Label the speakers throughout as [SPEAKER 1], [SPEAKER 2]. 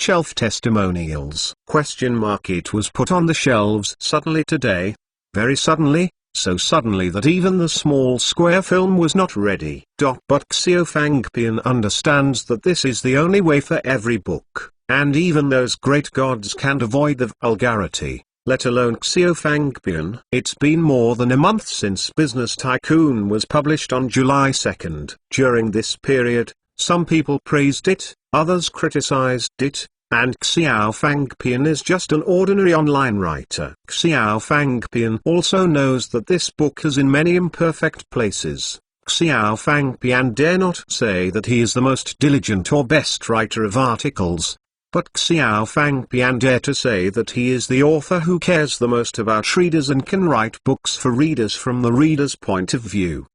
[SPEAKER 1] Shelf testimonials? It was put on the shelves suddenly today. Very suddenly, so suddenly that even the small square film was not ready. But Xiaofangpian understands that this is the only way for every book, and even those great gods can't avoid the vulgarity, let alone Xiaofangpian. It's been more than a month since Business Tycoon was published on July 2nd. During this period, some people praised it, others criticized it, and Xiaofangpian is just an ordinary online writer. Xiaofangpian also knows that this book is in many imperfect places. Xiaofangpian dare not say that he is the most diligent or best writer of articles, but Xiaofangpian dare to say that he is the author who cares the most about readers and can write books for readers from the reader's point of view.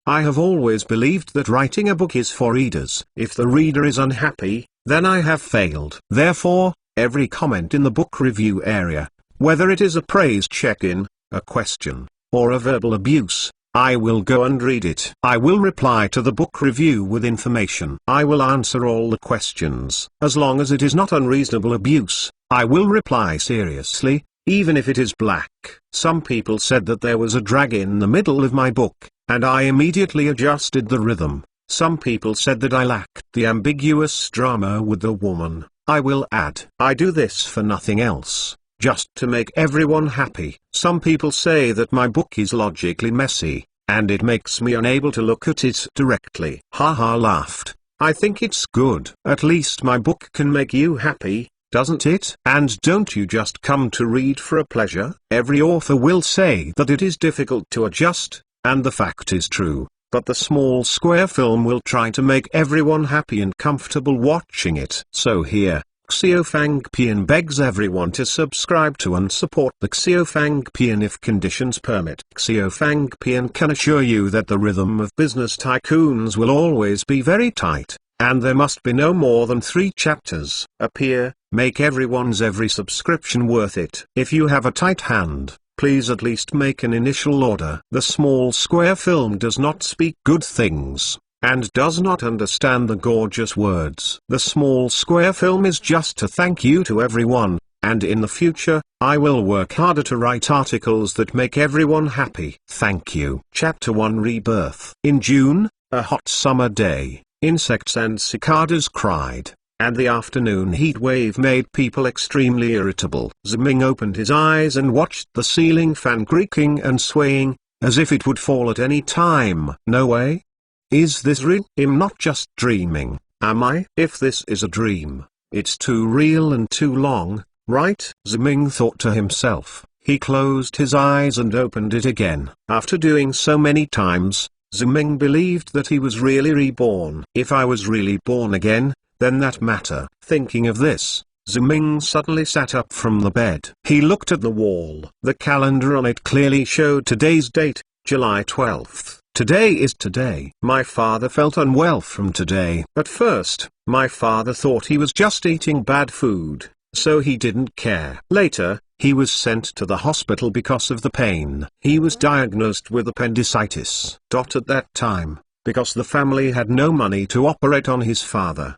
[SPEAKER 1] I have always believed that writing a book is for readers. If the reader is unhappy, then I have failed. Therefore, every comment in the book review area, whether it is a praise check-in, a question, or a verbal abuse, I will go and read it. I will reply to the book review with information. I will answer all the questions. As long as it is not unreasonable abuse, I will reply seriously, even if it is black. Some people said that there was a drag in the middle of my book, and I immediately adjusted the rhythm. Some people said that I lacked the ambiguous drama with the woman. I will add, I do this for nothing else, just to make everyone happy. Some people say that my book is logically messy, and it makes me unable to look at it directly. Haha, laughed. I think it's good. At least my book can make you happy, doesn't it? And don't you just come to read for a pleasure? Every author will say that it is difficult to adjust, and the fact is true, but the small square film will try to make everyone happy and comfortable watching it. So here, Xiaofangpian begs everyone to subscribe to and support the Xiaofangpian if conditions permit. Xiaofangpian can assure you that the rhythm of Business Tycoons will always be very tight, and there must be no more than 3 chapters appear. Make everyone's every subscription worth it. If you have a tight hand, please at least make an initial order. The small square film does not speak good things, and does not understand the gorgeous words. The small square film is just a thank you to everyone, and in the future, I will work harder to write articles that make everyone happy. Thank you. Chapter 1 Rebirth. In June, a hot summer day, insects and cicadas cried, and the afternoon heat wave made people extremely irritable. Ziming opened his eyes and watched the ceiling fan creaking and swaying, as if it would fall at any time. No way. Is this real? I'm not just dreaming, am I? If this is a dream, it's too real and too long, right? Ziming thought to himself. He closed his eyes and opened it again. After doing so many times, Ziming believed that he was really reborn. If I was really born again, then that matter. Thinking of this, Ziming suddenly sat up from the bed. He looked at the wall. The calendar on it clearly showed today's date, July 12th. Today is today. My father felt unwell from today. At first, my father thought he was just eating bad food, so he didn't care. Later, he was sent to the hospital because of the pain. He was diagnosed with appendicitis. At that time, because the family had no money to operate on his father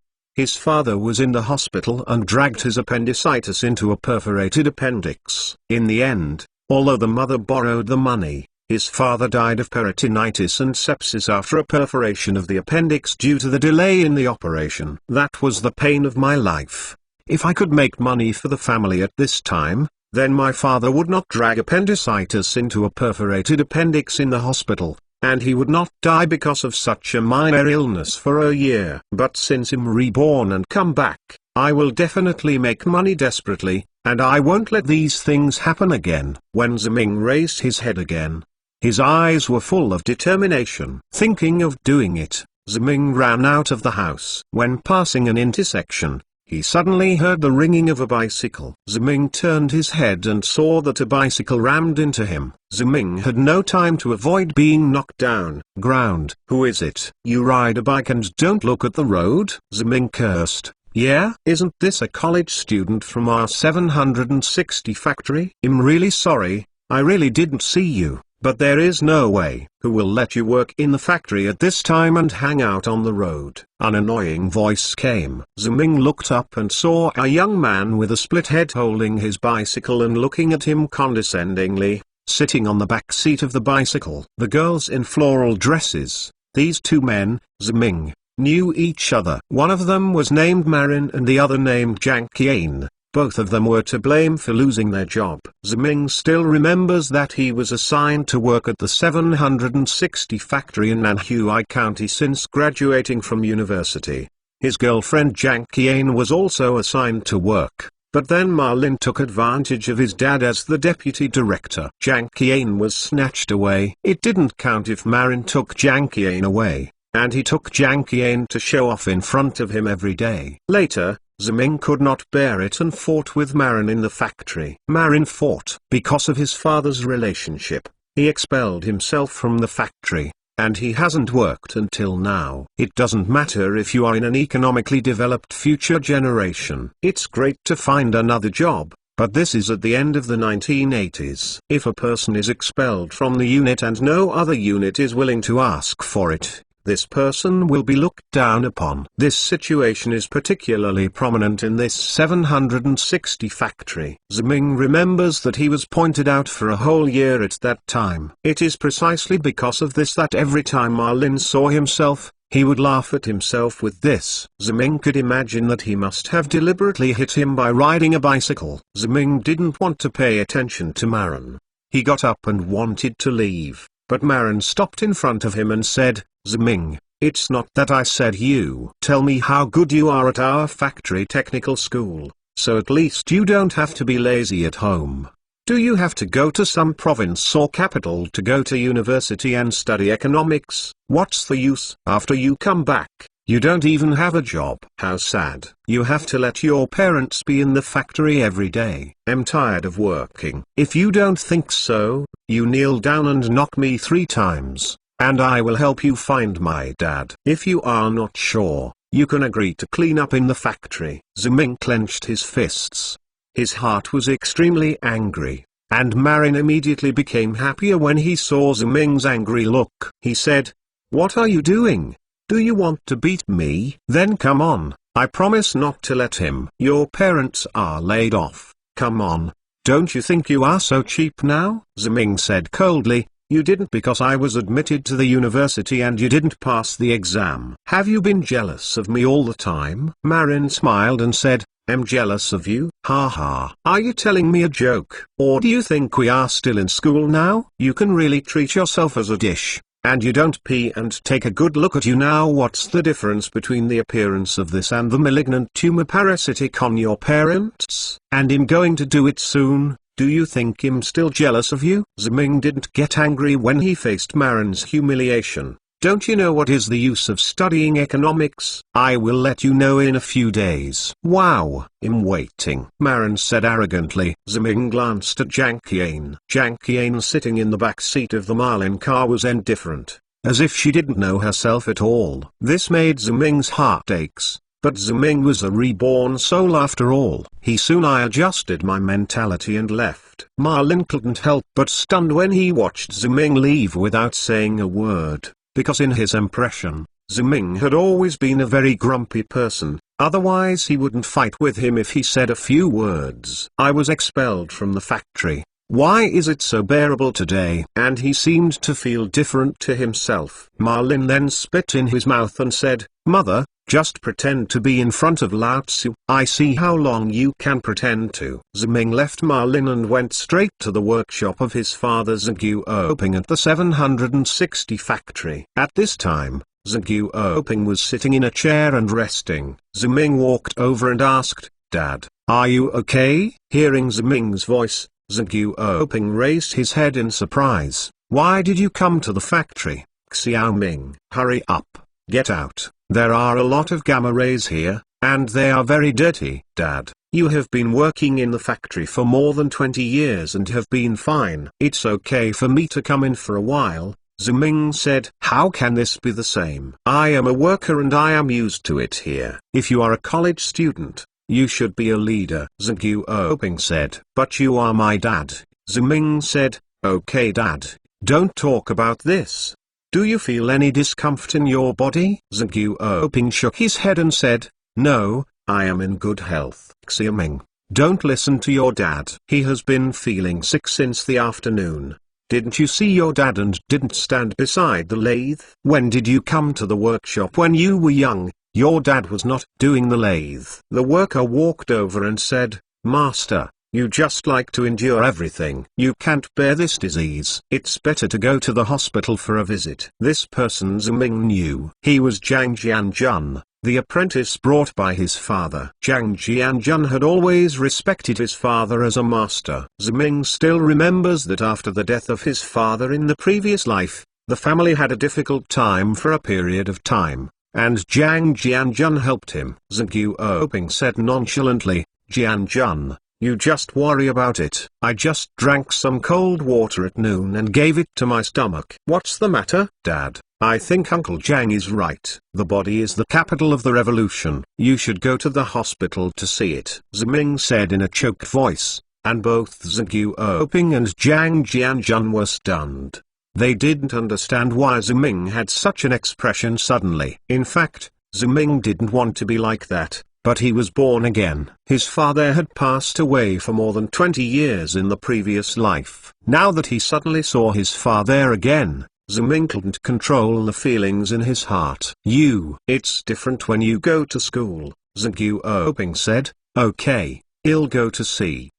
[SPEAKER 1] was in the hospital and dragged his appendicitis into a perforated appendix. In the end, although the mother borrowed the money, his father died of peritonitis and sepsis after a perforation of the appendix due to the delay in the operation. That was the pain of my life. If I could make money for the family at this time, then my father would not drag appendicitis into a perforated appendix in the hospital, and he would not die because of such a minor illness for a year. But since I'm reborn and come back, I will definitely make money desperately, and I won't let these things happen again. When Ziming raised his head again, his eyes were full of determination. Thinking of doing it, Ziming ran out of the house. When passing an intersection, he suddenly heard the ringing of a bicycle. Ziming turned his head and saw that a bicycle rammed into him. Ziming had no time to avoid being knocked down. Ground. Who is it? You ride a bike and don't look at the road? Ziming cursed. Yeah? Isn't this a college student from our 760 factory? I'm really sorry, I really didn't see you. But there is no way. Who will let you work in the factory at this time and hang out on the road? An annoying voice came. Ziming looked up and saw a young man with a split head holding his bicycle and looking at him condescendingly, sitting on the back seat of the bicycle. The girls in floral dresses, these two men, Ziming, knew each other. One of them was named Marin and the other named Jiang Qian. Both of them were to blame for losing their job. Ziming still remembers that he was assigned to work at the 760 factory in Nanhui County since graduating from university. His girlfriend Jiang Qian was also assigned to work, but then Ma Lin took advantage of his dad as the deputy director. Jiang Qian was snatched away. It didn't count if Marin took Jiang Qian away, and he took Jiang Qian to show off in front of him every day. Later, Ziming could not bear it and fought with Marin in the factory. Marin fought. Because of his father's relationship, he expelled himself from the factory, and he hasn't worked until now. It doesn't matter if you are in an economically developed future generation. It's great to find another job, but this is at the end of the 1980s. If a person is expelled from the unit and no other unit is willing to ask for it, this person will be looked down upon. This situation is particularly prominent in this 760 factory. Ziming remembers that he was pointed out for a whole year at that time. It is precisely because of this that every time Ma Lin saw himself, he would laugh at himself with this. Ziming could imagine that he must have deliberately hit him by riding a bicycle. Ziming didn't want to pay attention to Marin. He got up and wanted to leave, but Marin stopped in front of him and said, "Ziming, it's not that I said you tell me how good you are at our factory technical school, so at least you don't have to be lazy at home. Do you have to go to some province or capital to go to university and study economics? What's the use? After you come back, you don't even have a job. How sad. You have to let your parents be in the factory every day. I'm tired of working. If you don't think so, you kneel down and knock me 3 times. And I will help you find my dad. If you are not sure, you can agree to clean up in the factory." Ziming clenched his fists. His heart was extremely angry, and Marin immediately became happier when he saw Ziming's angry look. He said, "What are you doing? Do you want to beat me? Then come on, I promise not to let him. Your parents are laid off. Come on, don't you think you are so cheap now?" Ziming said coldly, "You didn't because I was admitted to the university and you didn't pass the exam. Have you been jealous of me all the time?" Marin smiled and said, "I'm jealous of you? Ha ha. Are you telling me a joke? Or do you think we are still in school now? You can really treat yourself as a dish, and you don't pee and take a good look at you now. What's the difference between the appearance of this and the malignant tumor parasitic on your parents? And him going to do it soon? Do you think I'm still jealous of you?" Ziming didn't get angry when he faced Marin's humiliation. "Don't you know what is the use of studying economics? I will let you know in a few days." "Wow, I'm waiting," Marin said arrogantly. Ziming glanced at Jiang Qian. Jiang Qian sitting in the back seat of the Marlin car was indifferent, as if she didn't know herself at all. This made Ziming's heart aches. But Ziming was a reborn soul after all. He soon I adjusted my mentality and left. Ma Lin couldn't help but stunned when he watched Ziming leave without saying a word, because in his impression, Ziming had always been a very grumpy person, otherwise he wouldn't fight with him if he said a few words. "I was expelled from the factory. Why is it so bearable today?" And he seemed to feel different to himself. Ma Lin then spit in his mouth and said, "Mother, just pretend to be in front of Lao Tzu. I see how long you can pretend to." Ziming left Ma Lin and went straight to the workshop of his father Zhang Oping at the 760 factory. At this time, Zhang Oping was sitting in a chair and resting. Ziming walked over and asked, "Dad, are you okay?" Hearing Ziming's voice, Zhang Oping raised his head in surprise. "Why did you come to the factory?" "Xiaoming, hurry up, get out. There are a lot of gamma rays here, and they are very dirty." "Dad, you have been working in the factory for more than 20 years and have been fine." "It's okay for me to come in for a while," Ziming said. "How can this be the same? I am a worker and I am used to it here. If you are a college student, you should be a leader," Zhang Oping said. "But you are my dad," Ziming said. "Okay Dad, Don't talk about this. Do you feel any discomfort in your body? Zhang Yuoping shook his head and said, no, I am in good health. Xiaoming, don't listen to your dad. He has been feeling sick since the afternoon. Didn't you see your dad and didn't stand beside the lathe? When did you come to the workshop? When you were young, your dad was not doing the lathe. The worker walked over and said, Master, you just like to endure everything. You can't bear this disease. It's better to go to the hospital for a visit. This person Ziming knew. He was Zhang Jianjun, the apprentice brought by his father. Zhang Jianjun had always respected his father as a master. Ziming still remembers that after the death of his father in the previous life, the family had a difficult time for a period of time, and Zhang Jianjun helped him. Zhang Yuoping said nonchalantly, Jianjun, you just worry about it. I just drank some cold water at noon and gave it to my stomach. What's the matter, Dad? I think Uncle Zhang is right. The body is the capital of the revolution. You should go to the hospital to see it. Ziming said in a choked voice, and both Zhang Yuoping and Zhang Jianjun were stunned. They didn't understand why Ziming had such an expression suddenly. In fact, Ziming didn't want to be like that. But he was born again. His father had passed away for more than 20 years in the previous life. Now that he suddenly saw his father again, Ziming couldn't control the feelings in his heart. It's different when you go to school, Zhang Yuoping said. Okay, I'll go to see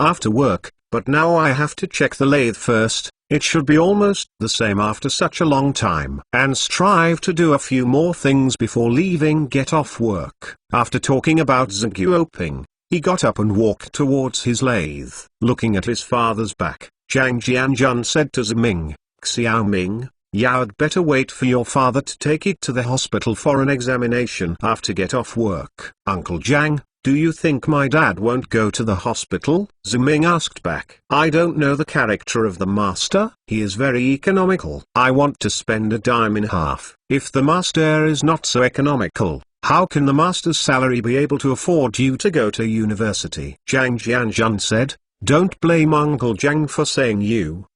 [SPEAKER 1] after work, but now I have to check the lathe first. It should be almost the same after such a long time. And strive to do a few more things before leaving. Get off work. After talking about Zhang Yuoping, he got up and walked towards his lathe. Looking at his father's back, Zhang Jianjun said to Ziming, Xiaoming, you'd better wait for your father to take it to the hospital for an examination after get off work. Uncle Zhang, do you think my dad won't go to the hospital? Ziming asked back. I don't know the character of the master. He is very economical. I want to spend a dime in half. If the master is not so economical, how can the master's salary be able to afford you to go to university? Zhang Jianjun said, don't blame Uncle Zhang for saying you,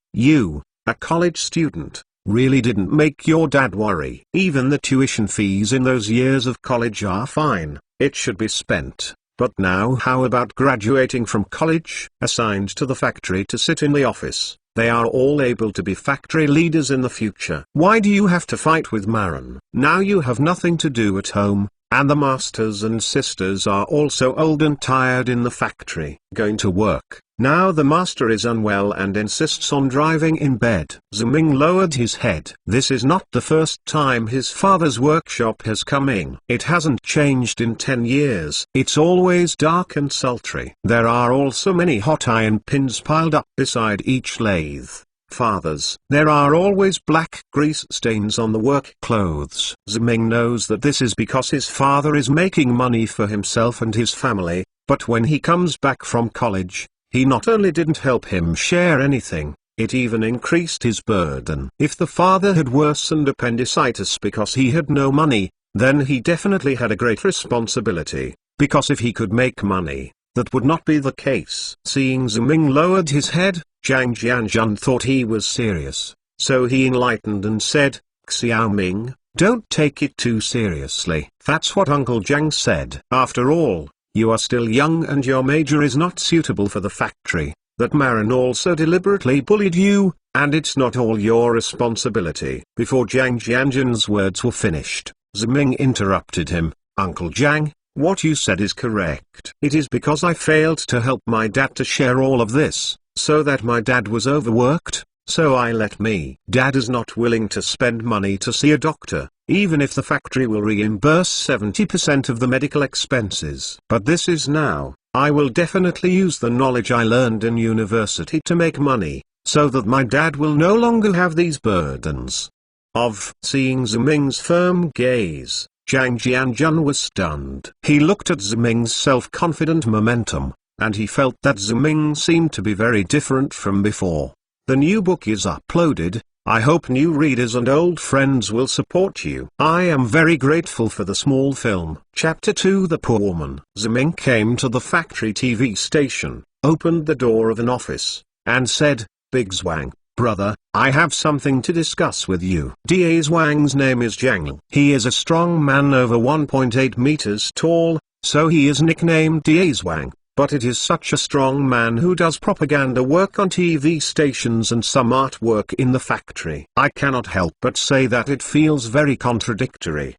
[SPEAKER 1] a college student, really didn't make your dad worry. Even the tuition fees in those years of college are fine. It should be spent. But now how about graduating from college? Assigned to the factory to sit in the office, they are all able to be factory leaders in the future. Why do you have to fight with Maran? Now you have nothing to do at home, and the masters and sisters are also old and tired in the factory, going to work. Now the master is unwell and insists on driving in bed. Ziming lowered his head. This is not the first time his father's workshop has come in. It hasn't changed in 10 years. It's always dark and sultry. There are also many hot iron pins piled up beside each lathe. Fathers, there are always black grease stains on the work clothes. Ziming knows that this is because his father is making money for himself and his family, but when he comes back from college, he not only didn't help him share anything, it even increased his burden. If the father had worsened appendicitis because he had no money, then he definitely had a great responsibility, because if he could make money, that would not be the case. Seeing Ziming lowered his head, Zhang Jianjun thought he was serious, so he enlightened and said, Xiaoming, don't take it too seriously. That's what Uncle Zhang said. After all, you are still young and your major is not suitable for the factory. That Maran also deliberately bullied you, and it's not all your responsibility. Before Zhang Jianjun's words were finished, Ziming interrupted him. Uncle Zhang, what you said is correct. It is because I failed to help my dad to share all of this, so that my dad was overworked, so I let me. Dad is not willing to spend money to see a doctor, even if the factory will reimburse 70% of the medical expenses. But this is now, I will definitely use the knowledge I learned in university to make money, so that my dad will no longer have these burdens. Seeing Ziming's firm gaze, Zhang Jianjun was stunned. He looked at Ziming's self-confident momentum, and he felt that Ziming seemed to be very different from before. The new book is uploaded. I hope new readers and old friends will support you. I am very grateful for the small film. Chapter 2 The Poor Woman. Ziming came to the factory TV station, opened the door of an office, and said, Big Zwang, brother, I have something to discuss with you. Da Wang's name is Jangle. He is a strong man over 1.8 meters tall, so he is nicknamed Da Wang. But it is such a strong man who does propaganda work on TV stations and some artwork in the factory. I cannot help but say that it feels very contradictory.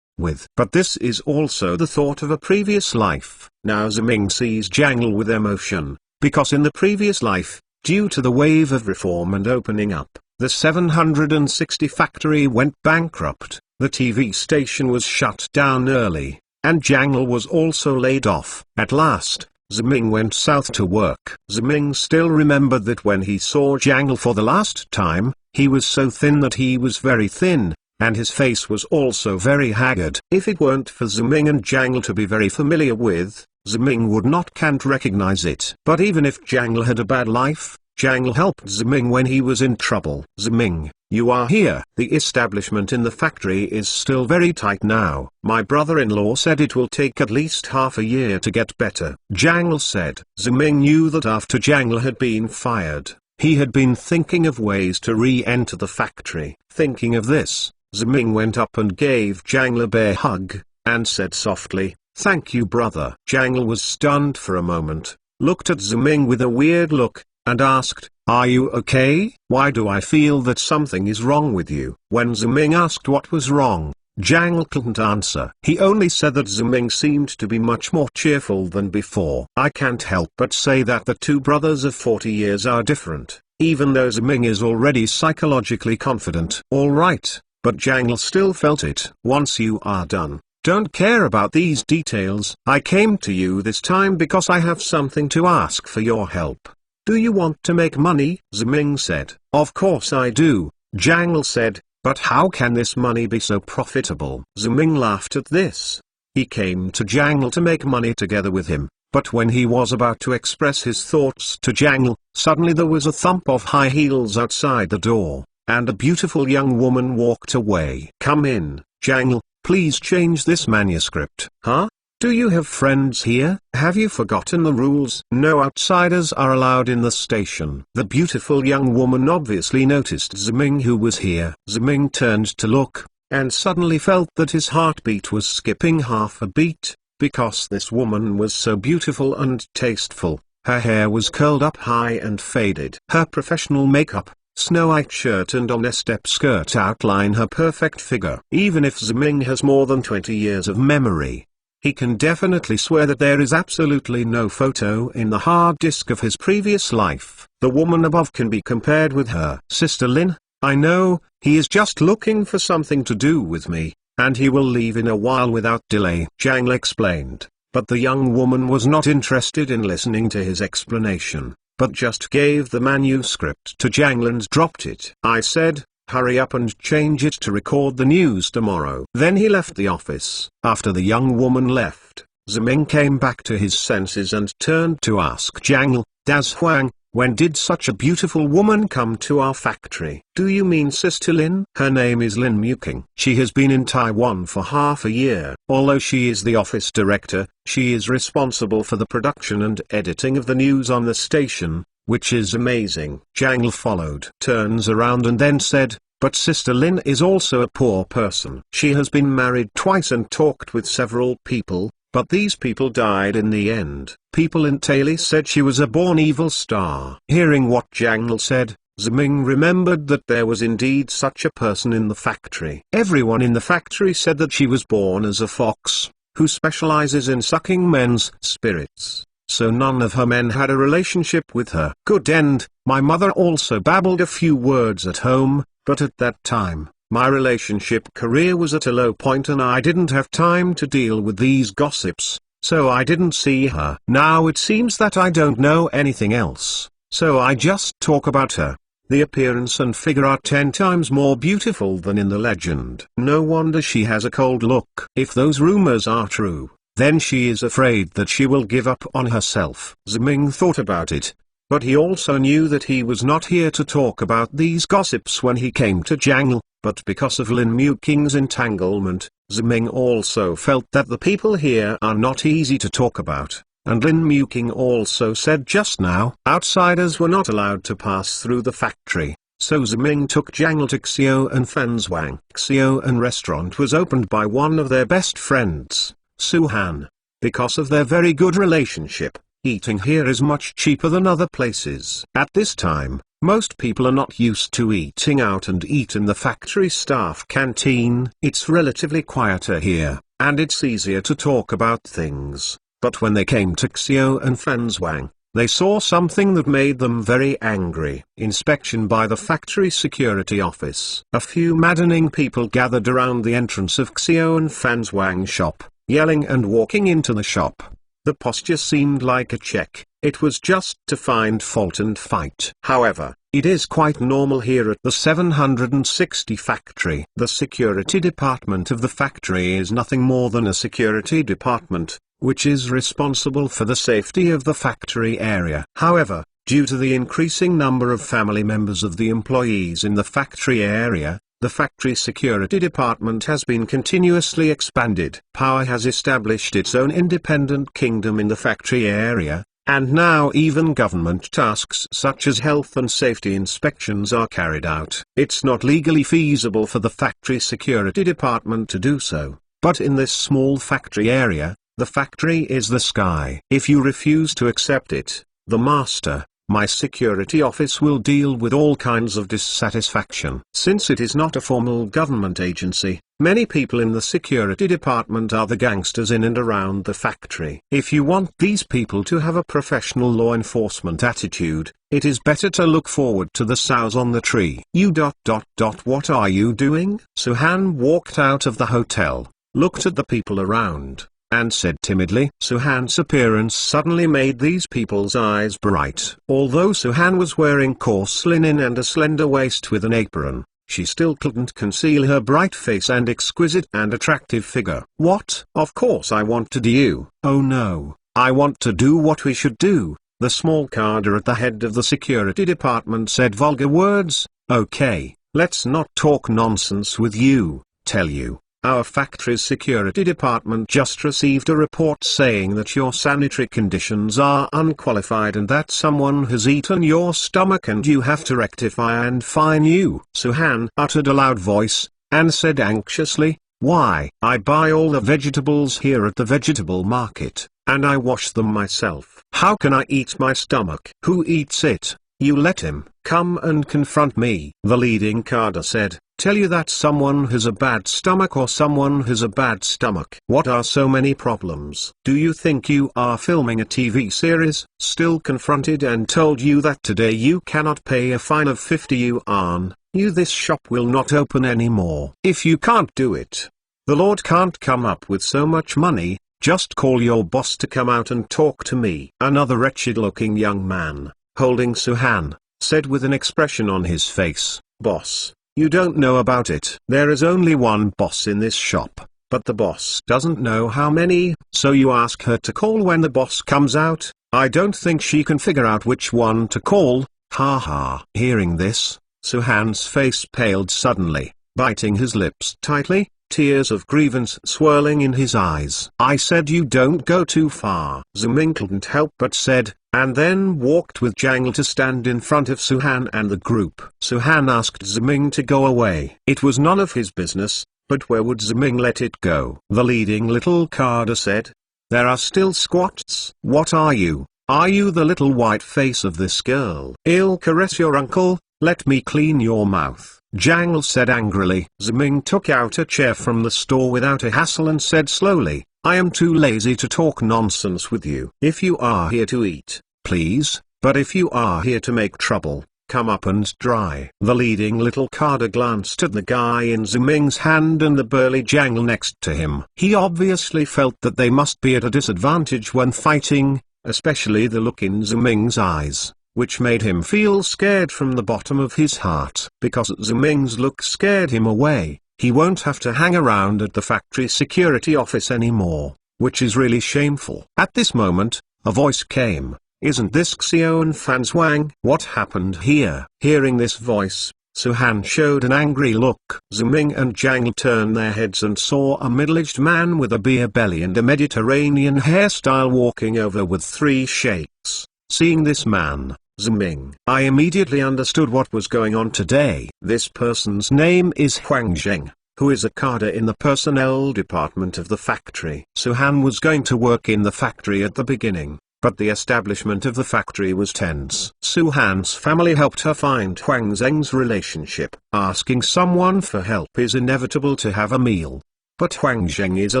[SPEAKER 1] But this is also the thought of a previous life. Now Ziming sees Jangle with emotion, because in the previous life, due to the wave of reform and opening up, the 760 factory went bankrupt, the TV station was shut down early, and Jangle was also laid off. At last, Ziming went south to work. Ziming still remembered that when he saw Jangle for the last time, he was so thin that he was very thin, and his face was also very haggard. If it weren't for Ziming and Jangle to be very familiar with, Ziming would can't recognize it. But even if Jangle had a bad life, Jangle helped Ziming when he was in trouble. Ziming, you are here. The establishment in the factory is still very tight now. My brother-in-law said it will take at least half a year to get better. Jangle said. Ziming knew that after Jangle had been fired, he had been thinking of ways to re-enter the factory. Thinking of this, Ziming went up and gave Jangle a bear hug, and said softly, "Thank you, brother." Jangle was stunned for a moment, looked at Ziming with a weird look, and asked, "Are you okay? Why do I feel that something is wrong with you?" When Ziming asked what was wrong, Jangle couldn't answer. He only said that Ziming seemed to be much more cheerful than before. I can't help but say that the two brothers of 40 years are different, even though Ziming is already psychologically confident. All right, but Jangle still felt it. Once you are done, don't care about these details. I came to you this time because I have something to ask for your help. Do you want to make money? Ziming said. Of course I do, Jangle said, but how can this money be so profitable? Ziming laughed at this. He came to Jangle to make money together with him, but when he was about to express his thoughts to Jangle, suddenly there was a thump of high heels outside the door, and a beautiful young woman walked away. Come in, Jangle, please change this manuscript. Huh? Do you have friends here? Have you forgotten the rules? No outsiders are allowed in the station. The beautiful young woman obviously noticed Ziming who was here. Ziming turned to look, and suddenly felt that his heartbeat was skipping half a beat, because this woman was so beautiful and tasteful. Her hair was curled up high and faded. Her professional makeup, snow-white shirt and on a step skirt outline her perfect figure. Even if Ziming has more than 20 years of memory, he can definitely swear that there is absolutely no photo in the hard disk of his previous life. The woman above can be compared with her. Sister Lin, I know, he is just looking for something to do with me, and he will leave in a while without delay, Jangle explained. But the young woman was not interested in listening to his explanation, but just gave the manuscript to Jangle and dropped it. I said, hurry up and change it to record the news tomorrow. Then he left the office. After the young woman left, Ziming came back to his senses and turned to ask Jangle, Das Huang, when did such a beautiful woman come to our factory? Do you mean Sister Lin? Her name is Lin Muking. She has been in Taiwan for half a year. Although she is the office director, she is responsible for the production and editing of the news on the station, which is amazing. Jangle followed. Turns around and then said, but Sister Lin is also a poor person. She has been married twice and talked with several people, but these people died in the end. People in Taili said she was a born evil star. Hearing what Jangle said, Ziming remembered that there was indeed such a person in the factory. Everyone in the factory said that she was born as a fox, who specializes in sucking men's spirits. So none of her men had a relationship with her. Good end. My mother also babbled a few words at home, but at that time, my relationship career was at a low point and I didn't have time to deal with these gossips, so I didn't see her. Now it seems that I don't know anything else, so I just talk about her. The appearance and figure are 10 times more beautiful than in the legend. No wonder she has a cold look. If those rumors are true, then she is afraid that she will give up on herself. Ziming thought about it, but he also knew that he was not here to talk about these gossips when he came to Jangle, but because of Lin Muking's entanglement, Ziming also felt that the people here are not easy to talk about, and Lin Muking also said just now, outsiders were not allowed to pass through the factory. So Ziming took Jangle to Xiao and Fanzwang. Xiao and restaurant was opened by one of their best friends, Suhan. Because of their very good relationship, eating here is much cheaper than other places. At this time, most people are not used to eating out and eat in the factory staff canteen. It's relatively quieter here, and it's easier to talk about things. But when they came to Xiao and Fanzwang, they saw something that made them very angry. Inspection by the factory security office. A few maddening people gathered around the entrance of Xiao and Fanzwang's shop, yelling and walking into the shop. The posture seemed like a check. It was just to find fault and fight. However, it is quite normal here at the 760 factory. The security department of the factory is nothing more than a security department, which is responsible for the safety of the factory area. However, due to the increasing number of family members of the employees in the factory area, the factory security department has been continuously expanded. Power has established its own independent kingdom in the factory area, and now even government tasks such as health and safety inspections are carried out. It's not legally feasible for the factory security department to do so, but in this small factory area, the factory is the sky. If you refuse to accept it, the master, my security office will deal with all kinds of dissatisfaction. Since it is not a formal government agency, many people in the security department are the gangsters in and around the factory. If you want these people to have a professional law enforcement attitude, it is better to look forward to the sows on the tree. What are you doing? Suhan walked out of the hotel, looked at the people around, and said timidly. Suhan's appearance suddenly made these people's eyes bright. Although Suhan was wearing coarse linen and a slender waist with an apron, she still couldn't conceal her bright face and exquisite and attractive figure. What? Of course I wanted you. Oh no, I want to do what we should do. The small carder at the head of the security department said vulgar words. Okay, let's not talk nonsense with you, tell you. Our factory's security department just received a report saying that your sanitary conditions are unqualified and that someone has eaten your stomach and you have to rectify and fine you. Suhan uttered a loud voice, and said anxiously, why? I buy all the vegetables here at the vegetable market, and I wash them myself. How can I eat my stomach? Who eats it? You let him. Come and confront me. The leading carder said, tell you that someone has a bad stomach or someone has a bad stomach. What are so many problems? Do you think you are filming a TV series? Still confronted and told you that today you cannot pay a fine of 50 yuan, this shop will not open anymore. If you can't do it, the Lord can't come up with so much money, just call your boss to come out and talk to me. Another wretched-looking young man, holding Suhan, said with an expression on his face, boss, you don't know about it. There is only one boss in this shop, but the boss doesn't know how many, so you ask her to call when the boss comes out. I don't think she can figure out which one to call, ha ha. Hearing this, Suhan's face paled suddenly, biting his lips tightly, tears of grievance swirling in his eyes. I said you don't go too far. Ziming couldn't help but said, and then walked with Jangle to stand in front of Suhan and the group. Suhan asked Ziming to go away. It was none of his business, but where would Ziming let it go? The leading little carder said, there are still squats. What are you? Are you the little white face of this girl? I'll caress your uncle, let me clean your mouth. Jangle said angrily. Ziming took out a chair from the store without a hassle and said slowly, I am too lazy to talk nonsense with you. If you are here to eat, please, but if you are here to make trouble, come up and dry. The leading little carder glanced at the guy in Ziming's hand and the burly Jangle next to him. He obviously felt that they must be at a disadvantage when fighting, especially the look in Ziming's eyes, which made him feel scared from the bottom of his heart. Because Ziming's look scared him away, he won't have to hang around at the factory security office anymore, which is really shameful. At this moment, a voice came, isn't this Xiao and Fanzwang? What happened here? Hearing this voice, Suhan showed an angry look. Ziming and Jangle turned their heads and saw a middle-aged man with a beer belly and a Mediterranean hairstyle walking over with 3 sheikhs. Seeing this man, Ziming. I immediately understood what was going on today. This person's name is Huang Zheng, who is a cadre in the personnel department of the factory. Su-Han was going to work in the factory at the beginning, but the establishment of the factory was tense. Su-Han's family helped her find Huang Zheng's relationship. Asking someone for help is inevitable to have a meal. But Huang Zheng is a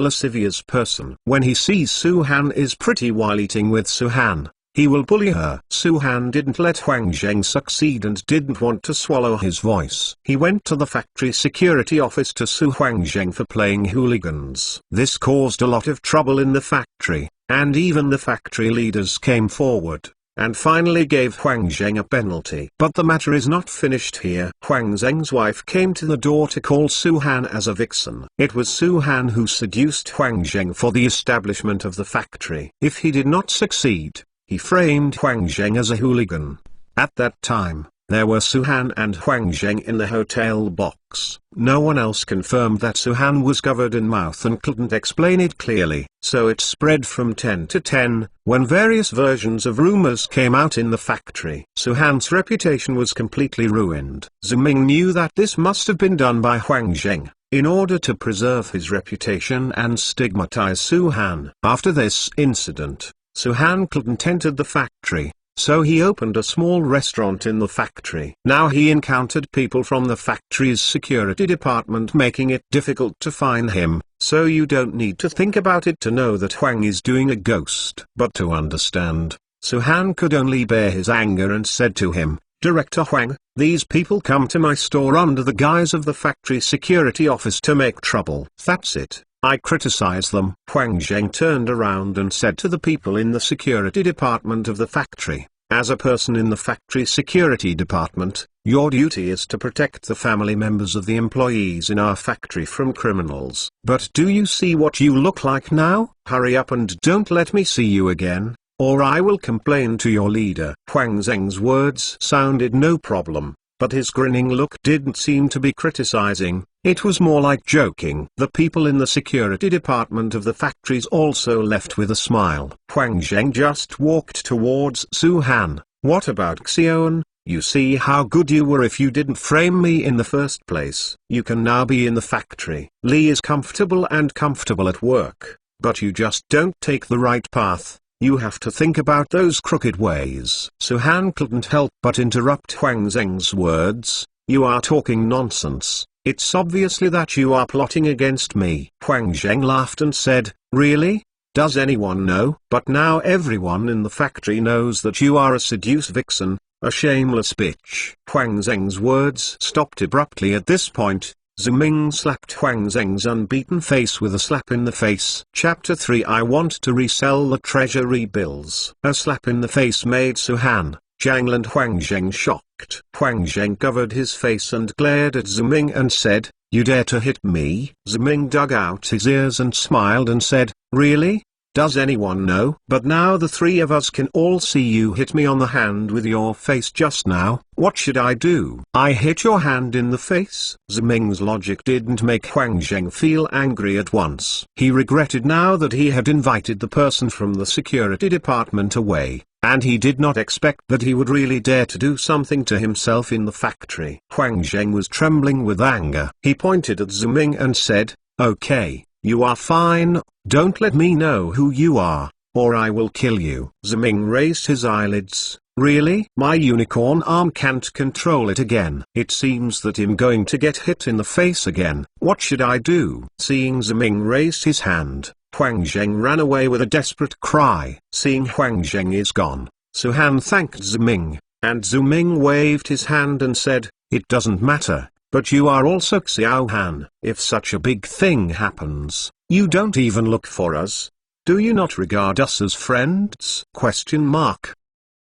[SPEAKER 1] lascivious person. When he sees Su-Han is pretty while eating with Su-Han, he will bully her. Su-Han didn't let Huang Zheng succeed and didn't want to swallow his voice. He went to the factory security office to sue Huang Zheng for playing hooligans. This caused a lot of trouble in the factory, and even the factory leaders came forward, and finally gave Huang Zheng a penalty. But the matter is not finished here. Huang Zheng's wife came to the door to call Su-Han as a vixen. It was Su-Han who seduced Huang Zheng for the establishment of the factory. If he did not succeed, he framed Huang Zheng as a hooligan. At that time, there were Su-Han and Huang Zheng in the hotel box. No one else confirmed that Su-Han was covered in mouth and couldn't explain it clearly, so it spread from 10 to 10, when various versions of rumors came out in the factory. Su-Han's reputation was completely ruined. Ziming knew that this must have been done by Huang Zheng, in order to preserve his reputation and stigmatize Su-Han. After this incident, Su-Han couldn't enter the factory, so he opened a small restaurant in the factory. Now he encountered people from the factory's security department making it difficult to find him, so you don't need to think about it to know that Huang is doing a ghost. But to understand, Su-Han could only bear his anger and said to him, "Director Huang, these people come to my store under the guise of the factory security office to make trouble. That's it. I criticize them." Huang Zheng turned around and said to the people in the security department of the factory, "As a person in the factory security department, your duty is to protect the family members of the employees in our factory from criminals. But do you see what you look like now? Hurry up and don't let me see you again, or I will complain to your leader." Huang Zheng's words sounded no problem, but his grinning look didn't seem to be criticizing. It was more like joking. The people in the security department of the factories also left with a smile. Huang Zheng just walked towards Su-Han. "What about Xion? You see how good you were if you didn't frame me in the first place. You can now be in the factory. Li is comfortable at work, but you just don't take the right path. You have to think about those crooked ways." Su-Han couldn't help but interrupt Huang Zheng's words. "You are talking nonsense. It's obviously that you are plotting against me." Huang Zheng laughed and said, "Really? Does anyone know? But now everyone in the factory knows that you are a seduced vixen, a shameless bitch." Huang Zheng's words stopped abruptly at this point. Ziming slapped Huang Zheng's unbeaten face with a slap in the face. Chapter 3. I want to resell the treasury bills. A slap in the face made Su-Han, Zhang and Huang Zheng shocked. Huang Zheng covered his face and glared at Ziming and said, "You dare to hit me?" Ziming dug out his ears and smiled and said, "Really? Does anyone know? But now the three of us can all see you hit me on the hand with your face just now. What should I do?" "I hit your hand in the face?" Ziming's logic didn't make Huang Zheng feel angry at once. He regretted now that he had invited the person from the security department away, and he did not expect that he would really dare to do something to himself in the factory. Huang Zheng was trembling with anger. He pointed at Ziming and said, "Okay, you are fine. Don't let me know who you are, or I will kill you." Ziming raised his eyelids. "Really? My unicorn arm can't control it again. It seems that I'm going to get hit in the face again. What should I do?" Seeing Ziming raise his hand, Huang Zheng ran away with a desperate cry. Seeing Huang Zheng is gone, Su-Han thanked Ziming, and Ziming waved his hand and said, "It doesn't matter, but you are also Xiao Han. If such a big thing happens, you don't even look for us. Do you not regard us as friends?"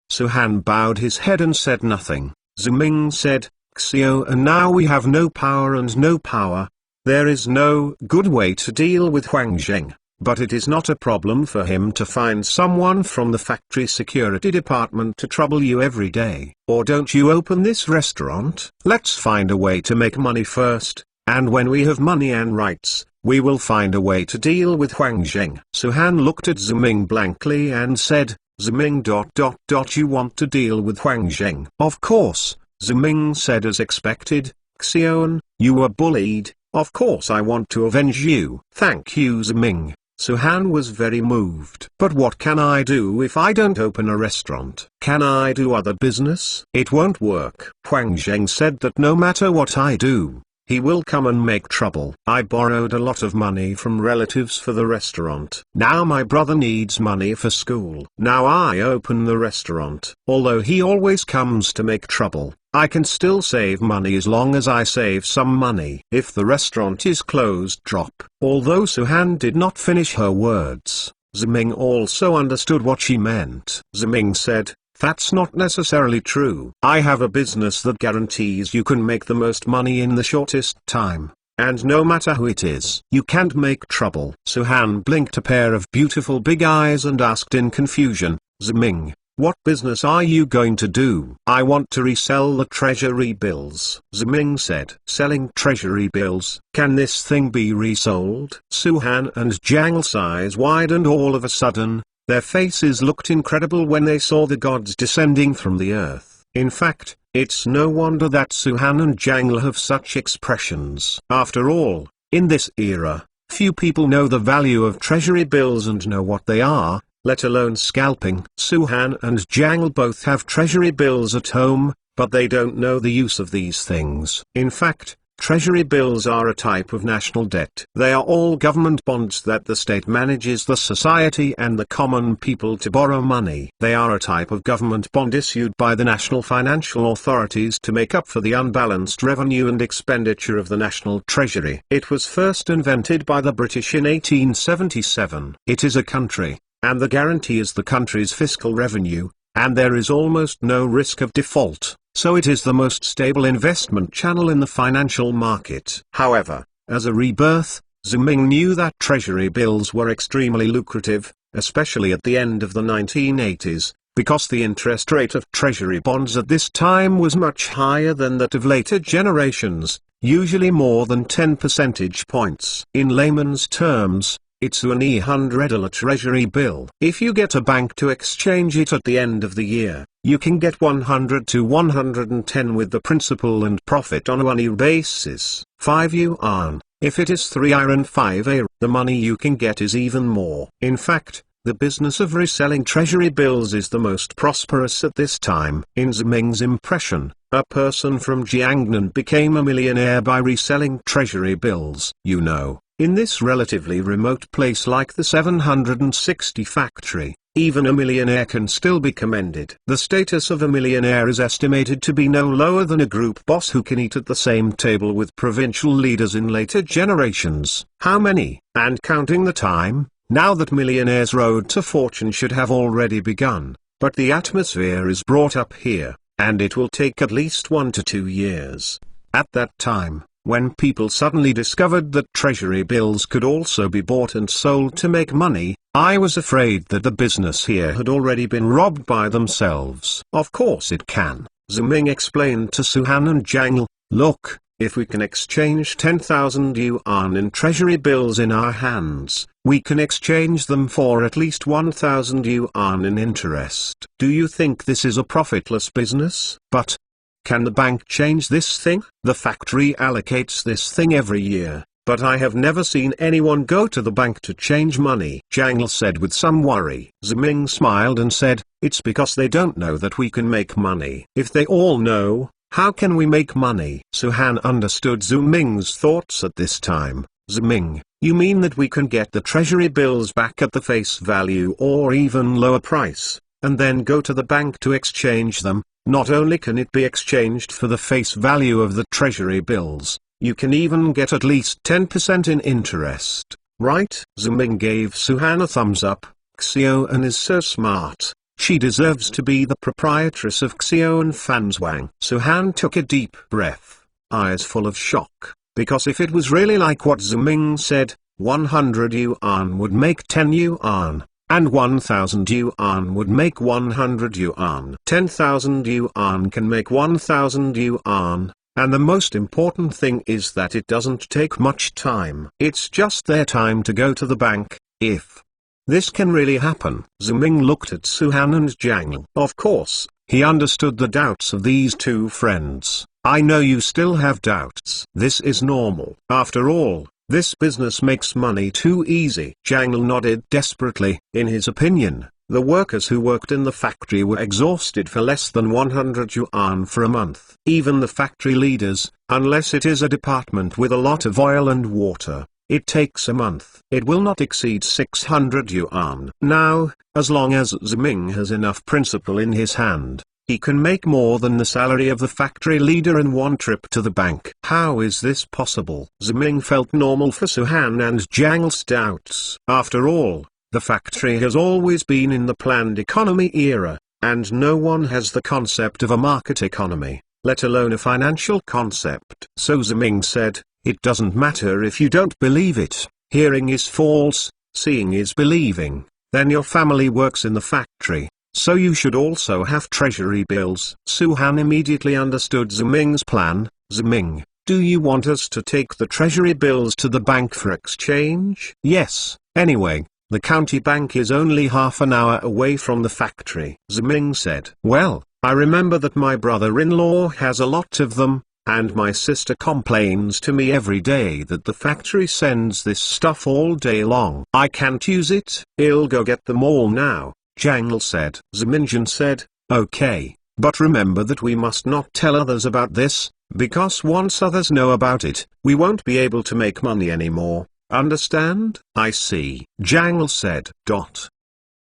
[SPEAKER 1] Su-Han bowed his head and said nothing. Ziming said, "Xiao, and now we have no power and no power. There is no good way to deal with Huang Zheng, but it is not a problem for him to find someone from the factory security department to trouble you every day. Or don't you open this restaurant? Let's find a way to make money first, and when we have money and rights, we will find a way to deal with Huang Zheng." Su-Han looked at Ziming blankly and said, Ziming. You want to deal with Huang Zheng? Of course, Ziming said as expected. Xion, you were bullied, of course I want to avenge you. Thank you Ziming. Suhan was very moved. But what can I do if I don't open a restaurant? Can I do other business? It won't work. Huang Zheng said that no matter what I do, he will come and make trouble. I borrowed a lot of money from relatives for the restaurant. Now my brother needs money for school. Now I open the restaurant. Although he always comes to make trouble, I can still save money as long as I save some money. If the restaurant is closed, drop. Although Suhan did not finish her words, Ziming also understood what she meant. Ziming said, that's not necessarily true. I have a business that guarantees you can make the most money in the shortest time. And no matter who it is, you can't make trouble. Suhan blinked a pair of beautiful big eyes and asked in confusion, Ziming, what business are you going to do? I want to resell the treasury bills. Ziming said, selling treasury bills? Can this thing be resold? Suhan and Jiang's eyes widened all of a sudden. Their faces looked incredible when they saw the gods descending from the earth. In fact, it's no wonder that Suhan and Jiang have such expressions. After all, in this era, few people know the value of treasury bills and know what they are, let alone scalping. Suhan and Jiang both have treasury bills at home, but they don't know the use of these things. In fact, treasury bills are a type of national debt. They are all government bonds that the state manages the society and the common people to borrow money. They are a type of government bond issued by the national financial authorities to make up for the unbalanced revenue and expenditure of the national treasury. It was first invented by the British in 1877. It is a country, and the guarantee is the country's fiscal revenue, and there is almost no risk of default. So it is the most stable investment channel in the financial market. However, as a rebirth, Ziming knew that treasury bills were extremely lucrative, especially at the end of the 1980s, because the interest rate of treasury bonds at this time was much higher than that of later generations, usually more than 10 percentage points. In layman's terms, it's an $100 treasury bill. If you get a bank to exchange it at the end of the year, you can get 100 to 110 with the principal and profit on a 1 year basis. 5 yuan. If it is 3 yuan 5 a, the money you can get is even more. In fact, the business of reselling treasury bills is the most prosperous at this time. In Ziming's impression, a person from Jiangnan became a millionaire by reselling treasury bills. You know, in this relatively remote place like the 760 factory, even a millionaire can still be commended. The status of a millionaire is estimated to be no lower than a group boss who can eat at the same table with provincial leaders in later generations. How many, and counting the time, now that millionaires' road to fortune should have already begun, but the atmosphere is brought up here, and it will take at least 1 to 2 years. At that time, when people suddenly discovered that treasury bills could also be bought and sold to make money, I was afraid that the business here had already been robbed by themselves. Of course it can, Ziming explained to Suhan and Jiang. Look, if we can exchange 10,000 yuan in treasury bills in our hands, we can exchange them for at least 1,000 yuan in interest. Do you think this is a profitless business? But can the bank change this thing? The factory allocates this thing every year, but I have never seen anyone go to the bank to change money, Jiang said with some worry. Ziming smiled and said, it's because they don't know that we can make money. If they all know, how can we make money? Suhan understood Ziming's thoughts at this time. Ziming, you mean that we can get the treasury bills back at the face value or even lower price, and then go to the bank to exchange them? Not only can it be exchanged for the face value of the treasury bills, you can even get at least 10% in interest, right? Ziming gave Suhan a thumbs up. Xion is so smart. She deserves to be the proprietress of Xion Fanzwang. Suhan took a deep breath, eyes full of shock, because if it was really like what Ziming said, 100 yuan would make 10 yuan. And 1,000 yuan would make 100 yuan. 10,000 yuan can make 1,000 yuan, and the most important thing is that it doesn't take much time. It's just their time to go to the bank. If This can really happen. Ziming looked at Suhan and Jangle. Of course, he understood the doubts of these two friends. I know you still have doubts. This is normal. After all, this business makes money too easy. Jangle nodded desperately. In his opinion, the workers who worked in the factory were exhausted for less than 100 yuan for a month. Even the factory leaders, unless it is a department with a lot of oil and water, it takes a month. It will not exceed 600 yuan. Now, as long as Ziming has enough principal in his hand, he can make more than the salary of the factory leader in one trip to the bank. How is this possible? Ziming felt normal for Suhan and Jangle's doubts. After all, the factory has always been in the planned economy era, and no one has the concept of a market economy, let alone a financial concept. So Ziming said, it doesn't matter if you don't believe it. Hearing is false, seeing is believing. Then your family works in the factory, so you should also have treasury bills. Suhan immediately understood Ziming's plan. Ziming, do you want us to take the treasury bills to the bank for exchange? Yes, anyway, the county bank is only half an hour away from the factory. Ziming said, well, I remember that my brother-in-law has a lot of them, and my sister complains to me every day that the factory sends this stuff all day long. I can't use it. I'll go get them all now, Jangle said. Zimingen said, okay, but remember that we must not tell others about this, because once others know about it, we won't be able to make money anymore. Understand? I see, Jangle said.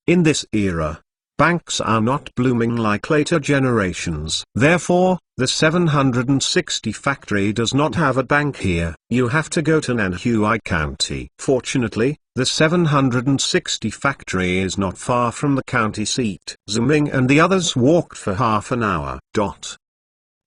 [SPEAKER 1] In this era, banks are not blooming like later generations. Therefore, the 760 factory does not have a bank here. You have to go to Nanhui County. Fortunately, the 760 factory is not far from the county seat. Ziming and the others walked for half an hour.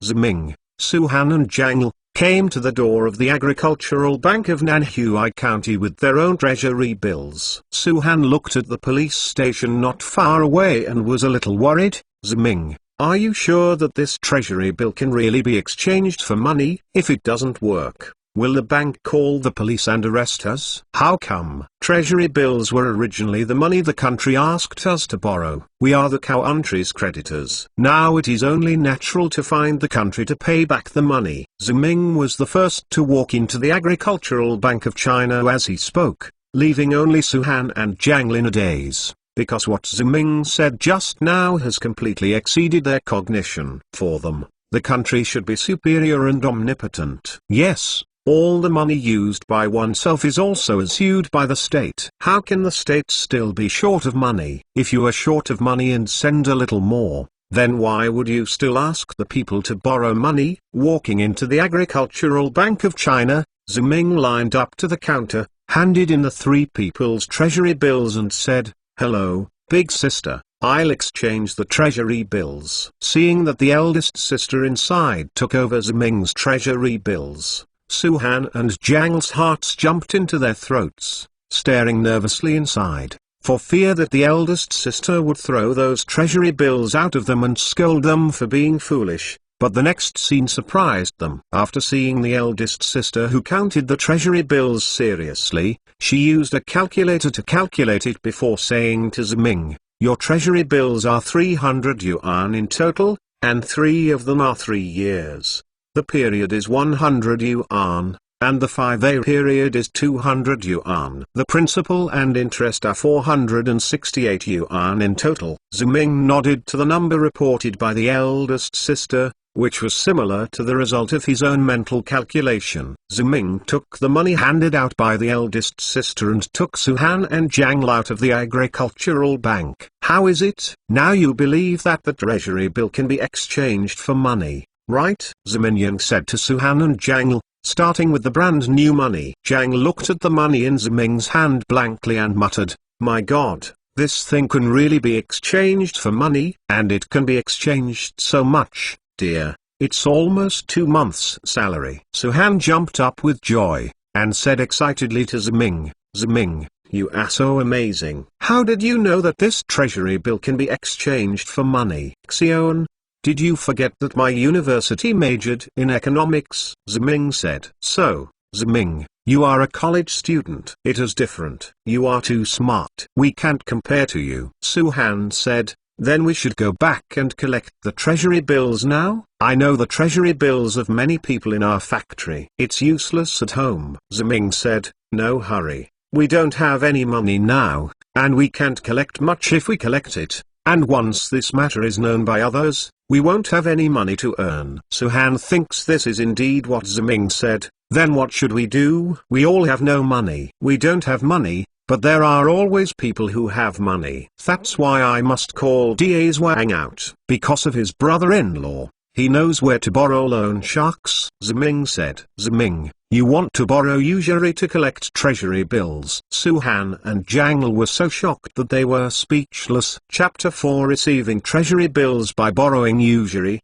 [SPEAKER 1] Ziming, Suhan and Jangle came to the door of the Agricultural Bank of Nanhui County with their own treasury bills. Suhan looked at the police station not far away and was a little worried. Ziming, are you sure that this treasury bill can really be exchanged for money? If it doesn't work, will the bank call the police and arrest us? How come? Treasury bills were originally the money the country asked us to borrow. We are the country's creditors. Now it is only natural to find the country to pay back the money. Ziming was the first to walk into the Agricultural Bank of China as he spoke, leaving only Suhan and Jangle in a daze, because what Ziming said just now has completely exceeded their cognition. For them, the country should be superior and omnipotent. Yes, all the money used by oneself is also issued by the state. How can the state still be short of money? If you are short of money and send a little more, then why would you still ask the people to borrow money? Walking into the Agricultural Bank of China, Ziming lined up to the counter, handed in the three people's treasury bills and said, hello, big sister, I'll exchange the treasury bills. Seeing that the eldest sister inside took over Ziming's treasury bills, Suhan and Jangle's hearts jumped into their throats, staring nervously inside, for fear that the eldest sister would throw those treasury bills out of them and scold them for being foolish. But the next scene surprised them. After seeing the eldest sister who counted the treasury bills seriously, she used a calculator to calculate it before saying to Ziming, your treasury bills are 300 yuan in total, and 3 of them are 3 years. The period is 100 yuan, and the 5-year period is 200 yuan. The principal and interest are 468 yuan in total. Ziming nodded to the number reported by the eldest sister, which was similar to the result of his own mental calculation. Ziming took the money handed out by the eldest sister and took Suhan and Jangle out of the agricultural bank. How is it? Now you believe that the treasury bill can be exchanged for money, right? Ziming said to Suhan and Jangle, starting with the brand new money. Jangle looked at the money in Ziming's hand blankly and muttered, my god, this thing can really be exchanged for money, and it can be exchanged so much. Dear, it's almost 2 months' salary. Suhan jumped up with joy, and said excitedly to Ziming, Ziming, you are so amazing. How did you know that this treasury bill can be exchanged for money? Xion, did you forget that my university majored in economics? Ziming said. So, Ziming, You are a college student. It is different. You are too smart. We can't compare to you. Suhan said, then we should go back and collect the treasury bills now? I know the treasury bills of many people in our factory. It's useless at home. Ziming said, no hurry. We don't have any money now, and we can't collect much if we collect it. And once this matter is known by others, we won't have any money to earn. Suhan thinks this is indeed what Ziming said. Then what should we do? We all have no money. We don't have money, but there are always people who have money. That's why I must call Da Wang out. Because of his brother-in-law, he knows where to borrow loan sharks. Ziming said. Ziming, you want to borrow usury to collect treasury bills? Suhan and Jangle were so shocked that they were speechless. Chapter 4 Receiving Treasury Bills by Borrowing Usury?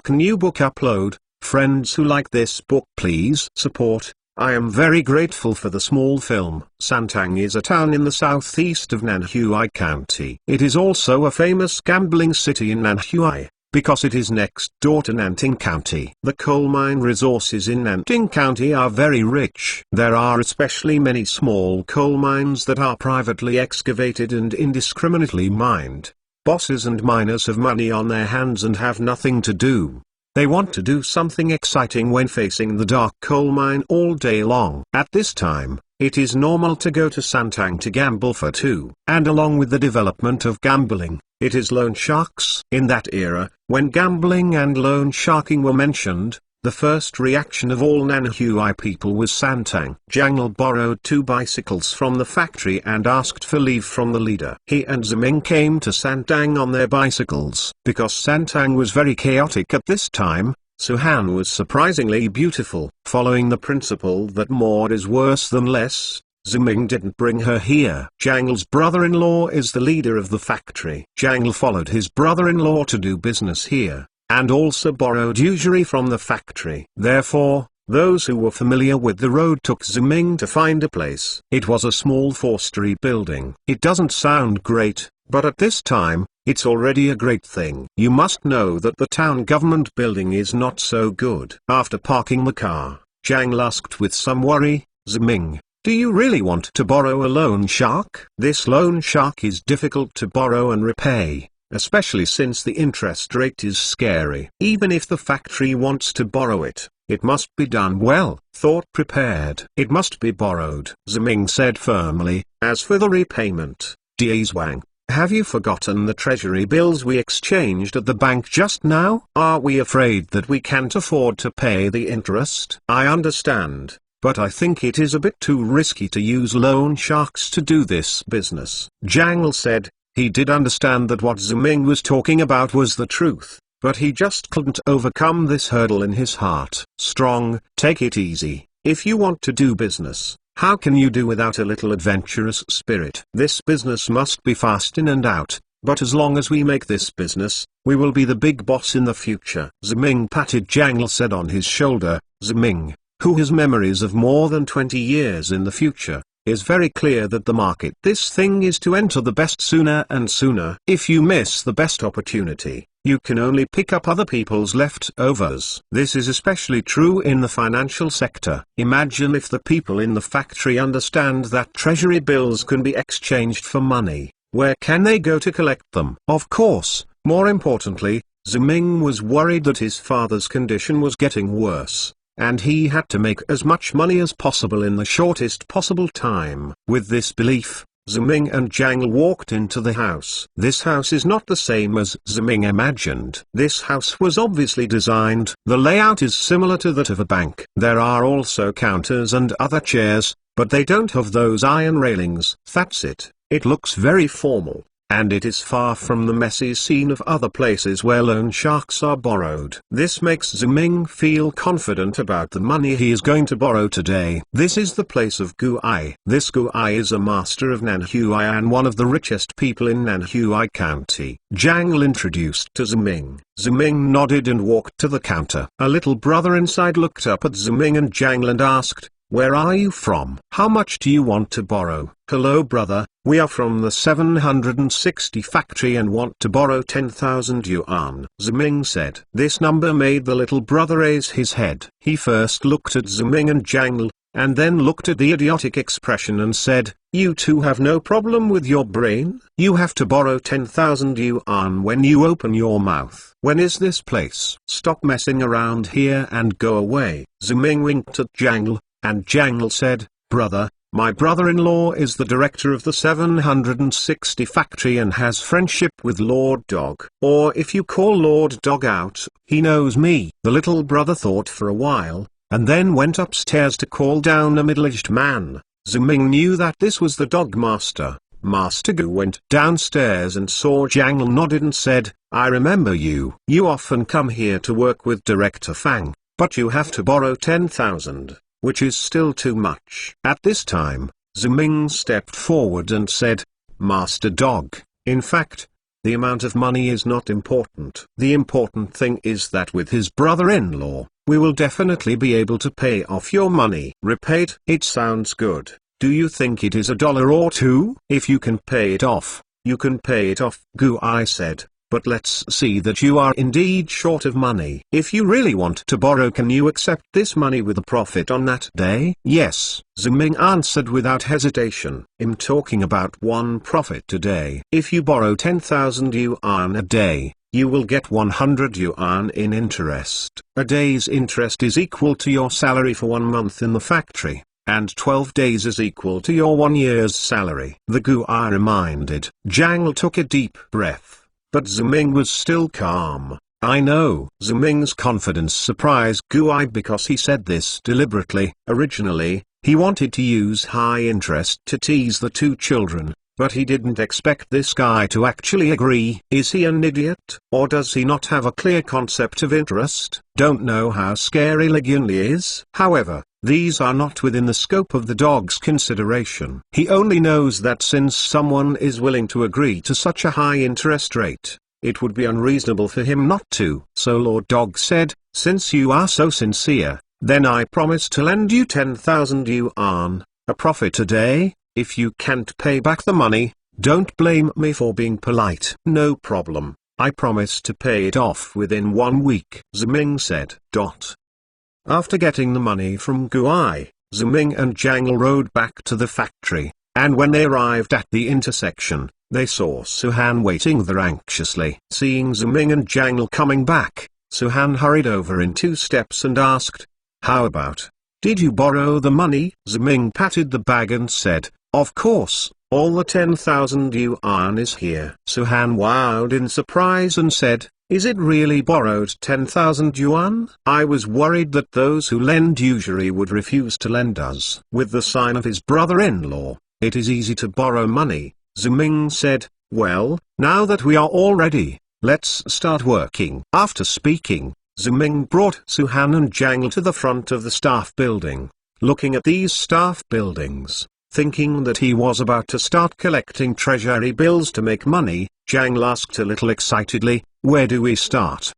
[SPEAKER 1] New book upload. Friends who like this book, please support. I am very grateful for the small film. Santang is a town in the southeast of Nanhui County. It is also a famous gambling city in Nanhui, because it is next door to Nanting County. The coal mine resources in Nanting County are very rich. There are especially many small coal mines that are privately excavated and indiscriminately mined. Bosses and miners have money on their hands and have nothing to do. They want to do something exciting when facing the dark coal mine all day long. At this time, it is normal to go to Santang to gamble for two. And along with the development of gambling, it is loan sharks. In that era, when gambling and loan sharking were mentioned, the first reaction of all Nanhui people was Santang. Jangle borrowed 2 bicycles from the factory and asked for leave from the leader. He and Ziming came to Santang on their bicycles. Because Santang was very chaotic at this time, Suhan was surprisingly beautiful. Following the principle that more is worse than less, Ziming didn't bring her here. Jangle's brother-in-law is the leader of the factory. Jangle followed his brother-in-law to do business here, and also borrowed usury from the factory. Therefore, those who were familiar with the road took Ziming to find a place. It was a small 4-story building. It doesn't sound great, but at this time, it's already a great thing. You must know that the town government building is not so good. After parking the car, Jangle asked with some worry, Ziming, do you really want to borrow a loan shark? This loan shark is difficult to borrow and repay, especially since the interest rate is scary. Even if the factory wants to borrow it, it must be done well, thought prepared. It must be borrowed, Ziming said firmly. As for the repayment, Da Wang, have you forgotten the treasury bills we exchanged at the bank just now? Are we afraid that we can't afford to pay the interest? I understand, but I think it is a bit too risky to use loan sharks to do this business. Jangle said. He did understand that what Ziming was talking about was the truth, but he just couldn't overcome this hurdle in his heart. Strong, take it easy. If you want to do business, how can you do without a little adventurous spirit? This business must be fast in and out, but as long as we make this business, we will be the big boss in the future. Ziming patted Jangle's head on his shoulder. Ziming, who has memories of more than 20 years in the future, is very clear that the market this thing is to enter the best sooner and sooner. If you miss the best opportunity, you can only pick up other people's leftovers. This is especially true in the financial sector. Imagine if the people in the factory understand that treasury bills can be exchanged for money. Where can they go to collect them? Of course, more importantly, Ziming was worried that his father's condition was getting worse, and he had to make as much money as possible in the shortest possible time. With this belief, Ziming and Jangle walked into the house. This house is not the same as Ziming imagined. This house was obviously designed. The layout is similar to that of a bank. There are also counters and other chairs, but they don't have those iron railings. That's it. It looks very formal, and it is far from the messy scene of other places where loan sharks are borrowed. This makes Ziming feel confident about the money he is going to borrow today. This is the place of Guai. This Guai is a master of Nanhui and one of the richest people in Nanhui County. Jangle introduced to Ziming. Ziming nodded and walked to the counter. A little brother inside looked up at Ziming and Jangle and asked, "Where are you from? How much do you want to borrow?" "Hello brother, we are from the 760 factory and want to borrow 10,000 yuan, Ziming said. This number made the little brother raise his head. He first looked at Ziming and Jangle, and then looked at the idiotic expression and said, "You two have no problem with your brain? You have to borrow 10,000 yuan when you open your mouth. When is this place? Stop messing around here and go away." Ziming winked at Jangle, and Jangle said, "Brother, my brother-in-law is the director of the 760 factory and has friendship with Lord Dog. Or if you call Lord Dog out, he knows me." The little brother thought for a while, and then went upstairs to call down a middle-aged man. Ziming knew that this was the dog master. Master Gu went downstairs and saw Jangle, nodded and said, "I remember you. You often come here to work with Director Fang, but you have to borrow 10,000. Which is still too much." At this time, Ziming stepped forward and said, "Master Dog, in fact, the amount of money is not important. The important thing is that with his brother-in-law, we will definitely be able to pay off your money." "Repaid? It sounds good. Do you think it is $1 or $2? If you can pay it off, you can pay it off," Guai said. "But let's see that you are indeed short of money. If you really want to borrow, can you accept this money with a profit on that day?" "Yes," Ziming answered without hesitation. "I'm talking about one profit a day. If you borrow 10,000 yuan a day, you will get 100 yuan in interest. A day's interest is equal to your salary for 1 month in the factory, and 12 days is equal to your 1 year's salary." The Guai reminded. Jangle took a deep breath. But Ziming was still calm. "I know." Ziming's confidence surprised Guai because he said this deliberately. Originally, he wanted to use high interest to tease the two children, but he didn't expect this guy to actually agree. Is he an idiot? Or does he not have a clear concept of interest? Don't know how scary Legunli is? However, these are not within the scope of the dog's consideration. He only knows that since someone is willing to agree to such a high interest rate, it would be unreasonable for him not to. So Lord Dog said, "Since you are so sincere, then I promise to lend you 10,000 yuan, a profit a day. If you can't pay back the money, don't blame me for being polite." "No problem. I promise to pay it off within 1 week," Ziming said. After getting the money from Guai, Ziming and Jangle rode back to the factory, and when they arrived at the intersection, they saw Suhan waiting there anxiously. Seeing Ziming and Jangle coming back, Suhan hurried over in 2 steps and asked, "How about? Did you borrow the money?" Ziming patted the bag and said, "Of course, all the 10,000 yuan is here." Suhan wowed in surprise and said, "Is it really borrowed 10,000 yuan? I was worried that those who lend usually would refuse to lend us." With the sign of his brother-in-law, "It is easy to borrow money," Ziming said. "Well, now that we are all ready, let's start working." After speaking, Ziming brought Suhan and Jangle to the front of the staff building. Looking at these staff buildings, thinking that he was about to start collecting treasury bills to make money, Jangle asked a little excitedly, "Where do we start?"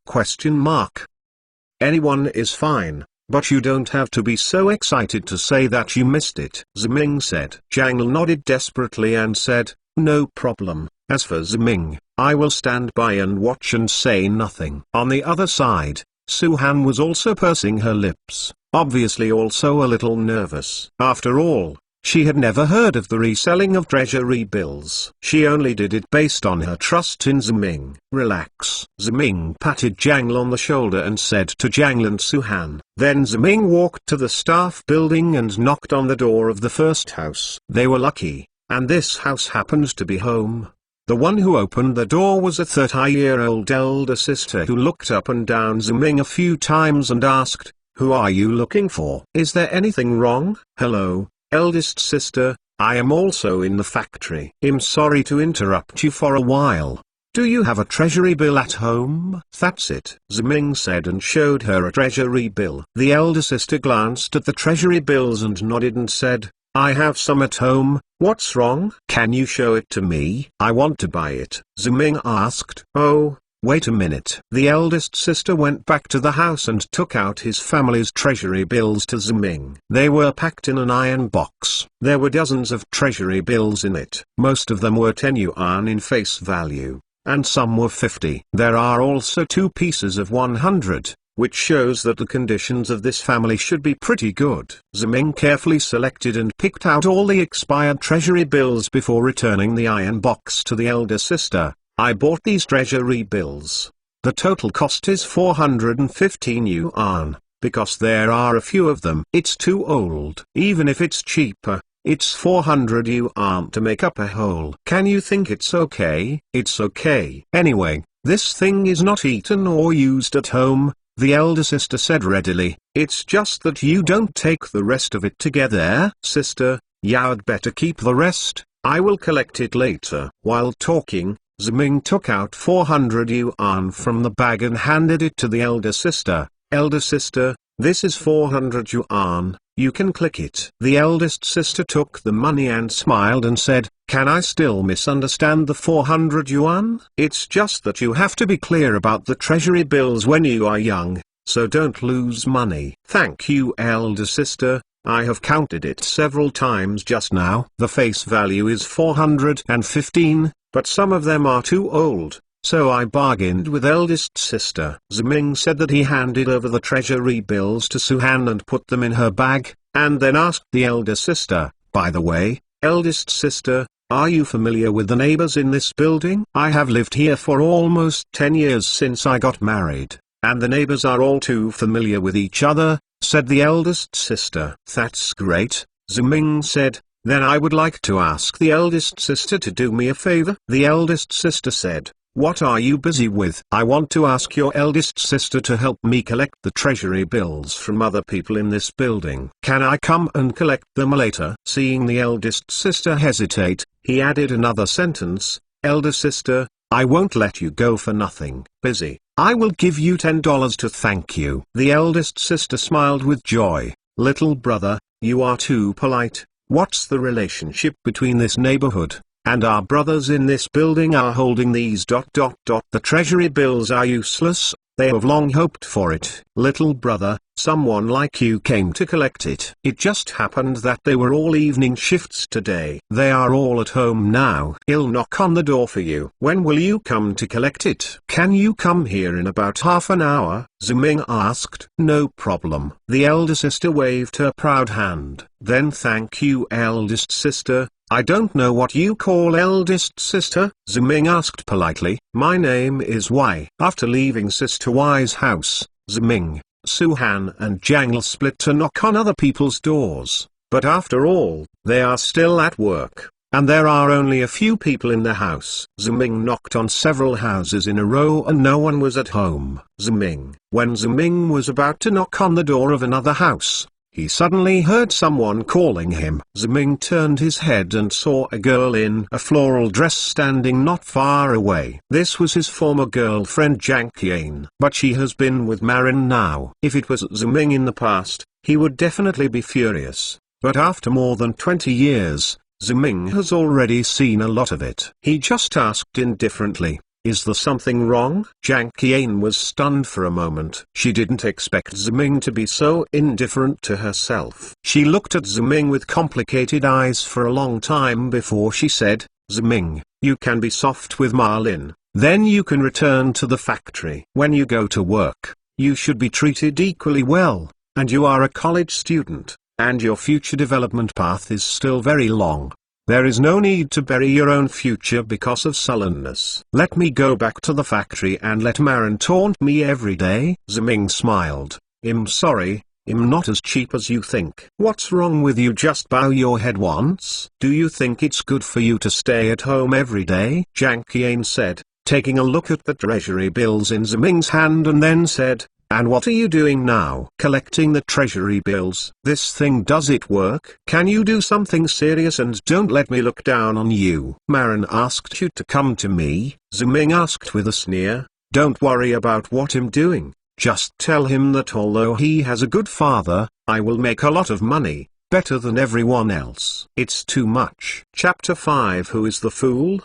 [SPEAKER 1] "Anyone is fine, but you don't have to be so excited to say that you missed it," Ziming said. Jangle nodded desperately and said, "No problem. As for Ziming, I will stand by and watch and say nothing." On the other side, Suhan was also pursing her lips, obviously also a little nervous. After all, she had never heard of the reselling of treasury bills. She only did it based on her trust in Ziming. "Relax." Ziming patted Jangle on the shoulder and said to Jangle and Suhan. Then Ziming walked to the staff building and knocked on the door of the first house. They were lucky, and this house happened to be home. The one who opened the door was a 30-year-old elder sister who looked up and down Ziming a few times and asked, "Who are you looking for? Is there anything wrong?" "Hello, eldest sister, I am also in the factory. I'm sorry to interrupt you for a while. Do you have a treasury bill at home?" "That's it," Ziming said and showed her a treasury bill. The elder sister glanced at the treasury bills and nodded and said, "I have some at home. What's wrong?" "Can you show it to me? I want to buy it," Ziming asked. "Oh, wait a minute." The eldest sister went back to the house and took out his family's treasury bills to Ziming. They were packed in an iron box. There were dozens of treasury bills in it. Most of them were 10 yuan in face value, and some were 50. There are also 2 pieces of 100, which shows that the conditions of this family should be pretty good. Ziming carefully selected and picked out all the expired treasury bills before returning the iron box to the elder sister. I bought these treasury bills. The total cost is 415 yuan. Because there are a few of them. It's too old. Even if it's cheaper, it's 400 yuan to make up a hole. Can you think it's okay? It's okay. Anyway, this thing is not eaten or used at home, the elder sister said readily. It's just that you don't take the rest of it to get there. Sister, you'd better keep the rest. I will collect it later. While talking, Ziming took out 400 yuan from the bag and handed it to the elder sister. Elder sister, this is 400 yuan, you can click it. The eldest sister took the money and smiled and said, can I still misunderstand the 400 yuan? It's just that you have to be clear about the treasury bills when you are young, so don't lose money. Thank you, elder sister, I have counted it several times just now. The face value is 415, but some of them are too old. So I bargained with eldest sister. Ziming said that he handed over the treasury bills to Suhan and put them in her bag, and then asked the elder sister, by the way, eldest sister, are you familiar with the neighbors in this building? I have lived here for almost 10 years since I got married, and the neighbors are all too familiar with each other, said the eldest sister. That's great, Ziming said. Then I would like to ask the eldest sister to do me a favor. The eldest sister said, what are you busy with? I want to ask your eldest sister to help me collect the treasury bills from other people in this building. Can I come and collect them later? Seeing the eldest sister hesitate, he added another sentence, elder sister, I won't let you go for nothing. Busy. I will give you $10 to thank you. The eldest sister smiled with joy. Little brother, you are too polite. What's the relationship between this neighborhood and our brothers in this building are holding these ... The treasury bills are useless, they have long hoped for it. Little brother, someone like you came to collect it. It just happened that they were all evening shifts today. They are all at home now. I'll knock on the door for you. When will you come to collect it? Can you come here in about half an hour? Ziming asked. No problem. The elder sister waved her proud hand. Then thank you, eldest sister. I don't know what you call eldest sister, Ziming asked politely. My name is Y. After leaving Sister Y's house, Ziming, Suhan and Jangle split to knock on other people's doors. But after all, they are still at work, and there are only a few people in the house. Ziming knocked on several houses in a row and no one was at home. When Ziming was about to knock on the door of another house, he suddenly heard someone calling him. Ziming turned his head and saw a girl in a floral dress standing not far away. This was his former girlfriend Jiang Qian. But she has been with Marin now. If it was Ziming in the past, he would definitely be furious. But after more than 20 years, Ziming has already seen a lot of it. He just asked indifferently, is there something wrong? Jiang Qian was stunned for a moment. She didn't expect Ziming to be so indifferent to herself. She looked at Ziming with complicated eyes for a long time before she said, Ziming, you can be soft with Marlin, then you can return to the factory. When you go to work, you should be treated equally well, and you are a college student, and your future development path is still very long. There is no need to bury your own future because of sullenness. Let me go back to the factory and let Marin taunt me every day. Ziming smiled. I'm sorry, I'm not as cheap as you think. What's wrong with you? Just bow your head once. Do you think it's good for you to stay at home every day? Jiang Qian said, taking a look at the treasury bills in Ziming's hand and then said, and what are you doing now? Collecting the treasury bills. This thing, does it work? Can you do something serious and don't let me look down on you? Marin asked you to come to me, Ziming asked with a sneer. Don't worry about what I'm doing. Just tell him that although he has a good father, I will make a lot of money, better than everyone else. It's too much. Chapter 5. Who is the fool?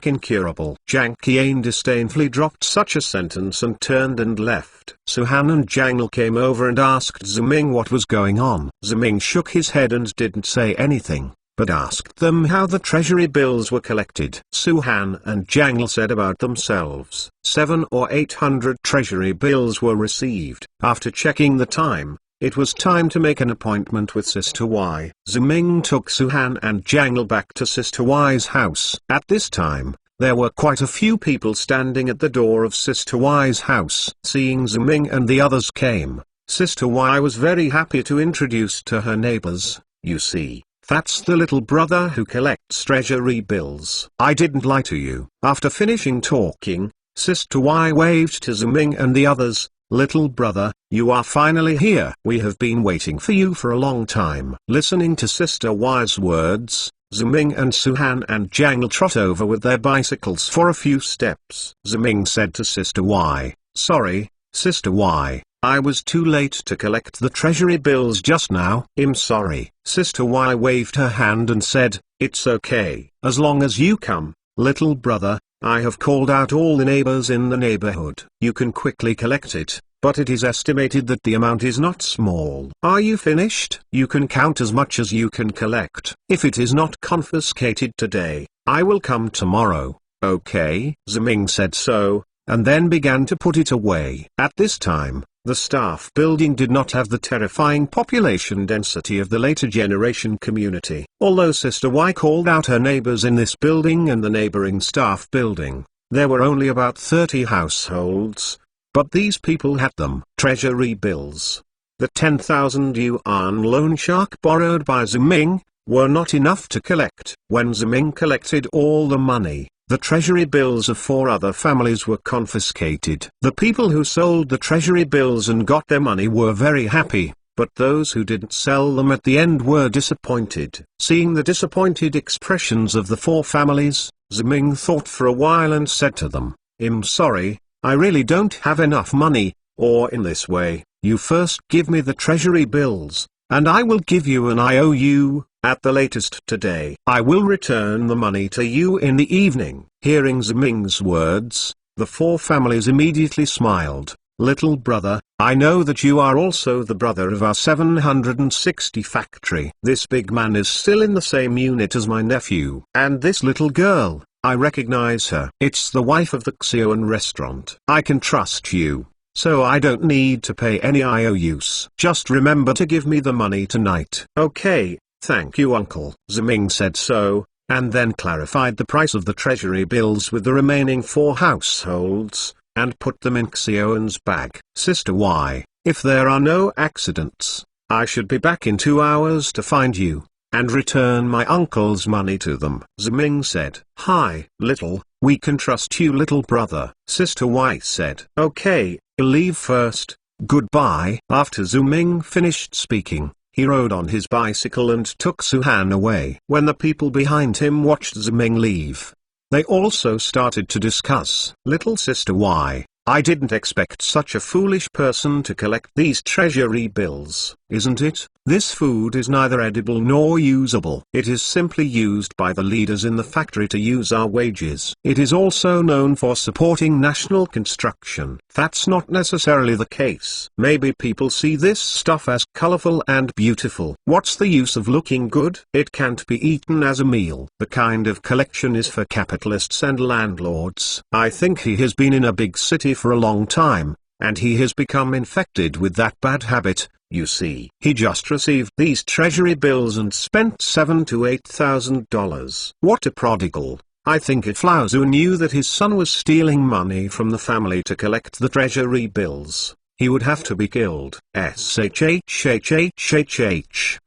[SPEAKER 1] Incurable. Jiang Qian disdainfully dropped such a sentence and turned and left. Suhan and Jangle came over and asked Ziming what was going on. Ziming shook his head and didn't say anything. but asked them how the treasury bills were collected. Suhan and Jangle said about themselves, 700 or 800 treasury bills were received. After checking the time, it was time to make an appointment with Sister Y. Ziming took Suhan and Jangle back to Sister Y's house. At this time, there were quite a few people standing at the door of Sister Y's house. Seeing Ziming and the others came, Sister Y was very happy to introduce to her neighbors, "You see, that's the little brother who collects treasury bills. I didn't lie to you." After finishing talking, Sister Y waved to Ziming and the others, "Little brother, you are finally here. We have been waiting for you for a long time." Listening to Sister Y's words, Ziming and Suhan and Jangle trot over with their bicycles for a few steps. Ziming said to Sister Y, "Sorry, Sister Y, I was too late to collect the treasury bills just now." "I'm sorry." Sister Y waved her hand and said, "It's okay, as long as you come, little brother. I have called out all the neighbors in the neighborhood. You can quickly collect it, but it is estimated that the amount is not small. Are you finished? You can count as much as you can collect. If it is not confiscated today, I will come tomorrow." "Okay." Ziming said so, and then began to put it away. At this time, the staff building did not have the terrifying population density of the later generation community. Although Sister Y called out her neighbors in this building and the neighboring staff building, there were only about 30 households, but these people had them. Treasury bills. The 10,000 yuan loan shark borrowed by Ziming were not enough to collect. When Ziming collected all the money, the treasury bills of 4 other families were confiscated. The people who sold the treasury bills and got their money were very happy, but those who didn't sell them at the end were disappointed. Seeing the disappointed expressions of the 4 families, Ziming thought for a while and said to them, "I'm sorry, I really don't have enough money, or in this way, you first give me the treasury bills, and I will give you an IOU. At the latest today, I will return the money to you in the evening." Hearing Ziming's words, the 4 families immediately smiled. "Little brother, I know that you are also the brother of our 760 factory. This big man is still in the same unit as my nephew. And this little girl, I recognize her. It's the wife of the Xion restaurant. I can trust you, so I don't need to pay any IOUs. Just remember to give me the money tonight." "Okay. Thank you, uncle." Ziming said so, and then clarified the price of the treasury bills with the remaining 4 households, and put them in Xion's bag. "Sister Y, if there are no accidents, I should be back in 2 hours to find you, and return my uncle's money to them." Ziming said, "Hi, little, we can trust you, little brother." Sister Y said, "Okay, leave first, goodbye." After Ziming finished speaking, he rode on his bicycle and took Suhan away. When the people behind him watched Ziming leave, they also started to discuss. "Little Sister Y, I didn't expect such a foolish person to collect these treasury bills, isn't it? This food is neither edible nor usable. It is simply used by the leaders in the factory to use our wages. It is also known for supporting national construction." That's not necessarily the case. Maybe people see this stuff as colorful and beautiful. What's the use of looking good? It can't be eaten as a meal. The kind of collection is for capitalists and landlords. I think he has been in a big city for a long time, and he has become infected with that bad habit. You see, he just received these treasury bills and spent $7,000 to $8,000. What a prodigal. I think if Lao Tzu knew that his son was stealing money from the family to collect the treasury bills, he would have to be killed.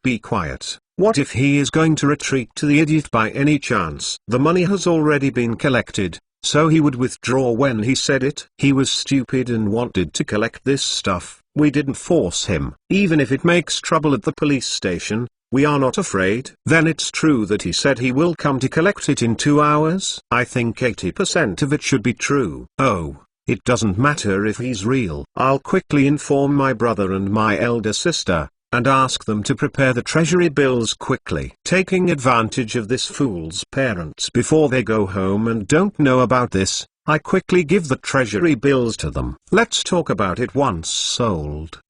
[SPEAKER 1] Be quiet. What if he is going to retreat to the idiot by any chance? The money has already been collected, so he would withdraw when he said it. He was stupid and wanted to collect this stuff. We didn't force him. Even if it makes trouble at the police station, we are not afraid. Then it's true that he said he will come to collect it in 2 hours? I think 80% of it should be true. Oh, it doesn't matter if he's real. I'll quickly inform my brother and my elder sister, and ask them to prepare the treasury bills quickly. Taking advantage of this fool's parents before they go home and don't know about this, I quickly give the treasury bills to them. Let's talk about it once sold.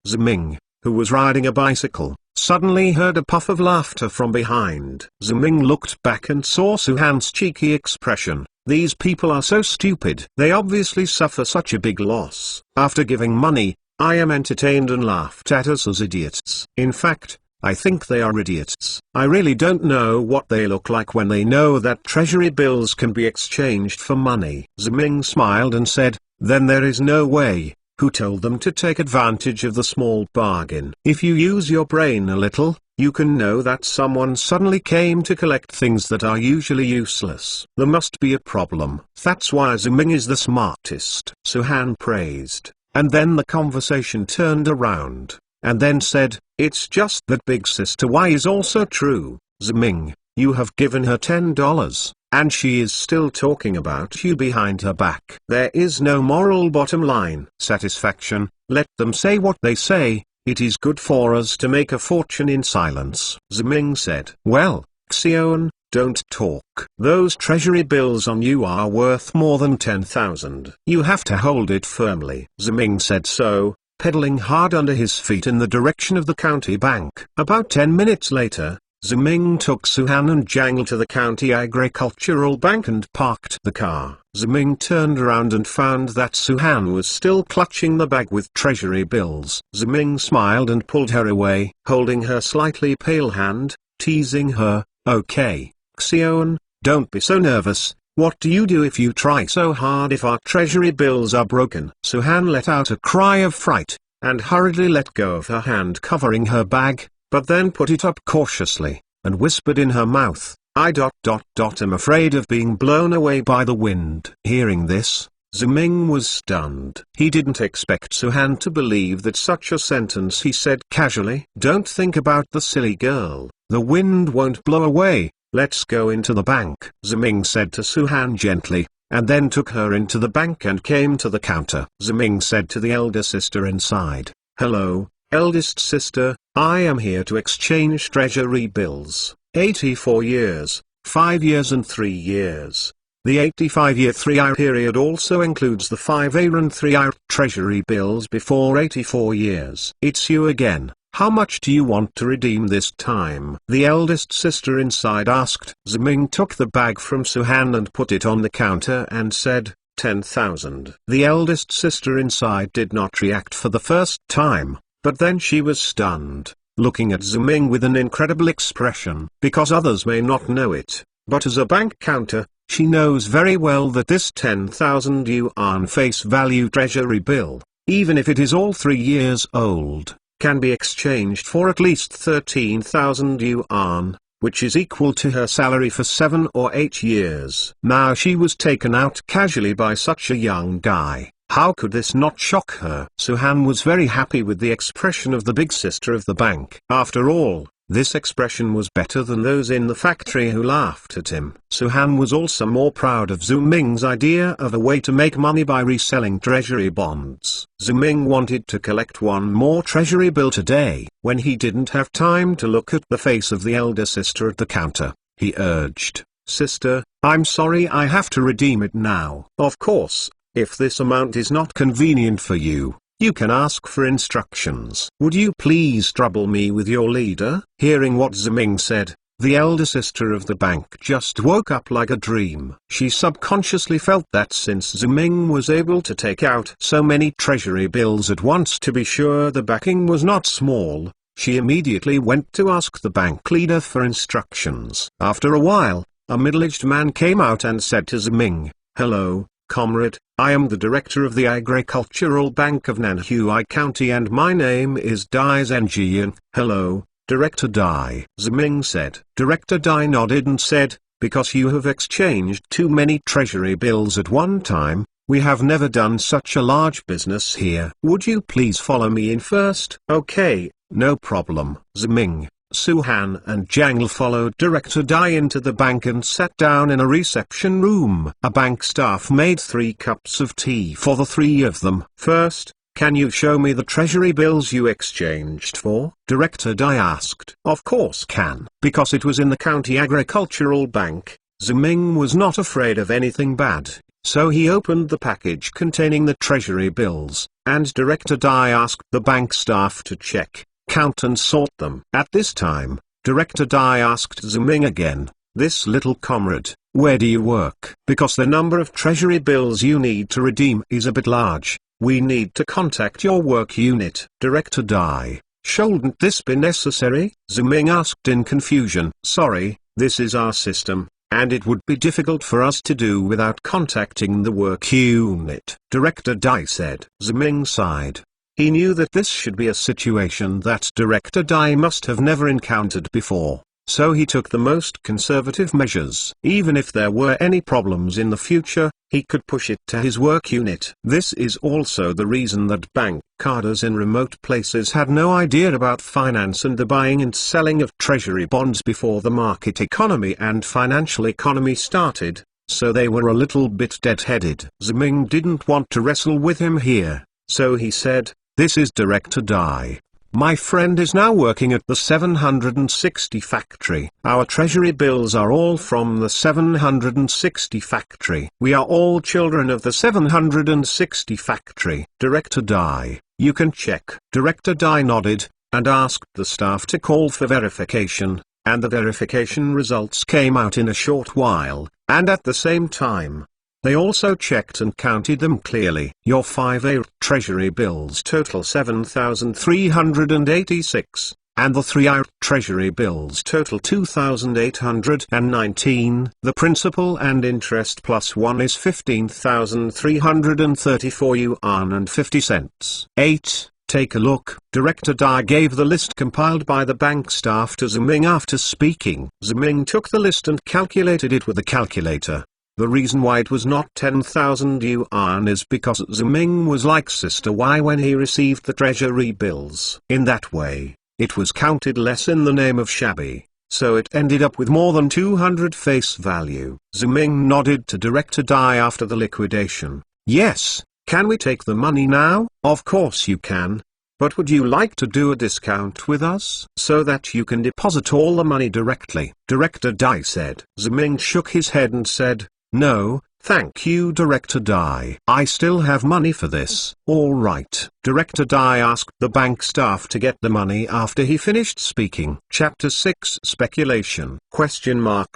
[SPEAKER 1] Ziming, who was riding a bicycle, suddenly heard a puff of laughter from behind. Ziming looked back and saw Suhan's cheeky expression. These people are so stupid. They obviously suffer such a big loss. After giving money, I am entertained and laughed at us as idiots. In fact, I think they are idiots. I really don't know what they look like when they know that treasury bills can be exchanged for money. Ziming smiled and said, then there is no way. Who told them to take advantage of the small bargain? If you use your brain a little, you can know that someone suddenly came to collect things that are usually useless. There must be a problem. That's why Ziming is the smartest. Suhan praised, and then the conversation turned around, and then said, it's just that Big Sister Y is also true. Ziming, you have given her $10. And she is still talking about you behind her back. There is no moral bottom line. Satisfaction, let them say what they say, it is good for us to make a fortune in silence. Ziming said. Well, Xion, don't talk. Those treasury bills on you are worth more than 10,000. You have to hold it firmly. Ziming said so, pedaling hard under his feet in the direction of the county bank. About 10 minutes later, Ziming took Suhan and Jangle to the county agricultural bank and parked the car. Ziming turned around and found that Suhan was still clutching the bag with treasury bills. Ziming smiled and pulled her away, holding her slightly pale hand, teasing her. Okay, Xion, don't be so nervous. What do you do if you try so hard if our treasury bills are broken? Suhan let out a cry of fright, and hurriedly let go of her hand covering her bag, but then put it up cautiously, and whispered in her mouth, I'm afraid of being blown away by the wind. Hearing this, Ziming was stunned. He didn't expect Suhan to believe that such a sentence. He said casually, don't think about the silly girl, the wind won't blow away, let's go into the bank. Ziming said to Suhan gently, and then took her into the bank and came to the counter. Ziming said to the elder sister inside, hello, eldest sister, I am here to exchange treasury bills, 84 years, 5 years and 3 years. The 85-year 3-year period also includes the 5-year and 3-year treasury bills before 84 years. It's you again, how much do you want to redeem this time? The eldest sister inside asked. Ziming took the bag from Suhan and put it on the counter and said, 10,000. The eldest sister inside did not react for the first time. But then she was stunned, looking at Ziming with an incredible expression. Because others may not know it, but as a bank counter, she knows very well that this 10,000 yuan face value treasury bill, even if it is all 3 years old, can be exchanged for at least 13,000 yuan, which is equal to her salary for 7 or 8 years. Now she was taken out casually by such a young guy. How could this not shock her? Suhan was very happy with the expression of the big sister of the bank. After all, this expression was better than those in the factory who laughed at him. Suhan was also more proud of Ziming's idea of a way to make money by reselling treasury bonds. Ziming wanted to collect one more treasury bill today. When he didn't have time to look at the face of the elder sister at the counter, he urged, Sister, I'm sorry I have to redeem it now. Of course. If this amount is not convenient for you, you can ask for instructions. Would you please trouble me with your leader? Hearing what Ziming said, the elder sister of the bank just woke up like a dream. She subconsciously felt that since Ziming was able to take out so many treasury bills at once to be sure the backing was not small, she immediately went to ask the bank leader for instructions. After a while, a middle-aged man came out and said to Ziming, hello, comrade, I am the director of the Agricultural Bank of Nanhui County and my name is Dai Zhenjian. Hello, Director Dai. Ziming said. Director Dai nodded and said, because you have exchanged too many treasury bills at one time, we have never done such a large business here. Would you please follow me in first? Okay, no problem. Ziming, Suhan and Jangle followed Director Dai into the bank and sat down in a reception room. A bank staff made 3 cups of tea for the 3 of them. First, can you show me the treasury bills you exchanged for? Director Dai asked. Of course can. Because it was in the county agricultural bank, Ziming was not afraid of anything bad, so he opened the package containing the treasury bills, and Director Dai asked the bank staff to check. count and sort them. At this time, Director Dai asked Ziming again, "This little comrade, where do you work? Because the number of treasury bills you need to redeem is a bit large, we need to contact your work unit." Director Dai, "Shouldn't this be necessary?" Ziming asked in confusion. "Sorry, this is our system, and it would be difficult for us to do without contacting the work unit," Director Dai said. Ziming sighed. He knew that this should be a situation that Director Dai must have never encountered before, so he took the most conservative measures. Even if there were any problems in the future, he could push it to his work unit. This is also the reason that bank carders in remote places had no idea about finance and the buying and selling of treasury bonds before the market economy and financial economy started, so they were a little bit dead-headed. Ziming didn't want to wrestle with him here, so he said, "This is Director Dai. My friend is now working at the 760 factory. Our treasury bills are all from the 760 factory. We are all children of the 760 factory. Director Dai, you can check." Director Dai nodded, and asked the staff to call for verification, and the verification results came out in a short while, and at the same time, they also checked and counted them clearly. Your 5A treasury bills total 7,386, and the 3A treasury bills total 2,819. The principal and interest plus 1 is 15,334 yuan and 50 cents. 8. Take a look. Director Dai gave the list compiled by the bank staff to Ziming after speaking. Ziming took the list and calculated it with a calculator. The reason why it was not 10,000 yuan is because Ziming was like Sister Y when he received the treasury bills. In that way, it was counted less in the name of shabby, so it ended up with more than 200 face value. Ziming nodded to Director Dai after the liquidation. "Yes, can we take the money now?" "Of course you can. But would you like to do a discount with us so that you can deposit all the money directly?" Director Dai said. Ziming shook his head and said, "No, thank you Director Dai. I still have money for this." "All right." Director Dai asked the bank staff to get the money after he finished speaking. Chapter 6 Speculation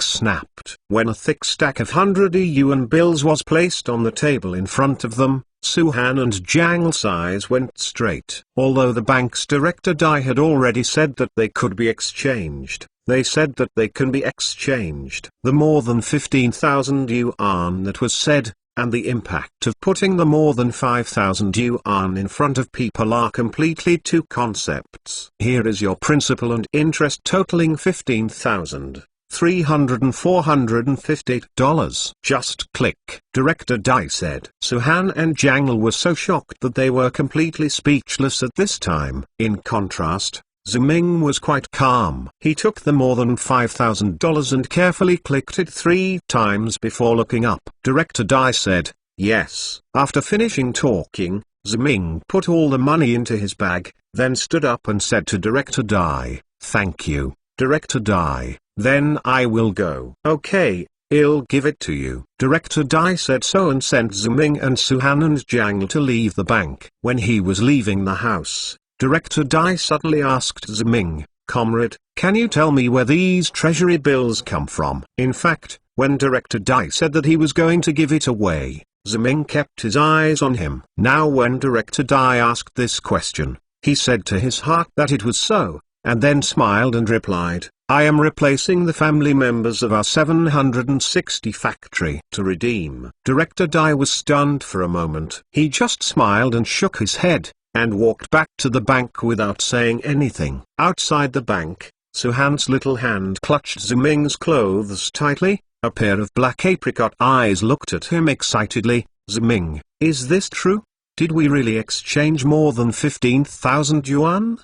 [SPEAKER 1] snapped. When a thick stack of 100 yuan bills was placed on the table in front of them, Suhan and Jang's eyes went straight. Although the bank's Director Dai had already said that they could be exchanged, they said that they can be exchanged. The more than 15,000 yuan that was said, and the impact of putting the more than 5,000 yuan in front of people are completely two concepts. Here is your principal and interest totaling $15,358. Just click. Director Dai said. Suhan and Jangle were so shocked that they were completely speechless at this time. In contrast, Ziming was quite calm. He took the more than $5,000 and carefully clicked it 3 times before looking up. Director Dai said, "Yes." After finishing talking, Ziming put all the money into his bag, then stood up and said to Director Dai, "Thank you, Director Dai, then I will go." "Okay, I'll give it to you." Director Dai said so and sent Ziming and Suhan and Jangle to leave the bank. When he was leaving the house, Director Dai suddenly asked Ziming, "Comrade, can you tell me where these treasury bills come from?" In fact, when Director Dai said that he was going to give it away, Ziming kept his eyes on him. Now when Director Dai asked this question, he said to his heart that it was so, and then smiled and replied, "I am replacing the family members of our 760 factory to redeem." Director Dai was stunned for a moment. He just smiled and shook his head, and walked back to the bank without saying anything. Outside the bank, Suhan's little hand clutched Ziming's clothes tightly. A pair of black apricot eyes looked at him excitedly. "Ziming, is this true? Did we really exchange more than 15,000 yuan?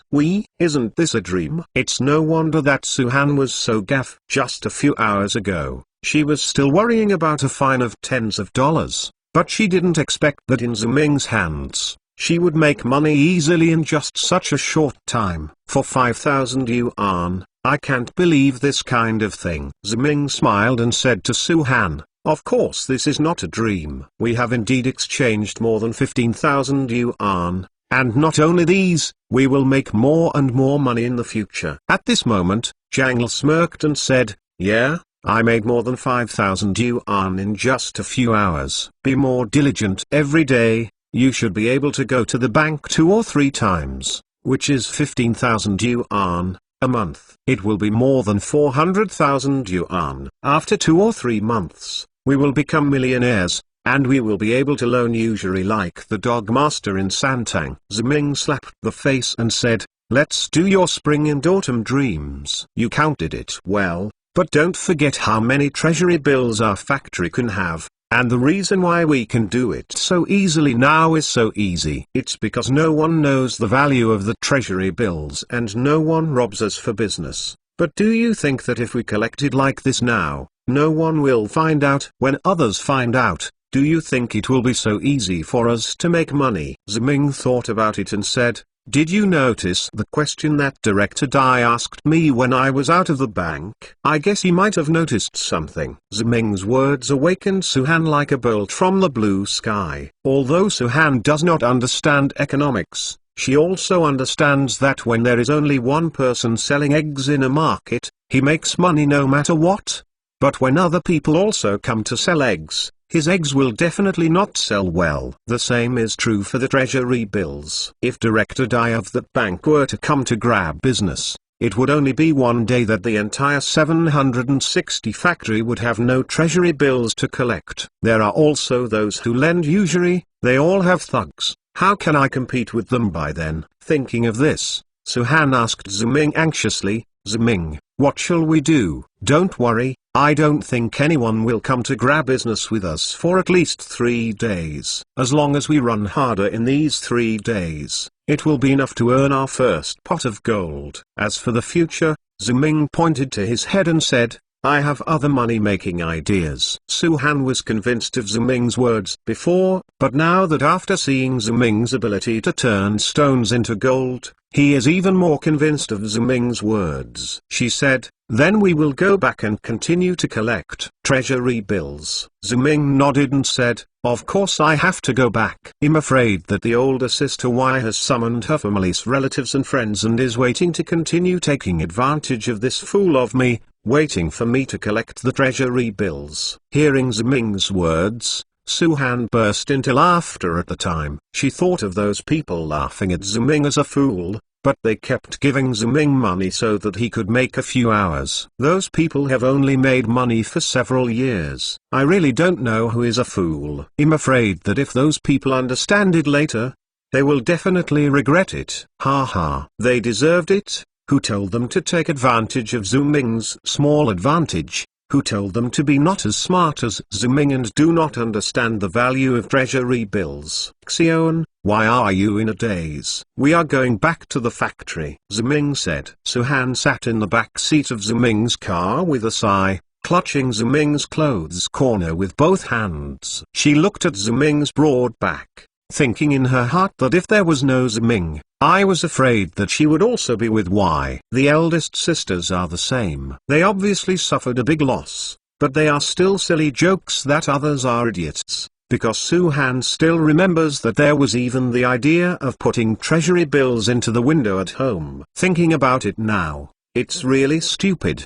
[SPEAKER 1] Isn't this a dream?" It's no wonder that Suhan was so gaff. Just a few hours ago, she was still worrying about a fine of tens of dollars, but she didn't expect that in Ziming's hands, she would make money easily in just such a short time. For 5,000 yuan, I can't believe this kind of thing. Ziming smiled and said to Suhan, "Of course this is not a dream. We have indeed exchanged more than 15,000 yuan, And not only these, we will make more and more money in the future. At this moment, Jangle smirked and said, yeah, I made more than 5,000 yuan in just a few hours. Be more diligent every day. You should be able to go to the bank 2 or 3 times, which is 15,000 yuan a month. It will be more than 400,000 yuan. After 2 or 3 months, we will become millionaires, and we will be able to loan usury like the dog master in Santang. Ziming slapped the face and said, let's do your spring and autumn dreams. You counted it well, but don't forget how many treasury bills our factory can have. And the reason why we can do it so easily now is so easy. It's because no one knows the value of the treasury bills and no one robs us for business. But do you think that if we collected like this now, no one will find out? When others find out, do you think it will be so easy for us to make money? Ziming thought about it and said, did you notice the question that Director Dai asked me when I was out of the bank? I guess he might have noticed something. Ziming's words awakened Suhan like a bolt from the blue sky. Although Suhan does not understand economics, she also understands that when there is only one person selling eggs in a market, he makes money no matter what. But when other people also come to sell eggs, his eggs will definitely not sell well. The same is true for the treasury bills. If Director Dai of that bank were to come to grab business, it would only be one day that the entire 760 factory would have no treasury bills to collect. There are also those who lend usury, they all have thugs. How can I compete with them by then? Thinking of this, Suhan asked Ziming anxiously, Ziming, what shall we do? Don't worry, I don't think anyone will come to grab business with us for at least 3 days. As long as we run harder in these 3 days, it will be enough to earn our first pot of gold. As for the future, Ziming pointed to his head and said, I have other money-making ideas. Suhan was convinced of Ziming's words before, but now that after seeing Ziming's ability to turn stones into gold, he is even more convinced of Ziming's words. She said, then we will go back and continue to collect treasury bills. Ziming nodded and said, of course I have to go back. I'm afraid that the older sister Y has summoned her family's relatives and friends and is waiting to continue taking advantage of this fool of me, waiting for me to collect the treasury bills. Hearing Ziming's words, Suhan burst into laughter at the time. She thought of those people laughing at Ziming as a fool, but they kept giving Ziming money so that he could make a few hours. Those people have only made money for several years. I really don't know who is a fool. I'm afraid that if those people understand it later, they will definitely regret it. Ha ha. They deserved it. Who told them to take advantage of Ziming's small advantage? Who told them to be not as smart as Ziming and do not understand the value of treasury bills? Xion, why are you in a daze? We are going back to the factory, Ziming said. Suhan sat in the back seat of Ziming's car with a sigh, clutching Ziming's clothes corner with both hands. She looked at Ziming's broad back, thinking in her heart that if there was no Ziming, I was afraid that she would also be with Y. The eldest sisters are the same. They obviously suffered a big loss, but they are still silly jokes that others are idiots, because Suhan still remembers that there was even the idea of putting treasury bills into the window at home. Thinking about it now, it's really stupid.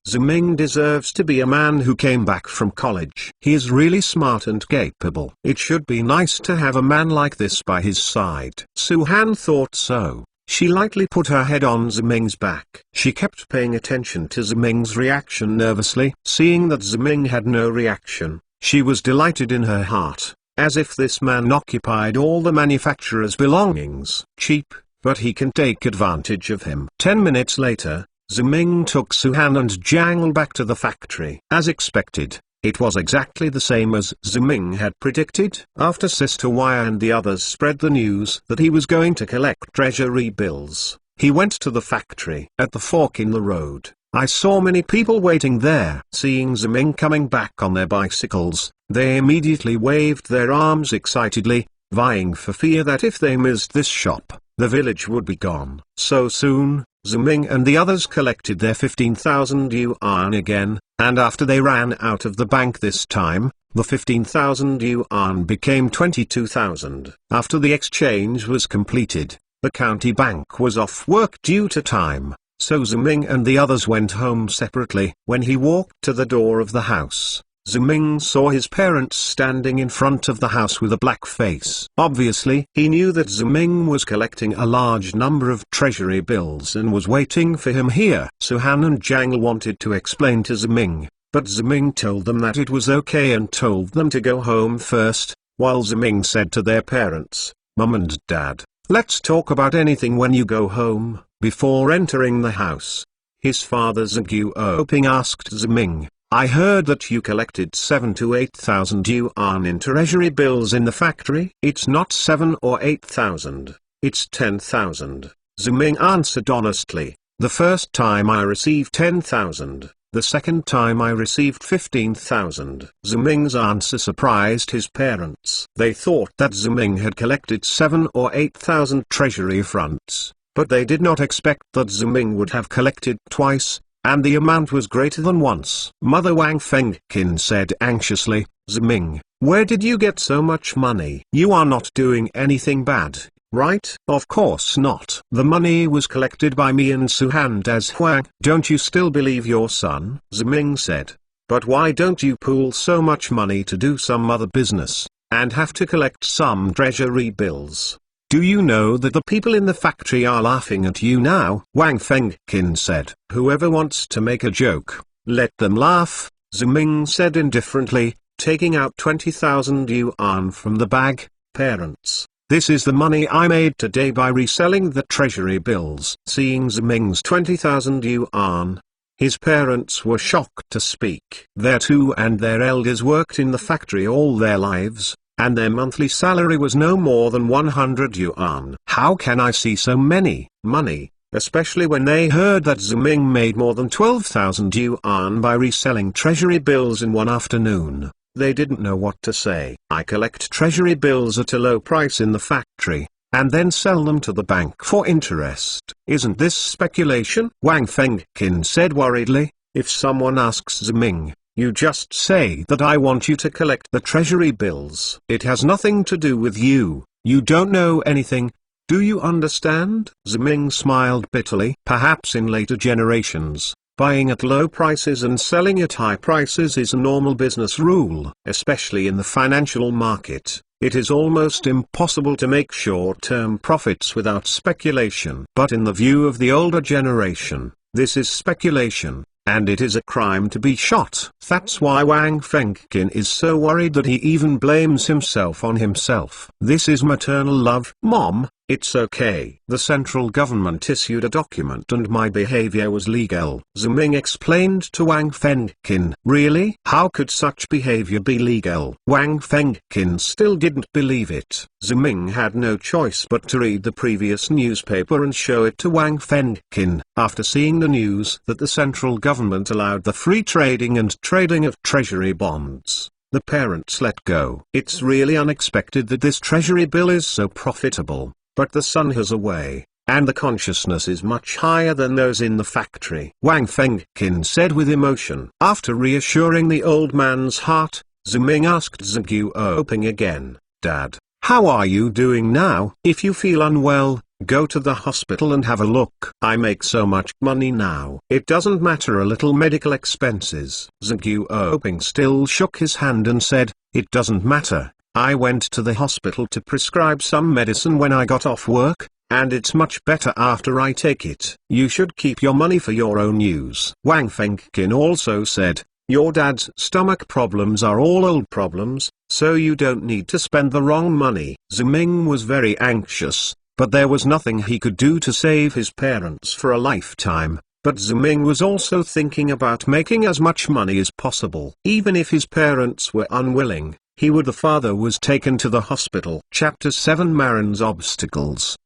[SPEAKER 1] Ziming deserves to be a man who came back from college. He is really smart and capable. It should be nice to have a man like this by his side. Suhan thought so. She lightly put her head on Ziming's back. She kept paying attention to Ziming's reaction nervously. Seeing that Ziming had no reaction, she was delighted in her heart, as if this man occupied all the manufacturer's belongings. Cheap, but he can take advantage of him. 10 minutes later, Ziming took Suhan and Jangle back to the factory. As expected, it was exactly the same as Ziming had predicted. After Sister Y and the others spread the news that he was going to collect treasury bills, he went to the factory. At the fork in the road, I saw many people waiting there. Seeing Ziming coming back on their bicycles, they immediately waved their arms excitedly, vying for fear that if they missed this shop, the village would be gone. So soon, Ziming and the others collected their 15,000 yuan again, And after they ran out of the bank this time, the 15,000 yuan became 22,000. After the exchange was completed, the county bank was off work due to time, so Ziming and the others went home separately. When he walked to the door of the house, Ziming saw his parents standing in front of the house with a black face. Obviously, he knew that Ziming was collecting a large number of treasury bills and was waiting for him here. Suhan and Zhang wanted to explain to Ziming, but Ziming told them that it was okay and told them to go home first, while Ziming said to their parents, "Mum and Dad, let's talk about anything when you go home." Before entering the house, his father Zhang Yuoping asked Ziming, "I heard that you collected 7 to 8,000 yuan in treasury bills in the factory." "It's not 7 or 8,000, it's 10,000, Ziming answered honestly. "The first time I received 10,000. The second time I received 15,000. Ziming's answer surprised his parents. They thought that Ziming had collected 7 or 8,000 treasury fronts, but they did not expect that Ziming would have collected twice, and the amount was greater than once. Mother Wang Fengqin said anxiously, "Ziming, where did you get so much money? You are not doing anything bad, right?" "Of course not. The money was collected by me and Suhan as Huang." "Don't you still believe your son?" Ziming said. "But why don't you pool so much money to do some other business, and have to collect some treasury bills? Do you know that the people in the factory are laughing at you now?" Wang Fengqin said. "Whoever wants to make a joke, let them laugh," Ziming said indifferently, taking out 20,000 yuan from the bag. "Parents, this is the money I made today by reselling the treasury bills." Seeing Ziming's 20,000 yuan, his parents were shocked to speak. Their two and their elders worked in the factory all their lives, and their monthly salary was no more than 100 yuan. "How can I see so many money?" Especially when they heard that Ziming made more than 12,000 yuan by reselling treasury bills in one afternoon. They didn't know what to say. "I collect treasury bills at a low price in the factory, and then sell them to the bank for interest. Isn't this speculation?" Wang Fengqin said worriedly. "If someone asks Ziming, you just say that I want you to collect the treasury bills. It has nothing to do with you. You don't know anything. Do you understand?" Ziming smiled bitterly. Perhaps in later generations, buying at low prices and selling at high prices is a normal business rule. Especially in the financial market, it is almost impossible to make short-term profits without speculation. But in the view of the older generation, this is speculation, and it is a crime to be shot. That's why Wang Fengqin is so worried that he even blames himself on himself. "This is maternal love." "Mom, it's okay. The central government issued a document and my behavior was legal," Ziming explained to Wang Fengqin. "Really? How could such behavior be legal?" Wang Fengqin still didn't believe it. Ziming had no choice but to read the previous newspaper and show it to Wang Fengqin. After seeing the news that the central government allowed the free trading and trading of treasury bonds, the parents let go. "It's really unexpected that this treasury bill is so profitable. But the son has a way, and the consciousness is much higher than those in the factory," Wang Fengqin said with emotion. After reassuring the old man's heart, Ziming asked Zhang Yuoping again, "Dad, how are you doing now? If you feel unwell, go to the hospital and have a look. I make so much money now. It doesn't matter a little medical expenses." Zhang Yuoping still shook his hand and said, "It doesn't matter. I went to the hospital to prescribe some medicine when I got off work, and it's much better after I take it. You should keep your money for your own use." Wang Fengqin also said, "Your dad's stomach problems are all old problems, so you don't need to spend the wrong money." Ziming was very anxious, but there was nothing he could do to save his parents for a lifetime. But Ziming was also thinking about making as much money as possible. Even if his parents were unwilling, he would. The father was taken to the hospital. Chapter 7 Marin's Obstacles?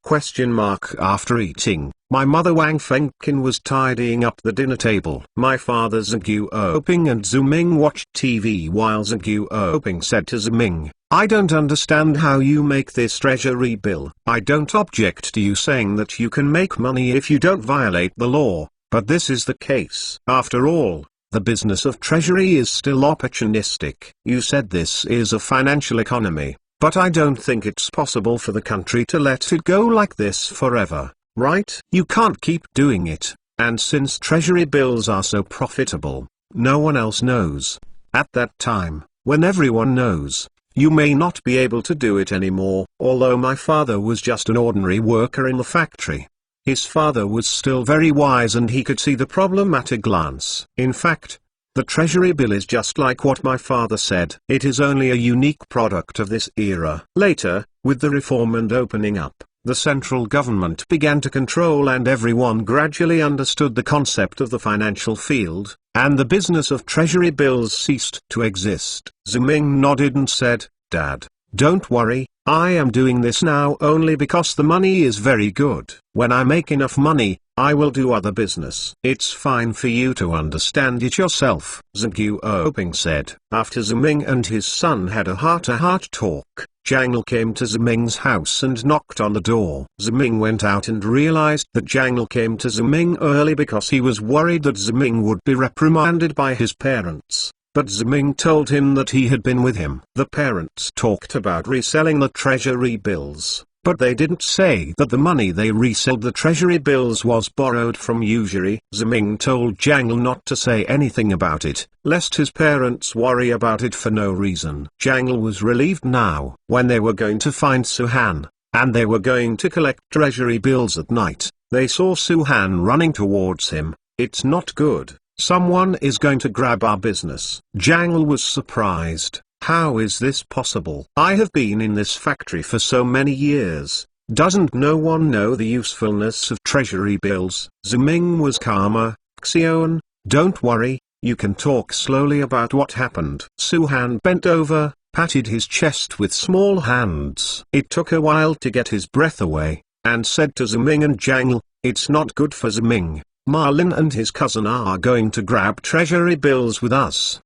[SPEAKER 1] After eating, my mother Wang Fengqin was tidying up the dinner table. My father Zhang Yuoping and Ziming watched TV while Zhang Yuoping said to Ziming, "I don't understand how you make this treasury bill. I don't object to you saying that you can make money if you don't violate the law, but this is the case. After all, The business of treasury is still opportunistic. You said this is a financial economy, but I don't think it's possible for the country to let it go like this forever, right? You can't keep doing it, and since treasury bills are so profitable, no one else knows. At that time, when everyone knows, you may not be able to do it anymore. Although my father was just an ordinary worker in the factory, his father was still very wise and he could see the problem at a glance. In fact, the treasury bill is just like what my father said. It is only a unique product of this era. Later, with the reform and opening up, the central government began to control and everyone gradually understood the concept of the financial field, and the business of treasury bills ceased to exist. Ziming nodded and said, "Dad, don't worry, I am doing this now only because the money is very good. When I make enough money, I will do other business." "It's fine for you to understand it yourself," Zhang Yuoping said. After Ziming and his son had a heart-to-heart talk, Jangle came to Ziming's house and knocked on the door. Ziming went out and realized that Jangle came to Ziming early because he was worried that Ziming would be reprimanded by his parents. But Ziming told him that he had been with him. The parents talked about reselling the treasury bills, but they didn't say that the money they resold the treasury bills was borrowed from usury. Ziming told Jangle not to say anything about it, lest his parents worry about it for no reason. Jangle was relieved now. When they were going to find Suhan, and they were going to collect treasury bills at night, they saw Suhan running towards him. "It's not good. Someone is going to grab our business." Jangle was surprised. "How is this possible? I have been in this factory for so many years. Doesn't no one know the usefulness of treasury bills?" Ziming was calmer. "Xion, don't worry, you can talk slowly about what happened." Suhan bent over, patted his chest with small hands. It took a while to get his breath away, and said to Ziming and Jangle, "It's not good for Ziming. Marlin and his cousin are going to grab treasury bills with us."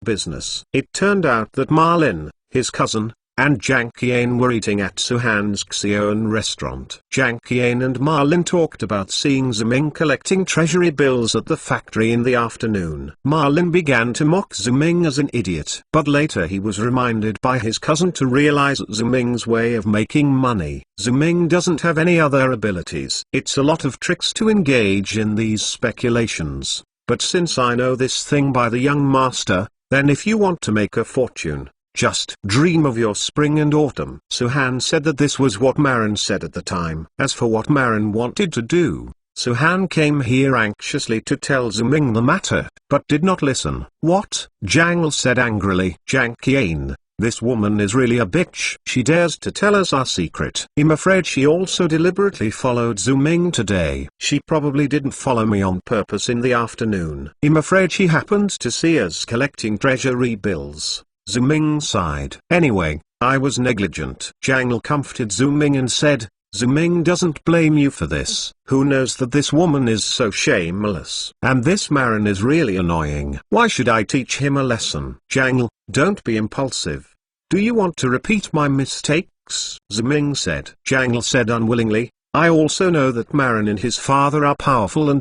[SPEAKER 1] Business. It turned out that Marlin, his cousin, and Jiang Qian were eating at Suhan's Xion restaurant. Jiang Qian and Marlin talked about seeing Ziming collecting treasury bills at the factory in the afternoon. Marlin began to mock Ziming as an idiot. But later he was reminded by his cousin to realize Ziming's way of making money. Ziming doesn't have any other abilities. It's a lot of tricks to engage in these speculations. But since I know this thing by the young master, then if you want to make a fortune, just dream of your spring and autumn. Suhan said that this was what Marin said at the time. As for what Marin wanted to do, Suhan came here anxiously to tell Ziming the matter, but did not listen. "What?" Jangle said angrily. "Jiang Qian, this woman is really a bitch. She dares to tell us our secret. I'm afraid she also deliberately followed Ziming today. She probably didn't follow me on purpose in the afternoon. I'm afraid she happened to see us collecting treasury bills." Ziming sighed. "Anyway, I was negligent." Jangle comforted Ziming and said, "Ziming doesn't blame you for this. Who knows that this woman is so shameless. And this Marin is really annoying. Why should I teach him a lesson?" "Jangle, don't be impulsive. Do you want to repeat my mistakes?" Ziming said. Jangle said unwillingly, "I also know that Marin and his father are powerful in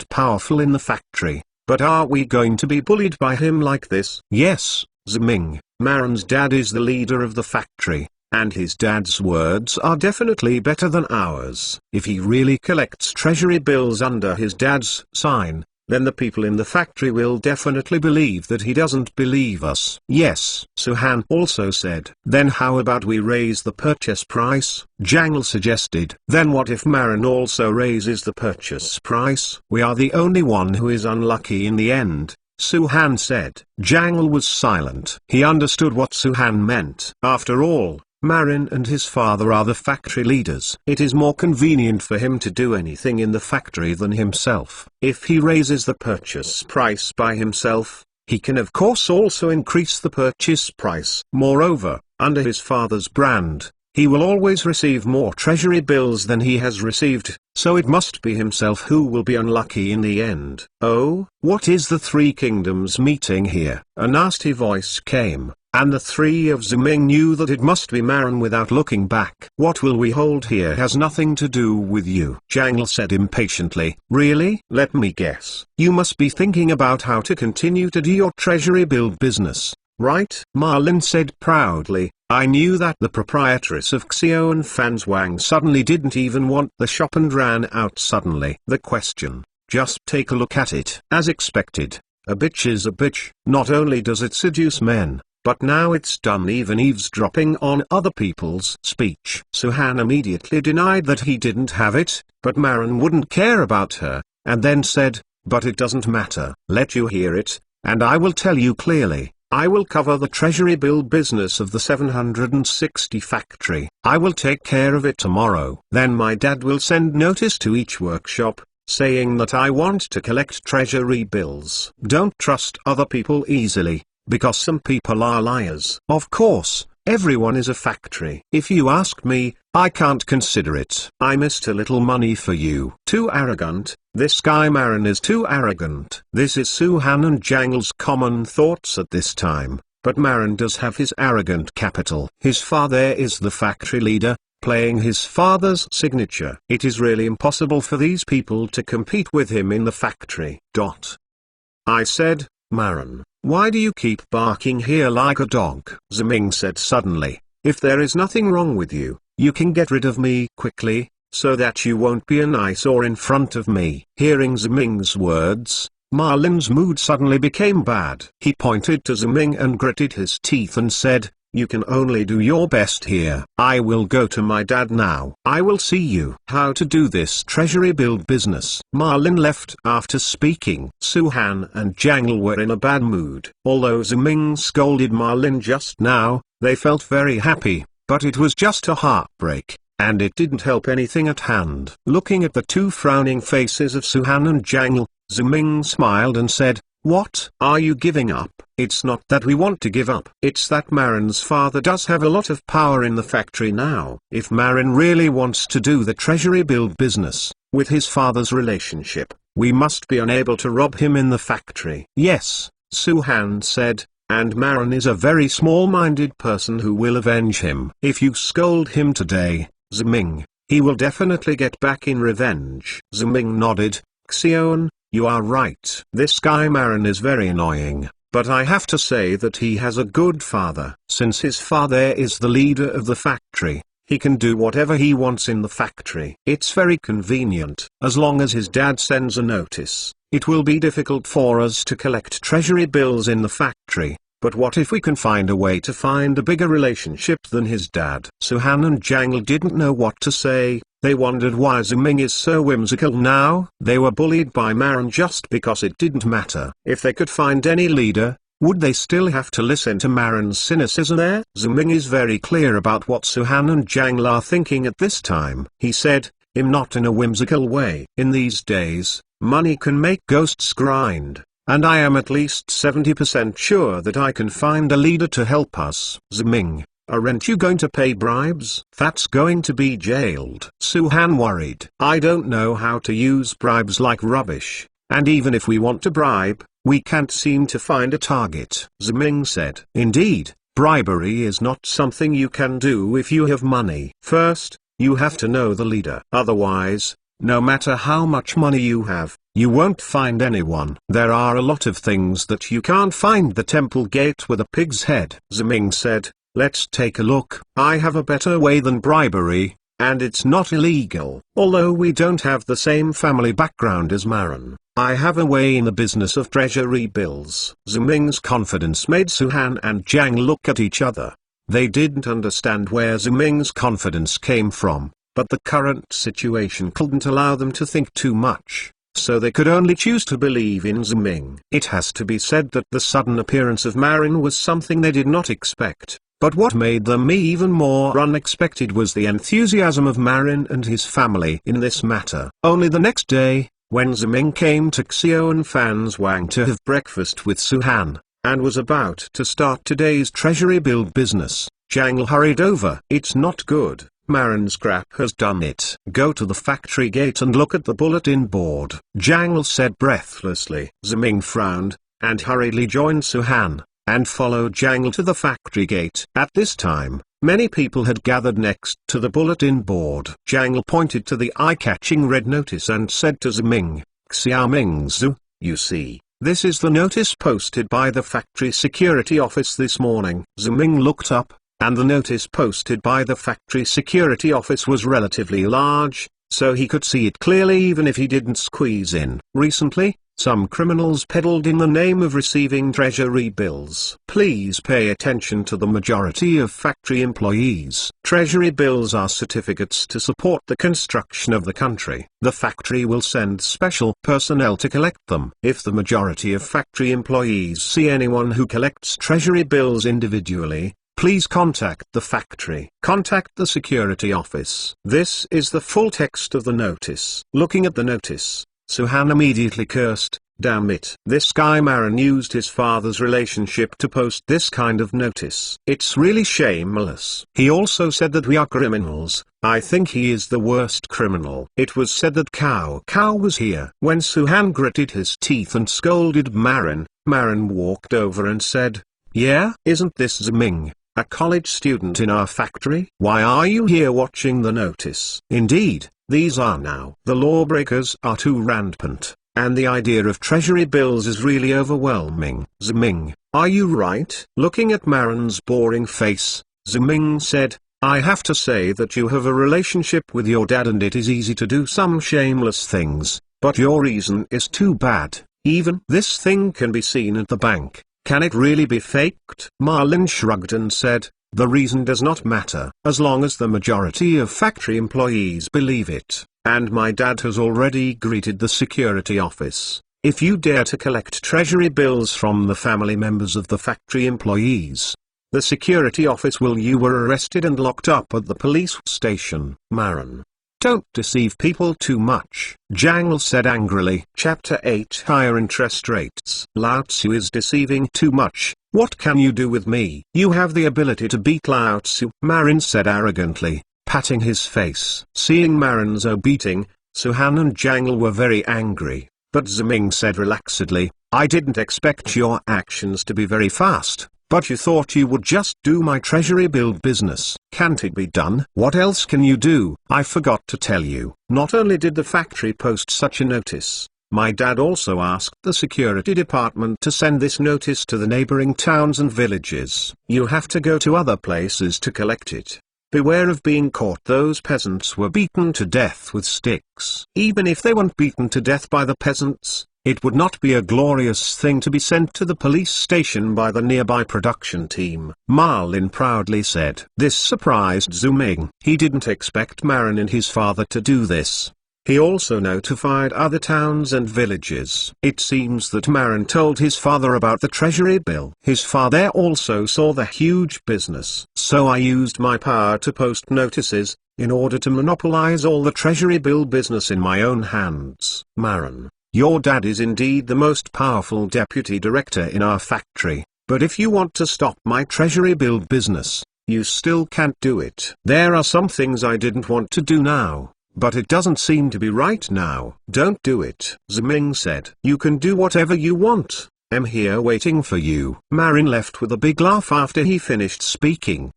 [SPEAKER 1] the factory, but are we going to be bullied by him like this?" "Yes, Ziming, Marin's dad is the leader of the factory, and his dad's words are definitely better than ours. If he really collects treasury bills under his dad's sign, then the people in the factory will definitely believe that he doesn't believe us." "Yes," Suhan also said. "Then how about we raise the purchase price?" Jangle suggested. "Then what if Marin also raises the purchase price?" "We are the only one who is unlucky in the end," Suhan said. Jangle was silent. He understood what Suhan meant. After all, Marin and his father are the factory leaders. It is more convenient for him to do anything in the factory than himself. If he raises the purchase price by himself, he can of course also increase the purchase price. Moreover, under his father's brand, he will always receive more treasury bills than he has received, so it must be himself who will be unlucky in the end. "Oh, what is the Three Kingdoms meeting here?" A nasty voice came. and the three of Ziming knew that it must be Marin without looking back. What will we hold here has nothing to do with you, Jangle said impatiently. Really? Let me guess. You must be thinking about how to continue to do your treasury build business, right? Marlin said proudly. I knew that the proprietress of Xiao and Fan's Wang suddenly didn't even want the shop and ran out suddenly. The question, just take a look at it. As expected, a bitch is a bitch. Not only does it seduce men, but now it's done even eavesdropping on other people's speech. Suhan immediately denied that he didn't have it, but Marin wouldn't care about her, and then said, but it doesn't matter. Let you hear it, and I will tell you clearly. I will cover the treasury build business of the 760 factory. I will take care of it tomorrow. Then my dad will send notice to each workshop, saying that I want to collect treasury bills. Don't trust other people easily, because some people are liars. Of course, everyone is a factory. If you ask me, I can't consider it. I missed a little money for you. Too arrogant. This guy Marin is too arrogant. This is Suhan and Jangle's common thoughts at this time, but Marin does have his arrogant capital. His father is the factory leader, playing his father's signature. It is really impossible for these people to compete with him in the factory. I said, Marin, why do you keep barking here like a dog? Ziming said suddenly, if there is nothing wrong with you, you can get rid of me quickly, so that you won't be an eyesore in front of me. Hearing Ziming's words, Marlin's mood suddenly became bad. He pointed to Ziming and gritted his teeth and said, you can only do your best here. I will go to my dad now. I will see you how to do this treasury build business. Marlin left after speaking. Suhan and Jangle were in a bad mood. Although Ziming scolded Marlin just now, they felt very happy, but it was just a heartbreak, and it didn't help anything at hand. Looking at the two frowning faces of Suhan and Jangle, Ziming smiled and said, what? Are you giving up? It's not that we want to give up. It's that Marin's father does have a lot of power in the factory now. If Marin really wants to do the treasury build business, with his father's relationship, we must be unable to rob him in the factory. Yes, Suhan said, and Marin is a very small-minded person who will avenge him. If you scold him today, Ziming, he will definitely get back in revenge. Ziming nodded. Xion, you are right. This guy Marin is very annoying, but I have to say that he has a good father. Since his father is the leader of the factory, he can do whatever he wants in the factory. It's very convenient. As long as his dad sends a notice, it will be difficult for us to collect treasury bills in the factory. But what if we can find a way to find a bigger relationship than his dad? Suhan and Jangle didn't know what to say. They wondered why Ziming is so whimsical now. They were bullied by Marin just because it didn't matter. If they could find any leader, would they still have to listen to Marin's cynicism there? Ziming is very clear about what Suhan and Jangle are thinking at this time. He said, not in a whimsical way. In these days, money can make ghosts grind, and I am at least 70% sure that I can find a leader to help us. Ziming, aren't you going to pay bribes? That's going to be jailed. Suhan worried. I don't know how to use bribes like rubbish, and even if we want to bribe, we can't seem to find a target. Ziming said. Indeed, bribery is not something you can do if you have money. First, you have to know the leader. Otherwise, no matter how much money you have, you won't find anyone. There are a lot of things that you can't find. The temple gate with a pig's head. Ziming said, let's take a look. I have a better way than bribery, and it's not illegal. Although we don't have the same family background as Marin, I have a way in the business of treasury bills. Ziming's confidence made Suhan and Jang look at each other. They didn't understand where Ziming's confidence came from, but the current situation couldn't allow them to think too much, so they could only choose to believe in Ziming. It has to be said that the sudden appearance of Marin was something they did not expect, but what made them even more unexpected was the enthusiasm of Marin and his family in this matter. Only the next day, when Ziming came to Xiao and Fan's Wang to have breakfast with Suhan, and was about to start today's treasury build business, Jangle hurried over. It's not good. Marin's crap has done it. Go to the factory gate and look at the bulletin board, Jangle said breathlessly. Ziming frowned, and hurriedly joined Suhan. and followed Jangle to the factory gate. At this time, many people had gathered next to the bulletin board. Jangle pointed to the eye-catching red notice and said to Ziming, "Xiaomingzu, you see, this is the notice posted by the factory security office this morning." Ziming looked up, and the notice posted by the factory security office was relatively large, so he could see it clearly even if he didn't squeeze in. Recently, some criminals peddled in the name of receiving treasury bills. Please pay attention to the majority of factory employees. Treasury bills are certificates to support the construction of the country. The factory will send special personnel to collect them. If the majority of factory employees see anyone who collects treasury bills individually, please contact the factory. Contact the security office. This is the full text of the notice. Looking at the notice, Suhan immediately cursed, "Damn it. This guy Marin used his father's relationship to post this kind of notice. It's really shameless." He also said that we are criminals. I think he is the worst criminal. It was said that Cao was here. When Suhan gritted his teeth and scolded Marin, Marin walked over and said, "Yeah, isn't this Ziming, a college student in our factory? Why are you here watching the notice?" Indeed, these are now. The lawbreakers are too rampant, and the idea of treasury bills is really overwhelming. "Ziming, are you right?" Looking at Marin's boring face, Ziming said, "I have to say that you have a relationship with your dad and it is easy to do some shameless things, but your reason is too bad. Even this thing can be seen at the bank. Can it really be faked?" Marlin shrugged and said, "The reason does not matter, as long as the majority of factory employees believe it, and my dad has already greeted the security office. If you dare to collect treasury bills from the family members of the factory employees, the security office will you were arrested and locked up at the police station." Marin, "Don't deceive people too much," Jangle said angrily. Chapter 8 Higher Interest Rates. "Lao Tzu is deceiving too much. What can you do with me? You have the ability to beat Lao Tzu," Marin said arrogantly, patting his face. Seeing Marin's beating, Suhan and Jangle were very angry, but Ziming said relaxedly, "I didn't expect your actions to be very fast, but you thought you would just do my treasury bill business. Can't it be done?" "What else can you do? I forgot to tell you. Not only did the factory post such a notice, my dad also asked the security department to send this notice to the neighboring towns and villages. You have to go to other places to collect it. Beware of being caught." Those peasants were beaten to death with sticks. Even if they weren't beaten to death by the peasants, it would not be a glorious thing to be sent to the police station by the nearby production team, Marlin proudly said. This surprised Zuming. He didn't expect Marin and his father to do this. He also notified other towns and villages. It seems that Marin told his father about the treasury bill. His father also saw the huge business. "So I used my power to post notices, in order to monopolize all the treasury bill business in my own hands." Marin, "Your dad is indeed the most powerful deputy director in our factory, but if you want to stop my treasury bill business, you still can't do it." "There are some things I didn't want to do now, but it doesn't seem to be right now." "Don't do it," Ziming said. "You can do whatever you want. I'm here waiting for you." Marin left with a big laugh after he finished speaking.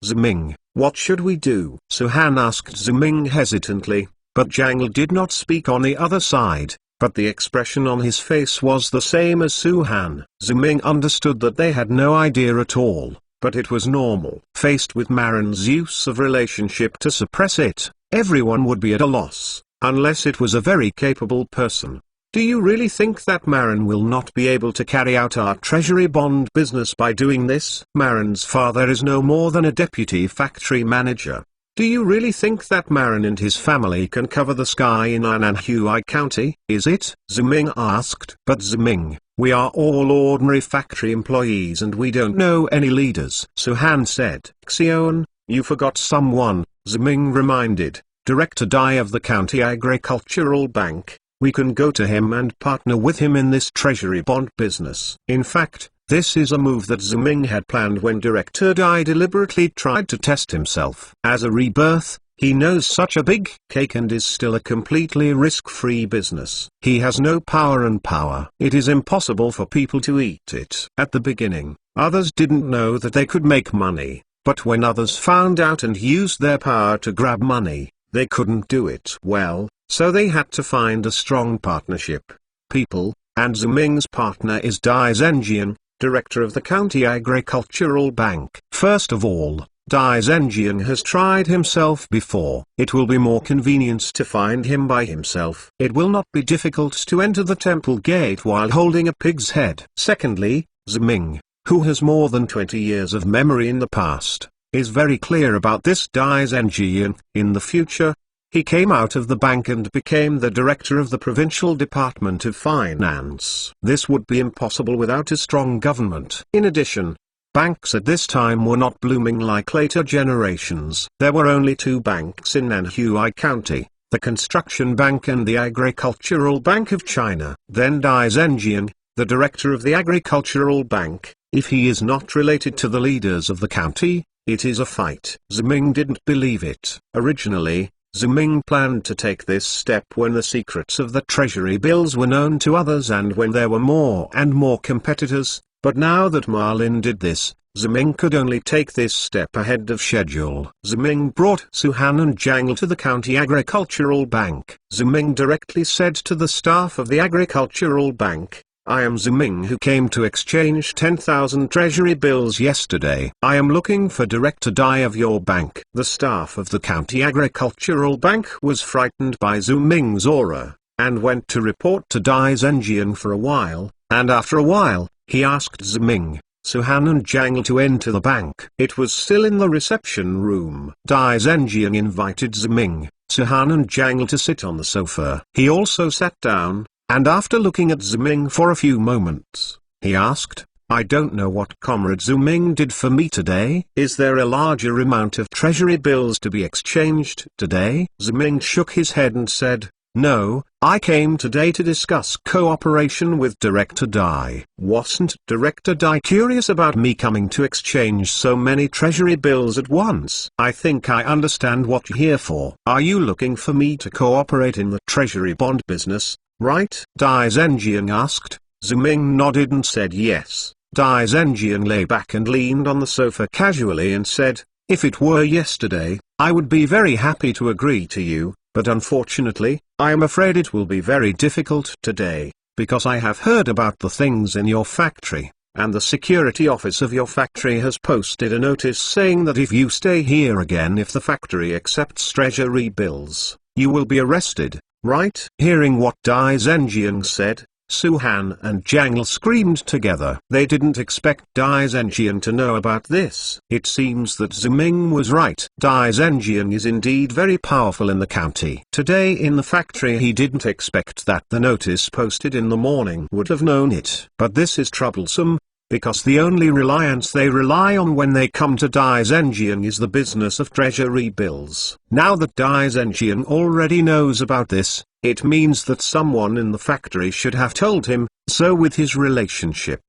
[SPEAKER 1] "Ziming, what should we do?" Suhan asked Ziming hesitantly, but Jangle did not speak on the other side, but the expression on his face was the same as Suhan. Ziming understood that they had no idea at all, but it was normal. Faced with Marin's use of relationship to suppress it, everyone would be at a loss, unless it was a very capable person. "Do you really think that Marin will not be able to carry out our treasury bond business by doing this?" Marin's father is no more than a deputy factory manager. "Do you really think that Marin and his family can cover the sky in Anhui County? Is it?" Ziming asked. "But Ziming, we are all ordinary factory employees and we don't know any leaders." Suhan said. "Xion, you forgot someone," Ziming reminded. "Director Dai of the County Agricultural Bank. We can go to him and partner with him in this treasury bond business. In fact, This is a move that Ziming had planned when Director Dai deliberately tried to test himself. As a rebirth, he knows such a big cake and is still a completely risk-free business. He has no power and power. It is impossible for people to eat it. At the beginning, others didn't know that they could make money, but when others found out and used their power to grab money, they couldn't do it well, so they had to find a strong partnership. People, and Ziming's partner is Dai Zhenjian, director of the County Agricultural Bank. First of all, Dai Zhenjian has tried himself before. It will be more convenient to find him by himself. It will not be difficult to enter the temple gate while holding a pig's head. Secondly, Ziming, who has more than 20 years of memory in the past, is very clear about this. Dai Zhenjian, in the future, he came out of the bank and became the director of the Provincial Department of Finance. This would be impossible without a strong government. In addition, banks at this time were not blooming like later generations. There were only two banks in Nanhui County, the Construction Bank and the Agricultural Bank of China. Then Dai Zhenjian, the director of the Agricultural Bank, if he is not related to the leaders of the county, it is a fight. Ziming didn't believe it. Originally, Ziming planned to take this step when the secrets of the treasury bills were known to others and when there were more and more competitors. But now that Ma Lin did this, Ziming could only take this step ahead of schedule. Ziming brought Suhan and Jiang to the County Agricultural Bank. Ziming directly said to the staff of the Agricultural Bank, "I am Ziming who came to exchange 10,000 treasury bills yesterday. I am looking for Director Dai of your bank." The staff of the County Agricultural Bank was frightened by Ziming's aura, and went to report to Dai Zhenjian for a while, and after a while, he asked Ziming, Suhan and Jiang to enter the bank. It was still in the reception room. Dai Zhenjian invited Ziming, Suhan and Jiang to sit on the sofa. He also sat down, and after looking at Ziming for a few moments, he asked, "I don't know what Comrade Ziming did for me today. Is there a larger amount of treasury bills to be exchanged today?" Ziming shook his head and said, "No, I came today to discuss cooperation with Director Dai." Wasn't Director Dai curious about me coming to exchange so many treasury bills at once? I think I understand what you're here for. Are you looking for me to cooperate in the treasury bond business, right? Dai Zhenjian asked. Ziming nodded and said yes. Dai Zhenjian lay back and leaned on the sofa casually and said, "If it were yesterday, I would be very happy to agree to you. But unfortunately, I am afraid it will be very difficult today, because I have heard about the things in your factory, and the security office of your factory has posted a notice saying that if you stay here again, if the factory accepts treasury bills, you will be arrested, right?" Hearing what Dai Zhenjian said, Suhan and Jiang screamed together. They didn't expect Dai Zhenjian to know about this. It seems that Ziming was right. Dai Zhenjian is indeed very powerful in the county. Today in the factory he didn't expect that the notice posted in the morning would have known it. But this is troublesome, because the only reliance they rely on when they come to Dai Zhenjian is the business of treasury bills. Now that Dai Zhenjian already knows about this, it means that someone in the factory should have told him, so with his relationship,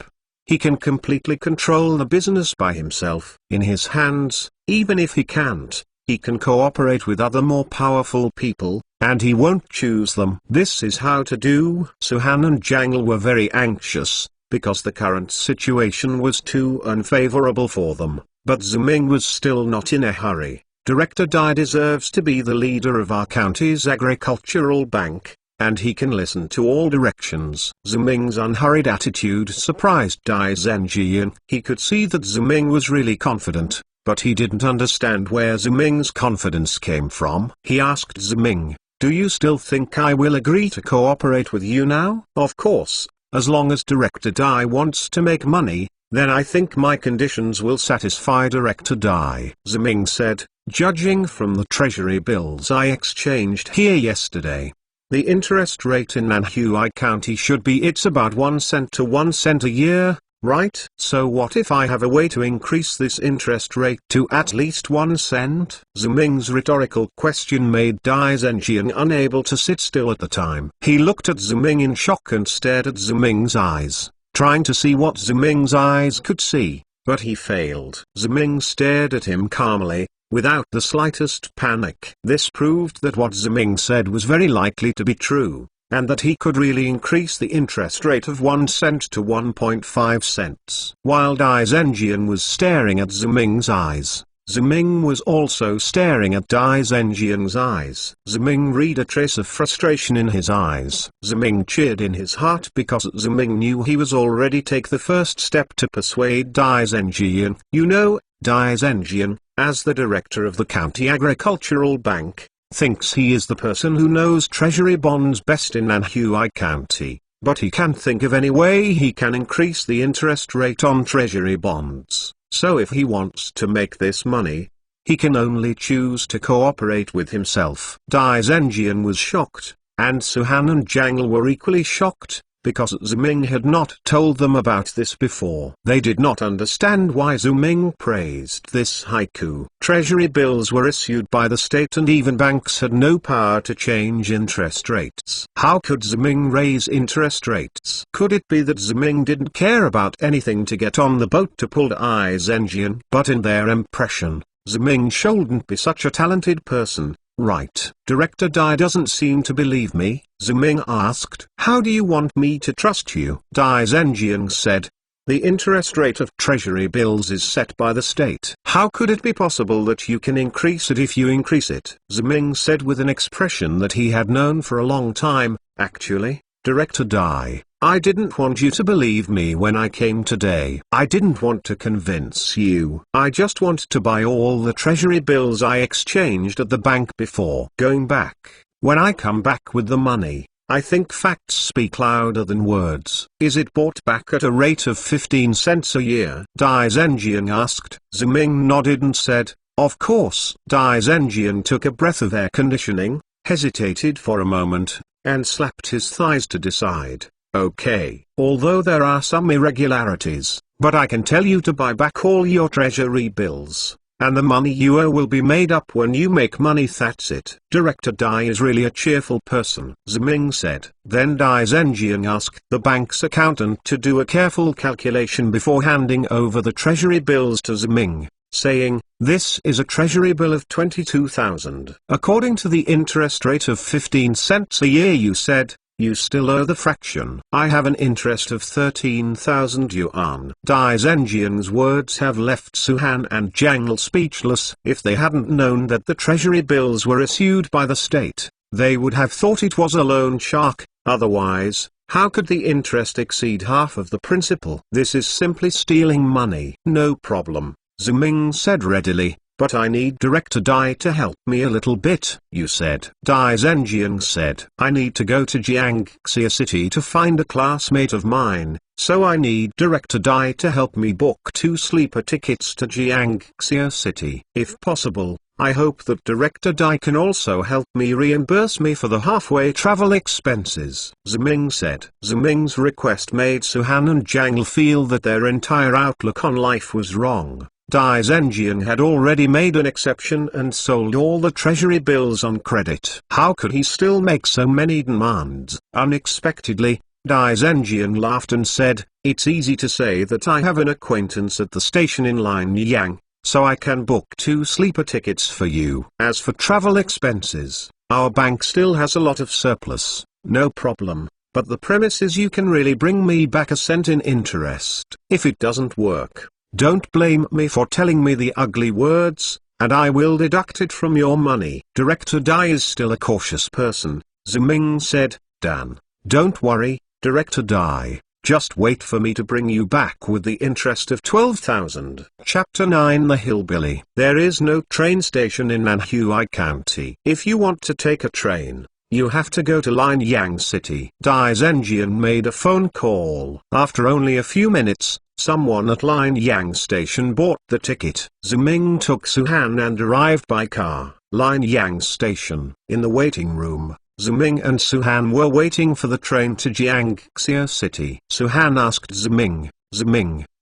[SPEAKER 1] he can completely control the business by himself. In his hands, even if he can't, he can cooperate with other more powerful people, and he won't choose them. This is how to do. Suhan and Jiang were very anxious, because the current situation was too unfavorable for them, but Ziming was still not in a hurry. Director Dai deserves to be the leader of our county's agricultural bank, and he can listen to all directions. Ziming's unhurried attitude surprised Dai Zhenjian. He could see that Ziming was really confident, but he didn't understand where Ziming's confidence came from. He asked Ziming, "Do you still think I will agree to cooperate with you now?" "Of course, as long as Director Dai wants to make money, then I think my conditions will satisfy Director Dai," Ziming said. "Judging from the treasury bills I exchanged here yesterday, the interest rate in Nanhui County should be it's about 1 cent to 1 cent a year, right? So what if I have a way to increase this interest rate to at least 1 cent? Ziming's rhetorical question made Dai Zhenjian unable to sit still at the time. He looked at Ziming in shock and stared at Ziming's eyes. trying to see what Ziming's eyes could see, but he failed. Ziming stared at him calmly, without the slightest panic. This proved that what Ziming said was very likely to be true, and that he could really increase the interest rate of 1 cent to 1.5 cents. While Dai Zhenjian was staring at Ziming's eyes, Ziming was also staring at Dai Zhenjian's eyes. Ziming read a trace of frustration in his eyes. Ziming cheered in his heart because Ziming knew he was already take the first step to persuade Dai Zhenjian. You know, Dai Zhenjian, as the director of the County Agricultural Bank, thinks he is the person who knows treasury bonds best in Nanhui County, but he can't think of any way he can increase the interest rate on treasury bonds. So if he wants to make this money, he can only choose to cooperate with himself. Dai Zhenjian was shocked, and Suhan and Jangle were equally shocked, because Ziming had not told them about this before. They did not understand why Ziming praised this haiku. Treasury bills were issued by the state and even banks had no power to change interest rates. How could Ziming raise interest rates? Could it be that Ziming didn't care about anything to get on the boat to pull Dai Zhenjian? But in their impression, Ziming shouldn't be such a talented person. Right. Director Dai doesn't seem to believe me, Ziming asked. How do you want me to trust you? Dai Zhenjian said. The interest rate of treasury bills is set by the state. How could it be possible that you can increase it if you increase it? Ziming said with an expression that he had known for a long time. Actually, Director Dai, I didn't want you to believe me when I came today. I didn't want to convince you. I just want to buy all the treasury bills I exchanged at the bank before going back. When I come back with the money, I think facts speak louder than words. Is it bought back at a rate of 15 cents a year? Dai Zhenjian asked. Ziming nodded and said, of course. Dai Zhenjian took a breath of air conditioning, hesitated for a moment, and slapped his thighs to decide. Okay. Although there are some irregularities, but I can tell you to buy back all your treasury bills, and the money you owe will be made up when you make money. That's it. Director Dai is really a cheerful person, Ziming said. Then Dai Zhenjian asked the bank's accountant to do a careful calculation before handing over the treasury bills to Ziming, saying, this is a treasury bill of 22,000. According to the interest rate of 15 cents a year you said, you still owe the fraction. I have an interest of 13,000 yuan. Dai Zhenjian's words have left Suhan and Jangle speechless. If they hadn't known that the treasury bills were issued by the state, they would have thought it was a loan shark. Otherwise, how could the interest exceed half of the principal? This is simply stealing money. No problem, Ziming said readily. But I need Director Dai to help me a little bit, you said. Dai Zhenjian said, I need to go to Jiangxia City to find a classmate of mine, so I need Director Dai to help me book 2 sleeper tickets to Jiangxia City. If possible, I hope that Director Dai can also help me reimburse me for the halfway travel expenses, Ziming said. Ziming's request made Suhan and Jangle feel that their entire outlook on life was wrong. Dai Zhenjian had already made an exception and sold all the treasury bills on credit. How could he still make so many demands? Unexpectedly, Dai Zhenjian laughed and said, it's easy to say that I have an acquaintance at the station in Lianyang, so I can book 2 sleeper tickets for you. As for travel expenses, our bank still has a lot of surplus, no problem, but the premise is you can really bring me back a cent in interest. If it doesn't work, don't blame me for telling me the ugly words, and I will deduct it from your money. Director Dai is still a cautious person, Ziming said. Dan, don't worry, Director Dai, just wait for me to bring you back with the interest of 12,000. Chapter 9 The Hillbilly. There is no train station in Nanhui County. If you want to take a train, you have to go to Lianyang City. Dai Zhenjian made a phone call. After only a few minutes, someone at Lianyang Station bought the ticket. Ziming took Suhan and arrived by car. Lianyang Station. In the waiting room, Ziming and Suhan were waiting for the train to Jiangxia City. Suhan asked Ziming,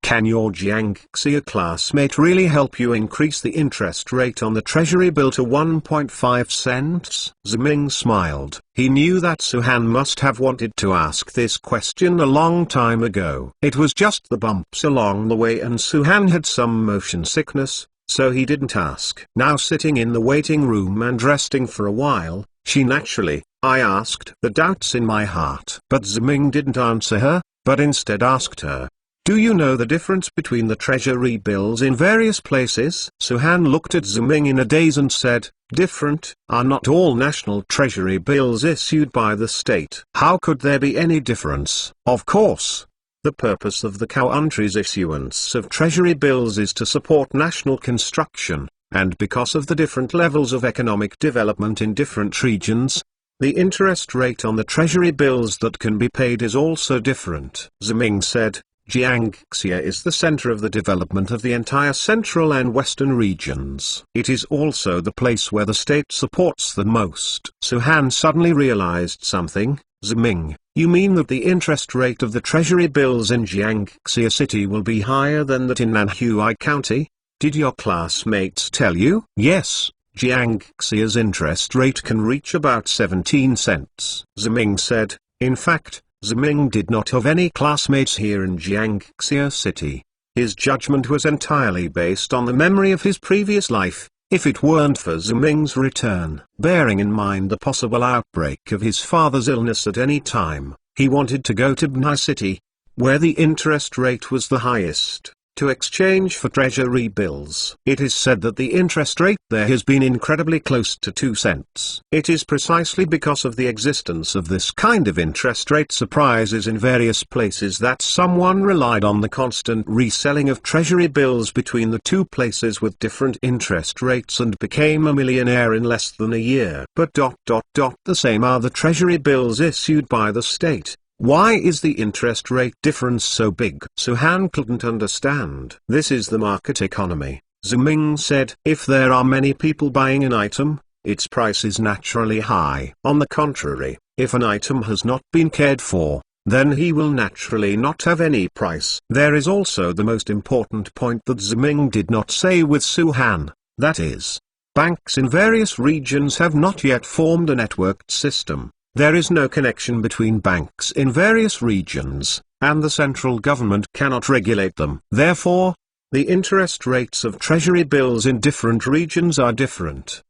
[SPEAKER 1] Can your Jiangxia classmate really help you increase the interest rate on the treasury bill to 1.5 cents? Ziming smiled. He knew that Suhan must have wanted to ask this question a long time ago. It was just the bumps along the way and Suhan had some motion sickness, so he didn't ask. Now sitting in the waiting room and resting for a while, she naturally, I asked the doubts in my heart. But Ziming didn't answer her, but instead asked her, do you know the difference between the treasury bills in various places? Suhan looked at Ziming in a daze and said, different? Are not all national treasury bills issued by the state? How could there be any difference? Of course. The purpose of the country's issuance of treasury bills is to support national construction, and because of the different levels of economic development in different regions, the interest rate on the treasury bills that can be paid is also different. Ziming said, Jiangxia is the center of the development of the entire central and western regions. It is also the place where the state supports the most. Suhan suddenly realized something. Ziming, you mean that the interest rate of the treasury bills in Jiangxia City will be higher than that in Nanhui County? Did your classmates tell you? Yes, Jiangxia's interest rate can reach about 17 cents. Ziming said, in fact, Ziming did not have any classmates here in Jiangxia City. His judgment was entirely based on the memory of his previous life. If it weren't for Ziming's return, bearing in mind the possible outbreak of his father's illness at any time, he wanted to go to Bnai City, where the interest rate was the highest, to exchange for treasury bills. It is said that the interest rate there has been incredibly close to 2 cents. It is precisely because of the existence of this kind of interest rate surprises in various places that someone relied on the constant reselling of treasury bills between the two places with different interest rates and became a millionaire in less than a year. But the same are the treasury bills issued by the state. Why is the interest rate difference so big? Suhan couldn't understand. This is the market economy. Ziming said, if there are many people buying an item, its price is naturally high. On the contrary, if an item has not been cared for, then he will naturally not have any price. There is also the most important point that Ziming did not say with Suhan, that is, banks in various regions have not yet formed a networked system. There is no connection between banks in various regions, and the central government cannot regulate them. Therefore, the interest rates of treasury bills in different regions are different.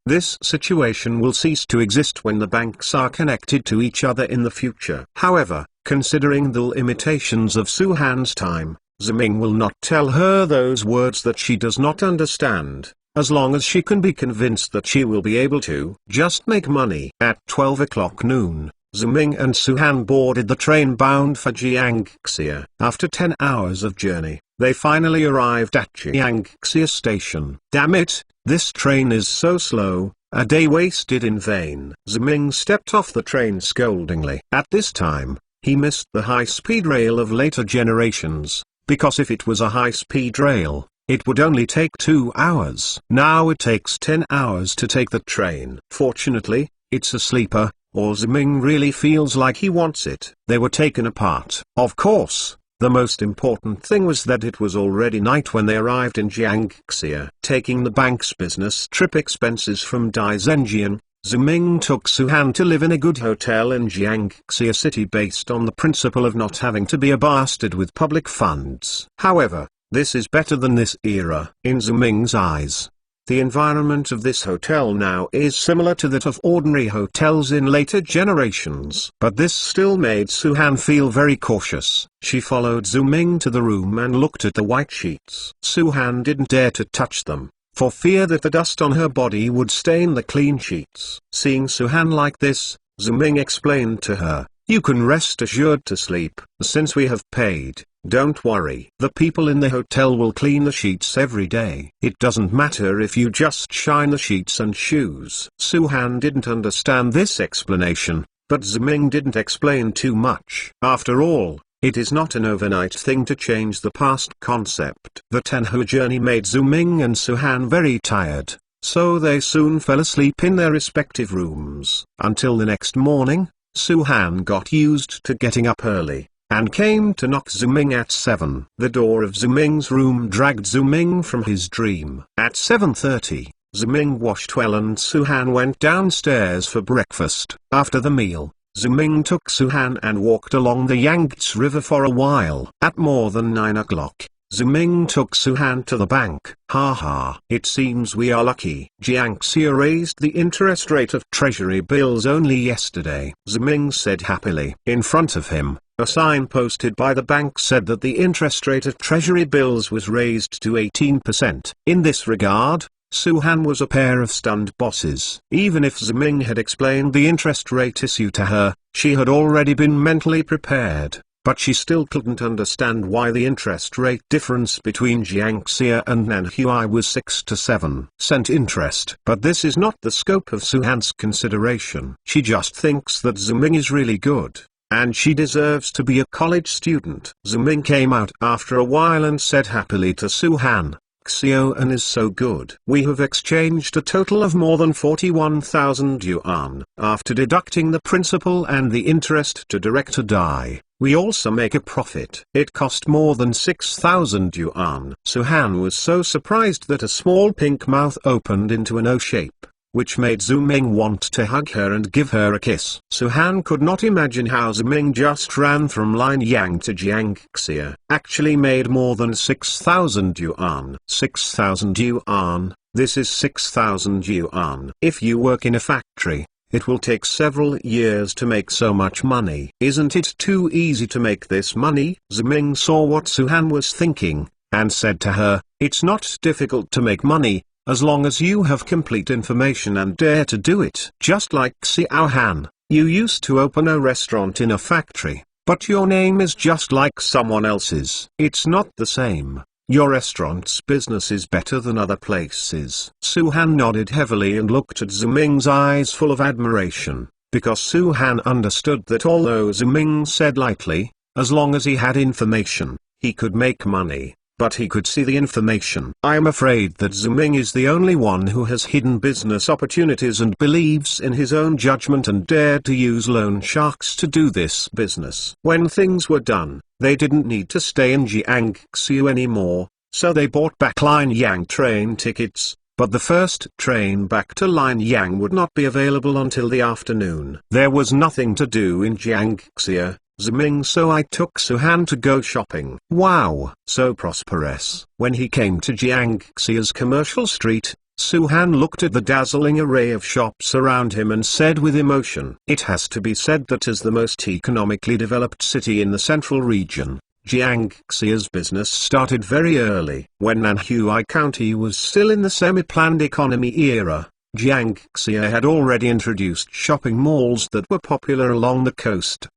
[SPEAKER 1] This situation will cease to exist when the banks are connected to each other in the future. However, considering the limitations of Suhan's time, Ziming will not tell her those words that she does not understand. As long as she can be convinced that she will be able to just make money. At 12 o'clock noon, Ziming and Suhan boarded the train bound for Jiangxia. After 10 hours of journey, they finally arrived at Jiangxia station. Damn it, this train is so slow, a day wasted in vain. Ziming stepped off the train scoldingly. At this time, he missed the high-speed rail of later generations, because if it was a high-speed rail, it would only take 2 hours. Now it takes 10 hours to take the train. Fortunately, it's a sleeper, or Ziming really feels like he wants it. They were taken apart. Of course, the most important thing was that it was already night when they arrived in Jiangxia. Taking the bank's business trip expenses from Daizhenjian, Ziming took Suhan to live in a good hotel in Jiangxia City based on the principle of not having to be a bastard with public funds. However, this is better than this era. In Ziming's eyes, the environment of this hotel now is similar to that of ordinary hotels in later generations. But this still made Suhan feel very cautious. She followed Ziming to the room and looked at the white sheets. Suhan didn't dare to touch them, for fear that the dust on her body would stain the clean sheets. Seeing Suhan like this, Ziming explained to her, you can rest assured to sleep, since we have paid. Don't worry. The people in the hotel will clean the sheets every day. It doesn't matter if you just shine the sheets and shoes. Suhan didn't understand this explanation, but Ziming didn't explain too much. After all, it is not an overnight thing to change the past concept. The 10-hour journey made Ziming and Suhan very tired, so they soon fell asleep in their respective rooms. Until the next morning, Suhan got used to getting up early. and came to knock Zuming at 7. The door of Zuming's room dragged Zuming from his dream. At 7:30, Zuming washed well and Suhan went downstairs for breakfast. After the meal, Zuming took Suhan and walked along the Yangtze River for a while. At more than 9 o'clock, Zuming took Suhan to the bank. Ha, it seems we are lucky. Jiangxia raised the interest rate of treasury bills only yesterday, Zuming said happily. In front of him, a sign posted by the bank said that the interest rate of treasury bills was raised to 18%. In this regard, Suhan was a pair of stunned bosses. Even if Zuming had explained the interest rate issue to her, she had already been mentally prepared. But she still couldn't understand why the interest rate difference between Jiangxia and Nanhui was 6 to 7% interest. But this is not the scope of Suhan's consideration. She just thinks that Zuming is really good, and she deserves to be a college student. Zuming came out after a while and said happily to Suhan, Xiaoan is so good. We have exchanged a total of more than 41,000 yuan. After deducting the principal and the interest to Director Dai, we also make a profit. It cost more than 6,000 yuan. Suhan was so surprised that a small pink mouth opened into an O shape, which made Zuming want to hug her and give her a kiss. Suhan could not imagine how Zuming just ran from Lianyang to Jiangxia, actually made more than 6,000 yuan. 6,000 yuan, this is 6,000 yuan. If you work in a factory, it will take several years to make so much money. Isn't it too easy to make this money? Zuming saw what Suhan was thinking, and said to her, it's not difficult to make money, as long as you have complete information and dare to do it. Just like Xiaohan, you used to open a restaurant in a factory, but your name is just like someone else's. It's not the same. Your restaurant's business is better than other places. Suhan nodded heavily and looked at Zuming's eyes full of admiration, because Suhan understood that although Zuming said lightly, as long as he had information, he could make money. But he could see the information. I am afraid that Zuming is the only one who has hidden business opportunities and believes in his own judgment and dared to use loan sharks to do this business. When things were done, they didn't need to stay in Jiangxia anymore, so they bought back Lianyang train tickets, but the first train back to Lianyang would not be available until the afternoon. There was nothing to do in Jiangxia, Zuming, so I took Suhan to go shopping. Wow, so prosperous. When he came to Jiangxia's commercial street, Suhan looked at the dazzling array of shops around him and said with emotion, it has to be said that as the most economically developed city in the central region, Jiangxia's business started very early. When Nanhui County was still in the semi-planned economy era, Jiangxia had already introduced shopping malls that were popular along the coast.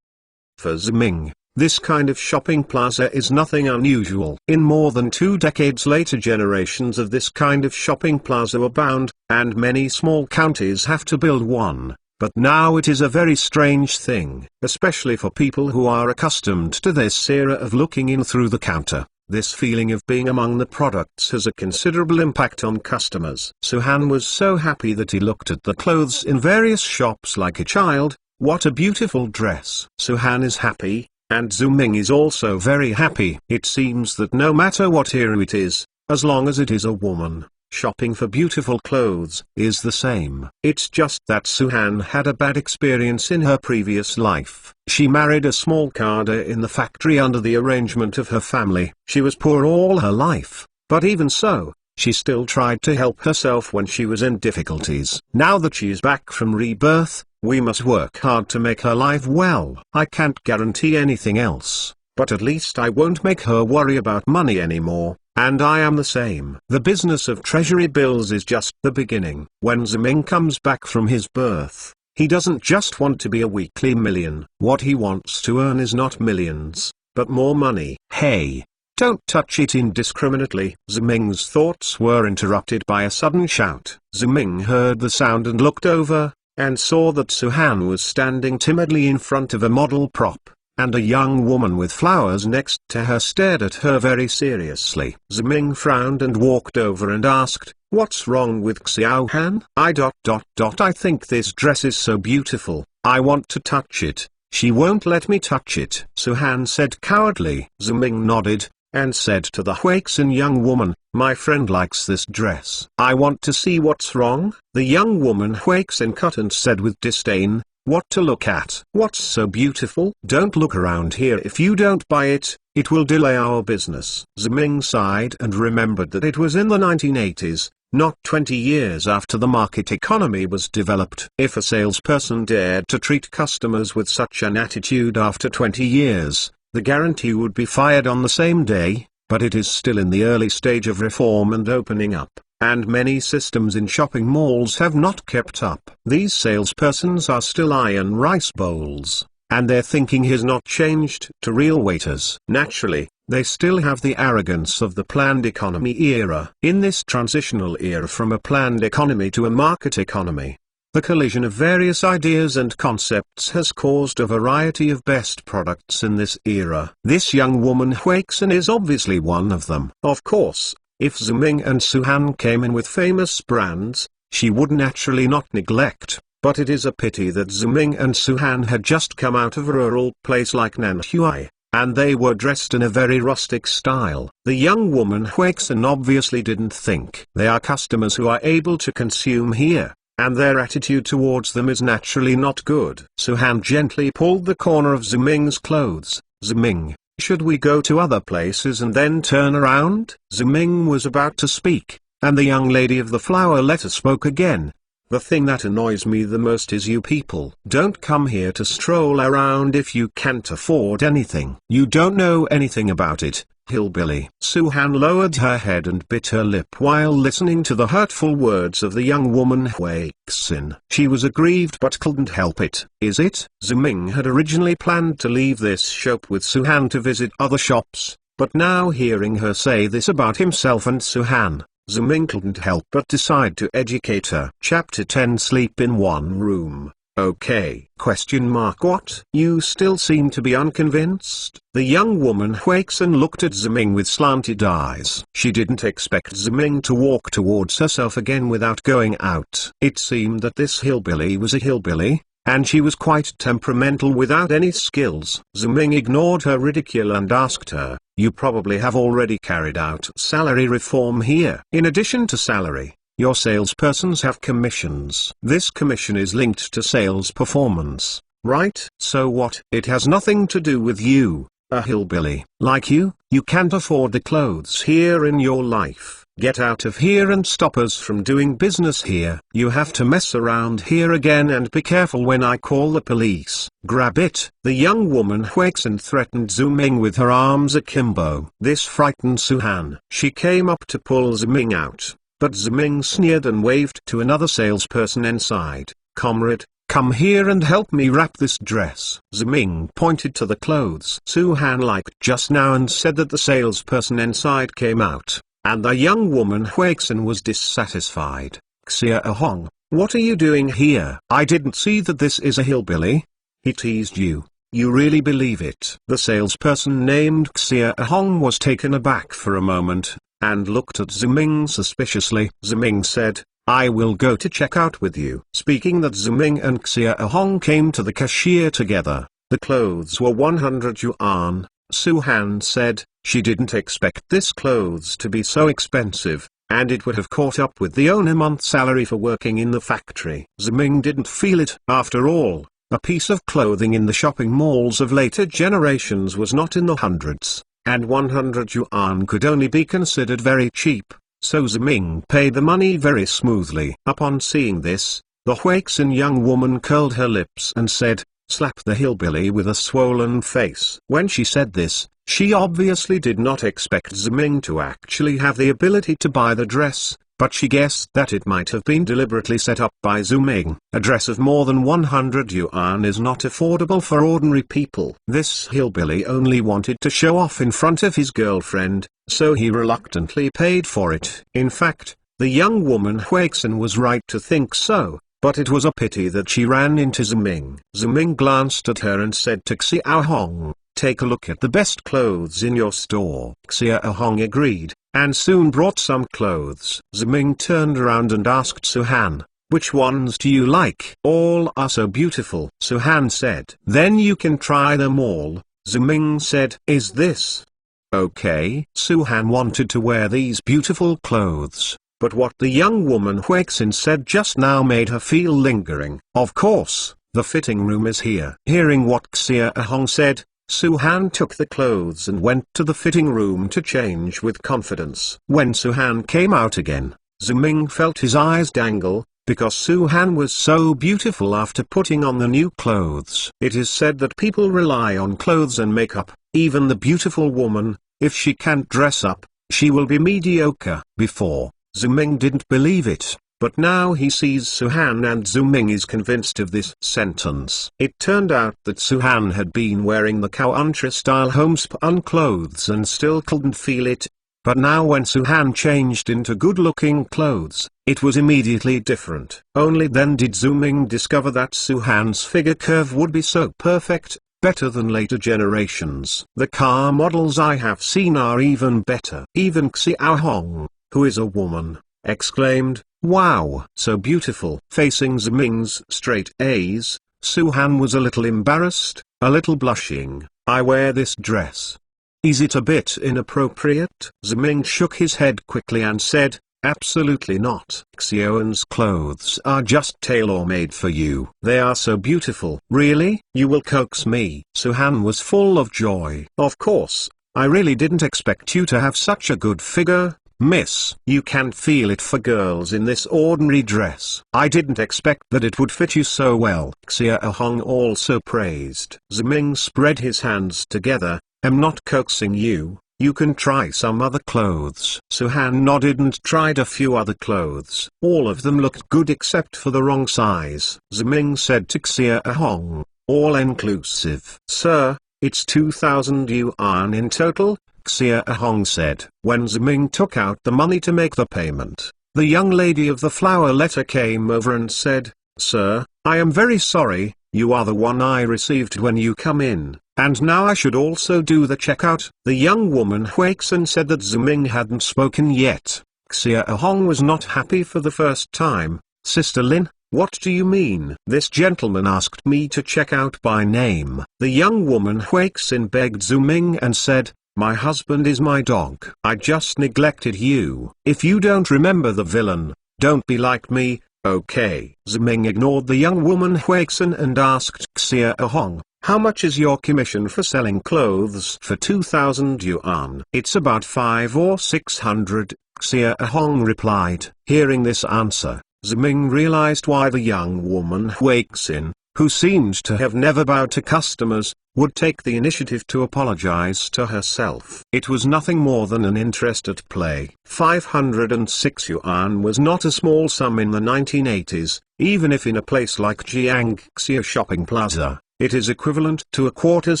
[SPEAKER 1] For Zuming, this kind of shopping plaza is nothing unusual. In more than 2 decades later, generations of this kind of shopping plaza abound, and many small counties have to build one. But now it is a very strange thing, especially for people who are accustomed to this era of looking in through the counter. This feeling of being among the products has a considerable impact on customers. Suhan was so happy that he looked at the clothes in various shops like a child. What a beautiful dress. Suhan is happy, and Zuming is also very happy. It seems that no matter what era it is, as long as it is a woman, shopping for beautiful clothes is the same. It's just that Suhan had a bad experience in her previous life. She married a small carder in the factory under the arrangement of her family. She was poor all her life, but even so, she still tried to help herself when she was in difficulties. Now that she is back from rebirth, we must work hard to make her life well. I can't guarantee anything else, but at least I won't make her worry about money anymore, and I am the same. The business of treasury bills is just the beginning. When Zuming comes back from his birth, he doesn't just want to be a weekly million. What he wants to earn is not millions, but more money. Hey! Don't touch it indiscriminately. Zuming's thoughts were interrupted by a sudden shout. Zuming heard the sound and looked over, and saw that Suhan was standing timidly in front of a model prop, and a young woman with flowers next to her stared at her very seriously. Zuming frowned and walked over and asked, "What's wrong with Xiaohan?" I think this dress is so beautiful, I want to touch it. She won't let me touch it. Suhan said cowardly. Ziming nodded, and said to the Huixin young woman, my friend likes this dress. I want to see what's wrong. The young woman Huixin cut and said with disdain, what to look at? What's so beautiful? Don't look around here. If you don't buy it, it will delay our business. Ziming sighed and remembered that it was in the 1980s, not 20 years after the market economy was developed. If a salesperson dared to treat customers with such an attitude after 20 years, the guarantee would be fired on the same day, but it is still in the early stage of reform and opening up, and many systems in shopping malls have not kept up. These salespersons are still iron rice bowls, and their thinking has not changed to real waiters. Naturally, they still have the arrogance of the planned economy era. In this transitional era from a planned economy to a market economy, the collision of various ideas and concepts has caused a variety of best products in this era. This young woman Huixin is obviously one of them. Of course, if Ziming and Suhan came in with famous brands, she would naturally not neglect, but it is a pity that Ziming and Suhan had just come out of a rural place like Nanhui, and they were dressed in a very rustic style. The young woman Huixin obviously didn't think. They are customers who are able to consume here, and their attitude towards them is naturally not good. Suhan gently pulled the corner of Ziming's clothes. Ziming, should we go to other places and then turn around? Ziming was about to speak, and the young lady of the flower letter spoke again. The thing that annoys me the most is you people don't come here to stroll around if you can't afford anything. You don't know anything about it, hillbilly. Suhan lowered her head and bit her lip while listening to the hurtful words of the young woman Huixin. She was aggrieved but couldn't help it. Is it? Ziming had originally planned to leave this shop with Suhan to visit other shops, but now hearing her say this about himself and Suhan, Ziming couldn't help but decide to educate her. Chapter 10 Sleep in One Room. Okay. What? You still seem to be unconvinced? The young woman Huixin looked at Ziming with slanted eyes. She didn't expect Ziming to walk towards herself again without going out. It seemed that this hillbilly was a hillbilly, and she was quite temperamental without any skills. Ziming ignored her ridicule and asked her, you probably have already carried out salary reform here. In addition to salary, your salespersons have commissions. This commission is linked to sales performance, right? So what? It has nothing to do with you, a hillbilly. Like you can't afford the clothes here in your life. Get out of here and stop us from doing business here. You have to mess around here again and be careful when I call the police. Grab it. The young woman Huixin threatened Ziming with her arms akimbo. This frightened Suhan. She came up to pull Ziming out, but Ziming sneered and waved to another salesperson inside. Comrade, come here and help me wrap this dress. Ziming pointed to the clothes Suhan liked just now and said that the salesperson inside came out, and the young woman Huixin was dissatisfied. Xia Ahong, what are you doing here? I didn't see that this is a hillbilly. He teased you. You really believe it? The salesperson named Xia Ahong was taken aback for a moment, and looked at Ziming suspiciously. Ziming said, I will go to check out with you. Speaking that, Ziming and Xia Ahong came to the cashier together. The clothes were 100 yuan. Suhan said, she didn't expect this clothes to be so expensive, and it would have caught up with the owner month's salary for working in the factory. Ziming didn't feel it. After all, a piece of clothing in the shopping malls of later generations was not in the hundreds, and 100 yuan could only be considered very cheap, so Ziming paid the money very smoothly. Upon seeing this, the Huixin young woman curled her lips and said, slap the hillbilly with a swollen face. When she said this, she obviously did not expect Ziming to actually have the ability to buy the dress, but she guessed that it might have been deliberately set up by Ziming. A dress of more than 100 yuan is not affordable for ordinary people. This hillbilly only wanted to show off in front of his girlfriend, so he reluctantly paid for it. In fact, the young woman Huixin was right to think so, but it was a pity that she ran into Ziming. Ziming glanced at her and said to Xia Ahong, take a look at the best clothes in your store. Xia Ahong agreed, and soon brought some clothes. Ziming turned around and asked Suhan, Which ones do you like? All are so beautiful, Suhan said. Then you can try them all, Ziming said. Is this okay? Suhan wanted to wear these beautiful clothes, but what the young woman Huixin said just now made her feel lingering. Of course, the fitting room is here. Hearing what Xia Ahong said, Suhan took the clothes and went to the fitting room to change with confidence. When Suhan came out again, Ziming felt his eyes dangle, because Suhan was so beautiful after putting on the new clothes. It is said that people rely on clothes and makeup. Even the beautiful woman, if she can't dress up, she will be mediocre. Before, Ziming didn't believe it, but now he sees Suhan and Ziming is convinced of this sentence. It turned out that Suhan had been wearing the country-style homespun clothes and still couldn't feel it. But now when Suhan changed into good-looking clothes, it was immediately different. Only then did Zuming discover that Suhan's figure curve would be so perfect, better than later generations. The car models I have seen are even better. Even Xiao Hong, who is a woman, exclaimed, "Wow, so beautiful." Facing Zuming's straight A's, Suhan was a little embarrassed, a little blushing. "I wear this dress. Is it a bit inappropriate?" Ziming shook his head quickly and said, "Absolutely not. Xiaoan's clothes are just tailor-made for you. They are so beautiful." "Really? You will coax me?" Suhan was full of joy. "Of course, I really didn't expect you to have such a good figure, miss. You can feel it for girls in this ordinary dress. I didn't expect that it would fit you so well." Xia Ahong also praised. Ziming spread his hands together. "I'm not coaxing you, you can try some other clothes." Suhan nodded and tried a few other clothes. All of them looked good except for the wrong size. Ziming said to Xia Ahong, "All inclusive." "Sir, it's 2,000 yuan in total," Xia Ahong said. When Ziming took out the money to make the payment, the young lady of the flower letter came over and said, "Sir, I am very sorry, you are the one I received when you come in. And now I should also do the checkout." The young woman Huixin said that Ziming hadn't spoken yet. Xia Ahong was not happy for the first time. "Sister Lin, what do you mean?" "This gentleman asked me to check out by name." The young woman Huixin begged Ziming and said, "My husband is my dog. I just neglected you. If you don't remember the villain, don't be like me, okay?" Ziming ignored the young woman Huixin and asked Xia Ahong, "How much is your commission for selling clothes for 2,000 yuan?" "It's about 500 or 600, Xia Ahong replied. Hearing this answer, Ziming realized why the young woman Huixin, who seemed to have never bowed to customers, would take the initiative to apologize to herself. It was nothing more than an interest at play. 506 yuan was not a small sum in the 1980s, even if in a place like Jiangxia Shopping Plaza, it is equivalent to a quarter's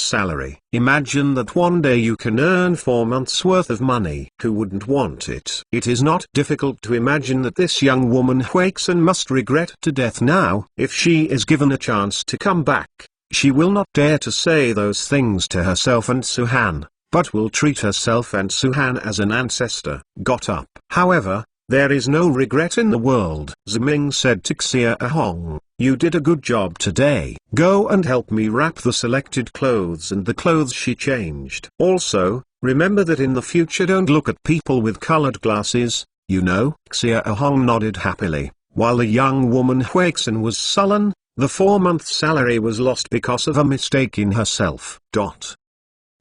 [SPEAKER 1] salary. Imagine that one day you can earn 4 months' worth of money. Who wouldn't want it? It is not difficult to imagine that this young woman Huixin must regret to death now. If she is given a chance to come back, she will not dare to say those things to herself and Suhan, but will treat herself and Suhan as an ancestor. Got up. However, there is no regret in the world. Ziming said to Xia Ahong, "You did a good job today. Go and help me wrap the selected clothes and the clothes she changed. Also, remember that in the future don't look at people with colored glasses, you know." Xia Ahong nodded happily. While the young woman Huixin was sullen, the 4-month salary was lost because of a mistake in herself.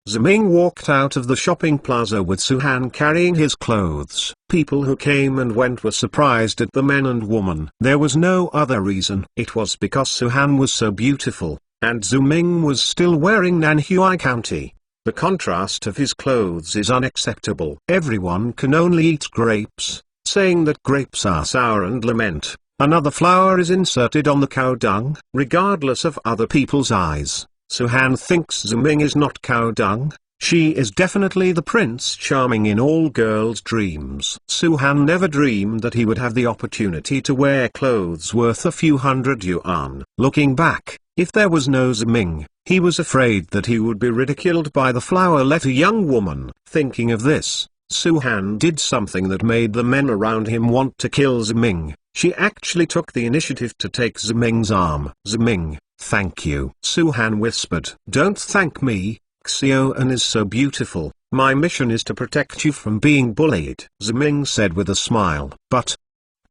[SPEAKER 1] Ziming walked out of the shopping plaza with Suhan carrying his clothes. People who came and went were surprised at the men and woman. There was no other reason. It was because Suhan was so beautiful, and Ziming was still wearing Nanhui County. The contrast of his clothes is unacceptable. Everyone can only eat grapes, saying that grapes are sour and lament. Another flower is inserted on the cow dung, regardless of other people's eyes. Suhan thinks Ziming is not cow dung. She is definitely the Prince Charming in all girls' dreams. Suhan never dreamed that he would have the opportunity to wear clothes worth a few hundred yuan. Looking back, if there was no Ziming, he was afraid that he would be ridiculed by the flower letter young woman. Thinking of this, Suhan did something that made the men around him want to kill Ziming. She actually took the initiative to take Ziming's arm. Ziming, thank you. Suhan whispered. Don't thank me, Xiaoan is so beautiful. My mission is to protect you from being bullied. Ziming said with a smile. But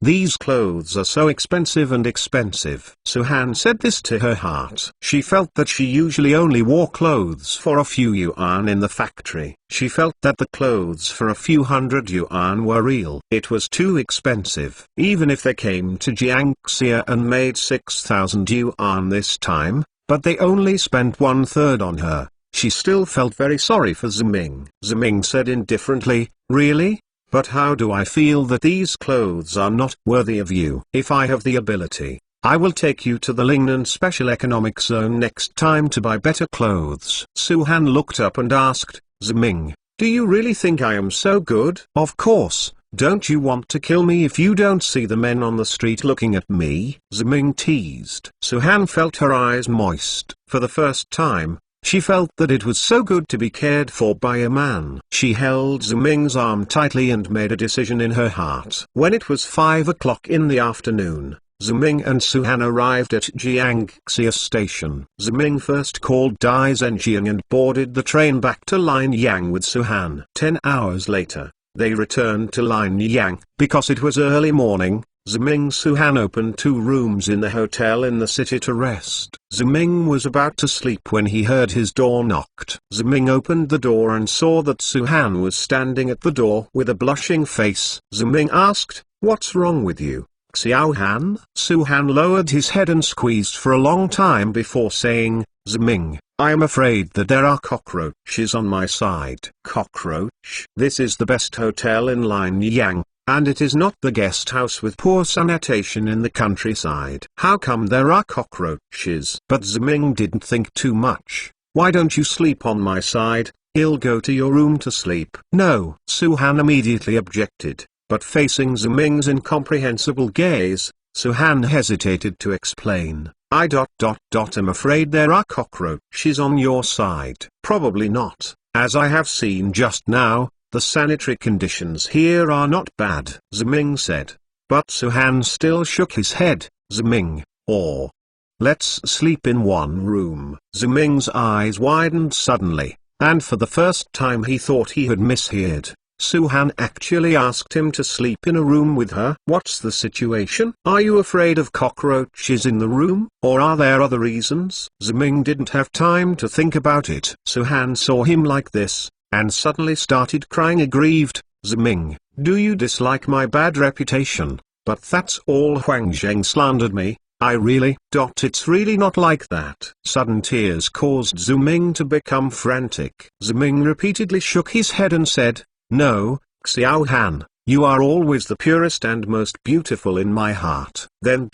[SPEAKER 1] these clothes are so expensive and expensive. Suhan said this to her heart. She felt that she usually only wore clothes for a few yuan in the factory. She felt that the clothes for a few hundred yuan were real. It was too expensive. Even if they came to Jiangxia and made 6,000 yuan this time, but they only spent 1/3 on her, she still felt very sorry for Ziming. Ziming said indifferently, really? But how do I feel that these clothes are not worthy of you? If I have the ability, I will take you to the Lingnan Special Economic Zone next time to buy better clothes. Suhan looked up and asked, Ziming, do you really think I am so good? Of course, don't you want to kill me if you don't see the men on the street looking at me? Ziming teased. Suhan felt her eyes moist. For the first time, she felt that it was so good to be cared for by a man. She held Ziming's arm tightly and made a decision in her heart. When it was 5 o'clock in the afternoon, Ziming and Suhan arrived at Jiangxia Station. Ziming first called Dai Zhenjiang and boarded the train back to Linyang with Suhan. 10 hours later, they returned to Linyang. Because it was early morning, Ziming Suhan opened 2 rooms in the hotel in the city to rest. Ziming was about to sleep when he heard his door knocked. Ziming opened the door and saw that Suhan was standing at the door with a blushing face. Ziming asked, "What's wrong with you, Xiaohan?" Suhan lowered his head and squeezed for a long time before saying, "Ziming, I am afraid that there are cockroaches on my side." Cockroach? This is the best hotel in Linyang, and it is not the guest house with poor sanitation in the countryside. How come there are cockroaches? But Ziming didn't think too much. Why don't you sleep on my side? I'll go to your room to sleep. No, Suhan immediately objected, but facing Ziming's incomprehensible gaze, Suhan hesitated to explain. I'm afraid there are cockroaches on your side. Probably not, as I have seen just now. The sanitary conditions here are not bad, Ziming said. But Suhan still shook his head. Ziming, or let's sleep in one room. Ziming's eyes widened suddenly, and for the first time he thought he had misheard. Suhan actually asked him to sleep in a room with her. What's the situation? Are you afraid of cockroaches in the room, or are there other reasons? Ziming didn't have time to think about it. Suhan saw him like this, and suddenly started crying aggrieved. Ziming, do you dislike my bad reputation? But that's all. Huang Zheng slandered me. I really. It's really not like that. Sudden tears caused Ziming to become frantic. Ziming repeatedly shook his head and said, No, Xiaohan, you are always the purest and most beautiful in my heart. Then.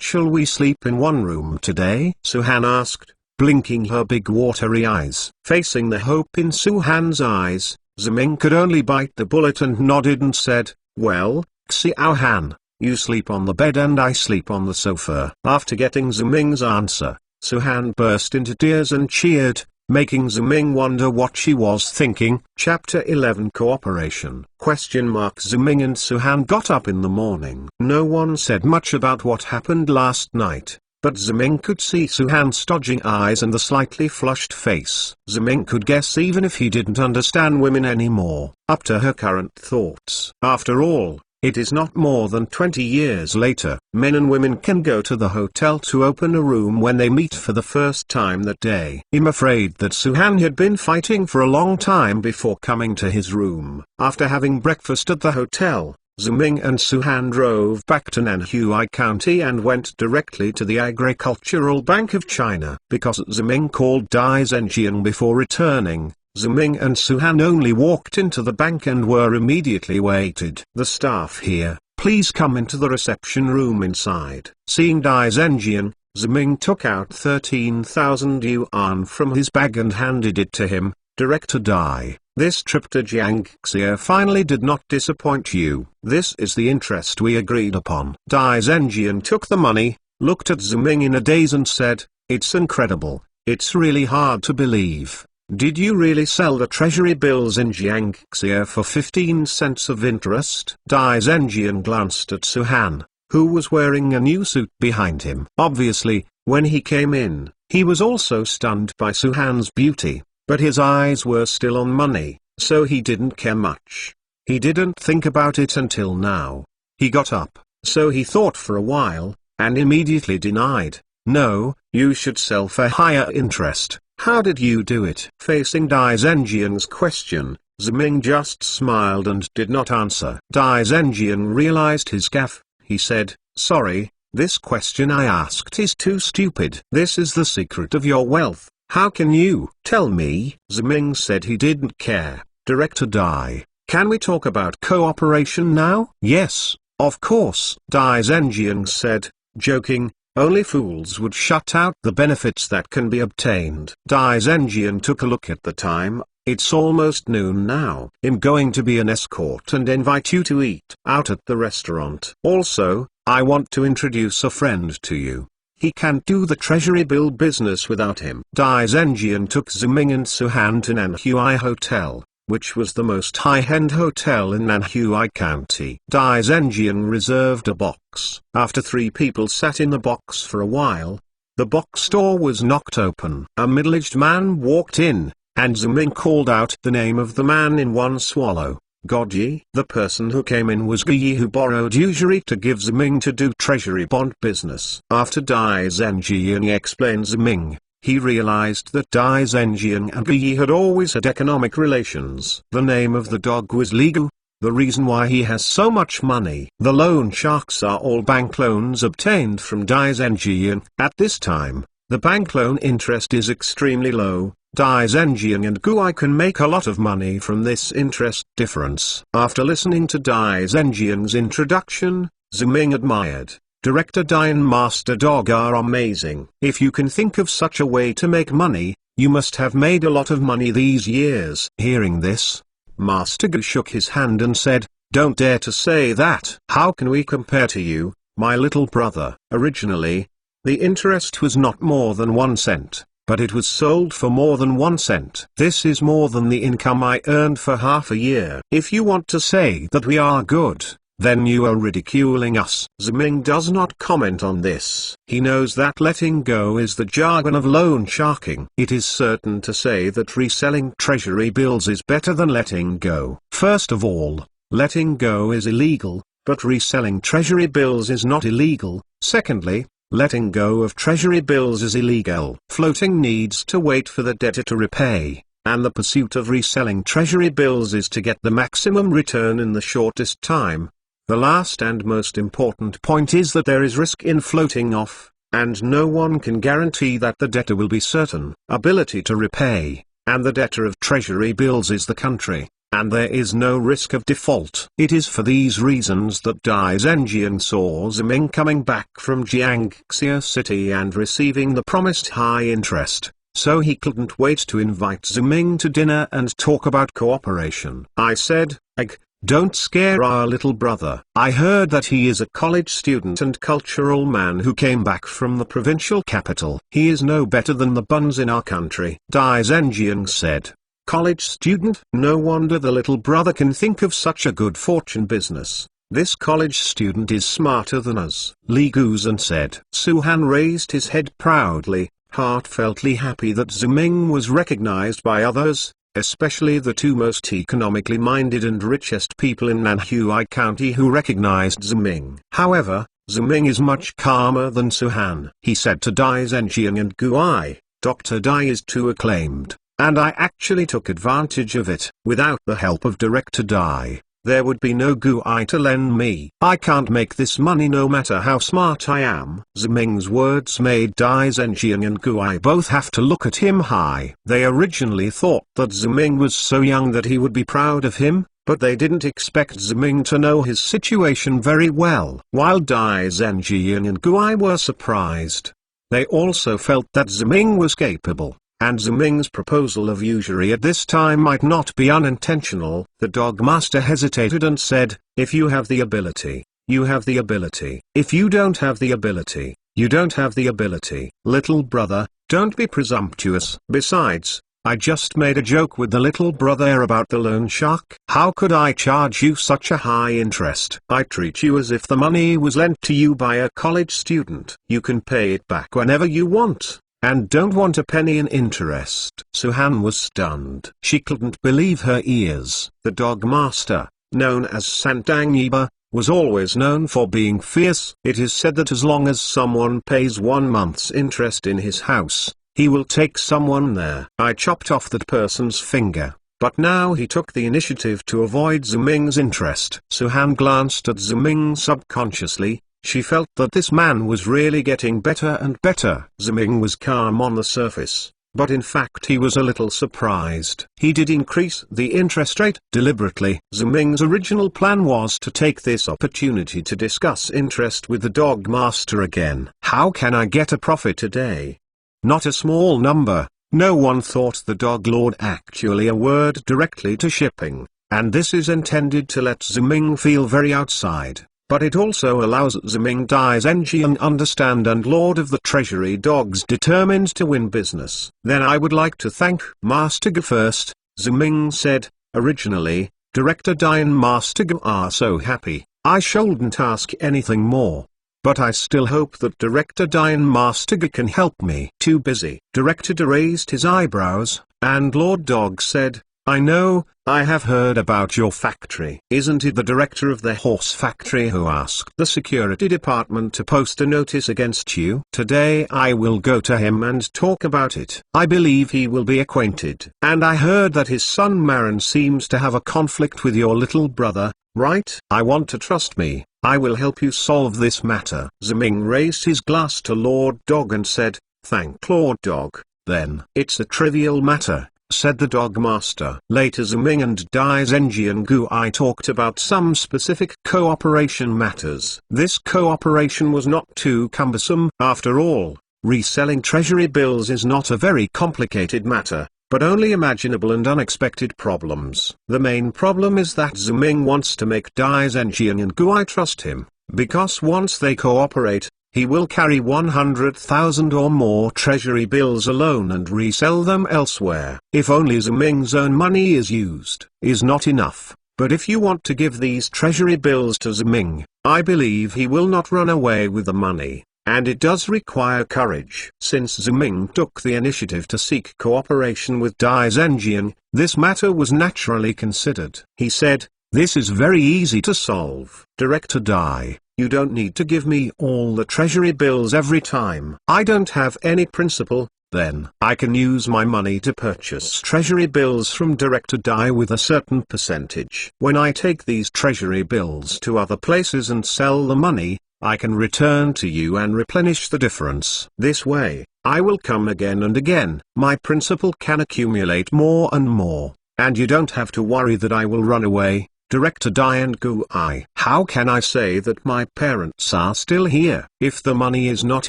[SPEAKER 1] Shall we sleep in one room today? Suhan asked, blinking her big watery eyes. Facing the hope in Suhan's eyes, Ziming could only bite the bullet and nodded and said, Well, Xiaohan, you sleep on the bed and I sleep on the sofa. After getting Ziming's answer, Suhan burst into tears and cheered, making Ziming wonder what she was thinking. Chapter 11 Cooperation? Ziming and Suhan got up in the morning. No one said much about what happened last night, but Ziming could see Suhan's stodging eyes and the slightly flushed face. Ziming could guess even if he didn't understand women anymore, up to her current thoughts. After all, it is not more than 20 years later. Men and women can go to the hotel to open a room when they meet for the first time that day. I'm afraid that Suhan had been fighting for a long time before coming to his room. After having breakfast at the hotel, Ziming and Suhan drove back to Nanhui County and went directly to the Agricultural Bank of China. Because Ziming called Dai Zhenjiang before returning, Ziming and Suhan only walked into the bank and were immediately waited. The staff here, please come into the reception room inside. Seeing Dai Zhenjiang, Ziming took out 13,000 yuan from his bag and handed it to him. Director Dai, this trip to Jiangxia finally did not disappoint you. This is the interest we agreed upon. Dai Zhenjiang took the money, looked at Ziming in a daze and said, It's incredible, it's really hard to believe. Did you really sell the treasury bills in Jiangxia for 15 cents of interest? Dai Zhenjiang glanced at Suhan, who was wearing a new suit behind him. Obviously, when he came in, he was also stunned by Suhan's beauty, but his eyes were still on money, so he didn't care much. He didn't think about it until now. He got up, so he thought for a while, and immediately denied, "No, you should sell for higher interest. How did you do it?" Facing Dai Zhenjian's question, Ziming just smiled and did not answer. Dai Zhenjian realized his gaffe. He said, "Sorry, this question I asked is too stupid. This is the secret of your wealth. How can you tell me?" Ziming said he didn't care. "Director Dai, can we talk about cooperation now?" "Yes, of course," Dai Zhenjian said, joking. Only fools would shut out the benefits that can be obtained. Dai Zhenjian took a look at the time. "It's almost noon now. I'm going to be an escort and invite you to eat out at the restaurant. Also, I want to introduce a friend to you. He can't do the treasury bill business without him." Dai Zhenjian took Ziming and Suhan to Nanhui Hotel, which was the most high-end hotel in Nanhui County. Dai Zhenjian reserved a box. After 3 people sat in the box for a while, the box door was knocked open. A middle-aged man walked in, and Ziming called out the name of the man in one swallow. Godyi. The person who came in was Guyi, who borrowed usury to give Ziming to do treasury bond business. After Dai Zhenjian explained Ziming, he realized that Dai Zhenjian and Guyi had always had economic relations. The name of the dog was Ligu, the reason why he has so much money. The loan sharks are all bank loans obtained from Dai Zhenjian. At this time, the bank loan interest is extremely low. Dai Zhenjian and Guai can make a lot of money from this interest difference. After listening to Dai Zhenjian's introduction, Ziming admired, "Director Dai and Master Dog are amazing. If you can think of such a way to make money, you must have made a lot of money these years." Hearing this, Master Gu shook his hand and said, "Don't dare to say that. How can we compare to you, my little brother?" Originally, the interest was not more than 1 cent. But it was sold for more than 1 cent. This is more than the income I earned for half a year. If you want to say that we are good, then you are ridiculing us. Ziming does not comment on this. He knows that letting go is the jargon of loan sharking. It is certain to say that reselling treasury bills is better than letting go. First of all, letting go is illegal, but reselling treasury bills is not illegal. Secondly, letting go of treasury bills is illegal. Floating needs to wait for the debtor to repay, and the pursuit of reselling treasury bills is to get the maximum return in the shortest time. The last and most important point is that there is risk in floating off, and no one can guarantee that the debtor will be certain ability to repay, and the debtor of treasury bills is the country, and there is no risk of default. It is for these reasons that Dai Zhenjian saw Ziming coming back from Jiangxia City and receiving the promised high interest, so he couldn't wait to invite Ziming to dinner and talk about cooperation. I said, "Ag, don't scare our little brother. I heard that he is a college student and cultural man who came back from the provincial capital. He is no better than the buns in our country." Dai Zhenjian said, "College student? No wonder the little brother can think of such a good fortune business. This college student is smarter than us." Li Guzan said. Suhan raised his head proudly, heartfeltly happy that Ziming was recognized by others, especially the 2 most economically minded and richest people in Nanhui County who recognized Ziming. However, Ziming is much calmer than Suhan. He said to Dai Zhenjian and Guai, "Dr. Dai is too acclaimed, and I actually took advantage of it. Without the help of Director Dai, there would be no Guai to lend me. I can't make this money no matter how smart I am." Ziming's words made Dai Zhenjian and Guai both have to look at him high. They originally thought that Ziming was so young that he would be proud of him, but they didn't expect Ziming to know his situation very well. While Dai Zhenjian and Guai were surprised, they also felt that Ziming was capable, and Ziming's proposal of usury at this time might not be unintentional. The dog master hesitated and said, "If you have the ability, you have the ability. If you don't have the ability, you don't have the ability. Little brother, don't be presumptuous. Besides, I just made a joke with the little brother about the loan shark. How could I charge you such a high interest? I treat you as if the money was lent to you by a college student. You can pay it back whenever you want, and don't want a penny in interest." Suhan was stunned. She couldn't believe her ears. The dog master, known as Santangyiba, was always known for being fierce. It is said that as long as someone pays 1 month's interest in his house, he will take someone there. I chopped off that person's finger, but now he took the initiative to avoid Ziming's interest. Suhan glanced at Ziming subconsciously. She felt that this man was really getting better and better. Ziming was calm on the surface, but in fact he was a little surprised. He did increase the interest rate deliberately. Ziming's original plan was to take this opportunity to discuss interest with the dog master again. "How can I get a profit today?" Not a small number. No one thought the dog lord actually a word directly to shipping, and this is intended to let Ziming feel very outside. But it also allows Ziming Dai Zhenjian understand and Lord of the Treasury Dogs determined to win business. "Then I would like to thank Master Ge first," Ziming said. "Originally, Director Dai and Master Ge are so happy, I shouldn't ask anything more. But I still hope that Director Dai and Master Ge can help me." "Too busy." Director Dai raised his eyebrows, and Lord Dog said, "I know, I have heard about your factory. Isn't it the director of the horse factory who asked the security department to post a notice against you? Today I will go to him and talk about it. I believe he will be acquainted. And I heard that his son Marin seems to have a conflict with your little brother, right? I want to trust me. I will help you solve this matter." Ziming raised his glass to Lord Dog and said, "Thank Lord Dog." "Then it's a trivial matter," said the dog master. Later Ziming and Dai Zhenjian Gui talked about some specific cooperation matters. This cooperation was not too cumbersome. After all, reselling treasury bills is not a very complicated matter, but only imaginable and unexpected problems. The main problem is that Ziming wants to make Dai Zhenjian and Gui trust him, because once they cooperate, he will carry 100,000 or more treasury bills alone and resell them elsewhere. If only Ziming's own money is used, is not enough. But if you want to give these treasury bills to Ziming, I believe he will not run away with the money, and it does require courage. Since Ziming took the initiative to seek cooperation with Dai Zhenjian, this matter was naturally considered. He said, "This is very easy to solve. Director Dai, you don't need to give me all the treasury bills every time. I don't have any principal. Then I can use my money to purchase treasury bills from Director Dai with a certain percentage. When I take these treasury bills to other places and sell the money, I can return to you and replenish the difference. This way, I will come again and again. My principal can accumulate more and more, and you don't have to worry that I will run away." Director Dai and Gui, "How can I say that my parents are still here? If the money is not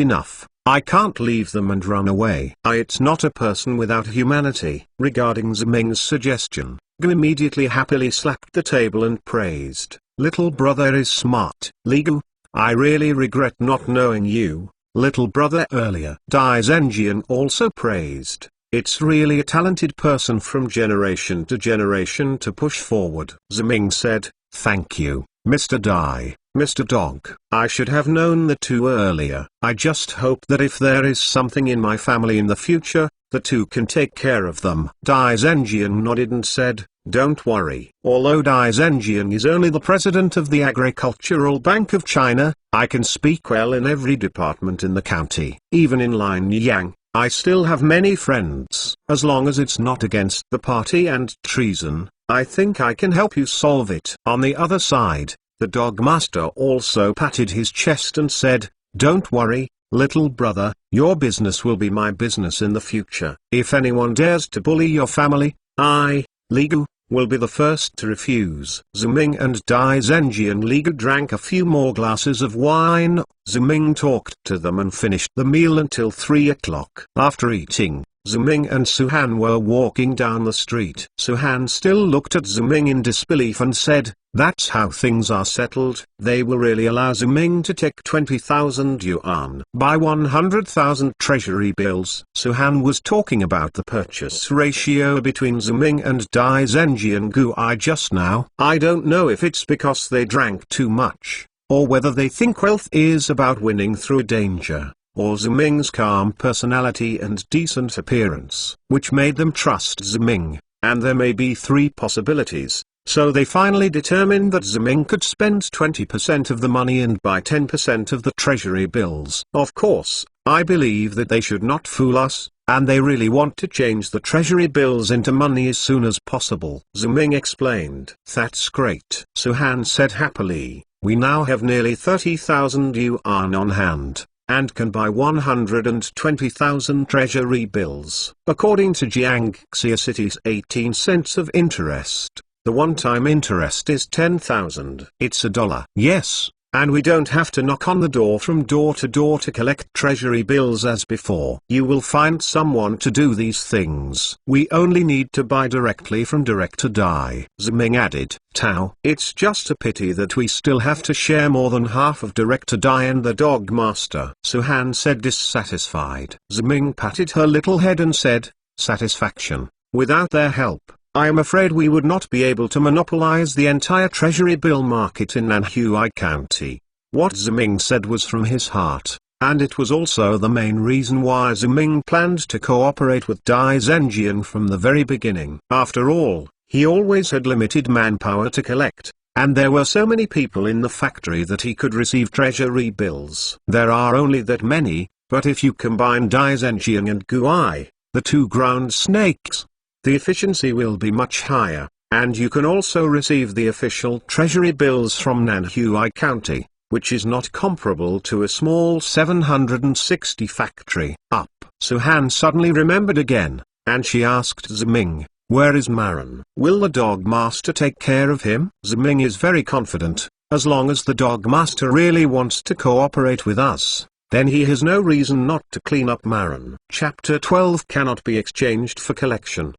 [SPEAKER 1] enough, I can't leave them and run away. It's not a person without humanity." Regarding Ziming's suggestion, Gui immediately happily slapped the table and praised, "Little brother is smart." "Ligu, I really regret not knowing you, little brother, earlier." Dai Zhenjian also praised, "It's really a talented person from generation to generation to push forward." Ziming said, "Thank you, Mr. Dai, Mr. Dog. I should have known the two earlier. I just hope that if there is something in my family in the future, the two can take care of them." Dai Zhenjian nodded and said, "Don't worry. Although Dai Zhenjian is only the president of the Agricultural Bank of China, I can speak well in every department in the county. Even in Lianyang, I still have many friends. As long as it's not against the party and treason, I think I can help you solve it." On the other side, the dog master also patted his chest and said, "Don't worry, little brother, your business will be my business in the future. If anyone dares to bully your family, I, Ligu, will be the first to refuse." Ziming and Dai Zhenjian Ligu drank a few more glasses of wine. Ziming talked to them and finished the meal until 3 o'clock. After eating, Ziming and Suhan were walking down the street. Suhan still looked at Ziming in disbelief and said, That's how things are settled. They will really allow Ziming to take 20,000 yuan. Buy 100,000 treasury bills. Suhan was talking about the purchase ratio between Ziming and Dai Zhenjian Guai just now. I don't know if it's because they drank too much, or whether they think wealth is about winning through danger, or Ziming's calm personality and decent appearance, which made them trust Ziming, and there may be three possibilities. So they finally determined that Ziming could spend 20% of the money and buy 10% of the treasury bills. Of course, I believe that they should not fool us, and they really want to change the treasury bills into money as soon as possible. Ziming explained. That's great. Suhan said happily, we now have nearly 30,000 yuan on hand, and can buy 120,000 treasury bills. According to Jiangxia City's 18 cents of interest, the one-time interest is 10,000. It's $1. Yes, and we don't have to knock on the door from door to collect treasury bills as before. You will find someone to do these things. We only need to buy directly from Director Dai. Ziming added, Tao. It's just a pity that we still have to share more than half of Director Dai and the Dog Master. Suhan said dissatisfied. Ziming patted her little head and said, satisfaction. Without their help, I am afraid we would not be able to monopolize the entire treasury bill market in Nanhui County. What Ziming said was from his heart, and it was also the main reason why Ziming planned to cooperate with Dai Zhenjian from the very beginning. After all, he always had limited manpower to collect, and there were so many people in the factory that he could receive treasury bills. There are only that many, but if you combine Dai Zhenjian and Guai, the two ground snakes, the efficiency will be much higher, and you can also receive the official treasury bills from Nanhui County, which is not comparable to a small 760 factory. Up. Suhan suddenly remembered again, and she asked Ziming, where is Maran? Will the Dog Master take care of him? Ziming is very confident, as long as the Dog Master really wants to cooperate with us, then he has no reason not to clean up Maran. Chapter 12 cannot be exchanged for collection.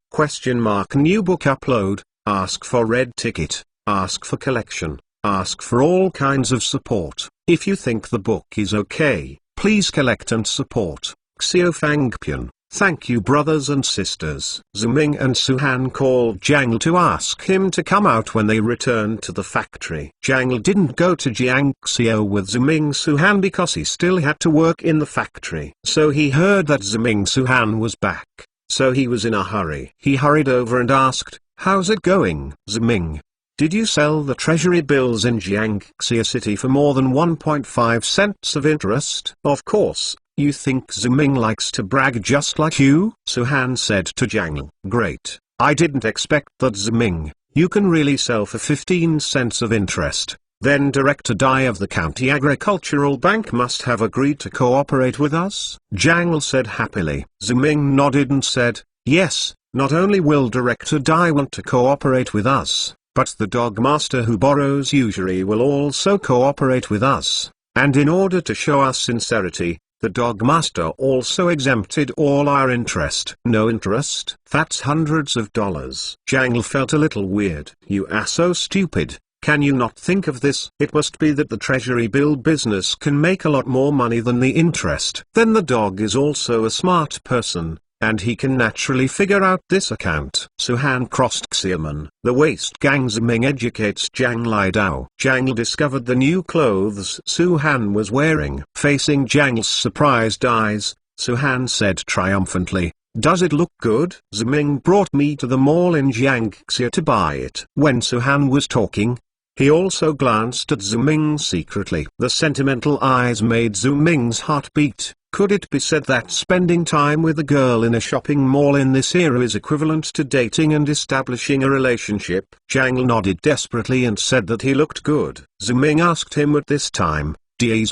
[SPEAKER 1] New book upload, ask for red ticket, ask for collection, ask for all kinds of support. If you think the book is okay, please collect and support. Xiaofangpian. Thank you brothers and sisters. Ziming and Suhan called Jiangl to ask him to come out when they returned to the factory. Jiangl didn't go to Jiangxia with Ziming Suhan because he still had to work in the factory. So he heard that Ziming Suhan was back, so he was in a hurry. He hurried over and asked, how's it going, Ziming? Did you sell the treasury bills in Jiangxia City for more than 1.5 cents of interest? Of course. You think Ziming likes to brag just like you? Suhan said to Jiangl. Great. I didn't expect that Ziming, you can really sell for 15 cents of interest. Then Director Dai of the County Agricultural Bank must have agreed to cooperate with us? Jiangl said happily. Ziming nodded and said, yes, not only will Director Dai want to cooperate with us, but the Dog Master who borrows usually will also cooperate with us. And in order to show our sincerity, the Dog Master also exempted all our interest. No interest? That's hundreds of dollars. Jiangl felt a little weird. You are so stupid. Can you not think of this? It must be that the treasury bill business can make a lot more money than the interest. Then the dog is also a smart person, and he can naturally figure out this account. Suhan crossed Xiamen. The waste gang. Ziming educates Jiang Lidao. Jiangl discovered the new clothes Suhan was wearing. Facing Jiangl's surprised eyes, Suhan said triumphantly, does it look good? Ziming brought me to the mall in Jiangxia to buy it. When Suhan was talking, he also glanced at Ziming secretly. The sentimental eyes made Ziming's heart beat. Could it be said that spending time with a girl in a shopping mall in this era is equivalent to dating and establishing a relationship? Jiangl nodded desperately and said that he looked good. Ziming asked him at this time,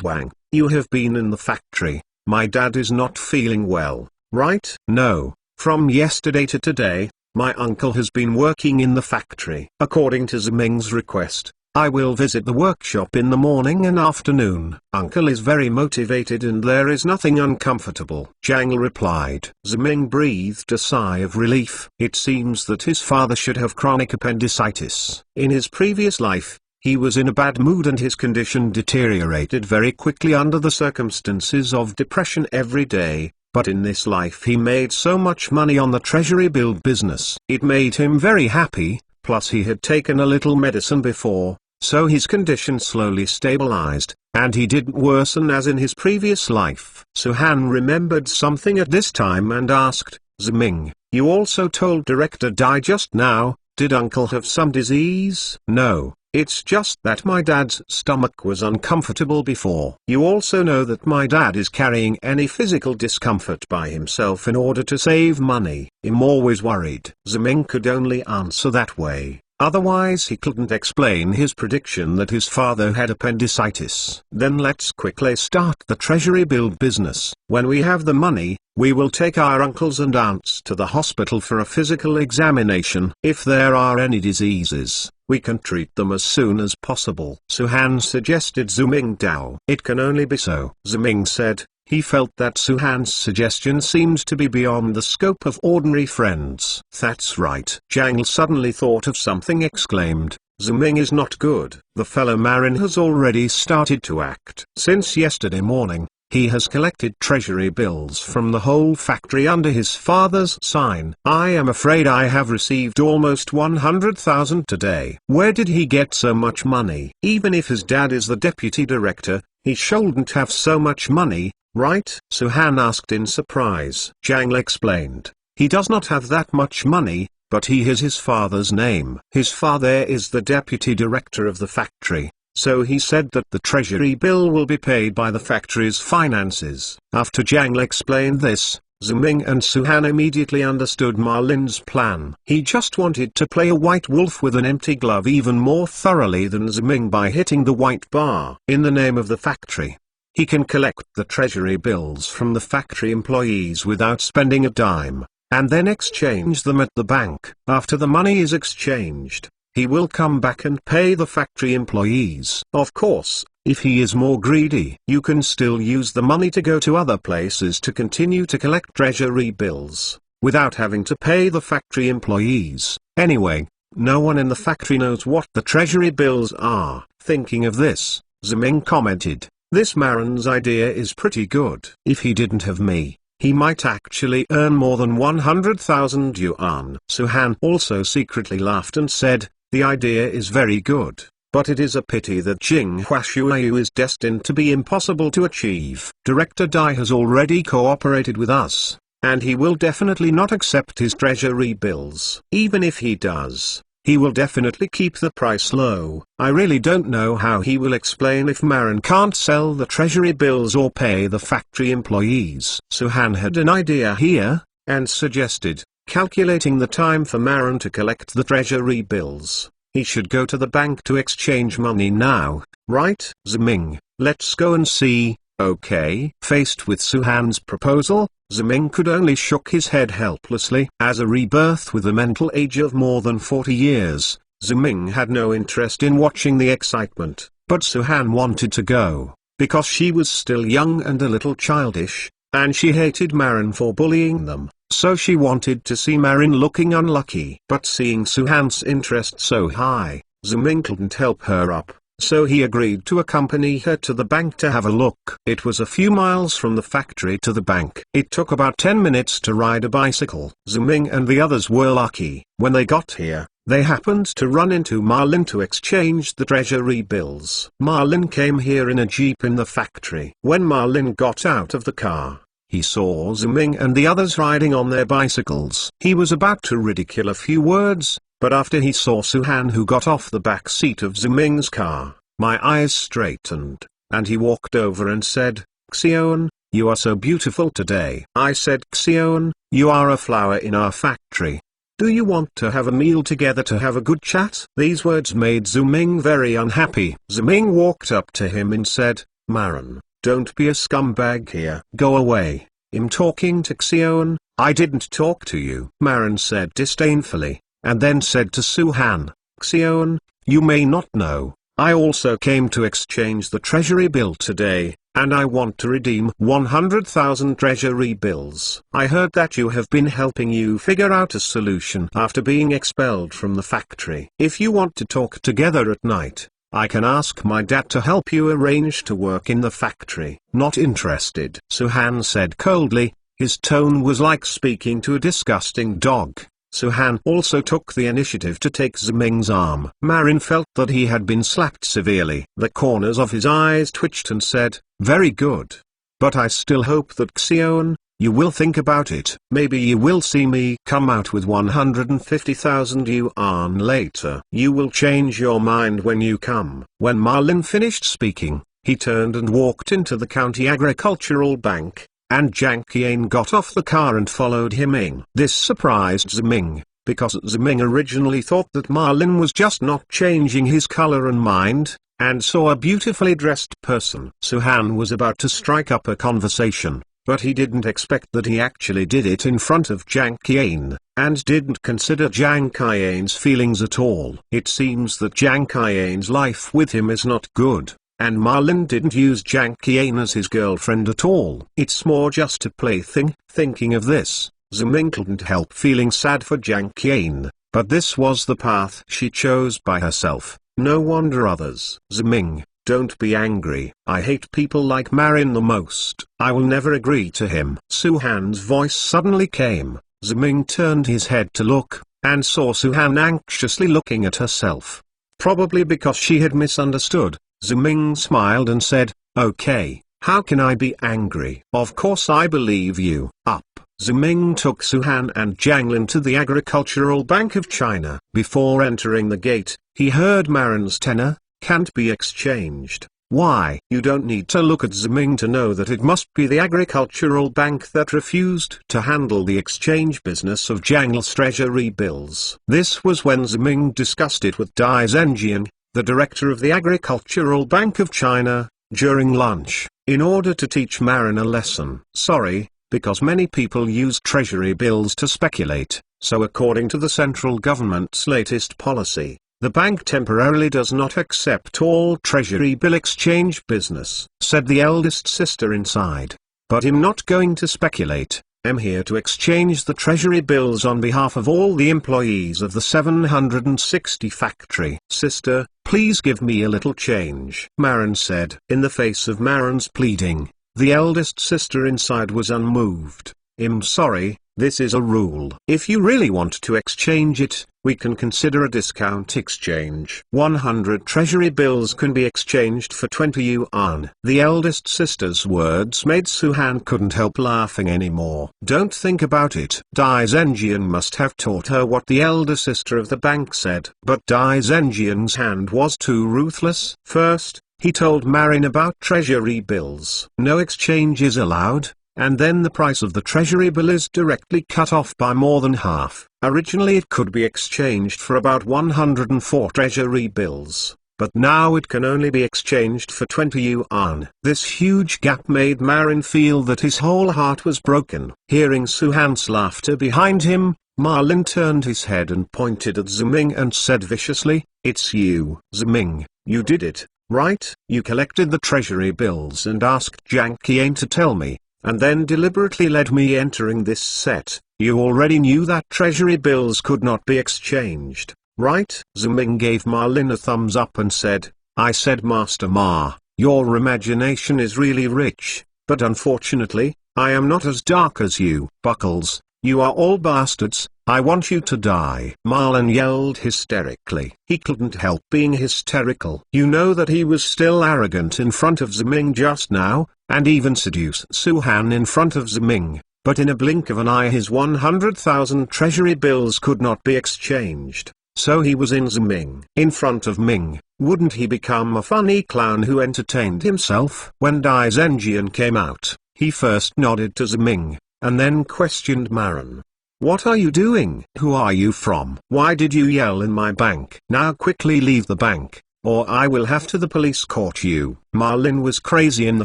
[SPEAKER 1] Wang, you have been in the factory. My dad is not feeling well, right? No, from yesterday to today, my uncle has been working in the factory. According to Ziming's request, I will visit the workshop in the morning and afternoon. Uncle is very motivated and there is nothing uncomfortable. Zhang replied. Ziming breathed a sigh of relief. It seems that his father should have chronic appendicitis. In his previous life, he was in a bad mood and his condition deteriorated very quickly under the circumstances of depression every day. But in this life he made so much money on the treasury bill business. It made him very happy, plus he had taken a little medicine before, so his condition slowly stabilized, and he didn't worsen as in his previous life. Suhan remembered something at this time and asked, Ziming, you also told Director Dai just now, did uncle have some disease? No. It's just that my dad's stomach was uncomfortable before. You also know that my dad is carrying any physical discomfort by himself in order to save money. I'm always worried. Ziming could only answer that way. Otherwise he couldn't explain his prediction that his father had appendicitis. Then let's quickly start the treasury bill business. When we have the money, we will take our uncles and aunts to the hospital for a physical examination. If there are any diseases, we can treat them as soon as possible. Suhan suggested Zuming Dao. It can only be so. Ziming said. He felt that Suhan's suggestion seemed to be beyond the scope of ordinary friends. That's right. Zhang suddenly thought of something, exclaimed, Ziming is not good. The fellow Marin has already started to act. Since yesterday morning, he has collected treasury bills from the whole factory under his father's sign. I am afraid I have received almost 100,000 today. Where did he get so much money? Even if his dad is the deputy director, he shouldn't have so much money, right? Suhan asked in surprise. Zhang explained. He does not have that much money, but he has his father's name. His father is the deputy director of the factory. So he said that the treasury bill will be paid by the factory's finances. After Zhang explained this, Ziming and Suhan immediately understood Ma Lin's plan. He just wanted to play a white wolf with an empty glove even more thoroughly than Ziming by hitting the white bar. In the name of the factory, he can collect the treasury bills from the factory employees without spending a dime, and then exchange them at the bank. After the money is exchanged, he will come back and pay the factory employees. Of course, if he is more greedy, you can still use the money to go to other places to continue to collect treasury bills, without having to pay the factory employees. Anyway, no one in the factory knows what the treasury bills are. Thinking of this, Ziming commented, this Marin's idea is pretty good. If he didn't have me, he might actually earn more than 100,000 yuan. Suhan also secretly laughed and said, the idea is very good, but it is a pity that Jing Huashuayu is destined to be impossible to achieve. Director Dai has already cooperated with us, and he will definitely not accept his treasury bills. Even if he does, he will definitely keep the price low. I really don't know how he will explain if Marin can't sell the treasury bills or pay the factory employees. Suhan had an idea here, and suggested, calculating the time for Marin to collect the treasury bills, he should go to the bank to exchange money now, right? Ziming, let's go and see. Okay. Faced with Suhan's proposal, Ziming could only shook his head helplessly. As a rebirth with a mental age of more than 40 years, Ziming had no interest in watching the excitement, but Suhan wanted to go, because she was still young and a little childish, and she hated Marin for bullying them. So she wanted to see Marin looking unlucky. But seeing Suhan's interest so high, Ziming couldn't help her up, so he agreed to accompany her to the bank to have a look. It was a few miles from the factory to the bank. It took about 10 minutes to ride a bicycle. Ziming and the others were lucky. When they got here, they happened to run into Ma Lin to exchange the treasury bills. Ma Lin came here in a jeep in the factory. When Ma Lin got out of the car, he saw Ziming and the others riding on their bicycles. He was about to ridicule a few words, but after he saw Suhan who got off the back seat of Ziming's car, my eyes straightened, and he walked over and said, Xion, you are so beautiful today. I said, Xion, you are a flower in our factory. Do you want to have a meal together to have a good chat? These words made Ziming very unhappy. Ziming walked up to him and said, Marin, don't be a scumbag here. Go away. I'm talking to Xion. I didn't talk to you. Marin said disdainfully, and then said to Suhan, Xion, you may not know, I also came to exchange the treasury bill today, and I want to redeem 100,000 treasury bills. I heard that you have been helping you figure out a solution after being expelled from the factory. If you want to talk together at night, I can ask my dad to help you arrange to work in the factory. Not interested, Suhan said coldly. His tone was like speaking to a disgusting dog. Suhan also took the initiative to take Ziming's arm. Marin felt that he had been slapped severely. The corners of his eyes twitched and said, "Very good. But I still hope that Xion, you will think about it. Maybe you will see me come out with 150,000 yuan later. You will change your mind when you come." When Marlin finished speaking, he turned and walked into the County Agricultural Bank, and Jiang Qian got off the car and followed him in. This surprised Ziming, because Ziming originally thought that Marlin was just not changing his color and mind, and saw a beautifully dressed person. Suhan was about to strike up a conversation, but he didn't expect that he actually did it in front of Jiang Qian, and didn't consider Jiang Qian's feelings at all. It seems that Jiang Qian's life with him is not good, and Marlin didn't use Jiang Qian as his girlfriend at all. It's more just a plaything. Thinking of this, Ziming couldn't help feeling sad for Jiang Qian, but this was the path she chose by herself. No wonder others. Ziming, don't be angry. I hate people like Marin the most. I will never agree to him. Suhan's voice suddenly came. Ziming turned his head to look, and saw Suhan anxiously looking at herself. Probably because she had misunderstood, Ziming smiled and said, "Okay, how can I be angry? Of course I believe you." Up. Ziming took Suhan and Jianglin to the Agricultural Bank of China. Before entering the gate, he heard Marin's tenor, "Can't be exchanged." Why? You don't need to look at Ziming to know that it must be the Agricultural Bank that refused to handle the exchange business of Jiangl's treasury bills. This was when Ziming discussed it with Dai Zhenjian, the director of the Agricultural Bank of China, during lunch, in order to teach Marin a lesson. Sorry, because many people use treasury bills to speculate, so according to the central government's latest policy, the bank temporarily does not accept all treasury bill exchange business, said the eldest sister inside. But I'm not going to speculate. I'm here to exchange the treasury bills on behalf of all the employees of the 760 factory. Sister, please give me a little change, Marin said. In the face of Marin's pleading, the eldest sister inside was unmoved. I'm sorry, this is a rule. If you really want to exchange it, we can consider a discount exchange. 100 treasury bills can be exchanged for 20 yuan. The eldest sister's words made Suhan couldn't help laughing anymore. Don't think about it. Dai Zhenjian must have taught her what the elder sister of the bank said. But Dai Zhenjian's hand was too ruthless. First, he told Marin about treasury bills. No exchange is allowed. And then the price of the treasury bill is directly cut off by more than half. Originally it could be exchanged for about 104 treasury bills, but now it can only be exchanged for 20 yuan. This huge gap made Marin feel that his whole heart was broken. Hearing Suhan's laughter behind him, Marlin turned his head and pointed at Ziming and said viciously, "It's you, Ziming, you did it, right? You collected the treasury bills and asked Jiang Qian to tell me, and then deliberately led me entering this set. You already knew that treasury bills could not be exchanged, right?" Ziming gave Marlin a thumbs up and said, "I said Master Ma, your imagination is really rich, but unfortunately, I am not as dark as you. Buckles, you are all bastards, I want you to die." Marlin yelled hysterically. He couldn't help being hysterical. You know that he was still arrogant in front of Ziming just now, and even seduced Suhan in front of Ziming, but in a blink of an eye his 100,000 treasury bills could not be exchanged, so he was in Ziming. In front of Ming, wouldn't he become a funny clown who entertained himself? When Dai Zhenjian came out, he first nodded to Ziming, and then questioned Marin. "What are you doing? Who are you from? Why did you yell in my bank? Now quickly leave the bank, or I will have to the police court you." Marlin was crazy in the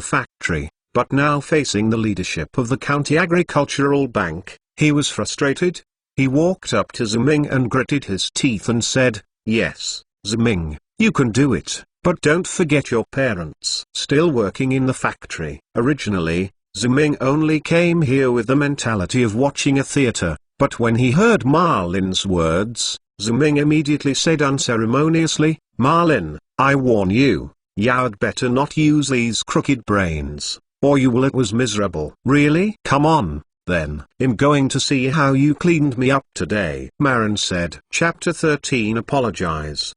[SPEAKER 1] factory, but now facing the leadership of the County Agricultural Bank, he was frustrated. He walked up to Ziming and gritted his teeth and said, "Yes, Ziming, you can do it, But don't forget your parents still working in the factory. Originally, Ziming only came here with the mentality of watching a theater, but when he heard Marlin's words, Ziming immediately said unceremoniously, "Marlin, I warn you, you'd better not use these crooked brains, or you will." It was miserable. "Really? Come on, then. I'm going to see how you cleaned me up today," Marin said. Chapter 13 Apologize?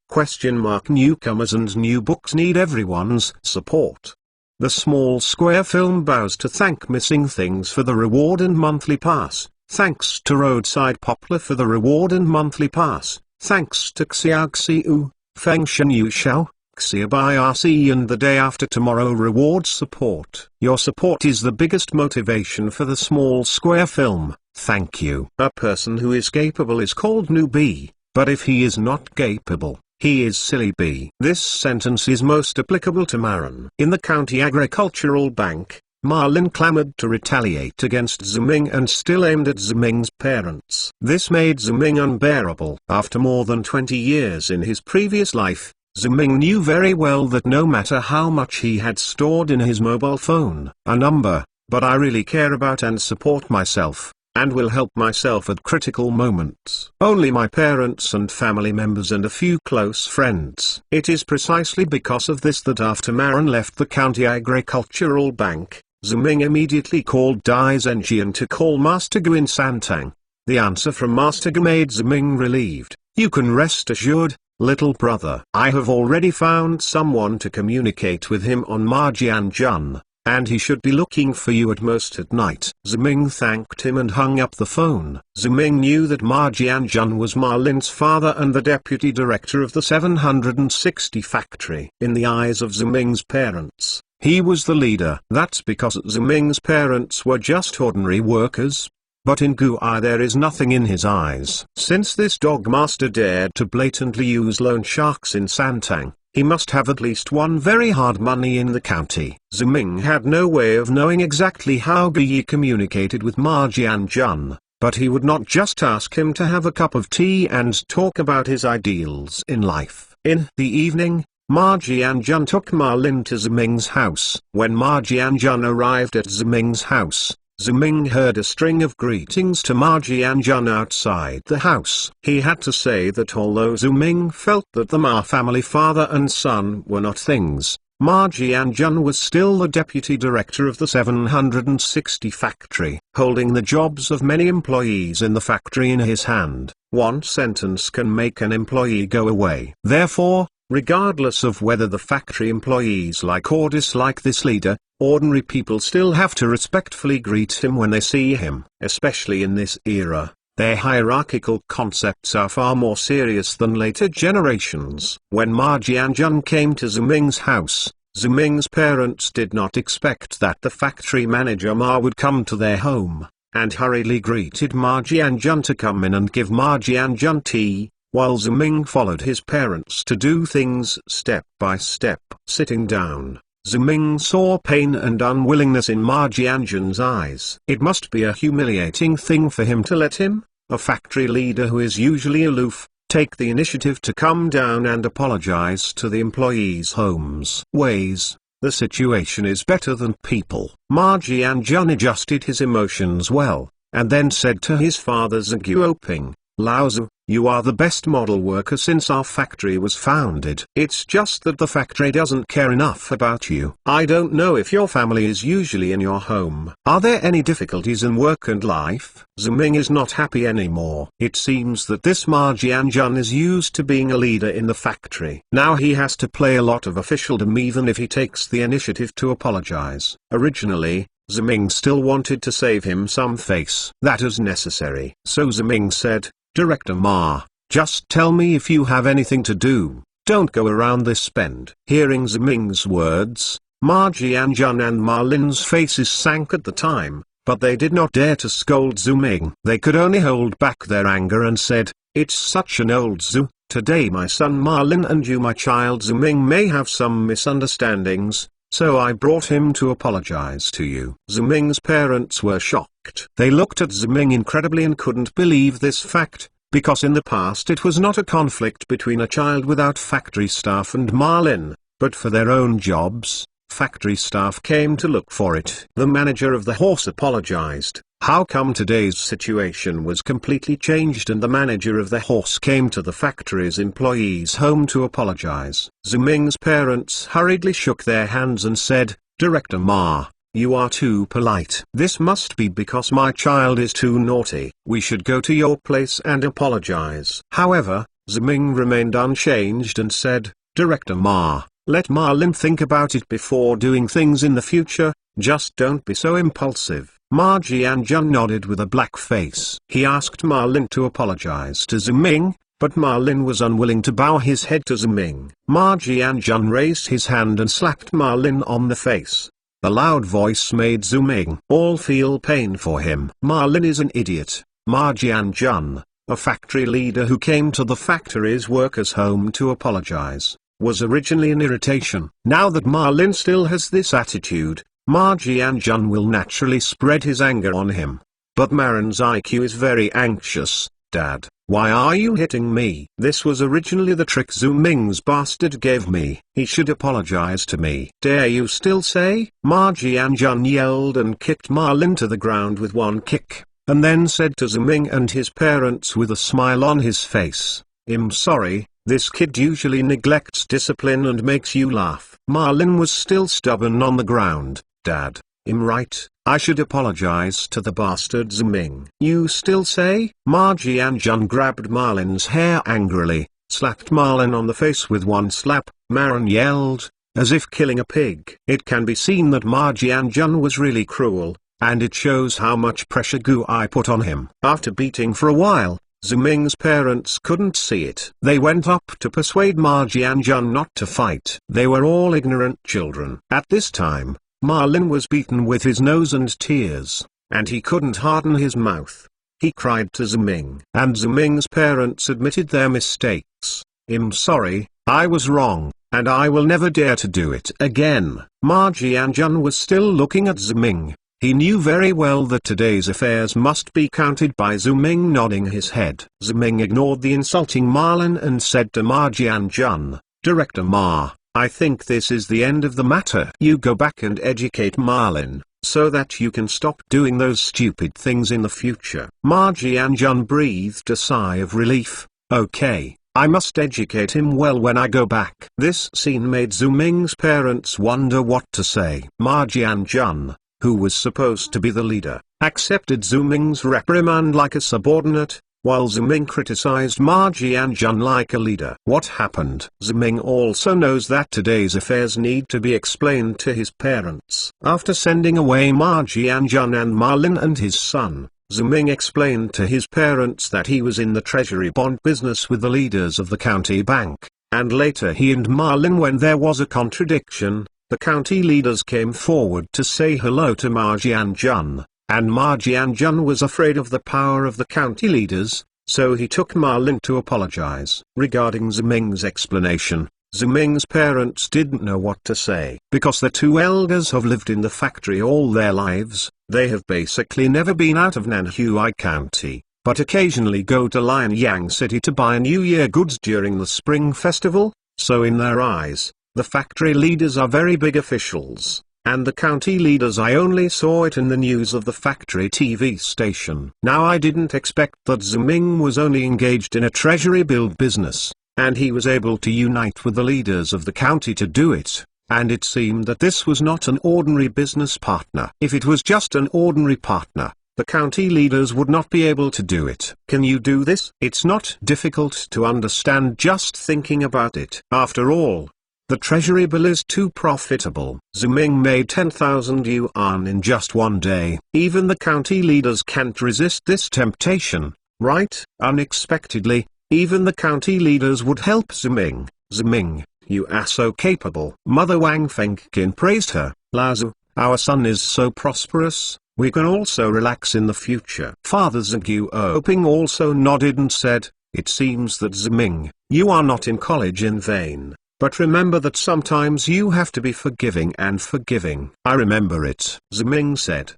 [SPEAKER 1] Newcomers and new books need everyone's support. The small square film bows to thank Missing Things for the reward and monthly pass. Thanks to Roadside Poplar for the reward and monthly pass. Thanks to Xiaoxiu, Feng Shen Yu Xiao, Xiaobai RC and the Day After Tomorrow reward support. Your support is the biggest motivation for the small square film. Thank you. A person who is capable is called newbie, but if he is not capable, he is silly bee. This sentence is most applicable to Marin. In the County Agricultural Bank, Marlin clamored to retaliate against Ziming and still aimed at Ziming's parents. This made Ziming unbearable. After more than 20 years in his previous life, Ziming knew very well that no matter how much he had stored in his mobile phone, a number, but I really care about and support myself, and will help myself at critical moments. Only my parents and family members and a few close friends. It is precisely because of this that after Marin left the County Agricultural Bank, Ziming immediately called Dai Zhenjian to call Master Gu in Santang. The answer from Master Gu made Ziming relieved. "You can rest assured, little brother. I have already found someone to communicate with him on Marjianjun, and he should be looking for you at most at night." Ziming thanked him and hung up the phone. Ziming knew that Marjianjun was Marlin's father and the deputy director of the 760 factory. In the eyes of Ziming's parents, he was the leader. That's because Ziming's parents were just ordinary workers. But in Gu's eye there is nothing in his eyes. Since this dog master dared to blatantly use loan sharks in Santang, he must have at least won very hard money in the county. Ziming had no way of knowing exactly how Gu communicated with Marjianjun, but he would not just ask him to have a cup of tea and talk about his ideals in life. In the evening, Marjianjun took Marlin to Ziming's house. When Marjianjun arrived at Ziming's house, Ziming heard a string of greetings to Marjianjun outside the house. He had to say that although Ziming felt that the Ma family father and son were not things, Marjianjun was still the deputy director of the 760 factory, holding the jobs of many employees in the factory in his hand. One sentence can make an employee go away. Therefore, regardless of whether the factory employees like or dislike this leader, ordinary people still have to respectfully greet him when they see him. Especially in this era, their hierarchical concepts are far more serious than later generations. When Marjianjun came to Ziming's house, Ziming's parents did not expect that the factory manager Ma would come to their home, and hurriedly greeted Marjianjun to come in and give Marjianjun tea, while Ziming followed his parents to do things step by step. Sitting down, Ziming saw pain and unwillingness in Marjianjun's eyes. It must be a humiliating thing for him to let him, a factory leader who is usually aloof, take the initiative to come down and apologize to the employees' homes. Ways, the situation is better than people. Marjianjun adjusted his emotions well, and then said to his father Zhuoping, "Laozu, you are the best model worker since our factory was founded. It's just that the factory doesn't care enough about you. I don't know if your family is usually in your home. Are there any difficulties in work and life?" Ziming is not happy anymore. It seems that this Marjianjun is used to being a leader in the factory. Now he has to play a lot of officialdom even if he takes the initiative to apologize. Originally, Ziming still wanted to save him some face. That is necessary. So Ziming said, "Director Ma, just tell me if you have anything to do, don't go around this spend." Hearing Ziming's words, Marjianjun and Marlin's faces sank at the time, but they did not dare to scold Ziming. They could only hold back their anger and said, "It's such an old Zu. Today my son Marlin and you my child Ziming may have some misunderstandings, so I brought him to apologize to you." Ziming's parents were shocked. They looked at Ziming incredibly and couldn't believe this fact, because in the past it was not a conflict between a child without factory staff and Marlin, but for their own jobs. Factory staff came to look for it. The manager of the horse apologized. How come today's situation was completely changed, and the manager of the horse came to the factory's employees' home to apologize. Zuming's parents hurriedly shook their hands and said, "Director Ma, you are too polite. This must be because my child is too naughty. We should go to your place and apologize." However, Zuming remained unchanged and said, "Director Ma, let Ma Lin think about it before doing things in the future, just don't be so impulsive." Ma Jianjun nodded with a black face. He asked Ma Lin to apologize to Zuming, but Ma Lin was unwilling to bow his head to Zuming. Ma Jianjun raised his hand and slapped Ma Lin on the face. The loud voice made Zuming all feel pain for him. Ma Lin is an idiot. Ma Jianjun, a factory leader who came to the factory's workers' home to apologize, was originally an irritation. Now that Ma Lin still has this attitude, Ma Jianjun will naturally spread his anger on him. But Marin's IQ is very anxious. "Dad, why are you hitting me? This was originally the trick Zuming's bastard gave me. He should apologize to me." "Dare you still say?" Ma Jianjun yelled and kicked Ma Lin to the ground with one kick, and then said to Zuming and his parents with a smile on his face, "I'm sorry, this kid usually neglects discipline and makes you laugh." Ma Lin was still stubborn on the ground. "Dad, I'm right, I should apologize to the bastard Zuming." "You still say?" Ma Jianjun grabbed Ma Lin's hair angrily, slapped Ma Lin on the face with one slap. Marin yelled, as if killing a pig. It can be seen that Ma Jianjun was really cruel, and it shows how much pressure I put on him. After beating for a while, Zuming's parents couldn't see it. They went up to persuade Ma Jianjun not to fight. They were all ignorant children. At this time, Ma Lin was beaten with his nose and tears, and he couldn't harden his mouth. He cried to Zuming, and Zuming's parents admitted their mistakes. "I'm sorry, I was wrong, and I will never dare to do it again." Ma Jianjun was still looking at Zuming. He knew very well that today's affairs must be counted by Zuming, nodding his head. Zuming ignored the insulting Ma Lin and said to Ma Jianjun, "Director Ma, I think this is the end of the matter. You go back and educate Ma Lin, so that you can stop doing those stupid things in the future." Ma Jianjun breathed a sigh of relief. "Okay, I must educate him well when I go back." This scene made Zuming's parents wonder what to say. Ma Jianjun, who was supposed to be the leader, accepted Zuming's reprimand like a subordinate, while Zuming criticized Ma Jianjun like a leader. What happened? Zuming also knows that today's affairs need to be explained to his parents. After sending away Ma Jianjun and Ma Lin and his son, Zuming explained to his parents that he was in the treasury bond business with the leaders of the county bank, and later he and Ma Lin, when there was a contradiction, the county leaders came forward to say hello to Ma Jianjun. And Ma Jianjun was afraid of the power of the county leaders, so he took Ma Lin to apologize. Regarding Zuming's explanation, Zuming's parents didn't know what to say. Because the two elders have lived in the factory all their lives, they have basically never been out of Nanhui County, but occasionally go to Lianyang City to buy New Year goods during the Spring Festival, so in their eyes, the factory leaders are very big officials. And the county leaders, I only saw it in the news of the factory TV station. Now I didn't expect that Zuming was only engaged in a treasury bill business, and he was able to unite with the leaders of the county to do it, and it seemed that this was not an ordinary business partner. If it was just an ordinary partner, the county leaders would not be able to do it. Can you do this? It's not difficult to understand just thinking about it. After all, the treasury bill is too profitable. Zuming made 10,000 yuan in just one day. Even the county leaders can't resist this temptation, right? Unexpectedly, even the county leaders would help Zuming. "Zuming, you are so capable." Mother Wang Fengqin praised her. "Lazu, our son is so prosperous, we can also relax in the future." Father Zhuoping also nodded and said, "It seems that Zuming, you are not in college in vain. But remember that sometimes you have to be forgiving and forgiving." "I remember it," Zuming said.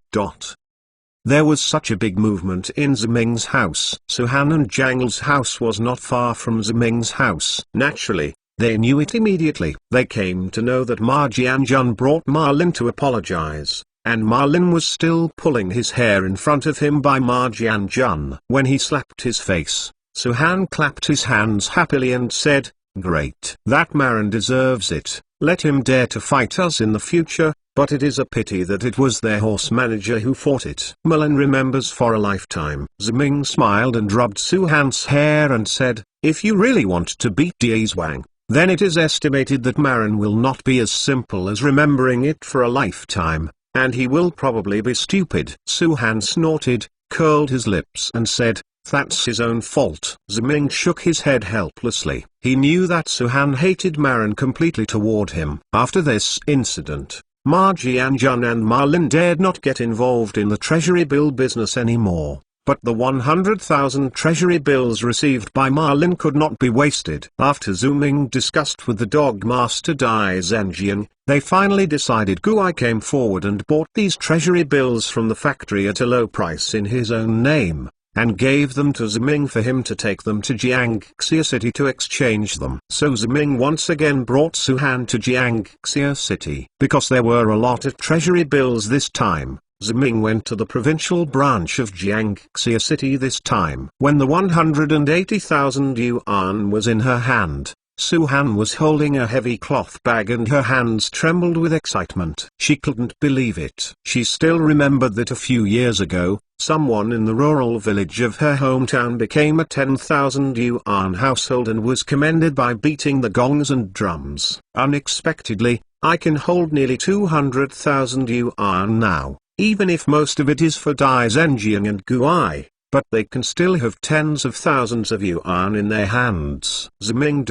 [SPEAKER 1] There was such a big movement in Zuming's house. Suhan and Jangel's house was not far from Zuming's house. Naturally, They knew it immediately. They came to know that Ma Jianjun brought Ma Lin to apologize, and Ma Lin was still pulling his hair in front of him by Ma Jianjun. When he slapped his face, Su Han clapped his hands happily and said, "Great. That Maran deserves it. Let him dare to fight us in the future, but it is a pity that it was their horse manager who fought it." Merlin remembers for a lifetime. Ziming smiled and rubbed Su Han's hair and said, "If you really want to beat Diaz Wang, then it is estimated that Maran will not be as simple as remembering it for a lifetime, and he will probably be stupid." Su Han snorted, curled his lips and said, "That's his own fault." Ziming shook his head helplessly. He knew that Su Han hated Maran completely toward him. After this incident, Ma Jianjun and Ma Lin dared not get involved in the treasury bill business anymore. But the 100,000 treasury bills received by Ma Lin could not be wasted. After Zuming discussed with the dog master Dai Zhenjiang, they finally decided. Guai came forward and bought these treasury bills from the factory at a low price in his own name, and gave them to Ziming for him to take them to Jiangxia City to exchange them. So Ziming once again brought Su Han to Jiangxia City. Because there were a lot of treasury bills this time, Ziming went to the provincial branch of Jiangxia City this time. When the 180,000 yuan was in her hand, Su Han was holding a heavy cloth bag and her hands trembled with excitement. She couldn't believe it. She still remembered that a few years ago, someone in the rural village of her hometown became a 10,000 yuan household and was commended by beating the gongs and drums. Unexpectedly, I can hold nearly 200,000 yuan now, even if most of it is for Dai Zhenjiang and Guai. But they can still have tens of thousands of yuan in their hands. Ziming ...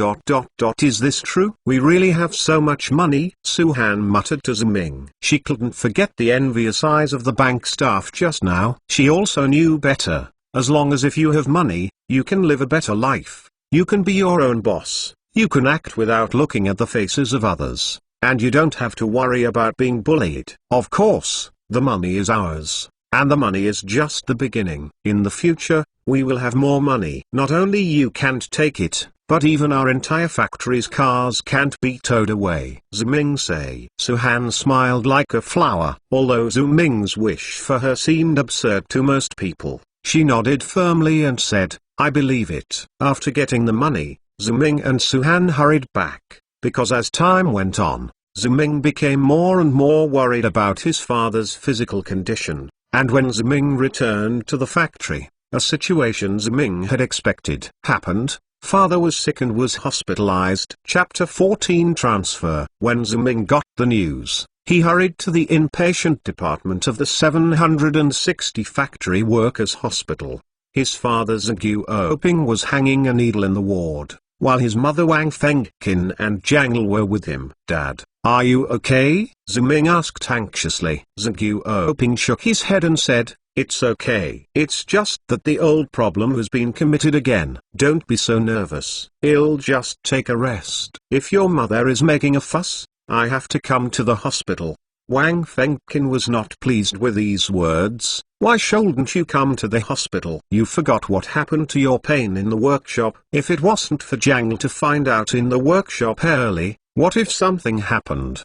[SPEAKER 1] Is this true? We really have so much money? Su Han muttered to Ziming. She couldn't forget the envious eyes of the bank staff just now. She also knew better. As long as if you have money, you can live a better life. You can be your own boss. You can act without looking at the faces of others. And you don't have to worry about being bullied. Of course, the money is ours. And the money is just the beginning. In the future, we will have more money. Not only you can't take it, but even our entire factory's cars can't be towed away. Ziming say. Su Han smiled like a flower. Although Ziming's wish for her seemed absurd to most people, she nodded firmly and said, "I believe it." After getting the money, Ziming and Su Han hurried back, because as time went on, Ziming became more and more worried about his father's physical condition. And when Ziming returned to the factory, a situation Ziming had expected happened. Father was sick and was hospitalized. Chapter 14 Transfer. When Ziming got the news, he hurried to the inpatient department of the 760 factory workers' hospital. His father Zhou Oping was hanging a needle in the ward, while his mother Wang Fengqin and Jiang were with him. "Dad, are you okay?" Ziming asked anxiously. Zhou Oping shook his head and said, "It's okay. It's just that the old problem has been committed again. Don't be so nervous. I'll just take a rest. If your mother is making a fuss, I have to come to the hospital." Wang Fengqin was not pleased with these words. "Why shouldn't you come to the hospital? You forgot what happened to your pain in the workshop. If it wasn't for Jiang to find out in the workshop early, what if something happened?"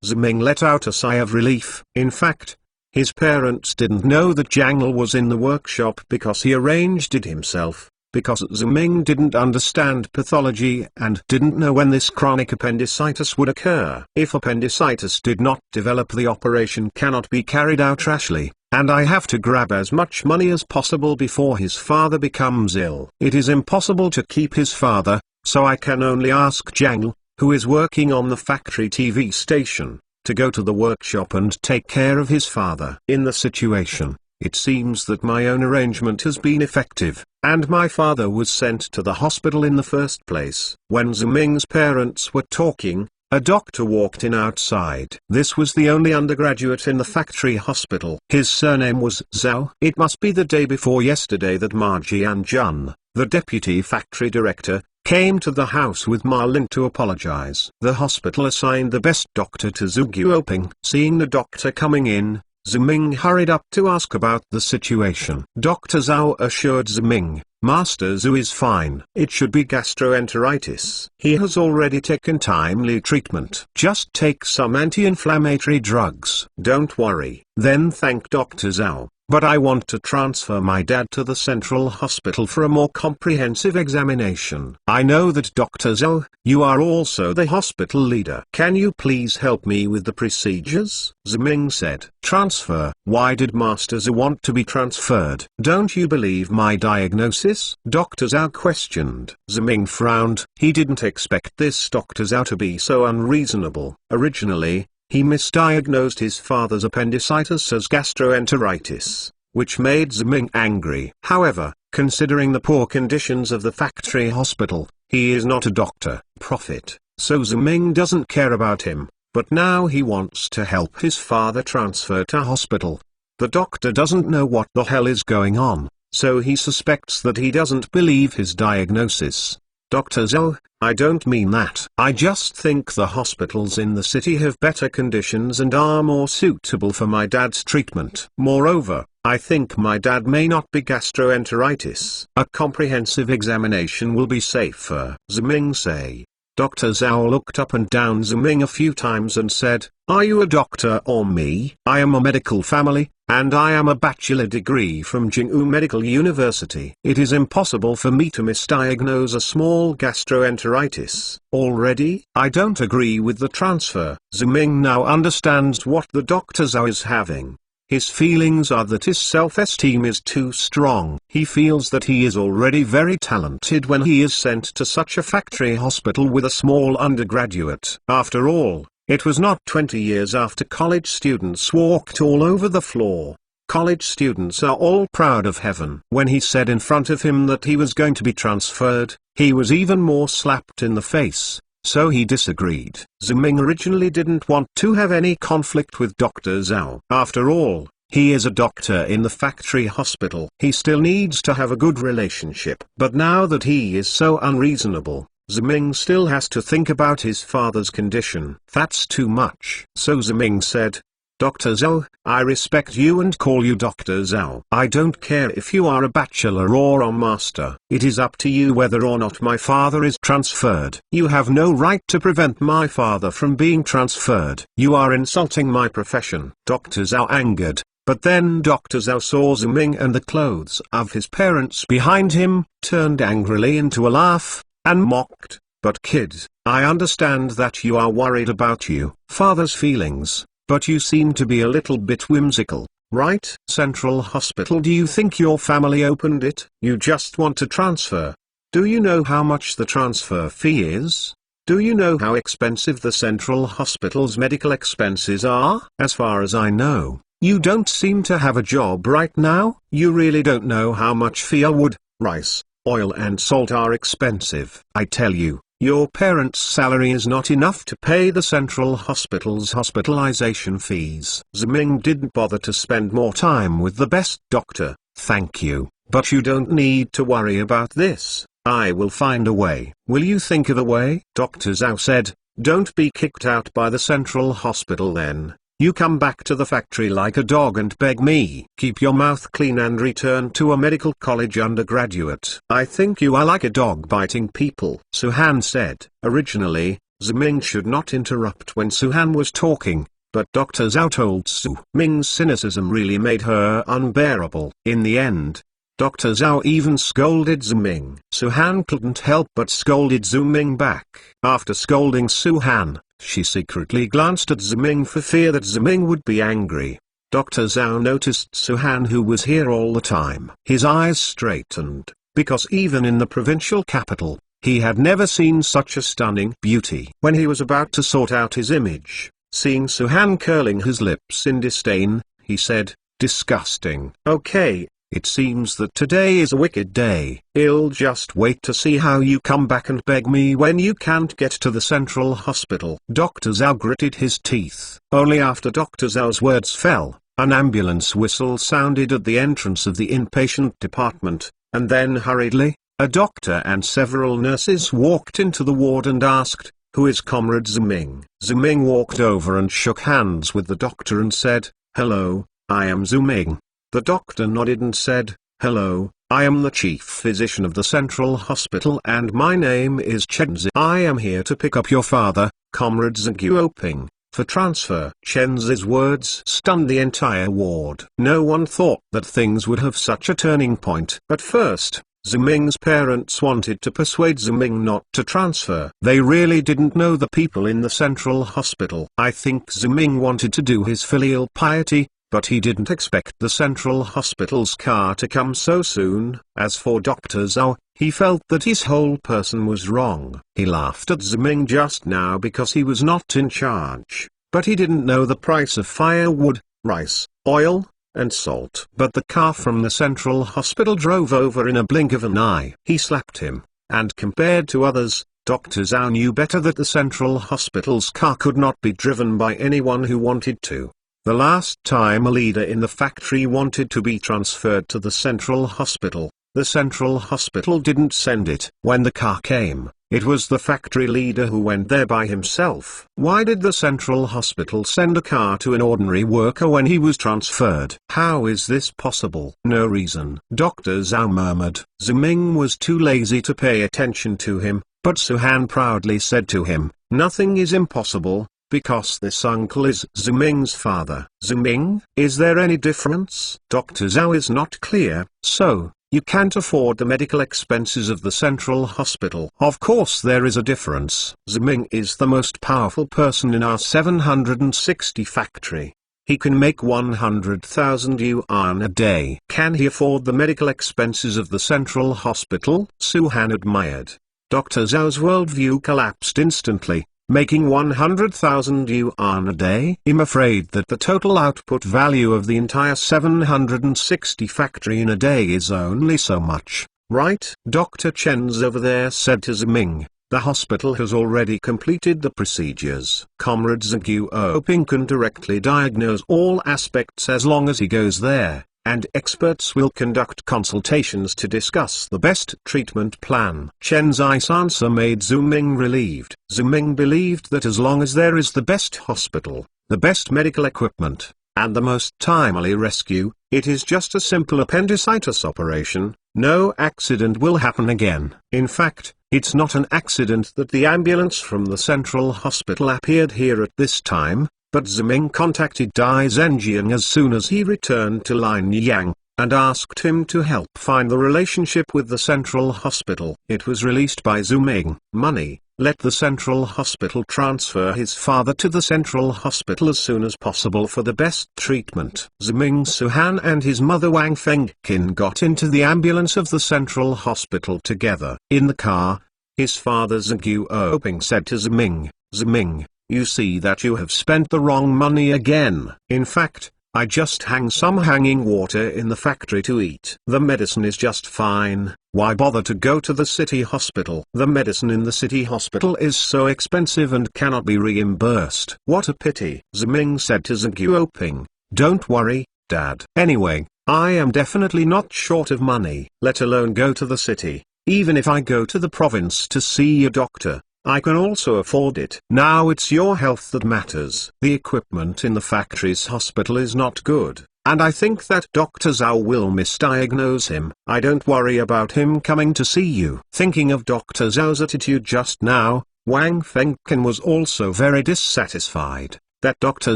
[SPEAKER 1] Ziming let out a sigh of relief. In fact, his parents didn't know that Jiang was in the workshop because he arranged it himself, because Ziming didn't understand pathology and didn't know when this chronic appendicitis would occur. If appendicitis did not develop, the operation cannot be carried out rashly, and I have to grab as much money as possible before his father becomes ill. It is impossible to keep his father, so I can only ask Jiang, who is working on the factory TV station, to go to the workshop and take care of his father. In the situation, it seems that my own arrangement has been effective, and my father was sent to the hospital in the first place. When Ziming's parents were talking, a doctor walked in outside. This was the only undergraduate in the factory hospital. His surname was Zhao. It must be the day before yesterday that Ma Jianjun, the deputy factory director, came to the house with Ma Lin to apologize. The hospital assigned the best doctor to Zhou Oping. Seeing the doctor coming in, Ziming hurried up to ask about the situation. Dr. Zhao assured Ziming, Master Zhu is fine. It should be gastroenteritis. He has already taken timely treatment. Just take some anti-inflammatory drugs. Don't worry. Then thank Dr. Zhao. But I want to transfer my dad to the central hospital for a more comprehensive examination. I know that Dr. Zhou, you are also the hospital leader. Can you please help me with the procedures? Ziming said. Transfer? Why did Master Zhou want to be transferred? Don't you believe my diagnosis? Dr. Zhou questioned. Ziming frowned. He didn't expect this Dr. Zhou to be so unreasonable. Originally, he misdiagnosed his father's appendicitis as gastroenteritis, which made Ziming angry. However, considering the poor conditions of the factory hospital, he is not a doctor, prophet, so Ziming doesn't care about him, but now he wants to help his father transfer to hospital. The doctor doesn't know what the hell is going on, so he suspects that he doesn't believe his diagnosis. Dr. Zhou, I don't mean that. I just think the hospitals in the city have better conditions and are more suitable for my dad's treatment. Moreover, I think my dad may not be gastroenteritis. A comprehensive examination will be safer. Ziming say. Dr. Zhao looked up and down Ziming a few times and said, Are you a doctor or me? I am a medical family, and I am a bachelor degree from Jinghu Medical University. It is impossible for me to misdiagnose a small gastroenteritis. Already, I don't agree with the transfer. Ziming now understands what the Dr. Zhao is having. His feelings are that his self-esteem is too strong. He feels that he is already very talented when he is sent to such a factory hospital with a small undergraduate. After all, it was not 20 years after college students walked all over the floor. College students are all proud of heaven. When he said in front of him that he was going to be transferred, he was even more slapped in the face. So he disagreed. Ziming originally didn't want to have any conflict with Dr. Zhao. After all, he is a doctor in the factory hospital. He still needs to have a good relationship. But now that he is so unreasonable, Ziming still has to think about his father's condition. That's too much. So Ziming said, Dr. Zhao, I respect you and call you Dr. Zhao. I don't care if you are a bachelor or a master. It is up to you whether or not my father is transferred. You have no right to prevent my father from being transferred. You are insulting my profession. Dr. Zhao angered, but then Dr. Zhao saw Ziming and the clothes of his parents behind him, turned angrily into a laugh, and mocked. But kid, I understand that you are worried about you father's feelings. But you seem to be a little bit whimsical, right? Central Hospital, do you think your family opened it? You just want to transfer. Do you know how much the transfer fee is? Do you know how expensive the Central Hospital's medical expenses are? As far as I know, you don't seem to have a job right now. You really don't know how much firewood, rice, oil and salt are expensive. I tell you. Your parents' salary is not enough to pay the Central Hospital's hospitalization fees. Ziming didn't bother to spend more time with the best doctor. Thank you, but you don't need to worry about this. I will find a way. Will you think of a way? Dr. Zhao said, Don't be kicked out by the Central Hospital then. You come back to the factory like a dog and beg me. Keep your mouth clean and return to a medical college undergraduate. I think you are like a dog biting people. Suhan said. Originally, Ziming should not interrupt when Suhan was talking, but Dr. Zhao told Su Ming's cynicism really made her unbearable. In the end, Dr. Zhao even scolded Ziming. Suhan couldn't help but scolded Ziming back. After scolding Suhan, she secretly glanced at Ziming for fear that Ziming would be angry. Dr. Zhao noticed Suhan, who was here all the time. His eyes straightened, because even in the provincial capital, he had never seen such a stunning beauty. When he was about to sort out his image, seeing Suhan curling his lips in disdain, he said, Disgusting. Okay. It seems that today is a wicked day. I'll just wait to see how you come back and beg me when you can't get to the Central Hospital. Dr. Zhao gritted his teeth. Only after Dr. Zhao's words fell, an ambulance whistle sounded at the entrance of the inpatient department, and then hurriedly, a doctor and several nurses walked into the ward and asked, Who is Comrade Ziming? Ziming walked over and shook hands with the doctor and said, Hello, I am Zuming. The doctor nodded and said, "Hello, I am the chief physician of the Central Hospital and my name is Chen Zi. I am here to pick up your father, Comrade Ziguoping, for transfer." Chen Zi's words stunned the entire ward. No one thought that things would have such a turning point. At first, Zuming's parents wanted to persuade Zuming not to transfer. They really didn't know the people in the Central Hospital. I think Zuming wanted to do his filial piety, but he didn't expect the Central Hospital's car to come so soon. As for Dr. Zhao, he felt that his whole person was wrong. He laughed at Zuming just now because he was not in charge, but he didn't know the price of firewood, rice, oil, and salt. But the car from the Central Hospital drove over in a blink of an eye. He slapped him, and compared to others, Dr. Zhao knew better that the Central Hospital's car could not be driven by anyone who wanted to. The last time a leader in the factory wanted to be transferred to the Central Hospital, the Central Hospital didn't send it. When the car came, it was the factory leader who went there by himself. Why did the Central Hospital send a car to an ordinary worker when he was transferred? How is this possible? No reason. Dr. Zhao murmured. Zuming was too lazy to pay attention to him, but Suhan proudly said to him, "Nothing is impossible, because this uncle is Zuming's father." Zuming, is there any difference? Dr. Zhao is not clear. So, you can't afford the medical expenses of the Central Hospital. Of course there is a difference. Zuming is the most powerful person in our 760 factory. He can make 100,000 yuan a day. Can he afford the medical expenses of the Central Hospital? Suhan admired. Dr. Zhao's worldview collapsed instantly. Making 100,000 yuan a day? I'm afraid that the total output value of the entire 760 factory in a day is only so much, right? Dr. Chen's over there said to Zuming, "The hospital has already completed the procedures. Comrade Ziguoping can directly diagnose all aspects as long as he goes there, and experts will conduct consultations to discuss the best treatment plan." Chen Zi's answer made Zuming relieved. Zuming believed that as long as there is the best hospital, the best medical equipment, and the most timely rescue, it is just a simple appendicitis operation, no accident will happen again. In fact, it's not an accident that the ambulance from the Central Hospital appeared here at this time. But Zuming contacted Dai Zhenjiang as soon as he returned to Linyang, and asked him to help find the relationship with the Central Hospital. It was released by Zuming. Money. Let the Central Hospital transfer his father to the Central Hospital as soon as possible for the best treatment. Zuming Suhan and his mother Wang Fengqin got into the ambulance of the Central Hospital together. In the car, his father Ziguoping said to Zuming, "Zuming, you see that you have spent the wrong money again. In fact, I just hang some hanging water in the factory to eat. The medicine is just fine. Why bother to go to the city hospital? The medicine in the city hospital is so expensive and cannot be reimbursed." "What a pity," Zuming said to Ziguoping. "Don't worry, Dad. Anyway, I am definitely not short of money. Let alone go to the city. Even if I go to the province to see a doctor, I can also afford it. Now it's your health that matters. The equipment in the factory's hospital is not good, and I think that Dr. Zhao will misdiagnose him. I don't worry about him coming to see you." Thinking of Dr. Zhao's attitude just now, Wang Fengqin was also very dissatisfied. That Dr.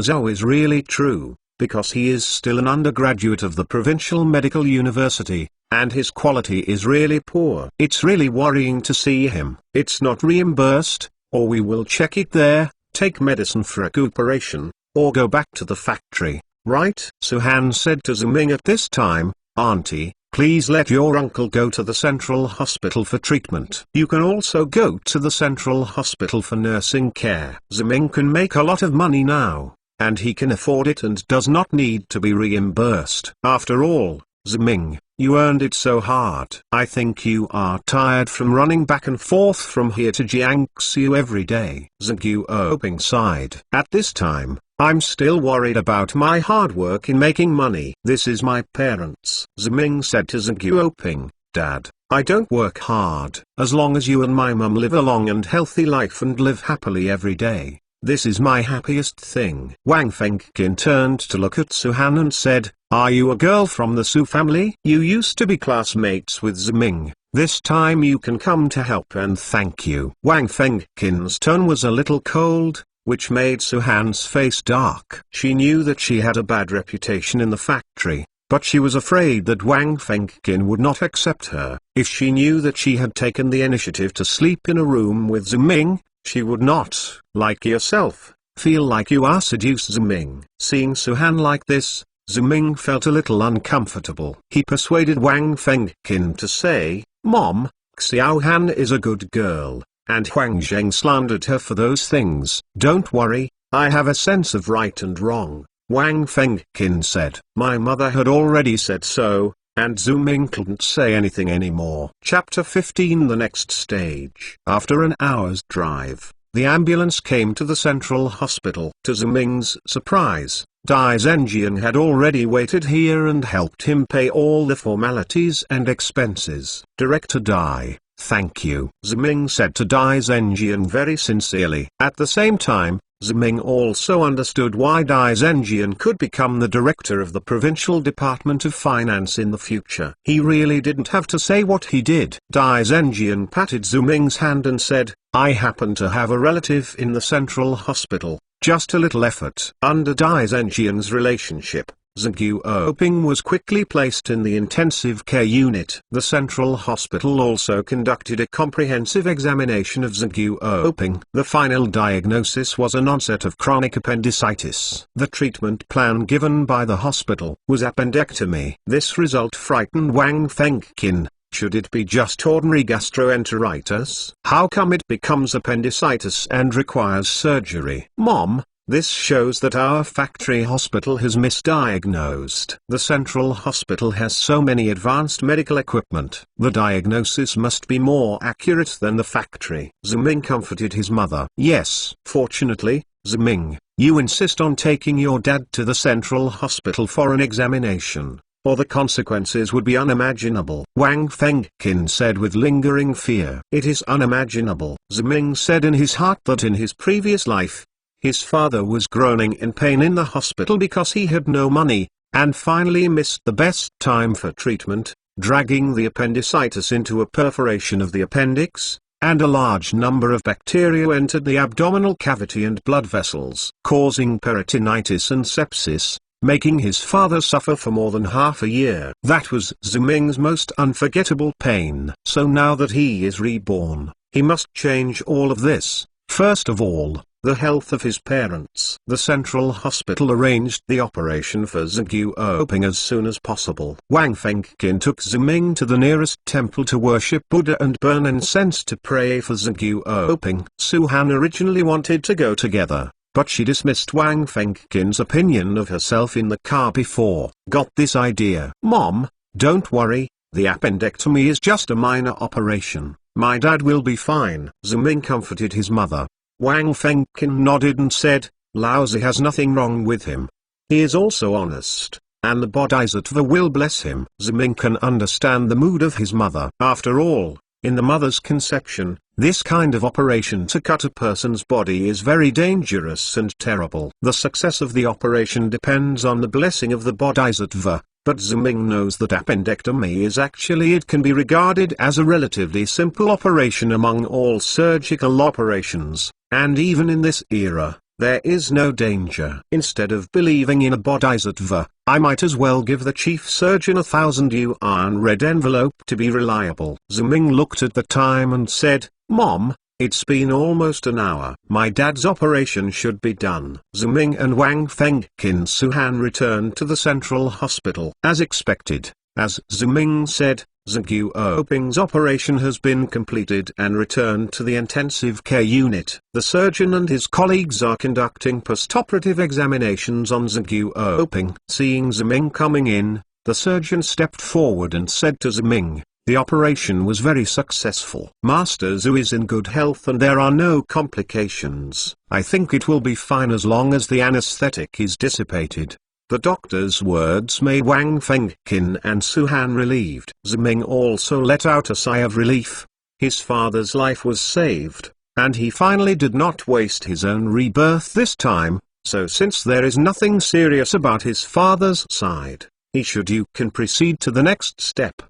[SPEAKER 1] Zhao is really true, because he is still an undergraduate of the Provincial Medical University, and his quality is really poor. It's really worrying to see him. It's not reimbursed, or we will check it there, take medicine for recuperation, or go back to the factory, right? Suhan said to Zuming at this time, "Auntie, please let your uncle go to the Central Hospital for treatment. You can also go to the Central Hospital for nursing care." Zuming can make a lot of money now, and he can afford it and does not need to be reimbursed. After all, Zuming, you earned it so hard. I think you are tired from running back and forth from here to Jiangsu every day. Ziguoping sighed. At this time, I'm still worried about my hard work in making money. This is my parents. Zuming said to Ziguoping, "Dad, I don't work hard. As long as you and my mum live a long and healthy life and live happily every day, This is my happiest thing." Wang Fengqin turned to look at Suhan and said, "Are you a girl from the Su family? You used to be classmates with Ziming. This time you can come to help and thank you." Wang Fengqin's tone was a little cold, which made Suhan's face dark. She knew that she had a bad reputation in the factory, but she was afraid that Wang Fengqin would not accept her. If she knew that she had taken the initiative to sleep in a room with Ziming, she would not, like yourself, feel like you are seduced Ziming. Seeing Suhan like this, Ziming felt a little uncomfortable. He persuaded Wang Fengqin to say, "Mom, Xiaohan is a good girl, and Huang Zheng slandered her for those things." "Don't worry, I have a sense of right and wrong," Wang Fengqin said. "My mother had already said so," and Ziming couldn't say anything anymore. Chapter 15. The next stage. After an hour's drive, the ambulance came to the central hospital. To Ziming's surprise, Dai Zhenjian had already waited here and helped him pay all the formalities and expenses. "Director Dai, thank you," Ziming said to Dai Zhenjian very sincerely. At the same time, Ziming also understood why Dai Zhenjian could become the director of the Provincial Department of Finance in the future. He really didn't have to say what he did. Dai Zhenjian patted Ziming's hand and said, "I happen to have a relative in the central hospital. Just a little effort." Under Dai Zhenjian's relationship, Zhang Oping was quickly placed in the intensive care unit. The central hospital also conducted a comprehensive examination of Zhang Oping. The final diagnosis was an onset of chronic appendicitis. The treatment plan given by the hospital was appendectomy. This result frightened Wang Fengqin. Should it be just ordinary gastroenteritis? How come it becomes appendicitis and requires surgery? "Mom, this shows that our factory hospital has misdiagnosed. The central hospital has so many advanced medical equipment. The diagnosis must be more accurate than the factory." Ziming comforted his mother. "Yes. Fortunately, Ziming, you insist on taking your dad to the central hospital for an examination, or the consequences would be unimaginable," Wang Fengqin said with lingering fear. "It is unimaginable." Ziming said in his heart that in his previous life, his father was groaning in pain in the hospital because he had no money, and finally missed the best time for treatment, dragging the appendicitis into a perforation of the appendix, and a large number of bacteria entered the abdominal cavity and blood vessels, causing peritonitis and sepsis, making his father suffer for more than half a year. That was Ziming's most unforgettable pain. So now that he is reborn, he must change all of this. First of all, the health of his parents. The central hospital arranged the operation for Zhang Oping as soon as possible. Wang Fengqin took Ziming to the nearest temple to worship Buddha and burn incense to pray for Zhang Oping. Suhan originally wanted to go together, but she dismissed Wang Fengqin's opinion of herself in the car before got this idea. "Mom, don't worry, the appendectomy is just a minor operation. My dad will be fine." Ziming comforted his mother. Wang Fengqin nodded and said, "Laozi has nothing wrong with him. He is also honest, and the Bodhisattva will bless him." Ziming can understand the mood of his mother. After all, in the mother's conception, this kind of operation to cut a person's body is very dangerous and terrible. The success of the operation depends on the blessing of the Bodhisattva, but Ziming knows that appendectomy is actually it can be regarded as a relatively simple operation among all surgical operations, and even in this era, there is no danger. Instead of believing in a Bodhisattva, I might as well give the chief surgeon 1,000 yuan red envelope to be reliable. Ziming looked at the time and said, "Mom, it's been almost an hour. My dad's operation should be done." Ziming and Wang Fengqin Suhan returned to the central hospital. As expected, as Ziming said, Zhang Oping's operation has been completed and returned to the intensive care unit. The surgeon and his colleagues are conducting postoperative examinations on Zhang Oping. Seeing Ziming coming in, the surgeon stepped forward and said to Ziming, "The operation was very successful. Master Zhu is in good health and there are no complications. I think it will be fine as long as the anesthetic is dissipated." The doctor's words made Wang Fengqin and Suhan relieved. Ziming also let out a sigh of relief. His father's life was saved. and he finally did not waste his own rebirth this time, so since there is nothing serious about his father's side, you can proceed to the next step.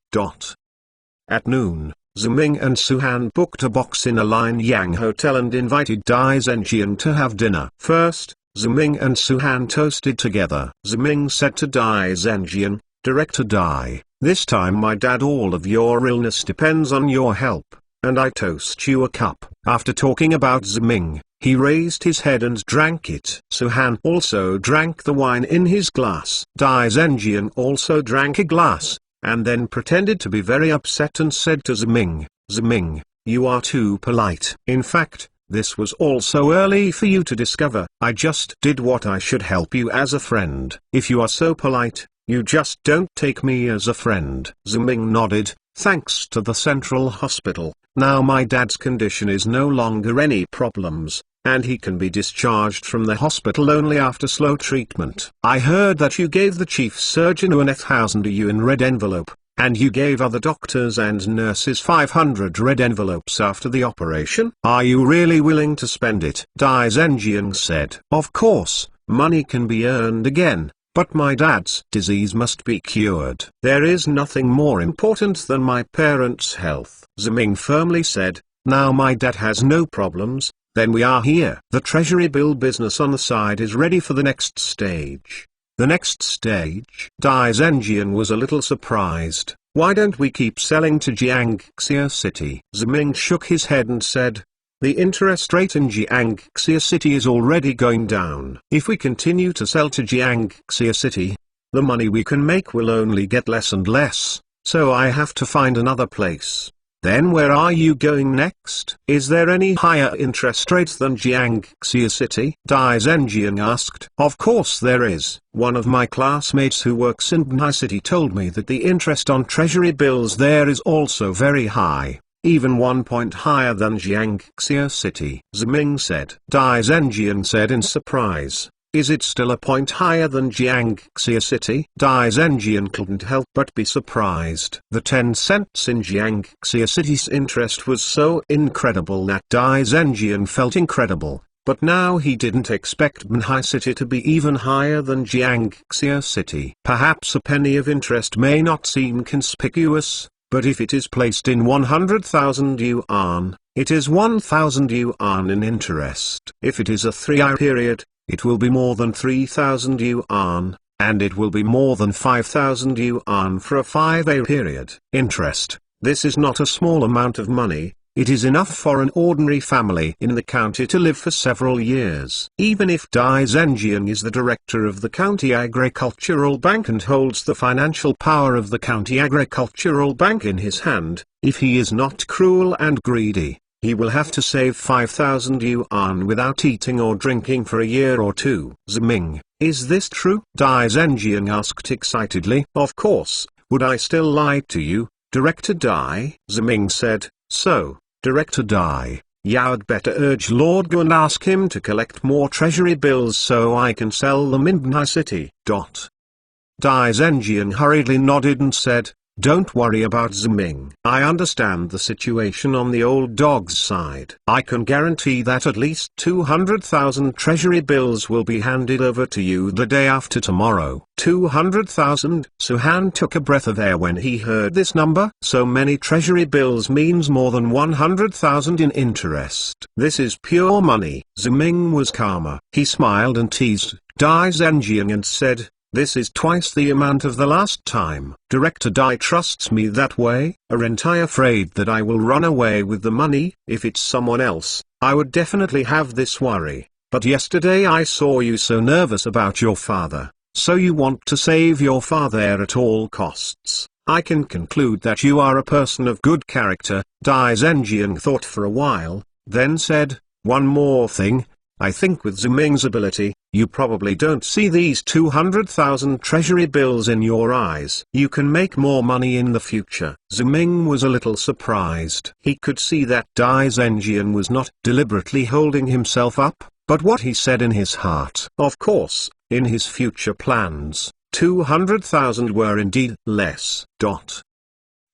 [SPEAKER 1] At noon, Ziming and Suhan booked a box in a Lianyang hotel and invited Dai Zhenjian to have dinner. First, Ziming and Suhan toasted together. Ziming said to Dai Zhenjian, "Director Dai, this time my dad, all of your illness depends on your help, and I toast you a cup." After talking about Ziming, he raised his head and drank it. Suhan also drank the wine in his glass. Dai Zhenjian also drank a glass, and then pretended to be very upset and said to Ziming, "Ziming, you are too polite. In fact, this was all so early for you to discover. I just did what I should, help you as a friend. If you are so polite, you just don't take me as a friend." Ziming nodded. "Thanks to the central hospital, now my dad's condition is no longer any problems, and he can be discharged from the hospital only after slow treatment. I heard that you gave the chief surgeon 1,000 you in red envelope, and you gave other doctors and nurses 500 red envelopes after the operation. Are you really willing to spend it?" Dai Zhenjian said. "Of course, money can be earned again, but my dad's disease must be cured. There is nothing more important than my parents' health." Ziming firmly said, "Now my dad has no problems, then we are here. The treasury bill business on the side is ready for the next stage." The next stage? Dai Zhenjian was a little surprised. "Why don't we keep selling to Jiangxia City?" Ziming shook his head and said, "The interest rate in Jiangxia City is already going down. If we continue to sell to Jiangxia City, the money we can make will only get less and less, so I have to find another place." "Then where are you going next? Is there any higher interest rate than Jiangxia City?" Dai Zhenjian asked. "Of course there is. One of my classmates who works in Bnai City told me that the interest on treasury bills there is also very high, even 1 point higher than Jiangxia City," Ziming said. Dai Zhenjian said in surprise, "Is it still a point higher than Jiangxia City?" Dai Zhenjian couldn't help but be surprised. The 10 cents in Jiangxia City's interest was so incredible that Dai Zhenjian felt incredible, but now he didn't expect Bnai City to be even higher than Jiangxia City. Perhaps a penny of interest may not seem conspicuous, but if it is placed in 100,000 yuan, it is 1,000 yuan in interest. If it is a 3-year period, it will be more than 3,000 yuan, and it will be more than 5,000 yuan for a 5-year period. Interest. This is not a small amount of money. It is enough for an ordinary family in the county to live for several years. Even if Dai Zhenjian is the director of the county agricultural bank and holds the financial power of the county agricultural bank in his hand, if he is not cruel and greedy, he will have to save 5,000 yuan without eating or drinking for a year or two. Ziming, is this true? Dai Zhenjian asked excitedly. Of course, would I still lie to you, Director Dai? Ziming said, so, Director Dai, you'd better urge Lord Gu and ask him to collect more treasury bills so I can sell them in Bnai City. Dai Zhenjian hurriedly nodded and said, don't worry about Ziming. I understand the situation on the old dog's side. I can guarantee that at least 200,000 treasury bills will be handed over to you the day after tomorrow. 200,000? Suhan took a breath of air when he heard this number. So many treasury bills means more than 100,000 in interest. This is pure money. Ziming was calmer. He smiled and teased Dai Zhenjian and said, this is twice the amount of the last time. Director Dai trusts me that way. Aren't I afraid that I will run away with the money? If it's someone else, I would definitely have this worry. But yesterday I saw you so nervous about your father, so you want to save your father at all costs. I can conclude that you are a person of good character. Dai Zhenjian thought for a while, then said, one more thing. I think with Ziming's ability, you probably don't see these 200,000 treasury bills in your eyes. You can make more money in the future. Ziming was a little surprised. He could see that Dai Zhenjian was not deliberately holding himself up, but what he said in his heart. Of course, in his future plans, 200,000 were indeed less.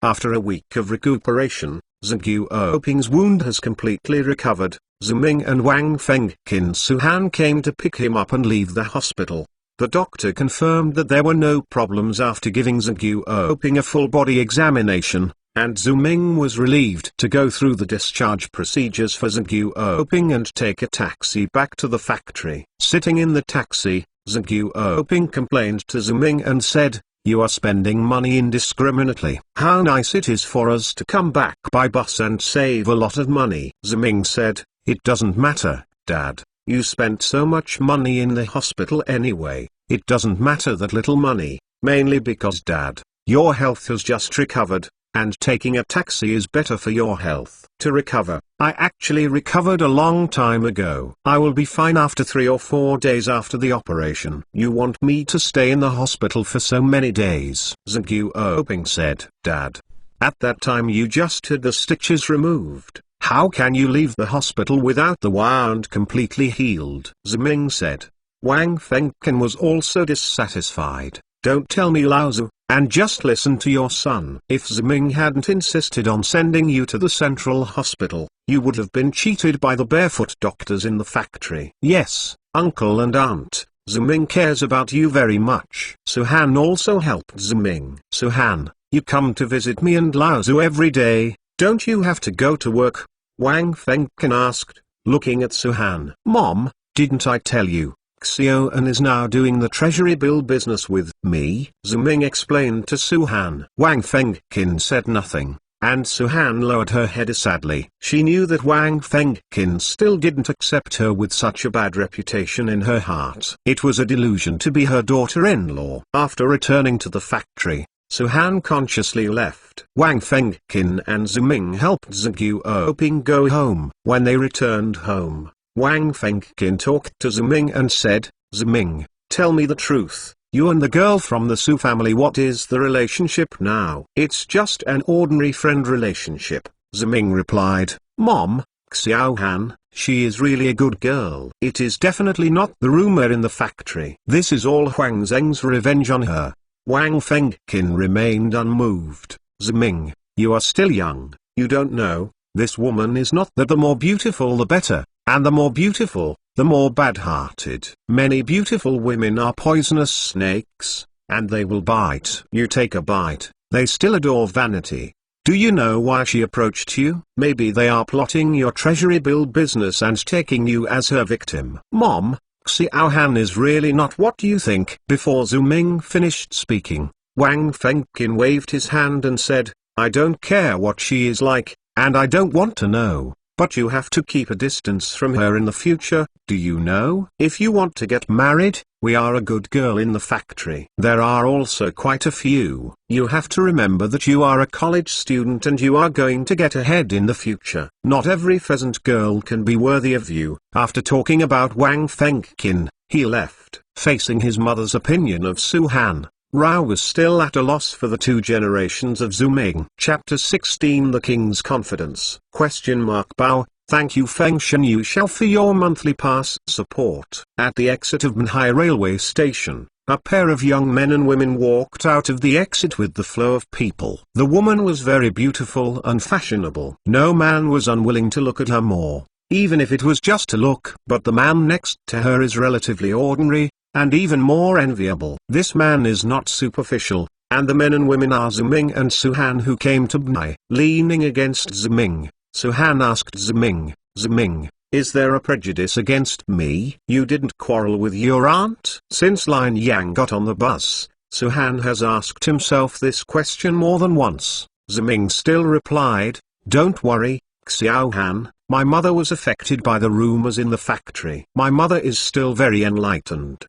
[SPEAKER 1] After a week of recuperation, Zhengyu Oping's wound has completely recovered. Ziming and Wang Fengqin Suhan came to pick him up and leave the hospital. The doctor confirmed that there were no problems after giving Zhengyu Oping a full-body examination, and Zuming was relieved to go through the discharge procedures for Zhengyu Oping and take a taxi back to the factory. Sitting in the taxi, Zhengyu Oping complained to Zuming and said, "You are spending money indiscriminately. How nice it is for us to come back by bus and save a lot of money." Zuming said, "It doesn't matter, Dad. You spent so much money in the hospital anyway. It doesn't matter that little money, mainly because Dad, your health has just recovered, and taking a taxi is better for your health to recover. I actually recovered a long time ago. I will be fine after 3 or 4 days after the operation. You want me to stay in the hospital for so many days?" Zhengyu Oping said, "Dad, at that time you just had the stitches removed. How can you leave the hospital without the wound completely healed?" Ziming said. Wang Fengqin was also dissatisfied. "Don't tell me Laozu, and just listen to your son. If Ziming hadn't insisted on sending you to the central hospital, you would have been cheated by the barefoot doctors in the factory." "Yes, uncle and aunt, Ziming cares about you very much." Suhan also helped Ziming. "Suhan, you come to visit me and Laozu every day, don't you have to go to work?" Wang Fengqin asked, looking at Suhan. "Mom, didn't I tell you, Xiaoan is now doing the treasury bill business with me?" Ziming explained to Suhan. Wang Fengqin said nothing, and Suhan lowered her head sadly. She knew that Wang Fengqin still didn't accept her with such a bad reputation in her heart. It was a delusion to be her daughter-in-law. After returning to the factory, Suhan consciously left. Wang Fengqin and Ziming helped Zhengyu Oping go home. When they returned home, Wang Fengqin talked to Ziming and said, "Ziming, tell me the truth. You and the girl from the Su family, what is the relationship now?" "It's just an ordinary friend relationship," Ziming replied. "Mom, Xiaohan, she is really a good girl. It is definitely not the rumor in the factory. This is all Huang Zheng's revenge on her." Wang Fengqin remained unmoved. "Ziming, you are still young, you don't know, this woman is not that the more beautiful the better, and the more beautiful, the more bad-hearted. Many beautiful women are poisonous snakes, and they will bite. You take a bite, they still adore vanity. Do you know why she approached you? Maybe they are plotting your treasury bill business and taking you as her victim." "Mom, Xiaohan is really not what you think." Before Zuming finished speaking, Wang Fengqin waved his hand and said, "I don't care what she is like, and I don't want to know, but you have to keep a distance from her in the future, do you know? If you want to get married, we are a good girl in the factory. There are also quite a few. You have to remember that you are a college student and you are going to get ahead in the future. Not every pheasant girl can be worthy of you." After talking about Wang Fengqin, he left. Facing his mother's opinion of Suhan, Rao was still at a loss for the 2 generations of Zuming. Chapter 16 The King's Confidence? Bao, thank you Feng Shenyu Shao for your monthly pass support. At the exit of Manhai railway station, a pair of young men and women walked out of the exit with the flow of people. The woman was very beautiful and fashionable. No man was unwilling to look at her more, even if it was just a look. But the man next to her is relatively ordinary, and even more enviable. This man is not superficial, and the men and women are Ziming and Suhan who came to Bnai. Leaning against Ziming, Suhan asked Ziming, "Ziming, is there a prejudice against me? You didn't quarrel with your aunt?" Since Lin Yang got on the bus, Suhan has asked himself this question more than once. Ziming still replied, "Don't worry, Xiaohan, my mother was affected by the rumors in the factory. My mother is still very enlightened."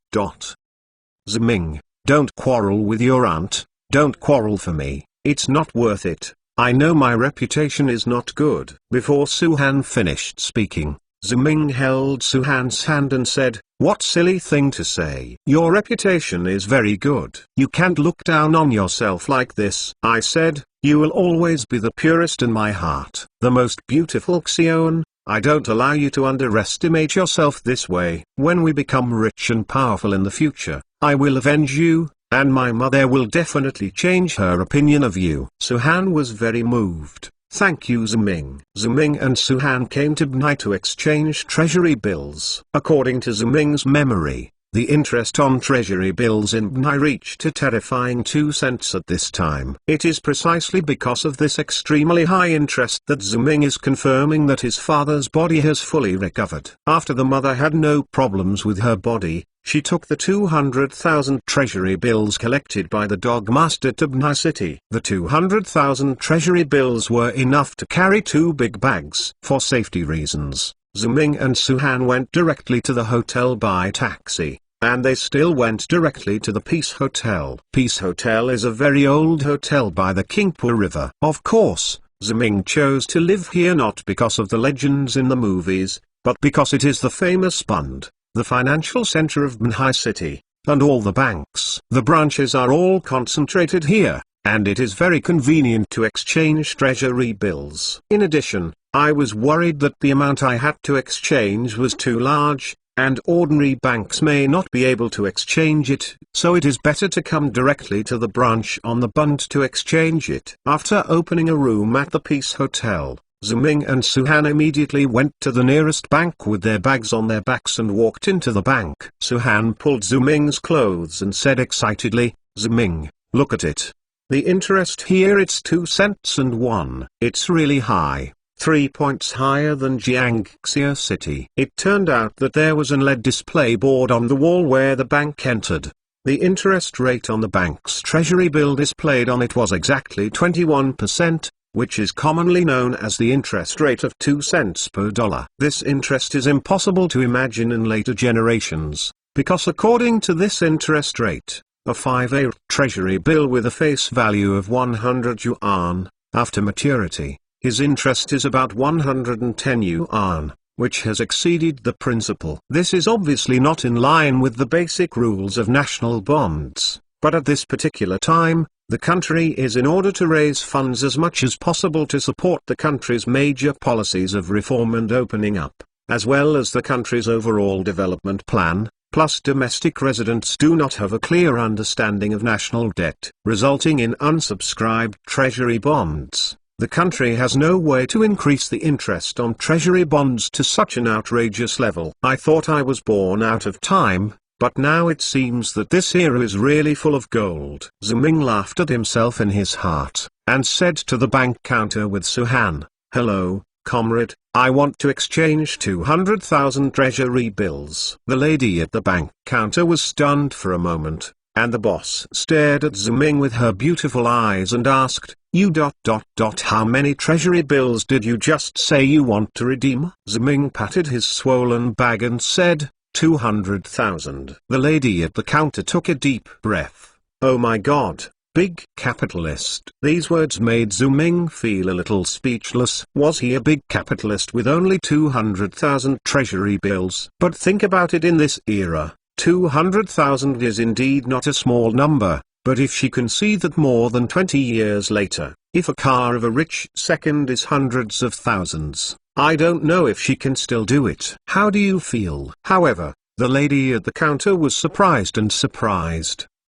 [SPEAKER 1] Ziming, don't quarrel with your aunt, don't quarrel for me, it's not worth it. I know my reputation is not good. Before Suhan finished speaking, Ziming held Suhan's hand and said, "What silly thing to say. Your reputation is very good. You can't look down on yourself like this." I said, "You will always be the purest in my heart, the most beautiful Xion. I don't allow you to underestimate yourself this way. When we become rich and powerful in the future, I will avenge you, and my mother will definitely change her opinion of you." Suhan was very moved. Thank you Ziming. Ziming and Suhan came to Bnai to exchange treasury bills. According to Ziming's memory, the interest on treasury bills in Bnai reached a terrifying 2 cents at this time. It is precisely because of this extremely high interest that Ziming is confirming that his father's body has fully recovered. After the mother had no problems with her body, she took the 200,000 treasury bills collected by the dog master to Bnai city. The 200,000 treasury bills were enough to carry 2 big bags. For safety reasons, Ziming and Suhan went directly to the hotel by taxi, and they still went directly to the Peace Hotel. Peace Hotel is a very old hotel by the Kingpo River. Of course, Ziming chose to live here not because of the legends in the movies, but because it is the famous Bund, the financial center of Bnai city, and all the banks. The branches are all concentrated here, and it is very convenient to exchange treasury bills. In addition, I was worried that the amount I had to exchange was too large, and ordinary banks may not be able to exchange it, so it is better to come directly to the branch on the Bund to exchange it. After opening a room at the Peace Hotel, Ziming and Suhan immediately went to the nearest bank with their bags on their backs and walked into the bank. Suhan pulled Ziming's clothes and said excitedly, "Ziming, look at it. The interest here, it's 2 cents and 1. It's really high. 3 points higher than Jiangxia City." It turned out that there was an LED display board on the wall where the bank entered. The interest rate on the bank's treasury bill displayed on it was exactly 21%, which is commonly known as the interest rate of 2 cents per dollar. This interest is impossible to imagine in later generations, because according to this interest rate, a 5A treasury bill with a face value of 100 yuan, after maturity, his interest is about 110 yuan, which has exceeded the principal. This is obviously not in line with the basic rules of national bonds, but at this particular time, the country is in order to raise funds as much as possible to support the country's major policies of reform and opening up, as well as the country's overall development plan. Plus domestic residents do not have a clear understanding of national debt, resulting in unsubscribed treasury bonds. The country has no way to increase the interest on treasury bonds to such an outrageous level. I thought I was born out of time, but now it seems that this era is really full of gold. Ziming laughed at himself in his heart, and said to the bank counter with Suhan, "Hello, comrade, I want to exchange 200,000 treasury bills." The lady at the bank counter was stunned for a moment, and the boss stared at Ziming with her beautiful eyes and asked, how many treasury bills did you just say you want to redeem?" Ziming patted his swollen bag and said, 200,000. The lady at the counter took a deep breath. "Oh my God, big capitalist." These words made Ziming feel a little speechless. Was he a big capitalist with only 200,000 treasury bills? But think about it, in this era, 200,000 is indeed not a small number. But if she can see that more than 20 years later, if a car of a rich second is hundreds of thousands, I don't know if she can still do it. How do you feel? However, the lady at the counter was surprised,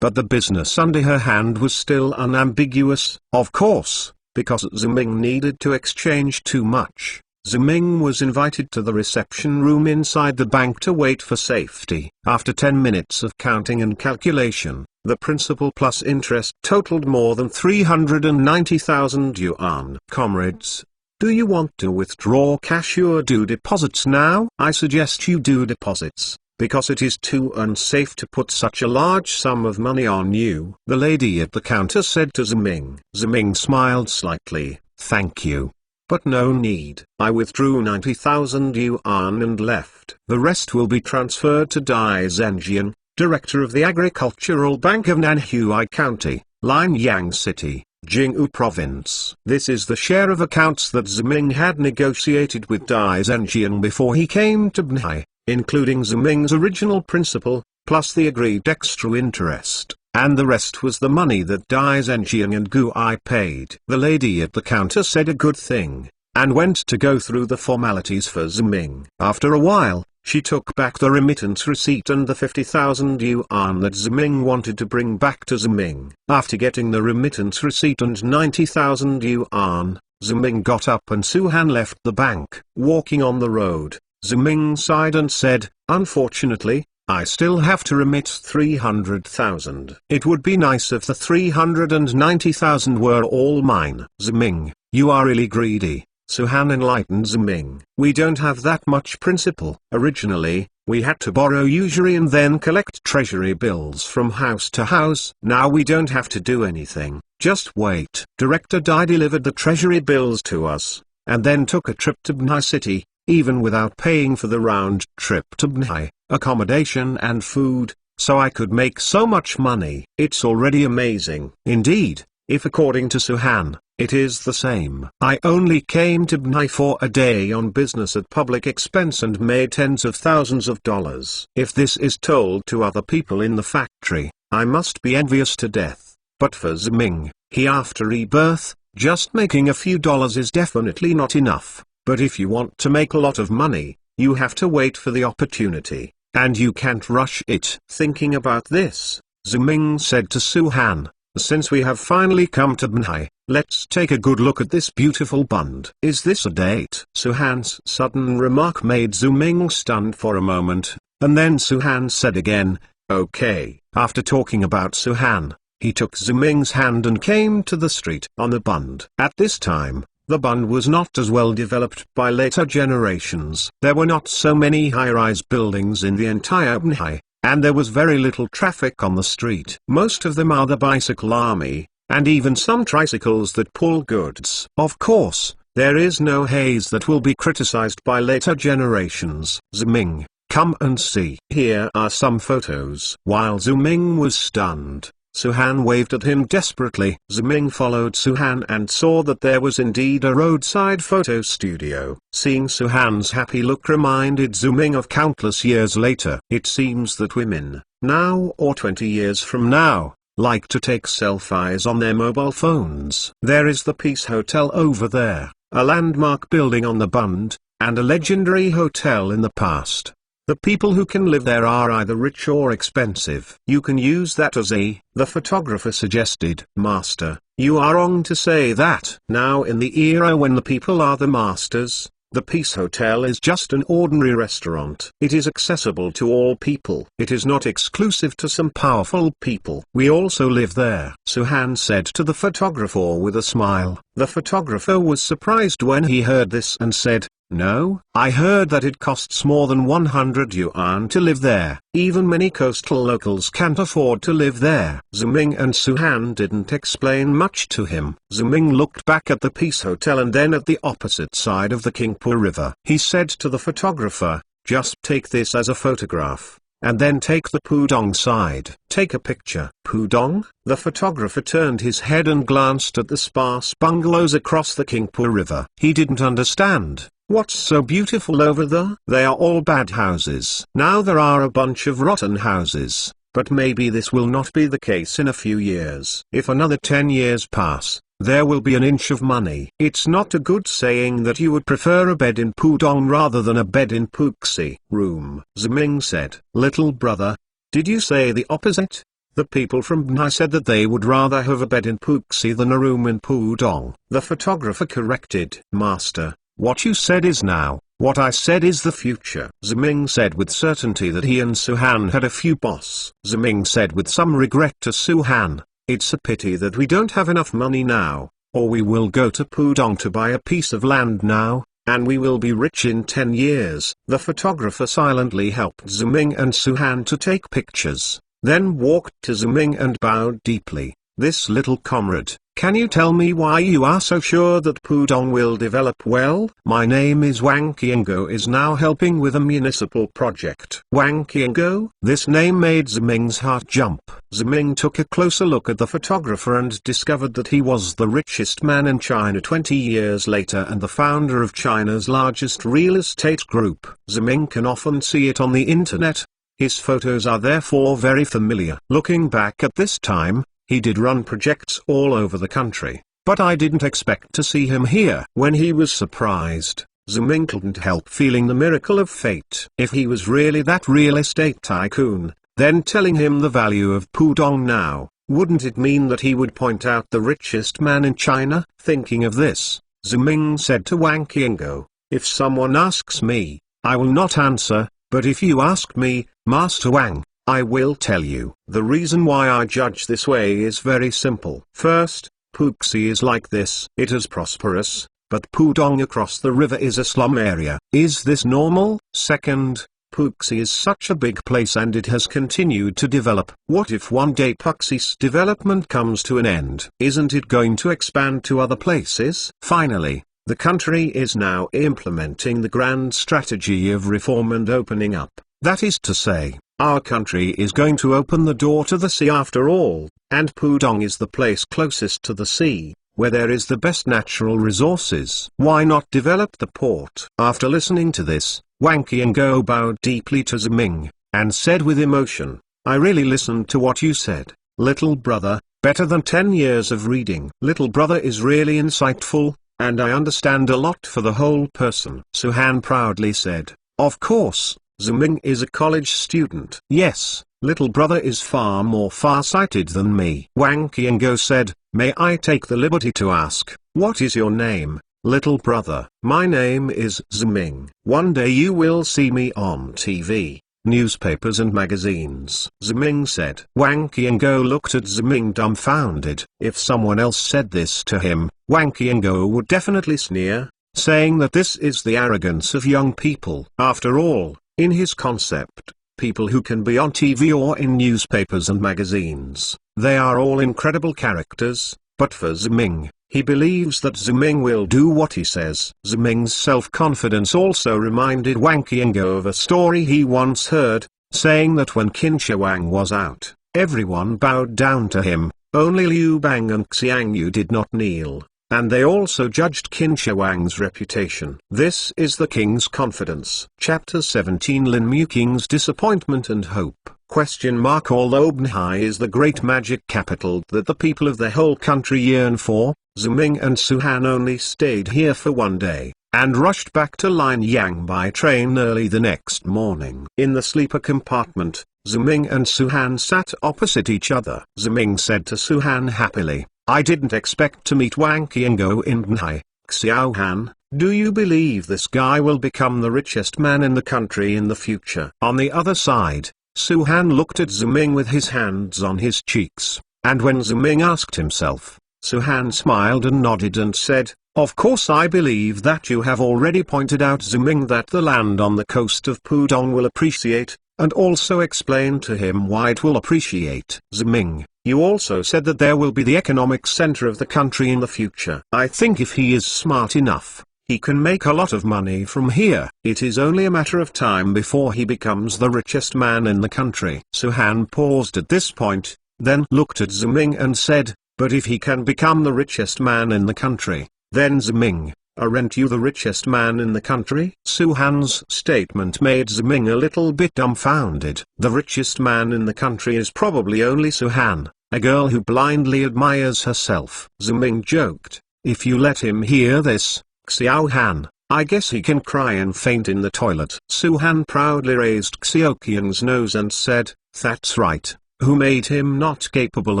[SPEAKER 1] but the business under her hand was still unambiguous. Of course, because Ziming needed to exchange too much, Ziming was invited to the reception room inside the bank to wait for safety. After 10 minutes of counting and calculation, the principal plus interest totaled more than 390,000 yuan. "Comrades, do you want to withdraw cash or do deposits now?" "I suggest you do deposits, because it is too unsafe to put such a large sum of money on you," the lady at the counter said to Ziming. Ziming smiled slightly. "Thank you. But no need." I withdrew 90,000 yuan and left. "The rest will be transferred to Dai Zhenjian, director of the Agricultural Bank of Nanhui County, Lianyang City, Jing'u Province." This is the share of accounts that Ziming had negotiated with Dai Zhenjian before he came to Bnai, including Ziming's original principal, plus the agreed extra interest, and the rest was the money that Dai Zhenjian and Gui paid. The lady at the counter said a good thing, and went to go through the formalities for Ziming. After a while, she took back the remittance receipt and the 50,000 yuan that Ziming wanted to bring back to Ziming. After getting the remittance receipt and 90,000 yuan, Ziming got up and Suhan left the bank. Walking on the road, Ziming sighed and said, "Unfortunately, I still have to remit 300,000. It would be nice if the 390,000 were all mine." "Ziming, you are really greedy," Suhan enlightened Ziming. "We don't have that much principal. Originally, we had to borrow usury and then collect treasury bills from house to house. Now we don't have to do anything, just wait." Director Dai delivered the treasury bills to us, and then took a trip to Bnai City, even without paying for the round trip to Bnai, accommodation and food, so I could make so much money. It's already amazing. Indeed, if according to Suhan, it is the same. I only came to Bnai for a day on business at public expense and made tens of thousands of dollars. If this is told to other people in the factory, I must be envious to death. But for Ziming, he after rebirth, just making a few dollars is definitely not enough. But if you want to make a lot of money, you have to wait for the opportunity, and you can't rush it. Thinking about this, Ziming said to Suhan, "Since we have finally come to Bnai, let's take a good look at this beautiful bund." "Is this a date?" Suhan's sudden remark made Ziming stunned for a moment, and then Suhan said again, "Okay." After talking about Suhan, he took Ziming's hand and came to the street on the bund. At this time, the bund was not as well developed by later generations. There were not so many high-rise buildings in the entire Bnai, and there was very little traffic on the street. Most of them are the bicycle army, and even some tricycles that pull goods. Of course, there is no haze that will be criticized by later generations. "Ziming, come and see. Here are some photos." While Ziming was stunned, Suhan waved at him desperately. Ziming followed Suhan and saw that there was indeed a roadside photo studio. Seeing Suhan's happy look reminded Ziming of countless years later. It seems that women, now or 20 years from now, like to take selfies on their mobile phones. There is the Peace Hotel over there, a landmark building on the bund, and a legendary hotel in the past. The people who can live there are either rich or expensive. "You can use that as the photographer suggested. "Master, you are wrong to say that. Now in the era when the people are the masters, the Peace Hotel is just an ordinary restaurant. It is accessible to all people. It is not exclusive to some powerful people. We also live there," Suhan said to the photographer with a smile. The photographer was surprised when he heard this and said, "No, I heard that it costs more than 100 yuan to live there. Even many coastal locals can't afford to live there." Ziming and Suhan didn't explain much to him. Ziming looked back at the Peace Hotel and then at the opposite side of the Qingpu River. He said to the photographer, "Just take this as a photograph, and then take the Pudong side. Take a picture." "Pudong?" The photographer turned his head and glanced at the sparse bungalows across the Qingpu River. He didn't understand. "What's so beautiful over there?" "They are all bad houses. Now there are a bunch of rotten houses, but maybe this will not be the case in a few years. If another 10 years pass, there will be an inch of money." "It's not a good saying that you would prefer a bed in Pudong rather than a bed in Puxi room," Ziming said. "Little brother, did you say the opposite?" The people from Bnai said that they would rather have a bed in Puxi than a room in Pudong. The photographer corrected. "Master, what you said is now, what I said is the future." Ziming said with certainty that he and Suhan had a few boss. Ziming said with some regret to Suhan, "It's a pity that we don't have enough money now, or we will go to Pudong to buy a piece of land now, and we will be rich in 10 years. The photographer silently helped Ziming and Suhan to take pictures, then walked to Ziming and bowed deeply. "This little comrade, can you tell me why you are so sure that Pudong will develop well?" "My name is Wang Qiango is now helping with a municipal project." "Wang Qiango?" This name made Ziming's heart jump. Ziming took a closer look at the photographer and discovered that he was the richest man in China 20 years later and the founder of China's largest real estate group. Ziming can often see it on the internet. His photos are therefore very familiar. Looking back at this time, he did run projects all over the country, but I didn't expect to see him here. When he was surprised, Ziming couldn't help feeling the miracle of fate. If he was really that real estate tycoon, then telling him the value of Pudong now, wouldn't it mean that he would point out the richest man in China? Thinking of this, Ziming said to Wang Qiango, if someone asks me, I will not answer, but if you ask me, Master Wang, I will tell you. The reason why I judge this way is very simple. First, Puxi is like this. It is prosperous, but Pudong across the river is a slum area. Is this normal? Second, Puxi is such a big place and it has continued to develop. What if one day Puxi's development comes to an end? Isn't it going to expand to other places? Finally, the country is now implementing the grand strategy of reform and opening up. That is to say, our country is going to open the door to the sea after all, and Pudong is the place closest to the sea, where there is the best natural resources. Why not develop the port? After listening to this, Wang Qiango bowed deeply to Ziming, and said with emotion, I really listened to what you said, little brother, better than 10 years of reading. Little brother is really insightful, and I understand a lot for the whole person. Suhan proudly said, of course, Ziming is a college student. Yes, little brother is far more far-sighted than me. Wang Qiango said, may I take the liberty to ask, what is your name, little brother? My name is Ziming. One day you will see me on TV, newspapers and magazines, Ziming said. Wang Qiango looked at Ziming dumbfounded. If someone else said this to him, Wang Qiango would definitely sneer, saying that this is the arrogance of young people. After all, in his concept, people who can be on TV or in newspapers and magazines, they are all incredible characters, but for Ziming, he believes that Ziming will do what he says. Ziming's self-confidence also reminded Wang Qiango of a story he once heard, saying that when Qin Shi Huang was out, everyone bowed down to him, only Liu Bang and Xiang Yu did not kneel. And they also judged Qin Shi Huang's reputation. This is the king's confidence. Chapter 17 Lin Mu King's disappointment and hope. Although Banhai is the great magic capital that the people of the whole country yearn for, Ziming and Suhan only stayed here for one day, and rushed back to Linyang by train early the next morning. In the sleeper compartment, Ziming and Suhan sat opposite each other. Ziming said to Suhan happily, I didn't expect to meet Wang Qiango in Banhai. Xiaohan, do you believe this guy will become the richest man in the country in the future? On the other side, Suhan looked at Ziming with his hands on his cheeks, and when Ziming asked himself, Suhan smiled and nodded and said, of course I believe that you have already pointed out Ziming that the land on the coast of Pudong will appreciate, and also explained to him why it will appreciate. Ziming, you also said that there will be the economic center of the country in the future. I think if he is smart enough, he can make a lot of money from here. It is only a matter of time before he becomes the richest man in the country. Suhan paused at this point, then looked at Ziming and said, but if he can become the richest man in the country, then Ziming, aren't you the richest man in the country? Suhan's statement made Ziming a little bit dumbfounded. The richest man in the country is probably only Suhan, a girl who blindly admires herself. Ziming joked, if you let him hear this, Xiaohan, I guess he can cry and faint in the toilet. Suhan proudly raised Xiaoqiang's nose and said, that's right, who made him not capable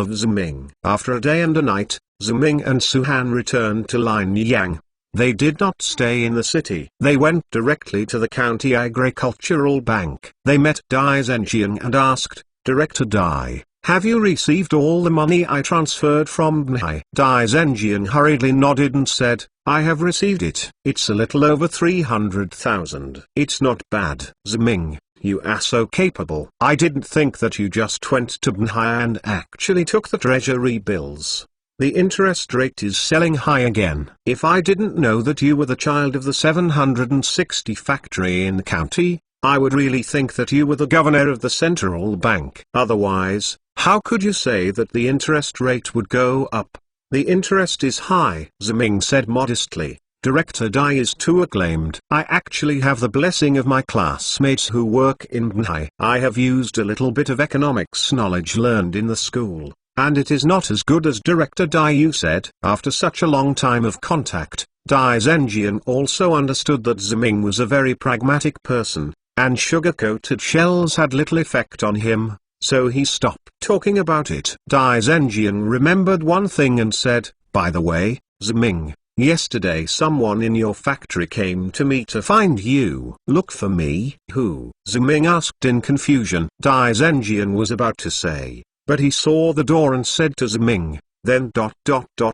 [SPEAKER 1] of Ziming? After a day and a night, Ziming and Suhan returned to Linyang. They did not stay in the city. They went directly to the county agricultural bank. They met Dai Zhenjiang and asked, Director Dai, have you received all the money I transferred from Banhai? Dai Zhenjiang hurriedly nodded and said, I have received it. It's a little over 300,000. It's not bad. Ziming, you are so capable. I didn't think that you just went to Banhai and actually took the treasury bills. The interest rate is selling high again. If I didn't know that you were the child of the 760 factory in the county, I would really think that you were the governor of the central bank. Otherwise, how could you say that the interest rate would go up? The interest is high, Ziming said modestly. Director Dai is too acclaimed. I actually have the blessing of my classmates who work in Banhai. I have used a little bit of economics knowledge learned in the school. And it is not as good as Director Dai you said. After such a long time of contact, Dai Zhenjiang also understood that Ziming was a very pragmatic person, and sugar-coated shells had little effect on him, so he stopped talking about it. Dai Zhenjiang remembered one thing and said, by the way, Ziming, Yesterday someone in your factory came to me to find you. Look for me. Who? Ziming asked in confusion. Dai Zhenjian was about to say, but he saw the door and said to Ziming, then ...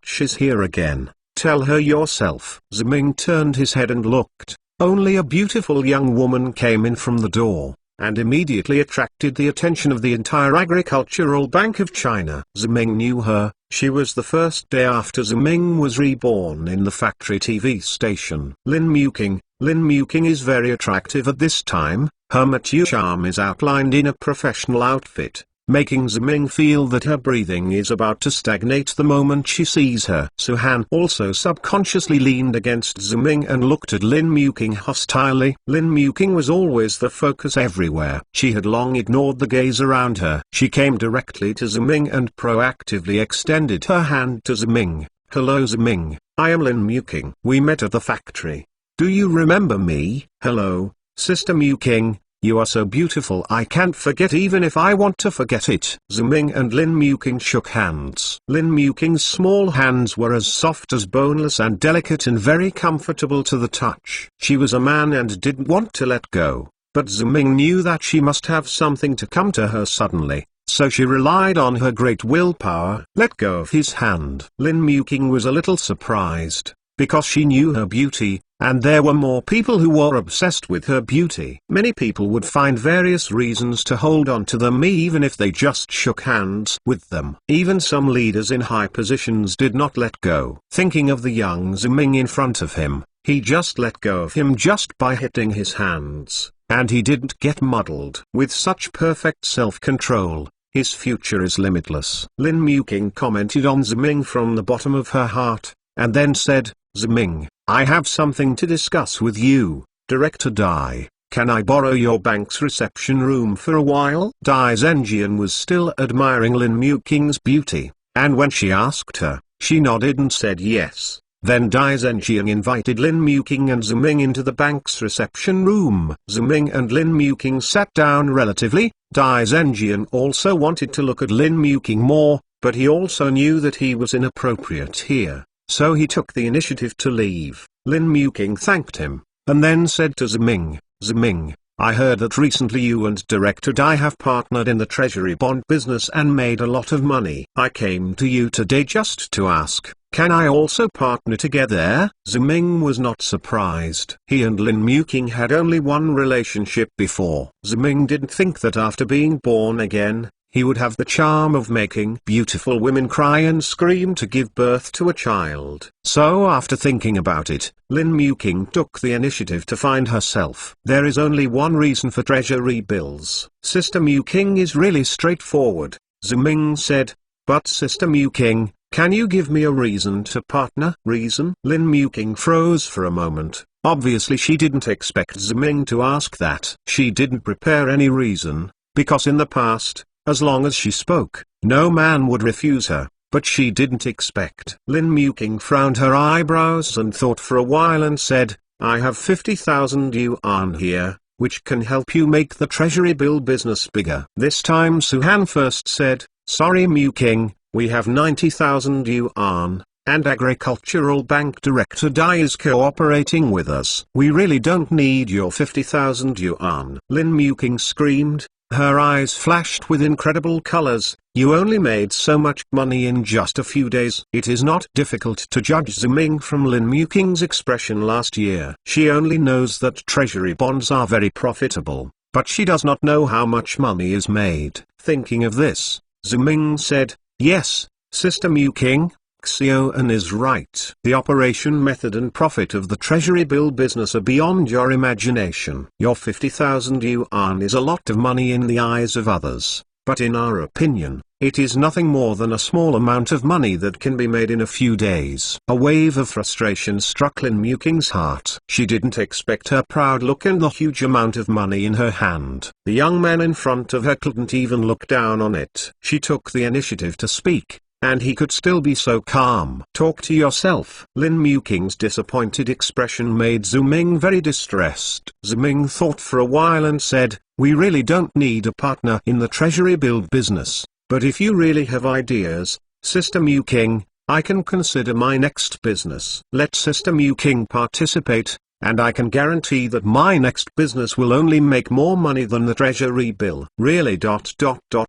[SPEAKER 1] she's here again. Tell her yourself. Ziming turned his head and looked. Only a beautiful young woman came in from the door, and immediately attracted the attention of the entire Agricultural Bank of China. Ziming knew her. She was the first day after Ziming was reborn in the factory TV station. Lin Muking. Lin Muking is very attractive at this time. Her mature charm is outlined in a professional outfit, making Ziming feel that her breathing is about to stagnate the moment she sees her. Su-Han also subconsciously leaned against Ziming and looked at Lin Muking hostilely. Lin Muking was always the focus everywhere. She had long ignored the gaze around her. She came directly to Ziming and proactively extended her hand to Ziming. Hello Ziming, I am Lin Muking. We met at the factory. Do you remember me? Hello, Sister Muking. You are so beautiful I can't forget even if I want to forget it. Ziming and Lin Muking shook hands. Lin Muking's small hands were as soft as boneless and delicate and very comfortable to the touch. She was a man and didn't want to let go, but Ziming knew that she must have something to come to her suddenly, so she relied on her great willpower. Let go of his hand. Lin Muking was a little surprised, because she knew her beauty, and there were more people who were obsessed with her beauty. Many people would find various reasons to hold on to them even if they just shook hands with them. Even some leaders in high positions did not let go. Thinking of the young Ziming in front of him, he just let go of him just by hitting his hands, and he didn't get muddled. With such perfect self-control, his future is limitless. Lin Muking commented on Ziming from the bottom of her heart, and then said, Ziming, I have something to discuss with you. Director Dai, can I borrow your bank's reception room for a while? Dai Zhenjian was still admiring Lin Muking's beauty, and when she asked her, she nodded and said yes. Then Dai Zhenjian invited Lin Muking and Ziming into the bank's reception room. Ziming and Lin Muking sat down relatively. Dai Zhenjian also wanted to look at Lin Muking more, but he also knew that he was inappropriate here. So he took the initiative to leave. Lin Muking thanked him, and then said to Ziming, Ziming, I heard that recently you and Director Dai have partnered in the treasury bond business and made a lot of money. I came to you today just to ask, can I also partner together? Ziming was not surprised. He and Lin Muking had only one relationship before. Ziming didn't think that after being born again, he would have the charm of making beautiful women cry and scream to give birth to a child. So after thinking about it, Lin Muking took the initiative to find herself. There is only one reason for treasury bills. Sister Muking is really straightforward, Ziming said. But Sister Muking, can you give me a reason to partner? Reason? Lin Muking froze for a moment. Obviously she didn't expect Ziming to ask that. She didn't prepare any reason, because in the past, as long as she spoke, no man would refuse her, but she didn't expect. Lin Muking frowned her eyebrows and thought for a while and said, I have 50,000 yuan here, which can help you make the treasury bill business bigger. This time Su-Han first said, sorry Muking, we have 90,000 yuan, and Agricultural Bank Director Dai is cooperating with us. We really don't need your 50,000 yuan. Lin Muking screamed. Her eyes flashed with incredible colors. You only made so much money in just a few days. It is not difficult to judge Ziming from Lin Muking's expression last year. She only knows that treasury bonds are very profitable, but she does not know how much money is made. Thinking of this, Ziming said, yes, Sister Muking, Xiaoan is right. The operation method and profit of the treasury bill business are beyond your imagination. Your 50,000 yuan is a lot of money in the eyes of others, but in our opinion, it is nothing more than a small amount of money that can be made in a few days. A wave of frustration struck Lin Muking's heart. She didn't expect her proud look and the huge amount of money in her hand. The young man in front of her couldn't even look down on it. She took the initiative to speak, and he could still be so calm. Talk to yourself. Lin Muking's disappointed expression made Ziming very distressed. Ziming thought for a while and said, we really don't need a partner in the treasury bill business, but if you really have ideas, Sister Muking, I can consider my next business. Let Sister Mew King participate, and I can guarantee that my next business will only make more money than the treasury bill. Really?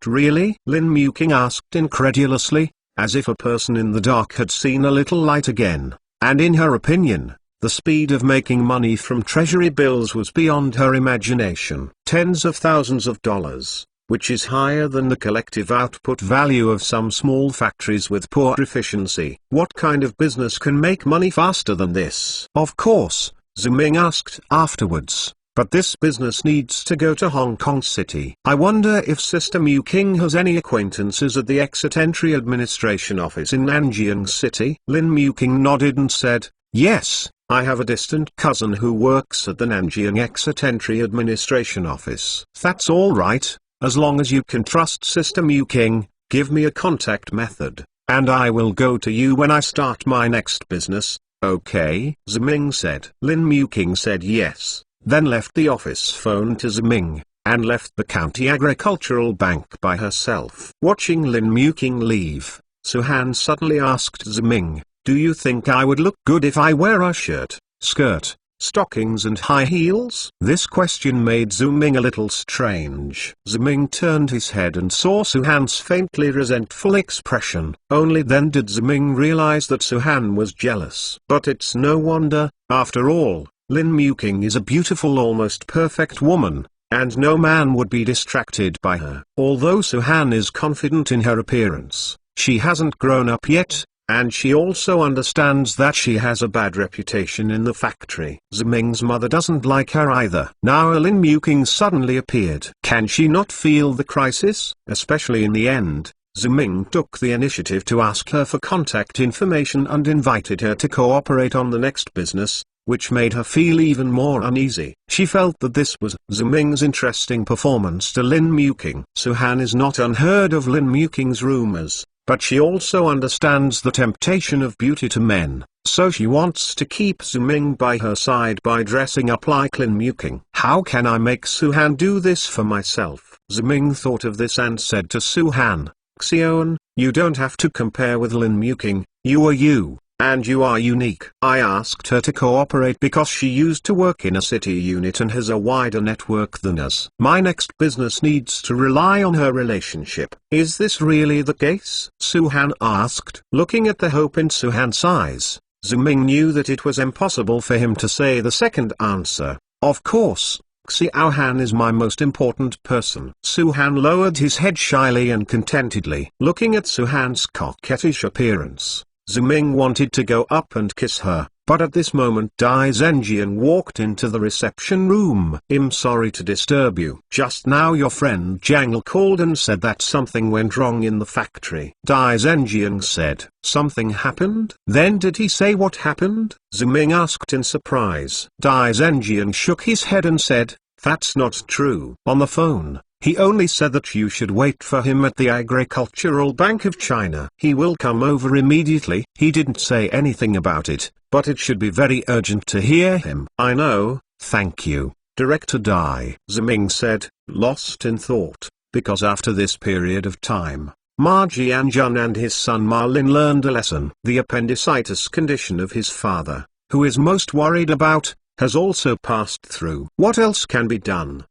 [SPEAKER 1] Really? Lin Mew King asked incredulously, as if a person in the dark had seen a little light again, and in her opinion, the speed of making money from treasury bills was beyond her imagination. Tens of thousands of dollars, which is higher than the collective output value of some small factories with poor efficiency. What kind of business can make money faster than this? Of course, Ziming asked afterwards, but this business needs to go to Hong Kong City. I wonder if Sister Mew King has any acquaintances at the Exit Entry Administration Office in Nanjiang City. Lin Mew King nodded and said, yes, I have a distant cousin who works at the Nanjiang Exit Entry Administration Office. That's all right, as long as you can trust Sister Mew King. Give me a contact method, and I will go to you when I start my next business. Okay, Ziming said. Lin Mew King said yes, then left the office phone to Ziming, and left the County Agricultural Bank by herself. Watching Lin Mew King leave, Suhan suddenly asked Ziming, do you think I would look good if I wear a shirt, skirt, stockings and high heels? This question made Ziming a little strange. Ziming turned his head and saw Suhan's faintly resentful expression. Only then did Ziming realize that Suhan was jealous. But it's no wonder, after all, Lin Mew King is a beautiful, almost perfect woman, and no man would be distracted by her. Although Suhan is confident in her appearance, she hasn't grown up yet, and she also understands that she has a bad reputation in the factory. Ziming's mother doesn't like her either. Now Lin Mew King suddenly appeared. Can she not feel the crisis? Especially in the end, Ziming took the initiative to ask her for contact information and invited her to cooperate on the next business, which made her feel even more uneasy. She felt that this was Ziming's interesting performance to Lin Mew King. Suhan is not unheard of Lin Mew King's rumors, but she also understands the temptation of beauty to men, so she wants to keep Ziming by her side by dressing up like Lin Mew King. How can I make Suhan do this for myself? Ziming thought of this and said to Suhan, Xion, you don't have to compare with Lin Mew King, you are you, and you are unique. I asked her to cooperate because she used to work in a city unit and has a wider network than us. My next business needs to rely on her relationship. Is this really the case? Suhan asked. Looking at the hope in Suhan's eyes, Ziming knew that it was impossible for him to say the second answer. Of course, Xiaohan is my most important person. Suhan lowered his head shyly and contentedly. Looking at Suhan's coquettish appearance, Ziming wanted to go up and kiss her, but at this moment Dai Zhenjian walked into the reception room. I'm sorry to disturb you. Just now your friend Jiang called and said that something went wrong in the factory. Dai Zhenjian said, something happened? Then did he say what happened? Ziming asked in surprise. Dai Zhenjian shook his head and said, that's not true. On the phone, he only said that you should wait for him at the Agricultural Bank of China. He will come over immediately. He didn't say anything about it, but it should be very urgent to hear him. I know, thank you, Director Dai. Ziming said, lost in thought, because after this period of time, Ma Jianjun and his son Ma Lin learned a lesson. The appendicitis condition of his father, who is most worried about, has also passed through. What else can be done?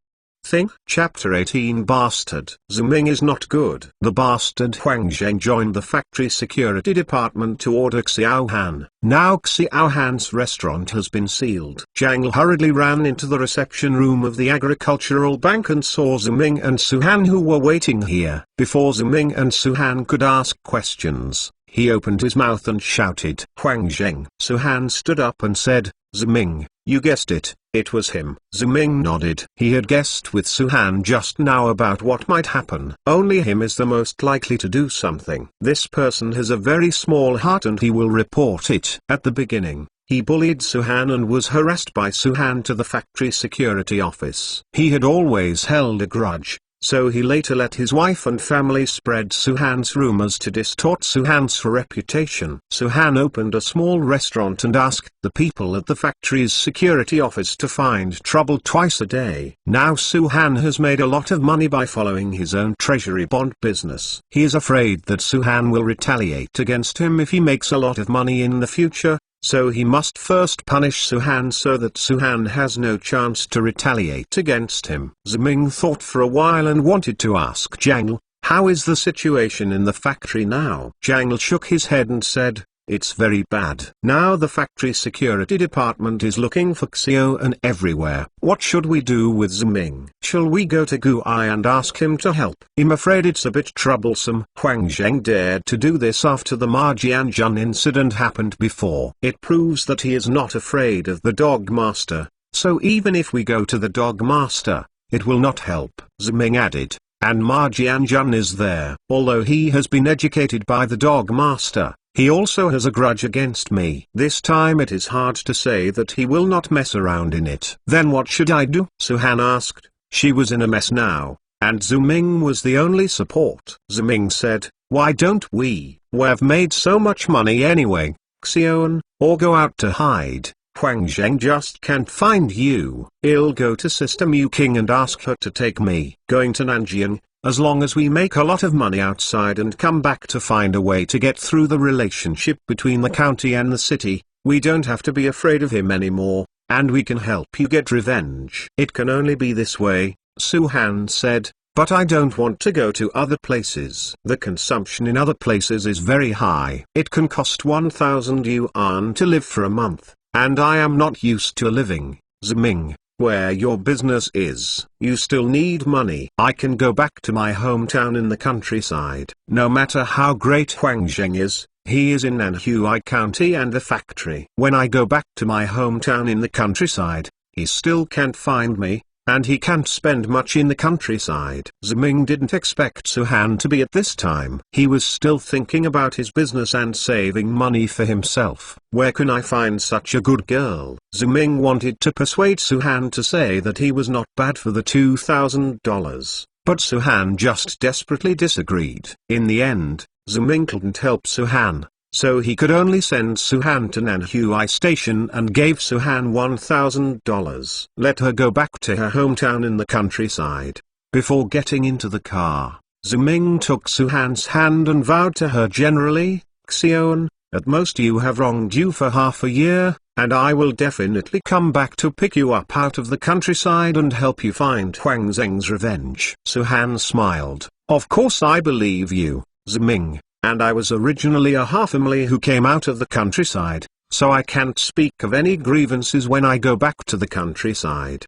[SPEAKER 1] Thing? Chapter 18 Bastard. Ziming is not good. The bastard Huang Zheng joined the factory security department to order Xiaohan. Now Xiaohan's restaurant has been sealed. Zhang hurriedly ran into the reception room of the Agricultural Bank and saw Ziming and Suhan who were waiting here. Before Ziming and Suhan could ask questions, he opened his mouth and shouted, Huang Zheng. Suhan stood up and said, Ziming, you guessed it, it was him. Ziming nodded. He had guessed with Suhan just now about what might happen. Only him is the most likely to do something. This person has a very small heart and he will report it. At the beginning, he bullied Suhan and was harassed by Suhan to the factory security office. He had always held a grudge, so he later let his wife and family spread Suhan's rumors to distort Suhan's reputation. Suhan opened a small restaurant and asked the people at the factory's security office to find trouble twice a day. Now Suhan has made a lot of money by following his own treasury bond business. He is afraid that Suhan will retaliate against him if he makes a lot of money in the future, so he must first punish Suhan so that Suhan has no chance to retaliate against him. Ziming thought for a while and wanted to ask Jangle, how is the situation in the factory now? Jangle shook his head and said, it's very bad. Now the factory security department is looking for Xiao everywhere. What should we do with Ziming? Shall we go to Guai and ask him to help? I'm afraid it's a bit troublesome. Huang Zheng dared to do this after the Ma Jianjun incident happened before. It proves that he is not afraid of the dog master, so even if we go to the dog master, it will not help. Ziming added, and Ma Jianjun is there. Although he has been educated by the dog master, he also has a grudge against me. This time it is hard to say that he will not mess around in it. Then what should I do? Suhan asked. She was in a mess now, and Ziming was the only support. Ziming said, why don't we? We've made so much money anyway, Xion, or go out to hide. Huang Zheng just can't find you. I'll go to Sister Mu King and ask her to take me. Going to Nanjian, as long as we make a lot of money outside and come back to find a way to get through the relationship between the county and the city, we don't have to be afraid of him anymore, and we can help you get revenge. It can only be this way, Suhan said, but I don't want to go to other places. The consumption in other places is very high. It can cost 1,000 yuan to live for a month, and I am not used to living. Ziming, where your business is, you still need money. I can go back to my hometown in the countryside. No matter how great Huang Zheng is, he is in Nanhui County and the factory. When I go back to my hometown in the countryside, he still can't find me, and he can't spend much in the countryside. Ziming didn't expect Suhan to be at this time. He was still thinking about his business and saving money for himself. Where can I find such a good girl? Ziming wanted to persuade Suhan to say that he was not bad for the $2,000, but Suhan just desperately disagreed. In the end, Ziming couldn't help Suhan, so he could only send Suhan to Nanhui Station and gave Suhan $1,000. Let her go back to her hometown in the countryside. Before getting into the car, Ziming took Suhan's hand and vowed to her generally, Xion, at most you have wronged you for half a year, and I will definitely come back to pick you up out of the countryside and help you find Huang Zheng's revenge. Suhan smiled. Of course I believe you, Ziming. And I was originally a half-family who came out of the countryside, so I can't speak of any grievances when I go back to the countryside.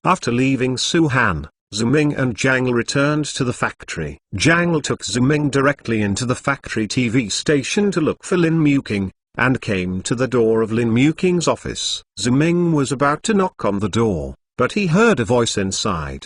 [SPEAKER 1] After leaving Suhan, Ziming and Jangle returned to the factory. Jangle took Ziming directly into the factory TV station to look for Lin Muking, and came to the door of Lin Muking's office. Ziming was about to knock on the door, but he heard a voice inside.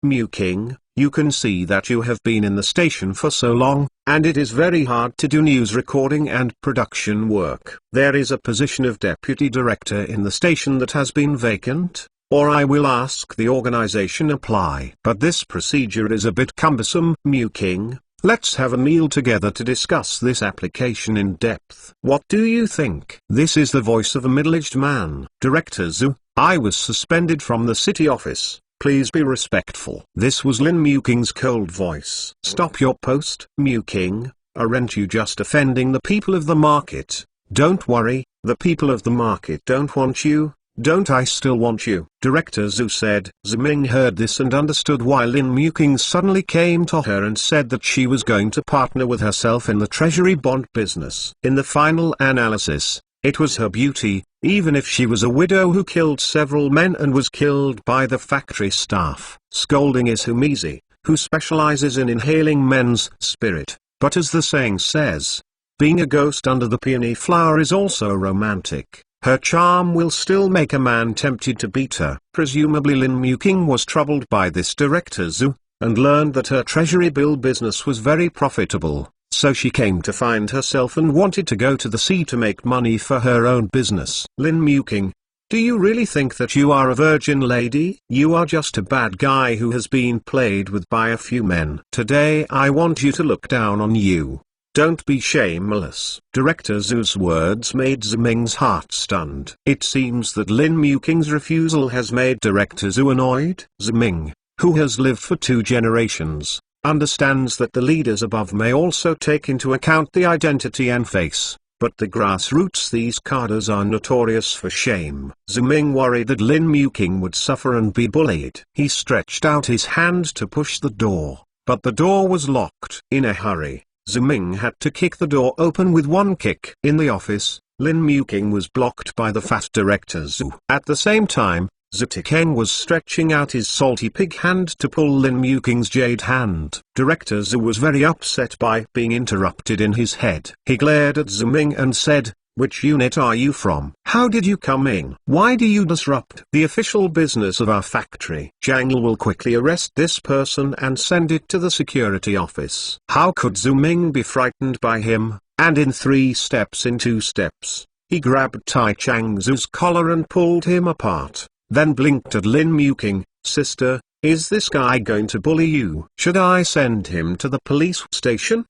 [SPEAKER 1] Muking, you can see that you have been in the station for so long, and it is very hard to do news recording and production work. There is a position of deputy director in the station that has been vacant, or I will ask the organization apply. But this procedure is a bit cumbersome. Muking, let's have a meal together to discuss this application in depth. What do you think? This is the voice of a middle-aged man. Director Zhu, I was suspended from the city office. Please be respectful. This was Lin Muking's cold voice. Stop your post, Muking, aren't you just offending the people of the market? Don't worry, the people of the market don't want you, don't I still want you? Director Zhu said. Ziming heard this and understood why Lin Muking suddenly came to her and said that she was going to partner with herself in the treasury bond business. In the final analysis, it was her beauty, even if she was a widow who killed several men and was killed by the factory staff. Scolding is Humisi, who specializes in inhaling men's spirit, but as the saying says, being a ghost under the peony flower is also romantic. Her charm will still make a man tempted to beat her. Presumably Lin Muking was troubled by this Director Zhu, and learned that her treasury bill business was very profitable. So she came to find herself and wanted to go to the sea to make money for her own business. Lin Muking, Do you really think that you are a virgin lady? You are just a bad guy who has been played with by a few men. Today I want you to look down on you. Don't be shameless. Director Zhu's words made Ziming's heart stunned. It seems that Lin Muking's refusal has made Director Zhu annoyed. Ziming, who has lived for 2 generations, understands that the leaders above may also take into account the identity and face. But the grassroots these cadres are notorious for shame. Ziming worried that Lin Muking would suffer and be bullied. He stretched out his hand to push the door, but the door was locked. In a hurry, Ziming had to kick the door open with one kick. In the office, Lin Muking was blocked by the fat Director Zhu. At the same time, Zitikeng was stretching out his salty pig hand to pull Lin Muking's jade hand. Director Zhu was very upset by being interrupted in his head. He glared at Ziming and said, "Which unit are you from? How did you come in? Why do you disrupt the official business of our factory?" Zhang will quickly arrest this person and send it to the security office. How could Ziming be frightened by him? And in 3 steps, in 2 steps, he grabbed Tai Changzu's collar and pulled him apart, then blinked at Lin Muking. "Sister, is this guy going to bully you? Should I send him to the police station?"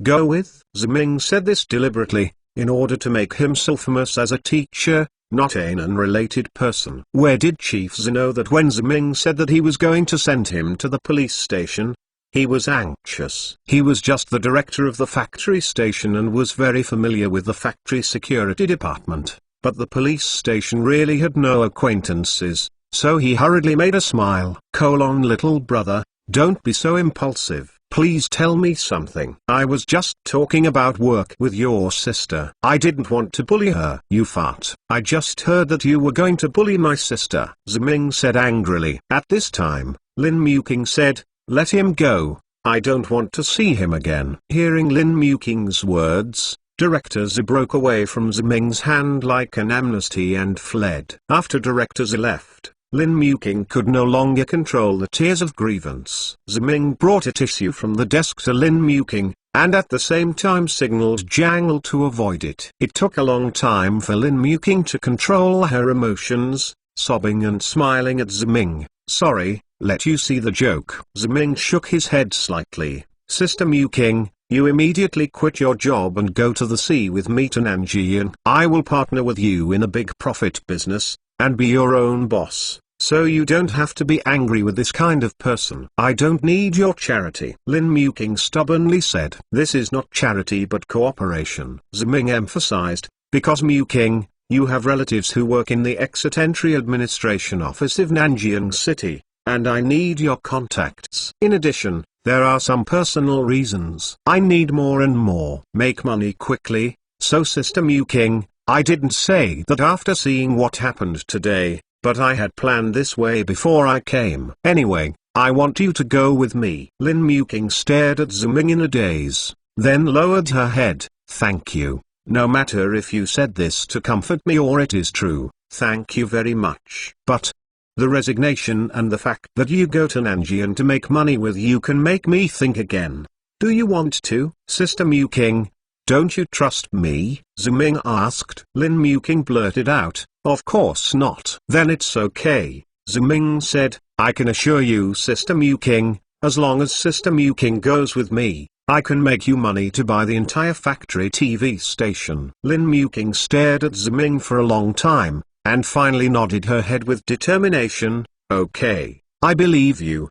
[SPEAKER 1] "Go with." Ziming said this deliberately, in order to make himself famous as a teacher, not an unrelated person. Where did Chief Zhu know that when Ziming said that he was going to send him to the police station? He was anxious. He was just the director of the factory station and was very familiar with the factory security department, but the police station really had no acquaintances, so he hurriedly made a smile. "Little brother, don't be so impulsive. Please tell me something." "I was just talking about work with your sister. I didn't want to bully her." "You fart. I just heard that you were going to bully my sister," Ziming said angrily. At this time, Lin Muking said, "Let him go. I don't want to see him again." Hearing Lin Muking's words, Director Zhu broke away from Ziming's hand like an amnesty and fled. After Director Zhu left, Lin Muking could no longer control the tears of grievance. Ziming brought a tissue from the desk to Lin Muking, and at the same time signaled Zhang to avoid it. It took a long time for Lin Muking to control her emotions, sobbing and smiling at Ziming. "Sorry, let you see the joke." Ziming shook his head slightly. "Sister Muking, you immediately quit your job and go to the sea with me to Nanjian. I will partner with you in a big profit business, and be your own boss, so you don't have to be angry with this kind of person." "I don't need your charity," Lin Muking stubbornly said. "This is not charity but cooperation," Ziming emphasized, "because Muking, you have relatives who work in the Exit Entry Administration Office of Nanjian City, and I need your contacts. In addition, there are some personal reasons. I need more and more. Make money quickly." "So Sister Muking, I didn't say that after seeing what happened today, but I had planned this way before I came. Anyway, I want you to go with me." Lin Muking stared at Ziming in a daze, then lowered her head. "Thank you. No matter if you said this to comfort me or it is true, thank you very much. But the resignation and the fact that you go to Nanjian to make money with you can make me think again. Do you want to?" "Sister Muking, don't you trust me?" Ziming asked. Lin Muking blurted out, "Of course not." "Then it's okay," Ziming said. "I can assure you Sister Muking, as long as Sister Muking goes with me, I can make you money to buy the entire factory TV station." Lin Muking stared at Ziming for a long time, and finally nodded her head with determination. "Okay, I believe you."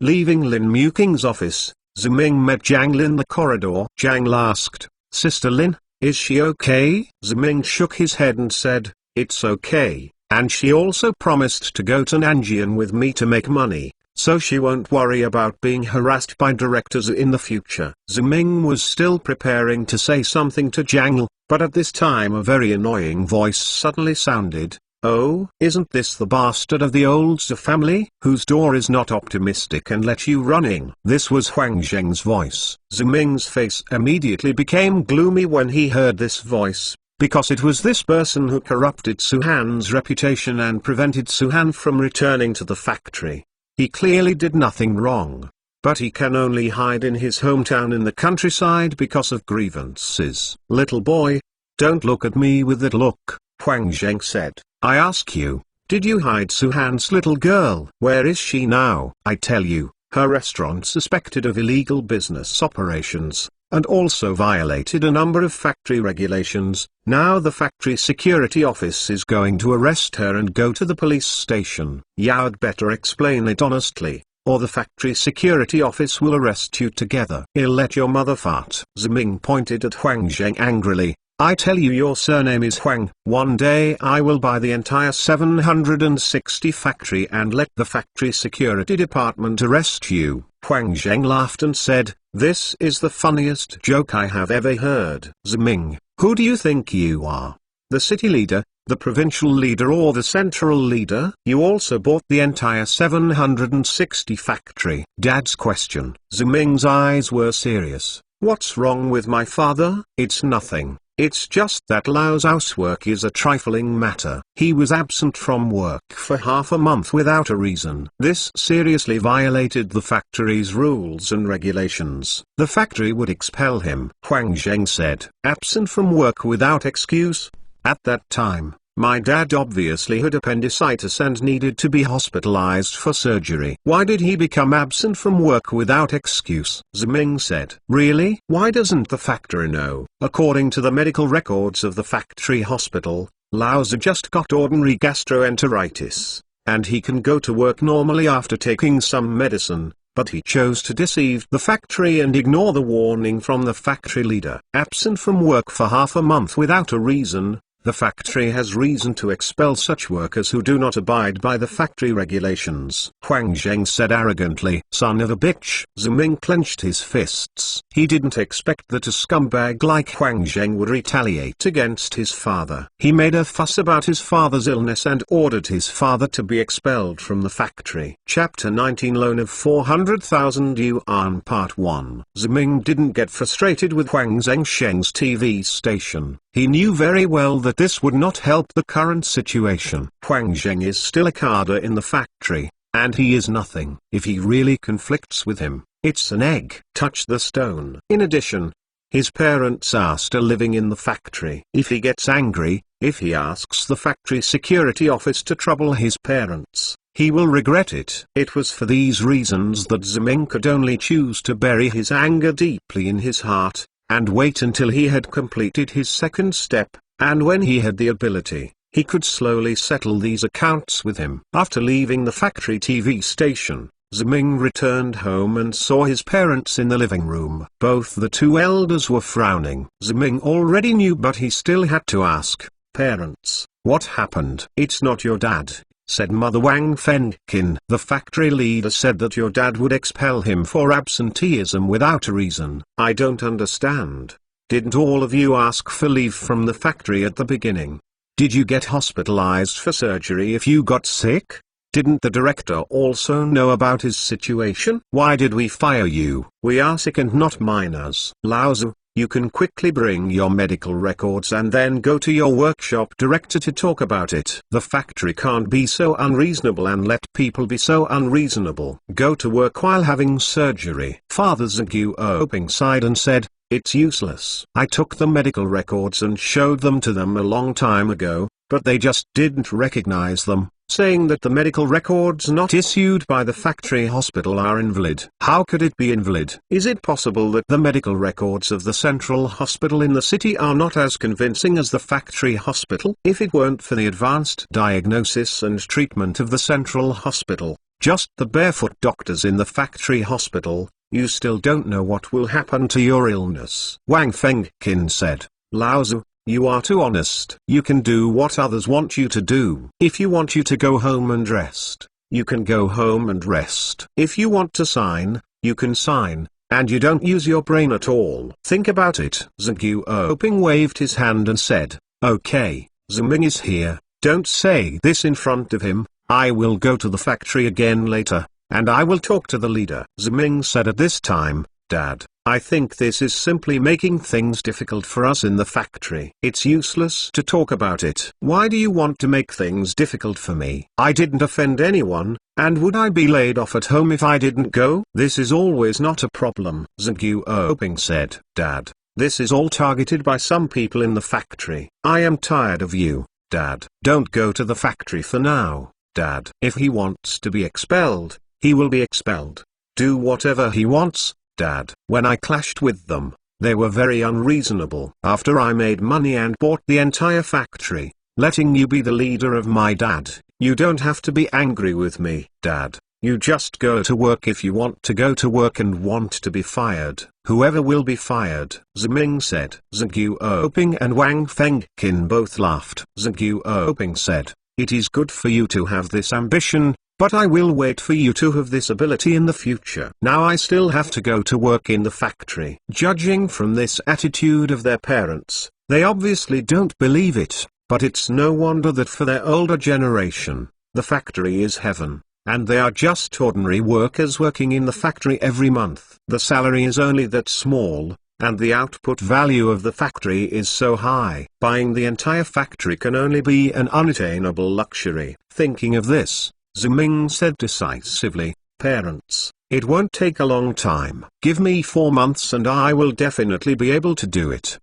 [SPEAKER 1] Leaving Lin Muking's office, Ziming met Zhang in the corridor. Zhang asked, "Sister Lin, is she okay?" Ziming shook his head and said, "It's okay, and she also promised to go to Nanjian with me to make money, so she won't worry about being harassed by directors in the future." Ziming was still preparing to say something to Zhang, but at this time a very annoying voice suddenly sounded. "Oh, isn't this the bastard of the old Zhu family, whose door is not optimistic and let you run in?" This was Huang Zheng's voice. Ziming's face immediately became gloomy when he heard this voice, because it was this person who corrupted Suhan's reputation and prevented Suhan from returning to the factory. He clearly did nothing wrong, but he can only hide in his hometown in the countryside because of grievances. "Little boy, don't look at me with that look," Huang Zheng said. I ask you, did you hide Suhan's little girl? Where is she now? I tell you, her restaurant suspected of illegal business operations, and also violated a number of factory regulations. Now the factory security office is going to arrest her and go to the police station. You'd better explain it honestly, or the factory security office will arrest you together. He'll let your mother fart. Ziming pointed at Huang Zheng angrily. I tell you, your surname is Huang. One day I will buy the entire 760 factory and let the factory security department arrest you. Huang Zheng laughed and said, this is the funniest joke I have ever heard. Ziming, who do you think you are? The city leader, the provincial leader, or the central leader? You also bought the entire 760 factory. Dad's question. Ziming's eyes were serious. What's wrong with my father? It's nothing. It's just that Lao's housework is a trifling matter. He was absent from work for half a month without a reason. This seriously violated the factory's rules and regulations. The factory would expel him. Huang Zheng said. Absent from work without excuse? At that time, my dad obviously had appendicitis and needed to be hospitalized for surgery. Why did he become absent from work without excuse? Ziming said. Really? Why doesn't the factory know? According to the medical records of the factory hospital, Lao's just got ordinary gastroenteritis, and he can go to work normally after taking some medicine. But he chose to deceive the factory and ignore the warning from the factory leader. Absent from work for half a month without a reason. The factory has reason to expel such workers who do not abide by the factory regulations. Huang Zheng said arrogantly. Son of a bitch. Ziming clenched his fists. He didn't expect that a scumbag like Huang Zheng would retaliate against his father. He made a fuss about his father's illness and ordered his father to be expelled from the factory. Chapter 19, Loan of 400,000 Yuan Part 1. Ziming didn't get frustrated with Huang Zheng's TV station. He knew very well that this would not help the current situation. Huang Zheng is still a cadre in the factory, and he is nothing. If he really conflicts with him, it's an egg. Touch the stone. In addition, his parents are still living in the factory. If he gets angry, if he asks the factory security office to trouble his parents, he will regret it. It was for these reasons that Ziming could only choose to bury his anger deeply in his heart, and wait until he had completed his second step, and when he had the ability, he could slowly settle these accounts with him. After leaving the factory TV station, Ziming returned home and saw his parents in the living room. Both the two elders were frowning. Ziming already knew, but he still had to ask, Parents, what happened? It's not your dad, said Mother Wang Fengqin. The factory leader said that your dad would expel him for absenteeism without a reason. I don't understand. Didn't all of you ask for leave from the factory at the beginning? Did you get hospitalized for surgery if you got sick? Didn't the director also know about his situation? Why did we fire you? We are sick and not minors. Laozu, you can quickly bring your medical records and then go to your workshop director to talk about it. The factory can't be so unreasonable and let people be so unreasonable. Go to work while having surgery. Father Zhang Oping sighed and said, it's useless. I took the medical records and showed them to them a long time ago, but they just didn't recognize them, saying that the medical records not issued by the factory hospital are invalid. How could it be invalid? Is it possible that the medical records of the central hospital in the city are not as convincing as the factory hospital? If it weren't for the advanced diagnosis and treatment of the central hospital, just the barefoot doctors in the factory hospital, you still don't know what will happen to your illness. Wang Fengqin said, Laozu, you are too honest. You can do what others want you to do. If you want you to go home and rest, you can go home and rest. If you want to sign, you can sign, and you don't use your brain at all. Think about it. Zhang Oping waved his hand and said, okay, Ziming is here. Don't say this in front of him. I will go to the factory again later, and I will talk to the leader. Ziming said at this time, Dad, I think this is simply making things difficult for us in the factory. It's useless to talk about it. Why do you want to make things difficult for me? I didn't offend anyone, and would I be laid off at home if I didn't go? This is always not a problem. Zhang Oping said, Dad, this is all targeted by some people in the factory. I am tired of you Dad. Don't go to the factory for now, Dad. If he wants to be expelled, he will be expelled. Do whatever he wants, Dad. When I clashed with them, they were very unreasonable. After I made money and bought the entire factory, letting you be the leader of my dad, you don't have to be angry with me, Dad. You just go to work if you want to go to work and want to be fired. Whoever will be fired, Ziming said. Zhang Yuoping and Wang Fengqin both laughed. Zhang Yuoping said, "It is good for you to have this ambition, but I will wait for you to have this ability in the future. Now I still have to go to work in the factory." Judging from this attitude of their parents, they obviously don't believe it, but it's no wonder that for their older generation, the factory is heaven. And they are just ordinary workers working in the factory every month. The salary is only that small, and the output value of the factory is so high. Buying the entire factory can only be an unattainable luxury. Thinking of this, Ziming said decisively, "Parents, it won't take a long time. Give me 4 months and I will definitely be able to do it."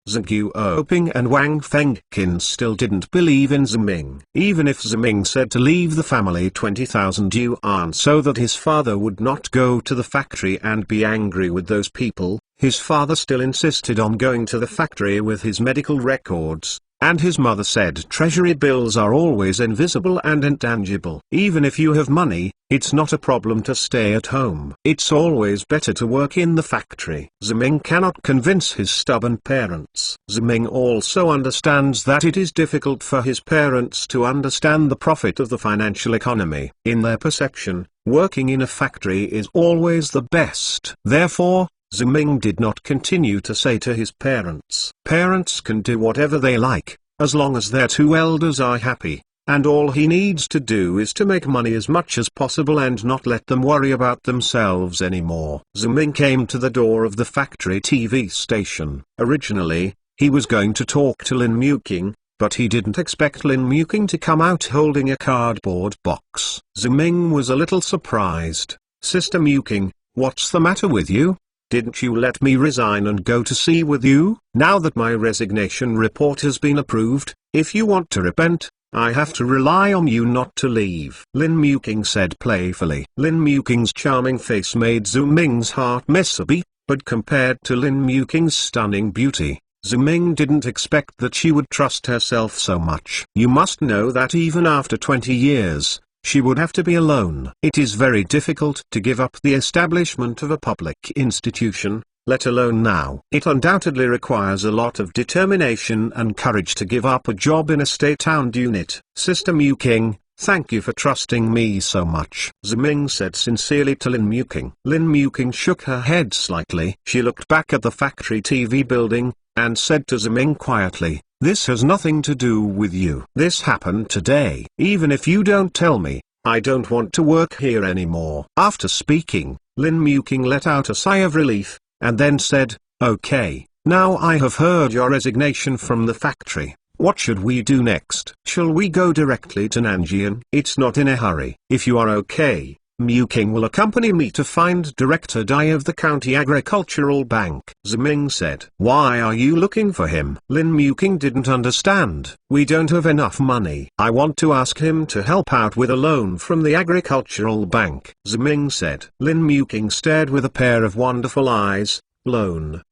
[SPEAKER 1] Zhang Yuoping and Wang Fengqin still didn't believe in Ziming. Even if Ziming said to leave the family 20,000 yuan so that his father would not go to the factory and be angry with those people, his father still insisted on going to the factory with his medical records, and his mother said treasury bills are always invisible and intangible. Even if you have money, it's not a problem to stay at home. It's always better to work in the factory. Ziming cannot convince his stubborn parents. Ziming also understands that it is difficult for his parents to understand the profit of the financial economy. In their perception, working in a factory is always the best. Therefore, Ziming did not continue to say to his parents, "Parents can do whatever they like, as long as their 2 elders are happy, and all he needs to do is to make money as much as possible and not let them worry about themselves anymore." Ziming came to the door of the factory TV station. Originally, he was going to talk to Lin Muqing, but he didn't expect Lin Muqing to come out holding a cardboard box. Ziming was a little surprised. "Sister Muqing, what's the matter with you? Didn't you let me resign and go to sea with you? Now that my resignation report has been approved, if you want to repent, I have to rely on you not to leave," Lin Muqing said playfully. Lin Muqing's charming face made Ziming's heart miss a beat, but compared to Lin Muqing's stunning beauty, Ziming didn't expect that she would trust herself so much. You must know that even after 20 years, she would have to be alone. It is very difficult to give up the establishment of a public institution, let alone now. It undoubtedly requires a lot of determination and courage to give up a job in a state-owned unit. "Sister Muqing, thank you for trusting me so much," Ziming said sincerely to Lin Muqing. Lin Muqing shook her head slightly. She looked back at the factory TV building, and said to Ziming quietly, "This has nothing to do with you. This happened today. Even if you don't tell me, I don't want to work here anymore." After speaking, Lin Muqing let out a sigh of relief, and then said, "Okay, now I have heard your resignation from the factory. What should we do next? Shall we go directly to Nanjian? It's not in a hurry. If you are okay, Muqing will accompany me to find Director Dai of the County Agricultural Bank," Ziming said. "Why are you looking for him?" Lin Muqing didn't understand. "We don't have enough money. I want to ask him to help out with a loan from the Agricultural Bank," Ziming said. Lin Muqing stared with a pair of wonderful eyes. "Loan."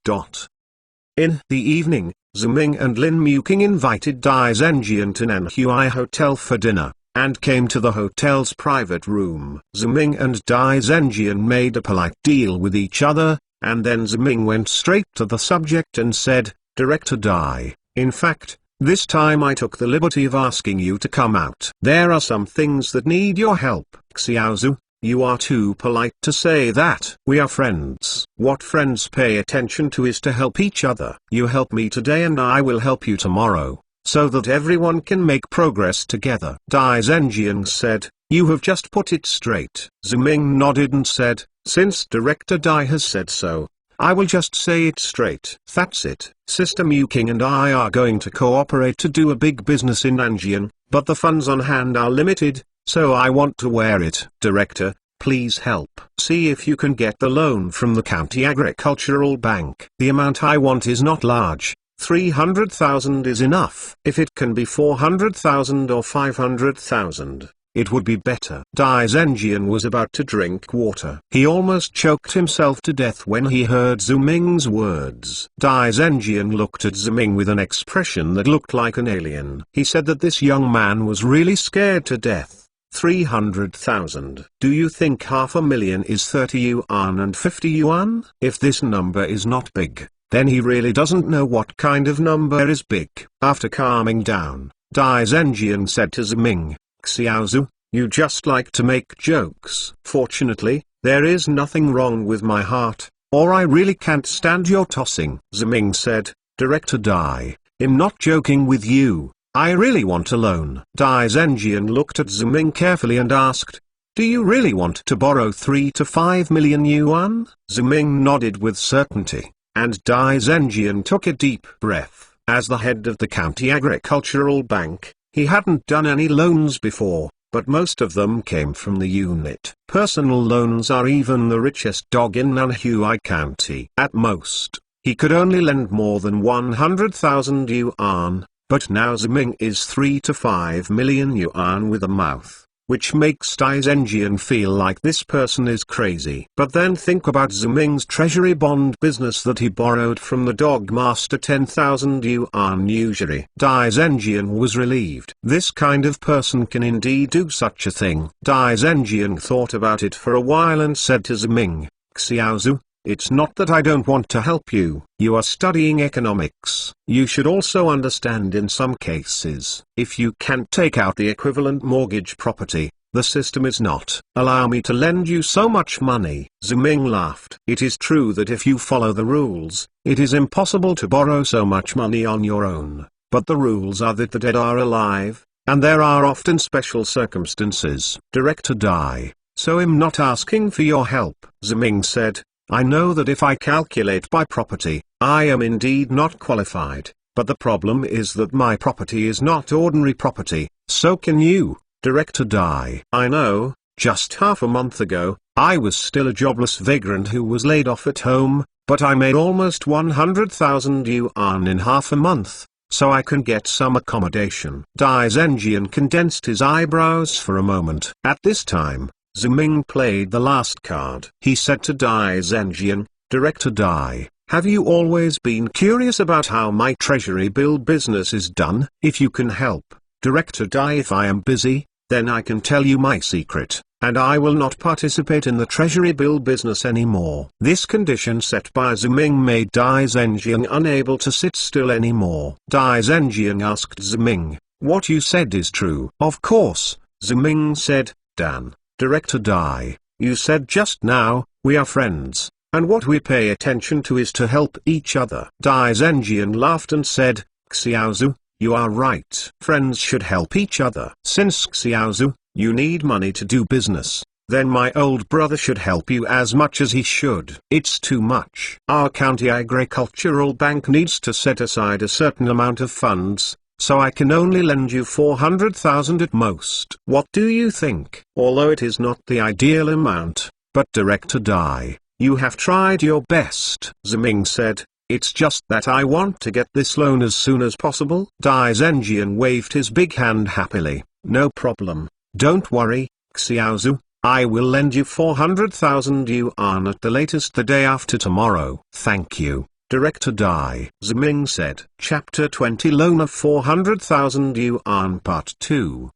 [SPEAKER 1] In the evening, Ziming and Lin Muqing invited Dai Zhenjian to Nanhui Hotel for dinner, and came to the hotel's private room. Ziming and Dai Zhenjian made a polite deal with each other, and then Ziming went straight to the subject and said, "Director Dai, in fact, this time I took the liberty of asking you to come out. There are some things that need your help." "Xiaozu, you are too polite to say that. We are friends." "What friends pay attention to is to help each other. You help me today and I will help you tomorrow, so that everyone can make progress together." Dai Zhenjian said, "You have just put it straight." Ziming nodded and said, "Since Director Dai has said so, I will just say it straight." "That's it. Sister Muqing and I are going to cooperate to do a big business in Nanjian, but the funds on hand are limited, so I want to wear it. Director, please help. See if you can get the loan from the County Agricultural Bank. The amount I want is not large, 300,000 is enough. If it can be 400,000 or 500,000, it would be better. Dai Zhenjian was about to drink water. He almost choked himself to death when he heard Zhu Ming's words. Dai Zhenjian looked at Zhu Ming with an expression that looked like an alien. He said that this young man was really scared to death. 300,000. Do you think 500,000 is 30 yuan and 50 yuan? If this number is not big, then he really doesn't know what kind of number is big. After calming down, Dai Zhenjian said to Zhu Ming, Xiaozu, you just like to make jokes. Fortunately, there is nothing wrong with my heart, or I really can't stand your tossing. Zhu Ming said, Director Dai, I'm not joking with you. I really want a loan. Dai Zhenjian looked at Zhu Ming carefully and asked, do you really want to borrow 3 to 5 million yuan? Zhu Ming nodded with certainty, and Dai Zhenjian took a deep breath. As the head of the County Agricultural Bank, he hadn't done any loans before, but most of them came from the unit. Personal loans are even the richest dog in Nanhui County. At most, he could only lend more than 100,000 yuan. But now Zhu Ming is 3 to 5 million yuan with a mouth, which makes Dai Zhenjian feel like this person is crazy. But then think about Zhu Ming's treasury bond business that he borrowed from the dog master 10,000 yuan usury. Dai Zhenjian was relieved. This kind of person can indeed do such a thing. Dai Zhenjian thought about it for a while and said to Zhu Ming, Xiaozu, it's not that I don't want to help you. You are studying economics. You should also understand in some cases, if you can't take out the equivalent mortgage property, the system is not allow me to lend you so much money. Zhu Ming laughed. It is true that if you follow the rules, it is impossible to borrow so much money on your own. But the rules are that the dead are alive, and there are often special circumstances. Director Dai, so I'm not asking for your help. Zhu Ming said, I know that if I calculate by property, I am indeed not qualified, but the problem is that my property is not ordinary property, so can you, Director Dai. I know, just half a month ago, I was still a jobless vagrant who was laid off at home, but I made almost 100,000 yuan in half a month, so I can get some accommodation. Dai Zhenjian condensed his eyebrows for a moment. At this time, Zhu Ming played the last card. He said to Dai Zhenjian, Director Dai, have you always been curious about how my treasury bill business is done? If you can help, Director Dai, if I am busy, then I can tell you my secret, and I will not participate in the treasury bill business anymore. This condition set by Zhu Ming made Dai Zhenjian unable to sit still anymore. Dai Zhenjian asked Zhu Ming, what you said is true? Of course, Zhu Ming said, Dan. Director Dai, you said just now, we are friends, and what we pay attention to is to help each other. Dai Zhenjian laughed and said, Xiaozu, you are right. Friends should help each other. Since Xiaozu, you need money to do business, then my old brother should help you as much as he should. It's too much. Our county agricultural bank needs to set aside a certain amount of funds, so I can only lend you 400,000 at most. What do you think? Although it is not the ideal amount, but Director Dai, you have tried your best. Zhu Ming said, it's just that I want to get this loan as soon as possible. Dai Zhenjian waved his big hand happily. No problem. Don't worry, Xiaozu, I will lend you 400,000 yuan at the latest the day after tomorrow. Thank you, Director Dai. Zhu Ming said. Chapter 20 Loan of 400,000 yuan Part 2 ?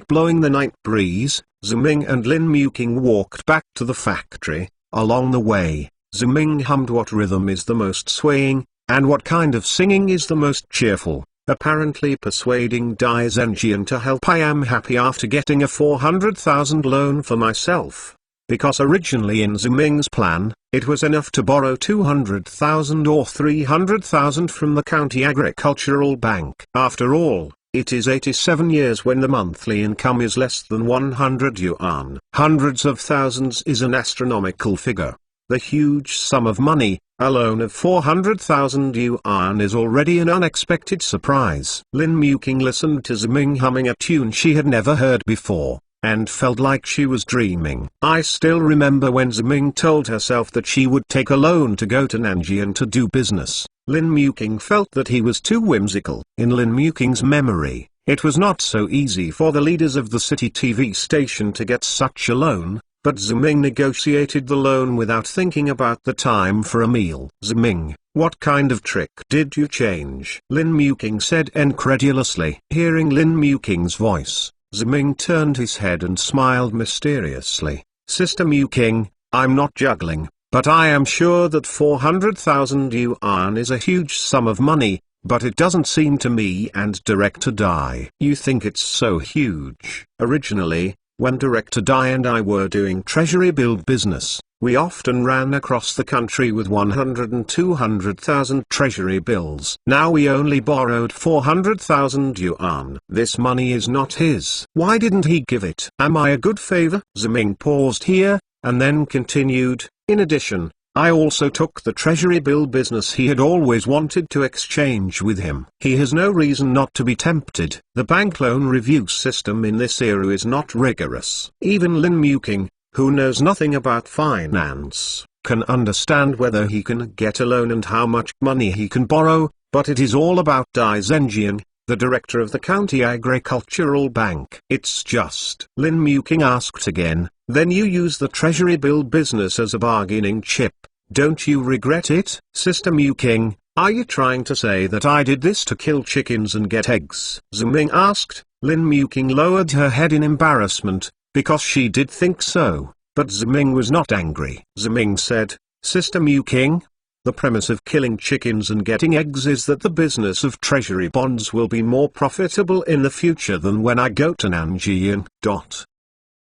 [SPEAKER 1] Blowing the night breeze, Zhu Ming and Lin Muqing walked back to the factory. Along the way, Zhu Ming hummed what rhythm is the most swaying, and what kind of singing is the most cheerful, apparently persuading Dai Zhenjian to help. I am happy after getting a 400,000 loan for myself. Because originally in Zhu Ming's plan, it was enough to borrow 200,000 or 300,000 from the County Agricultural Bank. After all, it is 87 years when the monthly income is less than 100 yuan. Hundreds of thousands is an astronomical figure. The huge sum of money, a loan of 400,000 yuan, is already an unexpected surprise. Lin Muqing listened to Zhu Ming humming a tune she had never heard before. and felt like she was dreaming. I still remember when Ziming told herself that she would take a loan to go to Nanjian to do business. Lin Muking felt that he was too whimsical. In Lin Muking's memory, it was not so easy for the leaders of the city TV station to get such a loan, but Ziming negotiated the loan without thinking about the time for a meal. Ziming, what kind of trick did you change? Lin Muking said incredulously. Hearing Lin Muking's voice, Ziming turned his head and smiled mysteriously. Sister Muking, I'm not juggling, but I am sure that 400,000 yuan is a huge sum of money, but it doesn't seem to me and Director Dai. You think it's so huge. Originally, when Director Dai and I were doing treasury bill business, we often ran across the country with 100 and 200,000 treasury bills. Now we only borrowed 400,000 yuan. This money is not his. Why didn't he give it? Am I a good favor? Ziming paused here, and then continued, in addition, I also took the treasury bill business he had always wanted to exchange with him. He has no reason not to be tempted. The bank loan review system in this era is not rigorous. Even Lin Muking, who knows nothing about finance, can understand whether he can get a loan and how much money he can borrow, but it is all about Dai Zhenjian, the director of the County Agricultural Bank. It's just. Lin Muking asked again, then you use the treasury bill business as a bargaining chip, don't you regret it? Sister Muking, are you trying to say that I did this to kill chickens and get eggs? Ziming asked. Lin Muking lowered her head in embarrassment, because she did think so, but Ziming was not angry. Ziming said, Sister Muking, the premise of killing chickens and getting eggs is that the business of treasury bonds will be more profitable in the future than when I go to Nanjian.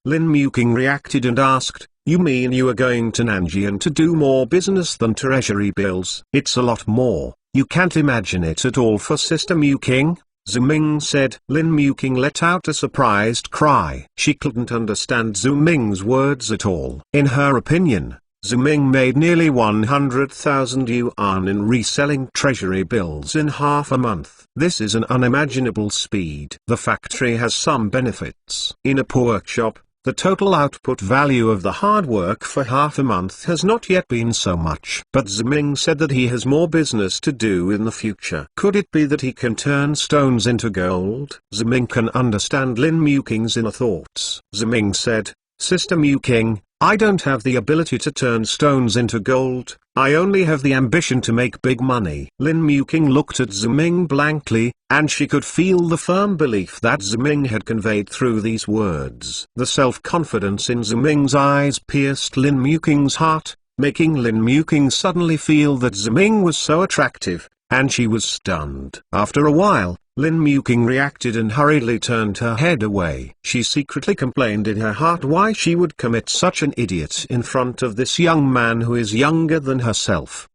[SPEAKER 1] Lin Muking reacted and asked, you mean you are going to Nanjian to do more business than treasury bills? It's a lot more, you can't imagine it at all for Sister Muking? Ziming said. Lin Muking let out a surprised cry. She couldn't understand Ziming's words at all. In her opinion, Ziming made nearly 100,000 yuan in reselling treasury bills in half a month. This is an unimaginable speed. The factory has some benefits. In a workshop, the total output value of the hard work for half a month has not yet been so much. But Ziming said that he has more business to do in the future. Could it be that he can turn stones into gold? Ziming can understand Lin Muking's inner thoughts. Ziming said, Sister Muking, I don't have the ability to turn stones into gold, I only have the ambition to make big money. Lin Muking looked at Ziming blankly, and she could feel the firm belief that Ziming had conveyed through these words. The self-confidence in Ziming's eyes pierced Lin Muking's heart, making Lin Muking suddenly feel that Ziming was so attractive, and she was stunned. After a while, Lin Muking reacted and hurriedly turned her head away. She secretly complained in her heart why she would commit such an idiot in front of this young man who is younger than herself.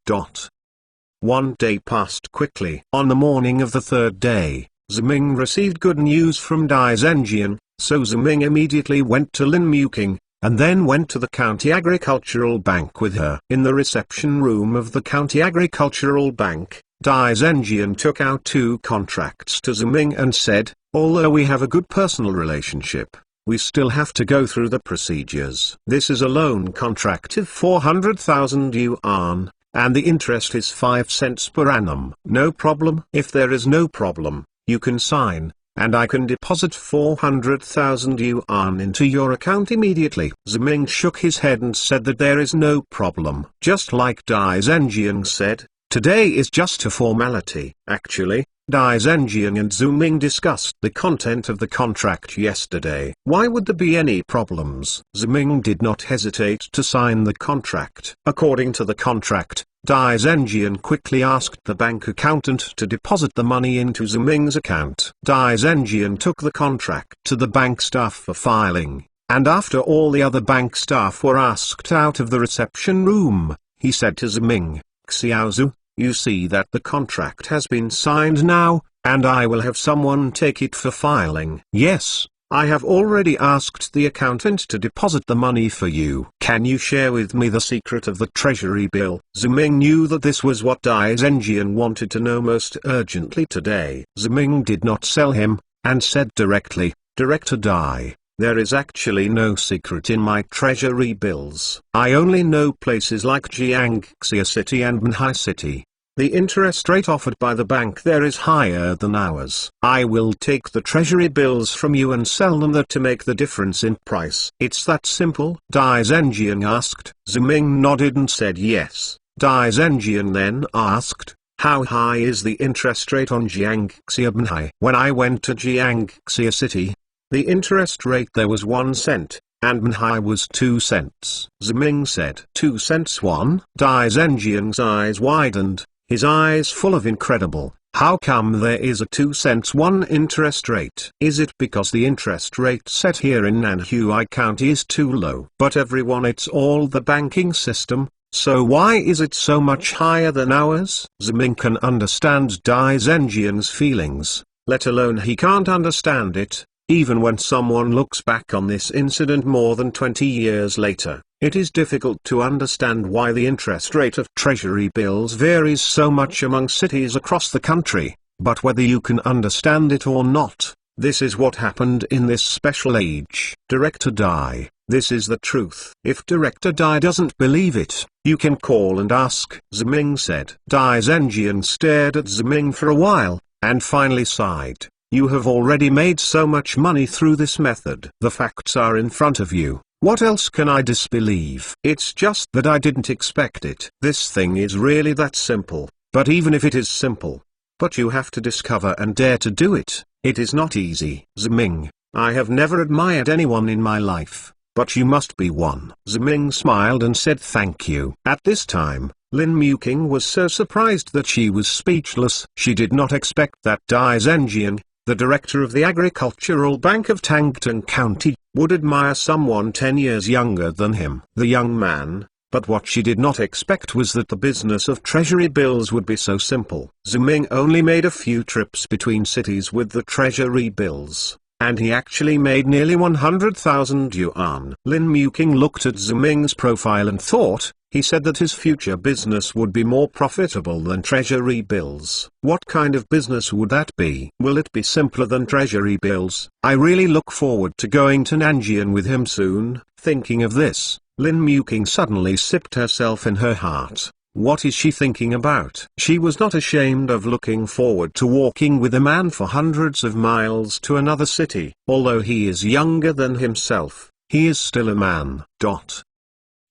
[SPEAKER 1] One day passed quickly. On the morning of the third day, Ziming received good news from Dai Zhenjian, so Ziming immediately went to Lin Muking, and then went to the County Agricultural Bank with her. In the reception room of the County Agricultural Bank, Dai Zhenjian took out 2 contracts to Ziming and said, although we have a good personal relationship, we still have to go through the procedures. This is a loan contract of 400,000 yuan, and the interest is 5 cents per annum. No problem. If there is no problem, you can sign, and I can deposit 400,000 yuan into your account immediately. Ziming shook his head and said that there is no problem. Just like Dai Zhenjian said, today is just a formality. Actually, Dai Zhenjian and Ziming discussed the content of the contract yesterday. Why would there be any problems? Ziming did not hesitate to sign the contract. According to the contract, Dai Zhenjian quickly asked the bank accountant to deposit the money into Ziming's account. Dai Zhenjian took the contract to the bank staff for filing, and after all the other bank staff were asked out of the reception room, he said to Ziming, Xiaozu, you see that the contract has been signed now, and I will have someone take it for filing. Yes, I have already asked the accountant to deposit the money for you. Can you share with me the secret of the treasury bill? Ziming knew that this was what Dai Zhenjian wanted to know most urgently today. Ziming did not sell him, and said directly, Director Dai, There is actually no secret in my treasury bills. I only know places like Jiangxia City and Manhai City. The interest rate offered by the bank there is higher than ours. I will take the treasury bills from you and sell them there to make the difference in price. It's that simple. Dai Zhenjiang asked. Ziming nodded and said yes. Dai Zhenjiang then asked, how high is the interest rate on Jiangxia Manhai? When I went to Jiangxia City, the interest rate there was 1 cent, and Manhai was 2 cents. Ziming said 2 cents 1. Dai Zhenjiang's eyes widened, his eyes full of incredible. How come there is a 2 cents 1 interest rate? Is it because the interest rate set here in Nanhui County is too low? But everyone, it's all the banking system, so why is it so much higher than ours? Ziming can understand Dai Zhenjiang's feelings, let alone he can't understand it. Even when someone looks back on this incident more than 20 years later, it is difficult to understand why the interest rate of treasury bills varies so much among cities across the country. But whether you can understand it or not, this is what happened in this special age. Director Dai, this is the truth. If Director Dai doesn't believe it, you can call and ask. Ziming said. Dai Zhenjiang stared at Ziming for a while, and finally sighed. You have already made so much money through this method. The facts are in front of you. What else can I disbelieve? It's just that I didn't expect it. This thing is really that simple. But even if it is simple, but you have to discover and dare to do it, it is not easy. Ziming, I have never admired anyone in my life, but you must be one. Ziming smiled and said thank you. At this time, Lin Muking was so surprised that she was speechless. She did not expect that Dai Zhenjiang, the director of the Agricultural Bank of Tangtang County, would admire someone 10 years younger than him. The young man, but what she did not expect was that the business of treasury bills would be so simple. Ziming only made a few trips between cities with the treasury bills, and he actually made nearly 100,000 yuan. Lin Muking looked at Ziming's profile and thought, he said that his future business would be more profitable than treasury bills. What kind of business would that be? Will it be simpler than treasury bills? I really look forward to going to Nanjian with him soon. Thinking of this, Lin Muking suddenly sipped herself in her heart. What is she thinking about? She was not ashamed of looking forward to walking with a man for hundreds of miles to another city. Although he is younger than himself, he is still a man.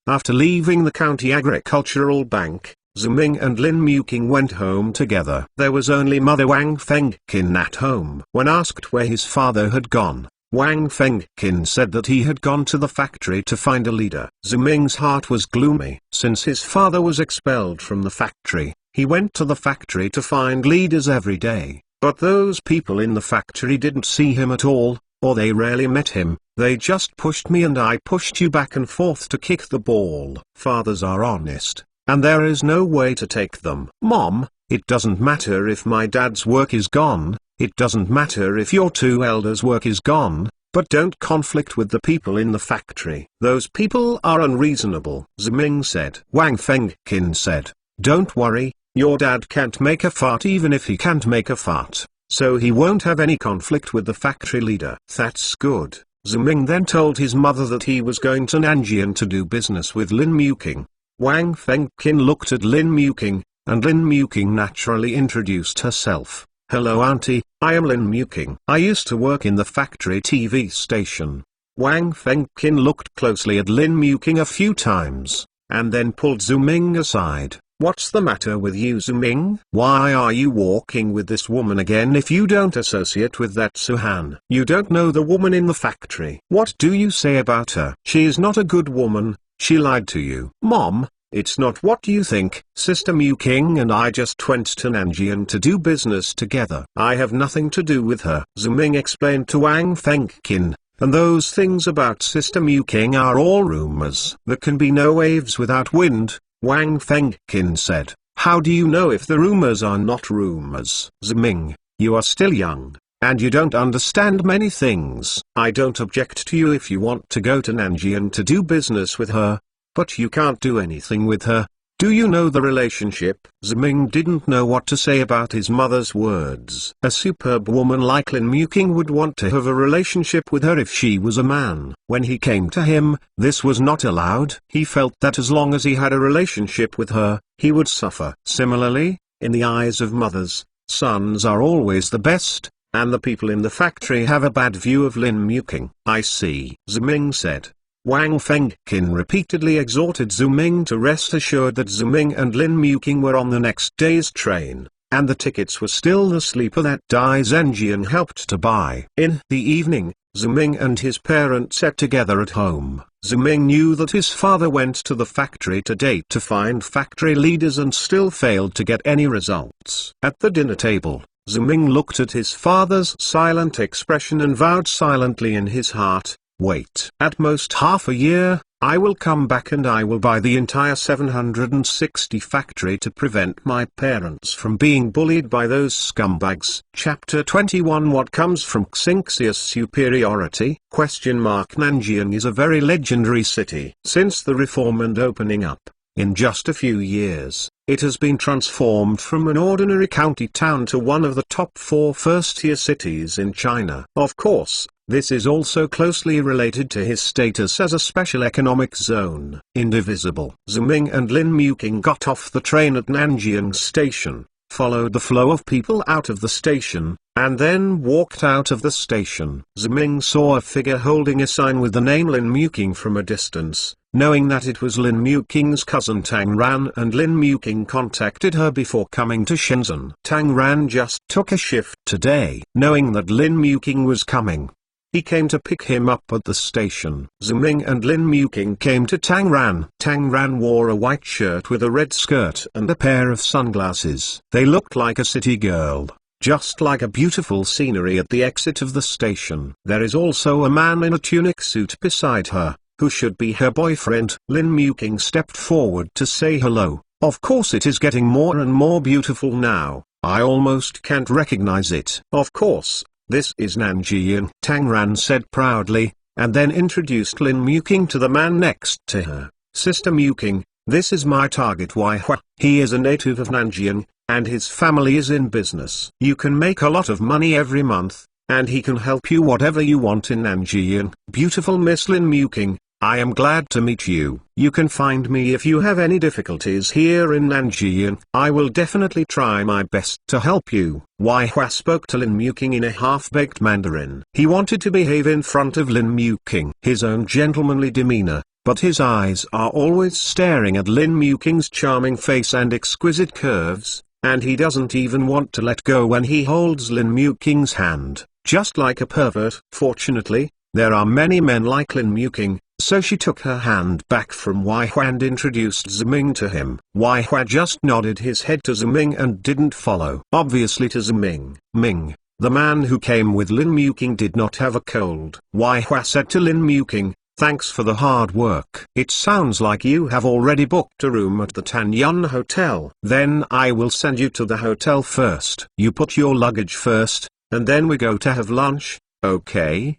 [SPEAKER 1] After leaving the County Agricultural Bank, Ziming and Lin Muking went home together. There was only Mother Wang Fengqin at home. When asked where his father had gone, Wang Fengqin said that he had gone to the factory to find a leader. Ziming's heart was gloomy. Since his father was expelled from the factory, he went to the factory to find leaders every day. But those people in the factory didn't see him at all, or they rarely met him. They just pushed me and I pushed you back and forth to kick the ball. Fathers are honest, and there is no way to take them. Mom, it doesn't matter if my dad's work is gone, it doesn't matter if your 2 elders' work is gone, but don't conflict with the people in the factory. Those people are unreasonable, Ziming said. Wang Fengqin said, don't worry, your dad can't make a fart even if he can't make a fart, so he won't have any conflict with the factory leader. That's good. Ziming then told his mother that he was going to Nanjian to do business with Lin Muking. Wang Fengqin looked at Lin Muking, and Lin Muking naturally introduced herself. Hello auntie, I am Lin Muking. I used to work in the factory TV station. Wang Fengqin looked closely at Lin Muking a few times, and then pulled Ziming aside. What's the matter with you, Ziming? Why are you walking with this woman again if you don't associate with that Suhan? You don't know the woman in the factory. What do you say about her? She is not a good woman, she lied to you. Mom, it's not what you think. Sister Muking and I just went to Nanjian to do business together. I have nothing to do with her. Ziming explained to Wang Fengqin. And those things about Sister Muking are all rumors. There can be no waves without wind, Wang Fengqin said. How do you know if the rumors are not rumors? Ziming, you are still young, and you don't understand many things. I don't object to you if you want to go to Nanjian to do business with her, but you can't do anything with her. Do you know the relationship? Ziming didn't know what to say about his mother's words. A superb woman like Lin Muking would want to have a relationship with her if she was a man. When he came to him, this was not allowed. He felt that as long as he had a relationship with her, he would suffer. Similarly, in the eyes of mothers, sons are always the best, and the people in the factory have a bad view of Lin Muking. I see, Ziming said. Wang Fengqin repeatedly exhorted Ziming to rest assured that Ziming and Lin Muking were on the next day's train, and the tickets were still the sleeper that Dai Zhenjian helped to buy. In the evening, Ziming and his parents sat together at home. Ziming knew that his father went to the factory today to find factory leaders and still failed to get any results. At the dinner table, Ziming looked at his father's silent expression and vowed silently in his heart, "Wait. At most half a year, I will come back and I will buy the entire 760 factory to prevent my parents from being bullied by those scumbags." Chapter 21 What comes from Xinxia's superiority? Nanjiang is a very legendary city. Since the reform and opening up, in just a few years, it has been transformed from an ordinary county town to one of the top 4 first-tier cities in China. Of course, this is also closely related to his status as a special economic zone. Indivisible. Ziming and Lin Muking got off the train at Nanjiang Station, followed the flow of people out of the station, and then walked out of the station. Ziming saw a figure holding a sign with the name Lin Muking from a distance. Knowing that it was Lin Muking's cousin Tang Ran, and Lin Muking contacted her before coming to Shenzhen. Tang Ran just took a shift today. Knowing that Lin Muking was coming, he came to pick him up at the station. Ziming and Lin Muking came to Tang Ran. Tang Ran wore a white shirt with a red skirt and a pair of sunglasses. They looked like a city girl, just like a beautiful scenery at the exit of the station. There is also a man in a tunic suit beside her, who should be her boyfriend. Lin Muking stepped forward to say hello. Of course it is getting more and more beautiful now, I almost can't recognize it. Of course, this is Nanjian, Tang Ran said proudly, and then introduced Lin Muking to the man next to her. Sister Muking, this is my target Wai Hua. He is a native of Nanjian, and his family is in business. You can make a lot of money every month, and he can help you whatever you want in Nanjian. Beautiful Miss Lin Muking, I am glad to meet you. You can find me if you have any difficulties here in Nanjian. I will definitely try my best to help you. Wai Hua spoke to Lin Muking in a half-baked Mandarin. He wanted to behave in front of Lin Muking, his own gentlemanly demeanor, but his eyes are always staring at Lin Muking's charming face and exquisite curves, and he doesn't even want to let go when he holds Lin Muking's hand, just like a pervert. Fortunately, there are many men like Lin Muking, so she took her hand back from Wai Hua and introduced Ziming to him. Wai Hua just nodded his head to Ziming and didn't follow. Obviously to Ziming. Ming, the man who came with Lin Muking, did not have a cold. Wai Hua said to Lin Muking, thanks for the hard work. It sounds like you have already booked a room at the Tanyun Hotel. Then I will send you to the hotel first. You put your luggage first, and then we go to have lunch, okay?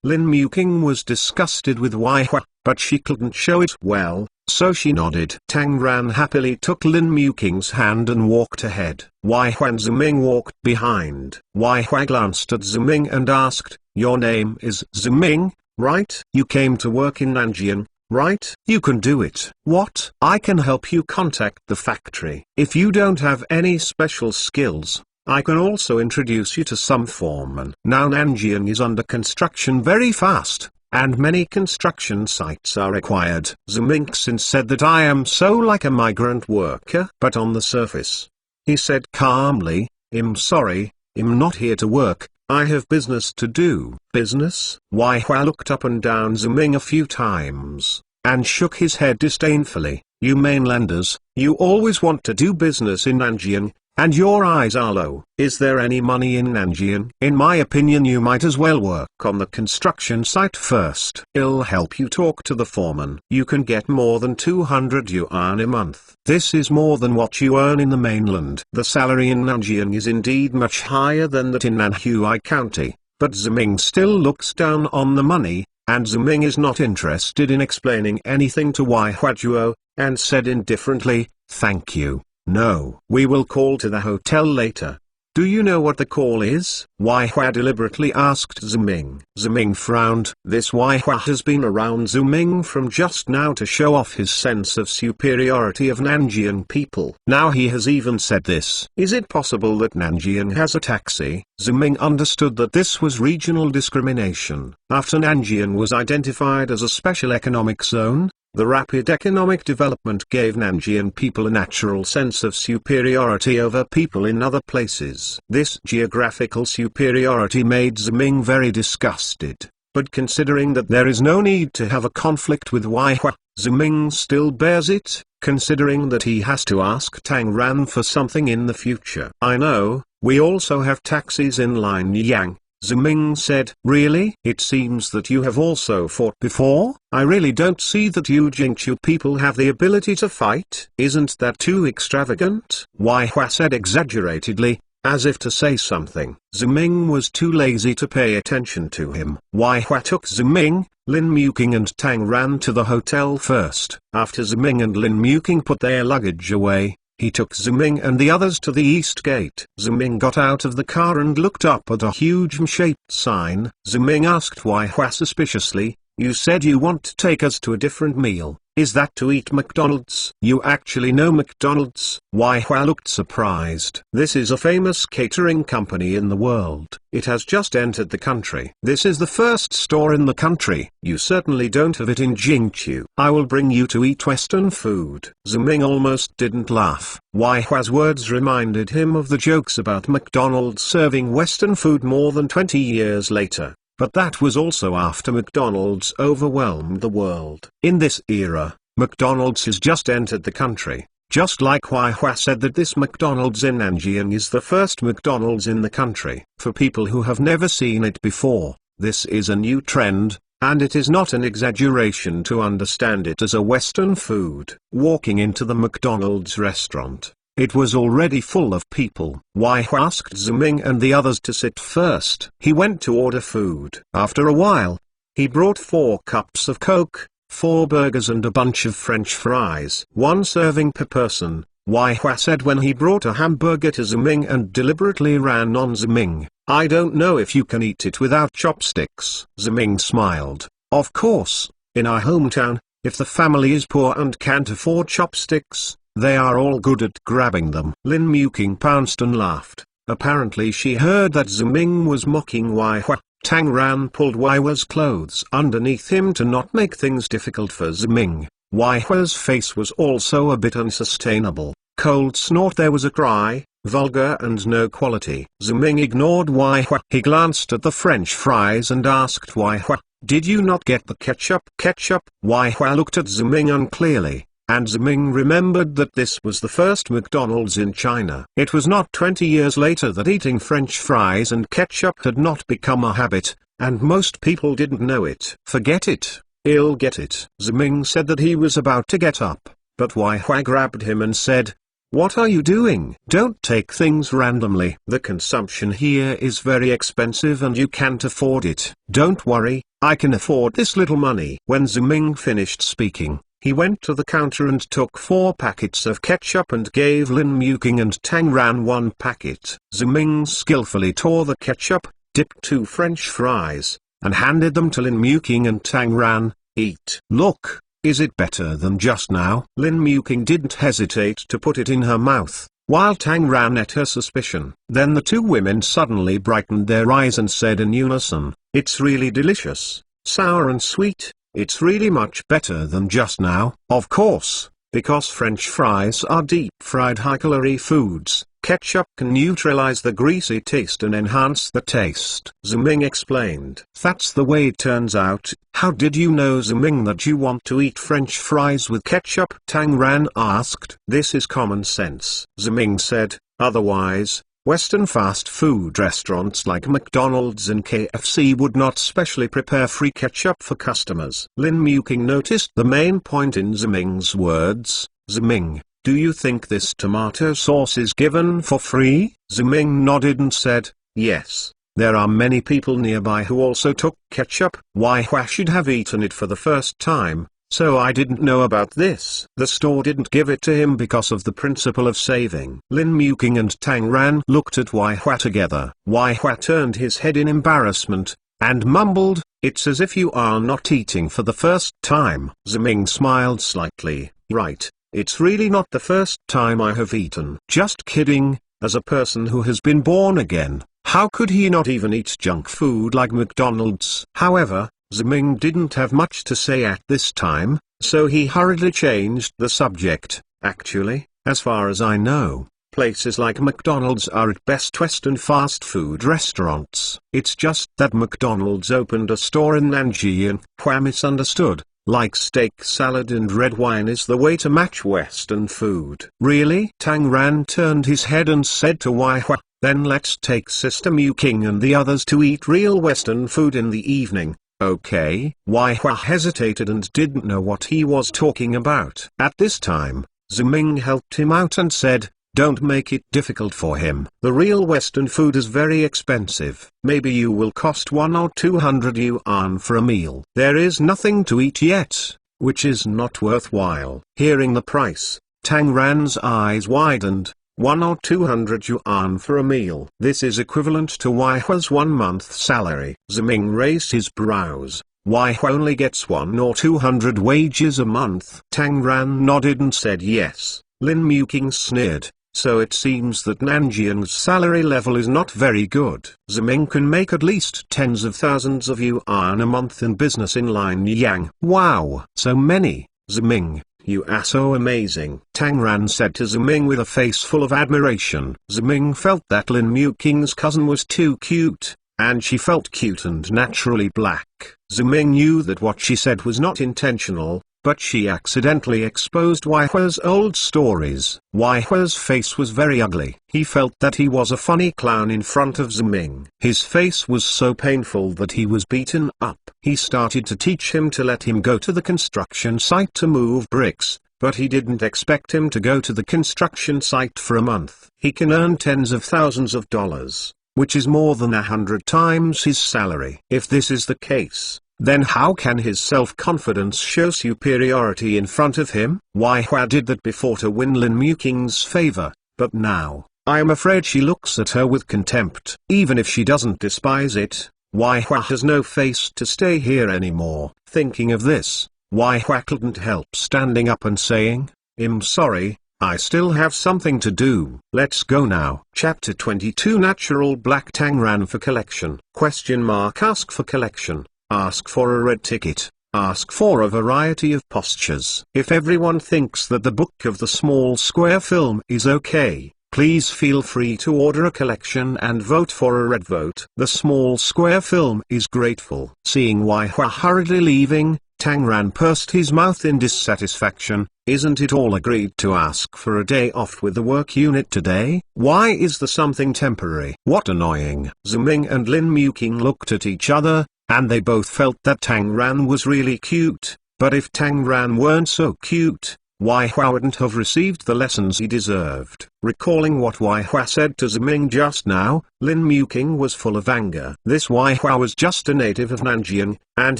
[SPEAKER 1] Lin Muking was disgusted with Wai Hua, but she couldn't show it well, so she nodded. Tang Ran happily took Lin Muking's hand and walked ahead. Wai Hua and Ziming walked behind. Wai Hua glanced at Ziming and asked, your name is Ziming, right? You came to work in Nanjian, right? You can do it. What? I can help you contact the factory. If you don't have any special skills, I can also introduce you to some foremen. Now Nanjiang is under construction very fast, and many construction sites are required. Zimingxin said that I am so like a migrant worker. But on the surface, he said calmly, I'm sorry, I'm not here to work, I have business to do. Business? Wai Hua looked up and down Ziming a few times, and shook his head disdainfully. You mainlanders, you always want to do business in Nanjiang, and your eyes are low. Is there any money in Nanjian? In my opinion you might as well work on the construction site first. It'll help you talk to the foreman. You can get more than 200 yuan a month. This is more than what you earn in the mainland. The salary in Nanjian is indeed much higher than that in Nanhui County, but Ziming still looks down on the money, and Ziming is not interested in explaining anything to Wai Huajuo, and said indifferently, "Thank you, no. We will call to the hotel later." "Do you know what the call is?" Wai Hua deliberately asked Ziming. Ziming frowned. This Wai Hua has been around Ziming from just now to show off his sense of superiority of Nanjian people. Now he has even said this. Is it possible that Nanjian has a taxi? Ziming understood that this was regional discrimination. After Nanjian was identified as a special economic zone, the rapid economic development gave Nanjian people a natural sense of superiority over people in other places. This geographical superiority made Ziming very disgusted. But considering that there is no need to have a conflict with Wai Hua, Ziming still bears it, considering that he has to ask Tang Ran for something in the future. "I know, we also have taxis in Lianyang," Ziming said. "Really? It seems that you have also fought before? I really don't see that you Jingqiu people have the ability to fight. Isn't that too extravagant?" Wai Hua said exaggeratedly, as if to say something. Ziming was too lazy to pay attention to him. Wai Hua took Ziming, Lin Muqing and Tang Ran to the hotel first. After Ziming and Lin Muqing put their luggage away, he took Ziming and the others to the east gate. Ziming got out of the car and looked up at a huge M-shaped sign. Ziming asked Wai Hua suspiciously, "You said you want to take us to a different meal. Is that to eat McDonald's?" "You actually know McDonald's?" Wai Hua looked surprised. "This is a famous catering company in the world. It has just entered the country. This is the first store in the country. You certainly don't have it in Jingqiu. I will bring you to eat Western food." Ziming almost didn't laugh. Wai Hua's words reminded him of the jokes about McDonald's serving Western food more than 20 years later. But that was also after McDonald's overwhelmed the world. In this era, McDonald's has just entered the country. Just like Wai Hua said that this McDonald's in Nanjiang is the first McDonald's in the country. For people who have never seen it before, this is a new trend, and it is not an exaggeration to understand it as a Western food. Walking into the McDonald's restaurant, it was already full of people. Wai Hua asked Ziming and the others to sit first. He went to order food. After a while, he brought 4 cups of Coke, 4 burgers and a bunch of French fries. 1 serving per person, Wai Hua said when he brought a hamburger to Ziming and deliberately ran on Ziming. "I don't know if you can eat it without chopsticks." Ziming smiled. "Of course, in our hometown, if the family is poor and can't afford chopsticks, they are all good at grabbing them." Lin Muqing pounced and laughed. Apparently she heard that Ziming was mocking Wai Hua. Tang Ran pulled Wai Hua's clothes underneath him to not make things difficult for Ziming. Wai Hua's face was also a bit unsustainable. Cold snort. There was a cry, vulgar and no quality. Ziming ignored Wai Hua. He glanced at the French fries and asked Wai Hua, "Did you not get the ketchup?" "Ketchup?" Wai Hua looked at Ziming unclearly, and Ziming remembered that this was the first McDonald's in China. It was not 20 years later that eating French fries and ketchup had not become a habit, and most people didn't know it. "Forget it, I'll get it." Ziming said that he was about to get up, but Wai Hua grabbed him and said, "What are you doing? Don't take things randomly. The consumption here is very expensive and you can't afford it." "Don't worry, I can afford this little money." When Ziming finished speaking, he went to the counter and took 4 packets of ketchup and gave Lin Muqing and Tang Ran 1 packet. Ziming skillfully tore the ketchup, dipped 2 French fries, and handed them to Lin Muqing and Tang Ran. "Eat." "Look, is it better than just now?" Lin Muqing didn't hesitate to put it in her mouth, while Tang Ran ate her suspicion. Then the 2 women suddenly brightened their eyes and said in unison, "It's really delicious, sour and sweet. It's really much better than just now." Of course, because French fries are deep-fried high-calorie foods, ketchup can neutralize the greasy taste and enhance the taste. Ziming explained. "That's the way it turns out." "How did you know, Ziming, that you want to eat French fries with ketchup?" Tang Ran asked. "This is common sense," Ziming said. "Otherwise, Western fast food restaurants like McDonald's and KFC would not specially prepare free ketchup for customers." Lin Muqing noticed the main point in Ziming's words. "Ziming, do you think this tomato sauce is given for free?" Ziming nodded and said, "Yes. There are many people nearby who also took ketchup. Wai Hua should have eaten it for the first time, so I didn't know about this. The store didn't give it to him because of the principle of saving. Lin Muking and Tang Ran looked at Wai Hua together. Wai Hua turned his head in embarrassment, and mumbled, "It's as if you are not eating for the first time." Ziming smiled slightly. "Right, it's really not the first time I have eaten." "Just kidding, as a person who has been born again, how could he not even eat junk food like McDonald's?" However, Ziming didn't have much to say at this time, so he hurriedly changed the subject. "Actually, as far as I know, places like McDonald's are at best Western fast food restaurants. It's just that McDonald's opened a store in Nanjing." Hua misunderstood, like steak salad and red wine is the way to match Western food. "Really?" Tang Ran turned his head and said to Wai Hua, "Then let's take Sister Muking and the others to eat real Western food in the evening. Okay?" Wai Hua hesitated and didn't know what he was talking about. At this time, Ziming helped him out and said, "Don't make it difficult for him. The real Western food is very expensive. Maybe you will cost 100 or 200 yuan for a meal. There is nothing to eat yet, which is not worthwhile." Hearing the price, Tang Ran's eyes widened. 100 or 200 yuan for a meal. This is equivalent to Wai Hua's 1 month salary. Ziming raised his brows. Wai Hua only gets 100 or 200 wages a month. Tang Ran nodded and said yes. Lin Muking sneered. So it seems that Nanjiang's salary level is not very good. Ziming can make at least tens of thousands of yuan a month in business in Lianyang. Wow, so many. Ziming, you are so amazing. Tang Ran said to Ziming with a face full of admiration. Ziming felt that Lin Muking's cousin was too cute, and she felt cute and naturally black. Ziming knew that what she said was not intentional, but she accidentally exposed Wai Hua's old stories. Wai Hua's face was very ugly. He felt that he was a funny clown in front of Ziming. His face was so painful that he was beaten up. He started to teach him to let him go to the construction site to move bricks, but he didn't expect him to go to the construction site for a month. He can earn tens of thousands of dollars, which is more than 100 times his salary. If this is the case, then how can his self-confidence show superiority in front of him? Wai Hua did that before to win Lin Muking's favor, but now, I am afraid she looks at her with contempt. Even if she doesn't despise it, Wai Hua has no face to stay here anymore. Thinking of this, Wai Hua couldn't help standing up and saying, "I'm sorry, I still have something to do. Let's go now." Chapter 22 Natural Black Tang Ran for collection. Ask for collection. Ask for a red ticket. Ask for a variety of postures. If everyone thinks that the Book of the Small Square film is okay, please feel free to order a collection and vote for a red vote. The Small Square film is grateful. Seeing Wai Hua hurriedly leaving, Tang Ran pursed his mouth in dissatisfaction. Isn't it all agreed to ask for a day off with the work unit today? Why is there something temporary? What annoying. Ziming and Lin Muking looked at each other, and they both felt that Tang Ran was really cute, but if Tang Ran weren't so cute, Wai Hua wouldn't have received the lessons he deserved. Recalling what Wai Hua said to Ziming just now, Lin Muking was full of anger. This Wai Hua was just a native of Nanjing, and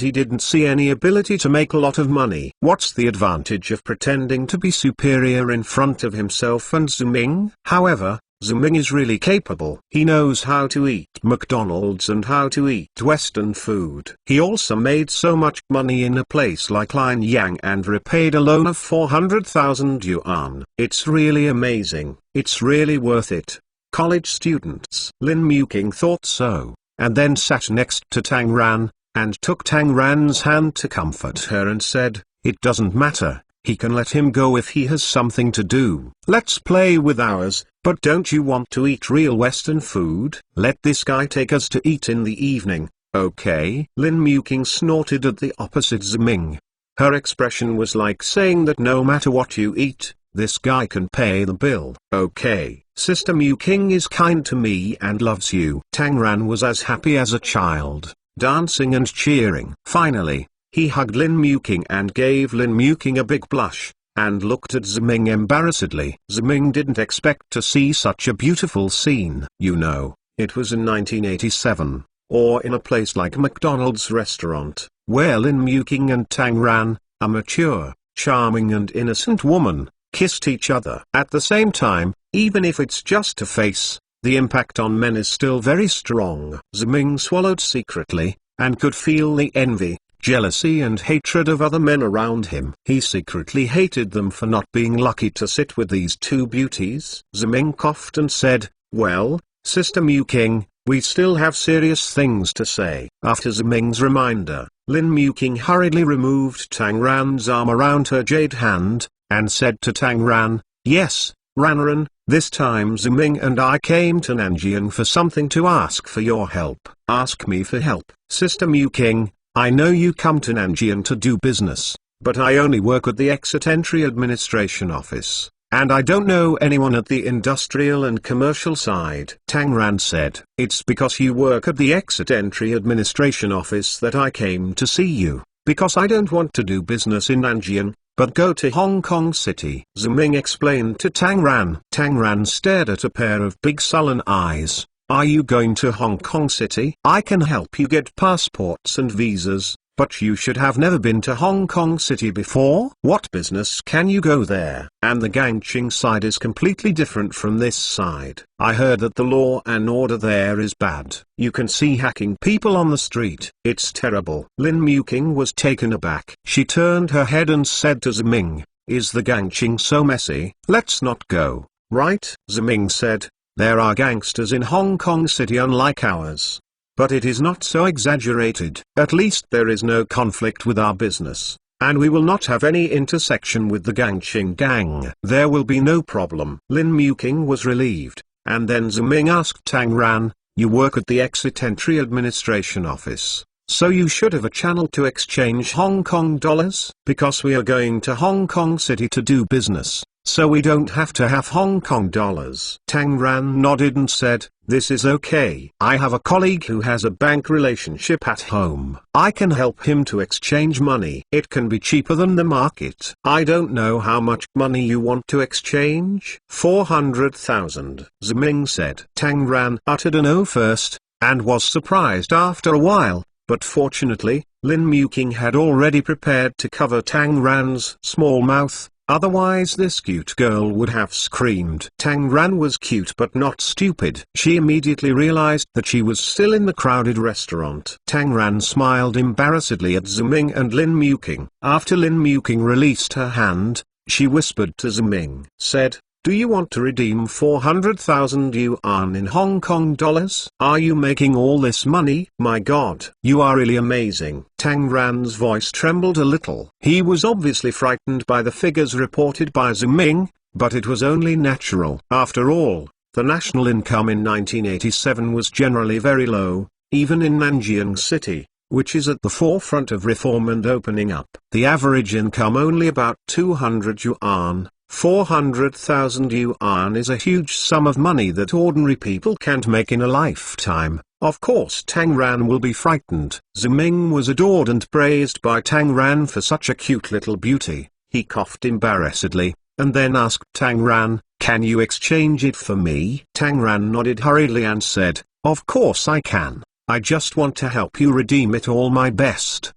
[SPEAKER 1] he didn't see any ability to make a lot of money. What's the advantage of pretending to be superior in front of himself and Ziming? However, Ziming is really capable. He knows how to eat McDonald's and how to eat Western food. He also made so much money in a place like Lianyang and repaid a loan of 400,000 yuan. It's really amazing. It's really worth it. College students. Lin Muking thought so, and then sat next to Tang Ran, and took Tang Ran's hand to comfort her and said, "It doesn't matter. He can let him go if he has something to do. Let's play with ours, but don't you want to eat real Western food? Let this guy take us to eat in the evening, okay?" Lin Muking snorted at the opposite Ziming. Her expression was like saying that no matter what you eat, this guy can pay the bill. "Okay, Sister Muking is kind to me and loves you." Tang Ran was as happy as a child, dancing and cheering. Finally, he hugged Lin Muking and gave Lin Muking a big blush, and looked at Ziming embarrassedly. Ziming didn't expect to see such a beautiful scene. You know, It was in 1987, or in a place like McDonald's restaurant, where Lin Muking and Tang Ran, a mature, charming and innocent woman, kissed each other. At the same time, even if it's just a face, the impact on men is still very strong. Ziming swallowed secretly, and could feel the envy, jealousy and hatred of other men around him. He secretly hated them for not being lucky to sit with these two beauties. Ziming coughed and said, "Well, Sister Muking, we still have serious things to say." After Ziming's reminder, Lin Muking hurriedly removed Tang Ran's arm around her jade hand, and said to Tang Ran, "Yes, Ranran, this time Ziming and I came to Nanjian for something to ask for your help." "Ask me for help?" "Sister Muking, I know you come to Nanjian to do business, but I only work at the Exit Entry Administration Office, and I don't know anyone at the industrial and commercial side." Tang Ran said, "It's because you work at the Exit Entry Administration Office that I came to see you, because I don't want to do business in Nanjian, but go to Hong Kong City." Ziming explained to Tang Ran. Tang Ran stared at a pair of big sullen eyes. "Are you going to Hong Kong City? I can help you get passports and visas, but you should have never been to Hong Kong City before. What business can you go there? And the Gangqing side is completely different from this side. I heard that the law and order there is bad. You can see hacking people on the street. It's terrible." Lin Muking was taken aback. She turned her head and said to Ziming, "Is the Gangqing so messy? Let's not go, right?" Ziming said, "There are gangsters in Hong Kong City unlike ours. But it is not so exaggerated. At least there is no conflict with our business, and we will not have any intersection with the Gangqing gang. There will be no problem." Lin Muking was relieved, and then Ziming asked Tang Ran, "You work at the Exit Entry Administration Office, so you should have a channel to exchange Hong Kong dollars? Because we are going to Hong Kong City to do business, so we don't have to have Hong Kong dollars." Tang Ran nodded and said, "This is okay. I have a colleague who has a bank relationship at home. I can help him to exchange money. It can be cheaper than the market." "I don't know how much money you want to exchange." 400,000, Ziming said. Tang Ran uttered an "oh" first, and was surprised after a while, but fortunately, Lin Muking had already prepared to cover Tang Ran's small mouth. Otherwise this cute girl would have screamed. Tang Ran was cute but not stupid. She immediately realized that she was still in the crowded restaurant. Tang Ran smiled embarrassedly at Ziming and Lin Muking. After Lin Muking released her hand, she whispered to Ziming, said, "Do you want to redeem 400,000 yuan in Hong Kong dollars? Are you making all this money? My God, you are really amazing." Tang Ran's voice trembled a little. He was obviously frightened by the figures reported by Ziming, but it was only natural. After all, the national income in 1987 was generally very low, even in Nanjiang City, which is at the forefront of reform and opening up. The average income only about 200 yuan. 400,000 yuan is a huge sum of money that ordinary people can't make in a lifetime. Of course Tang Ran will be frightened. Ziming was adored and praised by Tang Ran for such a cute little beauty. He coughed embarrassedly, and then asked Tang Ran, "Can you exchange it for me?" Tang Ran nodded hurriedly and said, "Of course I can. I just want to help you redeem it all my best."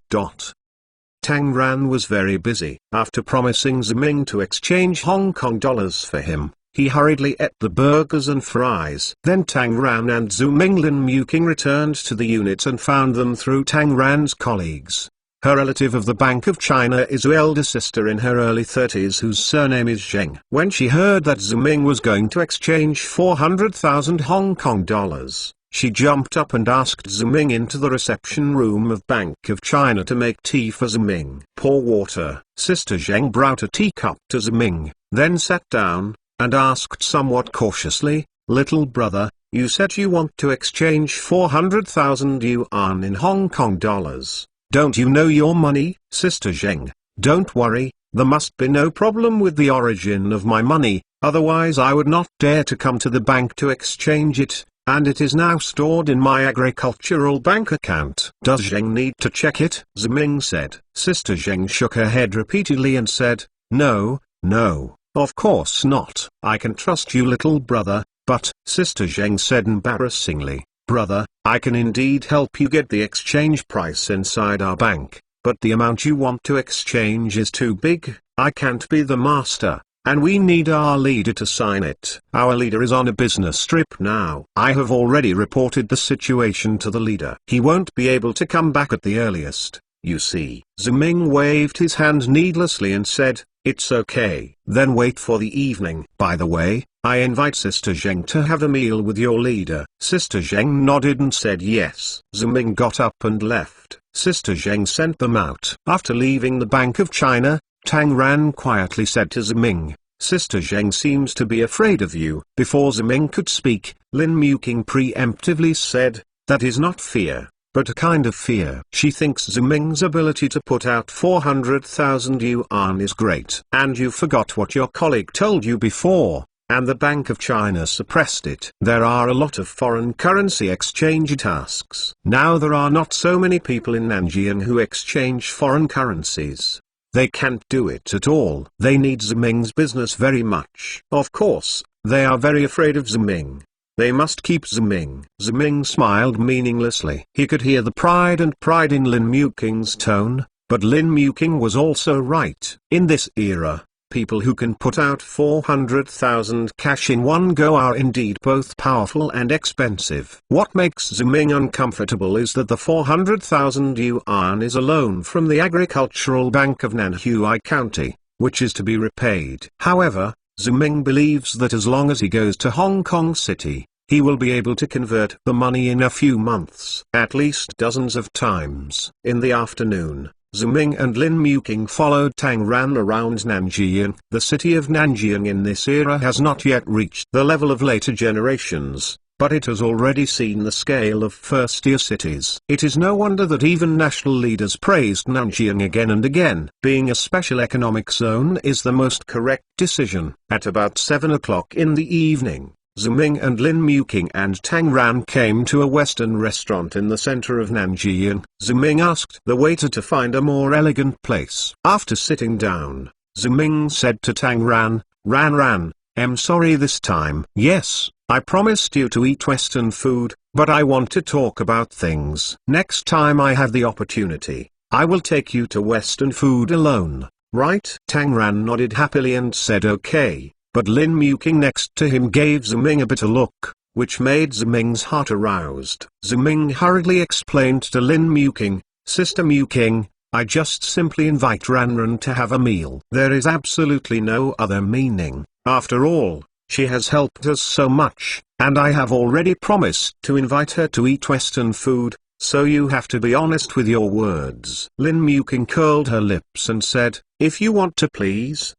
[SPEAKER 1] Tang Ran was very busy. After promising Ziming to exchange Hong Kong dollars for him, he hurriedly ate the burgers and fries. Then Tang Ran and Ziming Lin Muking returned to the unit and found them through Tang Ran's colleagues. Her relative of the Bank of China is her elder sister in her early 30s whose surname is Zheng. When she heard that Ziming was going to exchange 400,000 Hong Kong dollars, she jumped up and asked Ziming into the reception room of Bank of China to make tea for Ziming. "Pour water." Sister Zheng brought a teacup to Ziming, then sat down, and asked somewhat cautiously, "Little brother, you said you want to exchange 400,000 yuan in Hong Kong dollars. Don't you know your money?" "Sister Zheng, don't worry, there must be no problem with the origin of my money, otherwise I would not dare to come to the bank to exchange it. And it is now stored in my agricultural bank account." "Does Zheng need to check it?" Ziming said. Sister Zheng shook her head repeatedly and said, "No, no, of course not. I can trust you little brother, But, Sister Zheng said embarrassingly, brother, I can indeed help you get the exchange price inside our bank, but the amount you want to exchange is too big. I can't be the master, and we need our leader to sign it. Our leader is on a business trip now. I have already reported the situation to the leader. He won't be able to come back at the earliest, you see. Ziming waved his hand needlessly and said, it's okay. Then wait for the evening. By the way, I invite Sister Zheng to have a meal with your leader. Sister Zheng nodded and said yes. Ziming got up and left. Sister Zheng sent them out. After leaving the Bank of China, Tang Ran quietly said to Ziming, Sister Zheng seems to be afraid of you. Before Ziming could speak, Lin Muqing preemptively said, that is not fear, but a kind of fear. She thinks Ziming's ability to put out 400,000 yuan is great. And you forgot what your colleague told you before, and the Bank of China suppressed it. There are a lot of foreign currency exchange tasks. Now there are not so many people in Nanjing who exchange foreign currencies. They can't do it at all. They need Ziming's business very much. Of course, they are very afraid of Ziming. They must keep Ziming. Ziming smiled meaninglessly. He could hear the pride in Lin Muqing's tone, but Lin Muqing was also right. In this era, people who can put out 400,000 cash in one go are indeed both powerful and expensive. What makes Ziming uncomfortable is that the 400,000 yuan is a loan from the Agricultural Bank of Nanhui County, which is to be repaid. However, Ziming believes that as long as he goes to Hong Kong City, he will be able to convert the money in a few months. At least dozens of times. In the afternoon, Ziming and Lin Muqing followed Tang Ran around Nanjing. The city of Nanjing in this era has not yet reached the level of later generations, but it has already seen the scale of first-tier cities. It is no wonder that even national leaders praised Nanjing again and again. Being a special economic zone is the most correct decision. At about 7 o'clock in the evening, Ziming and Lin Muqing and Tang Ran came to a Western restaurant in the center of Nanjing. Ziming asked the waiter to find a more elegant place. After sitting down, Ziming said to Tang Ran, Ran, I'm sorry this time. Yes, I promised you to eat Western food, but I want to talk about things. Next time I have the opportunity, I will take you to Western food alone, right? Tang Ran nodded happily and said okay. But Lin Muqing next to him gave Ziming a bitter look, which made Ziming's heart aroused. Ziming hurriedly explained to Lin Muqing, Sister Muqing, I just simply invite Ran to have a meal. There is absolutely no other meaning. After all, she has helped us so much, and I have already promised to invite her to eat Western food, so you have to be honest with your words. Lin Muqing curled her lips and said, if you want to please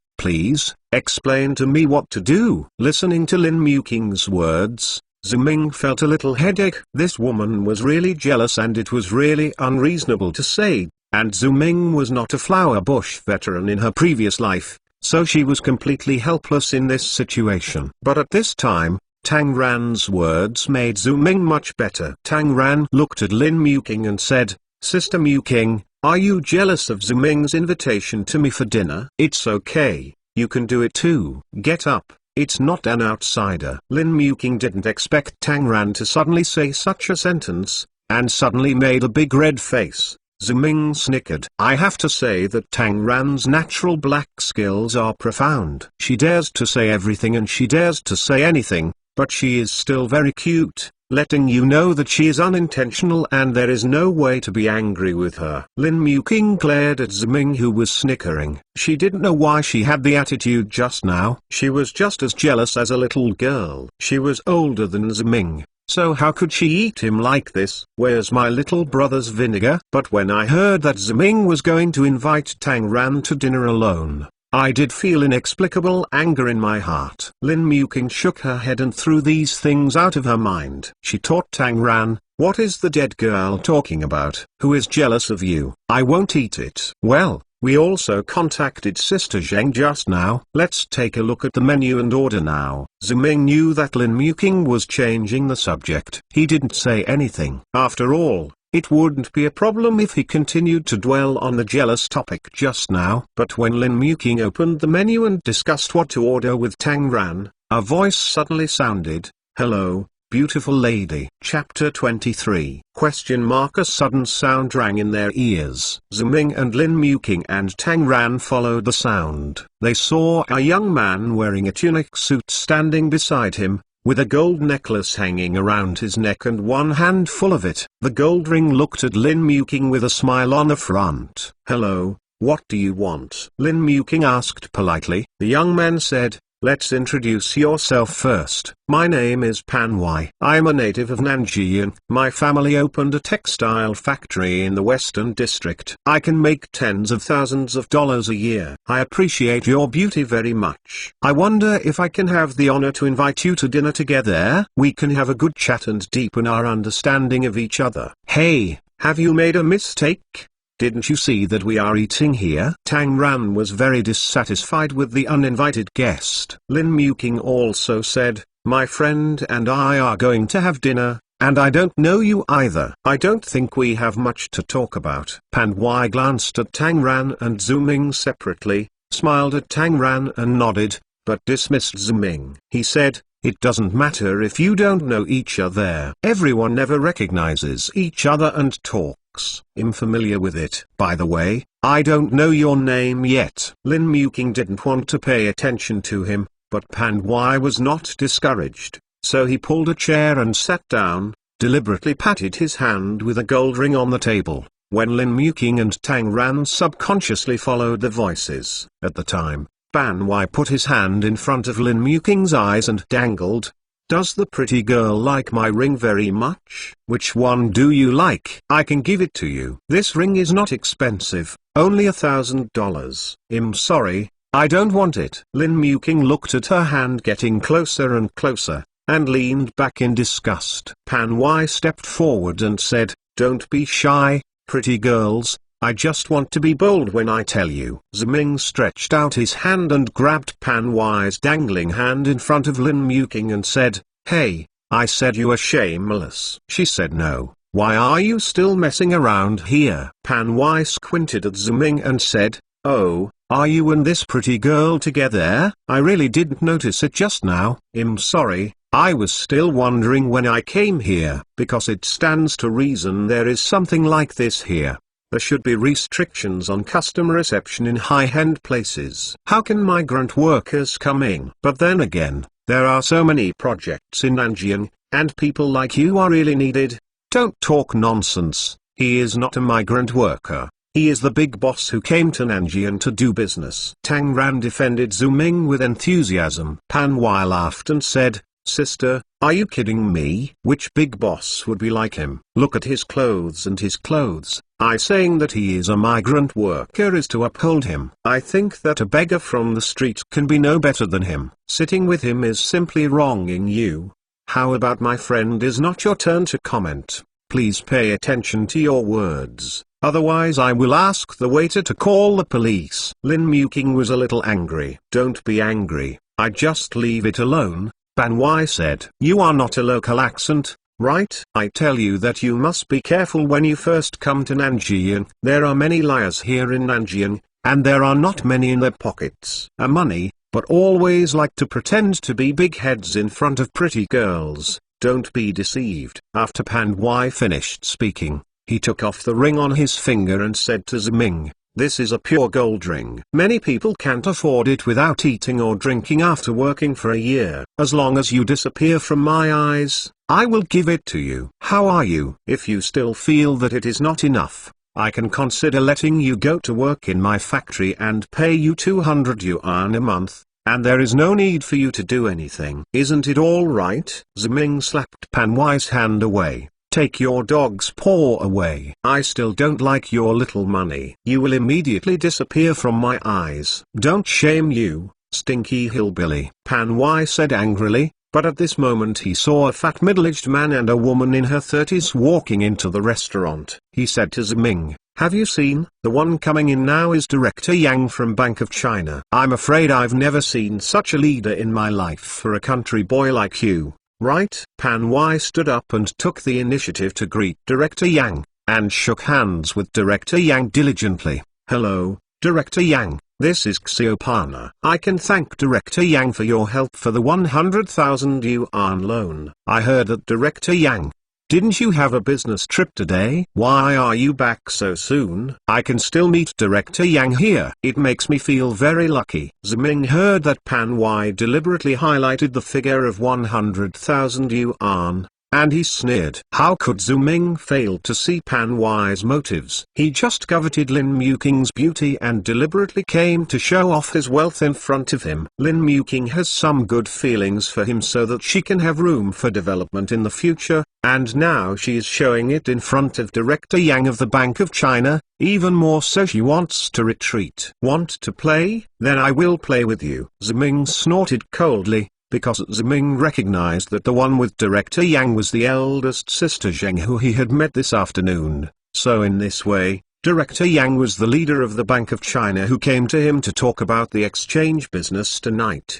[SPEAKER 1] explain to me what to do. Listening to Lin Muqing's words, Ziming felt a little headache. This woman was really jealous and it was really unreasonable to say, and Ziming was not a flower bush veteran in her previous life, so she was completely helpless in this situation. But at this time, Tang Ran's words made Ziming much better. Tang Ran looked at Lin Muqing and said, Sister Muqing, are you jealous of Ziming's invitation to me for dinner? It's okay, you can do it too. Get up, it's not an outsider. Lin Muqing didn't expect Tang Ran to suddenly say such a sentence, and suddenly made a big red face. Ziming snickered. I have to say that Tang Ran's natural black skills are profound. She dares to say everything and she dares to say anything, but she is still very cute, letting you know that she is unintentional and there is no way to be angry with her. Lin Muqing glared at Ziming who was snickering. She didn't know why she had the attitude just now. She was just as jealous as a little girl. She was older than Ziming, so how could she eat him like this? Where's my little brother's vinegar? But when I heard that Ziming was going to invite Tang Ran to dinner alone, I did feel inexplicable anger in my heart. Lin Muqing shook her head and threw these things out of her mind. She taught Tang Ran, what is the dead girl talking about? Who is jealous of you? I won't eat it. Well, we also contacted Sister Zheng just now. Let's take a look at the menu and order now. Ziming knew that Lin Muqing was changing the subject. He didn't say anything. After all, it wouldn't be a problem if he continued to dwell on the jealous topic just now. But when Lin Muqing opened the menu and discussed what to order with Tang Ran, a voice suddenly sounded, Hello, beautiful lady. Chapter 23. A sudden sound rang in their ears. Ziming and Lin Muking and Tang Ran followed the sound. They saw a young man wearing a tunic suit standing beside him, with a gold necklace hanging around his neck and one hand full of it. The gold ring looked at Lin Muking with a smile on the front. Hello, what do you want? Lin Muking asked politely. The young man said, let's introduce yourself first. My name is Pan Wai. I'm a native of Nanjing. My family opened a textile factory in the Western District. I can make tens of thousands of dollars a year. I appreciate your beauty very much. I wonder if I can have the honor to invite you to dinner together. We can have a good chat and deepen our understanding of each other. Hey, have you made a mistake? Didn't you see that we are eating here? Tang Ran was very dissatisfied with the uninvited guest. Lin Muking also said, my friend and I are going to have dinner, and I don't know you either. I don't think we have much to talk about. Pan Wai glanced at Tang Ran and Ziming separately, smiled at Tang Ran and nodded, but dismissed Ziming. He said, it doesn't matter if you don't know each other. Everyone never recognizes each other and talks. I'm familiar with it. By the way, I don't know your name yet. Lin Muking didn't want to pay attention to him, but Pan Wai was not discouraged, so he pulled a chair and sat down, deliberately patted his hand with a gold ring on the table. When Lin Muking and Tang Ran subconsciously followed the voices. At the time, Pan Wai put his hand in front of Lin Muking's eyes and dangled. Does the pretty girl like my ring very much? Which one do you like? I can give it to you. This ring is not expensive, only $1,000. I'm sorry, I don't want it. Lin Muking looked at her hand getting closer and closer, and leaned back in disgust. Pan Wai stepped forward and said, don't be shy, pretty girls. I just want to be bold when I tell you. Ziming stretched out his hand and grabbed Pan Wai's dangling hand in front of Lin Muking and said, hey, I said you were shameless. She said no. Why are you still messing around here? Pan Wai squinted at Ziming and said, oh, are you and this pretty girl together? I really didn't notice it just now. I'm sorry, I was still wondering when I came here. Because it stands to reason there is something like this here. There should be restrictions on customer reception in high-end places. How can migrant workers come in? But then again, there are so many projects in Nanjing, and people like you are really needed. Don't talk nonsense. He is not a migrant worker. He is the big boss who came to Nanjing to do business. Tang Ran defended Ziming with enthusiasm. Pan Wai laughed and said, sister, are you kidding me? Which big boss would be like him? Look at his clothes and his clothes. I saying that he is a migrant worker is to uphold him. I think that a beggar from the street can be no better than him. Sitting with him is simply wronging you. How about my friend? Is not your turn to comment. Please pay attention to your words, otherwise I will ask the waiter to call the police. Lin Muking was a little angry. Don't be angry, I just leave it alone. Pan Wai said, you are not a local accent, right? I tell you that you must be careful when you first come to Nanjing. There are many liars here in Nanjing, and there are not many in their pockets money, but always like to pretend to be big heads in front of pretty girls. Don't be deceived. After Pan Wai finished speaking, he took off the ring on his finger and said to Ziming, this is a pure gold ring. Many people can't afford it without eating or drinking after working for a year. As long as you disappear from my eyes, I will give it to you. How are you? If you still feel that it is not enough, I can consider letting you go to work in my factory and pay you 200 yuan a month, and there is no need for you to do anything. Isn't it all right? Ziming slapped Pan Wai's hand away. Take your dog's paw away. I still don't like your little money. You will immediately disappear from my eyes. Don't shame you, stinky hillbilly. Pan Wai said angrily, but at this moment he saw a fat middle-aged man and a woman in her 30s walking into the restaurant. He said to Ziming, have you seen? The one coming in now is Director Yang from Bank of China. I'm afraid I've never seen such a leader in my life for a country boy like you. Right? Pan Wai stood up and took the initiative to greet Director Yang, and shook hands with Director Yang diligently. Hello, Director Yang. This is Xiaopana. I can thank Director Yang for your help for the 100,000 yuan loan. I heard that Director Yang. Didn't you have a business trip today? Why are you back so soon? I can still meet Director Yang here. It makes me feel very lucky. Ziming heard that Pan Wai deliberately highlighted the figure of 100,000 yuan, and he sneered. How could Ziming fail to see Pan Wai's motives? He just coveted Lin Muking's beauty and deliberately came to show off his wealth in front of him. Lin Muking has some good feelings for him so that she can have room for development in the future, and now she is showing it in front of Director Yang of the Bank of China. Even more so, she wants to retreat. Want to play? Then I will play with you. Ziming snorted coldly, because Ziming recognized that the one with Director Yang was the eldest sister Zheng who he had met this afternoon. So in this way, Director Yang was the leader of the Bank of China who came to him to talk about the exchange business tonight.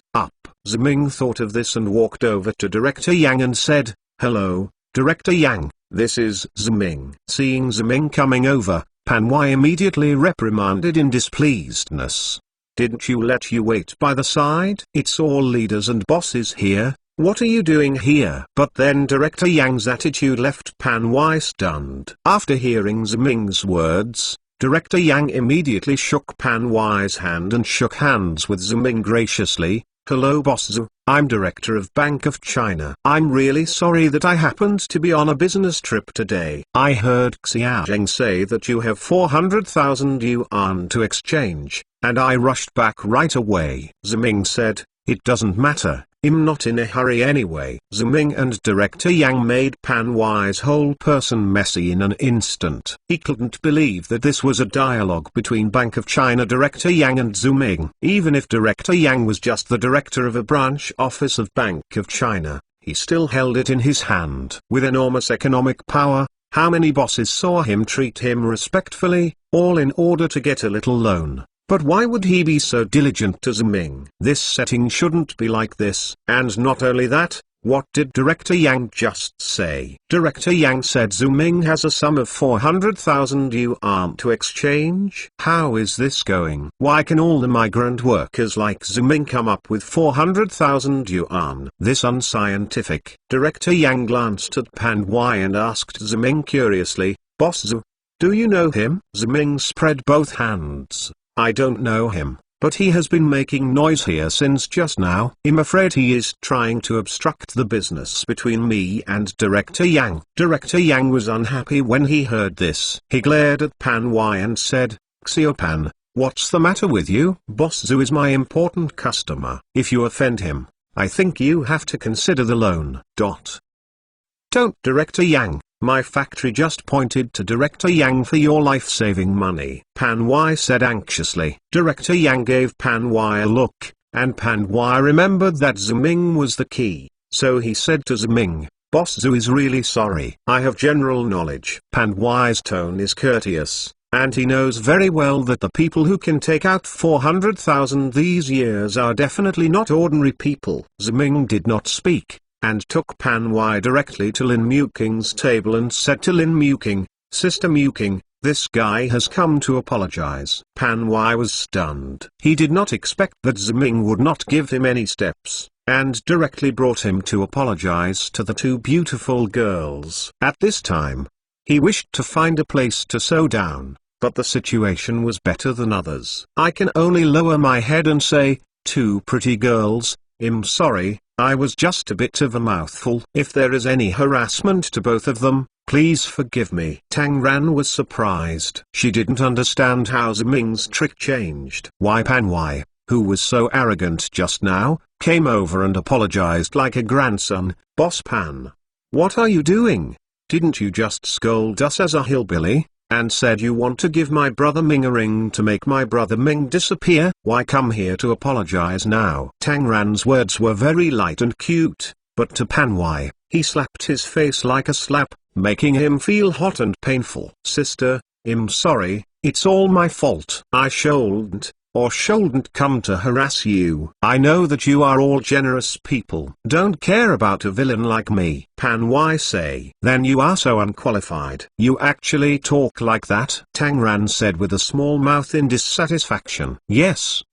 [SPEAKER 1] Ziming thought of this and walked over to Director Yang and said, "Hello, Director Yang, this is Ziming." Seeing Ziming coming over, Pan Wai immediately reprimanded in displeasedness. "Didn't you let you wait by the side? It's all leaders and bosses here. What are you doing here?" But then Director Yang's attitude left Pan Wai stunned. After hearing Ziming's words, Director Yang immediately shook Pan Wai's hand and shook hands with Ziming graciously. "Hello Boss Zhu, I'm Director of Bank of China. I'm really sorry that I happened to be on a business trip today. I heard Xiao Zheng say that you have 400,000 yuan to exchange, and I rushed back right away." Ziming said, "It doesn't matter, I'm not in a hurry anyway." Ziming and Director Yang made Pan Wai's whole person messy in an instant. He couldn't believe that this was a dialogue between Bank of China Director Yang and Ziming. Even if Director Yang was just the director of a branch office of Bank of China, he still held it in his hand. With enormous economic power, how many bosses saw him treat him respectfully, all in order to get a little loan? But why would he be so diligent to Ziming? This setting shouldn't be like this. And not only that, what did Director Yang just say? Director Yang said Ziming has a sum of 400,000 yuan to exchange. How is this going? Why can all the migrant workers like Ziming come up with 400,000 yuan? This unscientific. Director Yang glanced at Pan Wai and asked Ziming curiously, "Boss Zhu, do you know him?" Ziming spread both hands. "I don't know him, but he has been making noise here since just now. I'm afraid he is trying to obstruct the business between me and Director Yang." Director Yang was unhappy when he heard this. He glared at Pan Wai and said, "Xiaopan, what's the matter with you? Boss Zhu is my important customer. If you offend him, I think you have to consider the loan." Don't. Director Yang, my factory just pointed to Director Yang for your life-saving money, Pan Wai said anxiously. Director Yang gave Pan Wai a look, and Pan Wai remembered that Ziming was the key, so he said to Ziming, "Boss Zhu is really sorry. I have general knowledge." Pan Wai's tone is courteous, and he knows very well that the people who can take out 400,000 these years are definitely not ordinary people. Ziming did not speak, and took Pan Wai directly to Lin Muking's table and said to Lin Muking, "Sister Muking, this guy has come to apologize." Pan Wai was stunned. He did not expect that Ziming would not give him any steps, and directly brought him to apologize to the two beautiful girls. At this time, he wished to find a place to sew down, but the situation was better than others. "I can only lower my head and say, two pretty girls, I'm sorry, I was just a bit of a mouthful. If there is any harassment to both of them, please forgive me." Tang Ran was surprised. She didn't understand how Ziming's trick changed. Why Pan Wai, who was so arrogant just now, came over and apologized like a grandson. "Boss Pan, what are you doing? Didn't you just scold us as a hillbilly, and said you want to give my brother Ming a ring to make my brother Ming disappear? Why come here to apologize now?" Tang Ran's words were very light and cute, but to Pan Wai, he slapped his face like a slap, making him feel hot and painful. "Sister, I'm sorry, it's all my fault. I shouldn't or shouldn't come to harass you. I know that you are all generous people. Don't care about a villain like me. Pan Y say. Then you are so unqualified. You actually talk like that? Tang Ran said with a small mouth in dissatisfaction. Yes,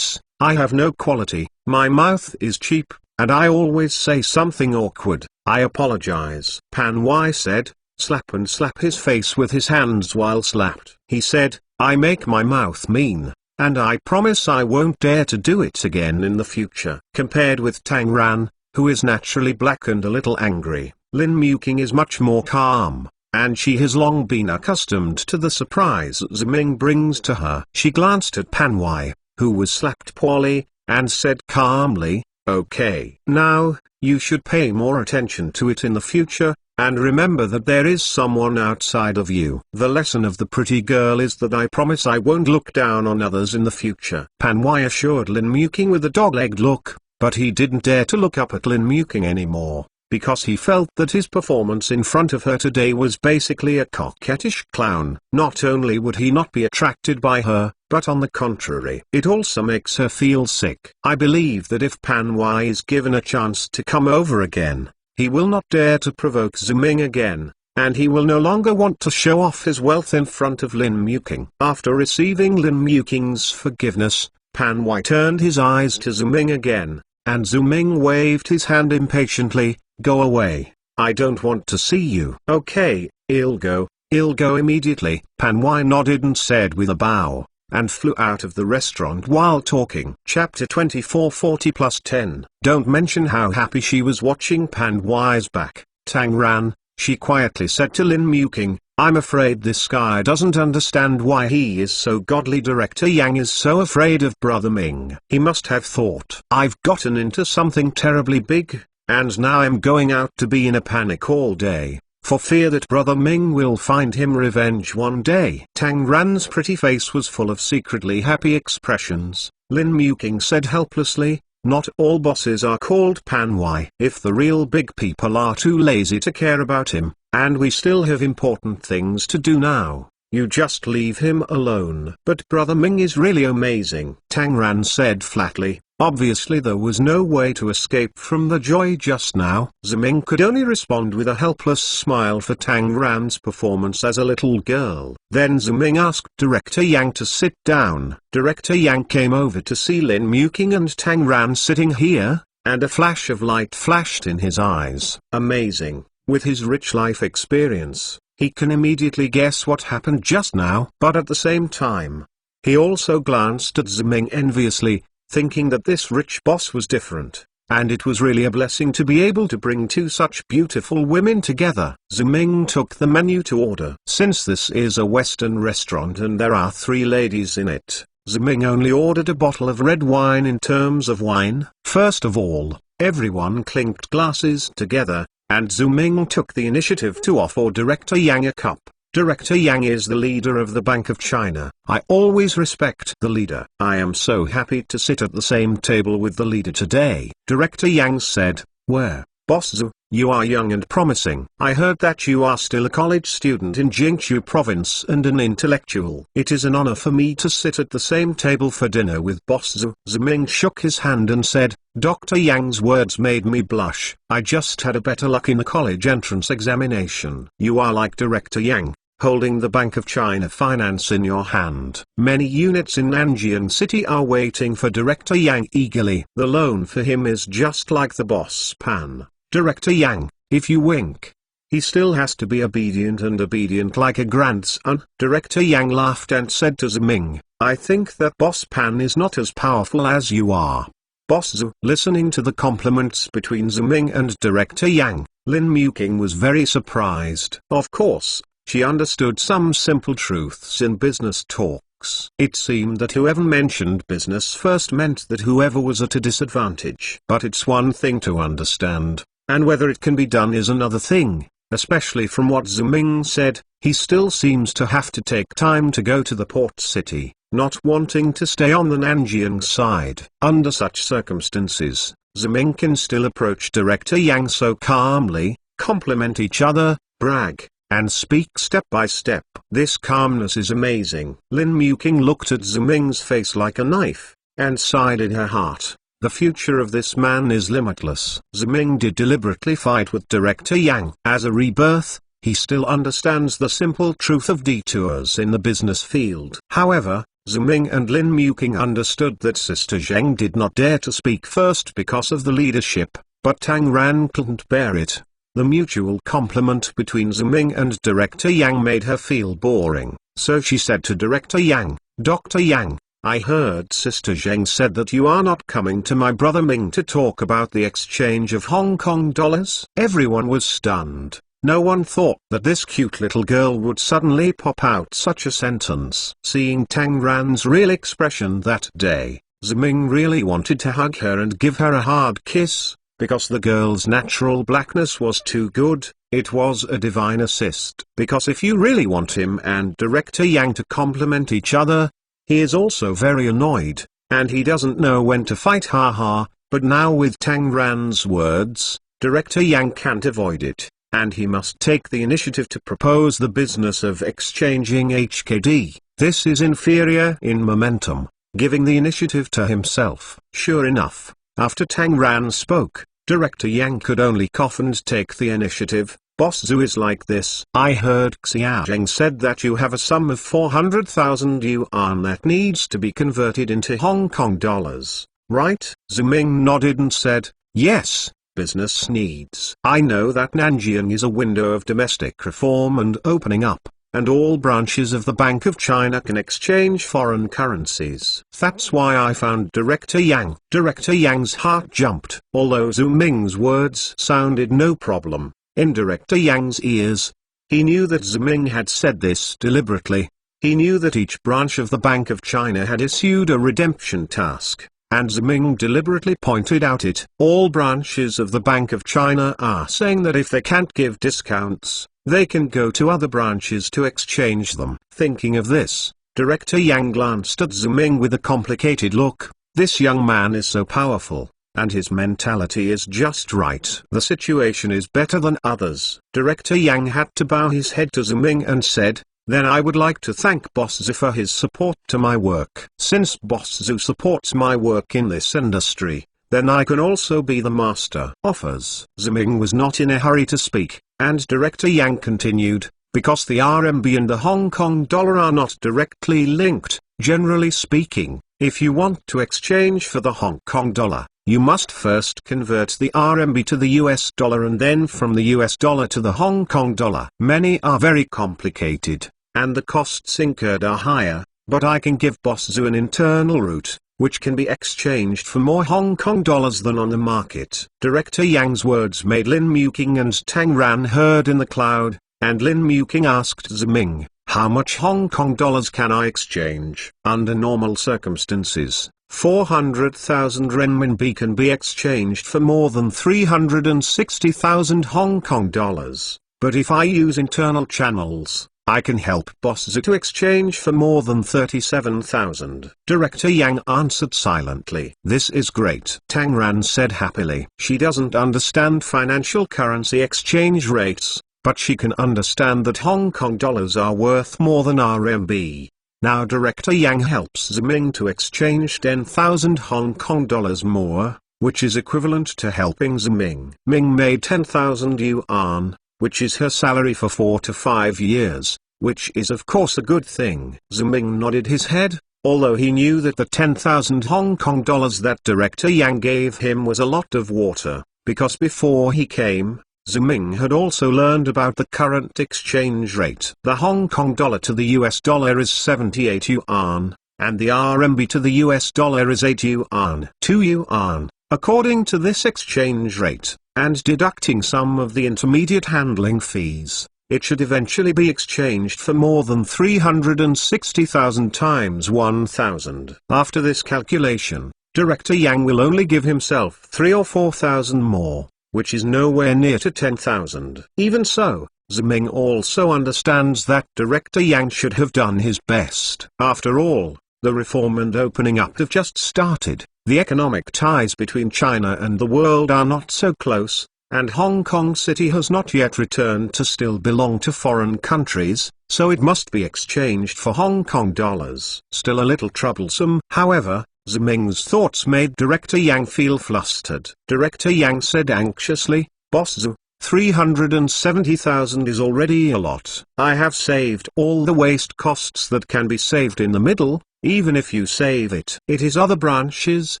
[SPEAKER 1] I have no quality. My mouth is cheap, and I always say something awkward. I apologize. Pan Y said, slap his face with his hands while slapped. He said, I make my mouth mean, and I promise I won't dare to do it again in the future. Compared with Tang Ran, who is naturally black and a little angry, Lin Muking is much more calm, and she has long been accustomed to the surprise Ziming brings to her. She glanced at Pan Y, who was slapped poorly, and said calmly, okay. Now, you should pay more attention to it in the future, and remember that there is someone outside of you. The lesson of the pretty girl is that I promise I won't look down on others in the future. Pan Y assured Lin Muking with a dog-legged look, but he didn't dare to look up at Lin Muking anymore, because he felt that his performance in front of her today was basically a coquettish clown. Not only would he not be attracted by her, but on the contrary, it also makes her feel sick. I believe that if Pan Y is given a chance to come over again, he will not dare to provoke Ziming again, and he will no longer want to show off his wealth in front of Lin Muking. After receiving Lin Muking's forgiveness, Pan Y turned his eyes to Ziming again, and Ziming waved his hand impatiently. Go away, I don't want to see you. Okay, I'll go immediately. Pan Y nodded and said with a bow, and flew out of the restaurant while talking. Chapter 24 40+10. Don't mention how happy she was watching Pan Y's back. Tang Ran, she quietly said to Lin Muking, I'm afraid this guy doesn't understand why he is so godly. Director Yang is so afraid of Brother Ming. He must have thought, I've gotten into something terribly big, and now I'm going out to be in a panic all day, for fear that Brother Ming will find him revenge one day. Tang Ran's pretty face was full of secretly happy expressions. Lin Muking said helplessly, not all bosses are called Pan Y. If the real big people are too lazy to care about him, and we still have important things to do now, you just leave him alone. But Brother Ming is really amazing, Tang Ran said flatly. Obviously there was no way to escape from the joy just now. Ziming could only respond with a helpless smile for Tang Ran's performance as a little girl. Then Ziming asked Director Yang to sit down. Director Yang came over to see Lin Muking and Tang Ran sitting here, and a flash of light flashed in his eyes. Amazing. With his rich life experience, he can immediately guess what happened just now. But at the same time, he also glanced at Ziming enviously, thinking that this rich boss was different, and it was really a blessing to be able to bring two such beautiful women together. Ziming took the menu to order. Since this is a Western restaurant and there are 3 ladies in it, Ziming only ordered a bottle of red wine. In terms of wine, first of all, everyone clinked glasses together, and Ziming took the initiative to offer Director Yang a cup. Director Yang is the leader of the Bank of China. I always respect the leader. I am so happy to sit at the same table with the leader today. Director Yang said, where, Boss Zhu, you are young and promising. I heard that you are still a college student in Jingqiu province and an intellectual. It is an honor for me to sit at the same table for dinner with Boss Zhu. Ziming shook his hand and said, Dr. Yang's words made me blush. I just had a better luck in the college entrance examination. You are like Director Yang, holding the Bank of China finance in your hand. Many units in Nanjiang City are waiting for Director Yang eagerly. The loan for him is just like the boss Pan. Director Yang, if you wink, he still has to be obedient and obedient like a grandson. Director Yang laughed and said to Ziming, I think that Boss Pan is not as powerful as you are. Boss Zhu. Listening to the compliments between Ziming and Director Yang, Lin Muking was very surprised. Of course, she understood some simple truths in business talks. It seemed that whoever mentioned business first meant that whoever was at a disadvantage. But it's one thing to understand, and whether it can be done is another thing, especially from what Ziming said. He still seems to have to take time to go to the port city, not wanting to stay on the Nanjiang side. Under such circumstances, Ziming can still approach Director Yang so calmly, compliment each other, brag, and speak step by step. This calmness is amazing. Lin Muking looked at Ziming's face like a knife, and sighed in her heart. The future of this man is limitless. Ziming did deliberately fight with Director Yang. As a rebirth, he still understands the simple truth of detours in the business field. However, Ziming and Lin Muking understood that Sister Zheng did not dare to speak first because of the leadership, but Tang Ran couldn't bear it. The mutual compliment between Ziming and Director Yang made her feel boring, so she said to Director Yang, "Dr. Yang, I heard Sister Zheng said that you are not coming to my brother Ming to talk about the exchange of Hong Kong dollars." Everyone was stunned. No one thought that this cute little girl would suddenly pop out such a sentence. Seeing Tang Ran's real expression that day, Ziming really wanted to hug her and give her a hard kiss, because the girl's natural blackness was too good. It was a divine assist. Because if you really want him and Director Yang to complement each other, he is also very annoyed, and he doesn't know when to fight, haha. But now with Tang Ran's words, Director Yang can't avoid it, and he must take the initiative to propose the business of exchanging HKD. This is inferior in momentum, giving the initiative to himself. Sure enough, after Tang Ran spoke, Director Yang could only cough and take the initiative. "Boss Zhu is like this. I heard Xia Zheng said that you have a sum of 400,000 yuan that needs to be converted into Hong Kong dollars, right?" Ziming nodded and said, "Yes, business needs. I know that Nanjing is a window of domestic reform and opening up, and all branches of the Bank of China can exchange foreign currencies. That's why I found Director Yang." Director Yang's heart jumped. Although Zhu Ming's words sounded no problem, in Director Yang's ears, he knew that Ziming had said this deliberately. He knew that each branch of the Bank of China had issued a redemption task, and Ziming deliberately pointed out it. All branches of the Bank of China are saying that if they can't give discounts, they can go to other branches to exchange them. Thinking of this, Director Yang glanced at Ziming with a complicated look. This young man is so powerful, and his mentality is just right. The situation is better than others. Director Yang had to bow his head to Ziming and said, "Then I would like to thank Boss Zhu for his support to my work. Since Boss Zhu supports my work in this industry, then I can also be the master." Offers. Ziming was not in a hurry to speak, and Director Yang continued, "Because the RMB and the Hong Kong dollar are not directly linked, generally speaking, if you want to exchange for the Hong Kong dollar, you must first convert the RMB to the US dollar and then from the US dollar to the Hong Kong dollar. Many are very complicated, and the costs incurred are higher, but I can give Boss Zhu an internal route, which can be exchanged for more Hong Kong dollars than on the market." Director Yang's words made Lin Muking and Tang Ran heard in the cloud, and Lin Muking asked Ziming, "How much Hong Kong dollars can I exchange?" Under normal circumstances, 400,000 renminbi can be exchanged for more than 360,000 Hong Kong dollars. But if I use internal channels, I can help Boss Zhu to exchange for more than 37,000. Director Yang answered silently. "This is great," Tang Ran said happily. She doesn't understand financial currency exchange rates, but she can understand that Hong Kong dollars are worth more than RMB. Now Director Yang helps Ziming to exchange 10,000 Hong Kong dollars more, which is equivalent to helping Ziming. Ming made 10,000 yuan, which is her salary for 4 to 5 years, which is of course a good thing. Ziming nodded his head, although he knew that the 10,000 Hong Kong dollars that Director Yang gave him was a lot of water, because before he came, Ziming had also learned about the current exchange rate. The Hong Kong dollar to the US dollar is 78 yuan, and the RMB to the US dollar is 8 yuan. 2 yuan, according to this exchange rate, and deducting some of the intermediate handling fees, it should eventually be exchanged for more than 360,000 times 1,000. After this calculation, Director Yang will only give himself 3 or 4,000 more, which is nowhere near to 10,000. Even so, Ziming also understands that Director Yang should have done his best. After all, the reform and opening up have just started. The economic ties between China and the world are not so close, and Hong Kong City has not yet returned to still belong to foreign countries, so it must be exchanged for Hong Kong dollars. Still a little troublesome. However, Ziming's thoughts made Director Yang feel flustered. Director Yang said anxiously, "Boss Zhu, 370,000 is already a lot. I have saved all the waste costs that can be saved in the middle. Even if you save it, it is other branches,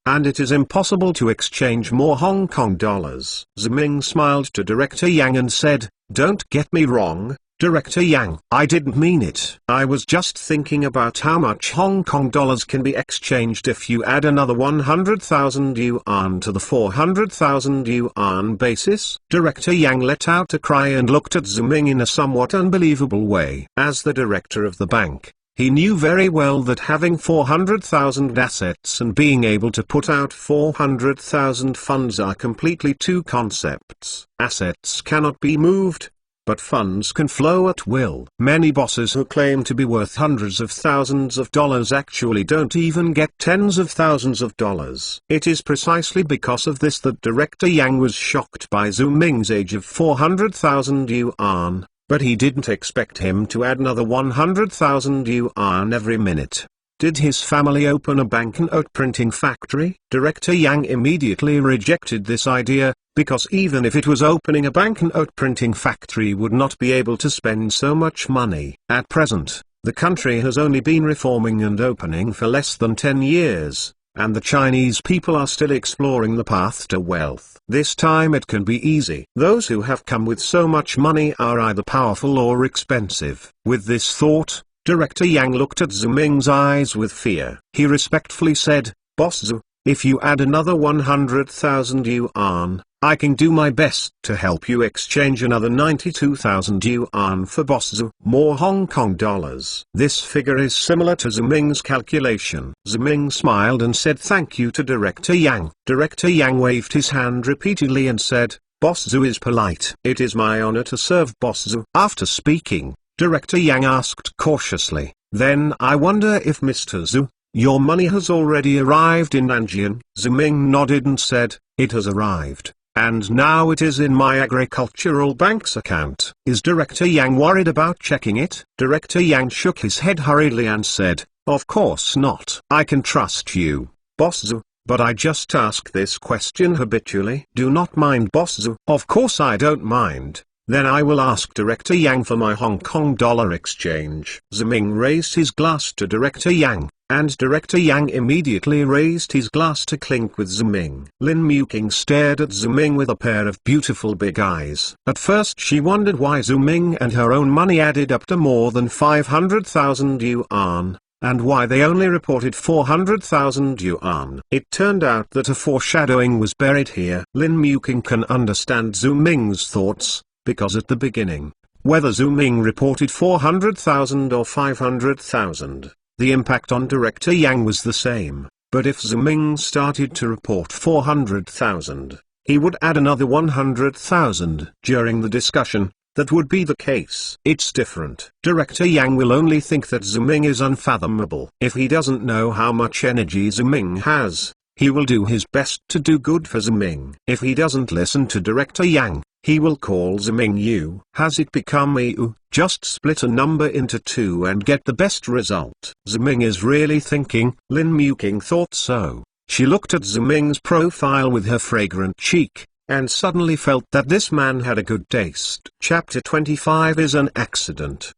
[SPEAKER 1] and it is impossible to exchange more Hong Kong dollars." Ziming smiled to Director Yang and said, "Don't get me wrong, Director Yang. I didn't mean it. I was just thinking about how much Hong Kong dollars can be exchanged if you add another 100,000 yuan to the 400,000 yuan basis." Director Yang let out a cry and looked at Ziming in a somewhat unbelievable way. As the director of the bank, he knew very well that having 400,000 assets and being able to put out 400,000 funds are completely two concepts. Assets cannot be moved, but funds can flow at will. Many bosses who claim to be worth hundreds of thousands of dollars actually don't even get tens of thousands of dollars. It is precisely because of this that Director Yang was shocked by Zhu Ming's age of 400,000 yuan, but he didn't expect him to add another 100,000 yuan every minute. Did his family open a banknote printing factory? Director Yang immediately rejected this idea, because even if it was opening a banknote printing factory would not be able to spend so much money. At present, the country has only been reforming and opening for less than 10 years, and the Chinese people are still exploring the path to wealth. This time it can be easy. Those who have come with so much money are either powerful or expensive. With this thought, Director Yang looked at Ziming's eyes with fear. He respectfully said, "Boss Zhu, if you add another 100,000 yuan, I can do my best to help you exchange another 92,000 yuan for Boss Zhu, more Hong Kong dollars." This figure is similar to Ziming's calculation. Ziming smiled and said thank you to Director Yang. Director Yang waved his hand repeatedly and said, "Boss Zhu is polite. It is my honor to serve Boss Zhu." After speaking, Director Yang asked cautiously, "Then I wonder if Mr. Zhu, your money has already arrived in Nanjing?" Ziming nodded and said, "It has arrived, and now it is in my agricultural bank's account." Is Director Yang worried about checking it? Director Yang shook his head hurriedly and said, "Of course not. I can trust you, Boss Zhu, but I just ask this question habitually." "Do not mind, Boss Zhu." "Of course I don't mind. Then I will ask Director Yang for my Hong Kong dollar exchange." Ziming raised his glass to Director Yang, and Director Yang immediately raised his glass to clink with Ziming. Lin Muqing stared at Ziming with a pair of beautiful big eyes. At first she wondered why Ziming and her own money added up to more than 500,000 yuan, and why they only reported 400,000 yuan. It turned out that a foreshadowing was buried here. Lin Muqing can understand Ziming's thoughts, because at the beginning, whether Zhu Ming reported 400,000 or 500,000, the impact on Director Yang was the same. But if Zhu Ming started to report 400,000, he would add another 100,000. During the discussion, that would be the case. It's different. Director Yang will only think that Zhu Ming is unfathomable. If he doesn't know how much energy Zhu Ming has, he will do his best to do good for Zhu Ming. If he doesn't listen to Director Yang, he will call Ziming you. Has it become you? Just split a number into two and get the best result. Ziming is really thinking. Lin Muqing thought so. She looked at Ziming's profile with her fragrant cheek, and suddenly felt that this man had a good taste. Chapter 25 is an accident.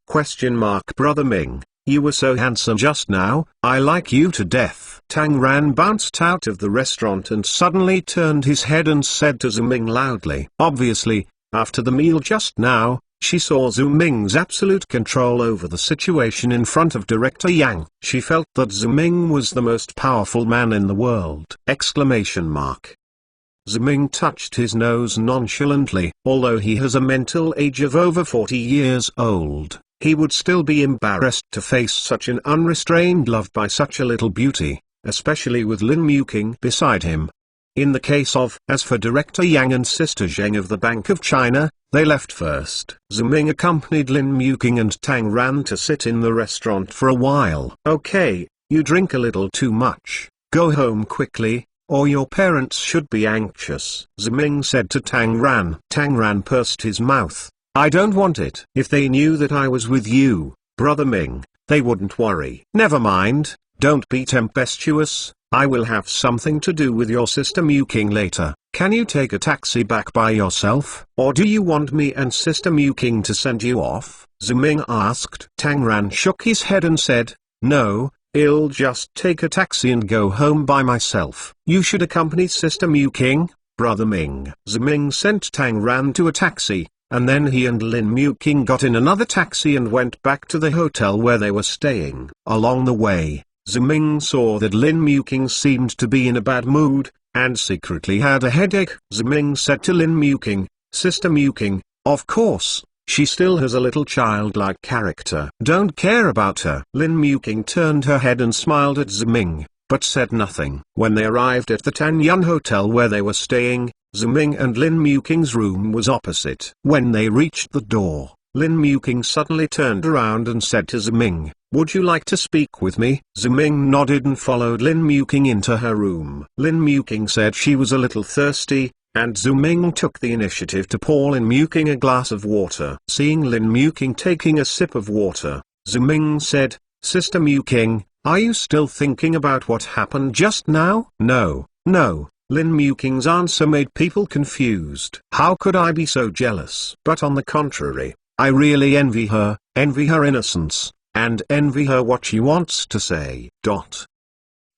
[SPEAKER 1] Brother Ming, you were so handsome just now, I like you to death. Tang Ran bounced out of the restaurant and suddenly turned his head and said to Zhu Ming loudly. Obviously, after the meal just now, she saw Zhu Ming's absolute control over the situation in front of Director Yang. She felt that Zhu Ming was the most powerful man in the world! Zhu Ming touched his nose nonchalantly. Although he has a mental age of over 40 years old, he would still be embarrassed to face such an unrestrained love by such a little beauty, especially with Lin Muqing beside him. As for Director Yang and Sister Zheng of the Bank of China, they left first. Zhu Ming accompanied Lin Muqing and Tang Ran to sit in the restaurant for a while. "Okay, you drink a little too much. Go home quickly, or your parents should be anxious," Ziming said to Tang Ran. Tang Ran pursed his mouth. "I don't want it. If they knew that I was with you, Brother Ming, they wouldn't worry." "Never mind, don't be tempestuous. I will have something to do with your sister Mu King later. Can you take a taxi back by yourself? Or do you want me and sister Mu King to send you off?" Ziming asked. Tang Ran shook his head and said, "No, I'll just take a taxi and go home by myself." "You should accompany sister Mu King, Brother Ming." Ziming sent Tang Ran to a taxi, and then he and Lin Mu King got in another taxi and went back to the hotel where they were staying. Along the way, Ziming saw that Lin Mu King seemed to be in a bad mood, and secretly had a headache. Ziming said to Lin Mu King, "Sister Mu King, of course, she still has a little childlike character. Don't care about her." Lin Mu King turned her head and smiled at Ziming, but said nothing. When they arrived at the Tanyun Hotel where they were staying, Ziming and Lin Mu King's room was opposite. When they reached the door, Lin Mu King suddenly turned around and said to Ziming, "Would you like to speak with me?" Ziming nodded and followed Lin Mu King into her room. Lin Mu King said she was a little thirsty, and Ziming took the initiative to pour Lin Mu King a glass of water. Seeing Lin Mu King taking a sip of water, Ziming said, "Sister Mu King, are you still thinking about what happened just now?" "No, no." Lin Mu King's answer made people confused. "How could I be so jealous?" "But on the contrary, I really envy her innocence, and envy her what she wants to say."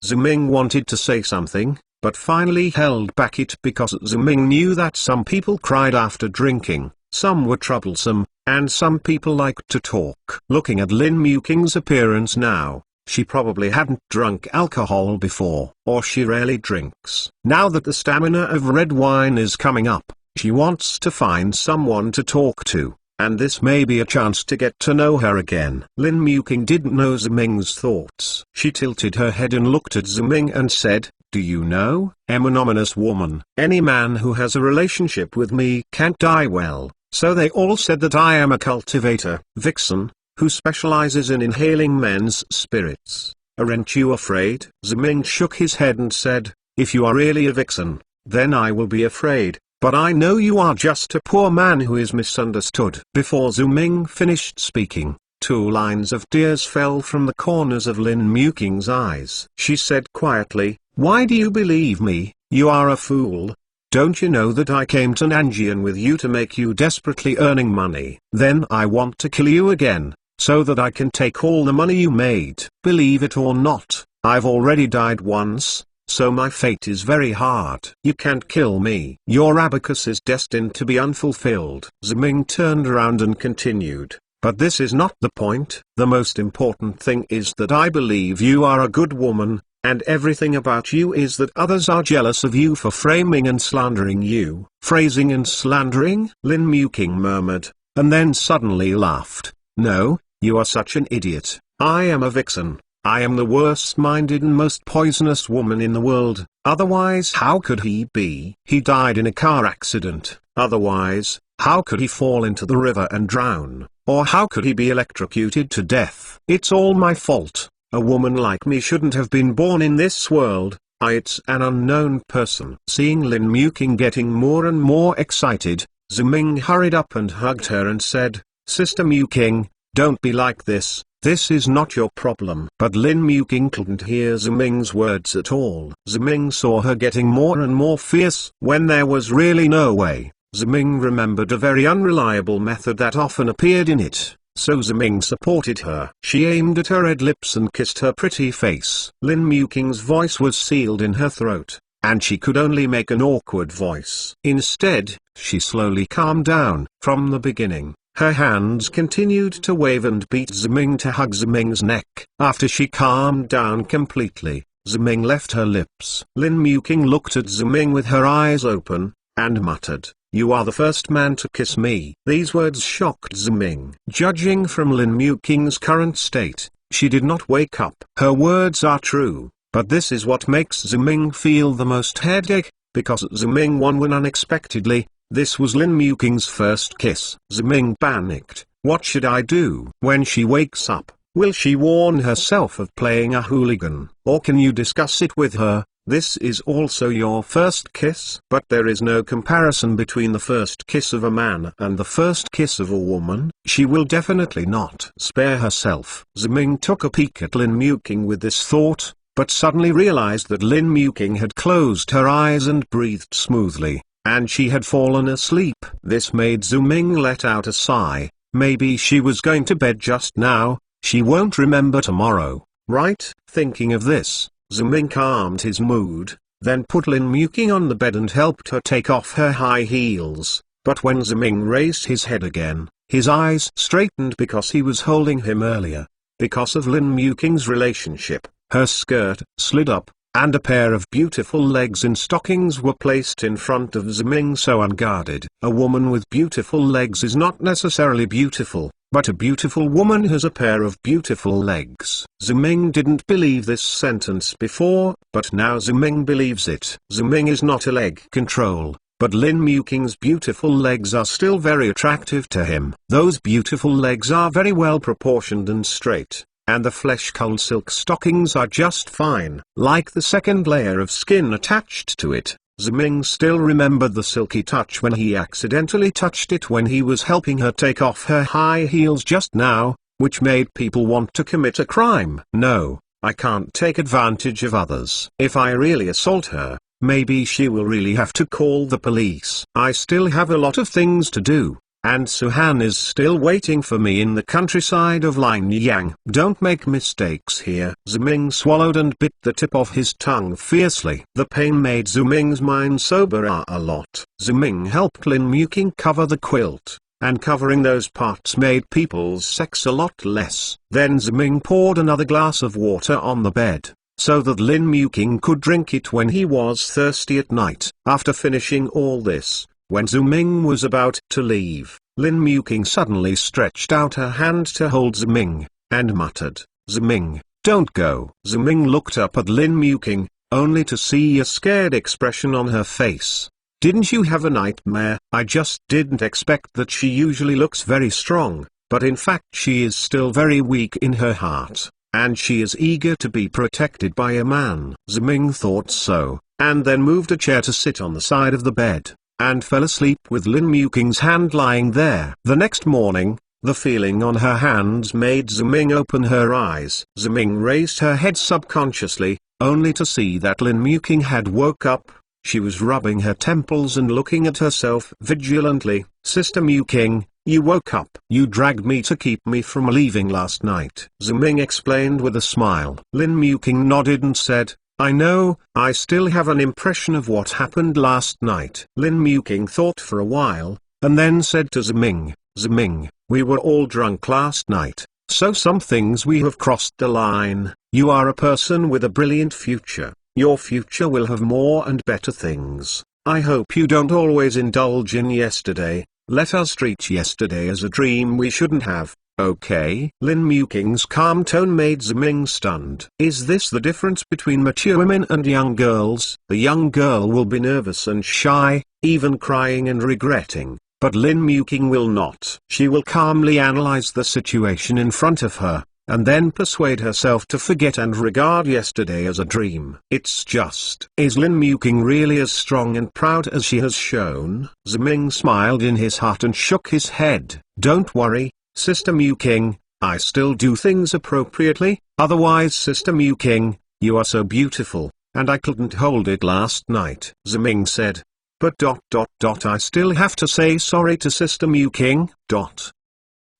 [SPEAKER 1] Ziming wanted to say something, but finally held back it because Ziming knew that some people cried after drinking, some were troublesome, and some people liked to talk. Looking at Lin Mu King's appearance now, she probably hadn't drunk alcohol before, or she rarely drinks. Now that the stamina of red wine is coming up, she wants to find someone to talk to, and this may be a chance to get to know her again. Lin Mu King didn't know Ziming's thoughts. She tilted her head and looked at Ziming and said, "Do you know, anonymous woman, any man who has a relationship with me can't die well, so they all said that I am a cultivator, vixen, who specializes in inhaling men's spirits. Aren't you afraid?" Ziming shook his head and said, "If you are really a vixen, then I will be afraid. But I know you are just a poor man who is misunderstood." Before Ziming finished speaking, 2 lines of tears fell from the corners of Lin Mu King's eyes. She said quietly, "Why do you believe me? You are a fool. Don't you know that I came to Nanjian with you to make you desperately earning money? Then I want to kill you again, so that I can take all the money you made. Believe it or not, I've already died once, so my fate is very hard. You can't kill me. Your abacus is destined to be unfulfilled." Ziming turned around and continued, "But this is not the point. The most important thing is that I believe you are a good woman, and everything about you is that others are jealous of you for framing and slandering you." "Phrasing and slandering?" Lin Mu King murmured, and then suddenly laughed. "No, you are such an idiot. I am a vixen. I am the worst-minded and most poisonous woman in the world. Otherwise how could he be? He died in a car accident. Otherwise, how could he fall into the river and drown? Or how could he be electrocuted to death? It's all my fault. A woman like me shouldn't have been born in this world. It's an unknown person." Seeing Lin Mu King getting more and more excited, Ziming hurried up and hugged her and said, "Sister Mu King, don't be like this. This is not your problem." But Lin Mu King couldn't hear Ziming's words at all. Ziming saw her getting more and more fierce. When there was really no way, Ziming remembered a very unreliable method that often appeared in it, so Ziming supported her. She aimed at her red lips and kissed her pretty face. Lin Mu King's voice was sealed in her throat, and she could only make an awkward voice. Instead, she slowly calmed down. From the beginning, her hands continued to wave and beat Ziming to hug Ziming's neck. After she calmed down completely, Ziming left her lips. Lin Mu King looked at Ziming with her eyes open, and muttered, "You are the first man to kiss me." These words shocked Ziming. Judging from Lin Mu King's current state, she did not wake up. Her words are true, but this is what makes Ziming feel the most headache, because Ziming won unexpectedly. This was Lin Mu King's first kiss. Ziming panicked. What should I do? When she wakes up, will she warn herself of playing a hooligan? Or can you discuss it with her? This is also your first kiss. But there is no comparison between the first kiss of a man and the first kiss of a woman. She will definitely not spare herself. Ziming took a peek at Lin Muking with this thought, but suddenly realized that Lin Muking had closed her eyes and breathed smoothly, and she had fallen asleep. This made Ziming let out a sigh. Maybe she was going to bed just now. She won't remember tomorrow, right? Thinking of this, Ziming calmed his mood, then put Lin Muking on the bed and helped her take off her high heels. But when Ziming raised his head again, his eyes straightened because he was holding him earlier. Because of Lin Muking's relationship, her skirt slid up, and a pair of beautiful legs in stockings were placed in front of Ziming so unguarded. A woman with beautiful legs is not necessarily beautiful, but a beautiful woman has a pair of beautiful legs. Ziming didn't believe this sentence before, but now Ziming believes it. Ziming is not a leg control, but Lin Muking's beautiful legs are still very attractive to him. Those beautiful legs are very well proportioned and straight, and the flesh-colored silk stockings are just fine. Like the second layer of skin attached to it, Ziming still remembered the silky touch when he accidentally touched it when he was helping her take off her high heels just now, which made people want to commit a crime. No, I can't take advantage of others. If I really assault her, maybe she will really have to call the police. I still have a lot of things to do, and Suhan is still waiting for me in the countryside of Linyang. Don't make mistakes here. Ziming swallowed and bit the tip of his tongue fiercely. The pain made Ziming's mind sober a lot. Ziming helped Lin Muking cover the quilt, and covering those parts made people's sex a lot less. Then Ziming poured another glass of water on the bed, so that Lin Muking could drink it when he was thirsty at night. After finishing all this, when Ziming was about to leave, Lin Muking suddenly stretched out her hand to hold Ziming, and muttered, "Ziming, don't go." Ziming looked up at Lin Muking, only to see a scared expression on her face. "Didn't you have a nightmare?" I just didn't expect that. She usually looks very strong, but in fact she is still very weak in her heart, and she is eager to be protected by a man. Ziming thought so, and then moved a chair to sit on the side of the bed, and fell asleep with Lin Muking's hand lying there. The next morning, the feeling on her hands made Ziming open her eyes. Ziming raised her head subconsciously, only to see that Lin Muking had woke up. She was rubbing her temples and looking at herself vigilantly. "Sister Muking, you woke up. You dragged me to keep me from leaving last night," Ziming explained with a smile. Lin Muking nodded and said, "I know, I still have an impression of what happened last night." Lin Muking thought for a while, and then said to Ziming, "Ziming, we were all drunk last night, so some things we have crossed the line. You are a person with a brilliant future. Your future will have more and better things. I hope you don't always indulge in yesterday. Let us treat yesterday as a dream we shouldn't have. Okay?" Lin Muking's calm tone made Ziming stunned. Is this the difference between mature women and young girls? The young girl will be nervous and shy, even crying and regretting, but Lin Muking will not. She will calmly analyze the situation in front of her, and then persuade herself to forget and regard yesterday as a dream. It's just, is Lin Muking really as strong and proud as she has shown? Ziming smiled in his heart and shook his head. "Don't worry, Sister Muking, I still do things appropriately. Otherwise, Sister Muking, you are so beautiful, and I couldn't hold it last night." Ziming said, "But I still have to say sorry to Sister Muking,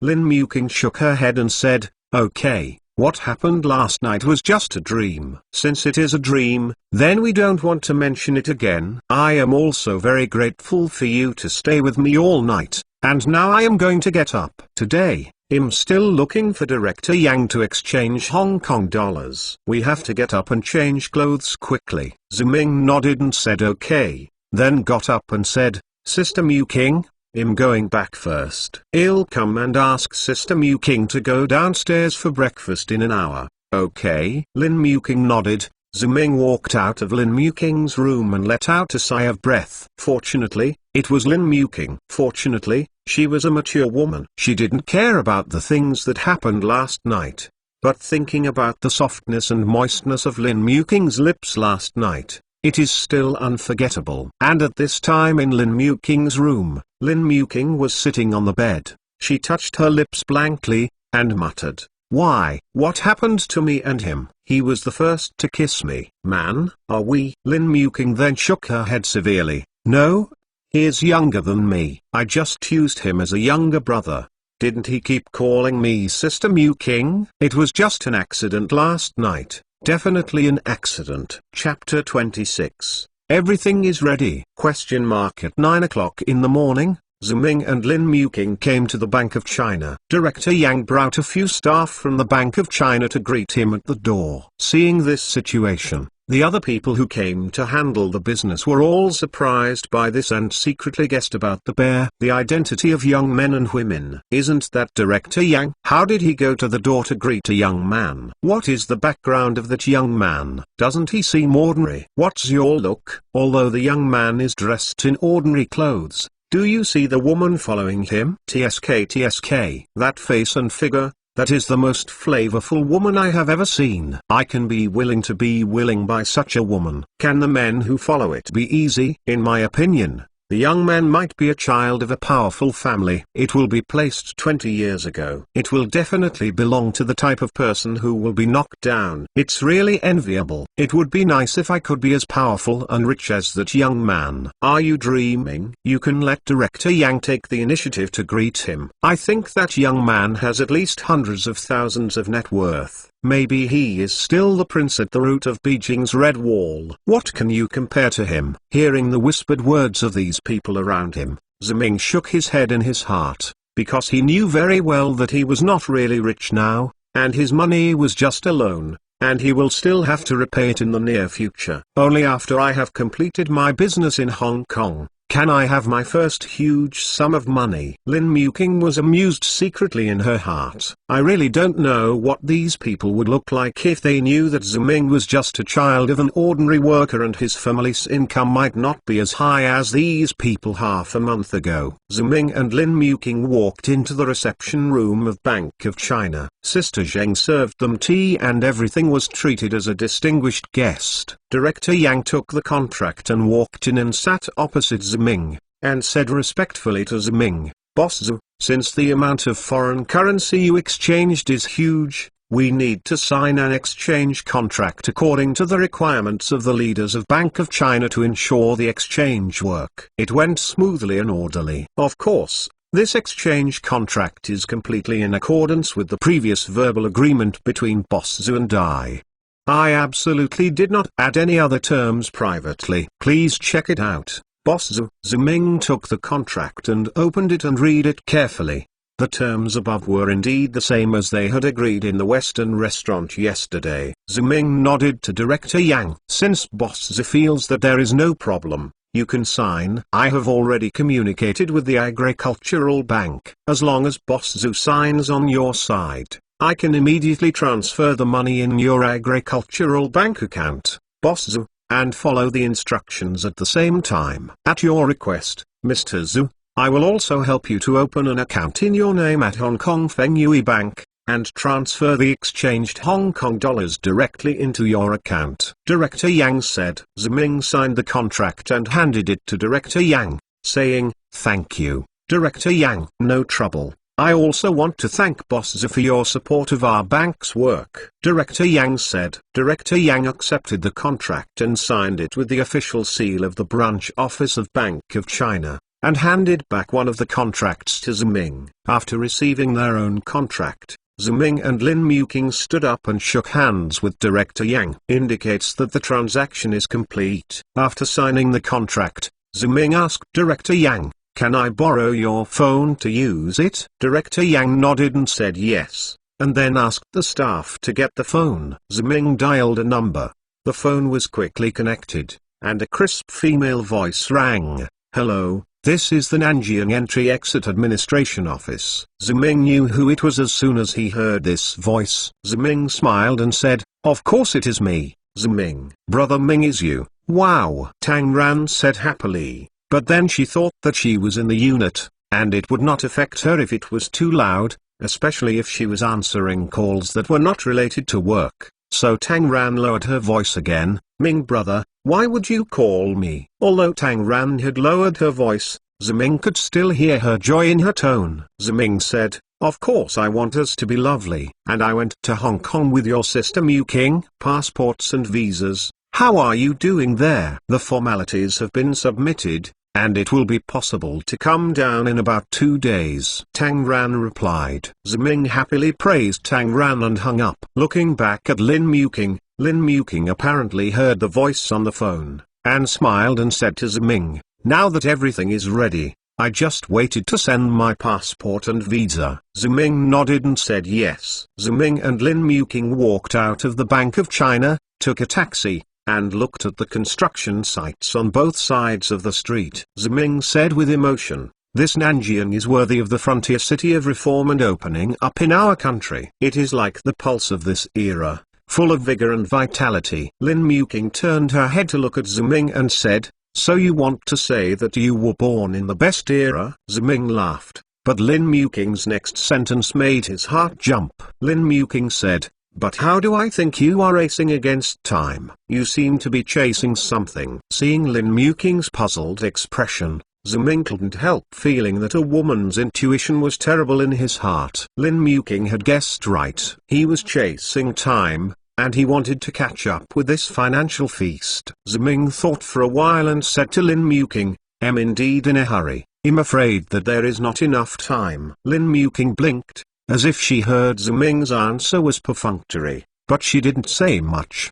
[SPEAKER 1] Lin Muking shook her head and said, "Okay, what happened last night was just a dream. Since it is a dream, then we don't want to mention it again. I am also very grateful for you to stay with me all night. And now I am going to get up. Today, I'm still looking for Director Yang to exchange Hong Kong dollars. We have to get up and change clothes quickly." Ziming nodded and said okay, then got up and said, "Sister Muking, I'm going back first. I'll come and ask Sister Muking to go downstairs for breakfast in an hour, okay?" Lin Muking nodded. Ziming walked out of Lin Muking's room and let out a sigh of breath. Fortunately, it was Lin Muking. Fortunately, she was a mature woman. She didn't care about the things that happened last night. but thinking about the softness and moistness of Lin Muking's lips last night, it is still unforgettable. And at this time in Lin Muking's room, Lin Muking was sitting on the bed. She touched her lips blankly, and muttered, "Why? What happened to me and him? He was the first to kiss me." "Man, are we?" Lin Muking then shook her head severely. "No. He is younger than me. I just used him as a younger brother. Didn't he keep calling me Sister Muking? It was just an accident last night. Definitely an accident." Chapter 26. Everything is ready? At 9 o'clock in the morning, Ziming and Lin Muking came to the Bank of China. Director Yang brought a few staff from the Bank of China to greet him at the door. Seeing this situation, the other people who came to handle the business were all surprised by this and secretly guessed about the identity of young men and women. "Isn't that Director Yang? How did he go to the door to greet a young man? What is the background of that young man? Doesn't he seem ordinary? What's your look?" Although the young man is dressed in ordinary clothes, do you see the woman following him? TSK, that face and figure. That is the most flavorful woman I have ever seen. I can be willing to be willing by such a woman. Can the men who follow it be easy? In my opinion, the young man might be a child of a powerful family. It will be placed 20 years ago. It will definitely belong to the type of person who will be knocked down. It's really enviable. It would be nice if I could be as powerful and rich as that young man. Are you dreaming? You can let Director Yang take the initiative to greet him. I think that young man has at least hundreds of thousands of net worth. Maybe he is still the prince at the root of Beijing's Red Wall. What can you compare to him? Hearing the whispered words of these people around him, Ziming shook his head in his heart, because he knew very well that he was not really rich now, and his money was just a loan, and he will still have to repay it in the near future. Only after I have completed my business in Hong Kong can I have my first huge sum of money. Lin Muking was amused secretly in her heart. I really don't know what these people would look like if they knew that Ziming was just a child of an ordinary worker and his family's income might not be as high as these people half a month ago. Ziming and Lin Muking walked into the reception room of Bank of China. Sister Zheng served them tea and everything was treated as a distinguished guest. Director Yang took the contract and walked in and sat opposite Ziming, and said respectfully to Ziming, "Boss Zhu, since the amount of foreign currency you exchanged is huge, we need to sign an exchange contract according to the requirements of the leaders of Bank of China to ensure the exchange work." It went smoothly and orderly. Of course, this exchange contract is completely in accordance with the previous verbal agreement between Boss Zhu and I. I absolutely did not add any other terms privately. Please check it out, Boss Zhu. Ziming took the contract and opened it and read it carefully. The terms above were indeed the same as they had agreed in the Western restaurant yesterday. Ziming nodded to Director Yang. Since Boss Zhu feels that there is no problem, you can sign. I have already communicated with the Agricultural Bank. As long as Boss Zhu signs on your side, I can immediately transfer the money in your agricultural bank account, Boss Zhu, and follow the instructions at the same time. At your request, Mr. Zhu, I will also help you to open an account in your name at Hong Kong Feng Yui Bank, and transfer the exchanged Hong Kong dollars directly into your account. Director Yang said. Ziming signed the contract and handed it to Director Yang, saying, "Thank you, Director Yang." "No trouble. I also want to thank Boss Zhu for your support of our bank's work," Director Yang said. Director Yang accepted the contract and signed it with the official seal of the branch office of Bank of China, and handed back one of the contracts to Ziming. After receiving their own contract, Ziming and Lin Muking stood up and shook hands with Director Yang. Indicates that the transaction is complete. After signing the contract, Ziming asked Director Yang, "Can I borrow your phone to use it?" Director Yang nodded and said yes, and then asked the staff to get the phone. Ziming dialed a number. The phone was quickly connected, and a crisp female voice rang. "Hello, this is the Nanjing Entry-Exit Administration Office." Ziming knew who it was as soon as he heard this voice. Ziming smiled and said, "Of course it is me, Ziming." "Brother Ming, is you? Wow," Tang Ran said happily. But then she thought that she was in the unit, and it would not affect her if it was too loud, especially if she was answering calls that were not related to work. So Tang Ran lowered her voice again. Ming brother, why would you call me? Although Tang Ran had lowered her voice, Ziming could still hear her joy in her tone. Ziming said, of course I want us to be lovely. And I went to Hong Kong with your sister Mu King. Passports and visas, how are you doing there? The formalities have been submitted, and it will be possible to come down in about 2 days. Tang Ran replied. Ziming happily praised Tang Ran and hung up. Looking back at Lin Muking apparently heard the voice on the phone, and smiled and said to Ziming, now that everything is ready, I just waited to send my passport and visa. Ziming nodded and said yes. Ziming and Lin Muking walked out of the Bank of China, took a taxi, and looked at the construction sites on both sides of the street. Ziming said with emotion, this Nanjing is worthy of the frontier city of reform and opening up in our country. It is like the pulse of this era, full of vigor and vitality. Lin Muking turned her head to look at Ziming and said, so you want to say that you were born in the best era? Ziming laughed, but Lin Muking's next sentence made his heart jump. Lin Muking said, but how do I think you are racing against time? You seem to be chasing something. Seeing Lin Muking's puzzled expression, Ziming couldn't help feeling that a woman's intuition was terrible in his heart. Lin Muking had guessed right. He was chasing time, and he wanted to catch up with this financial feast. Ziming thought for a while and said to Lin Muking, I'm indeed in a hurry. I'm afraid that there is not enough time. Lin Muking blinked, as if she heard Ziming's answer was perfunctory, but she didn't say much.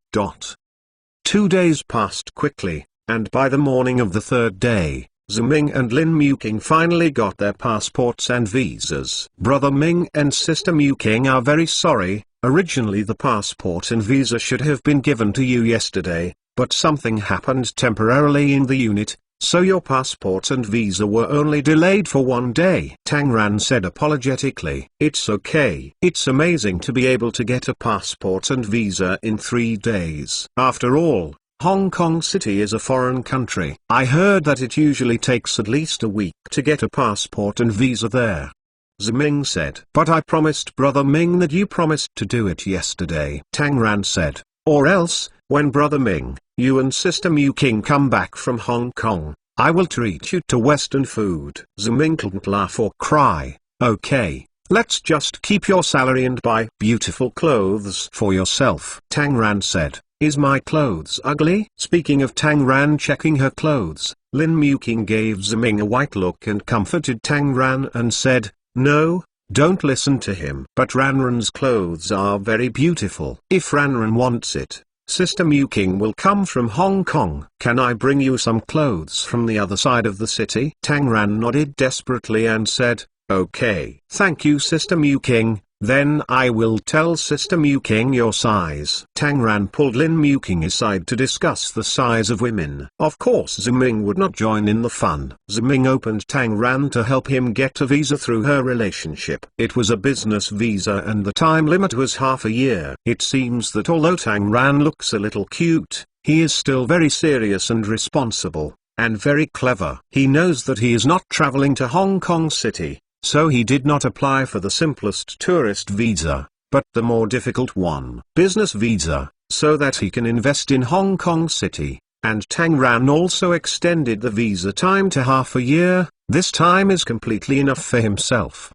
[SPEAKER 1] 2 days passed quickly, and by the morning of the 3rd day, Ziming and Lin Muking finally got their passports and visas. Brother Ming and sister Muking are very sorry. Originally the passport and visa should have been given to you yesterday, but something happened temporarily in the unit, so your passport and visa were only delayed for 1 day. Tang Ran said apologetically. It's okay. It's amazing to be able to get a passport and visa in 3 days. After all, Hong Kong City is a foreign country. I heard that it usually takes at least a week to get a passport and visa there. Ziming said. But I promised Brother Ming that you promised to do it yesterday. Tang Ran said. Or else, when Brother Ming, you and Sister Mu King come back from Hong Kong, I will treat you to Western food. Ziming couldn't laugh or cry. Okay, let's just keep your salary and buy beautiful clothes for yourself. Tang Ran said. Is my clothes ugly? Speaking of Tang Ran checking her clothes, Lin Muking gave Ziming a white look and comforted Tang Ran and said, no, don't listen to him. But Ranran's clothes are very beautiful. If Ranran wants it, Sister Muking will come from Hong Kong. Can I bring you some clothes from the other side of the city? Tang Ran nodded desperately and said, okay. Thank you Sister Muking. Then I will tell Sister Muking your size. Tang Ran pulled Lin Muking aside to discuss the size of women. Of course Ziming would not join in the fun. Ziming opened Tang Ran to help him get a visa through her relationship. It was a business visa and the time limit was half a year. It seems that although Tang Ran looks a little cute, he is still very serious and responsible, and very clever. He knows that he is not traveling to Hong Kong City, so he did not apply for the simplest tourist visa, but the more difficult one, business visa, so that he can invest in Hong Kong City. And Tang Ran also extended the visa time to half a year. This time is completely enough for himself.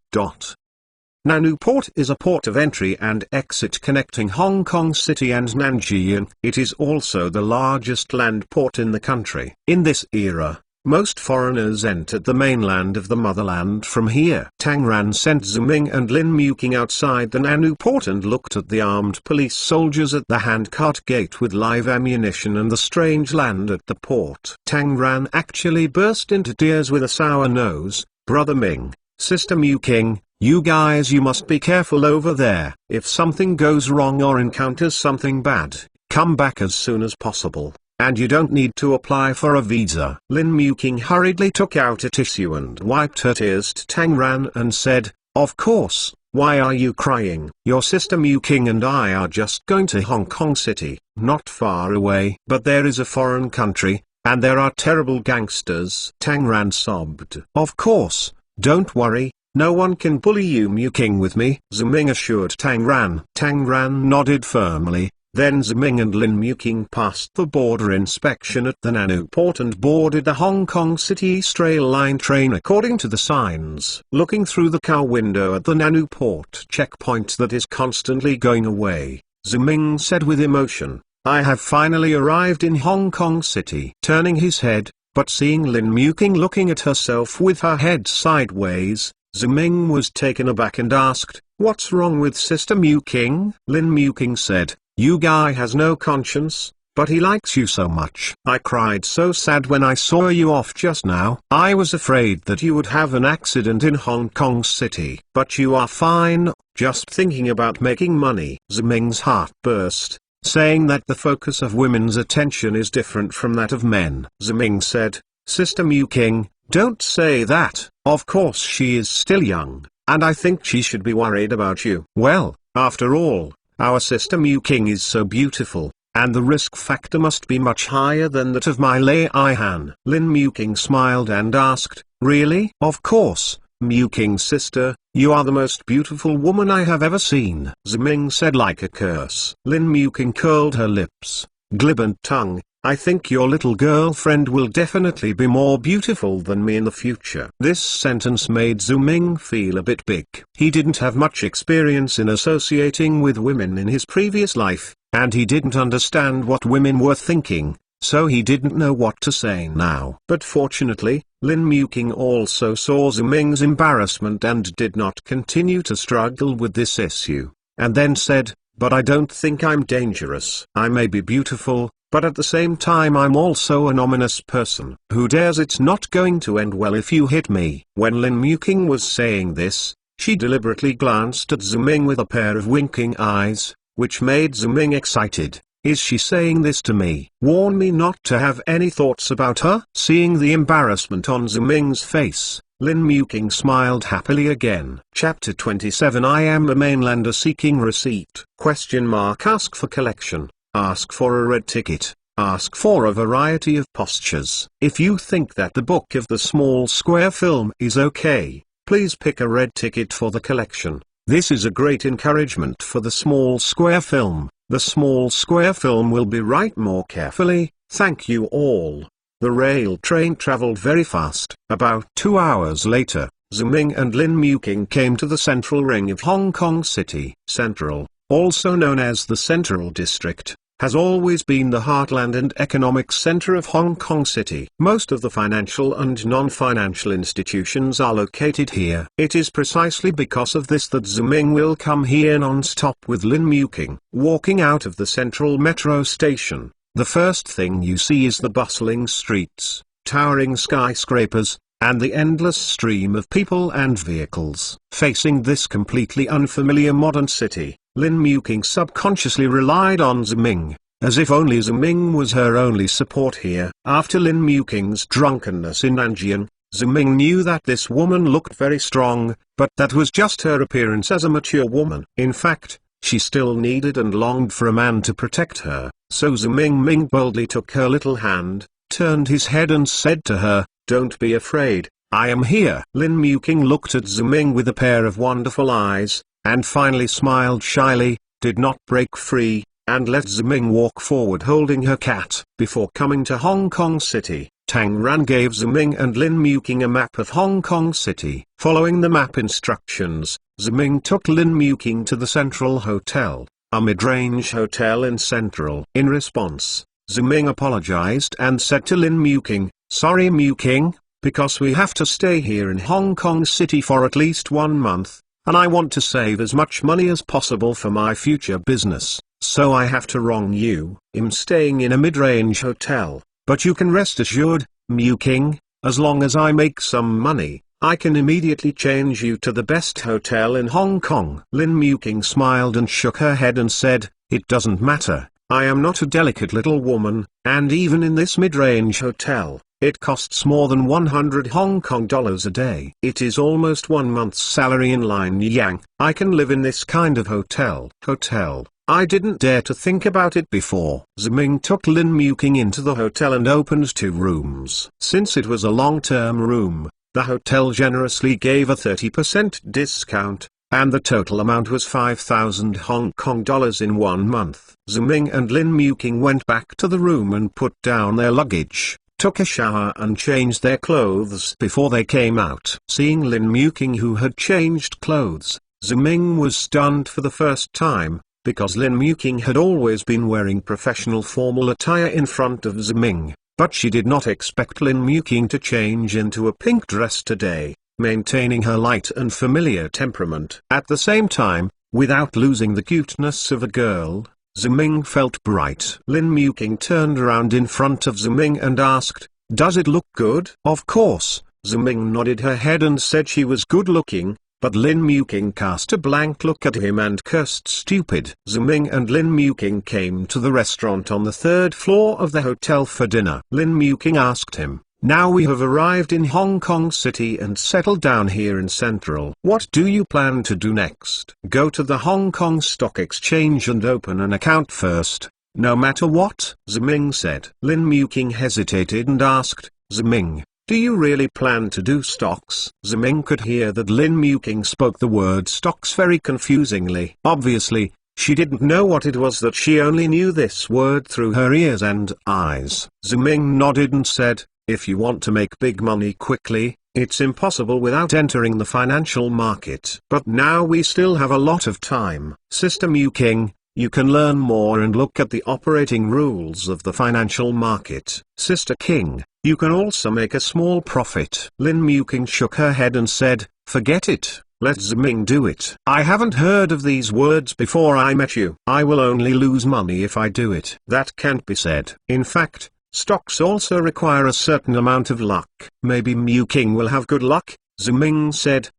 [SPEAKER 1] Nanu Port is a port of entry and exit connecting Hong Kong City and Nanjing. It is also the largest land port in the country. In this era, most foreigners entered the mainland of the motherland from here. Tang Ran sent Ziming and Lin Muking outside the Nanu port and looked at the armed police soldiers at the handcart gate with live ammunition and the strange land at the port. Tang Ran actually burst into tears with a sour nose. Brother Ming, Sister Muking, you guys, you must be careful over there. If something goes wrong or encounters something bad, come back as soon as possible. And you don't need to apply for a visa. Lin Muking hurriedly took out a tissue and wiped her tears to Tang Ran and said, of course, why are you crying? Your sister Muking and I are just going to Hong Kong City, not far away. But there is a foreign country, and there are terrible gangsters. Tang Ran sobbed. Of course, don't worry, No one can bully you Muking with me, Ziming assured Tang Ran. Tang Ran nodded firmly. Then Ziming and Lin Muking passed the border inspection at the Nanu port and boarded the Hong Kong City East Rail Line train according to the signs. Looking through the car window at the Nanu port checkpoint that is constantly going away, Ziming said with emotion, "I have finally arrived in Hong Kong City." Turning his head, but seeing Lin Muking looking at herself with her head sideways, Ziming was taken aback and asked, "What's wrong with Sister Muking?" Lin Muking said, "You guy has no conscience, but he likes you so much. I cried so sad when I saw you off just now. I was afraid that you would have an accident in Hong Kong City. But you are fine, just thinking about making money." Ziming's heart burst, saying that the focus of women's attention is different from that of men. Ziming said, "Sister Muking, don't say that. Of course she is still young, and I think she should be worried about you. Well, after all, our Sister Muking is so beautiful, and the risk factor must be much higher than that of my Lei Han." Lin Muking smiled and asked, "Really?" "Of course, Muking's sister, you are the most beautiful woman I have ever seen," Ziming said like a curse. Lin Muking curled her lips, glibant tongue, "I think your little girlfriend will definitely be more beautiful than me in the future." This sentence made Ziming feel a bit big. He didn't have much experience in associating with women in his previous life, and he didn't understand what women were thinking, so he didn't know what to say now. But fortunately, Lin Muking also saw Ziming's embarrassment and did not continue to struggle with this issue, and then said, "But I don't think I'm dangerous. I may be beautiful, but at the same time I'm also an ominous person. Who dares? It's not going to end well if you hit me." When Lin Muking was saying this, she deliberately glanced at Ziming with a pair of winking eyes, which made Ziming excited. "Is she saying this to me? Warn me not to have any thoughts about her?" Seeing the embarrassment on Ziming's face, Lin Muking smiled happily again. Chapter 27 I am a mainlander seeking receipt. Ask for collection. Ask for a red ticket. Ask for a variety of postures. If you think that the book of the small square film is okay, please pick a red ticket for the collection. This is a great encouragement for the small square film. The small square film will be right more carefully. Thank you all. The rail train traveled very fast. About 2 hours later, Ziming and Lin Muking came to the central ring of Hong Kong City. Central, also known as the Central District, has always been the heartland and economic center of Hong Kong City. Most of the financial and non-financial institutions are located here. It is precisely because of this that Ziming will come here non-stop with Lin Muking. Walking out of the central metro station, the first thing you see is the bustling streets, towering skyscrapers, and the endless stream of people and vehicles. Facing this completely unfamiliar modern city, Lin Muking subconsciously relied on Ziming, as if only Ziming was her only support here. After Lin Muking's drunkenness in Nanjian, Ziming knew that this woman looked very strong, but that was just her appearance as a mature woman. In fact, she still needed and longed for a man to protect her, so Ziming boldly took her little hand, turned his head and said to her, "Don't be afraid, I am here." Lin Muking looked at Ziming with a pair of wonderful eyes, and finally smiled shyly, did not break free, and let Ziming walk forward holding her cat. Before coming to Hong Kong City, Tang Ran gave Ziming and Lin Muking a map of Hong Kong City. Following the map instructions, Ziming took Lin Muking to the Central Hotel, a mid-range hotel in Central. In response, Ziming apologized and said to Lin Muking, "Sorry Muking, because we have to stay here in Hong Kong City for at least 1 month. And I want to save as much money as possible for my future business, so I have to wrong you. I'm staying in a mid-range hotel, but you can rest assured, Muking, as long as I make some money, I can immediately change you to the best hotel in Hong Kong." Lin Muking smiled and shook her head and said, "It doesn't matter, I am not a delicate little woman, and even in this mid-range hotel, it costs more than 100 Hong Kong dollars a day. It is almost 1 month's salary in Lin Yang. I can live in this kind of hotel. I didn't dare to think about it before." Ziming took Lin Muking into the hotel and opened 2 rooms. Since it was a long-term room, The hotel generously gave a 30% discount, and the total amount was 5,000 Hong Kong dollars in 1 month. Zuming and Lin Muking went back to the room and put down their luggage, took a shower and changed their clothes before they came out. Seeing Lin Muking, who had changed clothes, Zuming was stunned for the first time, because Lin Muking had always been wearing professional formal attire in front of Zuming, but she did not expect Lin Muking to change into a pink dress today, maintaining her light and familiar temperament. At the same time, without losing the cuteness of a girl, Zuming felt bright. Lin Muking turned around in front of Zuming and asked, "Does it look good?" Of course, Zuming nodded her head and said she was good looking, but Lin Muking cast a blank look at him and cursed stupid. Zuming and Lin Muking came to the restaurant on the 3rd floor of the hotel for dinner. Lin Muking asked him, "Now we have arrived in Hong Kong City and settled down here in Central. What do you plan to do next?" "Go to the Hong Kong Stock Exchange and open an account first, no matter what," Zuming said. Lin Muking hesitated and asked, "Zuming, do you really plan to do stocks?" Zuming could hear that Lin Muking spoke the word stocks very confusingly. Obviously, she didn't know what it was, that she only knew this word through her ears and eyes. Zuming nodded and said, "If you want to make big money quickly, it's impossible without entering the financial market. But now we still have a lot of time. Sister Muking, you can learn more and look at the operating rules of the financial market. Sister King, you can also make a small profit." Lin Muking shook her head and said, "Forget it, let Zuming do it. I haven't heard of these words before I met you. I will only lose money if I do it." "That can't be said. In fact, stocks also require a certain amount of luck." "Maybe Muking will have good luck," Zuming said.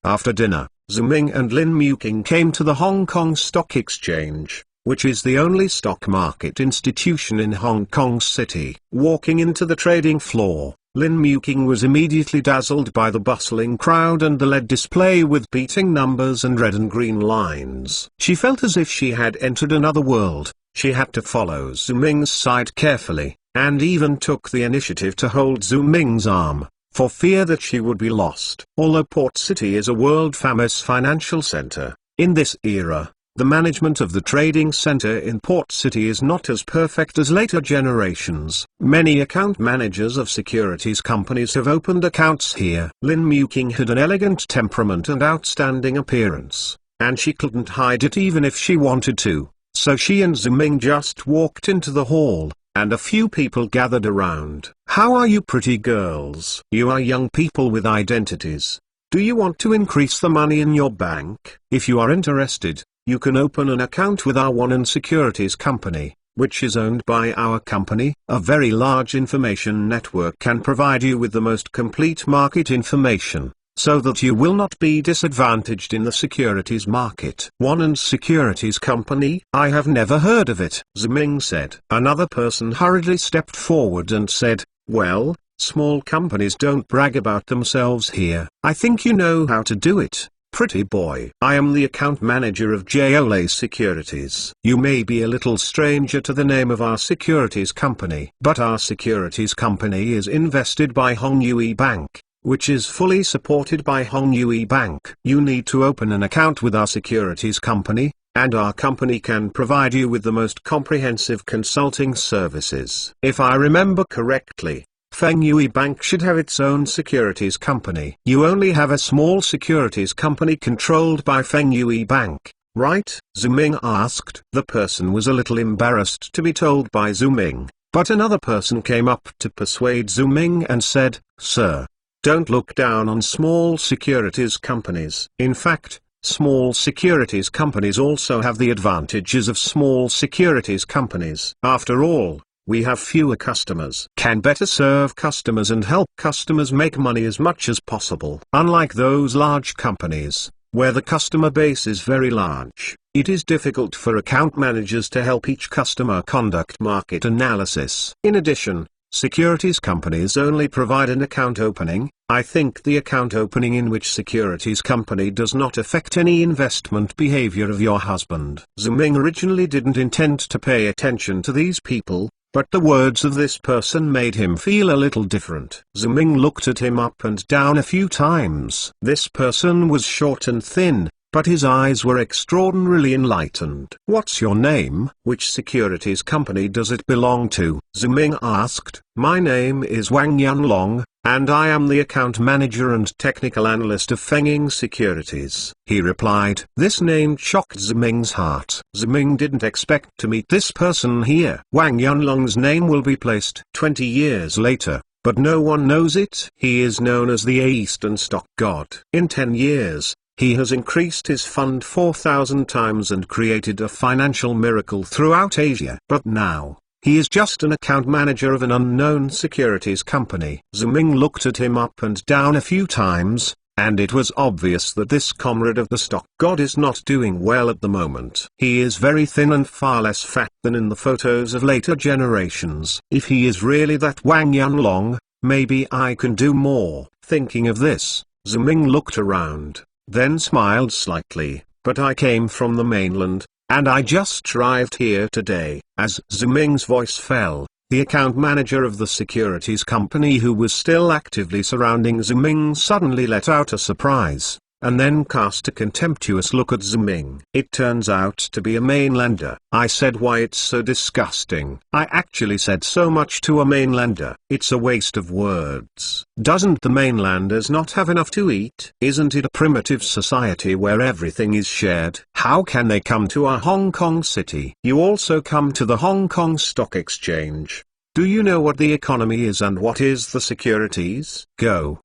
[SPEAKER 1] After dinner, Zuming and Lin Muking came to the Hong Kong Stock Exchange, which is the only stock market institution in Hong Kong City. Walking into the trading floor, Lin Muking was immediately dazzled by the bustling crowd and the LED display with beating numbers and red and green lines. She felt as if she had entered another world. She had to follow Zuming's side carefully, and even took the initiative to hold Zuming's arm, for fear that she would be lost. Although Port City is a world-famous financial center, in this era, the management of the trading center in Port City is not as perfect as later generations. Many account managers of securities companies have opened accounts here. Lin Muking had an elegant temperament and outstanding appearance, and she couldn't hide it even if she wanted to, so she and Zuming just walked into the hall, and a few people gathered around. "How are you, pretty girls? You are young people with identities. Do you want to increase the money in your bank? If you are interested, you can open an account with our One Securities Company, which is owned by our company. A very large information network can provide you with the most complete market information, so that you will not be disadvantaged in the securities market." "One Securities Company? I have never heard of it," Zuming said. Another person hurriedly stepped forward and said, "Well, small companies don't brag about themselves here. I think you know how to do it, pretty boy. I am the account manager of JOLA Securities. You may be a little stranger to the name of our securities company, but our securities company is invested by Hong Yui Bank, which is fully supported by Hong Yui Bank. You need to open an account with our securities company, and our company can provide you with the most comprehensive consulting services. If I remember correctly, Feng Yui Bank should have its own securities company. You only have a small securities company controlled by Feng Yui Bank, right?" Zuming asked. The person was a little embarrassed to be told by Zuming, but another person came up to persuade Zuming and said, "Sir, don't look down on small securities companies. In fact, small securities companies also have the advantages of small securities companies. After all, we have fewer customers, can better serve customers and help customers make money as much as possible. Unlike those large companies, where the customer base is very large, it is difficult for account managers to help each customer conduct market analysis. In addition, securities companies only provide an account opening. I think the account opening in which securities company does not affect any investment behavior of your husband." Zuming originally didn't intend to pay attention to these people, But the words of this person made him feel a little different. Ziming looked at him up and down a few times. This person was short and thin, but his eyes were extraordinarily enlightened. "What's your name? Which securities company does it belong to?" Ziming asked. "My name is Wang Yanlong, and I am the account manager and technical analyst of Fengying Securities," he replied. This name shocked Ziming's heart. Ziming didn't expect to meet this person here. Wang Yanlong's name will be placed 20 years later, but no one knows it. He is known as the Eastern Stock God. In 10 years, he has increased his fund 4,000 times and created a financial miracle throughout Asia. But now, he is just an account manager of an unknown securities company. Ziming looked at him up and down a few times, and it was obvious that this comrade of the stock god is not doing well at the moment. He is very thin and far less fat than in the photos of later generations. If he is really that Wang Yanlong, maybe I can do more. Thinking of this, Ziming looked around, then smiled slightly. "But I came from the mainland, and I just arrived here today." As Ziming's voice fell, the account manager of the securities company, who was still actively surrounding Ziming, suddenly let out a surprise, and then cast a contemptuous look at Ziming. "It turns out to be a mainlander." I said, "Why, it's so disgusting." I actually said so much to a mainlander. It's a waste of words. Doesn't the mainlanders not have enough to eat? Isn't it a primitive society where everything is shared? How can they come to our Hong Kong city? You also come to the Hong Kong Stock Exchange. Do you know what the economy is and what is the securities? Go.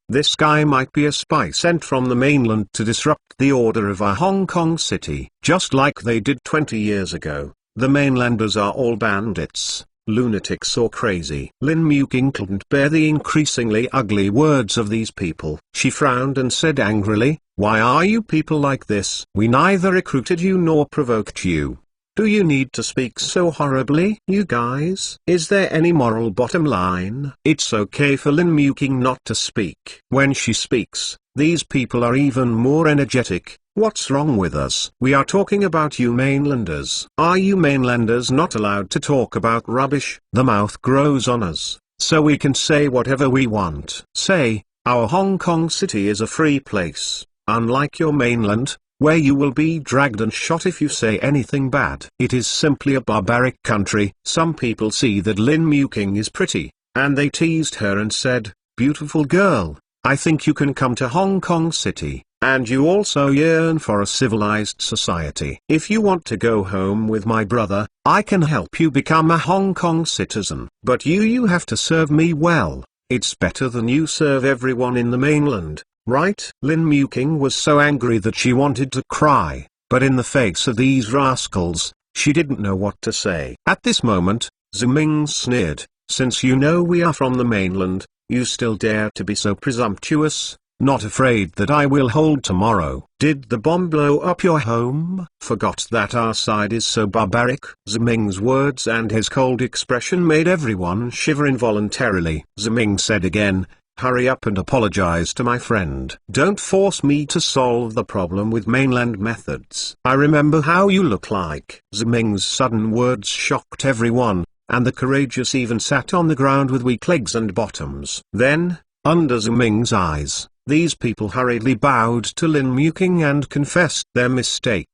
[SPEAKER 1] This guy might be a spy sent from the mainland to disrupt the order of our Hong Kong city, just like they did 20 years ago. The mainlanders are all bandits, lunatics or crazy. Lin Muking couldn't bear the increasingly ugly words of these people. She frowned and said angrily, "Why are you people like this? We neither recruited you nor provoked you. Do you need to speak so horribly, you guys? Is there any moral bottom line?" It's okay for Lin Muking not to speak. When she speaks, these people are even more energetic. What's wrong with us? We are talking about you mainlanders. Are you mainlanders not allowed to talk about rubbish? The mouth grows on us, so we can say whatever we want. Say, our Hong Kong city is a free place, unlike your mainland, where you will be dragged and shot if you say anything bad. It is simply a barbaric country. Some people see that Lin Muking is pretty, and they teased her and said, "Beautiful girl, I think you can come to Hong Kong city, and you also yearn for a civilized society. If you want to go home with my brother, I can help you become a Hong Kong citizen. But you have to serve me well. It's better than you serve everyone in the mainland. Right?" Lin Muking was so angry that she wanted to cry, but in the face of these rascals, she didn't know what to say. At this moment, Ziming sneered, "Since you know we are from the mainland, you still dare to be so presumptuous, not afraid that I will hold tomorrow. Did the bomb blow up your home? Forgot that our side is so barbaric?" Ziming's words and his cold expression made everyone shiver involuntarily. Ziming said again, "Hurry up and apologize to my friend. Don't force me to solve the problem with mainland methods. I remember how you look like." Ziming's sudden words shocked everyone, and the courageous even sat on the ground with weak legs and bottoms. Then, under Ziming's eyes, these people hurriedly bowed to Lin Muking and confessed their mistakes.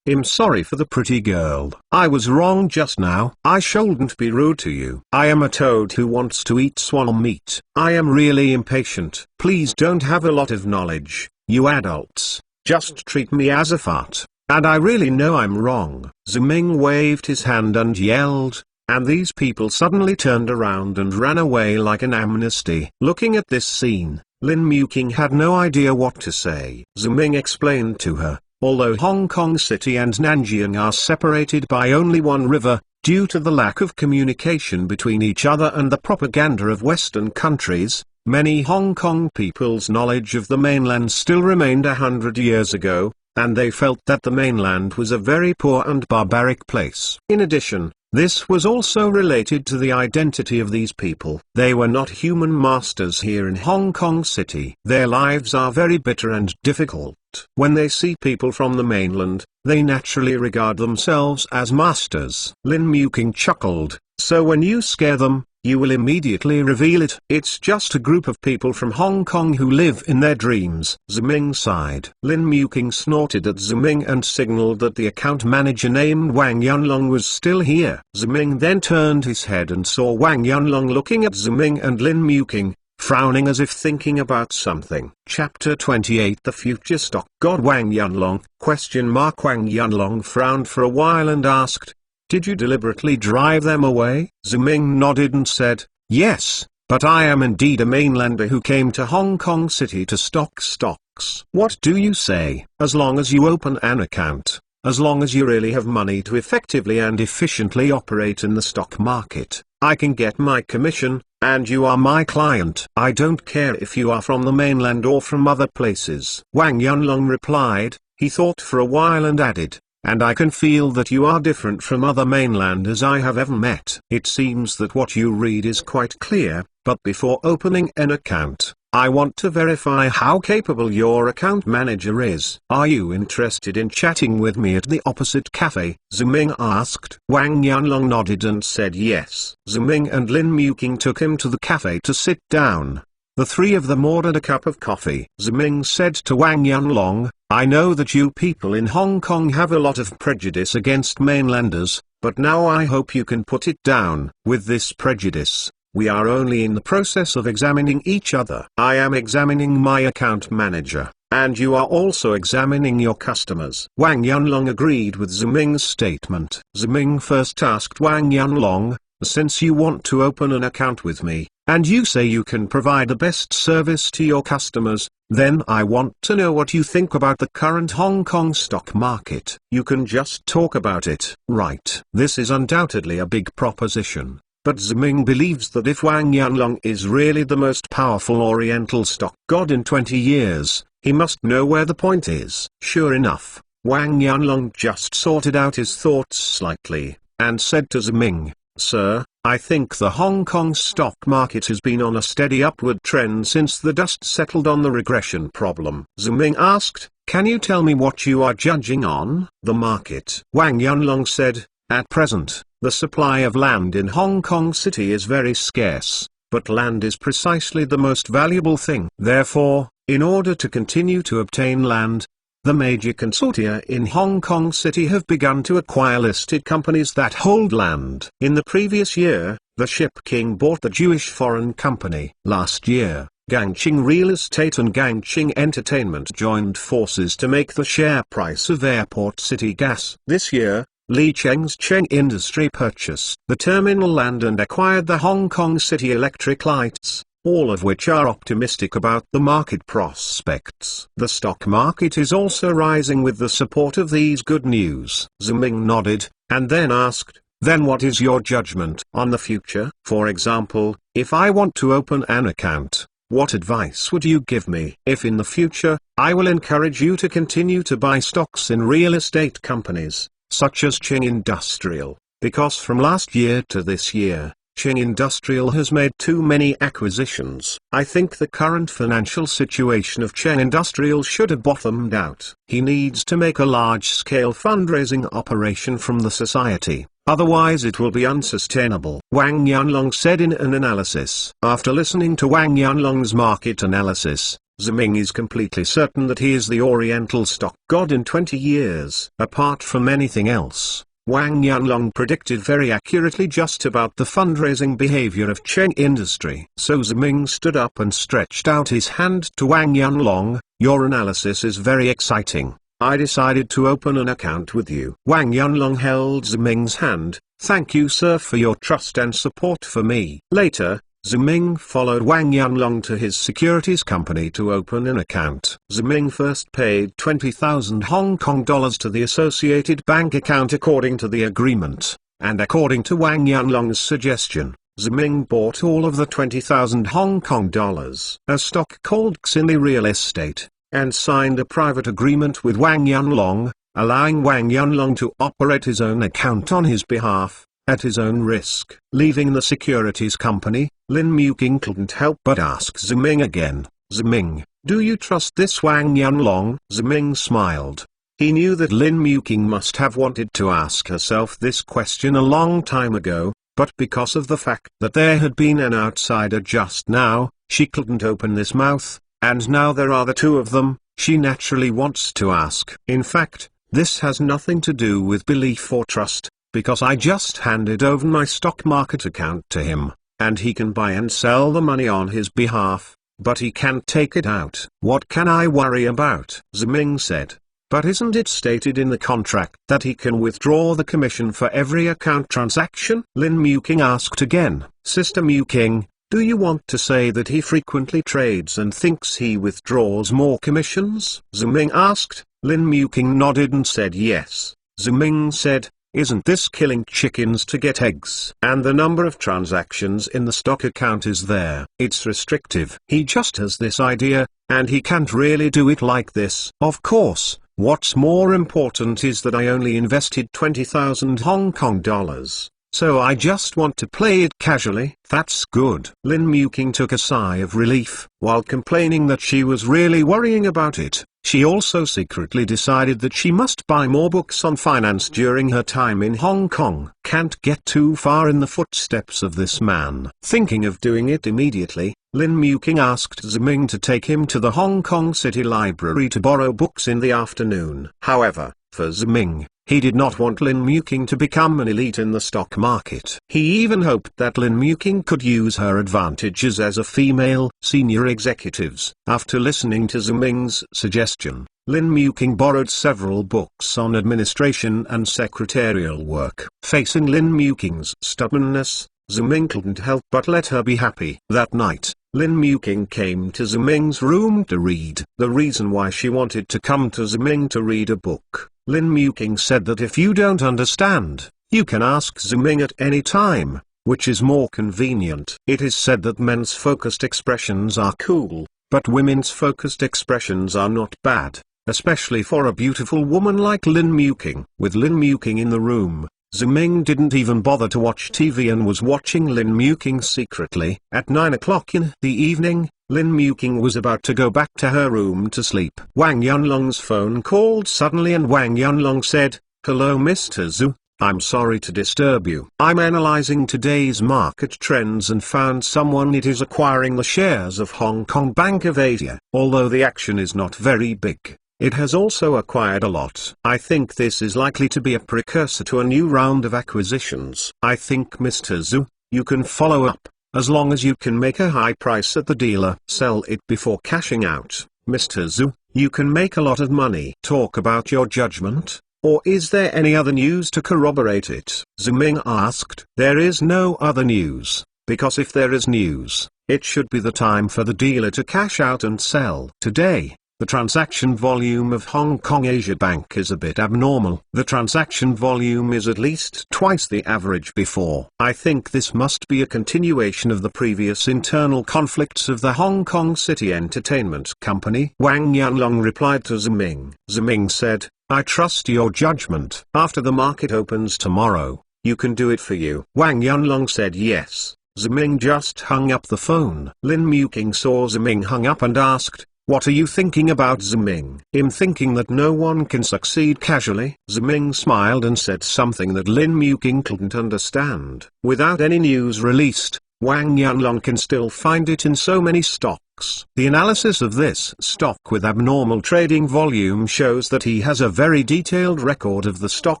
[SPEAKER 1] "I'm sorry for the pretty girl. I was wrong just now. I shouldn't be rude to you. I am a toad who wants to eat swan meat. I am really impatient. Please don't have a lot of knowledge, you adults. Just treat me as a fart, and I really know I'm wrong." Ziming waved his hand and yelled, and these people suddenly turned around and ran away like an amnesty. Looking at this scene, Lin Muking had no idea what to say. Ziming explained to her, although Hong Kong City and Nanjing are separated by only one river, due to the lack of communication between each other and the propaganda of Western countries, many Hong Kong people's knowledge of the mainland still remained 100 years ago, and they felt that the mainland was a very poor and barbaric place. In addition, this was also related to the identity of these people. They were not human masters here in Hong Kong City. Their lives are very bitter and difficult. When they see people from the mainland, they naturally regard themselves as masters. Lin Muking chuckled, So when you scare them, you will immediately reveal it. It's just a group of people from Hong Kong who live in their dreams. Ziming sighed. Lin Muking snorted at Ziming and signaled that the account manager named Wang Yunlong was still here. Ziming then turned his head and saw Wang Yunlong looking at Ziming and Lin Muking, frowning as if thinking about something. Chapter 28 The Future Stock God Wang Yunlong? Wang Yunlong frowned for a while and asked, "Did you deliberately drive them away?" Ziming nodded and said, "Yes, but I am indeed a mainlander who came to Hong Kong City to stock stocks." "What do you say?" "As long as you open an account, as long as you really have money to effectively and efficiently operate in the stock market, I can get my commission, and you are my client. I don't care if you are from the mainland or from other places." Wang Yunlong replied. He thought for a while and added, "And I can feel that you are different from other mainlanders I have ever met. It seems that what you read is quite clear, but before opening an account, I want to verify how capable your account manager is." "Are you interested in chatting with me at the opposite cafe?" Ziming asked. Wang Yunlong nodded and said yes. Ziming and Lin Muking took him to the cafe to sit down. The three of them ordered a cup of coffee. Ziming said to Wang Yunlong, "I know that you people in Hong Kong have a lot of prejudice against mainlanders, but now I hope you can put it down. With this prejudice, we are only in the process of examining each other. I am examining my account manager, and you are also examining your customers." Wang Yunlong agreed with Ziming's statement. Ziming first asked Wang Yunlong, "Since you want to open an account with me, and you say you can provide the best service to your customers, then I want to know what you think about the current Hong Kong stock market." "You can just talk about it." "Right. This is undoubtedly a big proposition, but Ziming believes that if Wang Yunlong is really the most powerful Oriental stock god in 20 years, he must know where the point is." Sure enough, Wang Yunlong just sorted out his thoughts slightly, and said to Ziming, "Sir, I think the Hong Kong stock market has been on a steady upward trend since the dust settled on the regression problem." Ziming asked, "Can you tell me what you are judging on?" "The market." Wang Yunlong said, "At present, the supply of land in Hong Kong City is very scarce, but land is precisely the most valuable thing. Therefore, in order to continue to obtain land, the major consortia in Hong Kong City have begun to acquire listed companies that hold land. In the previous year, the Ship King bought the Jewish foreign company. Last year, Gangqing Real Estate and Gangqing Entertainment joined forces to make the share price of Airport City Gas. This year, Li Cheng's Cheng Industry purchased the terminal land and acquired the Hong Kong City Electric Lights, all of which are optimistic about the market prospects. The stock market is also rising with the support of these good news." Ziming nodded, and then asked, "Then what is your judgment on the future? For example, if I want to open an account, what advice would you give me?" "If in the future, I will encourage you to continue to buy stocks in real estate companies, such as Cheng Industrial, because from last year to this year, Cheng Industrial has made too many acquisitions. I think the current financial situation of Cheng Industrial should have bottomed out. He needs to make a large-scale fundraising operation from the society, otherwise it will be unsustainable." Wang Yunlong said in an analysis. After listening to Wang Yunlong's market analysis, Ziming is completely certain that he is the Oriental stock god in 20 years. Apart from anything else, Wang Yunlong predicted very accurately just about the fundraising behavior of Cheng Industry. So Ziming stood up and stretched out his hand to Wang Yunlong. "Your analysis is very exciting. I decided to open an account with you." Wang Yunlong held Ziming's hand. "Thank you, sir, for your trust and support for me." Later, Ziming followed Wang Yunlong to his securities company to open an account. Ziming first paid 20,000 Hong Kong dollars to the associated bank account according to the agreement, and according to Wang Yunlong's suggestion, Ziming bought all of the 20,000 Hong Kong dollars. A stock called Xinli Real Estate, and signed a private agreement with Wang Yunlong, allowing Wang Yunlong to operate his own account on his behalf, at his own risk. Leaving the securities company, Lin Muking couldn't help but ask Ziming again, "Ziming, do you trust this Wang Yunlong?" Ziming smiled. He knew that Lin Muking must have wanted to ask herself this question a long time ago, but because of the fact that there had been an outsider just now, she couldn't open this mouth, and now there are the two of them, she naturally wants to ask. In fact, this has nothing to do with belief or trust, because I just handed over my stock market account to him, and he can buy and sell the money on his behalf, but he can't take it out. What can I worry about? Ziming said. But isn't it stated in the contract that he can withdraw the commission for every account transaction? Lin Muking asked again. Sister Muking, do you want to say that he frequently trades and thinks he withdraws more commissions? Ziming asked. Lin Muking nodded and said yes. Ziming said, isn't this killing chickens to get eggs? And the number of transactions in the stock account is there. It's restrictive. He just has this idea, and he can't really do it like this. Of course, what's more important is that I only invested 20,000 Hong Kong dollars. So I just want to play it casually. That's good. Lin Muking took a sigh of relief. While complaining that she was really worrying about it, she also secretly decided that she must buy more books on finance during her time in Hong Kong. Can't get too far in the footsteps of this man. Thinking of doing it immediately, Lin Muking asked Ziming to take him to the Hong Kong City Library to borrow books in the afternoon. However, for Ziming, he did not want Lin Muking to become an elite in the stock market. He even hoped that Lin Muking could use her advantages as a female senior executives. After listening to Ziming's suggestion, Lin Muking borrowed several books on administration and secretarial work. Facing Lin Muking's stubbornness, Ziming couldn't help but let her be happy. That night, Lin Muking came to Ziming's room to read. The reason why she wanted to come to Ziming to read a book, Lin Muking said that if you don't understand, you can ask Ziming at any time, which is more convenient. It is said that men's focused expressions are cool, but women's focused expressions are not bad, especially for a beautiful woman like Lin Muking. With Lin Muking in the room, Ziming didn't even bother to watch TV and was watching Lin Muking secretly. At 9 o'clock in the evening, Lin Muking was about to go back to her room to sleep. Wang Yunlong's phone called suddenly and Wang Yunlong said, "Hello Mr. Zhu, I'm sorry to disturb you. I'm analyzing today's market trends and found someone it is acquiring the shares of Hong Kong Bank of Asia. Although the action is not very big, it has also acquired a lot. I think this is likely to be a precursor to a new round of acquisitions. I think Mr. Zhu, you can follow up, as long as you can make a high price at the dealer. Sell it before cashing out. Mr. Zhu, you can make a lot of money. Talk about your judgment, or is there any other news to corroborate it?" Ziming asked. There is no other news, because if there is news, it should be the time for the dealer to cash out and sell. Today, the transaction volume of Hong Kong Asia Bank is a bit abnormal. The transaction volume is at least twice the average before. I think this must be a continuation of the previous internal conflicts of the Hong Kong City Entertainment Company. Wang Yunlong replied to Ziming. Ziming said, I trust your judgment. After the market opens tomorrow, you can do it for you. Wang Yunlong said yes. Ziming just hung up the phone. Lin Muking saw Ziming hung up and asked, "What are you thinking about, Ziming?" "I'm thinking that no one can succeed casually." Ziming smiled and said something that Lin Muking couldn't understand. Without any news released, Wang Yunlong can still find it in so many stocks. The analysis of this stock with abnormal trading volume shows that he has a very detailed record of the stock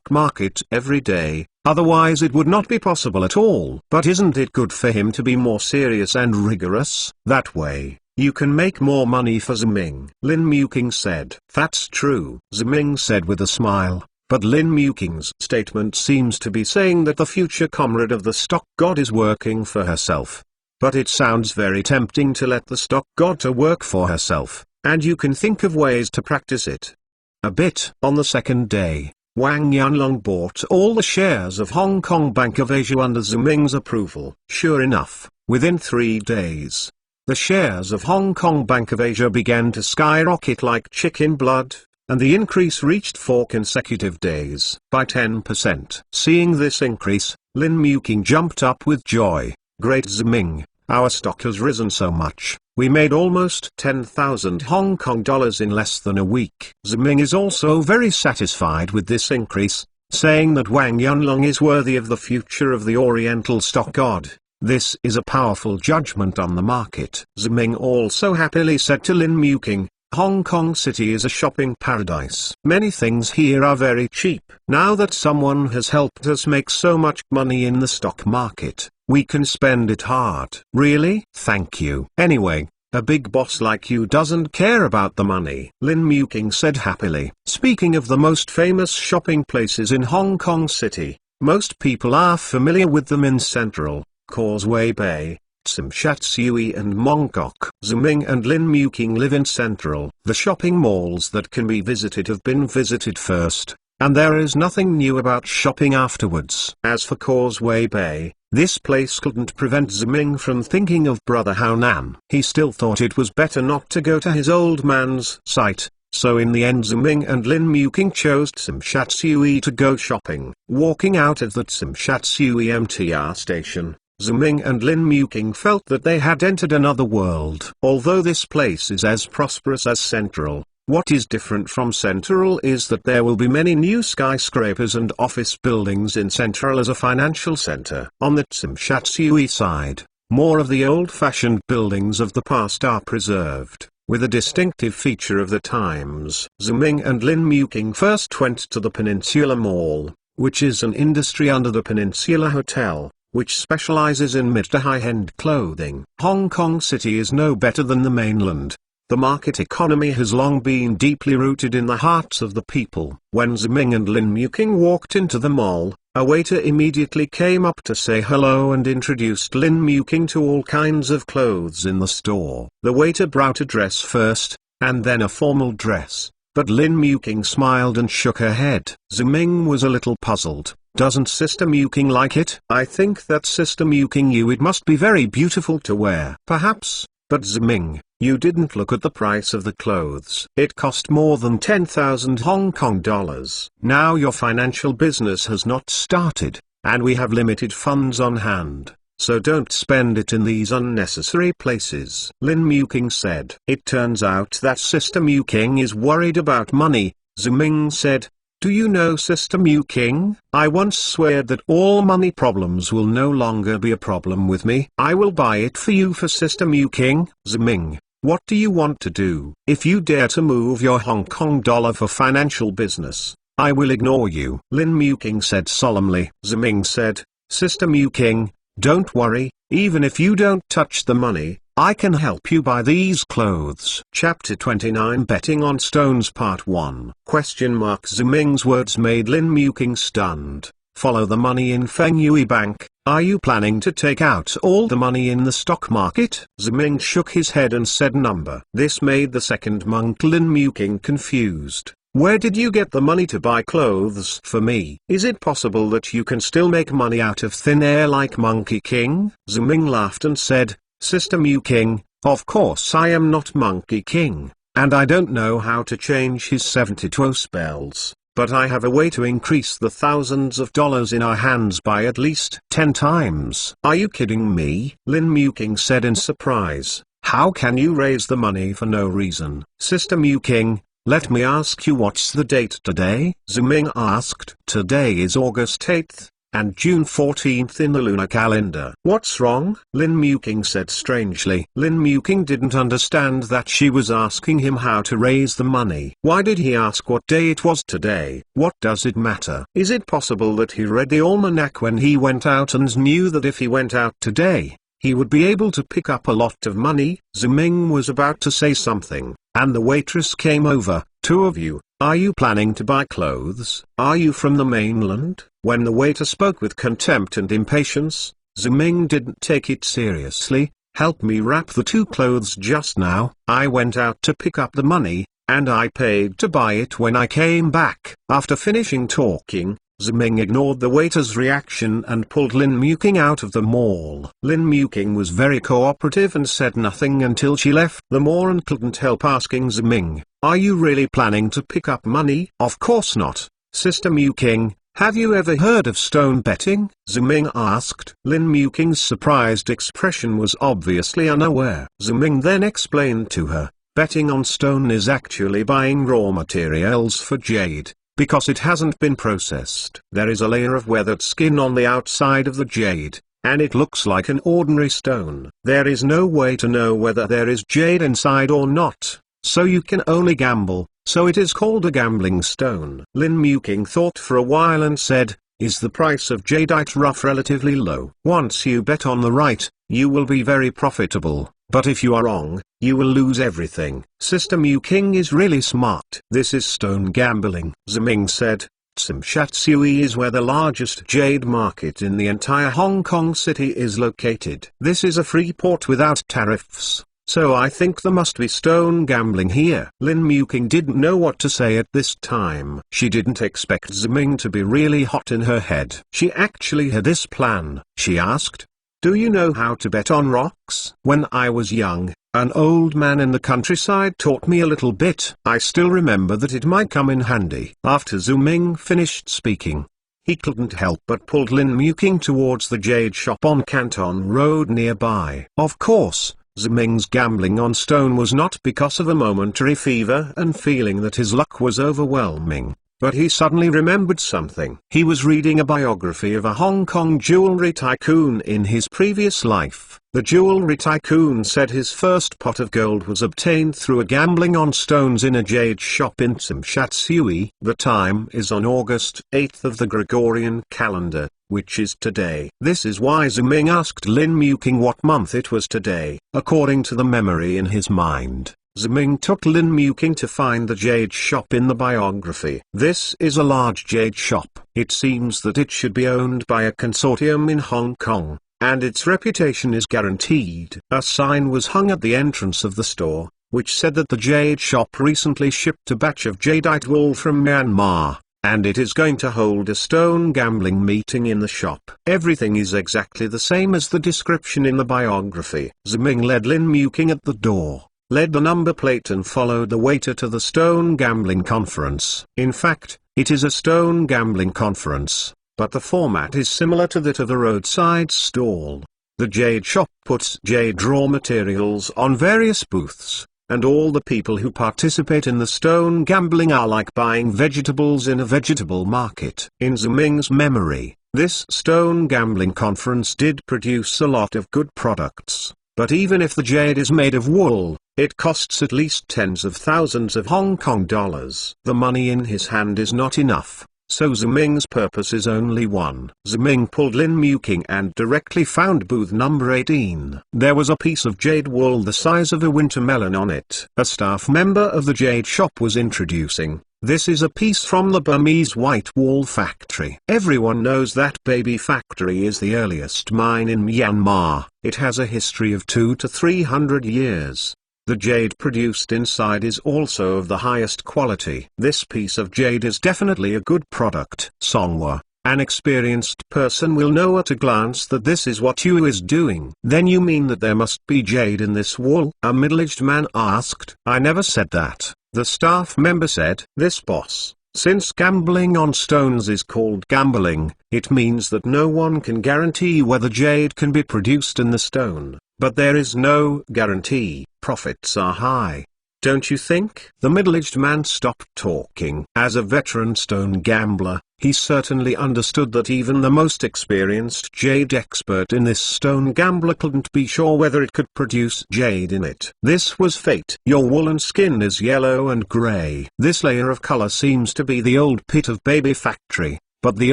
[SPEAKER 1] market every day, otherwise it would not be possible at all. But isn't it good for him to be more serious and rigorous? That way, you can make more money for Ziming. Lin Muking said. That's true, Ziming said with a smile, but Lin Muking's statement seems to be saying that the future comrade of the stock god is working for herself. But it sounds very tempting to let the stock god to work for herself, and you can think of ways to practice it a bit. On the second day, Wang Yunlong bought all the shares of Hong Kong Bank of Asia under Ziming's approval. Sure enough, within 3 days, the shares of Hong Kong Bank of Asia began to skyrocket like chicken blood, and the increase reached 4 consecutive days by 10%. Seeing this increase, Lin Muking jumped up with joy. Great Ziming, our stock has risen so much, we made almost 10,000 Hong Kong dollars in less than a week. Ziming is also very satisfied with this increase, saying that Wang Yunlong is worthy of the future of the Oriental stock god. This is a powerful judgment on the market. Ziming also happily said to Lin Muking, Hong Kong City is a shopping paradise. Many things here are very cheap. Now that someone has helped us make so much money in the stock market, we can spend it hard. Really? Thank you. Anyway, a big boss like you doesn't care about the money, Lin Muking said happily. Speaking of the most famous shopping places in Hong Kong City, most people are familiar with them in Central, Causeway Bay, Tsim Shat Tsui and Mongkok. Ziming and Lin Muking live in Central. The shopping malls that can be visited have been visited first, and there is nothing new about shopping afterwards. As for Causeway Bay, this place couldn't prevent Ziming from thinking of Brother Hao Nan. He still thought it was better not to go to his old man's site, so in the end Ziming and Lin Muking chose Tsim Shat Tsui to go shopping. Walking out of the Tsim Shat Tsui MTR station, Ziming and Lin Muking felt that they had entered another world. Although this place is as prosperous as Central, what is different from Central is that there will be many new skyscrapers and office buildings in Central as a financial center. On the Tsim Shat Tsui side, more of the old-fashioned buildings of the past are preserved, with a distinctive feature of the times. Ziming and Lin Muking first went to the Peninsula Mall, which is an industry under the Peninsula Hotel, which specializes in mid to high-end clothing. Hong Kong City is no better than the mainland. The market economy has long been deeply rooted in the hearts of the people. When Ziming and Lin Muking walked into the mall, a waiter immediately came up to say hello and introduced Lin Muking to all kinds of clothes in the store. The waiter brought a dress first, and then a formal dress, but Lin Muking smiled and shook her head. Ziming was a little puzzled. Doesn't Sister Muking like it? I think that Sister Muking you it must be very beautiful to wear. Perhaps, but Ziming, you didn't look at the price of the clothes. It cost more than 10,000 Hong Kong dollars. Now your financial business has not started, and we have limited funds on hand, so don't spend it in these unnecessary places. Lin Muking said. It turns out that Sister Muking is worried about money, Ziming said. Do you know Sister Muking? I once swear that all money problems will no longer be a problem with me. I will buy it for you for Sister Muking. Ziming, what do you want to do? If you dare to move your Hong Kong dollar for financial business, I will ignore you. Lin Muking said solemnly. Ziming said, Sister Muking, don't worry, even if you don't touch the money, I can help you buy these clothes. Chapter 29 Betting on Stones Part 1 Ziming's words made Lin Muking stunned. Follow the money in Feng Yui Bank. Are you planning to take out all the money in the stock market? Ziming shook his head and said number. This made the second monk Lin Muking confused. Where did you get the money to buy clothes for me? Is it possible that you can still make money out of thin air like Monkey King? Ziming laughed and said, Sister Muking, of course I am not Monkey King, and I don't know how to change his 72 spells, but I have a way to increase the thousands of dollars in our hands by at least 10 times. Are you kidding me? Lin Muking said in surprise. How can you raise the money for no reason? Sister Muking, let me ask you what's the date today? Ziming asked. Today is August 8th. And June 14th in the lunar calendar. What's wrong? Lin Muking said strangely. Lin Muking didn't understand that she was asking him how to raise the money. Why did he ask what day it was today? What does it matter? Is it possible that he read the almanac when he went out and knew that if he went out today, he would be able to pick up a lot of money? Ziming was about to say something, and the waitress came over. Two of you, are you planning to buy clothes? Are you from the mainland? When the waiter spoke with contempt and impatience, Ziming didn't take it seriously. Help me wrap the two clothes just now. I went out to pick up the money, and I paid to buy it when I came back. After finishing talking, Ziming ignored the waiter's reaction and pulled Lin Muking out of the mall. Lin Muking was very cooperative and said nothing until she left the mall and couldn't help asking Ziming, are you really planning to pick up money? Of course not, Sister Muking. Have you ever heard of stone betting? Ziming asked. Lin Muking's surprised expression was obviously unaware. Ziming then explained to her, betting on stone is actually buying raw materials for jade, because it hasn't been processed. There is a layer of weathered skin on the outside of the jade, and it looks like an ordinary stone. There is no way to know whether there is jade inside or not, so you can only gamble, so it is called a gambling stone. Lin Muking thought for a while and said, "Is the price of jadeite rough relatively low? Once you bet on the right, you will be very profitable, but if you are wrong, you will lose everything." Sister Muking is really smart. "This is stone gambling," Ziming said. Tsimshatsui is where the largest jade market in the entire Hong Kong city is located. This is a free port without tariffs, so I think there must be stone gambling here. Lin Muking didn't know what to say at this time. She didn't expect Ziming to be really hot in her head. She actually had this plan. She asked, "Do you know how to bet on rocks?" "When I was young, an old man in the countryside taught me a little bit. I still remember that it might come in handy." After Ziming finished speaking, he couldn't help but pulled Lin Muking towards the jade shop on Canton Road nearby. Of course, Ziming's gambling on stone was not because of a momentary fever and feeling that his luck was overwhelming, but he suddenly remembered something. He was reading a biography of a Hong Kong jewelry tycoon in his previous life. The jewelry tycoon said his first pot of gold was obtained through a gambling on stones in a jade shop in Tsimshatsui. The time is on August 8th of the Gregorian calendar, which is today. This is why Ziming asked Lin Muking what month it was today. According to the memory in his mind, Ziming took Lin Muking to find the jade shop in the biography. This is a large jade shop. It seems that it should be owned by a consortium in Hong Kong, and its reputation is guaranteed. A sign was hung at the entrance of the store, which said that the jade shop recently shipped a batch of jadeite wool from Myanmar, and it is going to hold a stone gambling meeting in the shop. Everything is exactly the same as the description in the biography. Ziming led Lin Muking at the door, led the number plate and followed the waiter to the stone gambling conference. In fact, it is a stone gambling conference, but the format is similar to that of a roadside stall. The jade shop puts jade raw materials on various booths, and all the people who participate in the stone gambling are like buying vegetables in a vegetable market. In Ziming's memory, this stone gambling conference did produce a lot of good products, but even if the jade is made of wool, it costs at least tens of thousands of Hong Kong dollars. The money in his hand is not enough, so Ziming's purpose is only one. Ziming pulled Lin Muking and directly found booth number 18. There was a piece of jade wool the size of a winter melon on it. A staff member of the jade shop was introducing, "This is a piece from the Burmese white wool factory." Everyone knows that baby factory is the earliest mine in Myanmar. It has a history of 200 to 300 years. The jade produced inside is also of the highest quality. This piece of jade is definitely a good product. Songhua, an experienced person, will know at a glance that this is what you is doing. "Then you mean that there must be jade in this wool?" a middle-aged man asked. "I never said that," the staff member said. "This boss, since gambling on stones is called gambling, it means that no one can guarantee whether jade can be produced in the stone, but there is no guarantee. Profits are high, don't you think?" The middle-aged man stopped talking. As a veteran stone gambler, he certainly understood that even the most experienced jade expert in this stone gambler couldn't be sure whether it could produce jade in it. This was fate. "Your woolen skin is yellow and grey. This layer of color seems to be the old pit of baby factory, but the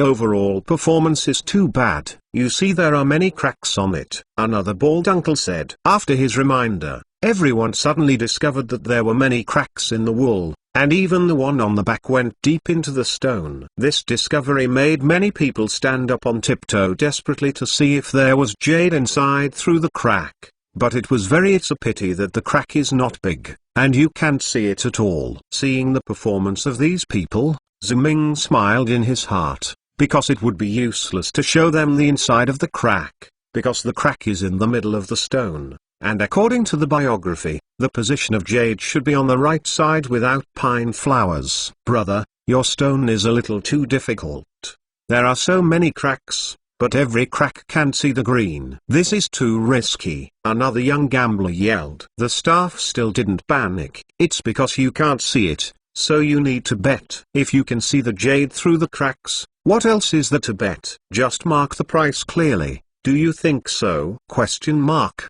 [SPEAKER 1] overall performance is too bad. You see there are many cracks on it," another bald uncle said. After his reminder, everyone suddenly discovered that there were many cracks in the wool, and even the one on the back went deep into the stone. This discovery made many people stand up on tiptoe desperately to see if there was jade inside through the crack, but it's a pity that the crack is not big, and you can't see it at all. Seeing the performance of these people, Ziming smiled in his heart, because it would be useless to show them the inside of the crack, because the crack is in the middle of the stone. And according to the biography, the position of jade should be on the right side without pine flowers. "Brother, your stone is a little too difficult. There are so many cracks, but every crack can see the green. This is too risky," another young gambler yelled. The staff still didn't panic. "It's because you can't see it, so you need to bet. If you can see the jade through the cracks, what else is there to bet? Just mark the price clearly. Do you think so? Question mark.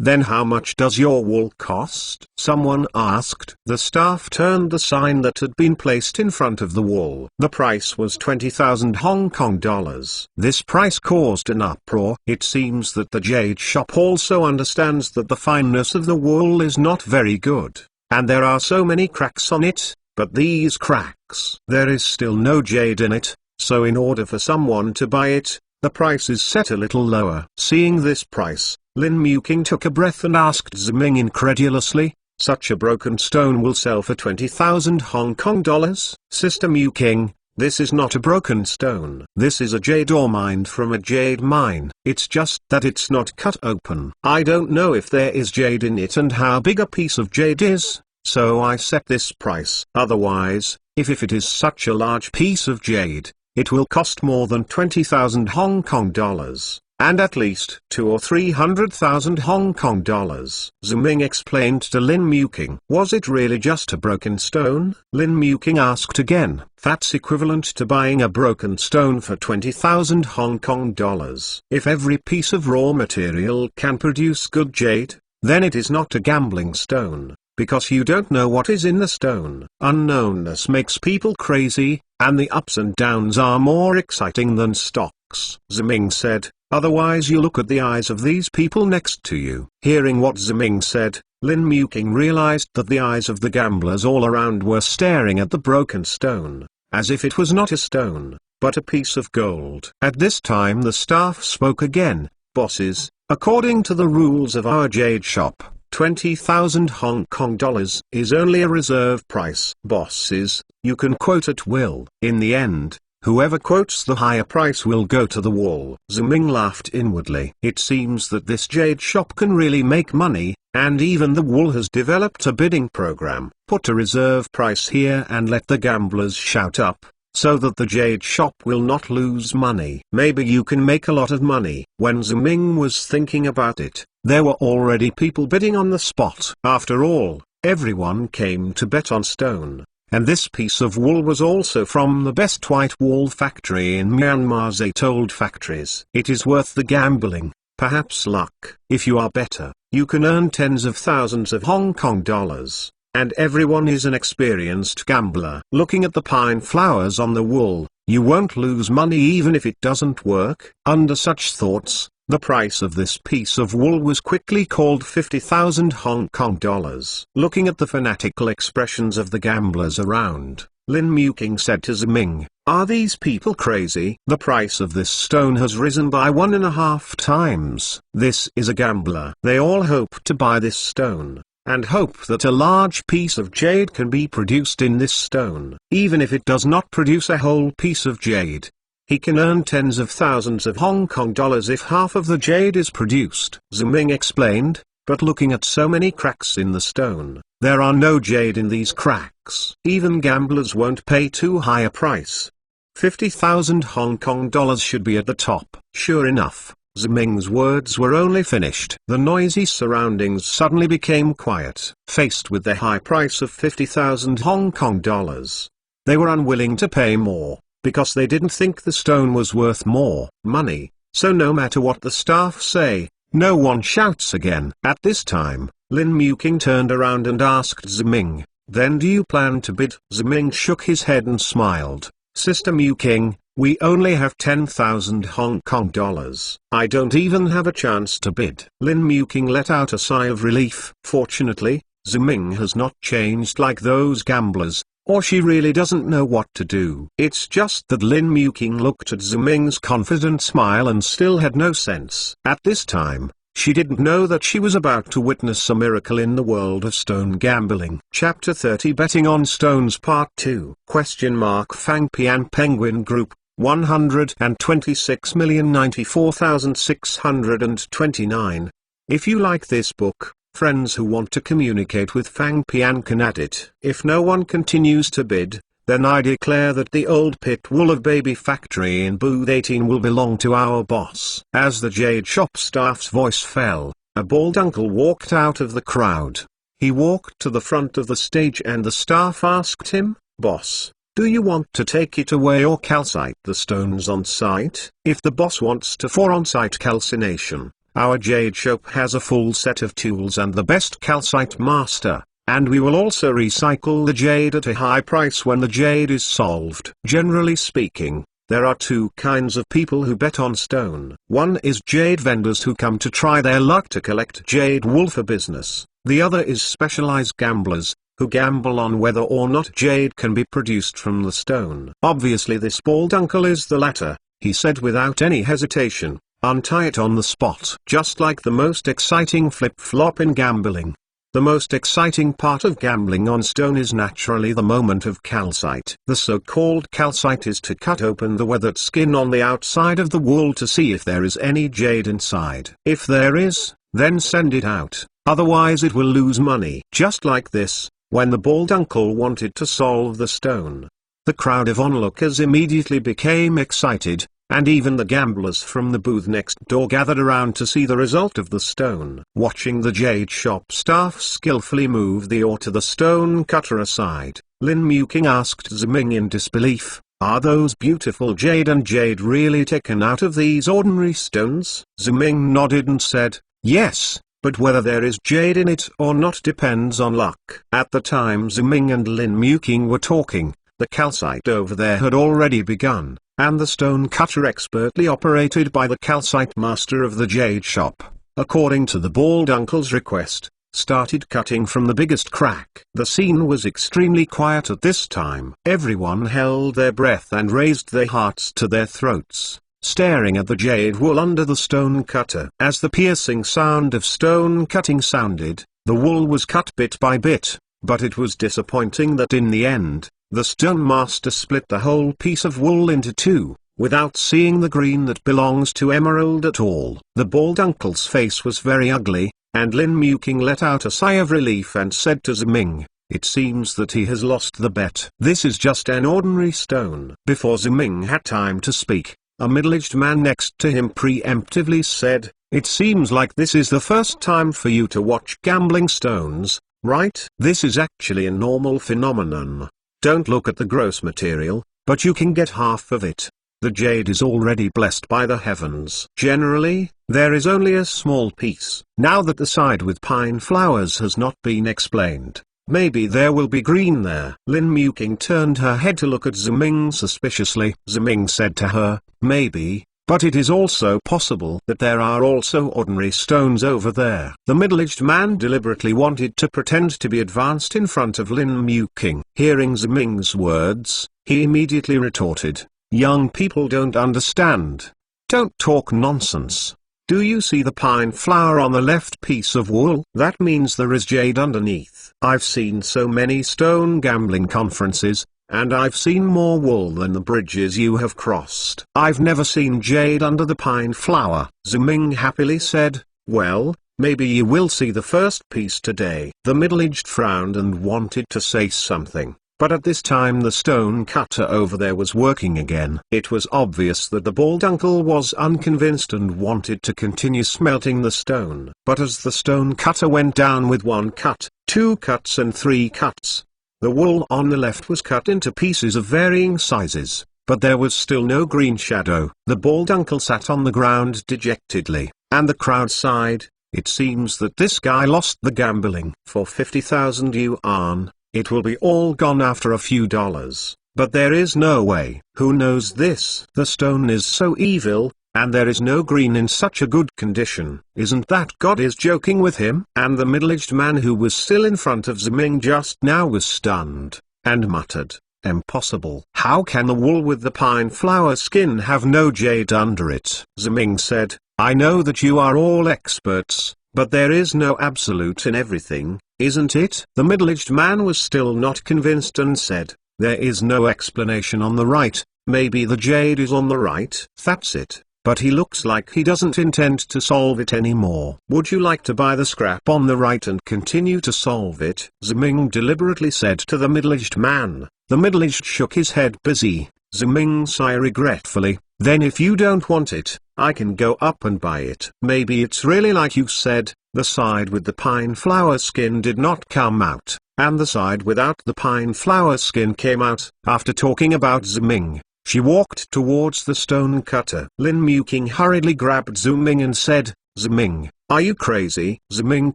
[SPEAKER 1] Then how much does your wool cost? Someone asked. The staff turned the sign that had been placed in front of the wool. The price was 20,000 Hong Kong dollars. This price caused an uproar. It seems that the jade shop also understands that the fineness of the wool is not very good, and there are so many cracks on it, but these cracks, there is still no jade in it, so in order for someone to buy it, the price is set a little lower. Seeing this price, Lin Muking took a breath and asked Ziming incredulously, "Such a broken stone will sell for 20,000 Hong Kong dollars? Sister Muking, this is not a broken stone. This is a jade ore mined from a jade mine. It's just that it's not cut open. I don't know if there is jade in it and how big a piece of jade is, so I set this price. Otherwise, if it is such a large piece of jade, it will cost more than 20,000 Hong Kong dollars. And at least 200,000 or 300,000 Hong Kong dollars. Ziming explained to Lin Muking. Was it really just a broken stone? Lin Muking asked again. That's equivalent to buying a broken stone for 20,000 Hong Kong dollars. If every piece of raw material can produce good jade, then it is not a gambling stone, because you don't know what is in the stone. Unknownness makes people crazy, and the ups and downs are more exciting than stocks, Ziming said. Otherwise you look at the eyes of these people next to you. Hearing what Ziming said, Lin Muking realized that the eyes of the gamblers all around were staring at the broken stone, as if it was not a stone, but a piece of gold. At this time the staff spoke again. Bosses, according to the rules of our jade shop, 20,000 Hong Kong dollars is only a reserve price. Bosses, you can quote at will. In the end, whoever quotes the higher price will go to the wall. Ziming laughed inwardly. It seems that this jade shop can really make money, and even the wool has developed a bidding program. Put a reserve price here and let the gamblers shout up, so that the jade shop will not lose money. Maybe you can make a lot of money. When Ziming was thinking about it, there were already people bidding on the spot. After all, everyone came to bet on stone. And this piece of wool was also from the best white wool factory in Myanmar's 8 old factories. It is worth the gambling, perhaps luck. If you are better, you can earn tens of thousands of Hong Kong dollars. And everyone is an experienced gambler. Looking at the pine flowers on the wool, you won't lose money even if it doesn't work. Under such thoughts, the price of this piece of wool was quickly called 50,000 Hong Kong dollars. Looking at the fanatical expressions of the gamblers around, Lin Muking said to Ziming, "Are these people crazy? The price of this stone has risen by 1.5 times. This is a gambler. They all hope to buy this stone, and hope that a large piece of jade can be produced in this stone. Even if it does not produce a whole piece of jade, he can earn tens of thousands of Hong Kong dollars if half of the jade is produced." Ziming explained, "But looking at so many cracks in the stone, there are no jade in these cracks. Even gamblers won't pay too high a price. 50,000 Hong Kong dollars should be at the top." Sure enough, Ziming's words were only finished. The noisy surroundings suddenly became quiet. Faced with the high price of 50,000 Hong Kong dollars, they were unwilling to pay more, because they didn't think the stone was worth more money. So no matter what the staff say, no one shouts again. At this time, Lin Muking turned around and asked Ziming, "Then do you plan to bid?" Ziming shook his head and smiled. "Sister Muking, we only have 10,000 Hong Kong dollars. I don't even have a chance to bid." Lin Muking let out a sigh of relief. Fortunately, Ziming has not changed like those gamblers, or she really doesn't know what to do. It's just that Lin Muking looked at Ziming's confident smile and still had no sense. At this time, she didn't know that she was about to witness a miracle in the world of stone gambling. Chapter 30 Betting on Stones Part 2 Fang Pian Penguin Group 126,094,629. If you like this book, friends who want to communicate with Fang Pian can add it. If no one continues to bid, then I declare that the old pit wool of baby factory in booth 18 will belong to our boss. As the jade shop staff's voice fell, a bald uncle walked out of the crowd. He walked to the front of the stage and the staff asked him, "Boss, do you want to take it away or calcite the stones on site?" If the boss wants to for on-site calcination, our jade shop has a full set of tools and the best calcite master, and we will also recycle the jade at a high price when the jade is solved. Generally speaking, there are two kinds of people who bet on stone. One is jade vendors who come to try their luck to collect jade wool for business. The other is specialized gamblers, who gamble on whether or not jade can be produced from the stone. Obviously this bald uncle is the latter, he said without any hesitation. Untie it on the spot. Just like the most exciting flip-flop in gambling. The most exciting part of gambling on stone is naturally the moment of calcite. The so-called calcite is to cut open the weathered skin on the outside of the wool to see if there is any jade inside. If there is, then send it out, otherwise it will lose money. Just like this, when the bald uncle wanted to solve the stone, the crowd of onlookers immediately became excited, and even the gamblers from the booth next door gathered around to see the result of the stone. Watching the jade shop staff skillfully move the ore to the stone cutter aside, Lin Muking asked Ziming in disbelief, "Are those beautiful jade and jade really taken out of these ordinary stones?" Ziming nodded and said, "Yes, but whether there is jade in it or not depends on luck." At the time Ziming and Lin Muking were talking, the calcite over there had already begun, and the stone cutter expertly operated by the calcite master of the jade shop, according to the bald uncle's request, started cutting from the biggest crack. The scene was extremely quiet at this time. Everyone held their breath and raised their hearts to their throats, staring at the jade wool under the stone cutter. As the piercing sound of stone cutting sounded, the wool was cut bit by bit, but it was disappointing that in the end, the stone master split the whole piece of wool into two, without seeing the green that belongs to emerald at all. The bald uncle's face was very ugly, and Lin Muking let out a sigh of relief and said to Ziming, "It seems that he has lost the bet. This is just an ordinary stone." Before Ziming had time to speak, a middle-aged man next to him preemptively said, "It seems like this is the first time for you to watch gambling stones, right? This is actually a normal phenomenon. Don't look at the gross material, but you can get half of it. The jade is already blessed by the heavens. Generally, there is only a small piece. Now that the side with pine flowers has not been explained, maybe there will be green there." Lin Muking turned her head to look at Ziming suspiciously. Ziming said to her, "Maybe, but it is also possible that there are also ordinary stones over there." The middle-aged man deliberately wanted to pretend to be advanced in front of Lin Muking. Hearing Ziming's words, he immediately retorted, "Young people don't understand. Don't talk nonsense. Do you see the pine flower on the left piece of wool? That means there is jade underneath. I've seen so many stone gambling conferences, and I've seen more wool than the bridges you have crossed. I've never seen jade under the pine flower." Ziming happily said, "Well, maybe you will see the first piece today." The middle-aged frowned and wanted to say something, but at this time the stone cutter over there was working again. It was obvious that the bald uncle was unconvinced and wanted to continue smelting the stone. But as the stone cutter went down with 1 cut, 2 cuts and 3 cuts, the wool on the left was cut into pieces of varying sizes, but there was still no green shadow. The bald uncle sat on the ground dejectedly, and the crowd sighed. It seems that this guy lost the gambling. For 50,000 yuan, it will be all gone after a few dollars. But there is no way. Who knows this? The stone is so evil, and there is no green in such a good condition. Isn't that God is joking with him? And the middle-aged man who was still in front of Ziming just now was stunned, and muttered, "Impossible. How can the wool with the pine flower skin have no jade under it?" Ziming said, "I know that you are all experts, but there is no absolute in everything, isn't it?" The middle-aged man was still not convinced and said, "There is no explanation on the right. Maybe the jade is on the right. That's it. But he looks like he doesn't intend to solve it anymore. Would you like to buy the scrap on the right and continue to solve it?" Ziming deliberately said to the middle-aged man. The middle-aged shook his head busy. Ziming sighed regretfully, "Then if you don't want it, I can go up and buy it." "Maybe it's really like you said, The side with the pine flower skin did not come out, and the side without the pine flower skin came out. After talking about Ziming, she walked towards the stone cutter. Lin Muking hurriedly grabbed Ziming and said, "Ziming, are you crazy?" Ziming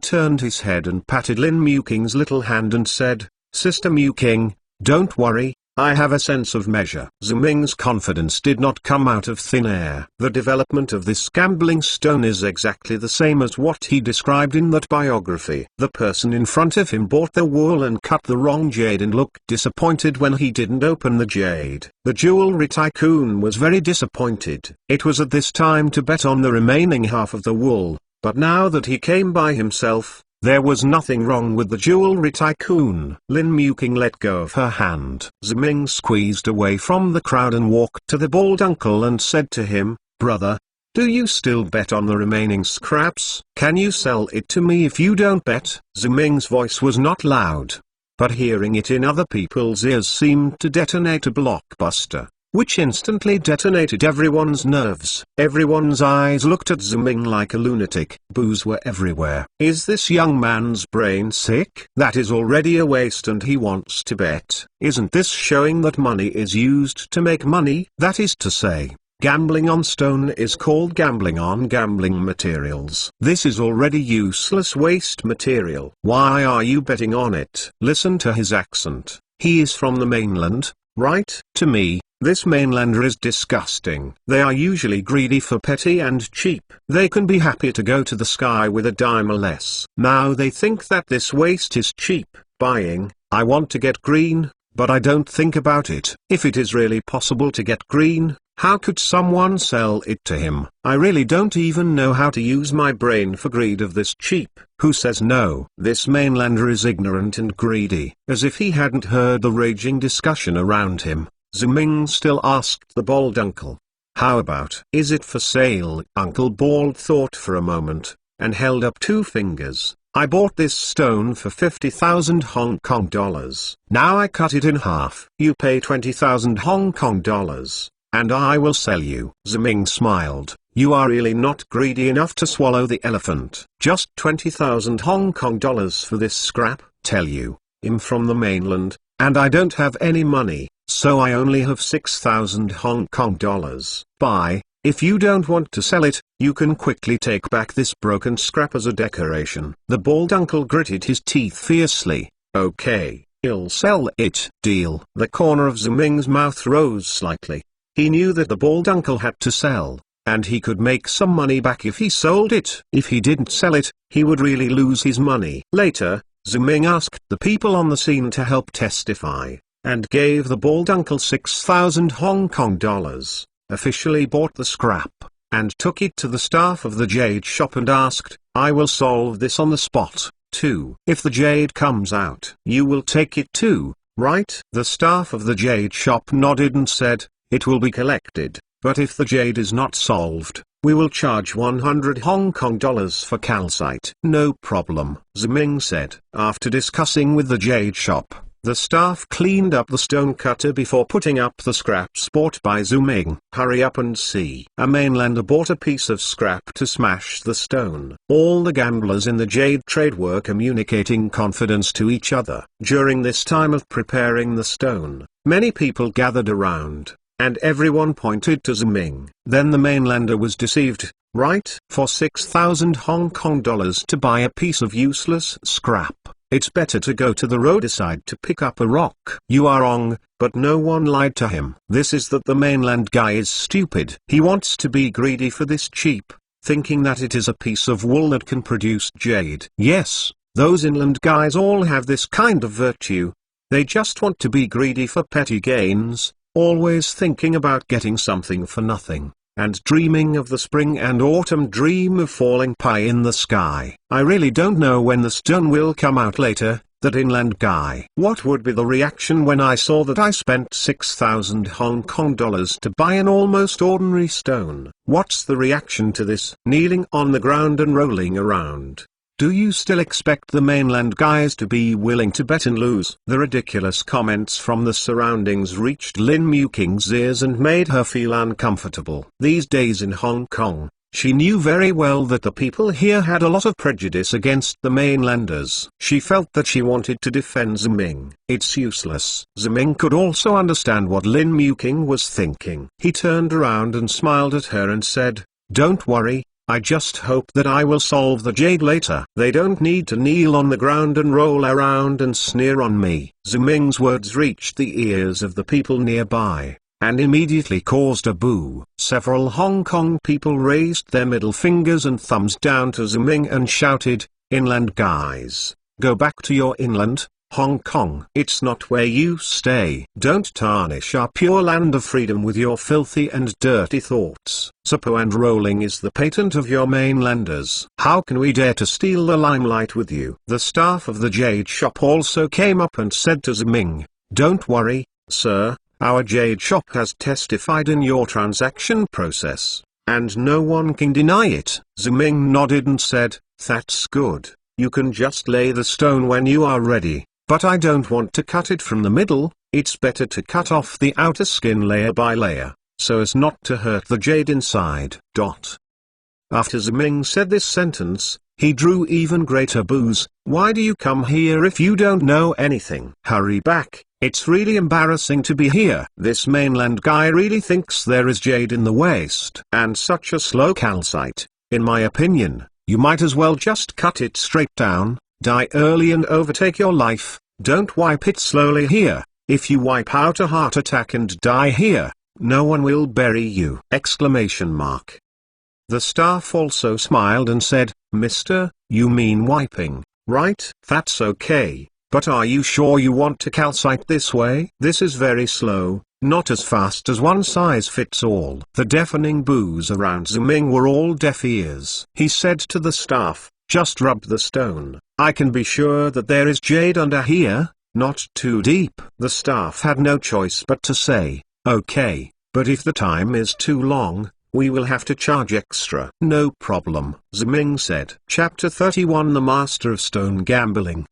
[SPEAKER 1] turned his head and patted Lin Muking's little hand and said, "Sister Muking, don't worry, I have a sense of measure." Ziming's confidence did not come out of thin air. The development of this gambling stone is exactly the same as what he described in that biography. The person in front of him bought the wool and cut the wrong jade and looked disappointed when he didn't open the jade. The jewelry tycoon was very disappointed. It was at this time to bet on the remaining half of the wool, but now that he came by himself, there was nothing wrong with the jewelry tycoon. Lin Muking let go of her hand. Ziming squeezed away from the crowd and walked to the bald uncle and said to him, "Brother, do you still bet on the remaining scraps? Can you sell it to me if you don't bet?" Ziming's voice was not loud, but hearing it in other people's ears seemed to detonate a blockbuster, which instantly detonated everyone's nerves. Everyone's eyes looked at Ziming like a lunatic. Boos were everywhere. Is this young man's brain sick? That is already a waste and he wants to bet. Isn't this showing that money is used to make money? That is to say, gambling on stone is called gambling on gambling materials. This is already useless waste material. Why are you betting on it? Listen to his accent. He is from the mainland, right? To me, this mainlander is disgusting. They are usually greedy for petty and cheap. They can be happy to go to the sky with a dime or less. Now they think that this waste is cheap buying. I want to get green, but I don't think about it. If it is really possible to get green, how could someone sell it to him? I really don't even know how to use my brain for greed of this cheap. Who says no? This mainlander is ignorant and greedy. As if he hadn't heard the raging discussion around him, Ziming still asked the bald uncle, "How about? Is it for sale?" Uncle Bald thought for a moment, and held up two fingers. "I bought this stone for 50,000 Hong Kong dollars. Now I cut it in half. You pay 20,000 Hong Kong dollars, and I will sell you." Ziming smiled. "You are really not greedy enough to swallow the elephant. Just 20,000 Hong Kong dollars for this scrap? Tell you, I'm from the mainland, and I don't have any money. So I only have 6,000 Hong Kong dollars. Buy. If you don't want to sell it, you can quickly take back this broken scrap as a decoration." The bald uncle gritted his teeth fiercely. "Okay, I'll sell it." Deal. The corner of Ziming's mouth rose slightly. He knew that the bald uncle had to sell, and he could make some money back if he sold it. If he didn't sell it, he would really lose his money. Later, Ziming asked the people on the scene to help testify, and gave the bald uncle 6,000 Hong Kong dollars, officially bought the scrap, and took it to the staff of the jade shop and asked, "I will solve this on the spot, too. If the jade comes out, you will take it too, right?" The staff of the jade shop nodded and said, "It will be collected, but if the jade is not solved, we will charge 100 Hong Kong dollars for calcite." "No problem," Ziming said. After discussing with the jade shop, the staff cleaned up the stone cutter before putting up the scraps bought by Ziming. Hurry up and see. A mainlander bought a piece of scrap to smash the stone. All the gamblers in the jade trade were communicating confidence to each other. During this time of preparing the stone, many people gathered around, and everyone pointed to Ziming. Then the mainlander was deceived, right? For 6,000 Hong Kong dollars to buy a piece of useless scrap. It's better to go to the roadside to pick up a rock. You are wrong, but no one lied to him. This is that the mainland guy is stupid. He wants to be greedy for this cheap, thinking that it is a piece of wool that can produce jade. Yes, those inland guys all have this kind of virtue. They just want to be greedy for petty gains, always thinking about getting something for nothing, and dreaming of the spring and autumn dream of falling pie in the sky. I really don't know when the stone will come out later, that inland guy. What would be the reaction when I saw that I spent 6,000 Hong Kong dollars to buy an almost ordinary stone? What's the reaction to this? Kneeling on the ground and rolling around. Do you still expect the mainland guys to be willing to bet and lose? The ridiculous comments from the surroundings reached Lin Muking's ears and made her feel uncomfortable. These days in Hong Kong, She knew very well that the people here had a lot of prejudice against the mainlanders. She felt that she wanted to defend Ziming. It's useless. Ziming could also understand what Lin Muking was thinking. He turned around and smiled at her and said, "Don't worry, I just hope that I will solve the jade later. They don't need to kneel on the ground and roll around and sneer on me." Ziming's words reached the ears of the people nearby, and immediately caused a boo. Several Hong Kong people raised their middle fingers and thumbs down to Ziming and shouted, "Inland guys, go back to your inland, Hong Kong. It's not where you stay. Don't tarnish our pure land of freedom with your filthy and dirty thoughts. Suppo and rolling is the patent of your mainlanders. How can we dare to steal the limelight with you?" The staff of the jade shop also came up and said to Ziming, "Don't worry, sir, our jade shop has testified in your transaction process, and no one can deny it." Ziming nodded and said, "That's good. You can just lay the stone when you are ready. But I don't want to cut it from the middle. It's better to cut off the outer skin layer by layer, so as not to hurt the jade inside." After Ziming said this sentence, he drew even greater boos. "Why do you come here if you don't know anything? Hurry back, it's really embarrassing to be here. This mainland guy really thinks there is jade in the waste. And such a slow calcite. In my opinion, you might as well just cut it straight down. Die early and overtake your life. Don't wipe it slowly here. If you wipe out a heart attack and die here, no one will bury you!" The staff also smiled and said, "Mister, you mean wiping, right? That's okay, but are you sure you want to calcite this way? This is very slow, not as fast as one size fits all." The deafening boos around Ziming were all deaf ears. He said to the staff, "Just rub the stone. I can be sure that there is jade under here, not too deep." The staff had no choice but to say, "Okay, but if the time is too long, we will have to charge extra." "No problem," Ziming said. Chapter 31 The Master of Stone Gambling?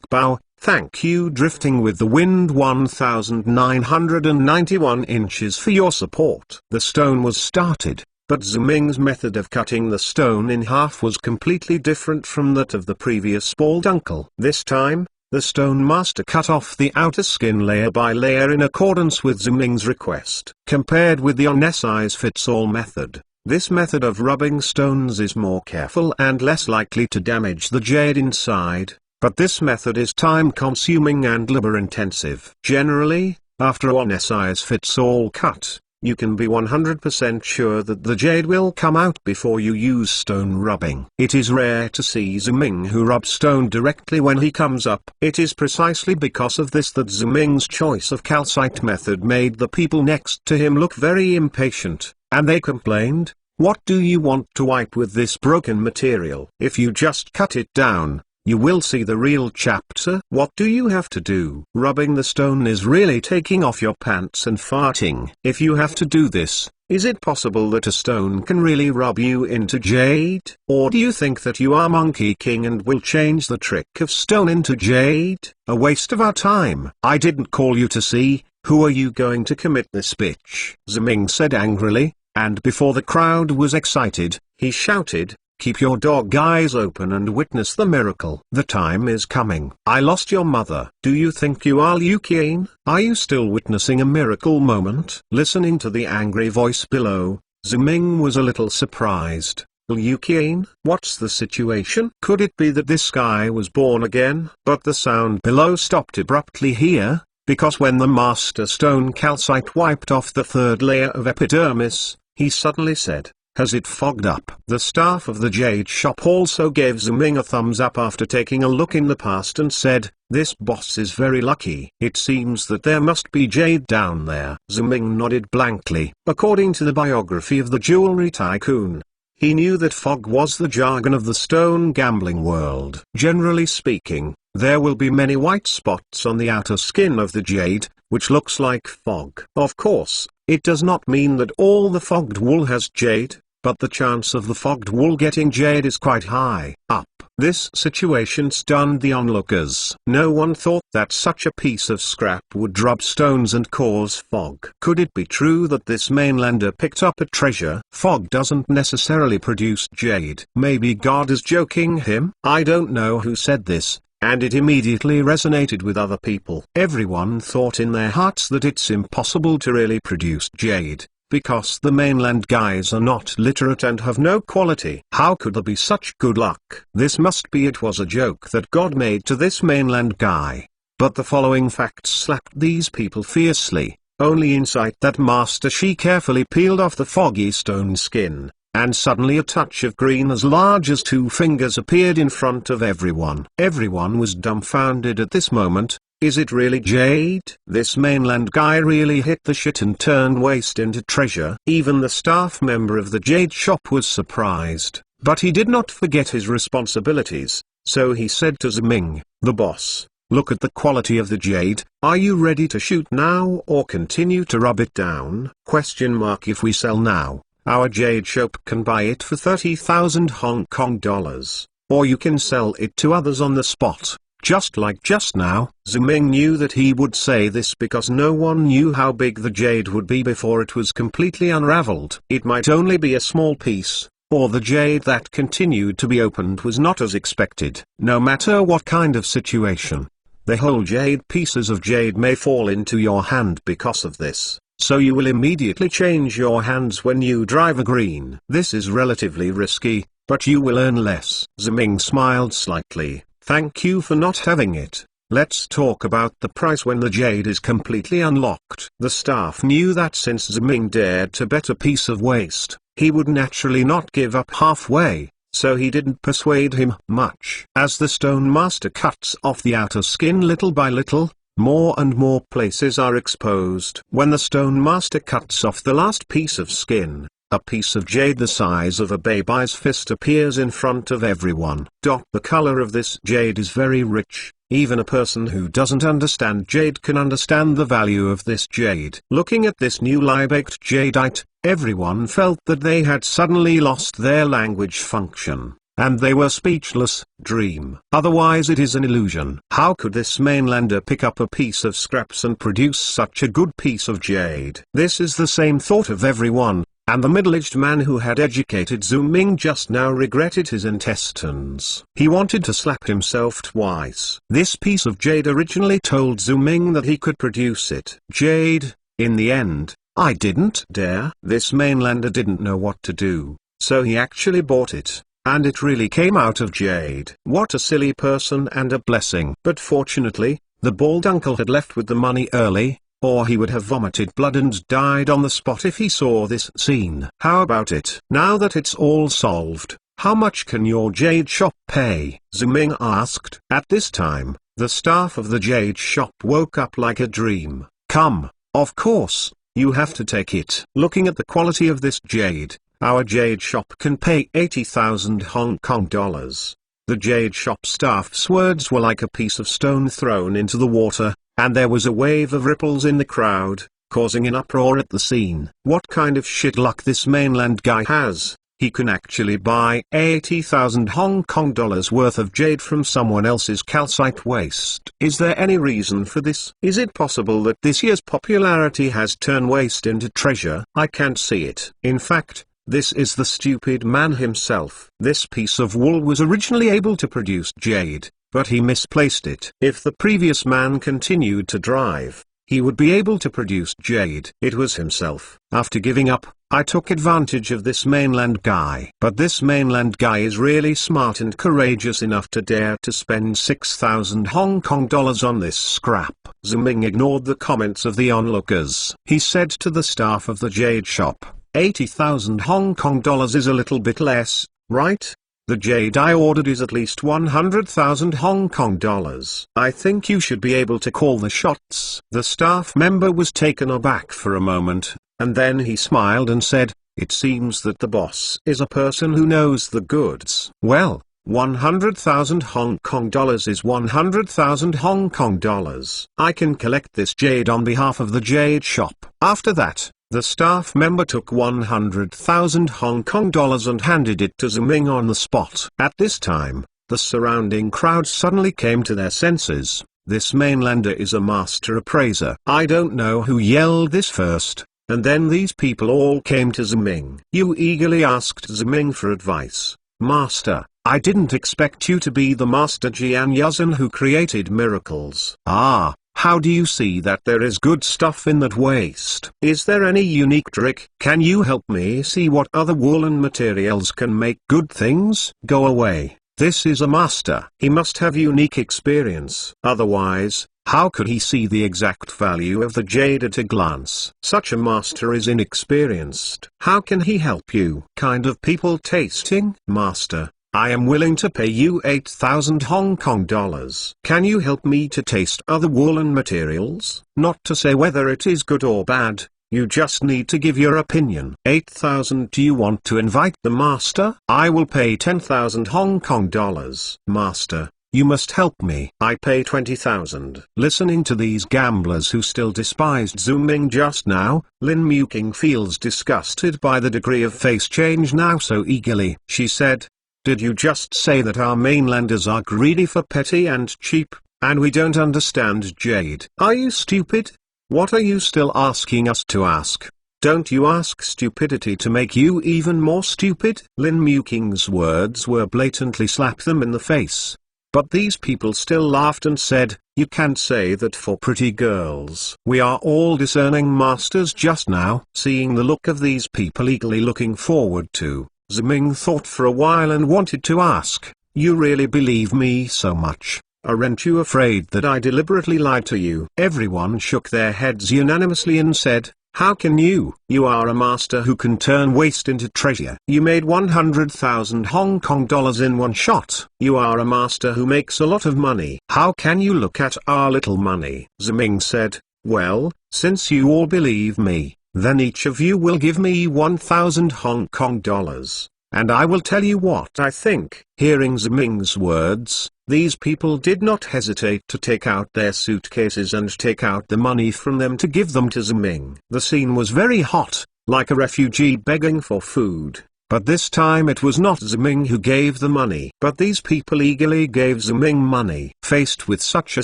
[SPEAKER 1] Bow, thank you Drifting with the Wind 1991 inches for your support. The stone was started. But Ziming's method of cutting the stone in half was completely different from that of the previous bald uncle. This time, the stone master cut off the outer skin layer by layer in accordance with Ziming's request. Compared with the one-size-fits-all method, this method of rubbing stones is more careful and less likely to damage the jade inside, but this method is time-consuming and labor-intensive. Generally, after a one-size-fits-all cut, you can be 100% sure that the jade will come out before you use stone rubbing. It is rare to see Ziming who rubs stone directly when he comes up. It is precisely because of this that Ziming's choice of calcite method made the people next to him look very impatient, and they complained, "What do you want to wipe with this broken material? If you just cut it down, you will see the real chapter. What do you have to do? Rubbing the stone is really taking off your pants and farting. If you have to do this, is it possible that a stone can really rub you into jade? Or do you think that you are Monkey King and will change the trick of stone into jade? A waste of our time. I didn't call you to see. Who are you going to commit this bitch?" Ziming said angrily, and before the crowd was excited, he shouted, "Keep your dog eyes open and witness the miracle. The time is coming. I lost your mother. Do you think you are Liu Qian? Are you still witnessing a miracle moment?" Listening to the angry voice below, Ziming was a little surprised. "Liu Qian? What's the situation? Could it be that this guy was born again?" But the sound below stopped abruptly here, because when the Master Stone Calcite wiped off the third layer of epidermis, he suddenly said, "Has it fogged up?" The staff of the jade shop also gave Ziming a thumbs up after taking a look in the past and said, "This boss is very lucky. It seems that there must be jade down there." Ziming nodded blankly. According to the biography of the jewelry tycoon, he knew that fog was the jargon of the stone gambling world. Generally speaking, there will be many white spots on the outer skin of the jade, which looks like fog. Of course, it does not mean that all the fogged wool has jade. but the chance of the fogged wool getting jade is quite high up. This situation stunned the onlookers. No one thought that such a piece of scrap would drop stones and cause fog. Could it be true that this mainlander picked up a treasure? Fog doesn't necessarily produce jade. Maybe God is joking him? I don't know who said this, and it immediately resonated with other people. Everyone thought in their hearts that it's impossible to really produce jade, because the mainland guys are not literate and have no quality. How could there be such good luck? This must be it was a joke that God made to this mainland guy. But the following facts slapped these people fiercely. Only insight that Master Shi carefully peeled off the foggy stone skin, and suddenly a touch of green as large as 2 fingers appeared in front of everyone. Everyone was dumbfounded at this moment. Is it really jade? This mainland guy really hit the shit and turned waste into treasure. Even the staff member of the jade shop was surprised, but he did not forget his responsibilities, so he said to Ziming, the boss, look at the quality of the jade. Are you ready to shoot now or continue to rub it down? If we sell now, our jade shop can buy it for 30,000 Hong Kong dollars, or you can sell it to others on the spot. Just like just now, Ziming knew that he would say this because no one knew how big the jade would be before it was completely unraveled. It might only be a small piece, or the jade that continued to be opened was not as expected. No matter what kind of situation, the whole jade pieces of jade may fall into your hand because of this, so you will immediately change your hands when you drive a green. This is relatively risky, but you will earn less. Ziming smiled slightly. Thank you for not having it. Let's talk about the price when the jade is completely unlocked. The staff knew that since Ziming dared to bet a piece of waste, he would naturally not give up halfway, so he didn't persuade him much. As the stone master cuts off the outer skin little by little, more and more places are exposed. When the stone master cuts off the last piece of skin, a piece of jade the size of a baby's fist appears in front of everyone. The color of this jade is very rich. Even a person who doesn't understand jade can understand the value of this jade. Looking at this newly baked jadeite, everyone felt that they had suddenly lost their language function, and they were speechless. Dream. Otherwise it is an illusion. How could this mainlander pick up a piece of scraps and produce such a good piece of jade? This is the same thought of everyone. And the middle-aged man who had educated Ziming just now regretted his intestines. He wanted to slap himself twice. This piece of jade originally told Ziming that he could produce it. Jade, in the end, I didn't dare. This mainlander didn't know what to do, so he actually bought it, and it really came out of jade. What a silly person and a blessing. But fortunately, the bald uncle had left with the money early, or he would have vomited blood and died on the spot if he saw this scene. How about it? Now that it's all solved, how much can your jade shop pay? Ziming asked. At this time, the staff of the jade shop woke up like a dream. Come, of course, you have to take it. Looking at the quality of this jade, our jade shop can pay 80,000 Hong Kong dollars. The jade shop staff's words were like a piece of stone thrown into the water, and there was a wave of ripples in the crowd, causing an uproar at the scene. What kind of shit luck this mainland guy has? He can actually buy 80,000 Hong Kong dollars worth of jade from someone else's calcite waste. Is there any reason for this? Is it possible that this year's popularity has turned waste into treasure? I can't see it. In fact, this is the stupid man himself. This piece of wool was originally able to produce jade, but he misplaced it. If the previous man continued to drive, he would be able to produce jade. It was himself. After giving up, I took advantage of this mainland guy. But this mainland guy is really smart and courageous enough to dare to spend 6,000 Hong Kong dollars on this scrap. Ziming ignored the comments of the onlookers. He said to the staff of the jade shop, 80,000 Hong Kong dollars is a little bit less, right? The jade I ordered is at least 100,000 Hong Kong dollars. I think you should be able to call the shots. The staff member was taken aback for a moment, and then he smiled and said, it seems that the boss is a person who knows the goods. Well, 100,000 Hong Kong dollars is 100,000 Hong Kong dollars. I can collect this jade on behalf of the jade shop. After that, The staff member took 100,000 Hong Kong dollars and handed it to Ziming on the spot. At this time, the surrounding crowd suddenly came to their senses. This mainlander is a master appraiser. I don't know who yelled this first, and then these people all came to Ziming. You eagerly asked Ziming for advice. Master, I didn't expect you to be the Master Jian Yuzhen who created miracles. Ah, how do you see that there is good stuff in that waste? Is there any unique trick? Can you help me see what other woolen materials can make good things? Go away. This is a master. He must have unique experience. Otherwise, how could he see the exact value of the jade at a glance? Such a master is inexperienced. How can he help you? Kind of people tasting? Master, I am willing to pay you 8,000 Hong Kong dollars. Can you help me to taste other woolen materials? Not to say whether it is good or bad. You just need to give your opinion. 8,000. Do you want to invite the master? I will pay 10,000 Hong Kong dollars. Master, you must help me. I pay 20,000. Listening to these gamblers who still despised Ziming just now, Lin Muking feels disgusted by the degree of face change now so eagerly. She said, did you just say that our mainlanders are greedy for petty and cheap, and we don't understand jade? Are you stupid? What are you still asking us to ask? Don't you ask stupidity to make you even more stupid? Lin Muking's words were blatantly slap them in the face. But these people still laughed and said, you can't say that for pretty girls. We are all discerning masters just now. Seeing the look of these people eagerly looking forward to, Ziming thought for a while and wanted to ask, you really believe me so much? Aren't you afraid that I deliberately lied to you? Everyone shook their heads unanimously and said, how can you? You are a master who can turn waste into treasure. You made 100,000 Hong Kong dollars in one shot. You are a master who makes a lot of money. How can you look at our little money? Ziming said, well, since you all believe me, then each of you will give me 1,000 Hong Kong dollars. And I will tell you what I think. Hearing Ziming's words, these people did not hesitate to take out their suitcases and take out the money from them to give them to Ziming. The scene was very hot, like a refugee begging for food. But this time it was not Ziming who gave the money. But these people eagerly gave Ziming money. Faced with such a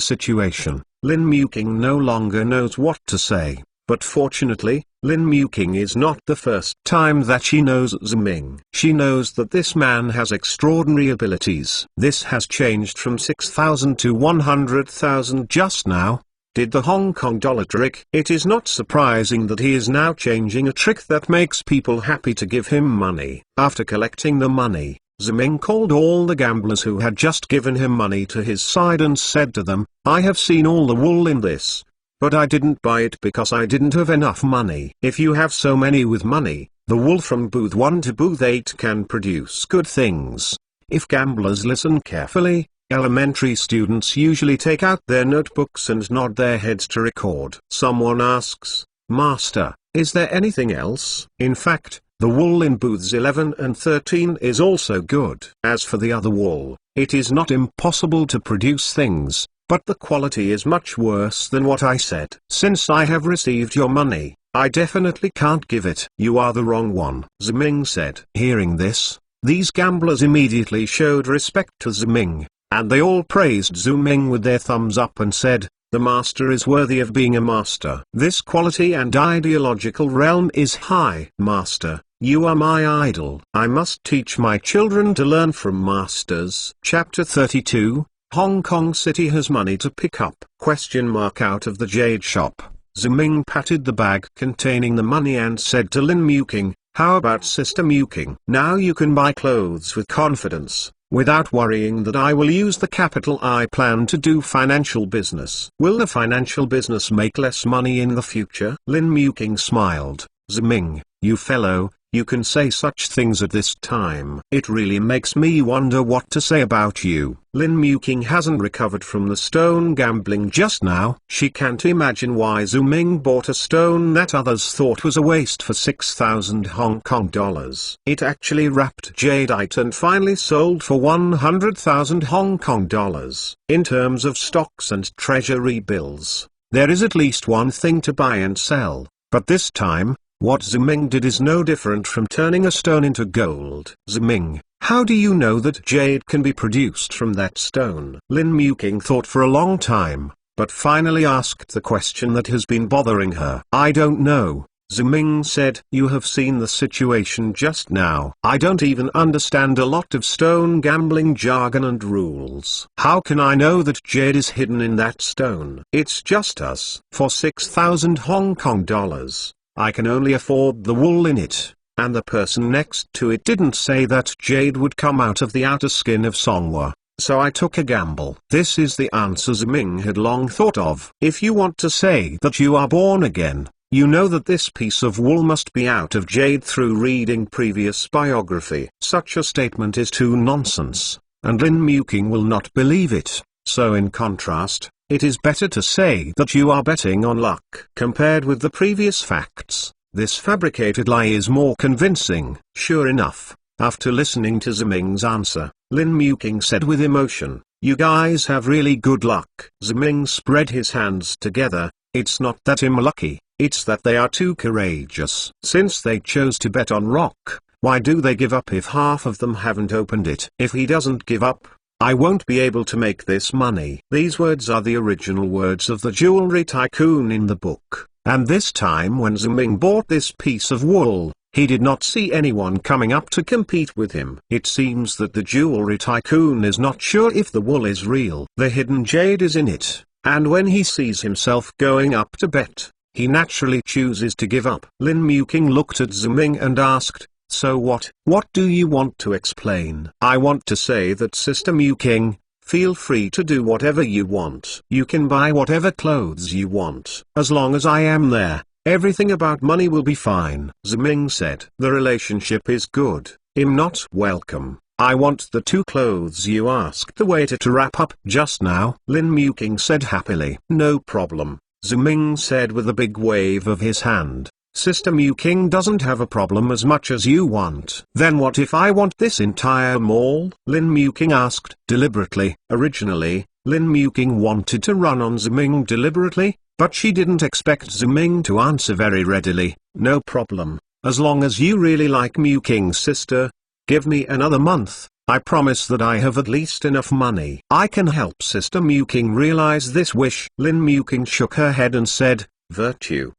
[SPEAKER 1] situation, Lin Muking no longer knows what to say. But fortunately, Lin Muking is not the first time that she knows Ziming. She knows that this man has extraordinary abilities. This has changed from 6,000 to 100,000 just now. Did the Hong Kong dollar trick? It is not surprising that he is now changing a trick that makes people happy to give him money. After collecting the money, Ziming called all the gamblers who had just given him money to his side and said to them, I have seen all the wool in this. But I didn't buy it because I didn't have enough money. If you have so many with money, the wool from booth 1 to booth 8 can produce good things. If gamblers listen carefully, elementary students usually take out their notebooks and nod their heads to record. Someone asks, Master, is there anything else? In fact, the wool in booths 11 and 13 is also good. As for the other wool, it is not impossible to produce things, but the quality is much worse than what I said. Since I have received your money, I definitely can't give it. You are the wrong one, Ziming said. Hearing this, these gamblers immediately showed respect to Ziming, and they all praised Ziming with their thumbs up and said, the master is worthy of being a master. This quality and ideological realm is high. Master, you are my idol. I must teach my children to learn from masters. Chapter 32. Hong Kong City has money to pick up? Out of the jade shop, Ziming patted the bag containing the money and said to Lin Muking, how about Sister Muking? Now you can buy clothes with confidence, without worrying that I will use the capital I plan to do financial business. Will the financial business make less money in the future? Lin Muking smiled. Ziming, you fellow, you can say such things at this time. It really makes me wonder what to say about you. Lin Muking hasn't recovered from the stone gambling just now. She can't imagine why Ziming bought a stone that others thought was a waste for 6,000 Hong Kong dollars. It actually wrapped jadeite and finally sold for 100,000 Hong Kong dollars. In terms of stocks and treasury bills, there is at least one thing to buy and sell. But this time, What Ziming did is no different from turning a stone into gold. Ziming, how do you know that jade can be produced from that stone? Lin Muking thought for a long time, but finally asked the question that has been bothering her. I don't know, Ziming said. You have seen the situation just now. I don't even understand a lot of stone gambling jargon and rules. How can I know that jade is hidden in that stone? It's just us. For 6,000 Hong Kong dollars, I can only afford the wool in it, and the person next to it didn't say that jade would come out of the outer skin of Songhua. So I took a gamble. This is the answer Ziming had long thought of. If you want to say that you are born again, you know that this piece of wool must be out of jade through reading previous biography. Such a statement is too nonsense, and Lin Muking will not believe it. So in contrast, it is better to say that you are betting on luck. Compared with the previous facts, this fabricated lie is more convincing. Sure enough, after listening to Ziming's answer, Lin Muking said with emotion, "You guys have really good luck." Ziming spread his hands together. It's not that I'm lucky, it's that they are too courageous. Since they chose to bet on rock, why do they give up if half of them haven't opened it? If he doesn't give up, I won't be able to make this money. These words are the original words of the jewelry tycoon in the book, and this time when Ziming bought this piece of wool, he did not see anyone coming up to compete with him. It seems that the jewelry tycoon is not sure if the wool is real. The hidden jade is in it, and when he sees himself going up to bet, he naturally chooses to give up. Lin Muking looked at Ziming and asked, "So what? What do you want to explain?" "I want to say that Sister Muking, feel free to do whatever you want. You can buy whatever clothes you want. As long as I am there, everything about money will be fine." Ziming said, "The relationship is good. I'm not welcome. I want the 2 clothes you asked the waiter to wrap up just now." Lin Muking said happily. "No problem," Ziming said with a big wave of his hand. "Sister Muking doesn't have a problem as much as you want." "Then what if I want this entire mall?" Lin Muking asked deliberately. Originally, Lin Muking wanted to run on Ziming deliberately, but she didn't expect Ziming to answer very readily. "No problem, as long as you really like Muking sister. Give me another month, I promise that I have at least enough money. I can help Sister Muking realize this wish." Lin Muking shook her head and said, "Virtue."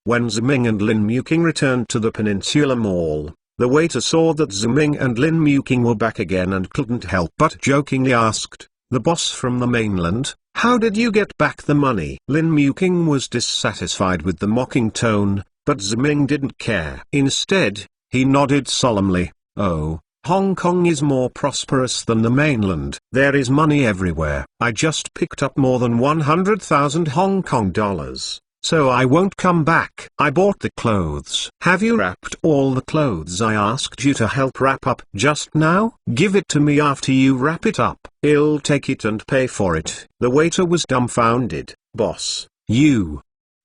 [SPEAKER 1] When Ziming and Lin Muking returned to the Peninsula Mall, the waiter saw that Ziming and Lin Muking were back again and couldn't help but jokingly asked, "The boss from the mainland, how did you get back the money?" Lin Muking was dissatisfied with the mocking tone, but Ziming didn't care. Instead, he nodded solemnly. "Oh, Hong Kong is more prosperous than the mainland. There is money everywhere. I just picked up more than 100,000 Hong Kong dollars. So I won't come back. I bought the clothes." "Have you wrapped all the clothes I asked you to help wrap up just now?" "Give it to me after you wrap it up. I'll take it and pay for it." The waiter was dumbfounded. "Boss,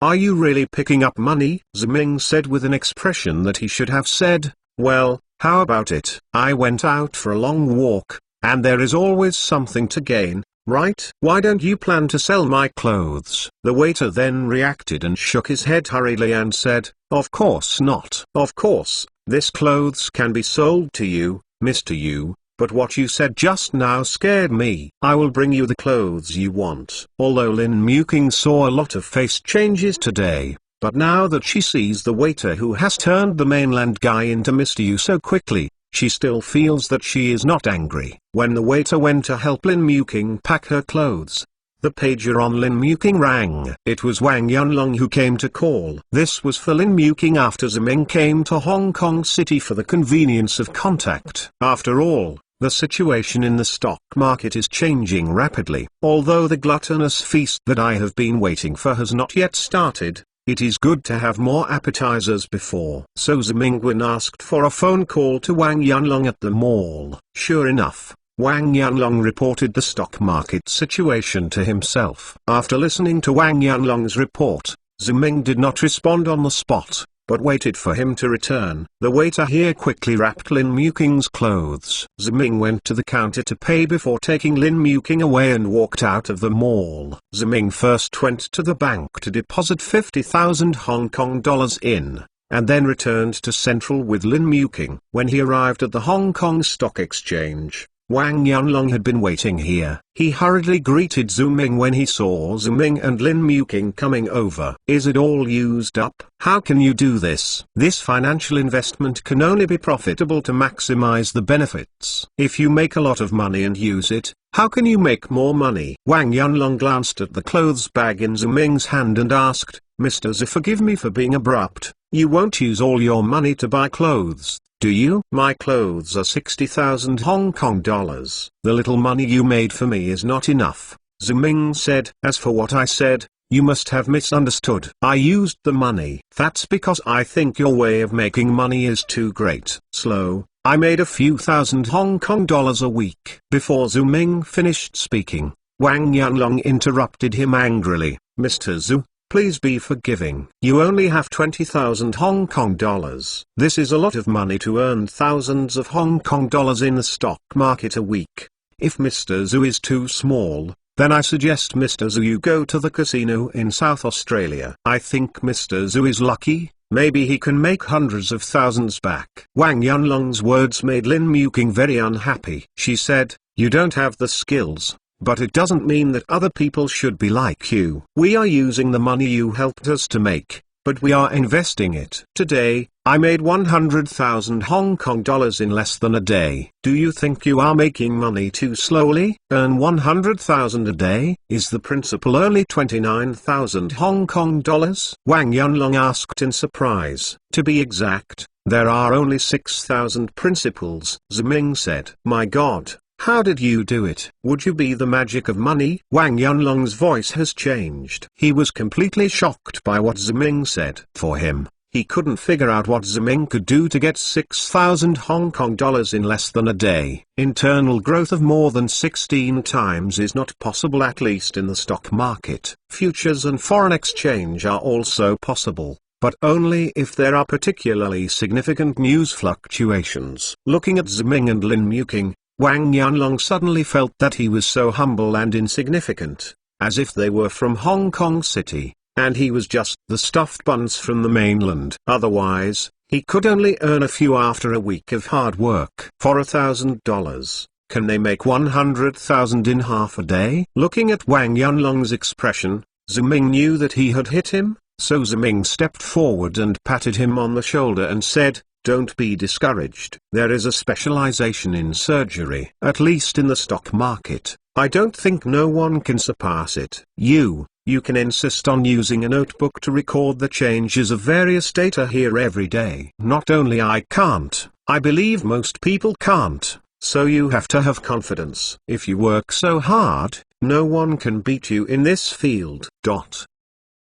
[SPEAKER 1] are you really picking up money?" Ziming said with an expression that he should have said, "Well, how about it? I went out for a long walk, and there is always something to gain, right? Why don't you plan to sell my clothes?" The waiter then reacted and shook his head hurriedly and said, "Of course not. Of course, this clothes can be sold to you, Mr. Yu, but what you said just now scared me. I will bring you the clothes you want." Although Lin Muking saw a lot of face changes today, but now that she sees the waiter who has turned the mainland guy into Mr. Yu so quickly, she still feels that she is not angry. When the waiter went to help Lin Muking pack her clothes, the pager on Lin Muking rang. It was Wang Yunlong who came to call. This was for Lin Muking after Ziming came to Hong Kong City for the convenience of contact. After all, the situation in the stock market is changing rapidly. Although the gluttonous feast that I have been waiting for has not yet started, it is good to have more appetizers before. So Zimingwen asked for a phone call to Wang Yunlong at the mall. Sure enough, Wang Yunlong reported the stock market situation to himself. After listening to Wang Yunlong's report, Ziming did not respond on the spot, but waited for him to return. The waiter here quickly wrapped Lin Muking's clothes. Ziming went to the counter to pay before taking Lin Muking away and walked out of the mall. Ziming first went to the bank to deposit 50,000 Hong Kong dollars in, and then returned to Central with Lin Muking. When he arrived at the Hong Kong Stock Exchange, Wang Yunlong had been waiting here. He hurriedly greeted Ziming when he saw Ziming and Lin Muking coming over. "Is it all used up? How can you do this? This financial investment can only be profitable to maximize the benefits. If you make a lot of money and use it, how can you make more money?" Wang Yunlong glanced at the clothes bag in Ziming's hand and asked, "Mr. Zhu, forgive me for being abrupt. You won't use all your money to buy clothes, do you?" "My clothes are 60,000 Hong Kong dollars. The little money you made for me is not enough," Ziming said. "As for what I said, you must have misunderstood. I used the money. That's because I think your way of making money is too great. Slow. I made a few thousand Hong Kong dollars a week." Before Ziming finished speaking, Wang Yunlong interrupted him angrily. "Mr. Zhu, please be forgiving. You only have 20,000 Hong Kong dollars. This is a lot of money to earn thousands of Hong Kong dollars in the stock market a week. If Mr. Zhu is too small, then I suggest Mr. Zhu you go to the casino in South Australia. I think Mr. Zhu is lucky. Maybe he can make hundreds of thousands back." Wang Yunlong's words made Lin Muking very unhappy. She said, "You don't have the skills, but it doesn't mean that other people should be like you. We are using the money you helped us to make, but we are investing it. Today, I made 100,000 Hong Kong dollars in less than a day. Do you think you are making money too slowly? Earn 100,000 a day? Is the principal only 29,000 Hong Kong dollars?" Wang Yunlong asked in surprise. "To be exact, there are only 6,000 principals," Ziming said. "My God. How did you do it? Would you be the magic of money?" Wang Yunlong's voice has changed. He was completely shocked by what Ziming said. For him, he couldn't figure out what Ziming could do to get 6,000 Hong Kong dollars in less than a day. Internal growth of more than 16 times is not possible, at least in the stock market. Futures and foreign exchange are also possible, but only if there are particularly significant news fluctuations. Looking at Ziming and Lin Muking, Wang Yunlong suddenly felt that he was so humble and insignificant, as if they were from Hong Kong City, and he was just the stuffed buns from the mainland. Otherwise, he could only earn a few after a week of hard work. For $1,000, can they make 100,000 in half a day? Looking at Wang Yunlong's expression, Ziming knew that he had hit him, so Ziming stepped forward and patted him on the shoulder and said, "Don't be discouraged. There is a specialization in surgery, at least in the stock market. I don't think no one can surpass it. You can insist on using a notebook to record the changes of various data here every day. Not only I can't, I believe most people can't, so you have to have confidence. If you work so hard, no one can beat you in this field."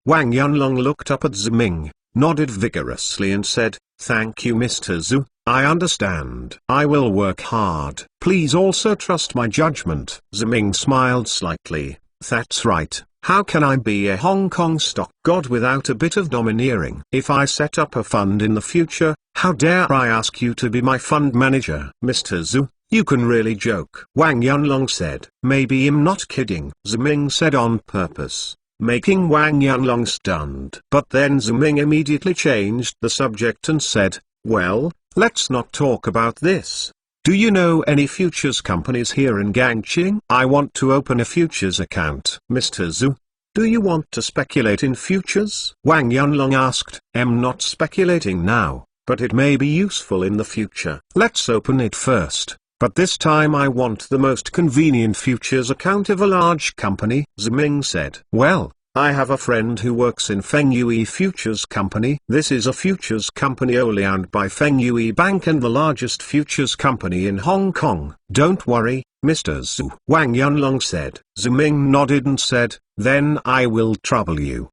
[SPEAKER 1] Wang Yunlong looked up at Ziming, nodded vigorously and said, "Thank you, Mr. Zhu, I understand. I will work hard. Please also trust my judgment." Ziming smiled slightly. "That's right. How can I be a Hong Kong stock god without a bit of domineering? If I set up a fund in the future, how dare I ask you to be my fund manager?" "Mr. Zhu, you can really joke," Wang Yunlong said. "Maybe I'm not kidding," Ziming said on purpose, making Wang Yunlong stunned. But then Ziming immediately changed the subject and said, "Well, let's not talk about this. Do you know any futures companies here in Gangqing? I want to open a futures account." "Mr. Zhu, do you want to speculate in futures?" Wang Yunlong asked. "I'm not speculating now, but it may be useful in the future. Let's open it first. But this time I want the most convenient futures account of a large company," Ziming said. "Well, I have a friend who works in Feng Yue Futures Company. This is a futures company only owned by Feng Yue Bank and the largest futures company in Hong Kong." "Don't worry, Mr. Zhu," Wang Yunlong said. Ziming nodded and said, "Then I will trouble you."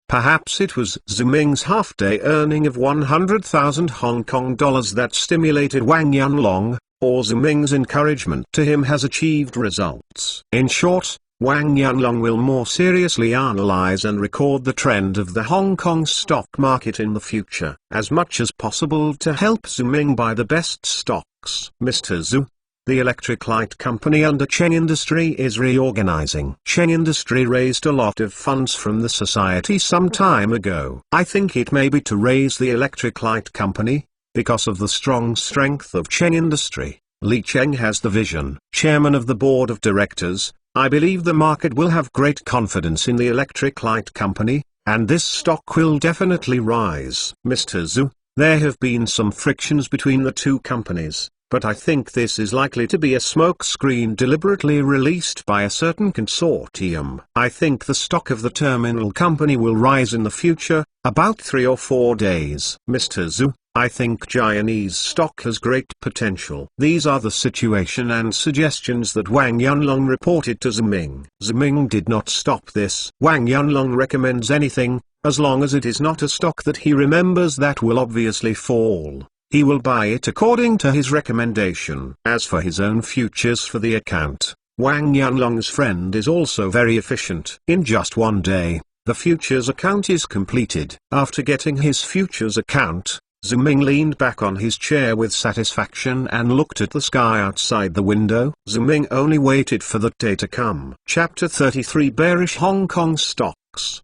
[SPEAKER 1] Perhaps it was Ziming's half-day earning of 100,000 Hong Kong dollars that stimulated Wang Yunlong, or Ziming's encouragement to him has achieved results. In short, Wang Yunlong will more seriously analyze and record the trend of the Hong Kong stock market in the future, as much as possible to help Zuming buy the best stocks. Mr. Zhu. The electric light company under Cheng Industry is reorganizing. Cheng Industry raised a lot of funds from the society some time ago. I think it may be to raise the electric light company, because of the strong strength of Cheng Industry. Li Cheng has the vision. Chairman of the board of directors, I believe the market will have great confidence in the electric light company, and this stock will definitely rise. Mr. Zhu, there have been some frictions between the two companies, but I think this is likely to be a smokescreen deliberately released by a certain consortium. I think the stock of the terminal company will rise in the future, about 3 or 4 days. Mr. Zhu, I think Chinese stock has great potential. These are the situation and suggestions that Wang Yunlong reported to Zuming. Zuming did not stop this. Wang Yunlong recommends anything, as long as it is not a stock that he remembers that will obviously fall. He will buy it according to his recommendation. As for his own futures for the account, Wang Yunlong's friend is also very efficient. In just 1 day, the futures account is completed. After getting his futures account, Zuming leaned back on his chair with satisfaction and looked at the sky outside the window. Zuming only waited for that day to come. Chapter 33 Bearish Hong Kong Stocks?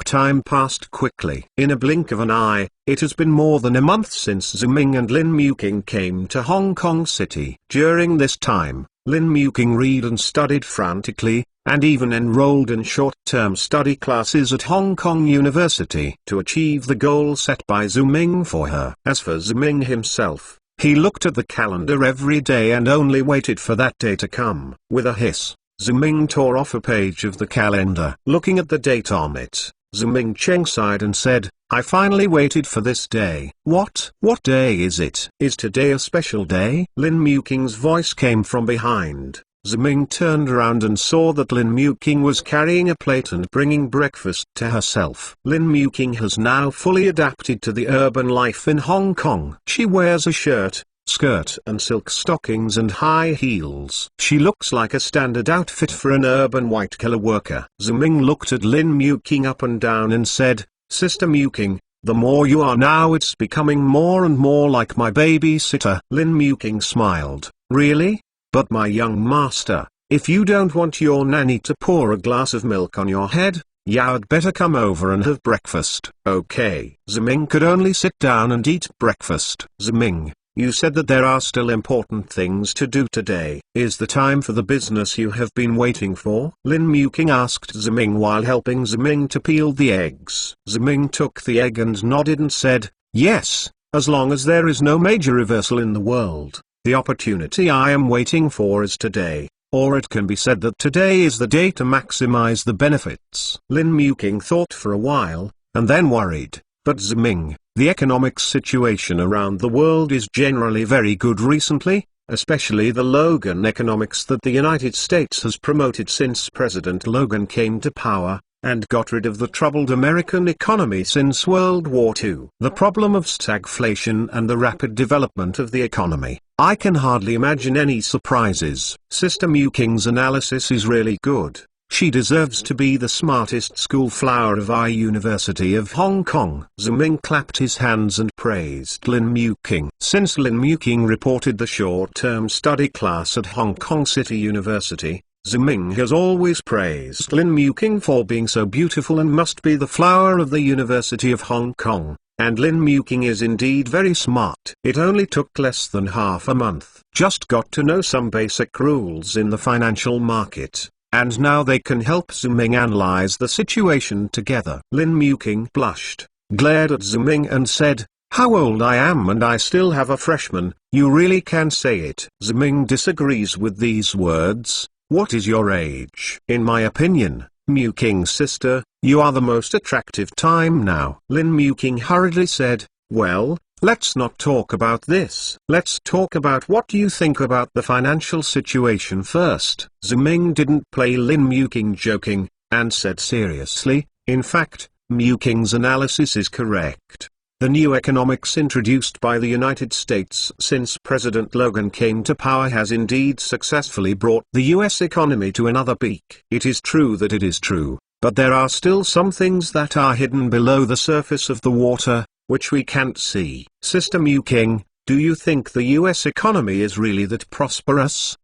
[SPEAKER 1] Time passed quickly. In a blink of an eye, it has been more than a month since Zuming and Lin Muking came to Hong Kong City. During this time, Lin Muking read and studied frantically, and even enrolled in short-term study classes at Hong Kong University to achieve the goal set by Zuming for her. As for Zuming himself, he looked at the calendar every day and only waited for that day to come. With a hiss, Zuming tore off a page of the calendar. Looking at the date on it, Zuming Cheng sighed and said, I finally waited for this day. What day is it? Is today a special day? Lin Muking's voice came from behind. Zuming turned around and saw that Lin Muking was carrying a plate and bringing breakfast to herself. Lin Muking has now fully adapted to the urban life in Hong Kong. She wears a shirt, skirt and silk stockings and high heels. She looks like a standard outfit for an urban white-collar worker. Zuming looked at Lin Muking up and down and said, Sister Muking, the more you are now, it's becoming more and more like my babysitter. Lin Muking smiled. Really? But my young master, if you don't want your nanny to pour a glass of milk on your head, you'd better come over and have breakfast. Okay. Zuming could only sit down and eat breakfast. Zuming, you said that there are still important things to do today. Is the time for the business you have been waiting for? Lin Muking asked Zuming while helping Zuming to peel the eggs. Zuming took the egg and nodded and said, yes, as long as there is no major reversal in the world. The opportunity I am waiting for is today, or it can be said that today is the day to maximize the benefits. Lin Muking thought for a while, and then worried, but Zuming, the economic situation around the world is generally very good recently, especially the Logan economics that the United States has promoted since President Logan came to power, and got rid of the troubled American economy since World War II. The problem of stagflation and the rapid development of the economy. I can hardly imagine any surprises. Sister Muking's analysis is really good. She deserves to be the smartest school flower of our University of Hong Kong. Zuming clapped his hands and praised Lin Muking. Since Lin Muking reported the short-term study class at Hong Kong City University, Zuming has always praised Lin Muking for being so beautiful and must be the flower of the University of Hong Kong. And Lin Muking is indeed very smart. It only took less than half a month. Just got to know some basic rules in the financial market, and now they can help Zuming analyze the situation together. Lin Muking blushed, glared at Zuming and said, how old I am and I still have a freshman, you really can say it. Zuming disagrees with these words. What is your age? In my opinion, Muking's sister, you are the most attractive time now. Lin Muking hurriedly said, well, let's not talk about this. Let's talk about what you think about the financial situation first. Zuming didn't play Lin Muking joking, and said seriously, in fact, Muking's analysis is correct. The new economics introduced by the United States since President Logan came to power has indeed successfully brought the US economy to another peak. It is true that it is true, but there are still some things that are hidden below the surface of the water, which we can't see. Sister Mew King, do you think the US economy is really that prosperous?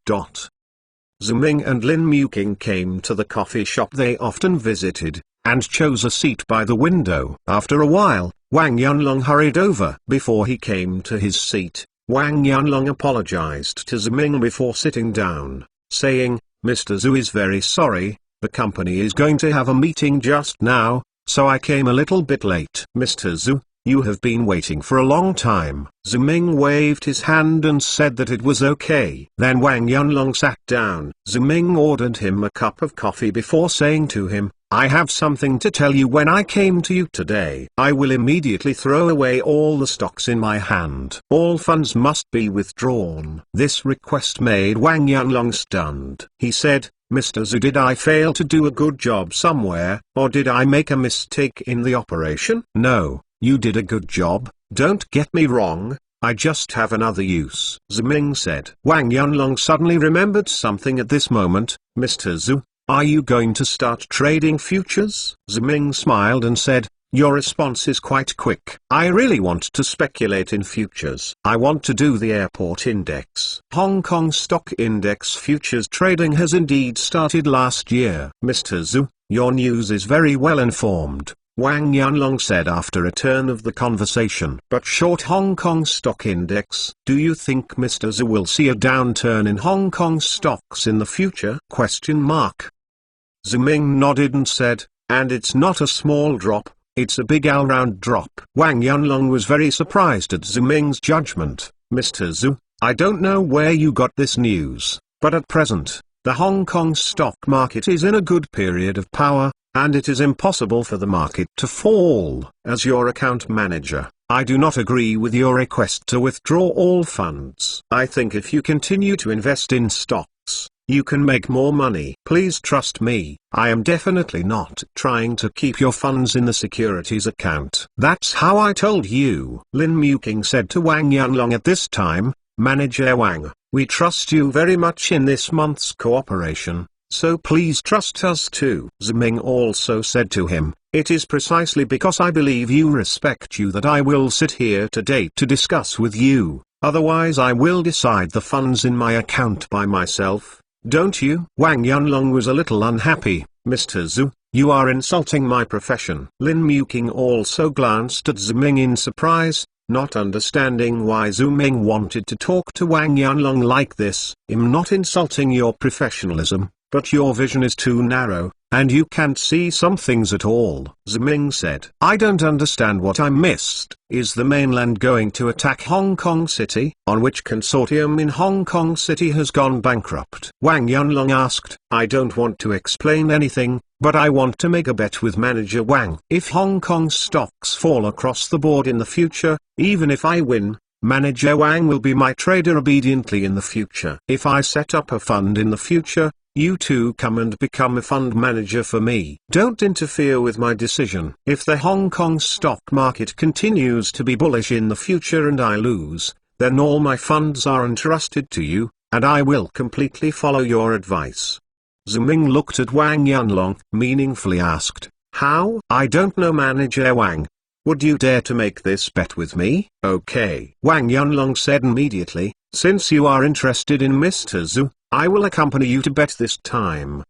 [SPEAKER 1] Zuming and Lin Mew King came to the coffee shop they often visited, and chose a seat by the window. After a while, Wang Yunlong hurried over. Before he came to his seat, Wang Yunlong apologized to Zuming before sitting down, saying, "Mr. Zhu is very sorry, the company is going to have a meeting just now, so I came a little bit late." "Mr. Zhu, you have been waiting for a long time." Zuming waved his hand and said that it was okay. Then Wang Yunlong sat down. Zuming ordered him a cup of coffee before saying to him, "I have something to tell you. When I came to you today, I will immediately throw away all the stocks in my hand. All funds must be withdrawn." This request made Wang Yunlong stunned. He said, "Mr. Zhu, did I fail to do a good job somewhere, or did I make a mistake in the operation?" "No, you did a good job, don't get me wrong, I just have another use," Zuming said. Wang Yunlong suddenly remembered something at this moment. "Mr. Zhu, are you going to start trading futures?" Zuming smiled and said, "Your response is quite quick. I really want to speculate in futures. I want to do the airport index. Hong Kong Stock Index futures trading has indeed started last year." "Mr. Zhu, your news is very well informed," Wang Yunlong said after a turn of the conversation. "But short Hong Kong Stock Index, do you think Mr. Zhu will see a downturn in Hong Kong stocks in the future? Zuming nodded and said, "And it's not a small drop, it's a big all-round drop." Wang Yunlong was very surprised at Zuming's judgment. "Mr. Zhu, I don't know where you got this news, but at present, the Hong Kong stock market is in a good period of power, and it is impossible for the market to fall. As your account manager, I do not agree with your request to withdraw all funds. I think if you continue to invest in stocks, you can make more money. Please trust me, I am definitely not trying to keep your funds in the securities account." "That's how I told you," Lin Mew King said to Wang Yunlong at this time. "Manager Wang, we trust you very much in this month's cooperation, so please trust us too." Zuming also said to him, "It is precisely because I believe you respect you that I will sit here today to discuss with you, otherwise I will decide the funds in my account by myself. Don't you?" Wang Yunlong was a little unhappy. "Mr. Zhu, you are insulting my profession." Lin Mew King also glanced at Zuming in surprise, not understanding why Zuming wanted to talk to Wang Yunlong like this. "I'm not insulting your professionalism, but your vision is too narrow, and you can't see some things at all," Zuming said. "I don't understand what I missed. Is the mainland going to attack Hong Kong City? On which consortium in Hong Kong City has gone bankrupt?" Wang Yunlong asked. "I don't want to explain anything, but I want to make a bet with Manager Wang. If Hong Kong stocks fall across the board in the future, even if I win, Manager Wang will be my trader obediently in the future. If I set up a fund in the future, you two come and become a fund manager for me. Don't interfere with my decision. If the Hong Kong stock market continues to be bullish in the future and I lose, then all my funds are entrusted to you, and I will completely follow your advice." Zuming looked at Wang Yunlong, meaningfully asked, "How?" "I don't know, Manager Wang. Would you dare to make this bet with me?" "Okay," Wang Yunlong said immediately, "since you are interested in Mr. Zhu, I will accompany you to bet this time."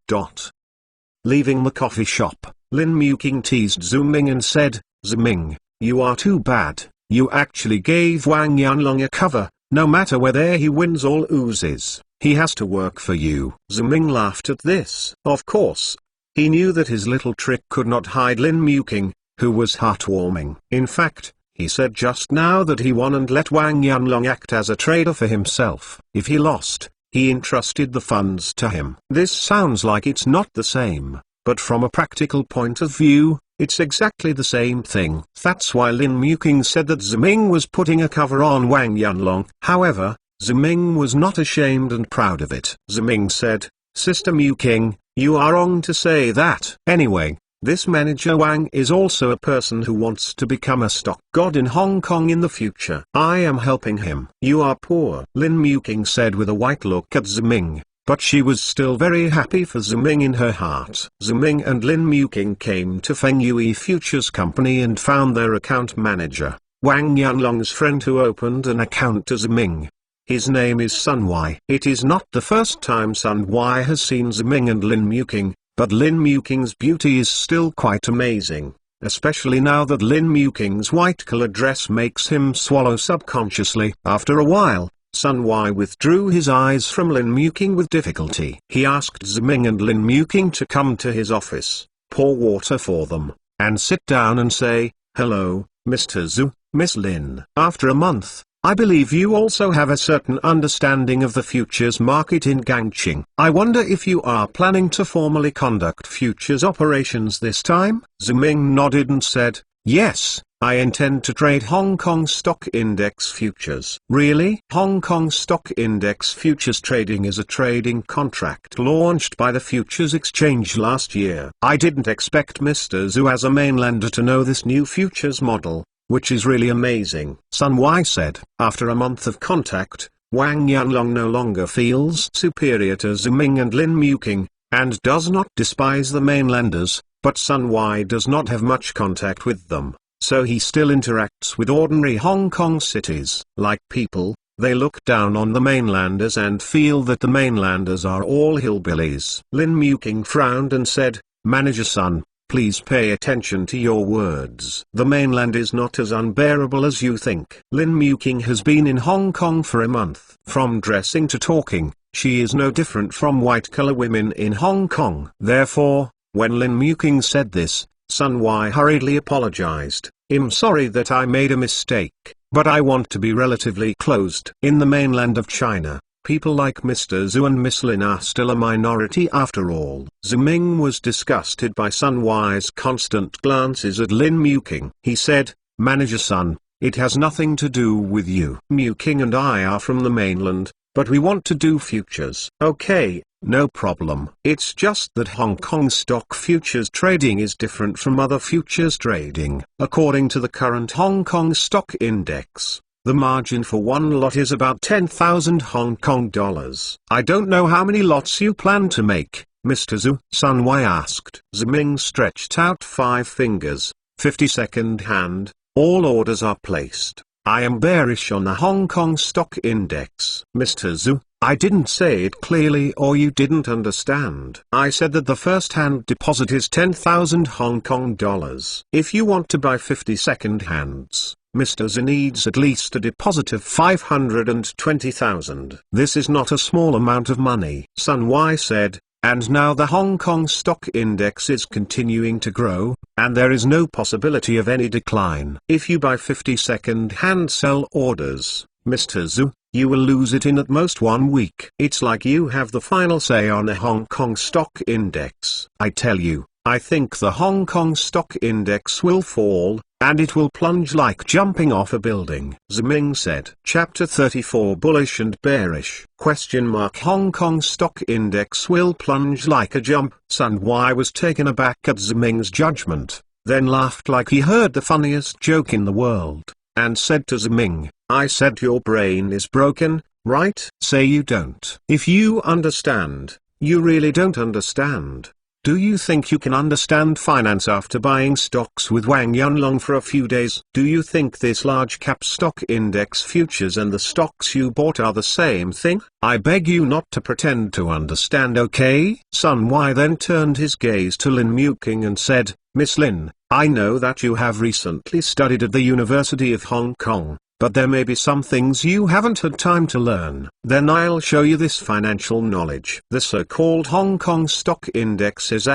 [SPEAKER 1] Leaving the coffee shop, Lin Mew King teased Zuming and said, "Zuming, you are too bad, you actually gave Wang Yunlong a cover, no matter whether he wins or loses, he has to work for you." Zuming laughed at this. Of course, he knew that his little trick could not hide Lin Mew King, who was heartwarming. In fact, he said just now that he won and let Wang Yunlong act as a trader for himself. If he lost, he entrusted the funds to him. This sounds like it's not the same, but from a practical point of view, it's exactly the same thing. That's why Lin Mew King said that Zuming was putting a cover on Wang Yunlong. However, Zuming was not ashamed and proud of it. Zuming said, "Sister Mew King, you are wrong to say that. Anyway, This manager Wang is also a person who wants to become a stock god in Hong Kong in the future. I am helping him. You are poor, Lin Muking said with a white look at Ziming. But she was still very happy for Ziming in her heart. Ziming and Lin Muking came to Feng Yue Futures Company and found their account manager, Wang Yanlong's friend, who opened an account to Ziming. His name is Sun Wai. It is not the first time Sun Wai has seen Ziming and Lin Muking, but Lin Muking's beauty is still quite amazing, especially now that Lin Muking's white-colored dress makes him swallow subconsciously. After a while, Sun Wai withdrew his eyes from Lin Muking with difficulty. He asked Ziming and Lin Muking to come to his office, pour water for them, and sit down and say, "Hello, Mr. Zhu, Miss Lin. After a month, I believe you also have a certain understanding of the futures market in Gangqing. I wonder if you are planning to formally conduct futures operations this time?" Ziming nodded and said, "Yes, I intend to trade Hong Kong Stock Index futures." "Really?" Hong Kong Stock Index futures trading is a trading contract launched by the Futures Exchange last year. I didn't expect Mr. Zhu as a mainlander to know this new futures model, which is really amazing, Sun Wai said. After a month of contact, Wang Yanlong no longer feels superior to Ziming and Lin Muking, and does not despise the mainlanders, but Sun Wai does not have much contact with them, so he still interacts with ordinary Hong Kong cities. Like people, they look down on the mainlanders and feel that the mainlanders are all hillbillies. Lin Muking frowned and said, "Manager Sun, please pay attention to your words. The mainland is not as unbearable as you think." Lin Muking has been in Hong Kong for a month. From dressing to talking, she is no different from white-collar women in Hong Kong. Therefore, when Lin Muking said this, Sun Wai hurriedly apologized. "I'm sorry that I made a mistake, but I want to be relatively closed." In the mainland of China, people like Mr. Zhu and Miss Lin are still a minority after all. Ziming was disgusted by Sun Wai's constant glances at Lin Muking. He said, "Manager Sun, it has nothing to do with you. Muking and I are from the mainland, but we want to do futures." "Okay, no problem. It's just that Hong Kong stock futures trading is different from other futures trading. According to the current Hong Kong stock index, the margin for one lot is about 10,000 Hong Kong dollars. I don't know how many lots you plan to make, Mr. Zhu," Sun Wai asked. Ziming stretched out 5 fingers, 52nd hand. "All orders are placed. I am bearish on the Hong Kong stock index." "Mr. Zhu, I didn't say it clearly, or you didn't understand. I said that the first-hand deposit is 10,000 Hong Kong dollars. If you want to buy 50 second-hands, Mr. Zhu needs at least a deposit of 520,000. This is not a small amount of money," Sun Wai said, "and now the Hong Kong stock index is continuing to grow, and there is no possibility of any decline. If you buy 50 second-hand sell orders, Mr. Zhu, you will lose it in at most 1 week. It's like you have the final say on the Hong Kong stock index. I tell you, I think the Hong Kong stock index will fall, and it will plunge like jumping off a building," Ziming said. Chapter 34 Bullish and Bearish? Hong Kong stock index will plunge like a jump. Sun Wai was taken aback at Ziming's judgment, then laughed like he heard the funniest joke in the world, and said to Ziming, "I said your brain is broken, right? Say you don't. If you understand, you really don't understand. Do you think you can understand finance after buying stocks with Wang Yanlong for a few days? Do you think this large-cap stock index futures and the stocks you bought are the same thing? I beg you not to pretend to understand, okay?" Sun Wai then turned his gaze to Lin Muking and said, "Miss Lin, I know that you have recently studied at the University of Hong Kong, but there may be some things you haven't had time to learn. Then I'll show you this financial knowledge. The so-called Hong Kong stock index is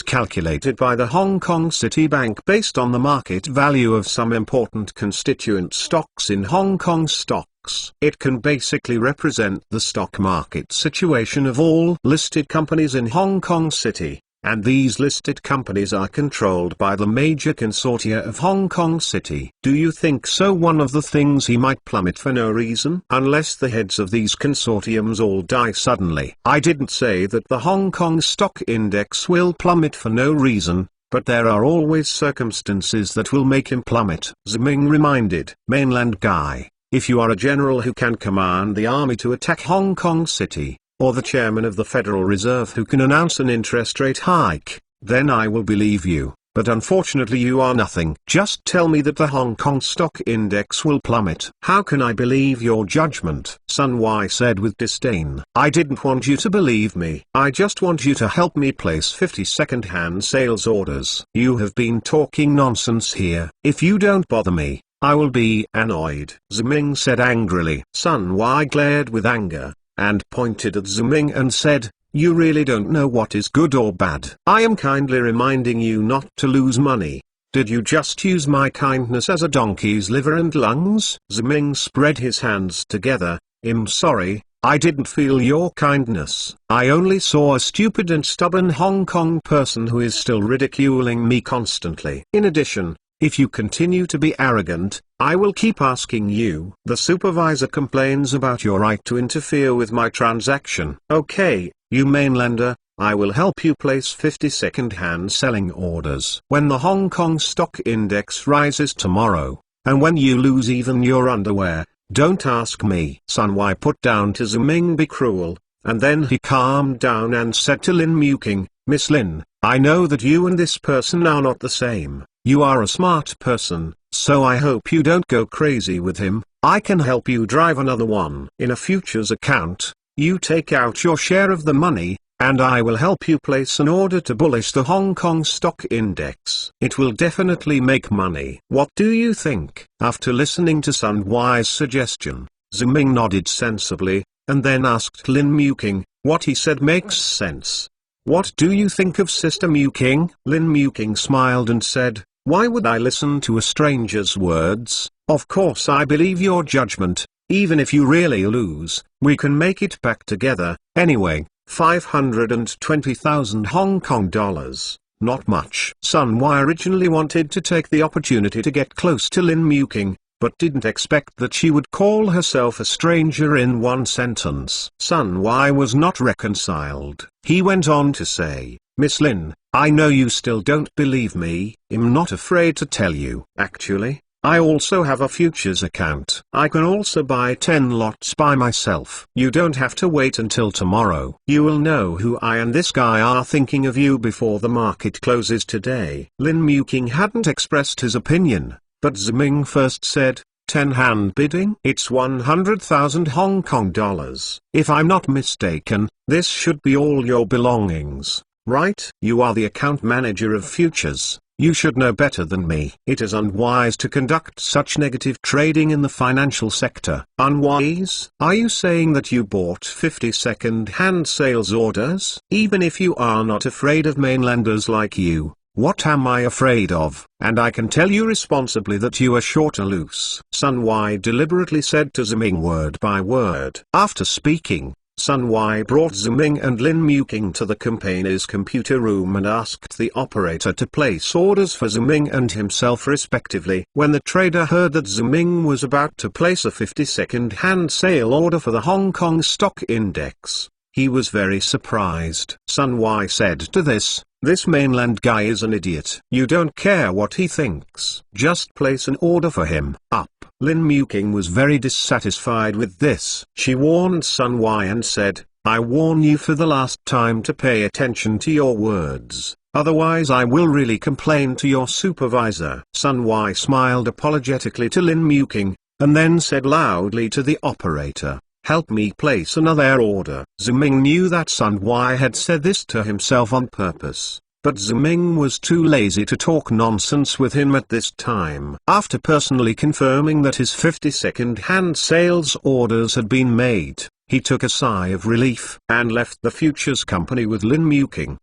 [SPEAKER 1] calculated by the Hong Kong City Bank based on the market value of some important constituent stocks in Hong Kong stocks. It can basically represent the stock market situation of all listed companies in Hong Kong City. And these listed companies are controlled by the major consortia of Hong Kong City. Do you think so one of the things he might plummet for no reason? Unless the heads of these consortiums all die suddenly. I didn't say that the Hong Kong stock index will plummet for no reason, but there are always circumstances that will make him plummet. Ziming reminded mainland guy, if you are a general who can command the army to attack Hong Kong City, or the chairman of the Federal Reserve who can announce an interest rate hike, then I will believe you. But unfortunately you are nothing. Just tell me that the Hong Kong stock index will plummet. How can I believe your judgment? Sun Y said with disdain. I didn't want you to believe me. I just want you to help me place 50 second-hand sales orders. You have been talking nonsense here. If you don't bother me, I will be annoyed. Ziming said angrily. Sun Y glared with anger, and pointed at Ziming and said, you really don't know what is good or bad. I am kindly reminding you not to lose money. Did you just use my kindness as a donkey's liver and lungs? Ziming spread his hands together. I'm sorry, I didn't feel your kindness. I only saw a stupid and stubborn Hong Kong person who is still ridiculing me constantly. In addition, if you continue to be arrogant, I will keep asking you. The supervisor complains about your right to interfere with my transaction. Okay, you mainlander, I will help you place 50 second-hand selling orders. When the Hong Kong stock index rises tomorrow, and when you lose even your underwear, don't ask me. Sun Y put down to Ziming be cruel, and then he calmed down and said to Lin Muking, Miss Lin, I know that you and this person are not the same. You are a smart person, so I hope you don't go crazy with him. I can help you drive another one. In a futures account, you take out your share of the money, and I will help you place an order to bullish the Hong Kong stock index. It will definitely make money. What do you think? After listening to Sun Y's suggestion, Ziming nodded sensibly, and then asked Lin Muking, what he said makes sense. What do you think of Sister Muking? Lin Muking smiled and said, why would I listen to a stranger's words? Of course I believe your judgment. Even if you really lose, we can make it back together. Anyway, 520,000 Hong Kong dollars. Not much. Sun Y originally wanted to take the opportunity to get close to Lin Muking, but didn't expect that she would call herself a stranger in one sentence. Sun Y was not reconciled. He went on to say, Miss Lin, I know you still don't believe me. I'm not afraid to tell you. Actually, I also have a futures account. I can also buy 10 lots by myself. You don't have to wait until tomorrow. You will know who I and this guy are thinking of you before the market closes today. Lin Muking hadn't expressed his opinion, but Ziming first said, 10-hand bidding? It's 100,000 Hong Kong dollars. If I'm not mistaken, this should be all your belongings, right? You are the account manager of futures. You should know better than me. It is unwise to conduct such negative trading in the financial sector. Unwise? Are you saying that you bought 50 second-hand sales orders? Even if you are not afraid of mainlanders like you, what am I afraid of? And I can tell you responsibly that you are short or loose. Sun Y deliberately said to Ziming word by word. After speaking, Sun Y brought Ziming and Lin Muking to the campaigner's computer room and asked the operator to place orders for Ziming and himself respectively. When the trader heard that Ziming was about to place a 50 second-hand sale order for the Hong Kong stock index, he was very surprised. Sun Y said to this mainland guy is an idiot. You don't care what he thinks. Just place an order for him. Up. Lin Muking was very dissatisfied with this. She warned Sun Y and said, I warn you for the last time to pay attention to your words, otherwise I will really complain to your supervisor. Sun Y smiled apologetically to Lin Muking, and then said loudly to the operator, help me place another order. Ziming knew that Sun Y had said this to himself on purpose, but Ziming was too lazy to talk nonsense with him at this time. After personally confirming that his 50 second-hand sales orders had been made, he took a sigh of relief and left the futures company with Lin Muking.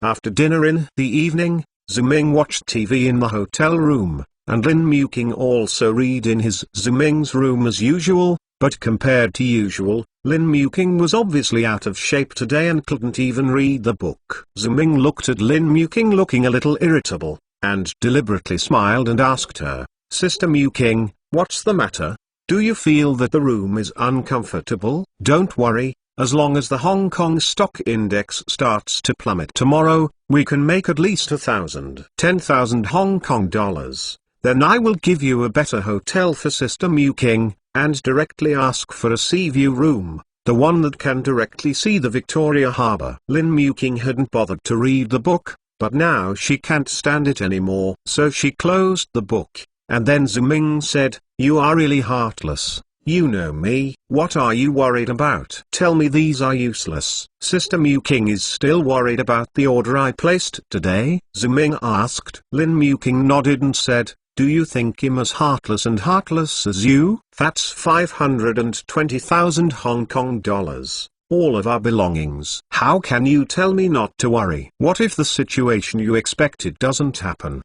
[SPEAKER 1] After dinner in the evening, Ziming watched TV in the hotel room, and Lin Muking also read in his Ziming's room as usual. But compared to usual, Lin Muking was obviously out of shape today and couldn't even read the book. Ziming looked at Lin Muking looking a little irritable, and deliberately smiled and asked her, Sister Muking, what's the matter? Do you feel that the room is uncomfortable? Don't worry, As long as the Hong Kong stock index starts to plummet tomorrow, we can make at least 10,000 Hong Kong dollars. Then I will give you a better hotel for Sister Mew King, and directly ask for a sea view room, the one that can directly see the Victoria Harbour. Lin Mew King hadn't bothered to read the book, but now she can't stand it anymore. So she closed the book, and then Ziming said, "You are really heartless. You know me. What are you worried about? Tell me these are useless." Sister Mew King is still worried about the order I placed today? Ziming asked. Lin Mew King nodded and said, "Do you think him as heartless as you? That's 520,000 Hong Kong dollars. All of our belongings. How can you tell me not to worry? What if the situation you expected doesn't happen?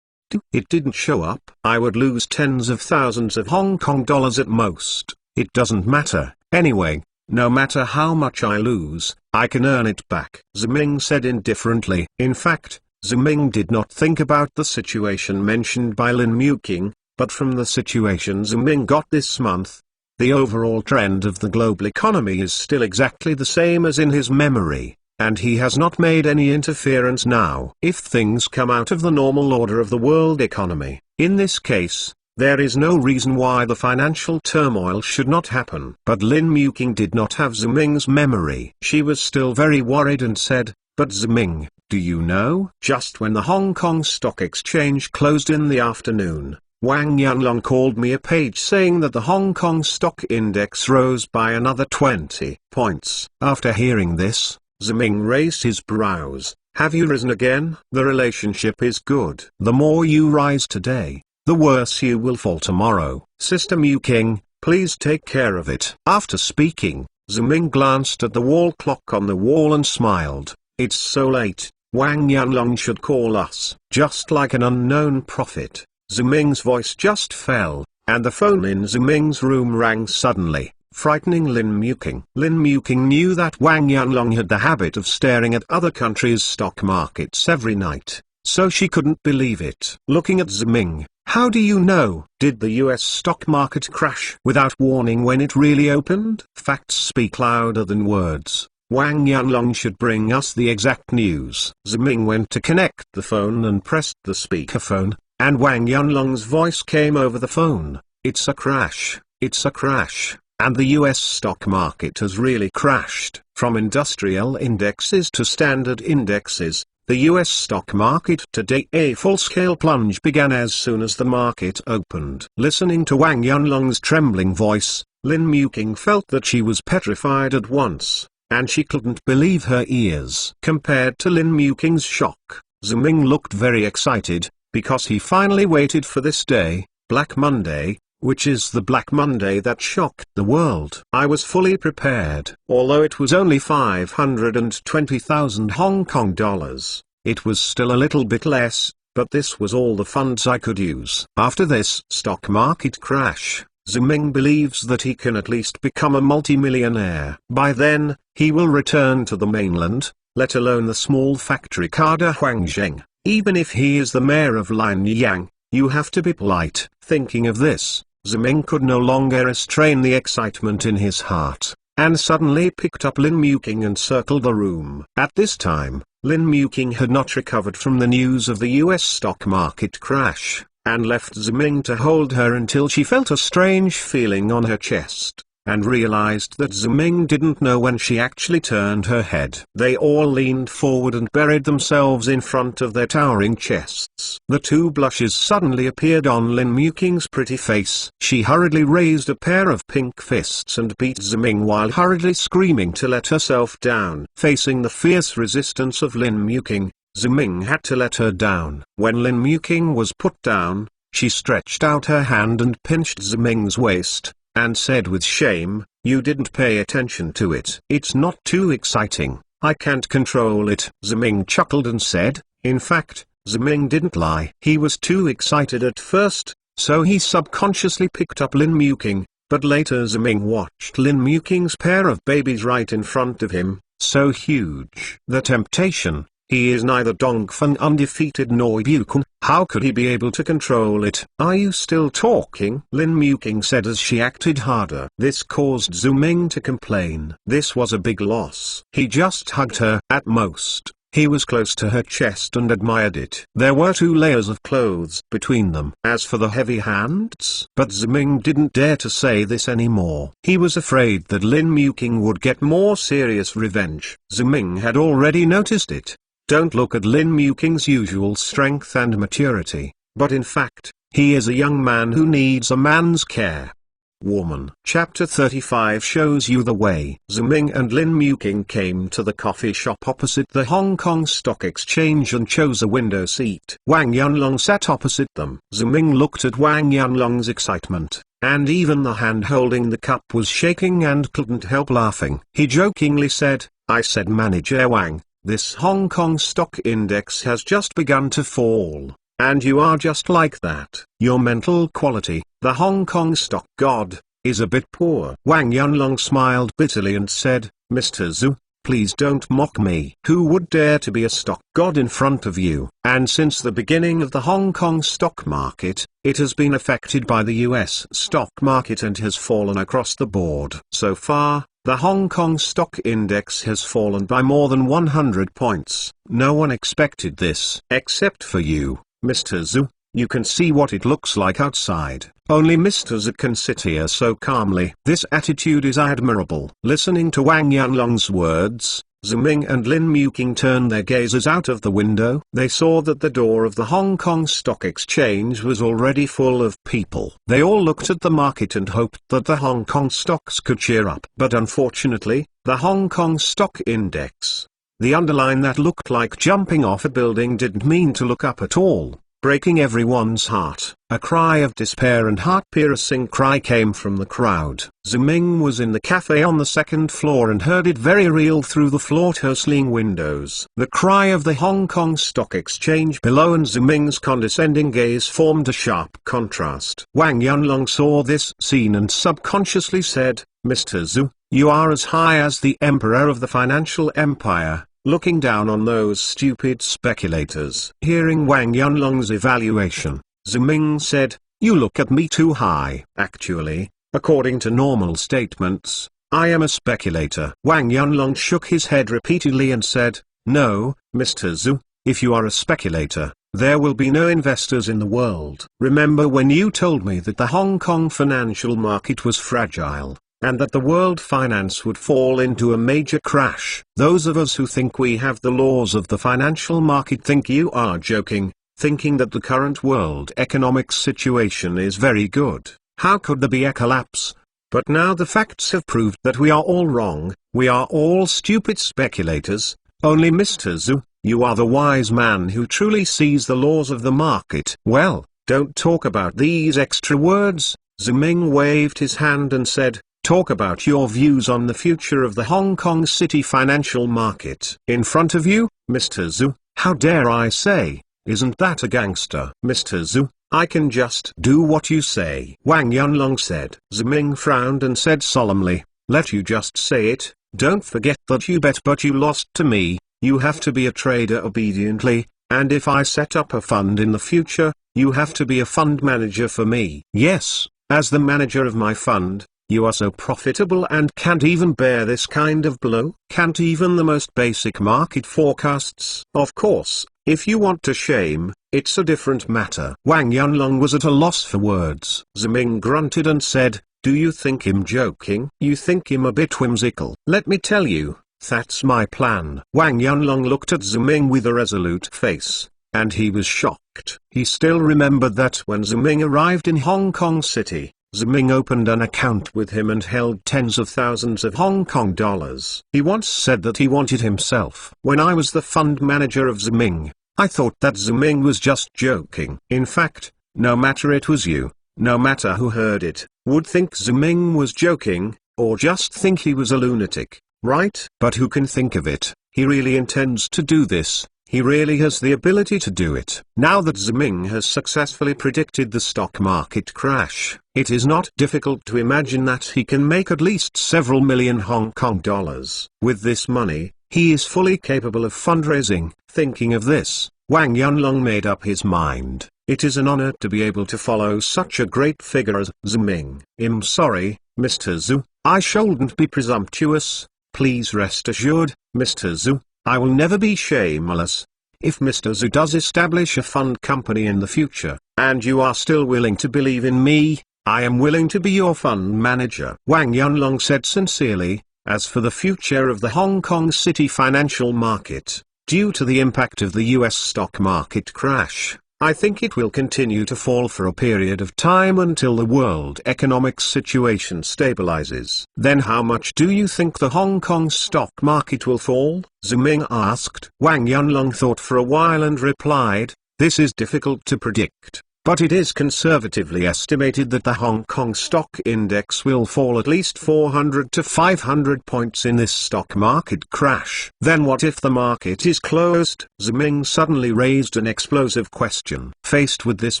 [SPEAKER 1] It didn't show up. I would lose tens of thousands of Hong Kong dollars at most. It doesn't matter. Anyway, no matter how much I lose, I can earn it back," Ziming said indifferently. In fact, Ziming did not think about the situation mentioned by Lin Mew King, but from the situation Ziming got this month, the overall trend of the global economy is still exactly the same as in his memory, and he has not made any interference now. If things come out of the normal order of the world economy, in this case, there is no reason why the financial turmoil should not happen. But Lin Mew King did not have Ziming's memory. She was still very worried and said, "But Ziming, do you know?" Just when the Hong Kong Stock Exchange closed in the afternoon, Wang Yanlong called me a page saying that the Hong Kong Stock Index rose by another 20 points. After hearing this, Ziming raised his brows. "Have you risen again?" "The relationship is good. The more you rise today, the worse you will fall tomorrow. Sister Mew King, please take care of it." After speaking, Ziming glanced at the wall clock on the wall and smiled. "It's so late, Wang Yanlong should call us." Just like an unknown prophet, Ziming's voice just fell, and the phone in Ziming's room rang suddenly, frightening Lin Mew King. Lin Mew King knew that Wang Yanlong had the habit of staring at other countries' stock markets every night, so she couldn't believe it. Looking at Ziming, "How do you know? Did the US stock market crash without warning when it really opened?" Facts speak louder than words. Wang Yanlong should bring us the exact news. Ziming went to connect the phone and pressed the speakerphone, and Wang Yanlong's voice came over the phone. "It's a crash, it's a crash, and the US stock market has really crashed. From industrial indexes to standard indexes, the US stock market today a full-scale plunge began as soon as the market opened." Listening to Wang Yanlong's trembling voice, Lin Mew King felt that she was petrified at once, and she couldn't believe her ears. Compared to Lin Mew King's shock, Ziming looked very excited, because he finally waited for this day, Black Monday, which is the Black Monday that shocked the world. "I was fully prepared." Although it was only 520,000 Hong Kong dollars, it was still a little bit less, but this was all the funds I could use. After this stock market crash, Ziming believes that he can at least become a multimillionaire. By then, he will return to the mainland, let alone the small factory Kada Huangzheng. Even if he is the mayor of Lianyang, you have to be polite. Thinking of this, Ziming could no longer restrain the excitement in his heart, and suddenly picked up Lin Mew King and circled the room. At this time, Lin Mew King had not recovered from the news of the US stock market crash, and left Ziming to hold her until she felt a strange feeling on her chest, and realized that Ziming didn't know when she actually turned her head. They all leaned forward and buried themselves in front of their towering chests. The two blushes suddenly appeared on Lin Mew King's pretty face. She hurriedly raised a pair of pink fists and beat Ziming while hurriedly screaming to let herself down. Facing the fierce resistance of Lin Mew King, Ziming had to let her down. When Lin Mew King was put down, she stretched out her hand and pinched Ziming's waist, and said with shame, "You didn't pay attention to it." "It's not too exciting, I can't control it." Ziming chuckled and said. In fact, Ziming didn't lie. He was too excited at first, so he subconsciously picked up Lin Mew King, but later Ziming watched Lin Mew King's pair of babies right in front of him, so huge. The temptation, He is neither Dongfeng undefeated nor Yukon. How could he be able to control it? Are you still talking? Lin Muking said as she acted harder. This caused Zhu Ming to complain. This was a big loss. He just hugged her. At most, he was close to her chest and admired it. There were 2 layers of clothes between them. As for the heavy hands, but Zhu Ming didn't dare to say this anymore. He was afraid that Lin Muking would get more serious revenge. Zhu Ming had already noticed it. Don't look at Lin Muking's usual strength and maturity, but in fact, he is a young man who needs a man's care. Woman. Chapter 35 shows you the way. Zhu Ming and Lin Muking came to the coffee shop opposite the Hong Kong Stock Exchange and chose a window seat. Wang Yunlong sat opposite them. Zhu Ming looked at Wang Yunlong's excitement, and even the hand holding the cup was shaking and couldn't help laughing. He jokingly said, "I said Manager Wang, this Hong Kong stock index has just begun to fall. And you are just like that. Your mental quality, the Hong Kong stock god, is a bit poor." Wang Yunlong smiled bitterly and said, "Mr. Zhu, please don't mock me. Who would dare to be a stock god in front of you?" And since the beginning of the Hong Kong stock market, it has been affected by the US stock market and has fallen across the board. So far, the Hong Kong stock index has fallen by more than 100 points. No one expected this. Except for you, Mr. Zhu. You can see what it looks like outside. Only Mr. Zhu can sit here so calmly. This attitude is admirable. Listening to Wang Yunlong's words, Zhu Ming and Lin Muking turned their gazes out of the window. They saw that the door of the Hong Kong Stock Exchange was already full of people. They all looked at the market and hoped that the Hong Kong stocks could cheer up. But unfortunately, the Hong Kong Stock Index, the underline that looked like jumping off a building, didn't mean to look up at all, breaking everyone's heart. A cry of despair and heart-piercing cry came from the crowd. Zhu Ming was in the cafe on the 2nd floor and heard it very real through the floor-to-ceiling windows. The cry of the Hong Kong Stock Exchange below and Zhu Ming's condescending gaze formed a sharp contrast. Wang Yunlong saw this scene and subconsciously said, "Mr. Zhu, you are as high as the emperor of the financial empire, looking down on those stupid speculators." Hearing Wang Yunlong's evaluation, Zhu Ming said, "You look at me too high." Actually, according to normal statements, I am a speculator. Wang Yunlong shook his head repeatedly and said, "No, Mr. Zhu, if you are a speculator, there will be no investors in the world. Remember when you told me that the Hong Kong financial market was fragile, and that the world finance would fall into a major crash? Those of us who think we have the laws of the financial market think you are joking, thinking that the current world economic situation is very good. How could there be a collapse? But now the facts have proved that we are all wrong, we are all stupid speculators. Only Mr. Zhu, you are the wise man who truly sees the laws of the market." "Well, don't talk about these extra words." Zhu Ming waved his hand and said, "Talk about your views on the future of the Hong Kong City financial market." "In front of you, Mr. Zhu, how dare I say, isn't that a gangster?" "Mr. Zhu, I can just do what you say," Wang Yunlong said. Zhu Ming frowned and said solemnly, "Let you just say it. Don't forget that you bet but you lost to me. You have to be a trader obediently, and if I set up a fund in the future, you have to be a fund manager for me." "Yes, as the manager of my fund, you are so profitable and can't even bear this kind of blow? Can't even the most basic market forecasts?" "Of course, if you want to shame, it's a different matter." Wang Yunlong was at a loss for words. Zhu Ming grunted and said, "Do you think him joking? You think him a bit whimsical? Let me tell you, that's my plan." Wang Yunlong looked at Zhu Ming with a resolute face, and he was shocked. He still remembered that when Zhu Ming arrived in Hong Kong City, Zhu Ming opened an account with him and held tens of thousands of Hong Kong dollars. He once said that he wanted himself. "When I was the fund manager of Zhu Ming, I thought that Zhu Ming was just joking. In fact, no matter it was you, no matter who heard it, would think Zhu Ming was joking, or just think he was a lunatic, right? But who can think of it? He really intends to do this. He really has the ability to do it." Now that Zhu Ming has successfully predicted the stock market crash, it is not difficult to imagine that he can make at least several million Hong Kong dollars. With this money, He is fully capable of fundraising. Thinking of this, Wang Yunlong made up his mind. It is an honor to be able to follow such a great figure as Ziming. I'm sorry, Mr. Zhu, I shouldn't be presumptuous. Please rest assured, Mr. Zhu, I will never be shameless. If Mr. Zhu does establish a fund company in the future, and you are still willing to believe in me, I am willing to be your fund manager. Wang Yunlong said sincerely. As for the future of the Hong Kong City financial market, due to the impact of the US stock market crash, I think it will continue to fall for a period of time until the world economic situation stabilizes. Then how much do you think the Hong Kong stock market will fall? Ziming asked. Wang Yunlong thought for a while and replied, this is difficult to predict, but it is conservatively estimated that the Hong Kong stock index will fall at least 400 to 500 points in this stock market crash. Then what if the market is closed? Ziming suddenly raised an explosive question. Faced with this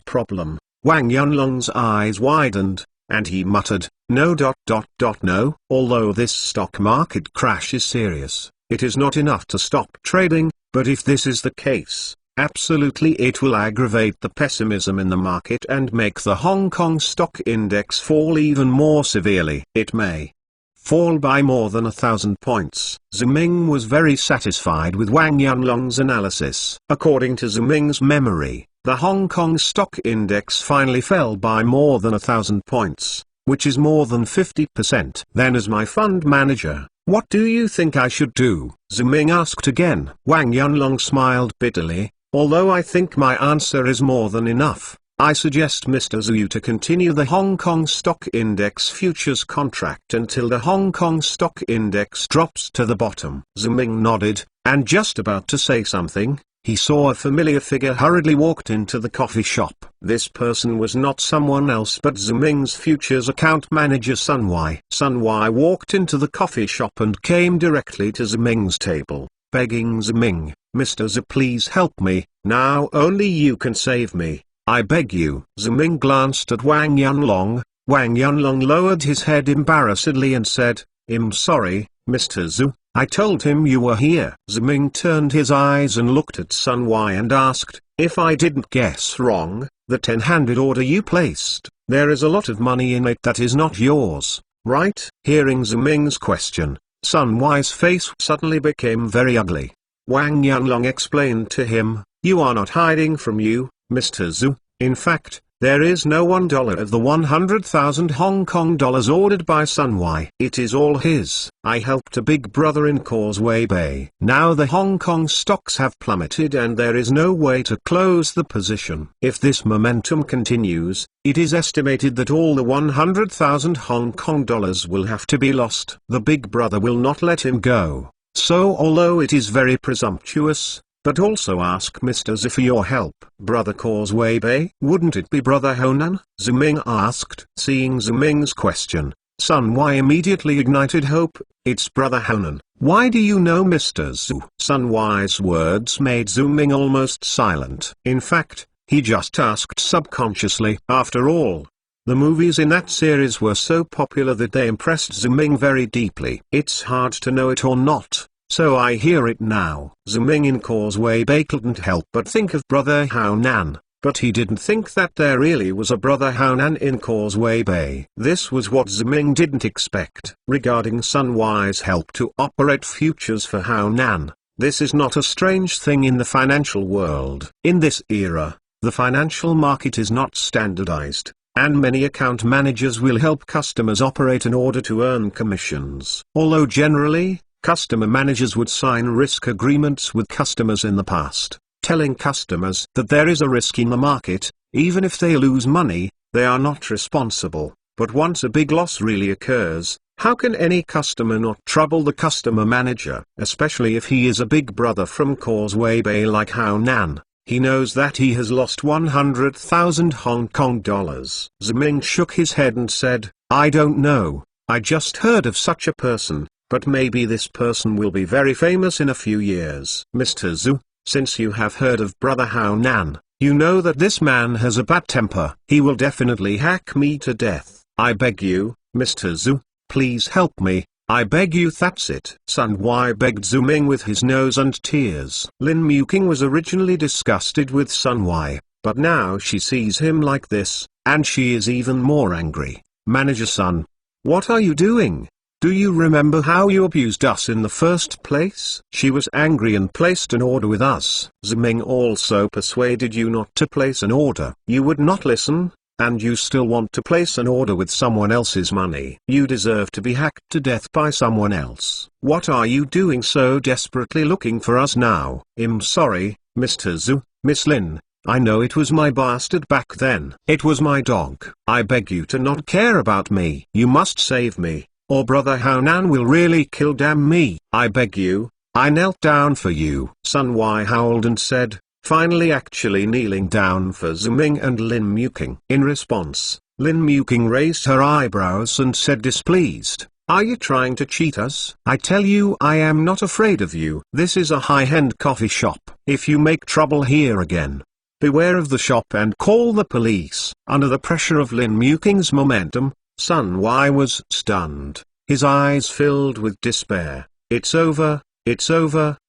[SPEAKER 1] problem, Wang Yunlong's eyes widened, and he muttered, no. Although this stock market crash is serious, it is not enough to stop trading, but if this is the case, absolutely it will aggravate the pessimism in the market and make the Hong Kong stock index fall even more severely. It may fall by more than 1,000 points. Ziming was very satisfied with Wang Yunlong's analysis. According to Ziming's memory, the Hong Kong stock index finally fell by more than 1,000 points, which is more than 50%. Then as my fund manager, what do you think I should do? Ziming asked again. Wang Yunlong smiled bitterly. Although I think my answer is more than enough, I suggest Mr. Zhu to continue the Hong Kong Stock Index futures contract until the Hong Kong Stock Index drops to the bottom. Ziming nodded, and just about to say something, he saw a familiar figure hurriedly walked into the coffee shop. This person was not someone else but Ziming's futures account manager Sun Wai. Sun Wai walked into the coffee shop and came directly to Ziming's table, begging Ziming, Mr. Zhu, please help me, now only you can save me, I beg you. Ziming glanced at Wang Yunlong. Wang Yunlong lowered his head embarrassedly and said, I'm sorry, Mr. Zhu, I told him you were here. Ziming turned his eyes and looked at Sun Wai and asked, if I didn't guess wrong, the 10-handed order you placed, there is a lot of money in it that is not yours, right? Hearing Ziming's question, Sun Wai's face suddenly became very ugly. Wang Yunlong explained to him, you are not hiding from you, Mr. Zhu. In fact, there is no $1 of the 100,000 Hong Kong dollars ordered by Sun Wai. It is all his. I helped a big brother in Causeway Bay. Now the Hong Kong stocks have plummeted and there is no way to close the position. If this momentum continues, it is estimated that all the 100,000 Hong Kong dollars will have to be lost. The big brother will not let him go. So although it is very presumptuous, but also ask Mr. Zhu for your help. Brother Causeway Bay? Wouldn't it be Brother Honan? Ziming asked. Seeing Ziming's question, Sun Wai immediately ignited hope. It's Brother Honan. Why do you know Mr. Zhu? Sun Wai's words made Ziming almost silent. In fact, he just asked subconsciously. After all, the movies in that series were so popular that they impressed Ziming very deeply. It's hard to know it or not, so I hear it now. Ziming in Causeway Bay couldn't help but think of Brother Haonan, but he didn't think that there really was a Brother Haonan in Causeway Bay. This was what Ziming didn't expect. Regarding Sun Wai's help to operate futures for Haonan, this is not a strange thing in the financial world. In this era, the financial market is not standardized, and many account managers will help customers operate in order to earn commissions. Although generally, customer managers would sign risk agreements with customers in the past, telling customers that there is a risk in the market, even if they lose money, they are not responsible. But once a big loss really occurs, how can any customer not trouble the customer manager? Especially if he is a big brother from Causeway Bay like Haonan. He knows that he has lost 100,000 Hong Kong dollars. Ziming shook his head and said, I don't know, I just heard of such a person, but maybe this person will be very famous in a few years. Mr. Zhu, since you have heard of Brother Haonan, you know that this man has a bad temper. He will definitely hack me to death. I beg you, Mr. Zhu, please help me. I beg you, that's it. Sun Y begged Zuming with his nose and tears. Lin Muking was originally disgusted with Sun Y, but now she sees him like this, and she is even more angry. Manager Sun, what are you doing? Do you remember how you abused us in the first place? She was angry and placed an order with us. Zuming also persuaded you not to place an order. You would not listen, and you still want to place an order with someone else's money. You deserve to be hacked to death by someone else. What are you doing so desperately looking for us now? I'm sorry, Mr. Zhu, Miss Lin. I know it was my bastard back then. It was my dog. I beg you to not care about me. You must save me, or Brother Haonan will really kill damn me. I beg you. I knelt down for you. Sun Y howled and said, finally actually kneeling down for Zuming and Lin Muking. In response, Lin Muking raised her eyebrows and said displeased, are you trying to cheat us? I tell you I am not afraid of you. This is a high-end coffee shop. If you make trouble here again, beware of the shop and call the police. Under the pressure of Lin Muking's momentum, Sun Y was stunned. His eyes filled with despair. It's over,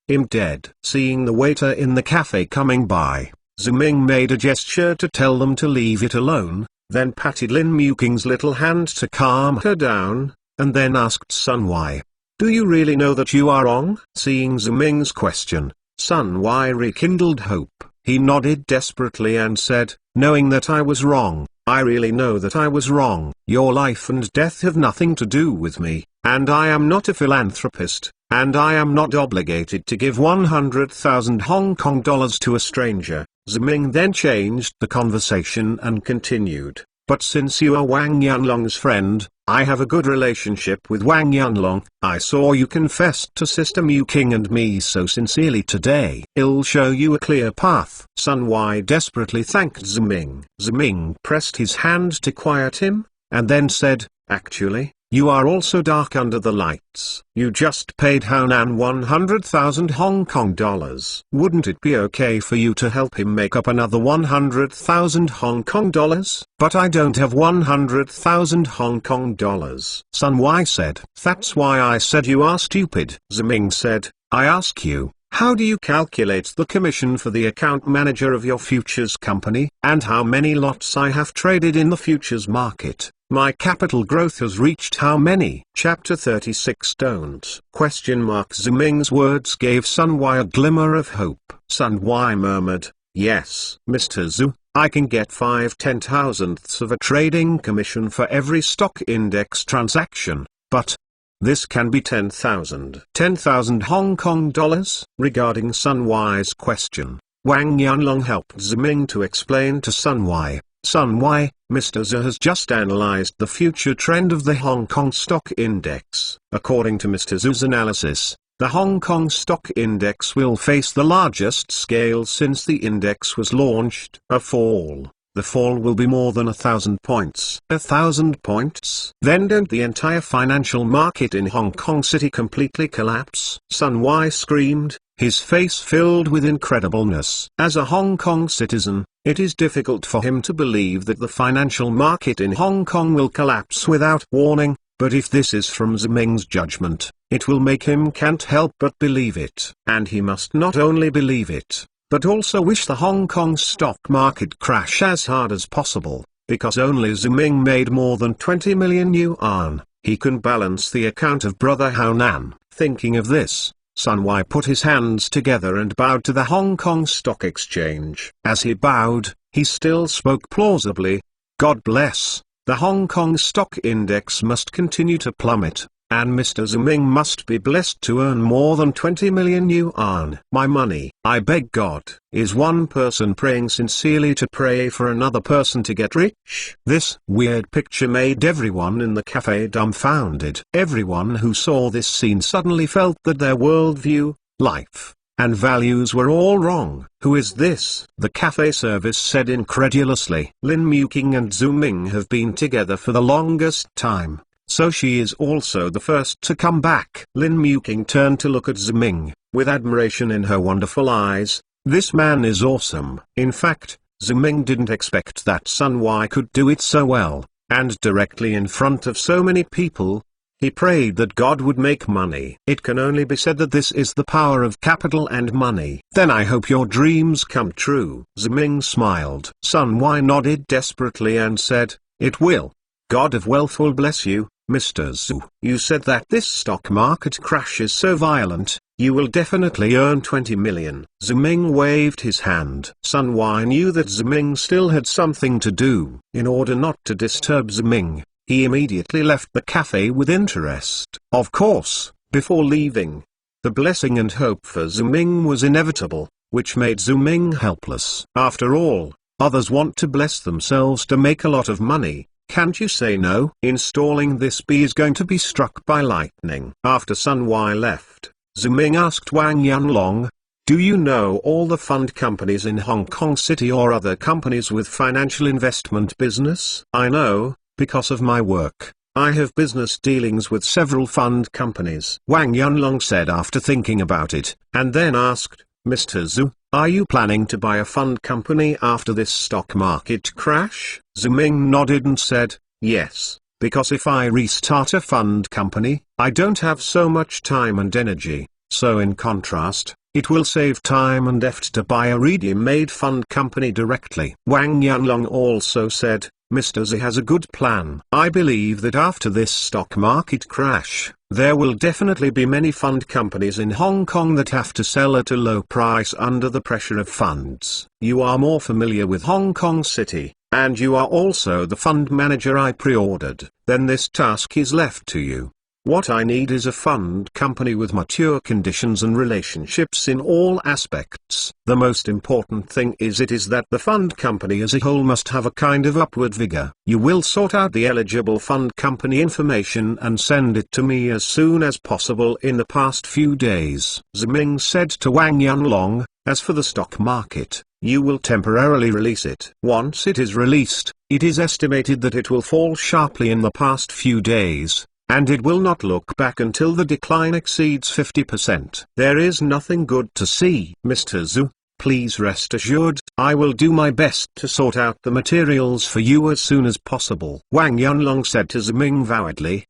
[SPEAKER 1] I'm dead. Seeing the waiter in the cafe coming by, Zuming made a gesture to tell them to leave it alone, then patted Lin Muking's little hand to calm her down, and then asked Sun Y, do you really know that you are wrong? Seeing Zuming's question, Sun Y rekindled hope. He nodded desperately and said, knowing that I was wrong, I really know that I was wrong. Your life and death have nothing to do with me, and I am not a philanthropist, and I am not obligated to give 100,000 Hong Kong dollars to a stranger. Zuming then changed the conversation and continued, but since you are Wang Yanlong's friend, I have a good relationship with Wang Yanlong. I saw you confessed to Sister Muking and me so sincerely today. I'll show you a clear path. Sun Y desperately thanked Zuming. Zuming pressed his hand to quiet him, and then said, actually, you are also dark under the lights. You just paid Haonan 100,000 Hong Kong dollars. Wouldn't it be okay for you to help him make up another 100,000 Hong Kong dollars? But I don't have 100,000 Hong Kong dollars. Sun Y said. That's why I said you are stupid. Zuming said, I ask you, how do you calculate the commission for the account manager of your futures company, and how many lots I have traded in the futures market? My capital growth has reached how many? Chapter 36 Don't. Zuming's words gave Sun Y a glimmer of hope. Sun Y murmured, yes, Mr. Zhu, I can get 5/10,000ths of a trading commission for every stock index transaction, but this can be 10,000. 10,000 Hong Kong dollars? Regarding Sun Y's question, Wang Yanlong helped Zuming to explain to Sun Y. Sun Y, Mr. Zhu has just analyzed the future trend of the Hong Kong stock index. According to Mr. Zhu's analysis, the Hong Kong stock index will face the largest scale since the index was launched. A fall. The fall will be more than 1,000 points. 1,000 points? Then don't the entire financial market in Hong Kong City completely collapse? Sun Y screamed, his face filled with incredibleness. As a Hong Kong citizen, it is difficult for him to believe that the financial market in Hong Kong will collapse without warning, but if this is from Zuming's judgment, it will make him can't help but believe it. And he must not only believe it, but also wish the Hong Kong stock market crash as hard as possible, because only Zuming made more than 20 million yuan. He can balance the account of Brother Haonan. Thinking of this, Sun Y put his hands together and bowed to the Hong Kong Stock Exchange. As he bowed, he still spoke plausibly. God bless, the Hong Kong stock index must continue to plummet, and Mr. Zuming must be blessed to earn more than 20 million yuan. My money, I beg God. Is one person praying sincerely to pray for another person to get rich? This weird picture made everyone in the cafe dumbfounded. Everyone who saw this scene suddenly felt that their worldview, life, and values were all wrong. Who is this? The cafe service said incredulously. Lin Muking and Zuming have been together for the longest time, so she is also the first to come back. Lin Muking turned to look at Zuming, with admiration in her wonderful eyes. This man is awesome. In fact, Zuming didn't expect that Sun Y could do it so well, and directly in front of so many people. He prayed that God would make money. It can only be said that this is the power of capital and money. Then I hope your dreams come true. Ziming smiled. Sun Y nodded desperately and said, "It will. God of wealth will bless you, Mr. Zhu. You said that this stock market crash is so violent, you will definitely earn 20 million. Ziming waved his hand. Sun Y knew that Ziming still had something to do. In order not to disturb Ziming, he immediately left the cafe with interest. Of course, before leaving, the blessing and hope for Ziming was inevitable, which made Ziming helpless. After all, others want to bless themselves to make a lot of money. Can't you say no? Installing this bee is going to be struck by lightning. After Sun Y left, Ziming asked Wang Yanlong, "Do you know all the fund companies in Hong Kong City or other companies with financial investment business?" "I know, because of my work. I have business dealings with several fund companies," Wang Yanlong said after thinking about it, and then asked, "Mr. Zhu, are you planning to buy a fund company after this stock market crash?" Ziming nodded and said, "Yes, because if I restart a fund company, I don't have so much time and energy, so in contrast, it will save time and effort to buy a ready-made fund company directly." Wang Yanlong also said, "Mr. Zhu has a good plan. I believe that after this stock market crash, there will definitely be many fund companies in Hong Kong that have to sell at a low price under the pressure of funds. You are more familiar with Hong Kong City, and you are also the fund manager I pre-ordered. Then this task is left to you. What I need is a fund company with mature conditions and relationships in all aspects. The most important thing is that the fund company as a whole must have a kind of upward vigor. You will sort out the eligible fund company information and send it to me as soon as possible in the past few days." Ziming said to Wang Yanlong, "As for the stock market, you will temporarily release it. Once it is released, it is estimated that it will fall sharply in the past few days, and it will not look back until the decline exceeds 50%. There is nothing good to see. Mr. Zhu, please rest assured, I will do my best to sort out the materials for you as soon as possible." Wang Yanlong said to Ziming vowedly.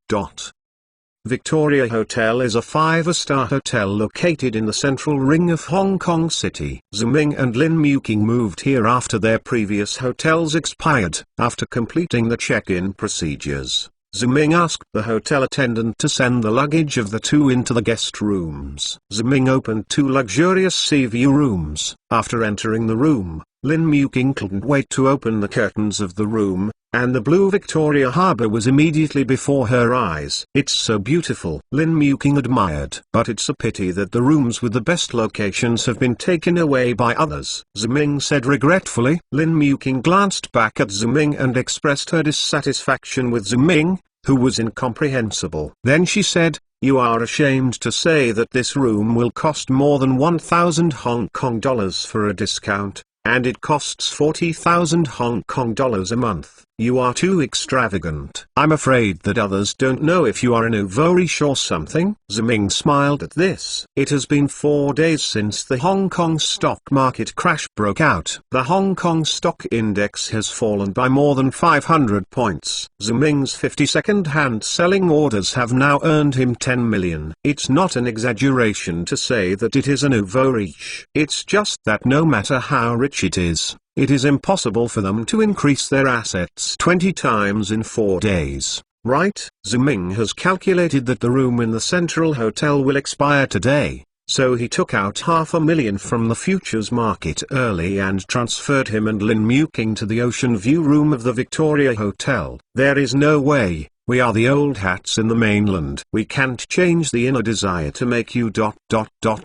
[SPEAKER 1] Victoria Hotel is a 5-star hotel located in the central ring of Hong Kong City. Ziming and Lin Muking moved here after their previous hotels expired. After completing the check-in procedures, Ziming asked the hotel attendant to send the luggage of the two into the guest rooms. Ziming opened 2 luxurious sea view rooms. After entering the room, Lin Muking couldn't wait to open the curtains of the room, and the blue Victoria Harbour was immediately before her eyes. "It's so beautiful," Lin Muking admired. "But it's a pity that the rooms with the best locations have been taken away by others," Ziming said regretfully. Lin Muking glanced back at Ziming and expressed her dissatisfaction with Ziming, who was incomprehensible. Then she said, "You are ashamed to say that this room will cost more than 1,000 Hong Kong dollars for a discount, and it costs 40,000 Hong Kong dollars a month. You are too extravagant. I'm afraid that others don't know if you are a nouveau riche or something." Ziming smiled at this. It has been 4 days since the Hong Kong stock market crash broke out. The Hong Kong stock index has fallen by more than 500 points. Ziming's 50 second-hand selling orders have now earned him 10 million. It's not an exaggeration to say that it is a nouveau riche. It's just that no matter how rich it is impossible for them to increase their assets 20 times in 4 days, right? Ziming has calculated that the room in the Central Hotel will expire today, so he took out $500,000 from the futures market early and transferred him and Lin Muking to the ocean view room of the Victoria Hotel. "There is no way. We are the old hats in the mainland. We can't change the inner desire to make you ...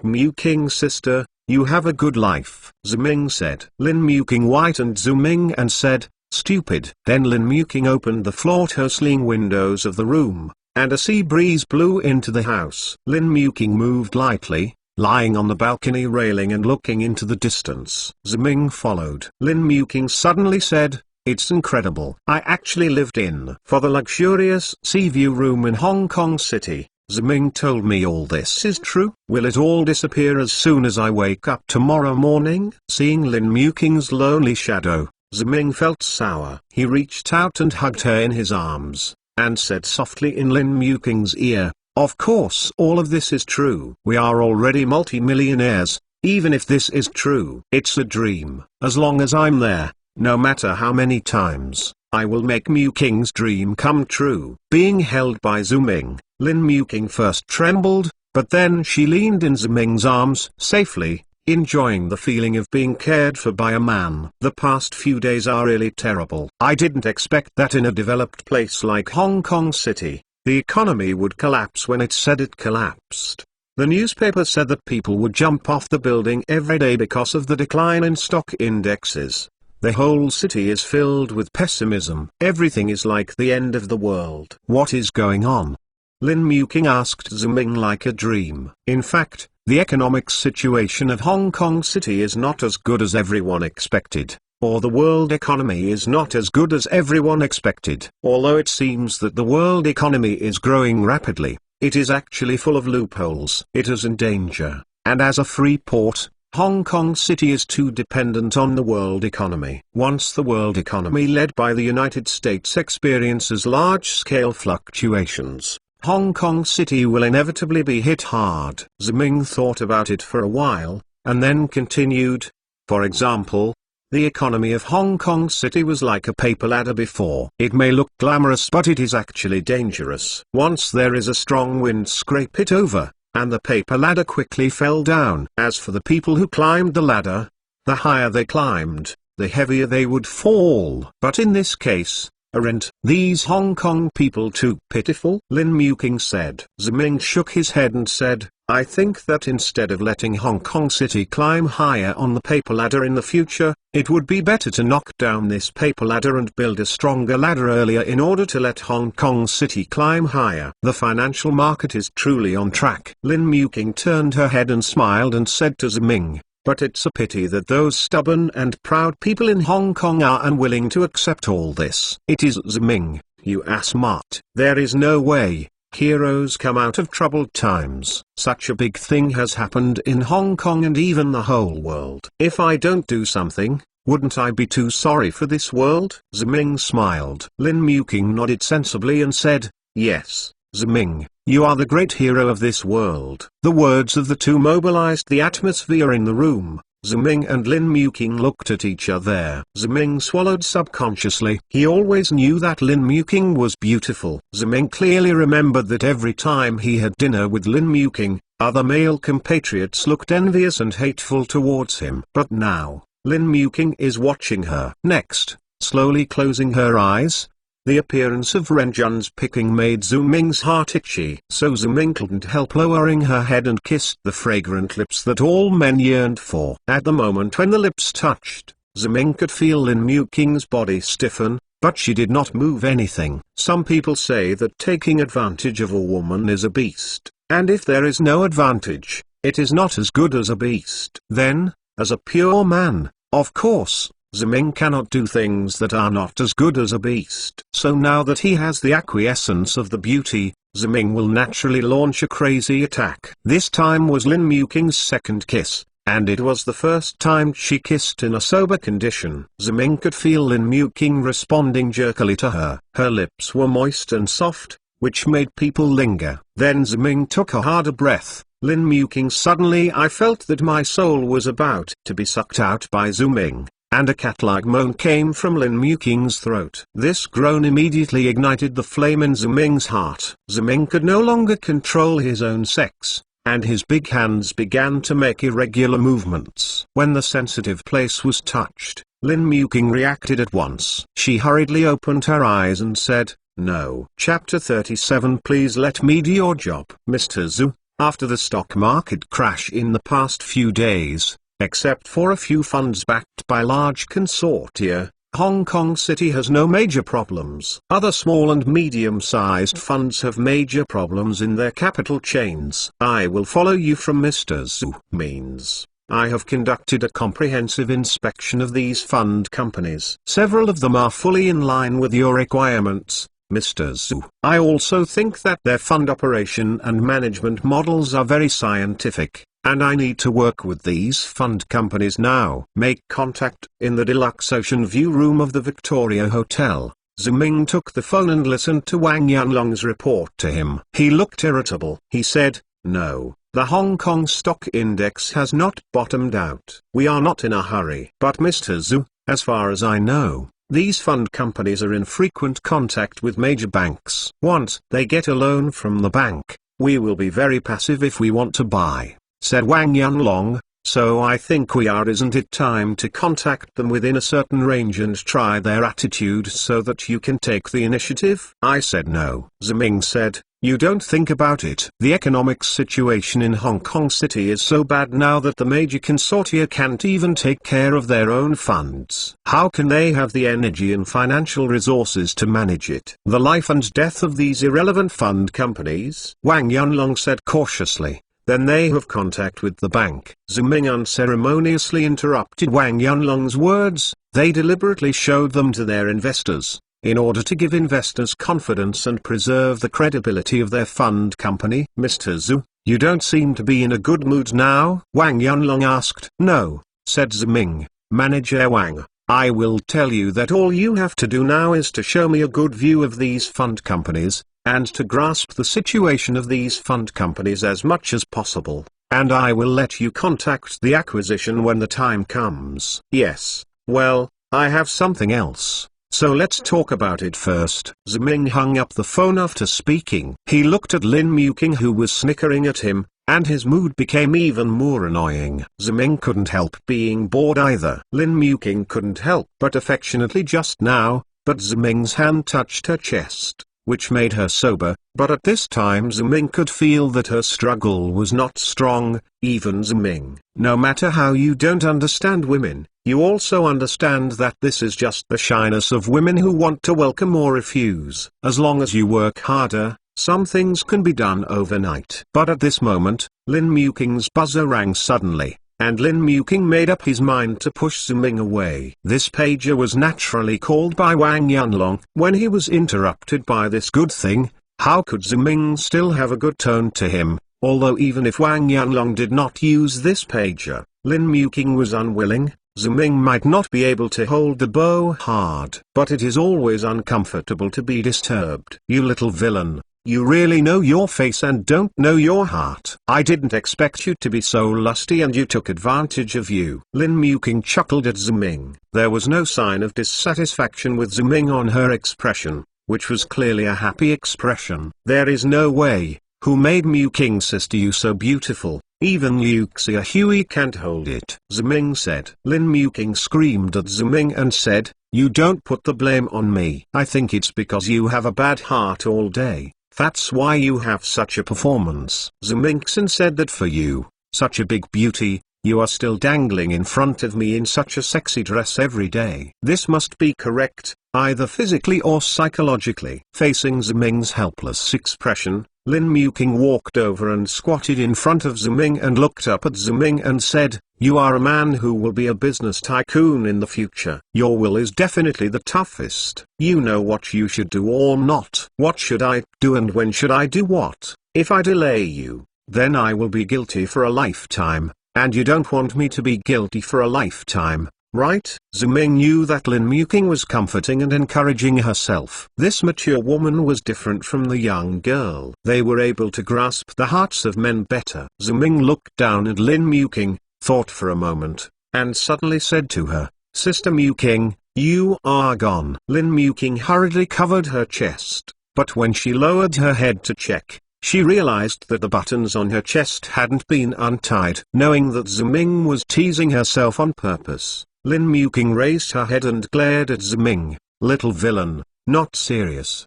[SPEAKER 1] Muking sister, you have a good life," Ziming said. Lin Muking whitened Ziming and said, "Stupid." Then Lin Muking opened the floor-to-ceiling windows of the room, and a sea breeze blew into the house. Lin Muking moved lightly, lying on the balcony railing and looking into the distance. Ziming followed. Lin Muking suddenly said, "It's incredible. I actually lived in for the luxurious sea view room in Hong Kong City. Ziming told me all this is true. Will it all disappear as soon as I wake up tomorrow morning?" Seeing Lin Muking's lonely shadow, Ziming felt sour. He reached out and hugged her in his arms. and said softly in Lin Muking's ear, "Of course all of this is true. We are already multi-millionaires. Even if this is true, it's a dream. As long as I'm there, no matter how many times, I will make Muking's dream come true." Being held by Zuming, Lin Muking first trembled, but then she leaned in Zuming's arms safely, enjoying the feeling of being cared for by a man. The past few days are really terrible. I didn't expect that in a developed place like Hong Kong City, the economy would collapse when it said it collapsed. The newspaper said that people would jump off the building every day because of the decline in stock indexes. The whole city is filled with pessimism. Everything is like the end of the world. What is going on? Lin Muking asked Zuming like a dream. In fact, the economic situation of Hong Kong City is not as good as everyone expected, or the world economy is not as good as everyone expected. Although it seems that the world economy is growing rapidly, it is actually full of loopholes. It is in danger, and as a free port, Hong Kong City is too dependent on the world economy. Once the world economy led by the United States experiences large-scale fluctuations, Hong Kong City will inevitably be hit hard. Zuming thought about it for a while, and then continued. For example, the economy of Hong Kong City was like a paper ladder before. It may look glamorous, but it is actually dangerous. Once there is a strong wind, scrape it over, and the paper ladder quickly fell down. As for the people who climbed the ladder, the higher they climbed, the heavier they would fall. But in this case, aren't these Hong Kong people too pitiful? Lin Muking said. Zuming shook his head and said, "I think that instead of letting Hong Kong City climb higher on the paper ladder in the future, it would be better to knock down this paper ladder and build a stronger ladder earlier in order to let Hong Kong City climb higher." The financial market is truly on track. Lin Muking turned her head and smiled and said to Zuming, "But it's a pity that those stubborn and proud people in Hong Kong are unwilling to accept all this." "It is Zuming, you are smart. There is no way heroes come out of troubled times. Such a big thing has happened in Hong Kong and even the whole world. If I don't do something, wouldn't I be too sorry for this world?" Zuming smiled. Lin Muking nodded sensibly and said, "Yes, Zuming, you are the great hero of this world." The words of the two mobilized the atmosphere in the room. Zuming and Lin Muking looked at each other. Zuming swallowed subconsciously. He always knew that Lin Muking was beautiful. Zuming clearly remembered that every time he had dinner with Lin Muking, other male compatriots looked envious and hateful towards him. But now, Lin Muking is watching her. Next, slowly closing her eyes, the appearance of Renjun's picking made Zuming's heart itchy. So Zuming couldn't help lowering her head and kissed the fragrant lips that all men yearned for. At the moment when the lips touched, Zuming could feel Lin Muking's body stiffen, but she did not move anything. Some people say that taking advantage of a woman is a beast, and if there is no advantage, it is not as good as a beast. Then, as a pure man, of course, Zuming cannot do things that are not as good as a beast. So now that he has the acquiescence of the beauty, Zuming will naturally launch a crazy attack. This time was Lin Muking's second kiss, and it was the first time she kissed in a sober condition. Zuming could feel Lin Muking responding jerkily to her. Her lips were moist and soft, which made people linger. Then Zuming took a harder breath. Lin Muking suddenly I felt that my soul was about to be sucked out by Zuming. And a cat-like moan came from Lin Muking's throat. This groan immediately ignited the flame in Zuming's heart. Zuming could no longer control his own sex, and his big hands began to make irregular movements. When the sensitive place was touched, Lin Muking reacted at once. She hurriedly opened her eyes and said, "No." Chapter 37. Please let me do your job. Mr. Zhu, after the stock market crash in the past few days, except for a few funds backed by large consortia, Hong Kong City has no major problems. Other small and medium-sized funds have major problems in their capital chains. I will follow you from Mr. Zhu. Means, I have conducted a comprehensive inspection of these fund companies. Several of them are fully in line with your requirements, Mr. Zhu. I also think that their fund operation and management models are very scientific, and I need to work with these fund companies now. Make contact in the deluxe ocean view room of the Victoria Hotel. Ziming took the phone and listened to Wang Yanlong's report to him. He looked irritable. He said, "No, the Hong Kong stock index has not bottomed out. We are not in a hurry." "But Mr. Zhu, as far as I know, these fund companies are in frequent contact with major banks. Once they get a loan from the bank, we will be very passive if we want to buy," said Wang Yanlong. "So I think we are. Isn't it time to contact them within a certain range and try their attitude so that you can take the initiative?" I said no. Ziming said, "You don't think about it. The economic situation in Hong Kong City is so bad now that the major consortia can't even take care of their own funds. How can they have the energy and financial resources to manage it? The life and death of these irrelevant fund companies?" Wang Yanlong said cautiously. "Then they have contact with the bank." Ziming unceremoniously interrupted Wang Yanlong's words. "They deliberately showed them to their investors, in order to give investors confidence and preserve the credibility of their fund company." "Mr. Zhu, you don't seem to be in a good mood now?" Wang Yanlong asked. "No," said Ziming. "Manager Wang, I will tell you that all you have to do now is to show me a good view of these fund companies, and to grasp the situation of these fund companies as much as possible, and I will let you contact the acquisition when the time comes." "Yes, well, I have something else, so let's talk about it first." Ziming hung up the phone after speaking. He looked at Lin Muking, who was snickering at him, and his mood became even more annoying. Ziming couldn't help being bored either. Lin Muking couldn't help but affectionately just now, but Ziming's hand touched her chest, which made her sober, but at this time Ziming could feel that her struggle was not strong. Even Ziming, no matter how you don't understand women, you also understand that this is just the shyness of women who want to welcome or refuse. As long as you work harder, some things can be done overnight. But at this moment, Lin Muking's buzzer rang suddenly, and Lin Muking made up his mind to push Ziming away. This pager was naturally called by Wang Yanlong. When he was interrupted by this good thing, how could Ziming still have a good tone to him? Although even if Wang Yanlong did not use this pager, Lin Muking was unwilling. Ziming might not be able to hold the bow hard. But it is always uncomfortable to be disturbed. "You little villain. You really know your face and don't know your heart. I didn't expect you to be so lusty, and you took advantage of you." Lin Muking chuckled at Ziming. There was no sign of dissatisfaction with Ziming on her expression, which was clearly a happy expression. "There is no way. Who made Muking sister you so beautiful? Even Liu Xia Hui can't hold it," Ziming said. Lin Muking screamed at Ziming and said, "You don't put the blame on me. I think it's because you have a bad heart all day. That's why you have such a performance." Zimingson said that for you, such a big beauty, you are still dangling in front of me in such a sexy dress every day. This must be correct, either physically or psychologically. Facing Ziming's helpless expression, Lin Muking walked over and squatted in front of Ziming and looked up at Ziming and said, "You are a man who will be a business tycoon in the future. Your will is definitely the toughest. You know what you should do or not. What should I do and when should I do what? If I delay you, then I will be guilty for a lifetime, and you don't want me to be guilty for a lifetime, right?" Ziming knew that Lin Muking was comforting and encouraging herself. This mature woman was different from the young girl. They were able to grasp the hearts of men better. Ziming looked down at Lin Muking, thought for a moment, and suddenly said to her, "Sister Muking, you are gone." Lin Muking hurriedly covered her chest, but when she lowered her head to check, she realized that the buttons on her chest hadn't been untied. Knowing that Ziming was teasing herself on purpose, Lin Muking raised her head and glared at Ziming. "Little villain, not serious."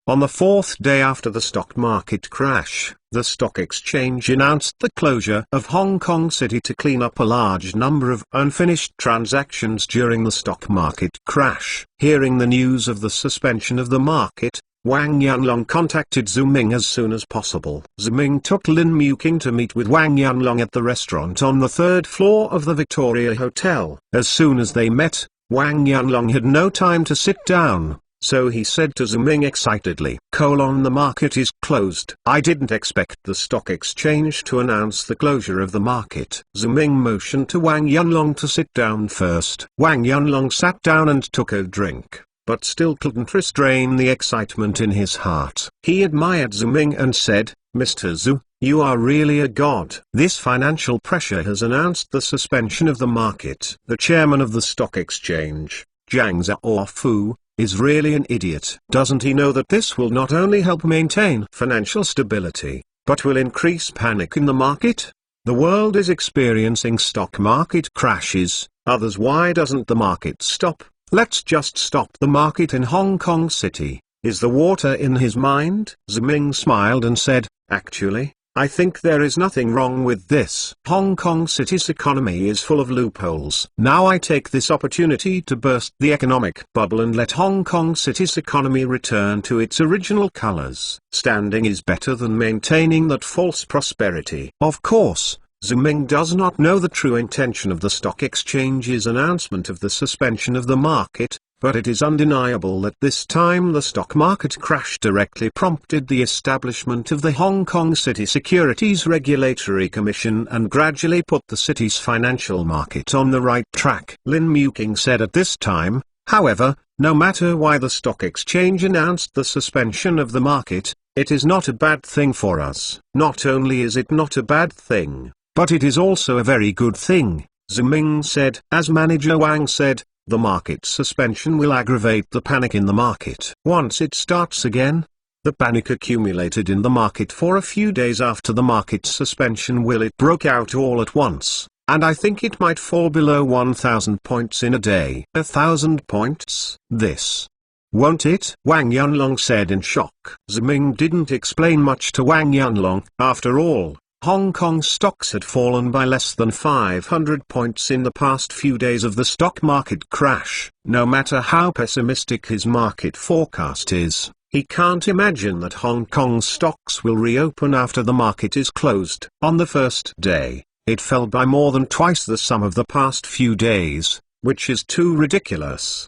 [SPEAKER 1] On the fourth day after the stock market crash, the stock exchange announced the closure of Hong Kong City to clean up a large number of unfinished transactions during the stock market crash. Hearing the news of the suspension of the market, Wang Yanlong contacted Ziming as soon as possible. Ziming took Lin Muking to meet with Wang Yanlong at the restaurant on the third floor of the Victoria Hotel. As soon as they met, Wang Yanlong had no time to sit down, so he said to Ziming excitedly, "The market is closed." "I didn't expect the stock exchange to announce the closure of the market." Ziming motioned to Wang Yanlong to sit down first. Wang Yanlong sat down and took a drink. but still couldn't restrain the excitement in his heart. He admired Ziming and said, "Mr. Zhu, you are really a god." This financial pressure has announced the suspension of the market. The chairman of the stock exchange, Zhang Zhaofu, is really an idiot. Doesn't he know that this will not only help maintain financial stability, but will increase panic in the market? The world is experiencing stock market crashes. Others, why doesn't the market stop? Let's just stop the market in Hong Kong City. Is the water in his mind? Ziming smiled and said, "Actually, I think there is nothing wrong with this. Hong Kong City's economy is full of loopholes. Now I take this opportunity to burst the economic bubble and let Hong Kong City's economy return to its original colors. Standing is better than maintaining that false prosperity." Of course, Ziming does not know the true intention of the stock exchange's announcement of the suspension of the market, but it is undeniable that this time the stock market crash directly prompted the establishment of the Hong Kong City Securities Regulatory Commission and gradually put the city's financial market on the right track. Lin Muking said at this time, however, no matter why the stock exchange announced the suspension of the market, it is not a bad thing for us. Not only is it not a bad thing, but it is also a very good thing, Ziming said. As manager Wang said, the market suspension will aggravate the panic in the market. Once it starts again, the panic accumulated in the market for a few days after the market suspension it broke out all at once, and I think it might fall below 1,000 points in a day. 1,000 points? This. Won't it? Wang Yunlong said in shock. Ziming didn't explain much to Wang Yunlong. After all, Hong Kong stocks had fallen by less than 500 points in the past few days of the stock market crash. No matter how pessimistic his market forecast is, he can't imagine that Hong Kong stocks will reopen after the market is closed. On the first day, it fell by more than twice the sum of the past few days, which is too ridiculous.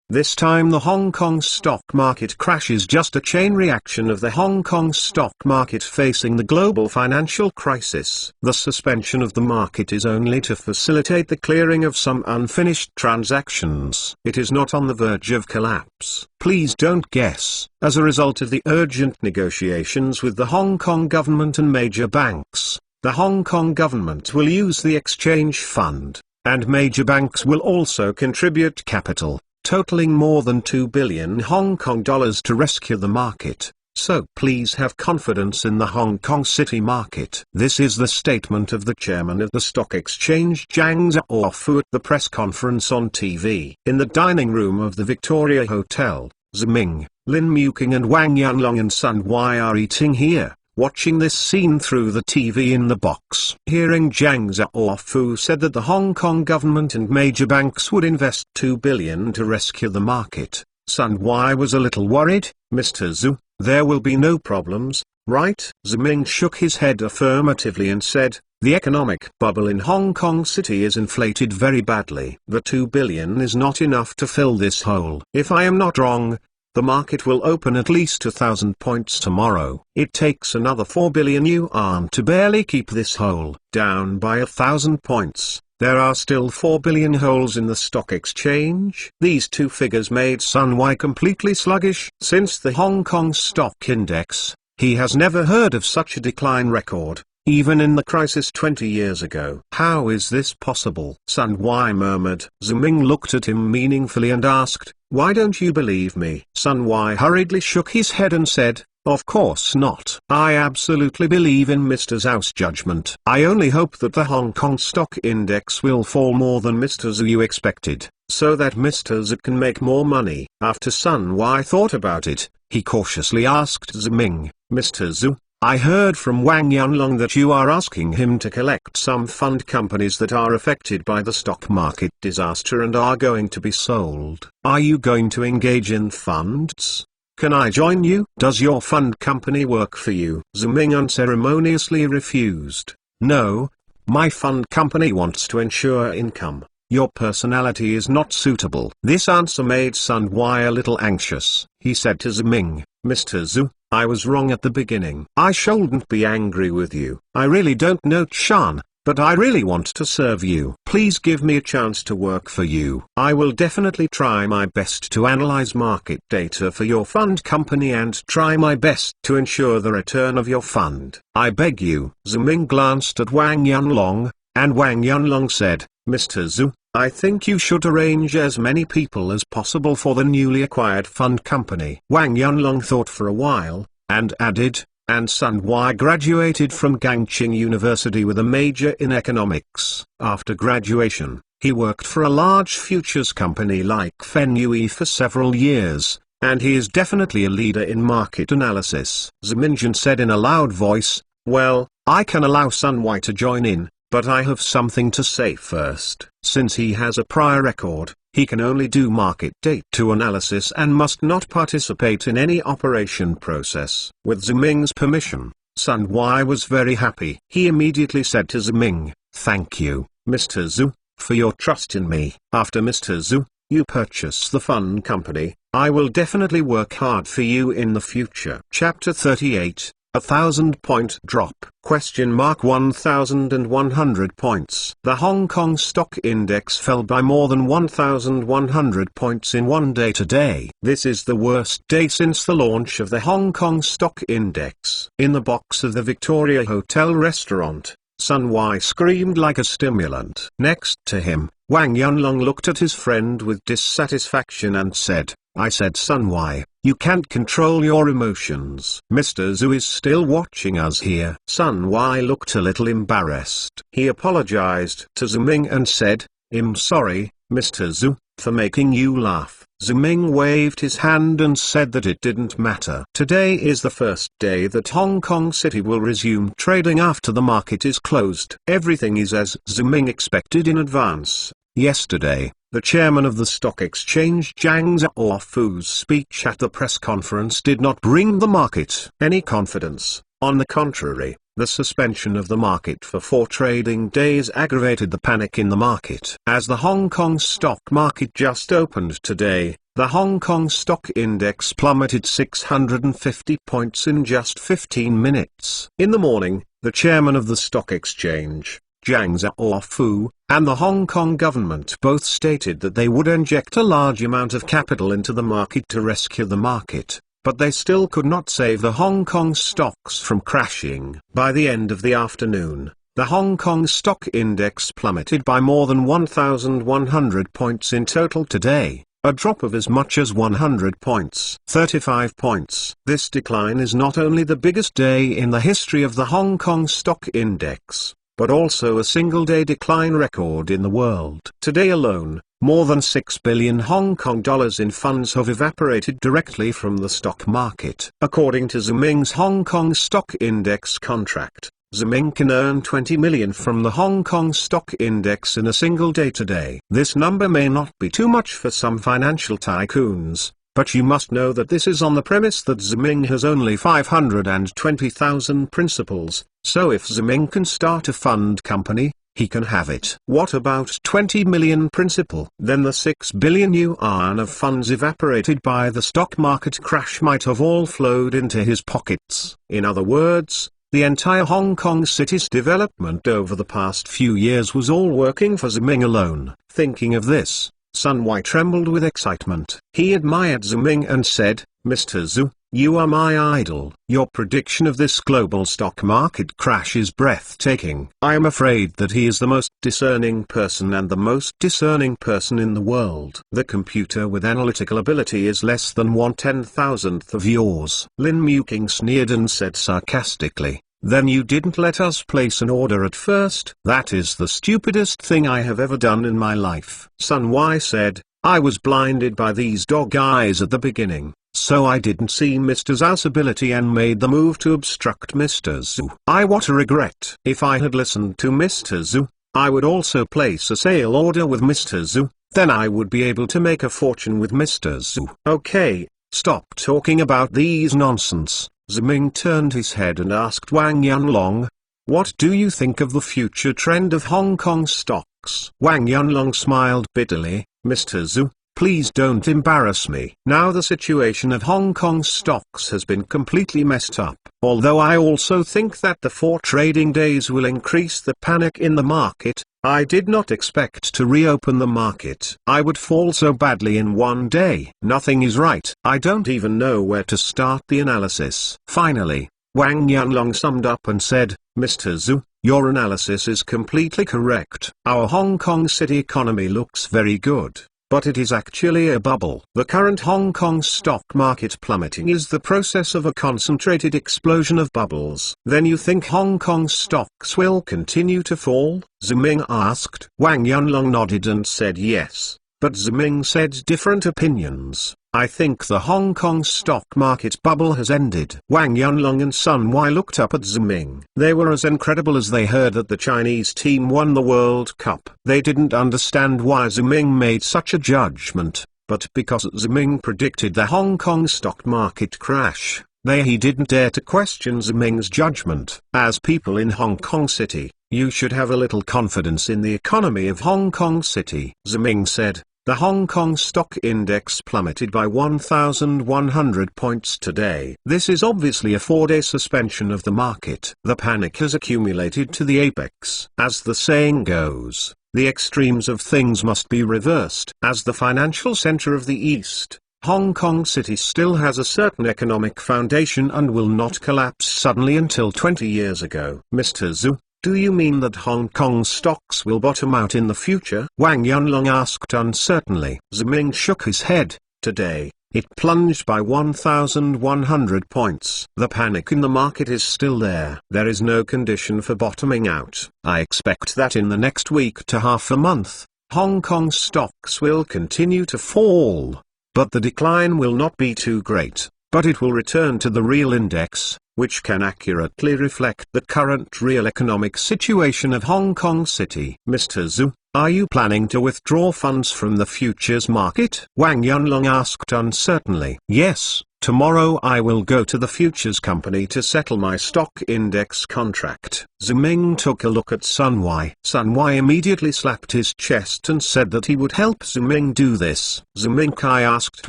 [SPEAKER 1] This time the Hong Kong stock market crash is just a chain reaction of the Hong Kong stock market facing the global financial crisis. The suspension of the market is only to facilitate the clearing of some unfinished transactions. It is not on the verge of collapse. Please don't guess. As a result of the urgent negotiations with the Hong Kong government and major banks, the Hong Kong government will use the exchange fund, and major banks will also contribute capital, totaling more than 2 billion Hong Kong dollars to rescue the market. So please have confidence in the Hong Kong City market. This is the statement of the chairman of the stock exchange Zhang Zhaofu at the press conference on TV. In the dining room of the Victoria Hotel, Ziming, Lin Muking and Wang Yunlong and Sun Wai are eating here, watching this scene through the TV in the box. Hearing Zhang Zhaofu said that the Hong Kong government and major banks would invest 2 billion to rescue the market, Sun Wai was a little worried. "Mr. Zhu, there will be no problems, right?" Ziming shook his head affirmatively and said, "The economic bubble in Hong Kong City is inflated very badly. The 2 billion is not enough to fill this hole. If I am not wrong, the market will open at least 1,000 points tomorrow. It takes another 4 billion yuan to barely keep this hole down by 1,000 points. There are still 4 billion holes in the stock exchange." These two figures made Sun Wai completely sluggish. Since the Hong Kong stock index, he has never heard of such a decline record, even in the crisis 20 years ago. "How is this possible?" Sun Wai murmured. Ziming looked at him meaningfully and asked, "Why don't you believe me?" Sun Wai hurriedly shook his head and said, "Of course not. I absolutely believe in Mr. Zhao's judgment. I only hope that the Hong Kong stock index will fall more than Mr. Zhou expected, so that Mr. Zhou can make more money." After Sun Wai thought about it, he cautiously asked Ziming, "Mr. Zhou, I heard from Wang Yunlong that you are asking him to collect some fund companies that are affected by the stock market disaster and are going to be sold. Are you going to engage in funds? Can I join you? Does your fund company work for you?" Ziming unceremoniously refused. "No, my fund company wants to ensure income. Your personality is not suitable." This answer made Sun Wai a little anxious. He said to Ziming, "Mr. Zhu, I was wrong at the beginning. I shouldn't be angry with you. I really don't know Chan, but I really want to serve you. Please give me a chance to work for you. I will definitely try my best to analyze market data for your fund company and try my best to ensure the return of your fund. I beg you." Ziming glanced at Wang Yunlong, and Wang Yunlong said, "Mr. Zhu, I think you should arrange as many people as possible for the newly acquired fund company." Wang Yunlong thought for a while, and added, "And Sun Y graduated from Gangqing University with a major in economics. After graduation, he worked for a large futures company like Fen Yui for several years, and he is definitely a leader in market analysis." Ziming said in a loud voice, "Well, I can allow Sun Y to join in, but I have something to say first. Since he has a prior record, he can only do market data analysis and must not participate in any operation process." With Ziming's permission, Sun Y was very happy. He immediately said to Ziming, "Thank you, Mr. Zhu, for your trust in me. After Mr. Zhu, you purchase the fund company, I will definitely work hard for you in the future." Chapter 38. 1,000-point drop. 1,100 points. The Hong Kong Stock Index fell by more than 1,100 points in one day today. This is the worst day since the launch of the Hong Kong Stock Index. In the box of the Victoria Hotel restaurant, Sun Y screamed like a stimulant. Next to him, Wang Yunlong looked at his friend with dissatisfaction and said, "I said Sun Y, you can't control your emotions. Mr. Zhu is still watching us here." Sun Y looked a little embarrassed. He apologized to Ziming and said, "I'm sorry, Mr. Zhu, for making you laugh." Ziming waved his hand and said that it didn't matter. Today is the first day that Hong Kong City will resume trading after the market is closed. Everything is as Ziming expected in advance. Yesterday, the chairman of the stock exchange Zhang Zhaofu's speech at the press conference did not bring the market any confidence. On the contrary, the suspension of the market for 4 trading days aggravated the panic in the market. As the Hong Kong stock market just opened today, the Hong Kong stock index plummeted 650 points in just 15 minutes. In the morning, the chairman of the stock exchange, Zhang Zhaofu, and the Hong Kong government both stated that they would inject a large amount of capital into the market to rescue the market, but they still could not save the Hong Kong stocks from crashing. By the end of the afternoon, the Hong Kong stock index plummeted by more than 1,100 points in total today, a drop of as much as 100 points. 35 points. This decline is not only the biggest day in the history of the Hong Kong stock index, but also a single-day decline record in the world. Today alone, more than 6 billion Hong Kong dollars in funds have evaporated directly from the stock market. According to Ziming's Hong Kong Stock Index contract, Ziming can earn 20 million from the Hong Kong Stock Index in a single day today. This number may not be too much for some financial tycoons, but you must know that this is on the premise that Ziming has only 520,000 principals, so if Ziming can start a fund company, he can have it. What about 20 million principal? Then the 6 billion yuan of funds evaporated by the stock market crash might have all flowed into his pockets. In other words, the entire Hong Kong city's development over the past few years was all working for Ziming alone. Thinking of this, Sun Y trembled with excitement. He admired Ziming and said, "Mr. Zhu, you are my idol. Your prediction of this global stock market crash is breathtaking. I am afraid that he is the most discerning person and the most discerning person in the world. The computer with analytical ability is less than 1/10,000th of yours." Lin Muking sneered and said sarcastically, "Then you didn't let us place an order at first?" "That is the stupidest thing I have ever done in my life." Sun Y said, "I was blinded by these dog eyes at the beginning, so I didn't see Mr. Zhao's ability and made the move to obstruct Mr. Zhu. What a regret. If I had listened to Mr. Zhu, I would also place a sale order with Mr. Zhu, then I would be able to make a fortune with Mr. Zhu." "Okay, stop talking about these nonsense." Ziming turned his head and asked Wang Yunlong, "What do you think of the future trend of Hong Kong stocks?" Wang Yunlong smiled bitterly, "Mr. Zhu, Please don't embarrass me. Now the situation of Hong Kong stocks has been completely messed up. Although I also think that the 4 trading days will increase the panic in the market, I did not expect to reopen the market. I would fall so badly in one day. Nothing is right. I don't even know where to start the analysis. Finally, Wang Yanlong summed up and said, Mr. Zhu, your analysis is completely correct. Our Hong Kong city economy looks very good, but it is actually a bubble. The current Hong Kong stock market plummeting is the process of a concentrated explosion of bubbles. Then you think Hong Kong stocks will continue to fall? Ziming asked. Wang Yanlong nodded and said yes, but Ziming said different opinions. I think the Hong Kong stock market bubble has ended. Wang Yanlong and Sun Wai looked up at Ziming. They were as incredible as they heard that the Chinese team won the World Cup. They didn't understand why Ziming made such a judgment, but because Ziming predicted the Hong Kong stock market crash, he didn't dare to question Ziming's judgment. As people in Hong Kong City, you should have a little confidence in the economy of Hong Kong City. Ziming said, the Hong Kong stock index plummeted by 1,100 points today. This is obviously a 4-day suspension of the market. The panic has accumulated to the apex. As the saying goes, the extremes of things must be reversed. As the financial center of the East, Hong Kong City still has a certain economic foundation and will not collapse suddenly until 20 years ago. Mr. Zhu, do you mean that Hong Kong stocks will bottom out in the future? Wang Yanlong asked uncertainly. Ziming shook his head. Today, it plunged by 1,100 points. The panic in the market is still there. There is no condition for bottoming out. I expect that in the next week to half a month, Hong Kong stocks will continue to fall. But the decline will not be too great, but it will return to the real index, which can accurately reflect the current real economic situation of Hong Kong City. Mr. Zhu, are you planning to withdraw funds from the futures market? Wang Yanlong asked uncertainly. Yes, tomorrow I will go to the futures company to settle my stock index contract. Ziming took a look at Sun Wai. Sun Wai immediately slapped his chest and said that he would help Ziming do this. Ziming Kai asked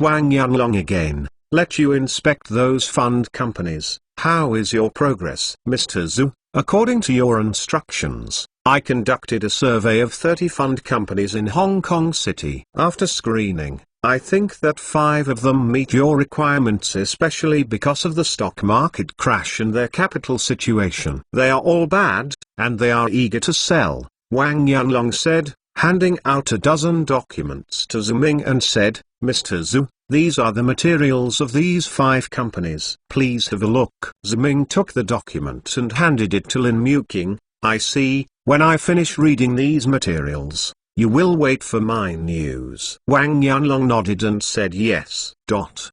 [SPEAKER 1] Wang Yanlong again, let you inspect those fund companies. How is your progress? Mr. Zhu, according to your instructions, I conducted a survey of 30 fund companies in Hong Kong City. After screening, I think that 5 of them meet your requirements, especially because of the stock market crash and their capital situation. They are all bad, and they are eager to sell, Wang Yanlong said, handing out a dozen documents to Ziming and said, Mr. Zhu, these are the materials of these 5 companies. Please have a look. Ziming took the document and handed it to Lin Muqing. I see, when I finish reading these materials, you will wait for my news. Wang Yanlong nodded and said yes. The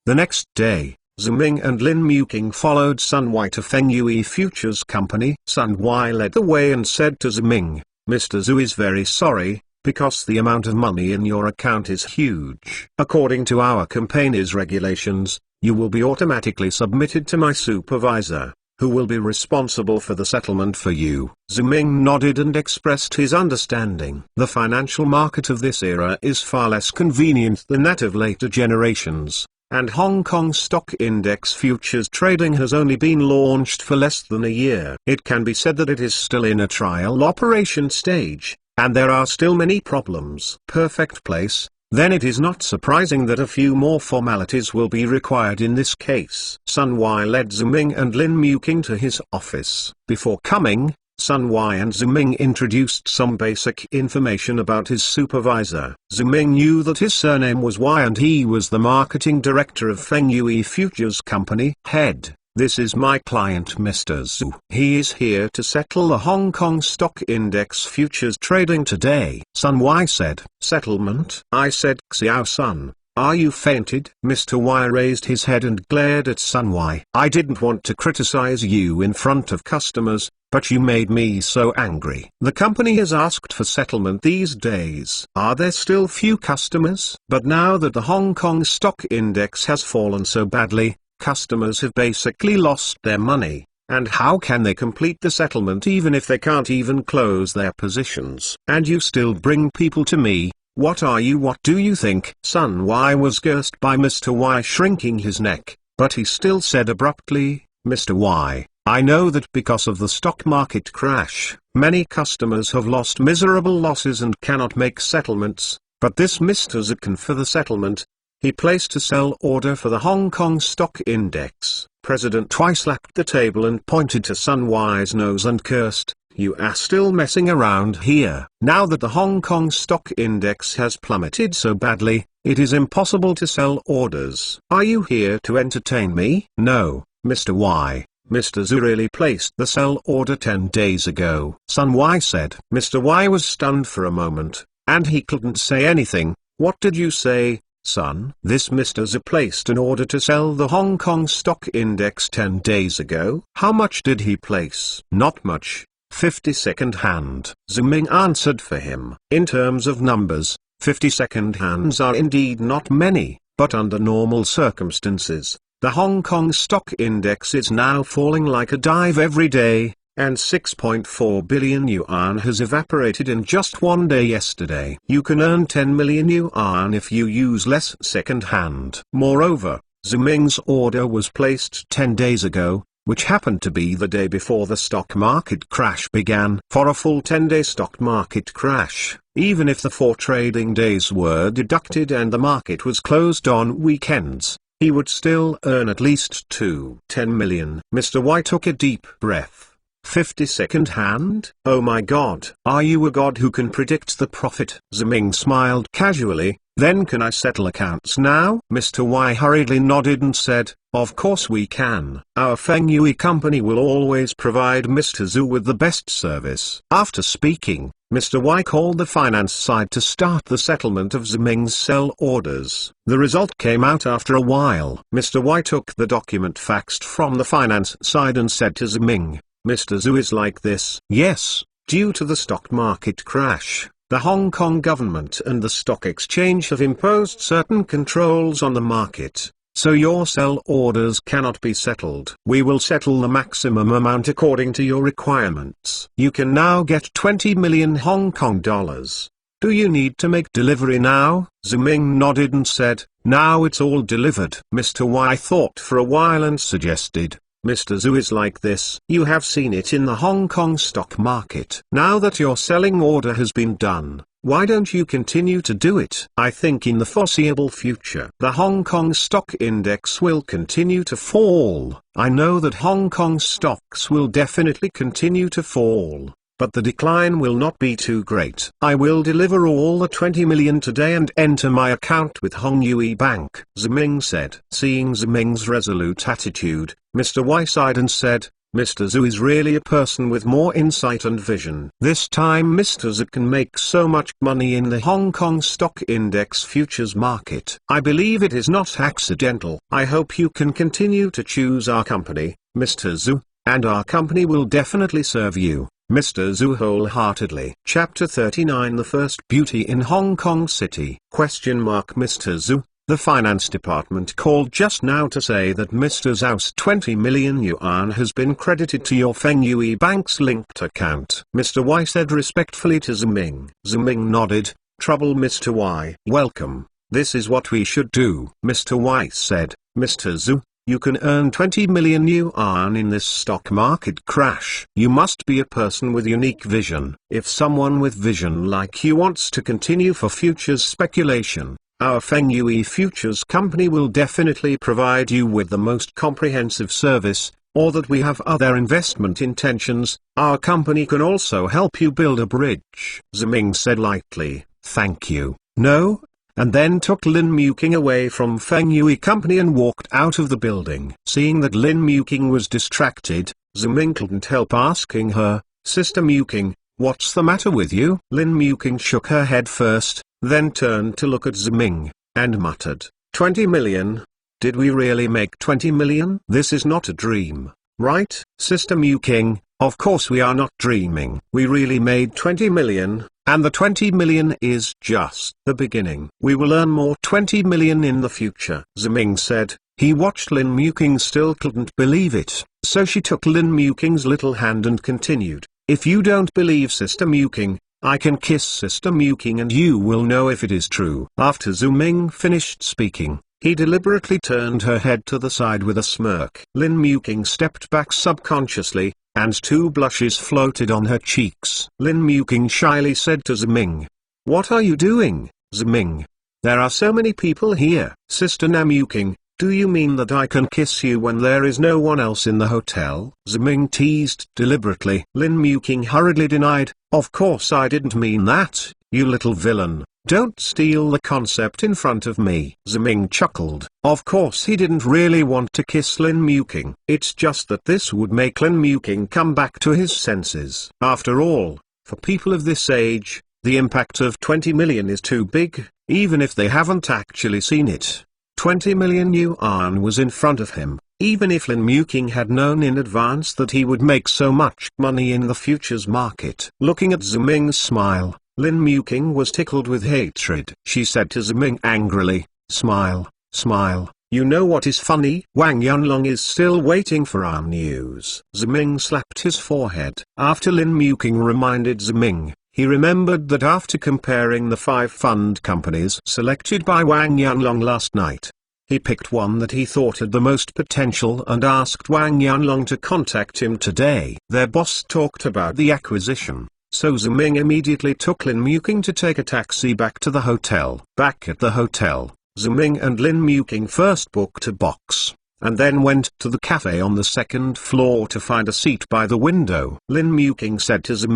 [SPEAKER 1] next day, Ziming and Lin Muqing followed Sun Wai to Feng Yue Futures Company. Sun Wai led the way and said to Ziming, Mr. Zhu is very sorry, because the amount of money in your account is huge. According to our company's regulations, you will be automatically submitted to my supervisor, who will be responsible for the settlement for you. Ziming nodded and expressed his understanding. The financial market of this era is far less convenient than that of later generations, and Hong Kong stock index futures trading has only been launched for less than a year. It can be said that it is still in a trial operation stage, and there are still many problems. Perfect place, then it is not surprising that a few more formalities will be required in this case. Sun Wai led Ziming and Lin Muqing to his office. Before coming, Sun Wai and Ziming introduced some basic information about his supervisor. Ziming knew that his surname was Wai and he was the marketing director of Feng Yue Futures Company. Head, this is my client Mr. Zhu. He is here to settle the Hong Kong stock index futures trading today. Sun Wai said. Settlement? I said, Xiao Sun, are you fainted? Mr. Wai raised his head and glared at Sun Wai. I didn't want to criticize you in front of customers, but you made me so angry. The company has asked for settlement these days. Are there still few customers? But now that the Hong Kong stock index has fallen so badly, customers have basically lost their money, and how can they complete the settlement even if they can't even close their positions? And you still bring people to me, What are you? What do you think? Son Y was cursed by Mr. Y shrinking his neck, but he still said abruptly, Mr. Y, I know that because of the stock market crash, many customers have lost miserable losses and cannot make settlements, but this Mr. Z can for the settlement. He placed a sell order for the Hong Kong stock index. President Y slapped the table and pointed to Son Y's nose and cursed, you are still messing around here. Now that the Hong Kong stock index has plummeted so badly, it is impossible to sell orders. Are you here to entertain me? No, Mr. Y. Mr. Z really placed the sell order 10 days ago. Son Y said. Mr. Y was stunned for a moment, and he couldn't say anything. What did you say, son? This Mr. Z placed an order to sell the Hong Kong stock index 10 days ago. How much did he place? Not much. 50 second hand. Ziming answered for him. In terms of numbers, 50 second hands are indeed not many, but under normal circumstances, the Hong Kong stock index is now falling like a dive every day, and 6.4 billion yuan has evaporated in just one day yesterday. You can earn 10 million yuan if you use less second hand. Moreover, Ziming's order was placed 10 days ago, which happened to be the day before the stock market crash began. For a full 10-day stock market crash, even if the 4 trading days were deducted and the market was closed on weekends, he would still earn at least 10 million. Mr. Y took a deep breath. 50 second hand? Oh my god. Are you a god who can predict the profit? Ziming smiled casually. Then can I settle accounts now? Mr. Y hurriedly nodded and said, of course we can. Our Feng Yui company will always provide Mr. Zhu with the best service. After speaking, Mr. Y called the finance side to start the settlement of Ziming's sell orders. The result came out after a while. Mr. Y took the document faxed from the finance side and said to Ziming, Mr. Zhu is like this. Yes, due to the stock market crash, the Hong Kong government and the stock exchange have imposed certain controls on the market, so your sell orders cannot be settled. We will settle the maximum amount according to your requirements. You can now get 20 million Hong Kong dollars. Do you need to make delivery now? Ziming nodded and said, now it's all delivered. Mr. Y thought for a while and suggested, Mr. Zhu is like this. You have seen it in the Hong Kong stock market. Now that your selling order has been done, why don't you continue to do it? I think in the foreseeable future, the Hong Kong stock index will continue to fall. I know that Hong Kong stocks will definitely continue to fall, but the decline will not be too great. I will deliver all the 20 million today and enter my account with Hong Yui Bank, Ziming said. Seeing Ziming's resolute attitude, Mr. Y sighed and said, Mr. Zhu is really a person with more insight and vision. This time Mr. Zhu can make so much money in the Hong Kong stock index futures market. I believe it is not accidental. I hope you can continue to choose our company, Mr. Zhu, and our company will definitely serve you, Mr. Zhu, wholeheartedly. Chapter 39 The First Beauty in Hong Kong City? Mr. Zhu. The finance department called just now to say that Mr. Zhu's 20 million yuan has been credited to your Feng Yui Bank's linked account. Mr. Y said respectfully to Ziming. Ziming nodded. Trouble, Mr. Y. Welcome. This is what we should do. Mr. Y said, Mr. Zhu, you can earn 20 million yuan in this stock market crash. You must be a person with unique vision. If someone with vision like you wants to continue for futures speculation, our Feng Yui Futures Company will definitely provide you with the most comprehensive service, or that we have other investment intentions. Our company can also help you build a bridge. Ziming said lightly, thank you. No? And then took Lin Muking away from Feng Yui Company and walked out of the building. Seeing that Lin Muking was distracted, Ziming couldn't help asking her, Sister Muking, what's the matter with you? Lin Muking shook her head first, then turned to look at Ziming, and muttered, 20 million? Did we really make 20 million? This is not a dream, right? Sister Muking, of course we are not dreaming. We really made 20 million, and the 20 million is just the beginning. We will earn more 20 million in the future. Ziming said. He watched Lin Muking, still couldn't believe it, so she took Lin Muking's little hand and continued, if you don't believe Sister Muking, I can kiss Sister Muking and you will know if it is true. After Zhu Ming finished speaking, he deliberately turned her head to the side with a smirk. Lin Muking stepped back subconsciously, and 2 blushes floated on her cheeks. Lin Muking shyly said to Zhu Ming, "What are you doing, Zhu Ming? There are so many people here." "Sister Namuking, do you mean that I can kiss you when there is no one else in the hotel?" Zhu Ming teased deliberately. Lin Muking hurriedly denied, "Of course I didn't mean that, you little villain. Don't steal the concept in front of me." Zhu Ming chuckled. Of course he didn't really want to kiss Lin Muking. It's just that this would make Lin Muking come back to his senses. After all, for people of this age, the impact of 20 million is too big, even if they haven't actually seen it. 20 million yuan was in front of him, even if Lin Muking had known in advance that he would make so much money in the futures market. Looking at Zhu Ming's smile, Lin Muking was tickled with hatred. She said to Zhu Ming angrily, "Smile, smile, you know what is funny? Wang Yunlong is still waiting for our news." Zhu Ming slapped his forehead. After Lin Muking reminded Zhu Ming, he remembered that after comparing the 5 fund companies selected by Wang Yunlong last night, he picked one that he thought had the most potential and asked Wang Yunlong to contact him today. Their boss talked about the acquisition, so Zhu Ming immediately took Lin Muking to take a taxi back to the hotel. Back at the hotel, Zhu Ming and Lin Muking first booked a box, and then went to the cafe on the 2nd floor to find a seat by the window. Lin Muking said to Zhu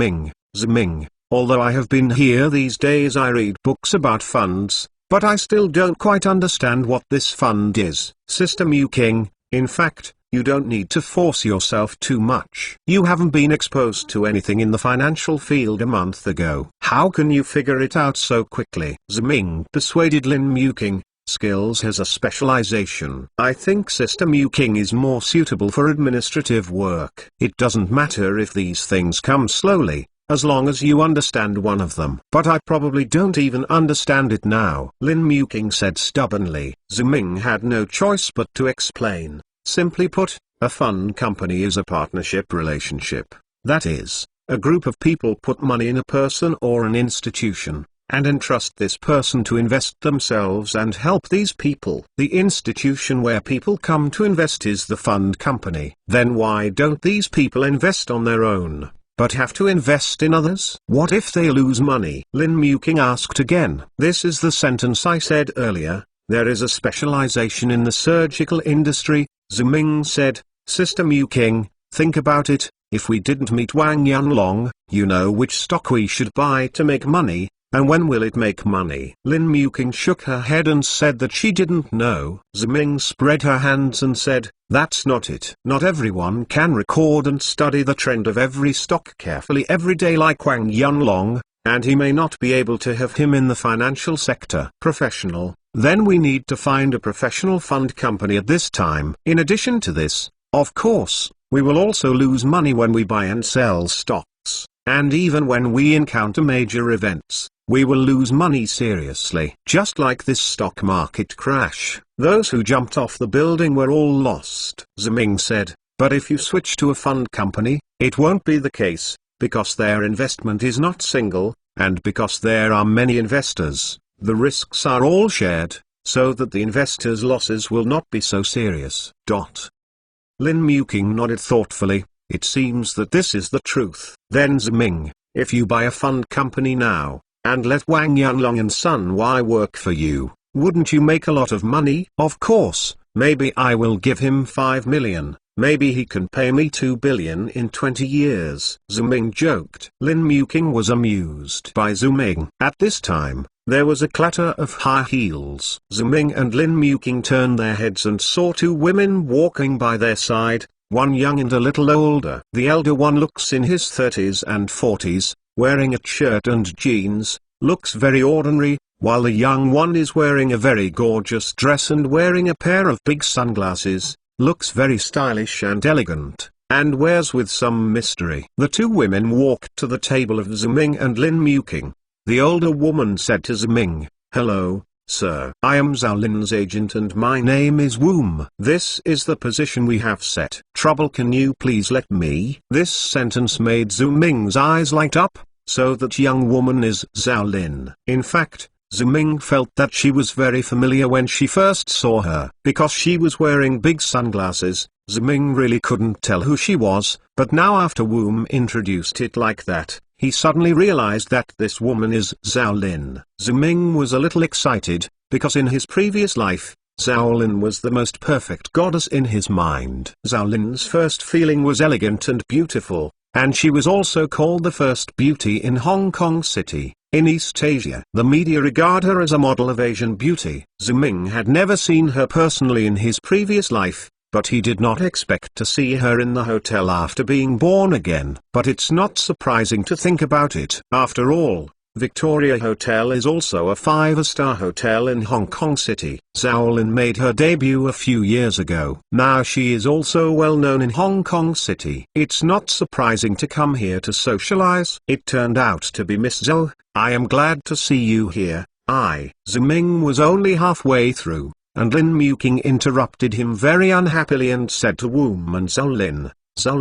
[SPEAKER 1] Ming, although I have been here these days I read books about funds, but I still don't quite understand what this fund is. Sister Muking, in fact, you don't need to force yourself too much. You haven't been exposed to anything in the financial field a month ago. How can you figure it out so quickly? Zhu Ming persuaded Lin Muking, skills has a specialization. I think Sister Muking is more suitable for administrative work. It doesn't matter if these things come slowly, as long as you understand one of them. But I probably don't even understand it now, Lin Muking said stubbornly. Zhu Ming had no choice but to explain. Simply put, a fund company is a partnership relationship. That is, a group of people put money in a person or an institution, and entrust this person to invest themselves and help these people. The institution where people come to invest is the fund company. Then why don't these people invest on their own, but have to invest in others? What if they lose money? Lin Muking asked again. This is the sentence I said earlier, there is a specialization in the surgical industry, Zhu Ming said. Sister Muking, think about it, if we didn't meet Wang Yunlong, you know which stock we should buy to make money, and when will it make money? Lin Muking shook her head and said that she didn't know. Zhu Ming spread her hands and said, that's not it. Not everyone can record and study the trend of every stock carefully every day like Wang Yunlong, and he may not be able to have him in the financial sector. Professional. Then we need to find a professional fund company at this time. In addition to this, of course, we will also lose money when we buy and sell stocks, and even when we encounter major events, we will lose money seriously. Just like this stock market crash, those who jumped off the building were all lost. Zhu Ming said, but if you switch to a fund company, it won't be the case, because their investment is not single, and because there are many investors. The risks are all shared, so that the investors' losses will not be so serious. Lin Muking nodded thoughtfully. It seems that this is the truth. Then Zhu Ming, if you buy a fund company now, and let Wang Yunlong and Sun Y work for you, wouldn't you make a lot of money? Of course, maybe I will give him 5 million, maybe he can pay me 2 billion in 20 years. Zhu Ming joked. Lin Muking was amused by Zhu Ming. At this time, there was a clatter of high heels. Zhu Ming and Lin Muking turned their heads and saw 2 women walking by their side, one young and a little older. The elder one looks in his 30s and 40s, wearing a shirt and jeans, looks very ordinary, while the young one is wearing a very gorgeous dress and wearing a pair of big sunglasses, looks very stylish and elegant, and wears with some mystery. The 2 women walked to the table of Zhu Ming and Lin Muking. The older woman said to Zhu Ming, hello, sir. I am Zhao Lin's agent and my name is Woom. This is the position we have set. Trouble, can you please let me? This sentence made Zhu Ming's eyes light up. So that young woman is Zhao Lin. In fact, Ziming felt that she was very familiar when she first saw her. Because she was wearing big sunglasses, Ziming really couldn't tell who she was, but now after Woom introduced it like that, he suddenly realized that this woman is Zhao Lin. Ziming was a little excited, because in his previous life, Zhao Lin was the most perfect goddess in his mind. Zhao Lin's first feeling was elegant and beautiful, and she was also called the first beauty in Hong Kong City. In East Asia, the media regard her as a model of Asian beauty. Ziming had never seen her personally in his previous life, but he did not expect to see her in the hotel after being born again. But it's not surprising to think about it. After all, Victoria Hotel is also a 5-star hotel in Hong Kong City. Zhao Lin made her debut a few years ago. Now she is also well known in Hong Kong City. It's not surprising to come here to socialize. It turned out to be Miss Zhao. I am glad to see you here. Ziming was only halfway through, and Lin Muking interrupted him very unhappily and said to Woom and Zhao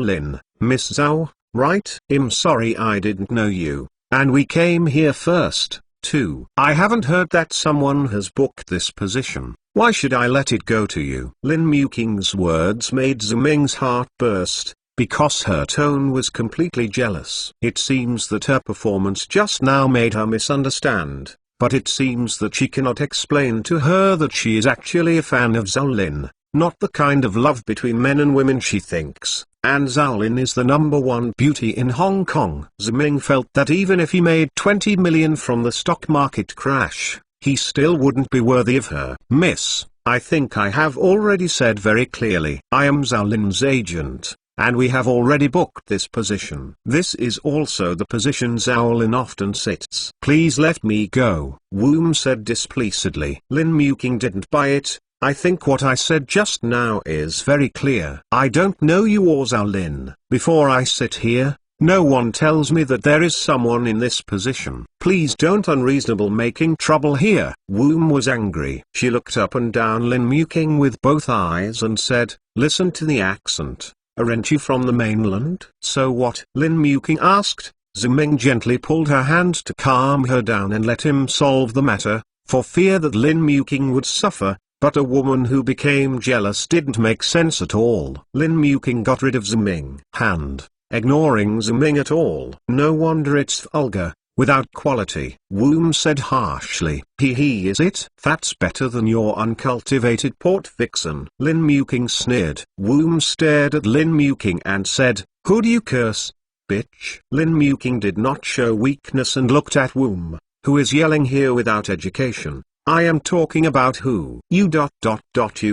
[SPEAKER 1] Lin, Miss Zhao, right? I'm sorry I didn't know you. And we came here first, too. I haven't heard that someone has booked this position. Why should I let it go to you? Lin Muking's words made Ziming's heart burst, because her tone was completely jealous. It seems that her performance just now made her misunderstand, but it seems that she cannot explain to her that she is actually a fan of Zhao Lin, not the kind of love between men and women she thinks. And Zhao Lin is the #1 beauty in Hong Kong. Ziming felt that even if he made 20 million from the stock market crash, he still wouldn't be worthy of her. Miss, I think I have already said very clearly. I am Zhao Lin's agent, and we have already booked this position. This is also the position Zhao Lin often sits. Please let me go, Woom said displeasedly. Lin Muking didn't buy it. I think what I said just now is very clear. I don't know you or Zhao Lin. Before I sit here, no one tells me that there is someone in this position. Please don't unreasonable making trouble here. Woom was angry. She looked up and down Lin Muking with both eyes and said, listen to the accent. Aren't you from the mainland? So what? Lin Muking asked. Ziming gently pulled her hand to calm her down and let him solve the matter, for fear that Lin Muking would suffer. But a woman who became jealous didn't make sense at all. Lin Muking got rid of Ziming hand, ignoring Ziming at all. No wonder it's vulgar, without quality. Woom said harshly. He is it? That's better than your uncultivated port vixen. Lin Muking sneered. Woom stared at Lin Muking and said, who do you curse, bitch? Lin Muking did not show weakness and looked at Woom, who is yelling here without education. I am talking about who. You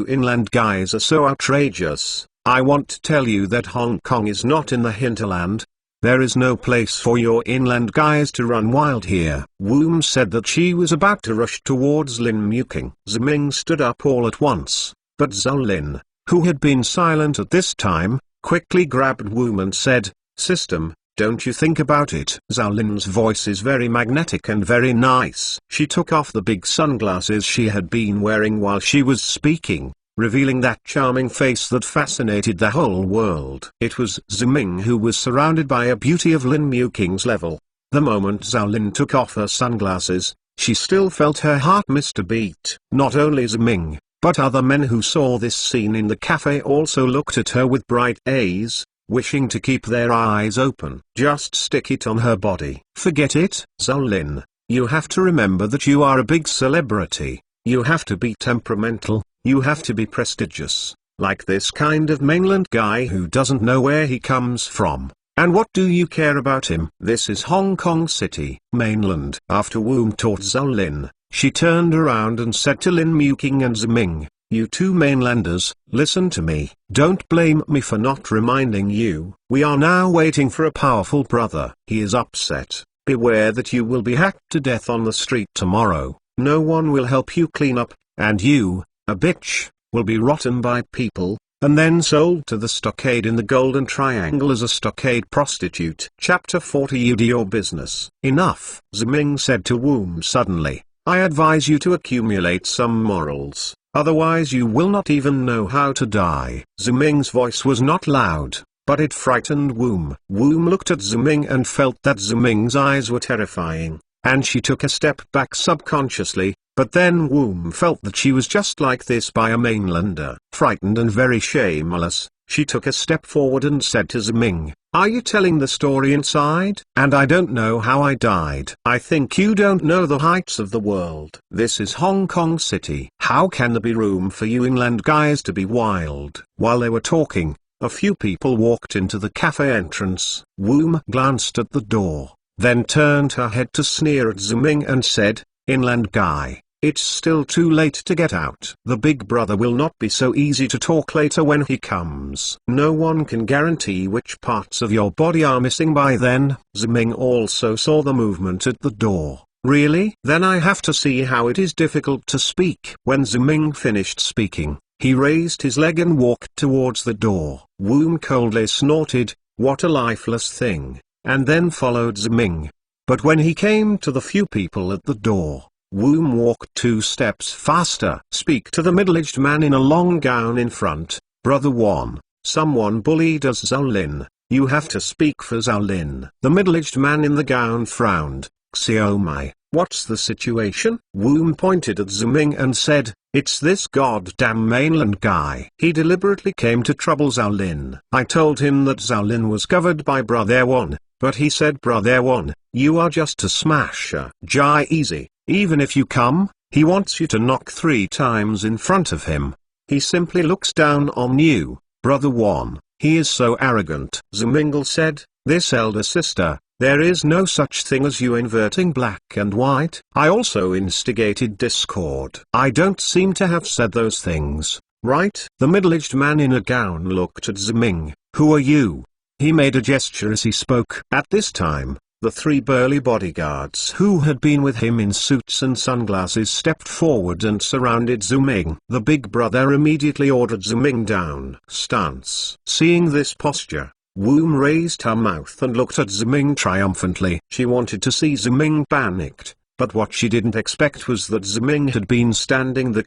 [SPEAKER 1] inland guys are so outrageous. I want to tell you that Hong Kong is not in the hinterland. There is no place for your inland guys to run wild here. Woom said that she was about to rush towards Lin Muking. Ziming stood up all at once, but Zhao Lin, who had been silent at this time, quickly grabbed Woom and said, System, don't you think about it? Zhao Lin's voice is very magnetic and very nice. She took off the big sunglasses she had been wearing while she was speaking, revealing that charming face that fascinated the whole world. It was Ziming who was surrounded by a beauty of Lin Muking's level. The moment Zhao Lin took off her sunglasses, she still felt her heart miss a beat. Not only Ziming, but other men who saw this scene in the cafe also looked at her with bright eyes, wishing to keep their eyes open. Just stick it on her body. Forget it. Zhao Lin, you have to remember that you are a big celebrity. You have to be temperamental, you have to be prestigious, like this kind of mainland guy who doesn't know where he comes from. And what do you care about him? This is Hong Kong City, mainland. After Woom taught Zhao Lin, she turned around and said to Lin Muking and Ziming, you two mainlanders, listen to me. Don't blame me for not reminding you. We are now waiting for a powerful brother. He is upset. Beware that you will be hacked to death on the street tomorrow. No one will help you clean up, and you, a bitch, will be rotten by people, and then sold to the stockade in the Golden Triangle as a stockade prostitute. Chapter 40. You do your business. Enough, Ziming said to Woom suddenly. I advise you to accumulate some morals. Otherwise you will not even know how to die. Ziming's voice was not loud, but it frightened Woom. Woom looked at Ziming and felt that Ziming's eyes were terrifying, and she took a step back subconsciously, but then Woom felt that she was just like this by a mainlander. Frightened and very shameless, she took a step forward and said to Ziming, "Are you telling the story inside? And I don't know how I died. I think you don't know the heights of the world. This is Hong Kong City. How can there be room for you inland guys to be wild?" While they were talking, a few people walked into the cafe entrance. Woom glanced at the door, then turned her head to sneer at Ziming and said, "Inland guy, it's still too late to get out. The big brother will not be so easy to talk later when he comes. No one can guarantee which parts of your body are missing by then." Ziming also saw the movement at the door. "Really? Then I have to see how it is difficult to speak." When Ziming finished speaking, he raised his leg and walked towards the door. Woom coldly snorted, "What a lifeless thing," and then followed Ziming. But when he came to the few people at the door, Woom walked 2 steps faster. "Speak to the middle-aged man in a long gown in front, Brother One. Someone bullied us Zhaolin. You have to speak for Zhaolin." The middle-aged man in the gown frowned. "Xiaomai, what's the situation?" Woom pointed at Ziming and said, "It's this goddamn mainland guy. He deliberately came to trouble Zhaolin. I told him that Zhaolin was covered by Brother One, but he said, Brother One, you are just a smasher. Jai easy. Even if you come, he wants you to knock 3 times in front of him. He simply looks down on you, Brother One. He is so arrogant." Ziming said, "This elder sister, there is no such thing as you inverting black and white. I also instigated discord. I don't seem to have said those things, right?" The middle-aged man in a gown looked at Ziming. "Who are you?" He made a gesture as he spoke. At this time, the 3 burly bodyguards who had been with him in suits and sunglasses stepped forward and surrounded Ziming. The big brother immediately ordered Ziming down. Stance. Seeing this posture, Woom raised her mouth and looked at Ziming triumphantly. She wanted to see Ziming panicked, but what she didn't expect was that Ziming had been standing there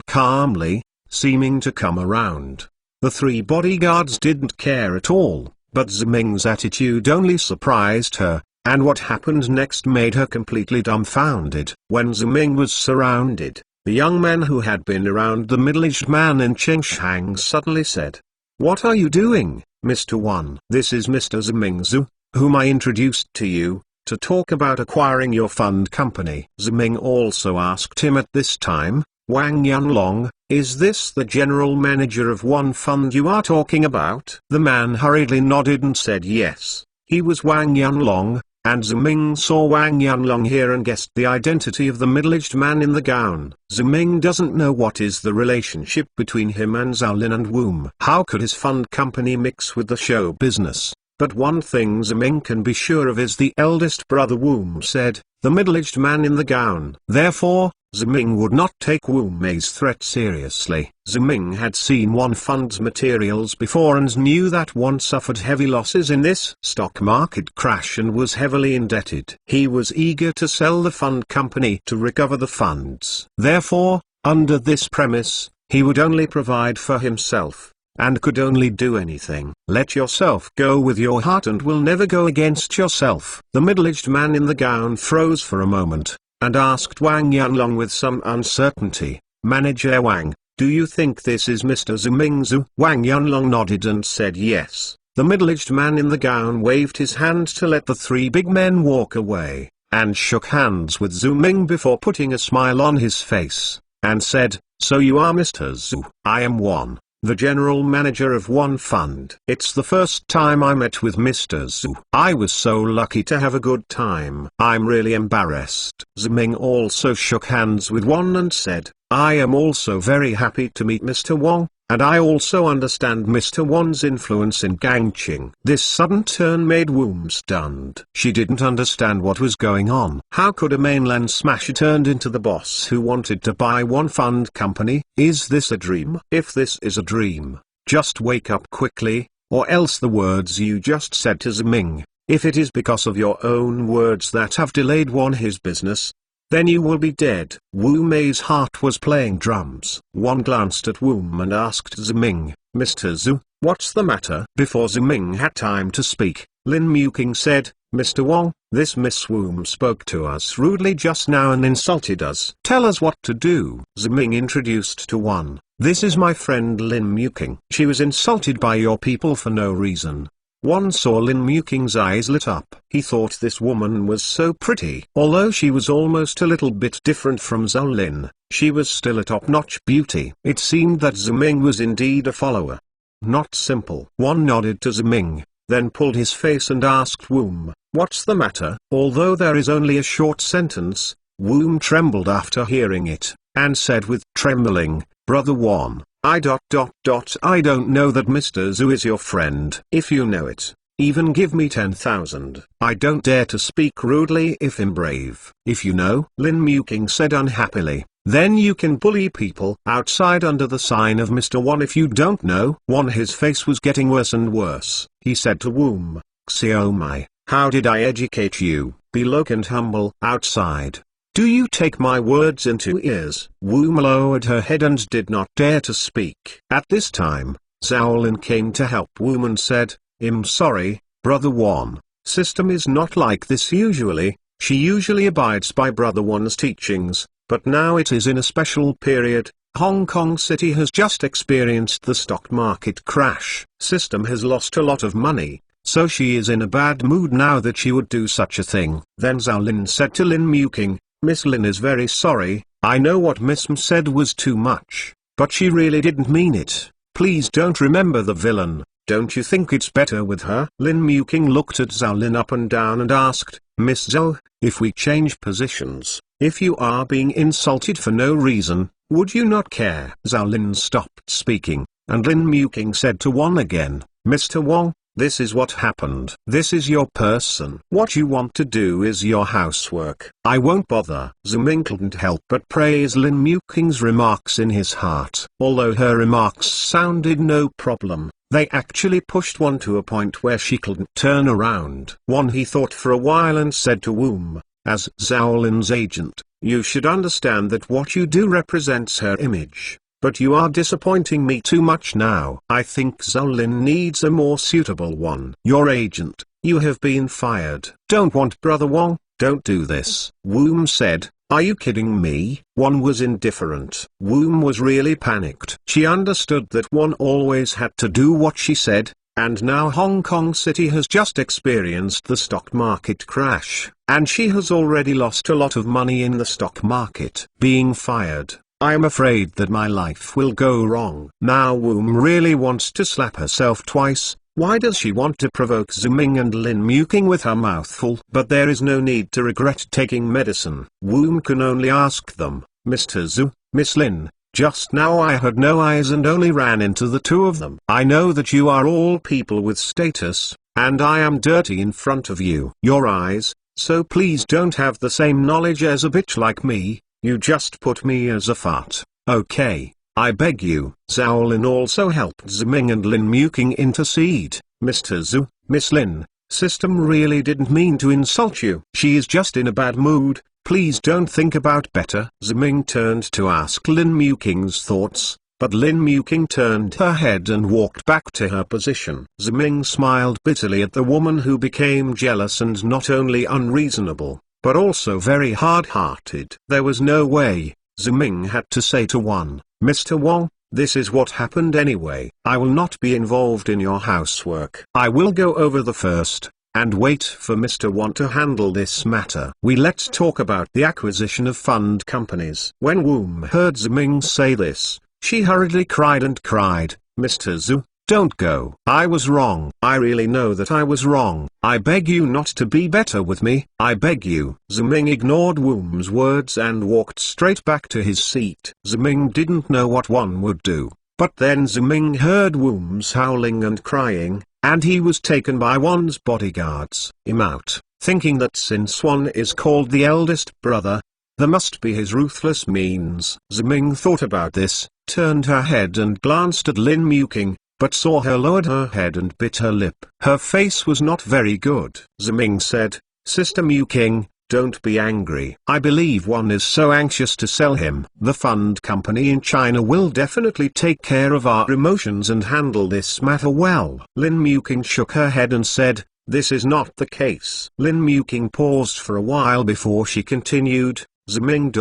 [SPEAKER 1] calmly, seeming to come around. The 3 bodyguards didn't care at all, but Ziming's attitude only surprised her, and what happened next made her completely dumbfounded. When Ziming was surrounded, the young man who had been around the middle-aged man in Chengshang suddenly said, "What are you doing, Mr. One?" "This is Mr. Ziming, whom I introduced to you, to talk about acquiring your fund company." Ziming also asked him at this time, "Wang Yanlong, is this the general manager of one fund you are talking about?" The man hurriedly nodded and said yes, he was Wang Yanlong, and Ziming saw Wang Yanlong here and guessed the identity of the middle-aged man in the gown. Ziming doesn't know what is the relationship between him and Zhaolin and Woom. How could his fund company mix with the show business? But one thing Ziming can be sure of is the eldest brother Woom said, the middle-aged man in the gown. Therefore, Ziming would not take Wu Mei's threat seriously. Ziming had seen one fund's materials before and knew that one suffered heavy losses in this stock market crash and was heavily indebted. He was eager to sell the fund company to recover the funds. Therefore, under this premise, he would only provide for himself, and could only do anything. Let yourself go with your heart and will never go against yourself. The middle-aged man in the gown froze for a moment, and asked Wang Yanlong with some uncertainty, "Manager Wang, do you think this is Mr. Zimingzu?" Wang Yanlong nodded and said yes. The middle-aged man in the gown waved his hand to let the three big men walk away, and shook hands with Ziming before putting a smile on his face, and said, "So you are Mr. Zhu. I am One, the general manager of one fund. It's the first time I met with Mr. Zhu. I was so lucky to have a good time. I'm really embarrassed." Ziming also shook hands with One and said, "I am also very happy to meet Mr. Wang, and I also understand Mr. Wan's influence in Gangqing." This sudden turn made Woom stunned. She didn't understand what was going on. How could a mainland smasher turned into the boss who wanted to buy one fund company? Is this a dream? If this is a dream, just wake up quickly, or else the words you just said to Ziming, if it is because of your own words that have delayed One his business, then you will be dead. Wu Mei's heart was playing drums. One glanced at Woom and asked Ziming, "Mr. Zhu, What's the matter? Before Ziming had time to speak, Lin Muking said, Mr. Wong, this Miss Woom spoke to us rudely just now and insulted us. Tell us what to do. Ziming introduced to one. This is my friend Lin Muking. She was insulted by your people for no reason. One saw Lin Muking's eyes lit up. He thought this woman was so pretty. Although she was almost a little bit different from Zhao Lin, she was still a top-notch beauty. It seemed that Ziming was indeed a follower. Not simple. One nodded to Ziming, then pulled his face and asked Woom, what's the matter? Although there is only a short sentence, Woom trembled after hearing it, and said with trembling, Brother Won, I don't know that Mr. Zhu is your friend. If you know it, even give me 10,000. I don't dare to speak rudely if I'm brave. If you know, Lin Muking said unhappily, then you can bully people outside under the sign of Mr. Won. If you don't know. Won, his face was getting worse and worse. He said to Woom, Xiaomai, how did I educate you? Be low and humble outside. Do you take my words into ears? Woom lowered her head and did not dare to speak. At this time, Zhao Lin came to help Woom and said, I'm sorry, Brother Won. System is not like this usually. She usually abides by Brother Won's teachings, but now it is in a special period. Hong Kong City has just experienced the stock market crash. System has lost a lot of money, so she is in a bad mood now that she would do such a thing. Then Zhao Lin said to Lin Muking, Miss Lin is very sorry. I know what Miss M said was too much, but she really didn't mean it. Please don't remember the villain. Don't you think it's better with her? Lin Muking looked at Zhao Lin up and down and asked, Miss Zhao, if we change positions, if you are being insulted for no reason, would you not care? Zhao Lin stopped speaking, and Lin Muking said to Won again, Mr. Wong, this is what happened. This is your person. What you want to do is your housework. I won't bother. Ziming couldn't help but praise Lin Muking's remarks in his heart. Although her remarks sounded no problem, they actually pushed Won to a point where she couldn't turn around. Won, he thought for a while and said to Woom, as Zhao Lin's agent, you should understand that what you do represents her image. But you are disappointing me too much now. I think Zhao Lin needs a more suitable one. Your agent, you have been fired. Don't want Brother Wong, don't do this. Woom said, are you kidding me? Won was indifferent. Woom was really panicked. She understood that Won always had to do what she said, and now Hong Kong City has just experienced the stock market crash, and she has already lost a lot of money in the stock market. Being fired. I am afraid that my life will go wrong. Now Woom really wants to slap herself twice. Why does she want to provoke Ziming and Lin Muking with her mouth full? But there is no need to regret taking medicine. Woom can only ask them, Mr. Zhu, Miss Lin, just now I had no eyes and only ran into the two of them. I know that you are all people with status, and I am dirty in front of you. Your eyes, so please don't have the same knowledge as a bitch like me. You just put me as a fart. Okay, I beg you. Zhao Lin also helped Ziming and Lin Muking intercede. Mr. Zhu, Miss Lin, system really didn't mean to insult you. She is just in a bad mood. Please don't think about better. Ziming turned to ask Lin Muking's thoughts, but Lin Muking turned her head and walked back to her position. Ziming smiled bitterly at the woman who became jealous and not only unreasonable, but also very hard-hearted. There was no way. Ziming had to say to Won, Mr. Wong, this is what happened anyway. I will not be involved in your housework. I will go over the first, and wait for Mr. Wong to handle this matter. Let's talk about the acquisition of fund companies. When Woom heard Ziming say this, she hurriedly cried, Mr. Zhu, don't go. I was wrong. I really know that I was wrong. I beg you not to be better with me. I beg you. Ziming ignored Woom's words and walked straight back to his seat. Ziming didn't know what Won would do, but then Ziming heard Woom's howling and crying, and he was taken by Won's bodyguards. Him out, thinking that since Won is called the eldest brother, there must be his ruthless means. Ziming thought about this, turned her head and glanced at Lin Muking, but saw her lowered her head and bit her lip. Her face was not very good. Ziming said, Sister Muking, don't be angry. I believe one is so anxious to sell him. The fund company in China will definitely take care of our emotions and handle this matter well. Lin Muking shook her head and said, this is not the case. Lin Muking paused for a while before she continued, Ziming ...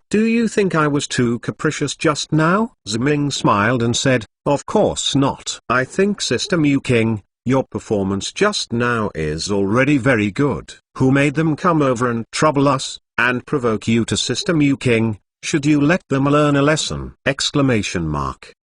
[SPEAKER 1] Do you think I was too capricious just now? Ziming smiled and said, of course not. I think Sister Muking, your performance just now is already very good. Who made them come over and trouble us, and provoke you to Sister Muking? Should you let them learn a lesson? Exclamation mark.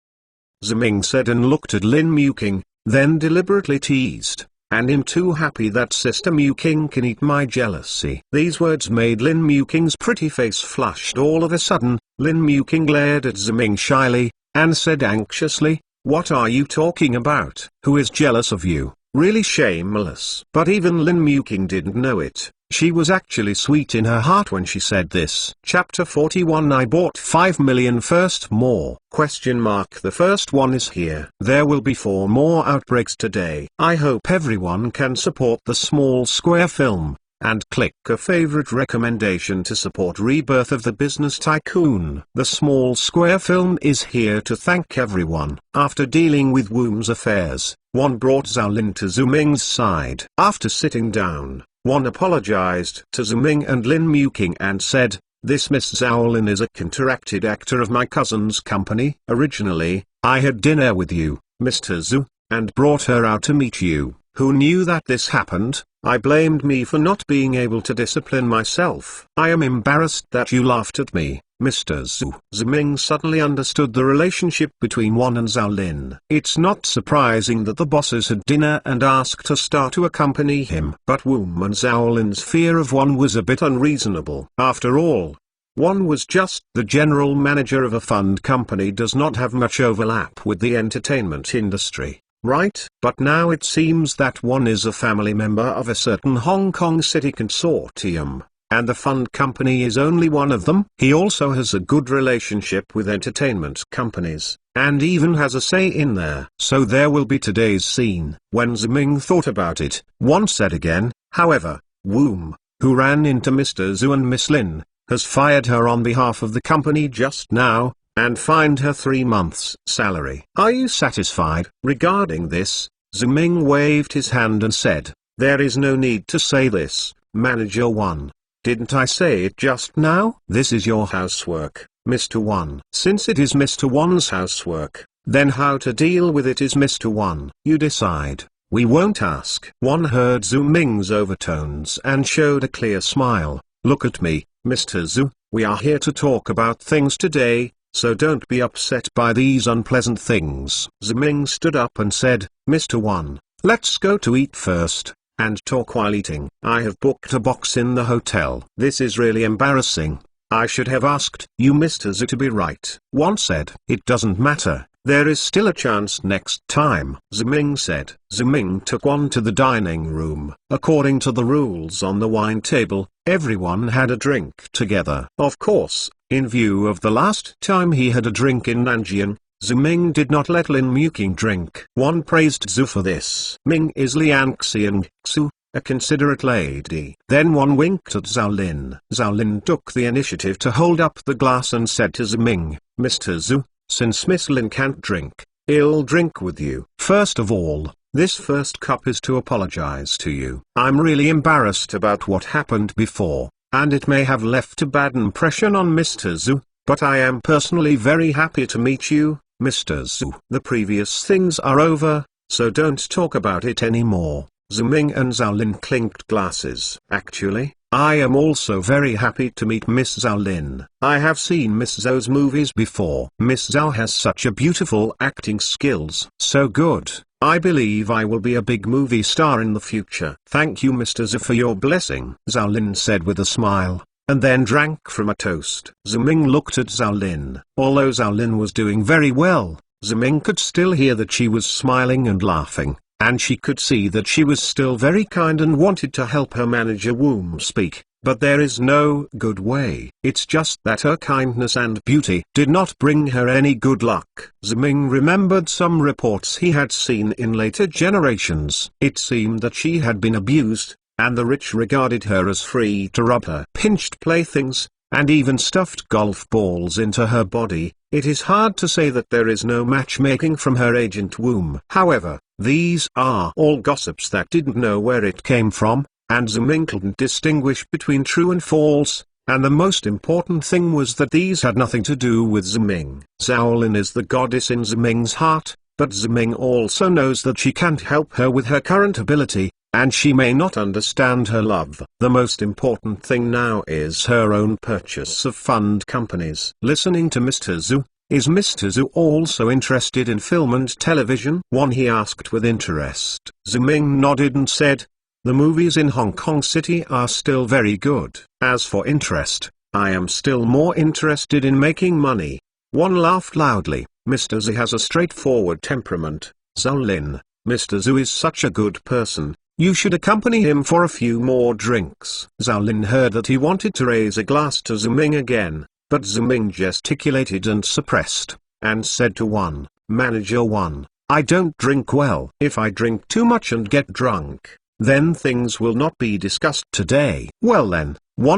[SPEAKER 1] Ziming said and looked at Lin Muking, then deliberately teased, and I'm too happy that Sister Muking can eat my jealousy. These words made Lin Muking's pretty face flushed all of a sudden. Lin Muking glared at Ziming shyly, and said anxiously, what are you talking about? Who is jealous of you? Really shameless. But even Lin Muking didn't know it. She was actually sweet in her heart when she said this. Chapter 41 I bought 5 million first more? The first one is here. There will be 4 more outbreaks today. I hope everyone can support the small square film, and click a favorite recommendation to support Rebirth of the Business Tycoon. The small square film is here to thank everyone. After dealing with Woom's affairs, one brought Zhao Lin to Zuming's side. After sitting down, one apologized to Ziming and Lin Muking and said, this Miss Zhao Lin is a contracted actor of my cousin's company. Originally, I had dinner with you, Mr. Zhu, and brought her out to meet you. Who knew that this happened? I blamed me for not being able to discipline myself. I am embarrassed that you laughed at me, Mr. Zhu. Ziming suddenly understood the relationship between Wan and Zhao Lin. It's not surprising that the bosses had dinner and asked a star to accompany him. But Woom and Zhao Lin's fear of Wan was a bit unreasonable. After all, Wan was just the general manager of a fund company, does not have much overlap with the entertainment industry. Right? But now it seems that one is a family member of a certain Hong Kong City consortium, and the fund company is only one of them. He also has a good relationship with entertainment companies, and even has a say in there. So there will be today's scene. When Ziming thought about it, one said again, however, Woom, who ran into Mr. Zhu and Miss Lin, has fired her on behalf of the company just now, and fined her 3 months' salary. Are you satisfied? Regarding this, Ziming waved his hand and said, there is no need to say this, Manager 1. Didn't I say it just now? This is your housework, Mr. 1. Since it is Mr. 1's housework, then how to deal with it is Mr. 1. You decide. We won't ask. One heard Ziming's overtones and showed a clear smile. Look at me, Mr. Zhu, we are here to talk about things today, so don't be upset by these unpleasant things. Ziming stood up and said, Mr. 1, let's go to eat first, and talk while eating. I have booked a box in the hotel. This is really embarrassing. I should have asked you, Mr. Zhu, to be right. One said, it doesn't matter, there is still a chance next time. Ziming said. Ziming took one to the dining room. According to the rules on the wine table, everyone had a drink together. Of course, in view of the last time he had a drink in Nanjian, Ziming did not let Lin Muking drink. One praised Zhu for this. Ming is Liang Xiang Xu, a considerate lady. Then one winked at Zhao Lin. Zhao Lin took the initiative to hold up the glass and said to Ziming, Mr. Zhu, since Miss Lin can't drink, I'll drink with you. First of all, this first cup is to apologize to you. I'm really embarrassed about what happened before, and it may have left a bad impression on Mr. Zhu, but I am personally very happy to meet you, Mr. Zhu. The previous things are over, so don't talk about it anymore. Ziming and Zhao Lin clinked glasses. Actually, I am also very happy to meet Miss Zhao Lin. I have seen Miss Zhou's movies before. Miss Zhao has such a beautiful acting skills. So good. I believe I will be a big movie star in the future. Thank you, Mr. Zhou, for your blessing, Zhao Lin said with a smile, and then drank from a toast. Ziming looked at Zhao Lin. Although Zhao Lin was doing very well, Ziming could still hear that she was smiling and laughing, and she could see that she was still very kind and wanted to help her manager Woom speak, but there is no good way. It's just that her kindness and beauty did not bring her any good luck. Ziming remembered some reports he had seen in later generations. It seemed that she had been abused, and the rich regarded her as free to rub her pinched playthings, and even stuffed golf balls into her body. It is hard to say that there is no matchmaking from her agent womb. However, these are all gossips that didn't know where it came from, and Ziming couldn't distinguish between true and false, and the most important thing was that these had nothing to do with Ziming. Xiaolin is the goddess in Ziming's heart, but Ziming also knows that she can't help her with her current ability, and she may not understand her love. The most important thing now is her own purchase of fund companies. Listening to Mr. Zhu, is Mr. Zhu also interested in film and television? He asked with interest. Ziming nodded and said, the movies in Hong Kong City are still very good. As for interest, I am still more interested in making money. One laughed loudly. Mr. Zhu has a straightforward temperament. Xiaolin, Mr. Zhu is such a good person. You should accompany him for a few more drinks. Xiaolin heard that he wanted to raise a glass to Ziming again, but Ziming gesticulated and suppressed, and said to Manager 1, I don't drink well. If I drink too much and get drunk, then things will not be discussed today. Well then,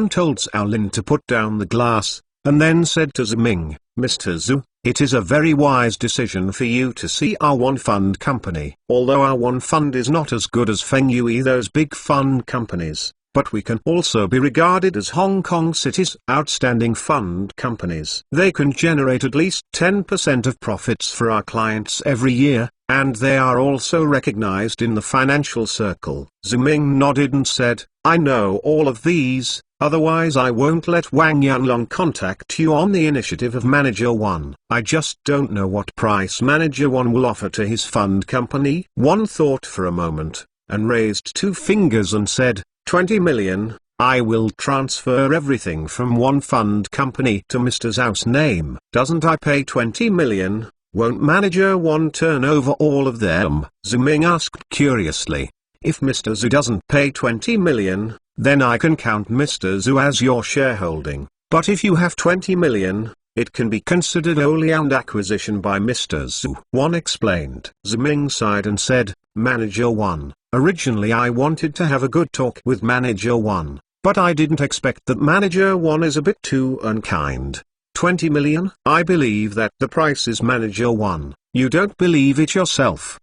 [SPEAKER 1] told Xiaolin to put down the glass, and then said to Ziming, Mr. Zhu, it is a very wise decision for you to see our one fund company. Although our one fund is not as good as Feng Yue, those big fund companies, but we can also be regarded as Hong Kong City's outstanding fund companies. They can generate at least 10% of profits for our clients every year, and they are also recognized in the financial circle. Ziming nodded and said, I know all of these. Otherwise I won't let Wang Yanlong contact you on the initiative of Manager 1. I just don't know what price Manager 1 will offer to his fund company. Thought for a moment, and raised 2 fingers and said, 20 million, I will transfer everything from one fund company to Mr. Zhao's name. Doesn't I pay 20 million, won't Manager 1 turn over all of them? Ziming asked curiously. If Mr. Zhu doesn't pay 20 million, then I can count Mr. Zhu as your shareholding. But if you have 20 million, it can be considered wholly owned acquisition by Mr. Zhu. Explained. Ziming sighed and said, Manager 1, originally I wanted to have a good talk with Manager 1, but I didn't expect that Manager 1 is a bit too unkind. 20 million? I believe that the price is Manager 1. You don't believe it yourself?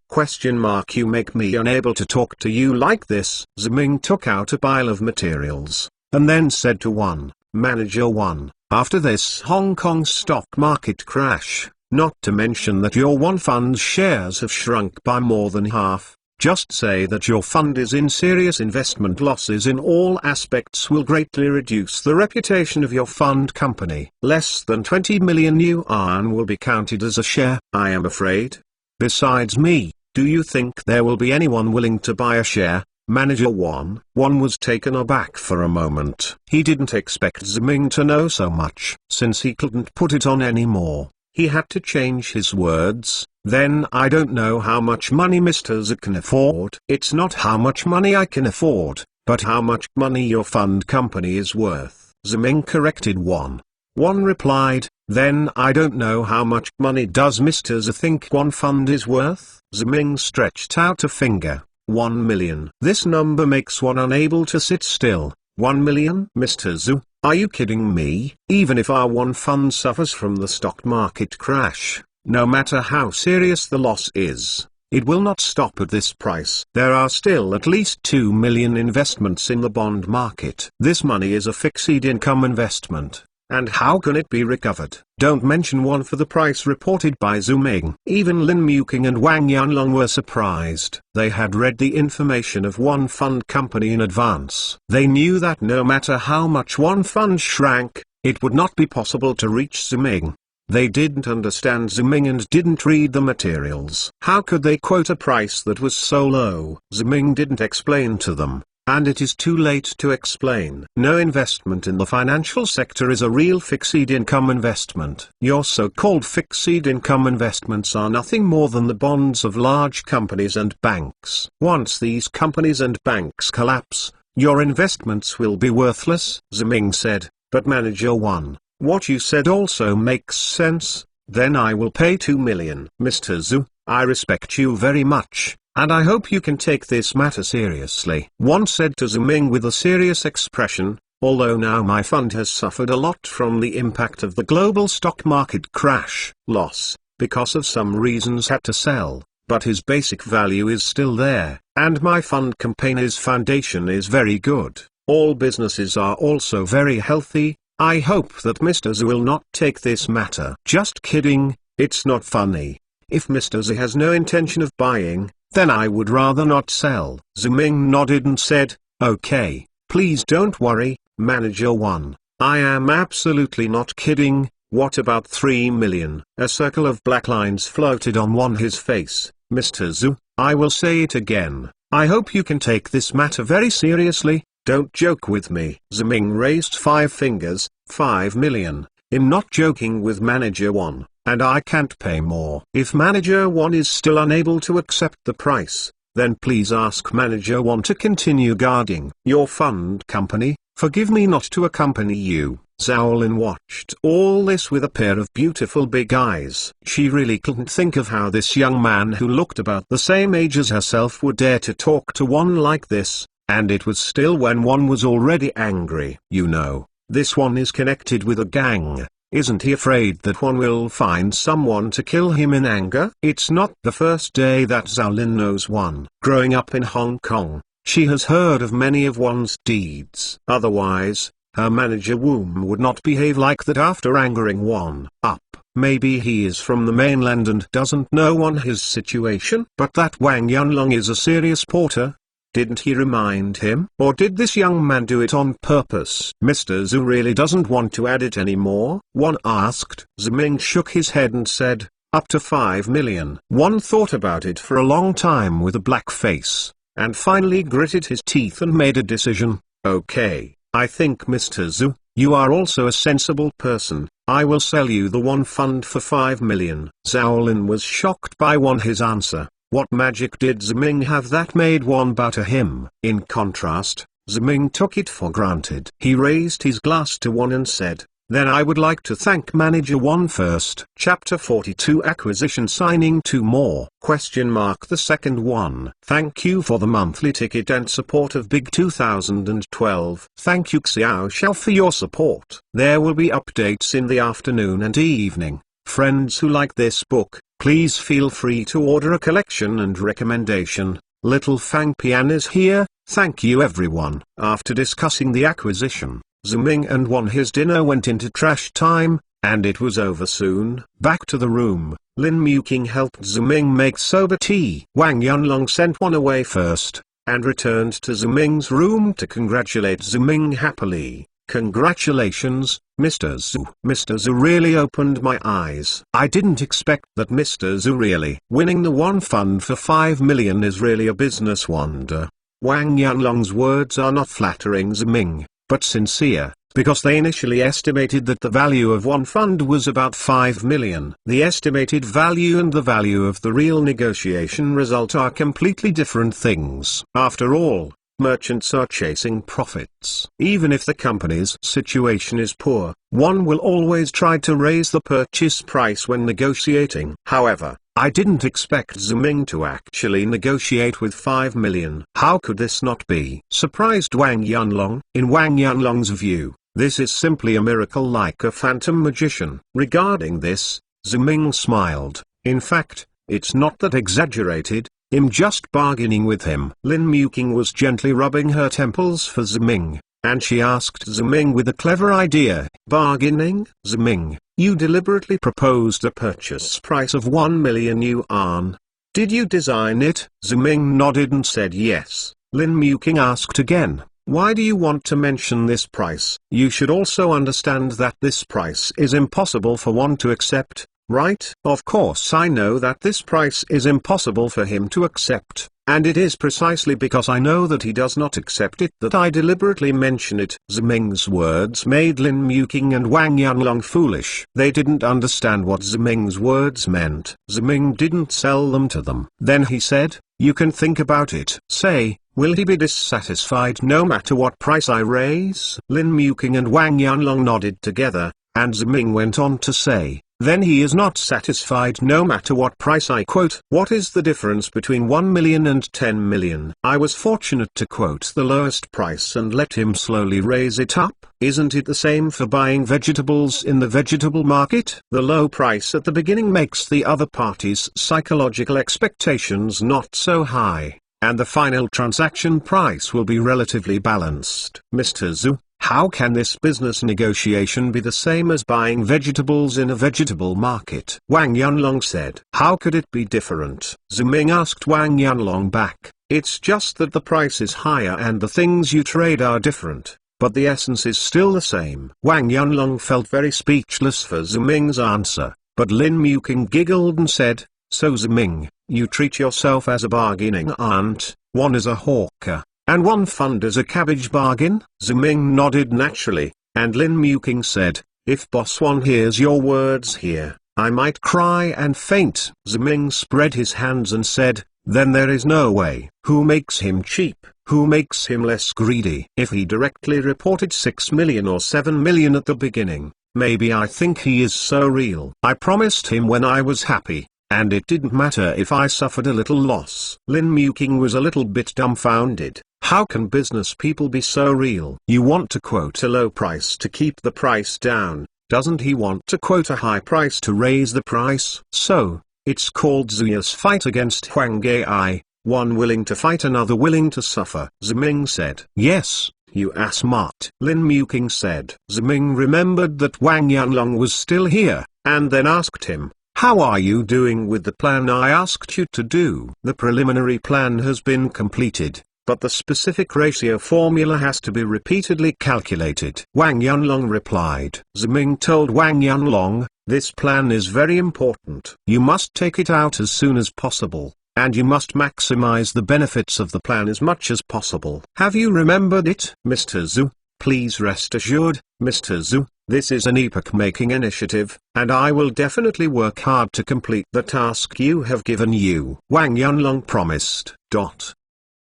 [SPEAKER 1] You make me unable to talk to you like this. Ziming took out a pile of materials, and then said to Manager 1, after this Hong Kong stock market crash, not to mention that your one fund's shares have shrunk by more than half, just say that your fund is in serious investment losses in all aspects will greatly reduce the reputation of your fund company. Less than 20 million yuan will be counted as a share, I am afraid. Besides me, do you think there will be anyone willing to buy a share? Manager 1 was taken aback for a moment. He didn't expect Ziming to know so much. Since he couldn't put it on anymore, he had to change his words. Then I don't know how much money Mr. Zhu can afford. It's not how much money I can afford, but how much money your fund company is worth. Ziming corrected One replied, then I don't know how much money does Mr. Zhu think one fund is worth? Ziming stretched out a finger. 1 million. This number makes one unable to sit still. 1 million? Mr. Zhu, are you kidding me? Even if our one fund suffers from the stock market crash, no matter how serious the loss is, it will not stop at this price. There are still at least 2 million investments in the bond market. This money is a fixed income investment, and how can it be recovered? Don't mention one for the price reported by Ziming. Even Lin Muqing and Wang Yanlong were surprised. They had read the information of one fund company in advance. They knew that no matter how much one fund shrank, it would not be possible to reach Ziming. They didn't understand Ziming and didn't read the materials. How could they quote a price that was so low? Ziming didn't explain to them, and it is too late to explain. No investment in the financial sector is a real fixed income investment. Your so-called fixed income investments are nothing more than the bonds of large companies and banks. Once these companies and banks collapse, your investments will be worthless. Ziming said, but Manager 1, what you said also makes sense. Then I will pay 2 million. Mr. Zhu, I respect you very much. and I hope you can take this matter seriously. One said to Ziming with a serious expression, although now my fund has suffered a lot from the impact of the global stock market crash, loss, because of some reasons had to sell, but his basic value is still there, and my fund company's foundation is very good. All businesses are also very healthy. I hope that Mr. Z will not take this matter. Just kidding, it's not funny. If Mr. Z has no intention of buying, then I would rather not sell. Ziming nodded and said, okay, please don't worry, Manager 1. I am absolutely not kidding. What about 3 million? A circle of black lines floated on his face. Mr. Z, I will say it again. I hope you can take this matter very seriously. Don't joke with me. Ziming raised 5 fingers. 5 million. I'm not joking with Manager 1, and I can't pay more. If Manager 1 is still unable to accept the price, then please ask Manager 1 to continue guarding your fund company. Forgive me not to accompany you. Xiaolin watched all this with a pair of beautiful big eyes. She really couldn't think of how this young man who looked about the same age as herself would dare to talk to one like this, and it was still when one was already angry. You know, this one is connected with a gang. Isn't he afraid that one will find someone to kill him in anger? It's not the first day that Xiaolin knows one. Growing up in Hong Kong, she has heard of many of one's deeds. Otherwise, her manager Woom would not behave like that after angering one up. Maybe he is from the mainland and doesn't know on his situation. But that Wang Yunlong is a serious porter. Didn't he remind him? Or did this young man do it on purpose? Mr. Zhu really doesn't want to add it anymore? One asked. Ziming shook his head and said, up to 5 million. One thought about it for a long time with a black face, and finally gritted his teeth and made a decision. Okay, I think Mr. Zhu, you are also a sensible person. I will sell you the one fund for 5 million. Xiaolin was shocked by his answer. What magic did Ziming have that made one bow to him? In contrast, Ziming took it for granted. He raised his glass to one and said, then I would like to thank Manager 1 first. Chapter 42 Acquisition Signing 2 More? The second one. Thank you for the monthly ticket and support of Big 2012. Thank you Xiao Xiao for your support. There will be updates in the afternoon and evening. Friends who like this book, please feel free to order a collection and recommendation. Little Fang Pian is here. Thank you everyone. After discussing the acquisition, Ziming and his dinner went into trash time, and it was over soon. Back to the room, Lin Muking helped Ziming make soba tea. Wang Yunlong sent one away first, and returned to Ziming's room to congratulate Ziming happily. Congratulations, Mr. Zhu. Mr. Zhu really opened my eyes. I didn't expect that Mr. Zhu really winning the one fund for 5 million is really a business wonder. Wang Yunlong's words are not flattering Ziming, but sincere, because they initially estimated that the value of one fund was about 5 million. The estimated value and the value of the real negotiation result are completely different things. After all, merchants are chasing profits. Even if the company's situation is poor, one will always try to raise the purchase price when negotiating. However, I didn't expect Ziming to actually negotiate with 5 million. How could this not be? Surprised Wang Yunlong. In Wang Yunlong's view, this is simply a miracle like a phantom magician. Regarding this, Ziming smiled. In fact, it's not that exaggerated. I'm just bargaining with him. Lin Muking was gently rubbing her temples for Ziming, and she asked Ziming with a clever idea. Bargaining? Ziming, you deliberately proposed a purchase price of 1 million yuan. Did you design it? Ziming nodded and said yes. Lin Muking asked again, why do you want to mention this price? You should also understand that this price is impossible for one to accept. Right? Of course I know that this price is impossible for him to accept, and it is precisely because I know that he does not accept it that I deliberately mention it. Ziming's words made Lin Muking and Wang Yunlong foolish. They didn't understand what Ziming's words meant. Ziming didn't sell them to them. Then he said, you can think about it. Say, will he be dissatisfied no matter what price I raise? Lin Muking and Wang Yunlong nodded together, and Ziming went on to say, then he is not satisfied no matter what price I quote. What is the difference between 1 million and 10 million? I was fortunate to quote the lowest price and let him slowly raise it up. Isn't it the same for buying vegetables in the vegetable market? The low price at the beginning makes the other party's psychological expectations not so high, and the final transaction price will be relatively balanced. Mr. Zhu, how can this business negotiation be the same as buying vegetables in a vegetable market? Wang Yanlong said. How could it be different? Zhu Ming asked Wang Yanlong back. It's just that the price is higher and the things you trade are different, but the essence is still the same. Wang Yanlong felt very speechless for Zhu Ming's answer, but Lin Muking giggled and said, so Zhu Ming, you treat yourself as a bargaining aunt, one is a hawker, and one fund is a cabbage bargain? Zhu Ming nodded naturally, and Lin Muking said, if Boss One hears your words here, I might cry and faint. Zhu Ming spread his hands and said, then there is no way. Who makes him cheap? Who makes him less greedy? If he directly reported 6 million or 7 million at the beginning, maybe I think he is so real. I promised him when I was happy, and it didn't matter if I suffered a little loss. Lin Muking was a little bit dumbfounded. How can business people be so real? You want to quote a low price to keep the price down. Doesn't he want to quote a high price to raise the price? So, it's called Zuya's fight against Huang Gai, one willing to fight, another willing to suffer. Zhu Ming said. Yes, you are smart. Lin Muking said. Zhu Ming remembered that Wang Yanlong was still here, and then asked him, how are you doing with the plan I asked you to do? The preliminary plan has been completed, but the specific ratio formula has to be repeatedly calculated. Wang Yanlong replied. Zhu Ming told Wang Yanlong, this plan is very important. You must take it out as soon as possible, and you must maximize the benefits of the plan as much as possible. Have you remembered it? Mr. Zhu, please rest assured, Mr. Zhu, this is an epoch-making initiative, and I will definitely work hard to complete the task you have given you. Wang Yanlong promised.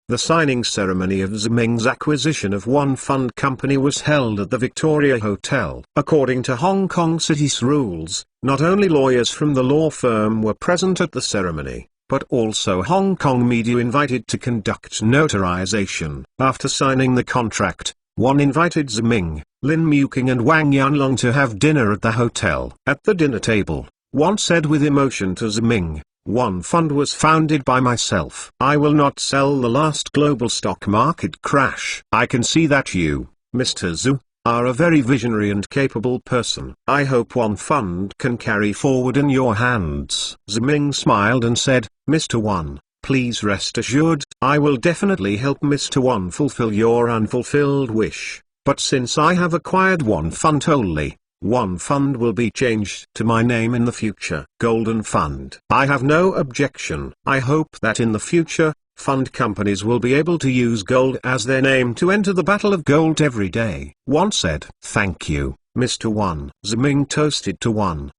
[SPEAKER 1] The signing ceremony of Zhu Ming's acquisition of one fund company was held at the Victoria Hotel. According to Hong Kong City's rules, not only lawyers from the law firm were present at the ceremony, but also Hong Kong media invited to conduct notarization. After signing the contract, one invited Zhu Ming, Lin Muking and Wang Yanlong to have dinner at the hotel. At the dinner table, one said with emotion to Zhu Ming, one fund was founded by myself. I will not sell the last global stock market crash. I can see that you, Mr. Zhu, are a very visionary and capable person. I hope one fund can carry forward in your hands. Zhu Ming smiled and said, Mr. One, please rest assured, I will definitely help Mr. One fulfill your unfulfilled wish. But since I have acquired one fund only, one fund will be changed to my name in the future. Golden Fund. I have no objection. I hope that in the future, fund companies will be able to use gold as their name to enter the battle of gold every day. One said. Thank you, Mr. One. Zhu Ming toasted to One.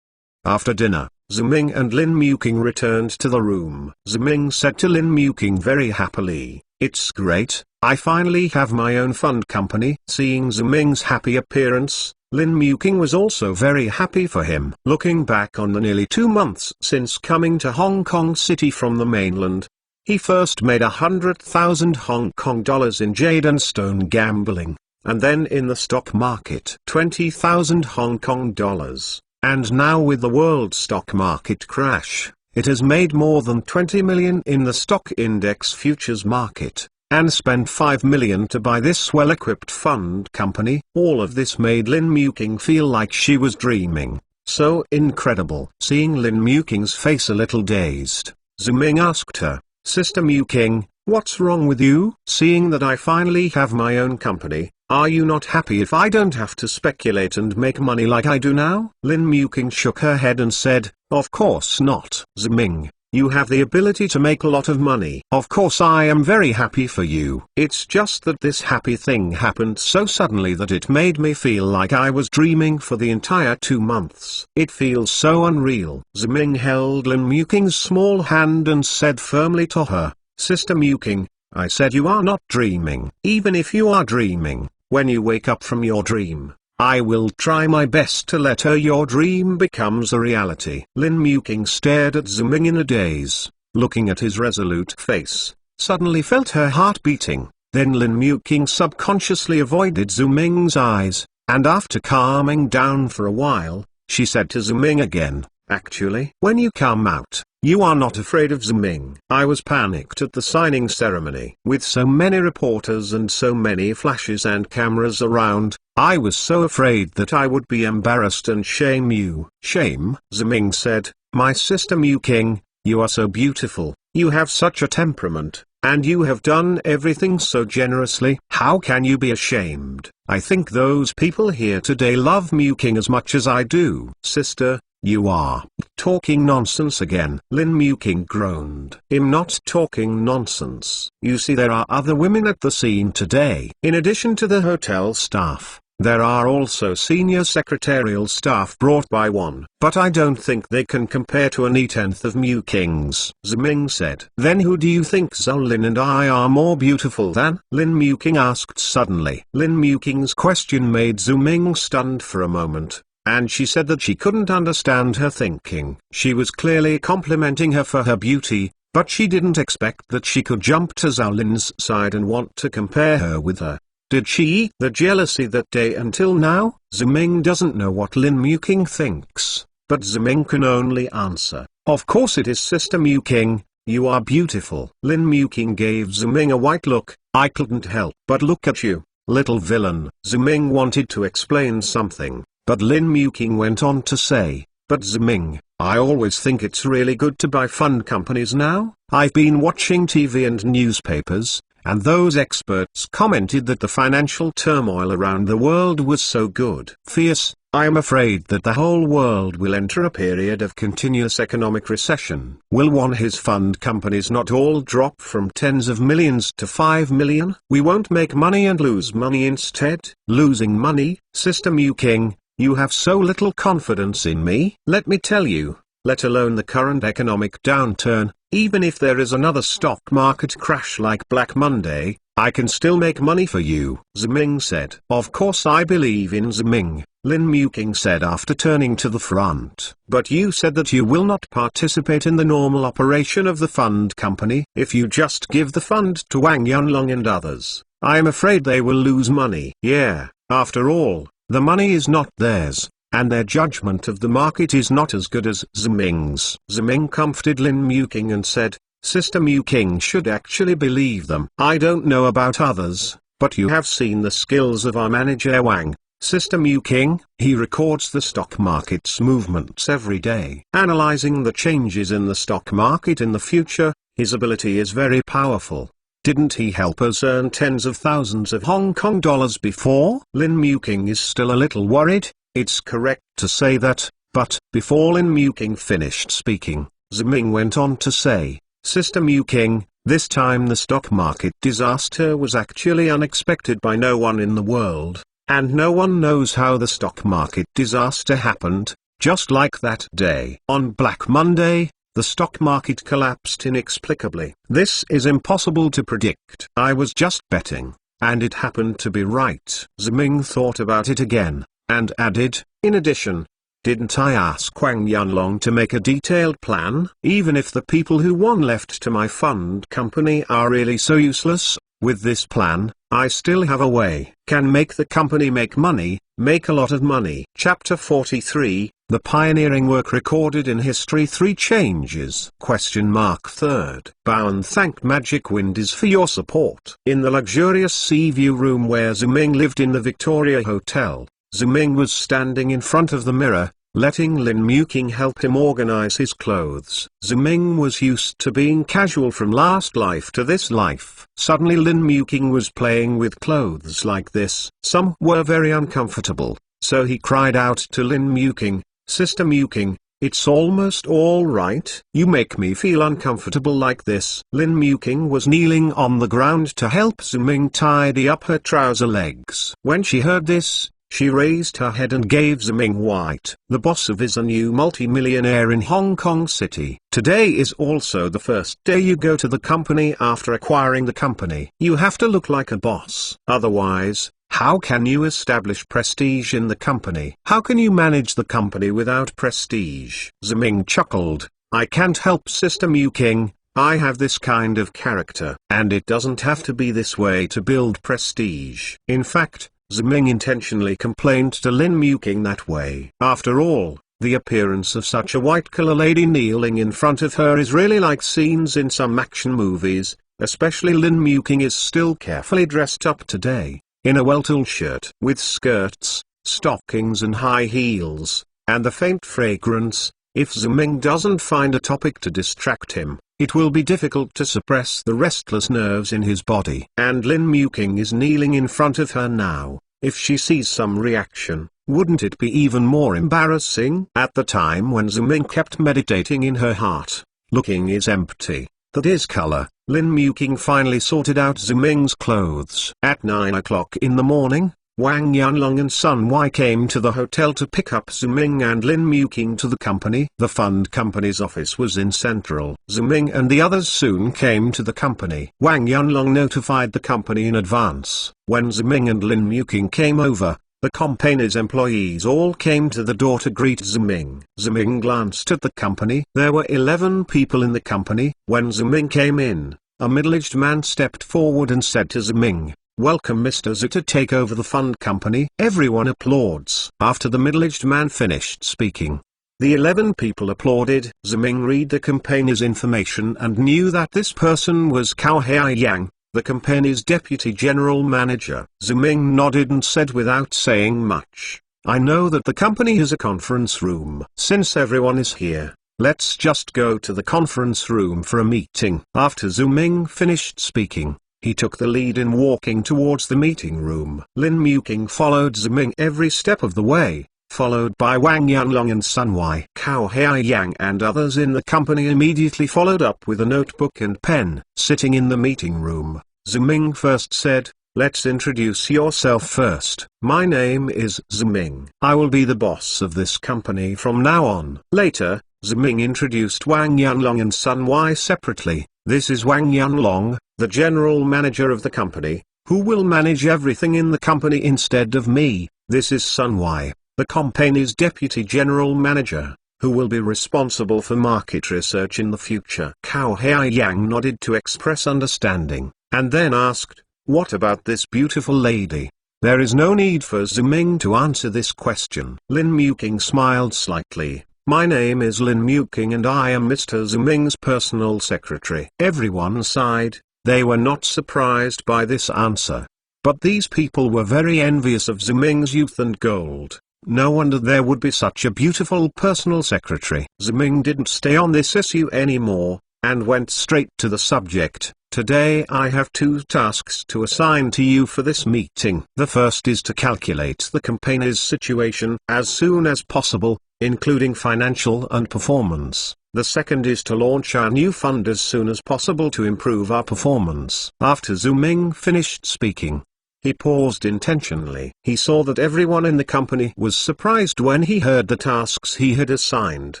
[SPEAKER 1] After dinner, Zhu Ming and Lin Muking returned to the room. Zhu Ming said to Lin Muking very happily, it's great, I finally have my own fund company. Seeing Zhu Ming's happy appearance, Lin Muking was also very happy for him. Looking back on the nearly 2 months since coming to Hong Kong City from the mainland, he first made 100,000 Hong Kong dollars in jade and stone gambling, and then in the stock market 20,000 Hong Kong dollars, and now with the world stock market crash, it has made more than 20 million in the stock index futures market, and spent 5 million to buy this well-equipped fund company. All of this made Lin Muking feel like she was dreaming. So incredible. Seeing Lin Muking's face a little dazed, Zhu Ming asked her, Sister Muking, what's wrong with you? Seeing that I finally have my own company, are you not happy if I don't have to speculate and make money like I do now? Lin Muking shook her head and said, of course not. Zhu Ming, you have the ability to make a lot of money. Of course I am very happy for you. It's just that this happy thing happened so suddenly that it made me feel like I was dreaming for the entire 2 months. It feels so unreal. Zhu Ming held Lin Muking's small hand and said firmly to her, Sister Muking, I said you are not dreaming. Even if you are dreaming, when you wake up from your dream, I will try my best to let your dream becomes a reality. Lin Muking stared at Ziming in a daze, looking at his resolute face, suddenly felt her heart beating. Then Lin Muking subconsciously avoided Ziming's eyes, and after calming down for a while, she said to Ziming again, "Actually, when you come out, you are not afraid of Ziming." I was panicked at the signing ceremony. With so many reporters and so many flashes and cameras around, I was so afraid that I would be embarrassed and shame you. "Shame?" Ziming said, "My sister Muking, you are so beautiful, you have such a temperament, and you have done everything so generously. How can you be ashamed? I think those people here today love Muking as much as I do." "Sister, you are talking nonsense again." Lin Muking groaned. "I'm not talking nonsense. You see, there are other women at the scene today. In addition to the hotel staff, there are also senior secretarial staff brought by one. But I don't think they can compare to any tenth of Muking's," Ziming said. "Then who do you think Zhao Lin and I are more beautiful than?" Lin Muking asked suddenly. Lin Muking's question made Ziming stunned for a moment, and she said that she couldn't understand her thinking. She was clearly complimenting her for her beauty, but she didn't expect that she could jump to Zhao Lin's side and want to compare her with her. Did she eat the jealousy that day until now? Ziming doesn't know what Lin Muking thinks, but Ziming can only answer, "Of course it is, Sister Muking, you are beautiful." Lin Muking gave Ziming a white look. "I couldn't help but look at you, little villain." Ziming wanted to explain something, but Lin Muking went on to say, "But Ziming, I always think it's really good to buy fund companies now. I've been watching TV and newspapers, and those experts commented that the financial turmoil around the world was so good. Fierce, I am afraid that the whole world will enter a period of continuous economic recession. Will his fund companies not all drop from tens of millions to 5 million? We won't make money and lose money instead." "Losing money? Sister Muking, you have so little confidence in me." "Let me tell you, let alone the current economic downturn, even if there is another stock market crash like Black Monday, I can still make money for you," Ziming said. "Of course I believe in Ziming," Lin Muking said after turning to the front. "But you said that you will not participate in the normal operation of the fund company. If you just give the fund to Wang Yunlong and others, I am afraid they will lose money." "Yeah, after all, the money is not theirs, and their judgment of the market is not as good as Ziming's." Ziming comforted Lin Muking and said, "Sister Muking should actually believe them. I don't know about others, but you have seen the skills of our manager Wang. Sister Muking, he records the stock market's movements every day. Analyzing the changes in the stock market in the future, his ability is very powerful. Didn't he help us earn tens of thousands of Hong Kong dollars before?" Lin Muking is still a little worried. "It's correct to say that, but," before Lin Muking finished speaking, Ziming went on to say, "Sister Muking, this time the stock market disaster was actually unexpected by no one in the world, and no one knows how the stock market disaster happened. Just like that day on Black Monday, the stock market collapsed inexplicably. This is impossible to predict. I was just betting, and it happened to be right." Ziming thought about it again, and added, "In addition, didn't I ask Wang Yunlong to make a detailed plan? Even if the people who won left to my fund company are really so useless, with this plan, I still have a way. Can make the company make money, make a lot of money." Chapter 43, The Pioneering Work Recorded in History. 3 Changes? Third. Bowen thanked Magic Windies for your support. In the luxurious sea view room where Ziming lived in the Victoria Hotel, Ziming was standing in front of the mirror, letting Lin Muking help him organize his clothes. Ziming was used to being casual from last life to this life. Suddenly Lin Muking was playing with clothes like this. Some were very uncomfortable, so he cried out to Lin Muking, "Sister Muking, it's almost all right. You make me feel uncomfortable like this." Lin Muking was kneeling on the ground to help Ziming tidy up her trouser legs. When she heard this, she raised her head and gave Ziming White, the boss of is a new multi-millionaire in Hong Kong City. "Today is also the first day you go to the company after acquiring the company. You have to look like a boss. Otherwise, How can you establish prestige in the company? How can you manage the company without prestige? Ziming chuckled. I can't help Sister Mew King. I have this kind of character. And it doesn't have to be this way to build prestige. In fact, Ziming intentionally complained to Lin Mew King that way. After all, the appearance of such a white-collar lady kneeling in front of her is really like scenes in some action movies, especially Lin Mew King is still carefully dressed up today, in a well-tooled shirt with skirts, stockings and high heels, and the faint fragrance. If Ziming doesn't find a topic to distract him, it will be difficult to suppress the restless nerves in his body. And Lin Mew King is kneeling in front of her now. If she sees some reaction, wouldn't it be even more embarrassing? At the time when Ziming kept meditating in her heart, looking is empty, that is color, Lin Mew King finally sorted out Ziming's clothes. At 9 o'clock in the morning, Wang Yanlong and Sun Wai came to the hotel to pick up Ziming and Lin Mew King to the company. The fund company's office was in Central. Ziming and the others soon came to the company. Wang Yanlong notified the company in advance. When Ziming and Lin Mew King came over, the company's employees all came to the door to greet Ziming. Ziming glanced at the company. There were 11 people in the company. When Ziming came in, a middle-aged man stepped forward and said to Ziming, "Welcome Mr. Zhu to take over the fund company." Everyone applauds. After the middle-aged man finished speaking, the 11 people applauded. Ziming read the company's information and knew that this person was Cao Haiyang, the company's deputy general manager. Ziming nodded and said without saying much, "I know that the company has a conference room. Since everyone is here, let's just go to the conference room for a meeting." After Ziming finished speaking, he took the lead in walking towards the meeting room. Lin Mew King followed Ziming every step of the way, followed by Wang Yanlong and Sun Wai. Cao Haiyang and others in the company immediately followed up with a notebook and pen. Sitting in the meeting room, Ziming first said, "Let's introduce yourself first." "My name is Ziming. I will be the boss of this company from now on." Later, Ziming introduced Wang Yanlong and Sun Wai separately. "This is Wang Yanlong, the general manager of the company, who will manage everything in the company instead of me. This is Sun Wai, the company's deputy general manager, who will be responsible for market research in the future." Cao Haiyang nodded to express understanding, and then asked, "What about this beautiful lady?" There is no need for Ziming to answer this question. Lin Mew King smiled slightly. "My name is Lin Mew King and I am Mr. Ziming's personal secretary." Everyone sighed. They were not surprised by this answer. But these people were very envious of Ziming's youth and gold. No wonder there would be such a beautiful personal secretary. Ziming didn't stay on this issue anymore, and went straight to the subject. "Today I have 2 tasks to assign to you for this meeting. The first is to calculate the company's situation as soon as possible, including financial and performance. The second is to launch our new fund as soon as possible to improve our performance." After Ziming finished speaking, he paused intentionally. He saw that everyone in the company was surprised when he heard the tasks he had assigned,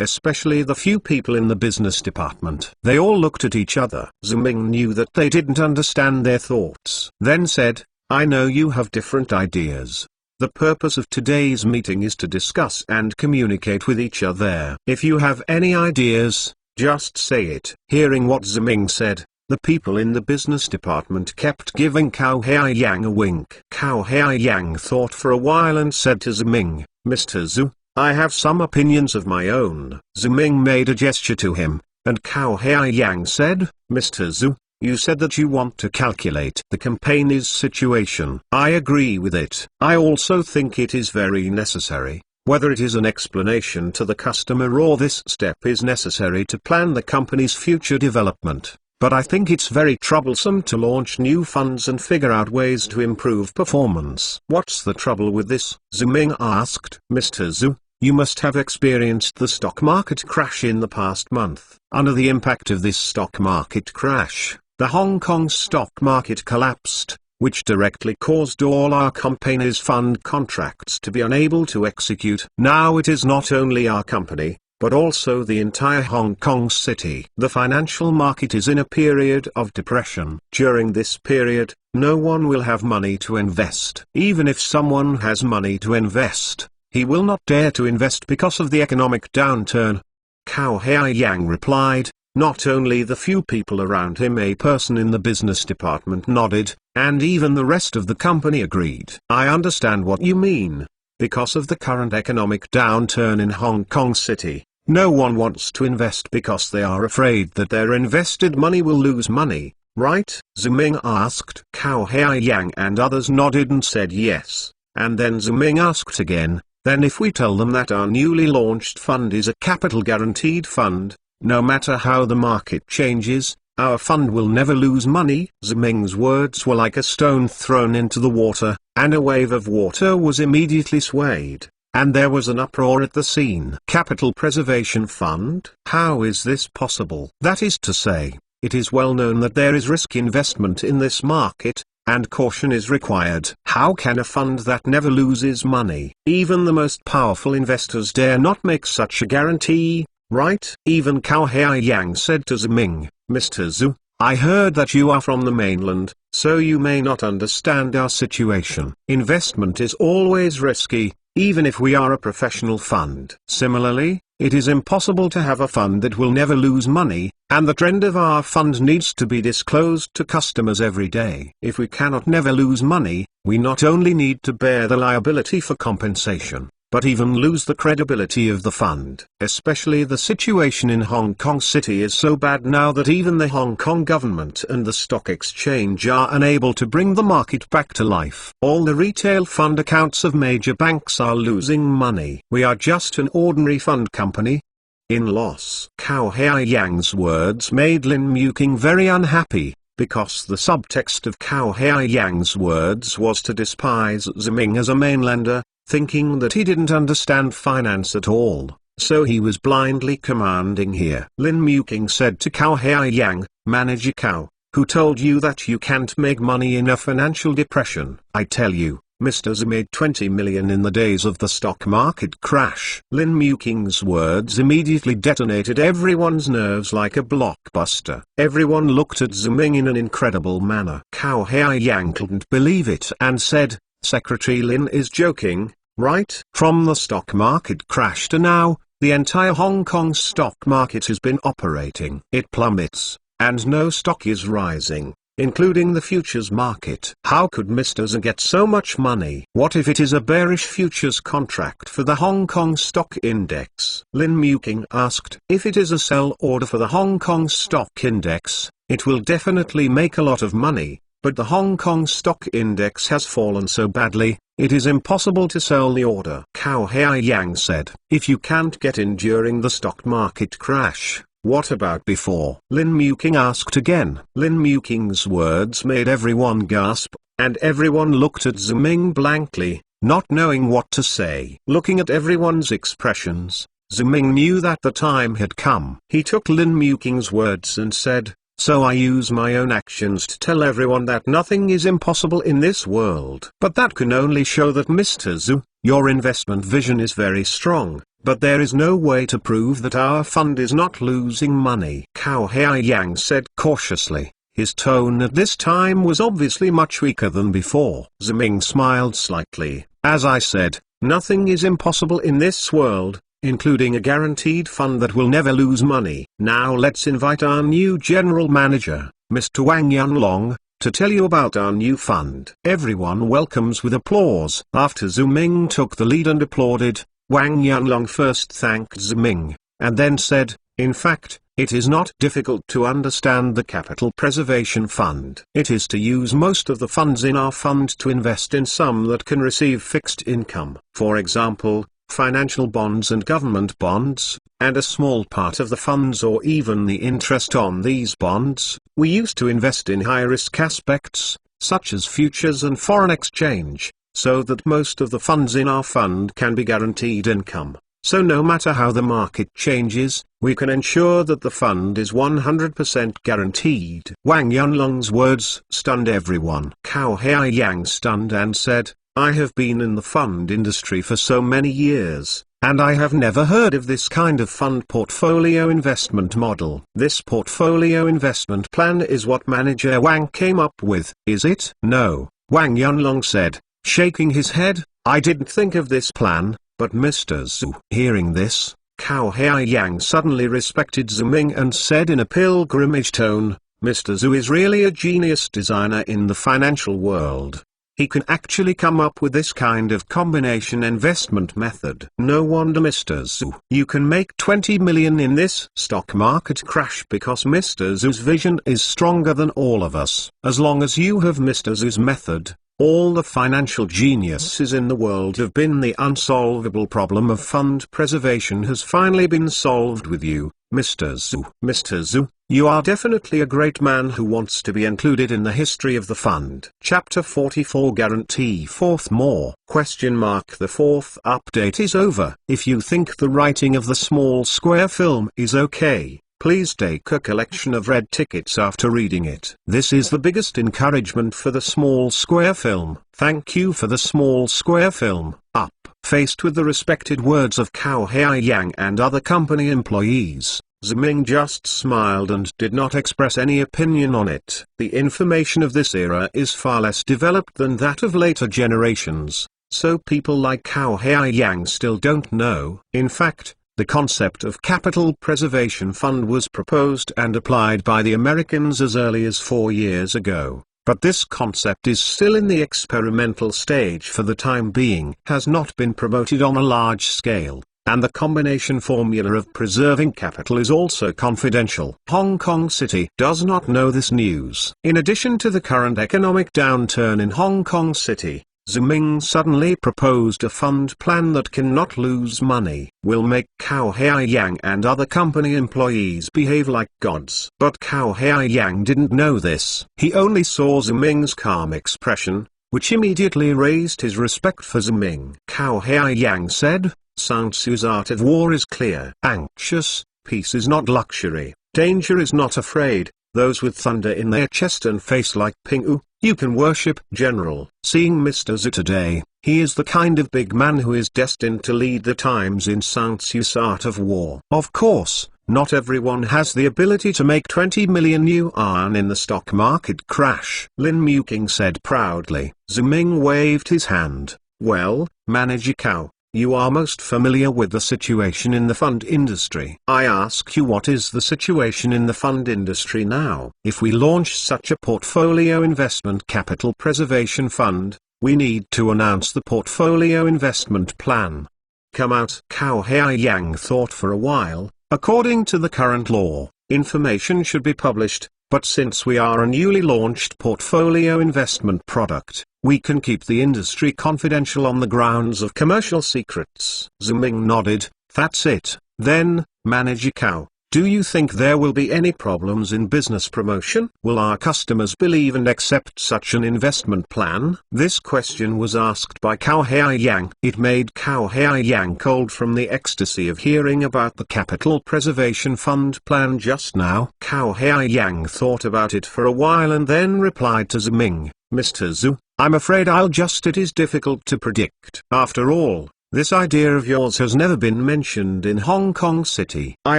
[SPEAKER 1] especially the few people in the business department. They all looked at each other. Ziming knew that they didn't understand their thoughts. Then said, "I know you have different ideas. The purpose of today's meeting is to discuss and communicate with each other. If you have any ideas, just say it." Hearing what Ziming said, the people in the business department kept giving Cao Haiyang a wink. Cao Haiyang thought for a while and said to Ziming, "Mr. Zhu, I have some opinions of my own." Ziming made a gesture to him, and Cao Haiyang said, "Mr. Zhu, you said that you want to calculate the company's situation. I agree with it. I also think it is very necessary. Whether it is an explanation to the customer or this step is necessary to plan the company's future development. But I think it's very troublesome to launch new funds and figure out ways to improve performance." "What's the trouble with this?" Ziming asked. "Mr. Zhu, you must have experienced the stock market crash in the past month. Under the impact of this stock market crash, the Hong Kong stock market collapsed, which directly caused all our company's fund contracts to be unable to execute. Now it is not only our company, but also the entire Hong Kong city. The financial market is in a period of depression. During this period, no one will have money to invest. Even if someone has money to invest, he will not dare to invest because of the economic downturn. Cao Haiyang replied. Not only the few people around him, a person in the business department nodded, and even the rest of the company agreed. I understand what you mean. Because of the current economic downturn in Hong Kong City, no one wants to invest because they are afraid that their invested money will lose money, right? Ziming asked. Cao Haiyang and others nodded and said yes, and then Ziming asked again, then if we tell them that our newly launched fund is a capital guaranteed fund, no matter how the market changes, our fund will never lose money? Ziming's words were like a stone thrown into the water, and a wave of water was immediately swayed, and there was an uproar at the scene. Capital Preservation Fund? How is this possible? That is to say, it is well known that there is risk investment in this market, and caution is required. How can a fund that never loses money? Even the most powerful investors dare not make such a guarantee. Right? Even Cao Haiyang said to Ziming, Mr. Zhu, I heard that you are from the mainland, so you may not understand our situation. Investment is always risky, even if we are a professional fund. Similarly, it is impossible to have a fund that will never lose money, and the trend of our fund needs to be disclosed to customers every day. If we cannot never lose money, we not only need to bear the liability for compensation, but even lose the credibility of the fund. Especially the situation in Hong Kong City is so bad now that even the Hong Kong government and the stock exchange are unable to bring the market back to life. All the retail fund accounts of major banks are losing money. We are just an ordinary fund company in loss. Cao Haiyang's words made Lin Muking very unhappy, because the subtext of Cao Haiyang's words was to despise Ziming as a mainlander, thinking that he didn't understand finance at all, so he was blindly commanding here. Lin Muking said to Cao Haiyang, Manager Cao, who told you that you can't make money in a financial depression? I tell you, Mr. Zhu made 20 million in the days of the stock market crash. Lin Muking's words immediately detonated everyone's nerves like a blockbuster. Everyone looked at Ziming in an incredible manner. Cao Haiyang couldn't believe it and said, Secretary Lin is joking, right? From the stock market crash to now, the entire Hong Kong stock market has been operating. It plummets, and no stock is rising, including the futures market. How could Mr. Zhu get so much money? What if it is a bearish futures contract for the Hong Kong stock index? Lin Muking asked. If it is a sell order for the Hong Kong stock index, it will definitely make a lot of money. But the Hong Kong stock index has fallen so badly, it is impossible to sell the order. Cao Haiyang said, if you can't get in during the stock market crash, what about before? Lin Muking asked again. Lin Muking's words made everyone gasp, and everyone looked at Ziming blankly, not knowing what to say. Looking at everyone's expressions, Ziming knew that the time had come. He took Lin Muking's words and said, so I use my own actions to tell everyone that nothing is impossible in this world. But that can only show that Mr. Zhu, your investment vision is very strong, but there is no way to prove that our fund is not losing money. Cao Haiyang said cautiously. His tone at this time was obviously much weaker than before. Ziming smiled slightly. As I said, nothing is impossible in this world, including a guaranteed fund that will never lose money. Now let's invite our new general manager, Mr. Wang Yunlong, to tell you about our new fund. Everyone welcomes with applause. After Ziming took the lead and applauded, Wang Yunlong first thanked Ziming, and then said, in fact, it is not difficult to understand the Capital Preservation Fund. It is to use most of the funds in our fund to invest in some that can receive fixed income. For example, financial bonds and government bonds, and a small part of the funds or even the interest on these bonds, we used to invest in high-risk aspects, such as futures and foreign exchange, so that most of the funds in our fund can be guaranteed income. So no matter how the market changes, we can ensure that the fund is 100% guaranteed. Wang Yunlong's words stunned everyone. Cao Haiyang stunned and said, I have been in the fund industry for so many years, and I have never heard of this kind of fund portfolio investment model. This portfolio investment plan is what Manager Wang came up with, is it? No, Wang Yunlong said, shaking his head, I didn't think of this plan, but Mr. Zhu. Hearing this, Cao Haiyang suddenly respected Zhu Ming and said in a pilgrimage tone, Mr. Zhu is really a genius designer in the financial world. He can actually come up with this kind of combination investment method. No wonder Mr. Zhu. You can make 20 million in this stock market crash because Mr. Zhu's vision is stronger than all of us. As long as you have Mr. Zhu's method, all the financial geniuses in the world have been the unsolvable problem of fund preservation has finally been solved with you, Mr. Zhu. Mr. Zhu, you are definitely a great man who wants to be included in the history of the fund. Chapter 44 Guarantee Fourth More? The fourth update is over. If you think the writing of the small square film is okay, please take a collection of red tickets after reading it. This is the biggest encouragement for the small square film. Thank you for the small square film. Up. Faced with the respected words of Cao Haiyang and other company employees, Zhu Ming just smiled and did not express any opinion on it. The information of this era is far less developed than that of later generations, so people like Cao Haiyang still don't know. In fact, the concept of capital preservation fund was proposed and applied by the Americans as early as 4 years ago, but this concept is still in the experimental stage for the time being, has not been promoted on a large scale, and the combination formula of preserving capital is also confidential. Hong Kong City does not know this news. In addition to the current economic downturn in Hong Kong City, Zhu Ming suddenly proposed a fund plan that cannot lose money, will make Cao Haiyang and other company employees behave like gods. But Cao Haiyang didn't know this. He only saw Zhu Ming's calm expression, which immediately raised his respect for Zhu Ming. Cao Haiyang said, Sun Tzu's art of war is clear. Anxious, peace is not luxury, danger is not afraid, those with thunder in their chest and face like Ping-u, you can worship. General. Seeing Mr. Zhu today, he is the kind of big man who is destined to lead the times in Sun Tzu's art of war. Of course, not everyone has the ability to make 20 million yuan in the stock market crash. Lin Muking said proudly. Zhu Ming waved his hand. Well, Manager Cao, you are most familiar with the situation in the fund industry. I ask you, what is the situation in the fund industry now? If we launch such a portfolio investment capital preservation fund, we need to announce the portfolio investment plan. Come out. Cao Haiyang thought for a while. According to the current law, information should be published, but since we are a newly launched portfolio investment product, we can keep the industry confidential on the grounds of commercial secrets. Zhu Ming nodded. That's it. Then, Manager Cao, do you think there will be any problems in business promotion? Will our customers believe and accept such an investment plan? This question was asked by Cao Haiyang. It made Cao Haiyang cold from the ecstasy of hearing about the capital preservation fund plan just now. Cao Haiyang thought about it for a while and then replied to Zhu Ming, Mr. Zhu, I'm afraid it is difficult to predict. After all, this idea of yours has never been mentioned in Hong Kong City. I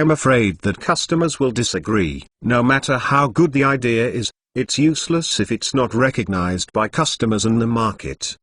[SPEAKER 1] am afraid that customers will disagree. No matter how good the idea is, it's useless if it's not recognized by customers and the market.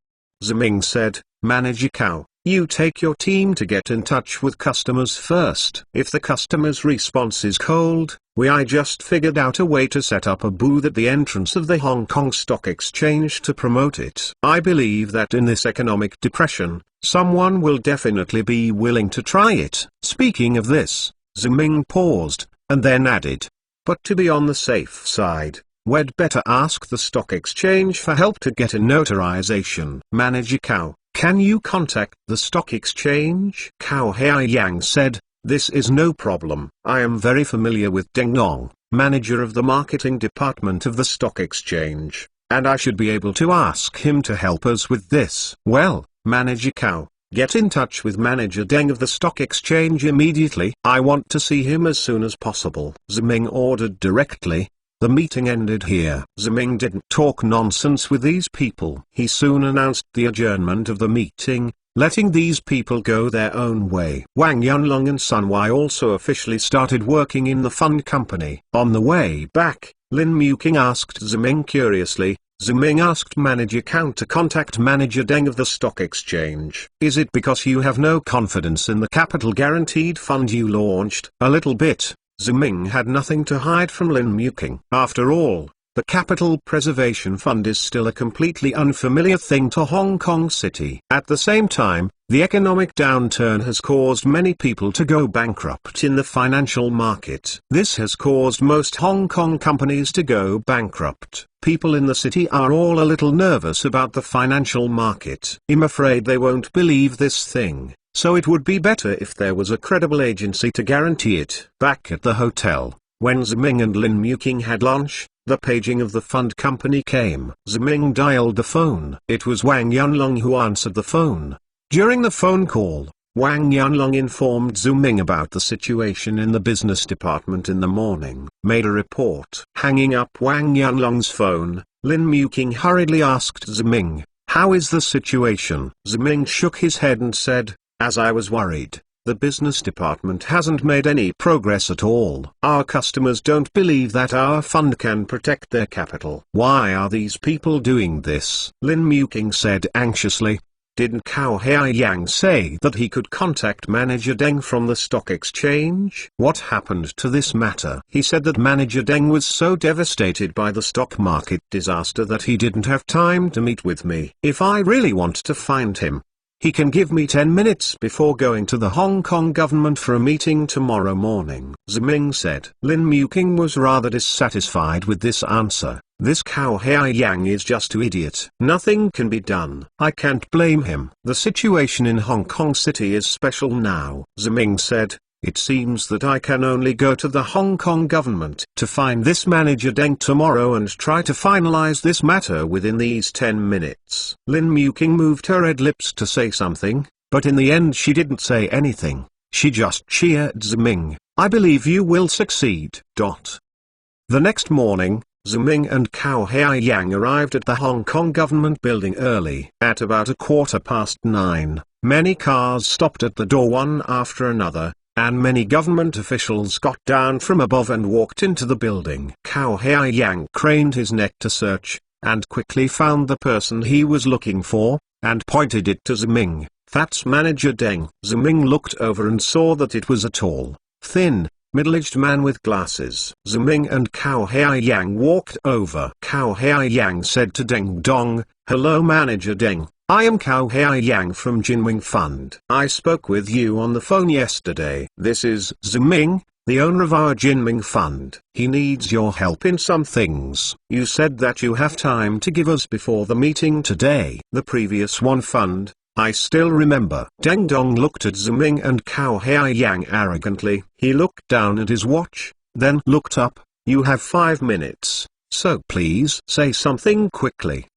[SPEAKER 1] Zhu Ming said, Manager Cao, you take your team to get in touch with customers first. If the customer's response is cold, I just figured out a way to set up a booth at the entrance of the Hong Kong Stock Exchange to promote it. I believe that in this economic depression, someone will definitely be willing to try it. Speaking of this, Zhu Ming paused, and then added, but to be on the safe side, we'd better ask the stock exchange for help to get a notarization. Manager Cao, can you contact the stock exchange? Cao Haiyang said, this is no problem. I am very familiar with Deng Nong, manager of the marketing department of the stock exchange, and I should be able to ask him to help us with this. Well, Manager Cao, get in touch with Manager Deng of the stock exchange immediately. I want to see him as soon as possible. Zhu Ming ordered directly. The meeting ended here. Zhu Ming didn't talk nonsense with these people. He soon announced the adjournment of the meeting, letting these people go their own way. Wang Yunlong and Sun Wai also officially started working in the fund company. On the way back, Lin Muking asked Ziming curiously. Ziming asked Manager Count to contact Manager Deng of the stock exchange. Is it because you have no confidence in the capital guaranteed fund you launched? A little bit. Ziming had nothing to hide from Lin Muking. After all, the Capital Preservation Fund is still a completely unfamiliar thing to Hong Kong City. At the same time, the economic downturn has caused many people to go bankrupt in the financial market. This has caused most Hong Kong companies to go bankrupt. People in the city are all a little nervous about the financial market. I'm afraid they won't believe this thing, so it would be better if there was a credible agency to guarantee it. Back at the hotel, when Ziming and Lin Muking had lunch, the paging of the fund company came. Ziming dialed the phone. It was Wang Yunlong who answered the phone. During the phone call, Wang Yunlong informed Ziming about the situation in the business department in the morning, made a report. Hanging up Wang Yunlong's phone, Lin Muking hurriedly asked Ziming, "How is the situation?" Ziming shook his head and said, "As I was worried. The business department hasn't made any progress at all. Our customers don't believe that our fund can protect their capital." "Why are these people doing this?" Lin Muking said anxiously. "Didn't Cao Haiyang say that he could contact Manager Deng from the stock exchange?" "What happened to this matter?" "He said that Manager Deng was so devastated by the stock market disaster that he didn't have time to meet with me. If I really want to find him, he can give me 10 minutes before going to the Hong Kong government for a meeting tomorrow morning," Ziming said. Lin Muking was rather dissatisfied with this answer. This Cao Haiyang is just too idiot. Nothing can be done. I can't blame him. The situation in Hong Kong City is special now, Ziming said. It seems that I can only go to the Hong Kong government to find this Manager Deng tomorrow and try to finalize this matter within these 10 minutes. Lin Muking moved her red lips to say something, but in the end she didn't say anything. She just cheered Ziming. "I believe you will succeed." The next morning, Ziming and Cao Haiyang arrived at the Hong Kong government building early. At about 9:15, many cars stopped at the door one after another, and many government officials got down from above and walked into the building. Cao Haiyang craned his neck to search, and quickly found the person he was looking for, and pointed it to Ziming. "That's Manager Deng." Ziming looked over and saw that it was a tall, thin, middle-aged man with glasses. Ziming and Cao Haiyang walked over. Cao Haiyang said to Deng Dong, "Hello Manager Deng. I am Cao Haiyang from Jinming Fund. I spoke with you on the phone yesterday. This is Ziming, the owner of our Jinming Fund. He needs your help in some things. You said that you have time to give us before the meeting today." "The previous one fund, I still remember." Deng Dong looked at Ziming and Cao Haiyang arrogantly. He looked down at his watch, then looked up. "You have 5 minutes, so please say something quickly."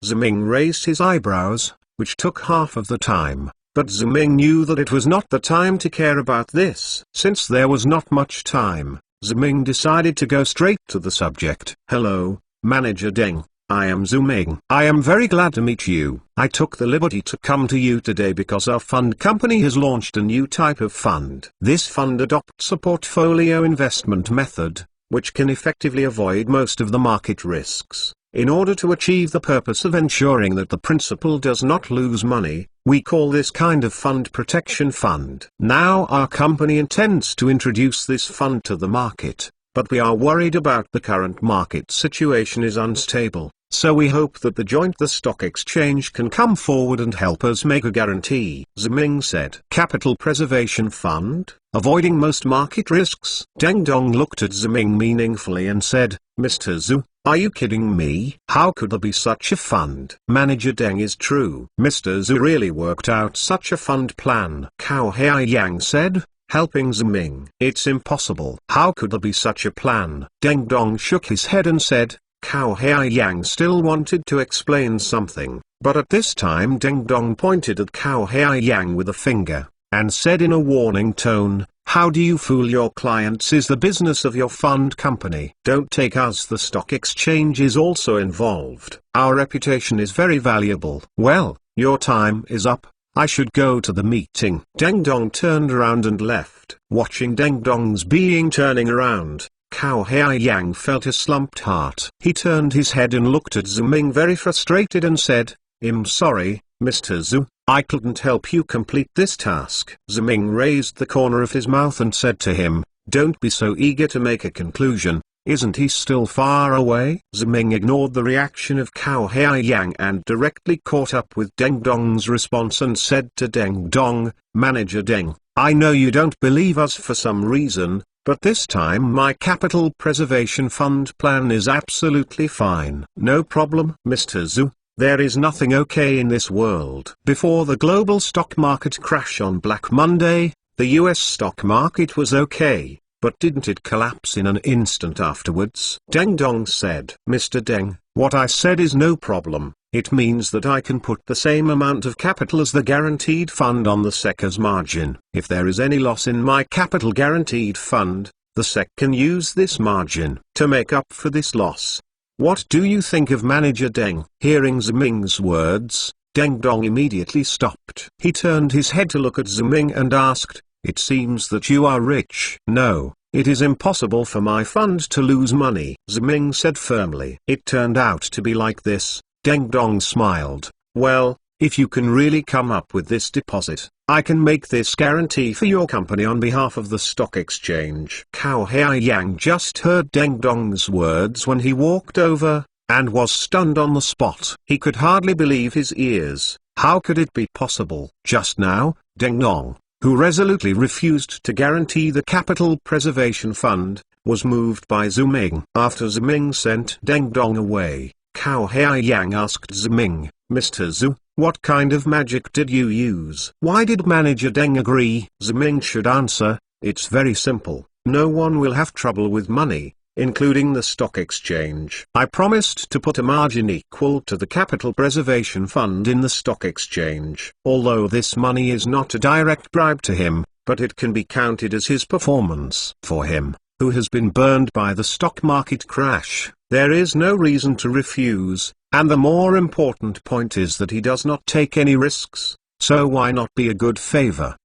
[SPEAKER 1] Ziming raised his eyebrows, which took half of the time, but Ziming knew that it was not the time to care about this. Since there was not much time, Ziming decided to go straight to the subject. "Hello, Manager Deng. I am Ziming. I am very glad to meet you. I took the liberty to come to you today because our fund company has launched a new type of fund. This fund adopts a portfolio investment method, which can effectively avoid most of the market risks. In order to achieve the purpose of ensuring that the principal does not lose money, we call this kind of fund protection fund. Now our company intends to introduce this fund to the market, but we are worried about the current market situation is unstable, so we hope that the stock exchange can come forward and help us make a guarantee." Ziming said. "Capital Preservation Fund, avoiding most market risks?" Deng Dong looked at Ziming meaningfully and said, "Mr. Zhu, are you kidding me? How could there be such a fund?" Manager Deng is true. Mr. Zhu really worked out such a fund plan. Cao Haiyang said, helping Ziming. "It's impossible. How could there be such a plan?" Deng Dong shook his head and said, Cao Haiyang still wanted to explain something, but at this time Deng Dong pointed at Cao Haiyang with a finger, and said in a warning tone, "How do you fool your clients is the business of your fund company. Don't take us. The stock exchange is also involved. Our reputation is very valuable." Well, your time is up. I should go to the meeting. Deng Dong turned around and left. Watching Deng Dong's being turning around, Cao Haiyang felt a slumped heart. He turned his head and looked at Ziming very frustrated and said, "I'm sorry, Mr. Zhu, I couldn't help you complete this task." Ziming raised the corner of his mouth and said to him, "Don't be so eager to make a conclusion. Isn't he still far away?" Ziming ignored the reaction of Cao Haiyang and directly caught up with Deng Dong's response and said to Deng Dong, "Manager Deng, I know you don't believe us for some reason, but this time my capital preservation fund plan is absolutely fine." "No problem, Mr. Zhu. There is nothing okay in this world." Before the global stock market crash on Black Monday, the US stock market was okay. But didn't it collapse in an instant afterwards? Deng Dong said, "Mr. Deng, what I said is no problem. It means that I can put the same amount of capital as the guaranteed fund on the SEC's margin. If there is any loss in my capital guaranteed fund, the SEC can use this margin to make up for this loss. What do you think of Manager Deng?" Hearing Ziming's words, Deng Dong immediately stopped. He turned his head to look at Ziming and asked, "It seems that you are rich." "No, it is impossible for my fund to lose money," Ziming said firmly. "It turned out to be like this." Deng Dong smiled. "Well, if you can really come up with this deposit, I can make this guarantee for your company on behalf of the stock exchange." Cao Haiyang just heard Deng Dong's words when he walked over, and was stunned on the spot. He could hardly believe his ears. How could it be possible? Just now, Deng Dong, who resolutely refused to guarantee the capital preservation fund, was moved by Ziming. After Ziming sent Deng Dong away, Cao Haiyang asked Ziming, "Mr. Zhu, what kind of magic did you use? Why did Manager Deng agree?" Ziming should answer, "It's very simple. No one will have trouble with money, including the stock exchange. I promised to put a margin equal to the capital preservation fund in the stock exchange. Although this money is not a direct bribe to him, but it can be counted as his performance. For him, who has been burned by the stock market crash, there is no reason to refuse, and the more important point is that he does not take any risks, so why not be a good favor?"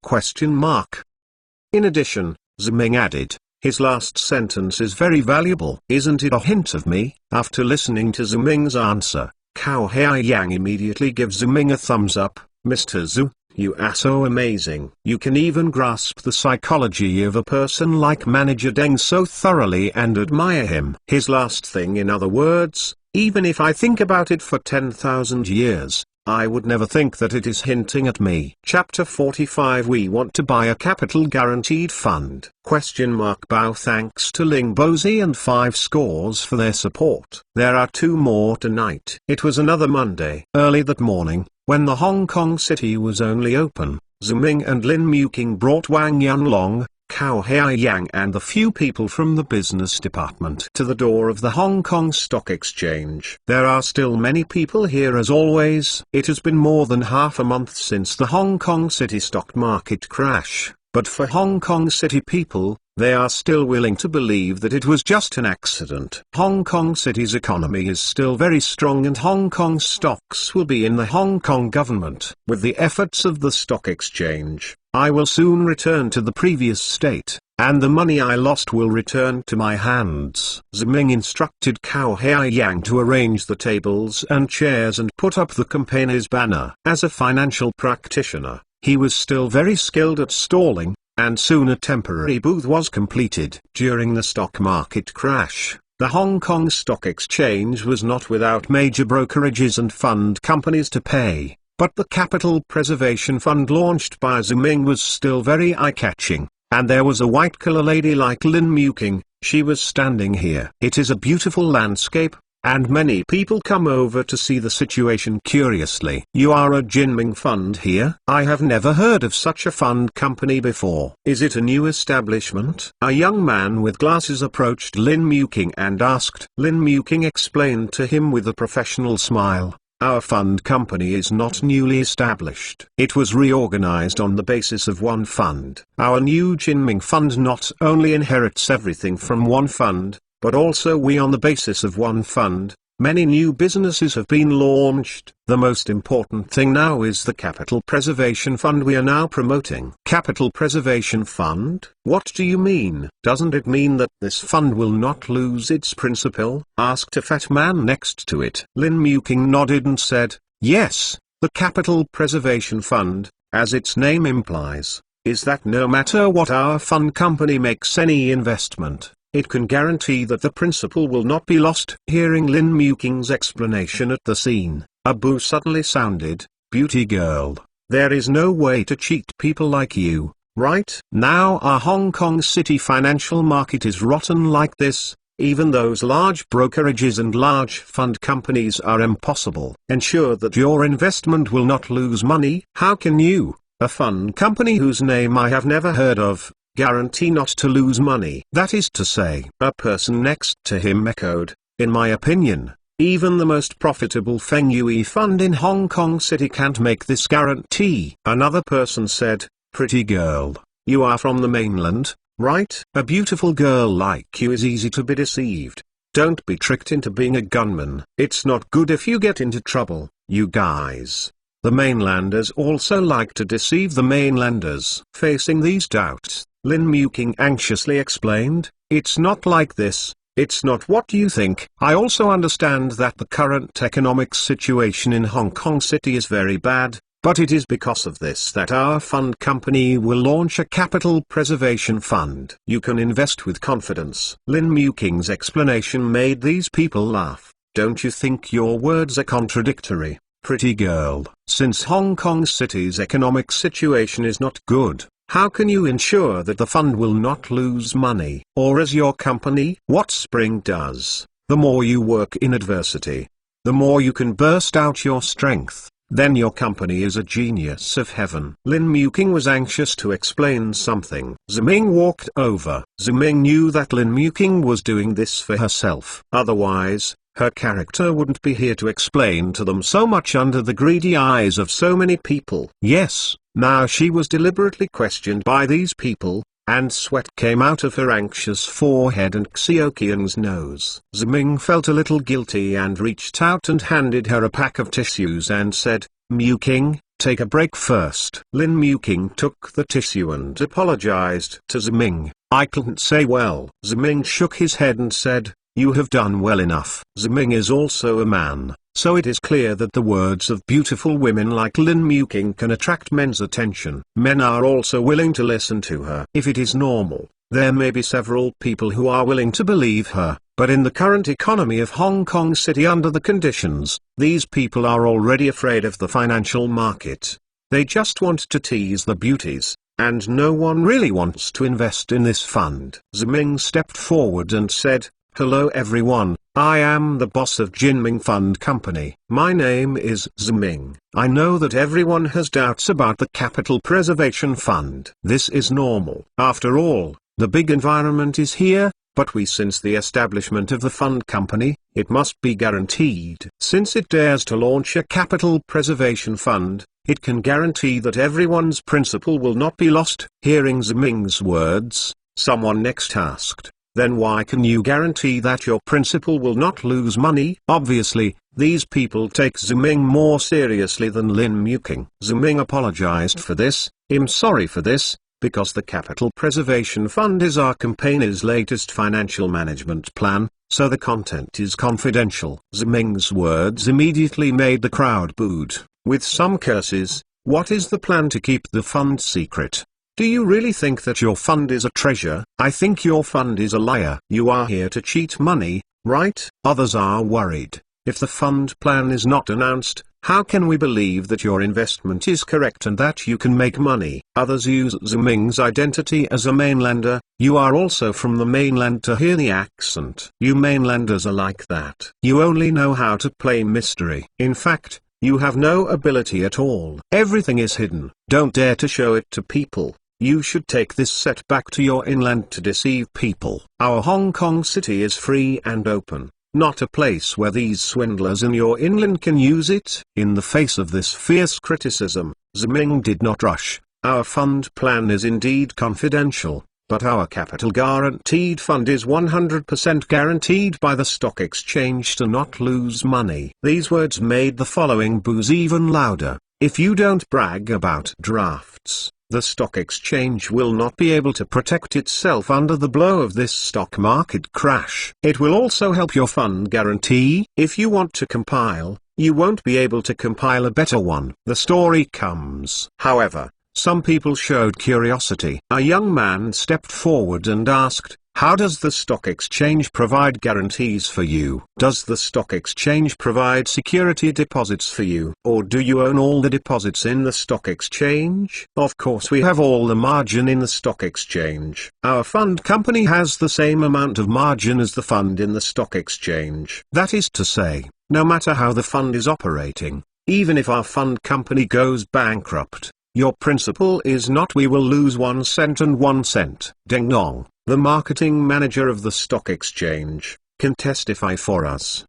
[SPEAKER 1] In addition, Ziming added, "His last sentence is very valuable. Isn't it a hint of me?" After listening to Ziming's answer, Cao Haiyang immediately gives Ziming a thumbs up. "Mr. Zhu, you are so amazing. You can even grasp the psychology of a person like Manager Deng so thoroughly and admire him. His last thing, in other words, even if I think about it for 10,000 years, I would never think that it is hinting at me." Chapter 45. We want to buy a capital guaranteed fund? Bow. Thanks to Ling Bozi and 5 scores for their support. There are 2 more tonight. It was another Monday. Early that morning, when the Hong Kong city was only open, Ziming and Lin Muking brought Wang Yunlong, Cao Haiyang and the few people from the business department to the door of the Hong Kong Stock Exchange. There are still many people here as always. It has been more than half a month since the Hong Kong City stock market crash, but for Hong Kong City people, they are still willing to believe that it was just an accident. Hong Kong City's economy is still very strong and Hong Kong stocks will be in the Hong Kong government. With the efforts of the stock exchange, I will soon return to the previous state, and the money I lost will return to my hands. Ziming instructed Cao Haiyang to arrange the tables and chairs and put up the campaign's banner. As a financial practitioner, he was still very skilled at stalling, and soon a temporary booth was completed. During the stock market crash, the Hong Kong Stock Exchange was not without major brokerages and fund companies to pay. But the Capital Preservation Fund launched by Ziming was still very eye-catching, and there was a white-collar lady like Lin Muking. She was standing here. It is a beautiful landscape, and many people come over to see the situation curiously. "You are a Jinming fund here? I have never heard of such a fund company before. Is it a new establishment?" A young man with glasses approached Lin Muking and asked. Lin Muking explained to him with a professional smile, "Our fund company is not newly established. It was reorganized on the basis of one fund. Our new Jinming fund not only inherits everything from one fund, but also we on the basis of one fund, Many new businesses have been launched. The most important thing now is the Capital Preservation Fund we are now promoting. Capital Preservation Fund? What do you mean? Doesn't it mean that this fund will not lose its principal? Asked a fat man next to it. Lin Muking nodded and said, yes, the Capital Preservation Fund, as its name implies, is that no matter what our fund company makes any investment, it can guarantee that the principal will not be lost. Hearing Lin Muking's explanation at the scene, a boo suddenly sounded. Beauty girl, there is no way to cheat people like you, right? Now our Hong Kong City financial market is rotten like this. Even those large brokerages and large fund companies are impossible. Ensure that your investment will not lose money. How can you, a fund company whose name I have never heard of, guarantee not to lose money? That is to say, a person next to him echoed, in my opinion, even the most profitable Feng Yui fund in Hong Kong City can't make this guarantee. Another person said, pretty girl, you are from the mainland, right? A beautiful girl like you is easy to be deceived. Don't be tricked into being a gunman. It's not good if you get into trouble, you guys. The mainlanders also like to deceive the mainlanders. Facing these doubts, Lin Muking anxiously explained, it's not like this, it's not what you think. I also understand that the current economic situation in Hong Kong City is very bad, but it is because of this that our fund company will launch a capital preservation fund. You can invest with confidence. Lin Muking's explanation made these people laugh. Don't you think your words are contradictory? Pretty girl, since Hong Kong City's economic situation is not good, how can you ensure that the fund will not lose money? Or as your company? What Spring does, the more you work in adversity, the more you can burst out your strength, then your company is a genius of heaven. Lin Muking was anxious to explain something. Ziming walked over. Ziming knew that Lin Muking was doing this for herself. Otherwise, her character wouldn't be here to explain to them so much under the greedy eyes of so many people. Yes, now she was deliberately questioned by these people, and sweat came out of her anxious forehead and Xiaoqian's nose. Ziming felt a little guilty and reached out and handed her a pack of tissues and said, Muking, take a break first. Lin Muking took the tissue and apologized to Ziming. I couldn't say well. Ziming shook his head and said, you have done well enough. Ziming is also a man, so it is clear that the words of beautiful women like Lin Muking can attract men's attention. Men are also willing to listen to her. If it is normal, there may be several people who are willing to believe her, but in the current economy of Hong Kong City under the conditions, these people are already afraid of the financial market. They just want to tease the beauties, and no one really wants to invest in this fund. Ziming stepped forward and said, hello everyone, I am the boss of Jinming Fund Company. My name is Ziming. I know that everyone has doubts about the Capital Preservation Fund. This is normal. After all, the big environment is here, but since the establishment of the fund company, it must be guaranteed. Since it dares to launch a Capital Preservation Fund, it can guarantee that everyone's principal will not be lost. Hearing Ziming's words, someone next asked, then why can you guarantee that your principal will not lose money? Obviously, these people take Ziming more seriously than Lin Muking. Ziming apologized for this. I'm sorry for this, because the Capital Preservation Fund is our company's latest financial management plan, so the content is confidential. Ziming's words immediately made the crowd booed, with some curses. What is the plan to keep the fund secret? Do you really think that your fund is a treasure? I think your fund is a liar. You are here to cheat money, right? Others are worried. If the fund plan is not announced, how can we believe that your investment is correct and that you can make money? Others use Ziming's identity as a mainlander. You are also from the mainland to hear the accent. You mainlanders are like that. You only know how to play mystery. In fact, you have no ability at all. Everything is hidden. Don't dare to show it to people. You should take this set back to your inland to deceive people. Our Hong Kong City is free and open, not a place where these swindlers in your inland can use it. In the face of this fierce criticism, Ziming did not rush. Our fund plan is indeed confidential, but our capital guaranteed fund is 100% guaranteed by the stock exchange to not lose money." These words made the following boos even louder. If you don't brag about drafts, the stock exchange will not be able to protect itself under the blow of this stock market crash. It will also help your fund guarantee. If you want to compile, you won't be able to compile a better one. The story comes. However, some people showed curiosity. A young man stepped forward and asked, "How does the stock exchange provide guarantees for you? Does the stock exchange provide security deposits for you? Or do you own all the deposits in the stock exchange?" "Of course we have all the margin in the stock exchange. Our fund company has the same amount of margin as the fund in the stock exchange. That is to say, no matter how the fund is operating, even if our fund company goes bankrupt, your principle is not we will lose 1 cent and 1 cent. Ding dong. The marketing manager of the stock exchange can testify for us."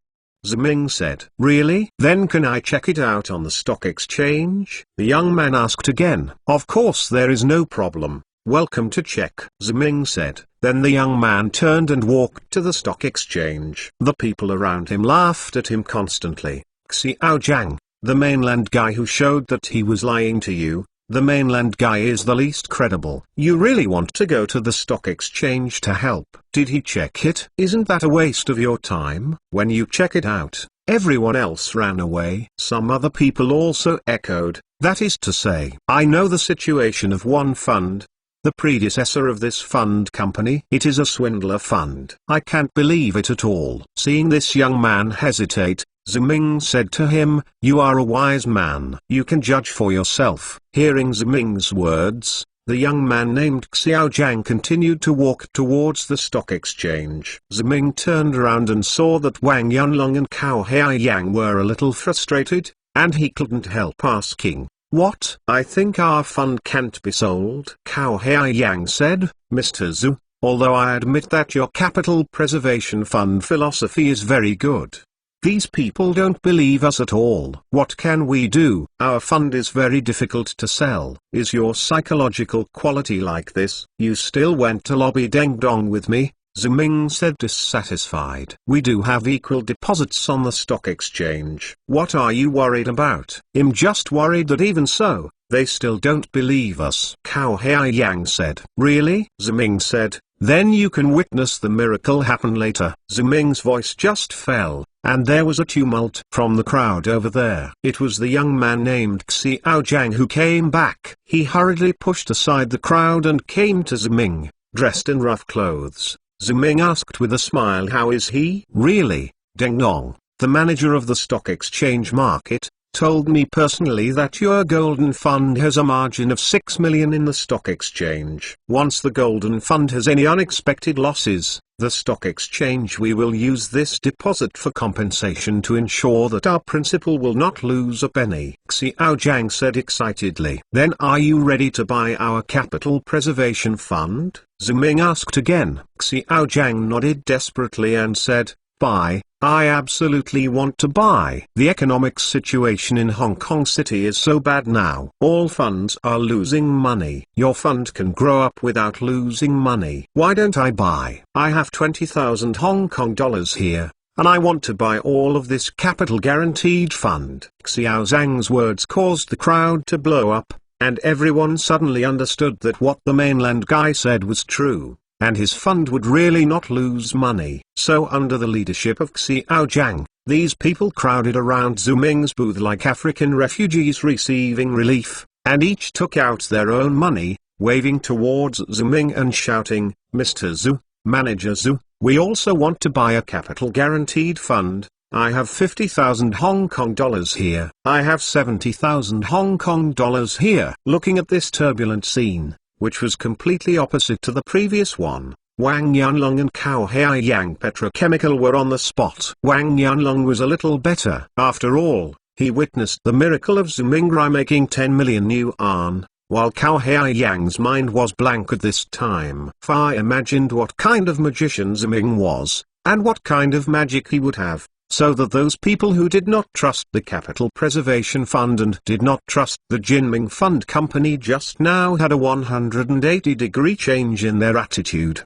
[SPEAKER 1] Ziming said. "Really? Then can I check it out on the stock exchange?" The young man asked again. "Of course, there is no problem. Welcome to check," Ziming said. Then the young man turned and walked to the stock exchange. The people around him laughed at him constantly. "Xiao Zhang, the mainland guy who showed that he was lying to you, the mainland guy is the least credible. You really want to go to the stock exchange to help? Did he check it? Isn't that a waste of your time? When you check it out, everyone else ran away." Some other people also echoed, "That is to say, I know the situation of one fund, the predecessor of this fund company. It is a swindler fund. I can't believe it at all." Seeing this young man hesitate, Ziming said to him, "You are a wise man. You can judge for yourself." Hearing Ziming's words, the young man named Xiao Zhang continued to walk towards the stock exchange. Ziming turned around and saw that Wang Yunlong and Cao Haiyang were a little frustrated, and he couldn't help asking, "What? I think our fund can't be sold." Cao Haiyang said, "Mr. Zhu, although I admit that your capital preservation fund philosophy is very good, these people don't believe us at all. What can we do? Our fund is very difficult to sell." "Is your psychological quality like this? You still went to lobby Deng Dong with me?" Ziming said, dissatisfied. "We do have equal deposits on the stock exchange. What are you worried about?" "I'm just worried that even so, they still don't believe us," Cao Haiyang said. "Really?" Ziming said. "Then you can witness the miracle happen later." Ziming's voice just fell, and there was a tumult from the crowd over there. It was the young man named Xiao Zhang who came back. He hurriedly pushed aside the crowd and came to Ziming, dressed in rough clothes. Ziming asked with a smile, "How is he?" "Really, Deng Dong, the manager of the stock exchange market, told me personally that your golden fund has a margin of 6 million in the stock exchange. Once the golden fund has any unexpected losses, the stock exchange we will use this deposit for compensation to ensure that our principal will not lose a penny." Xiao Zhang said excitedly. "Then are you ready to buy our capital preservation fund?" Ziming asked again. Xiao Zhang nodded desperately and said, "Buy, I absolutely want to buy. The economic situation in Hong Kong City is so bad now. All funds are losing money. Your fund can grow up without losing money. Why don't I buy? I have 20,000 Hong Kong dollars here, and I want to buy all of this capital guaranteed fund." Xiao Zhang's words caused the crowd to blow up, and everyone suddenly understood that what the mainland guy said was true, and his fund would really not lose money. So under the leadership of Xiao Zhang, these people crowded around Ziming's booth like African refugees receiving relief, and each took out their own money, waving towards Ziming and shouting, "Mr. Zhu, Manager Zhu, we also want to buy a capital guaranteed fund. I have 50,000 Hong Kong dollars here. I have 70,000 Hong Kong dollars here." Looking at this turbulent scene, which was completely opposite to the previous one, Wang Yunlong and Cao Haiyang Petrochemical were on the spot. Wang Yunlong was a little better. After all, he witnessed the miracle of Zimingrai making 10 million yuan, while Cao Haiyang's mind was blank at this time. Fa imagined what kind of magician Ziming was, and what kind of magic he would have, so that those people who did not trust the Capital Preservation Fund and did not trust the Jinming Fund Company just now had a 180-degree change in their attitude.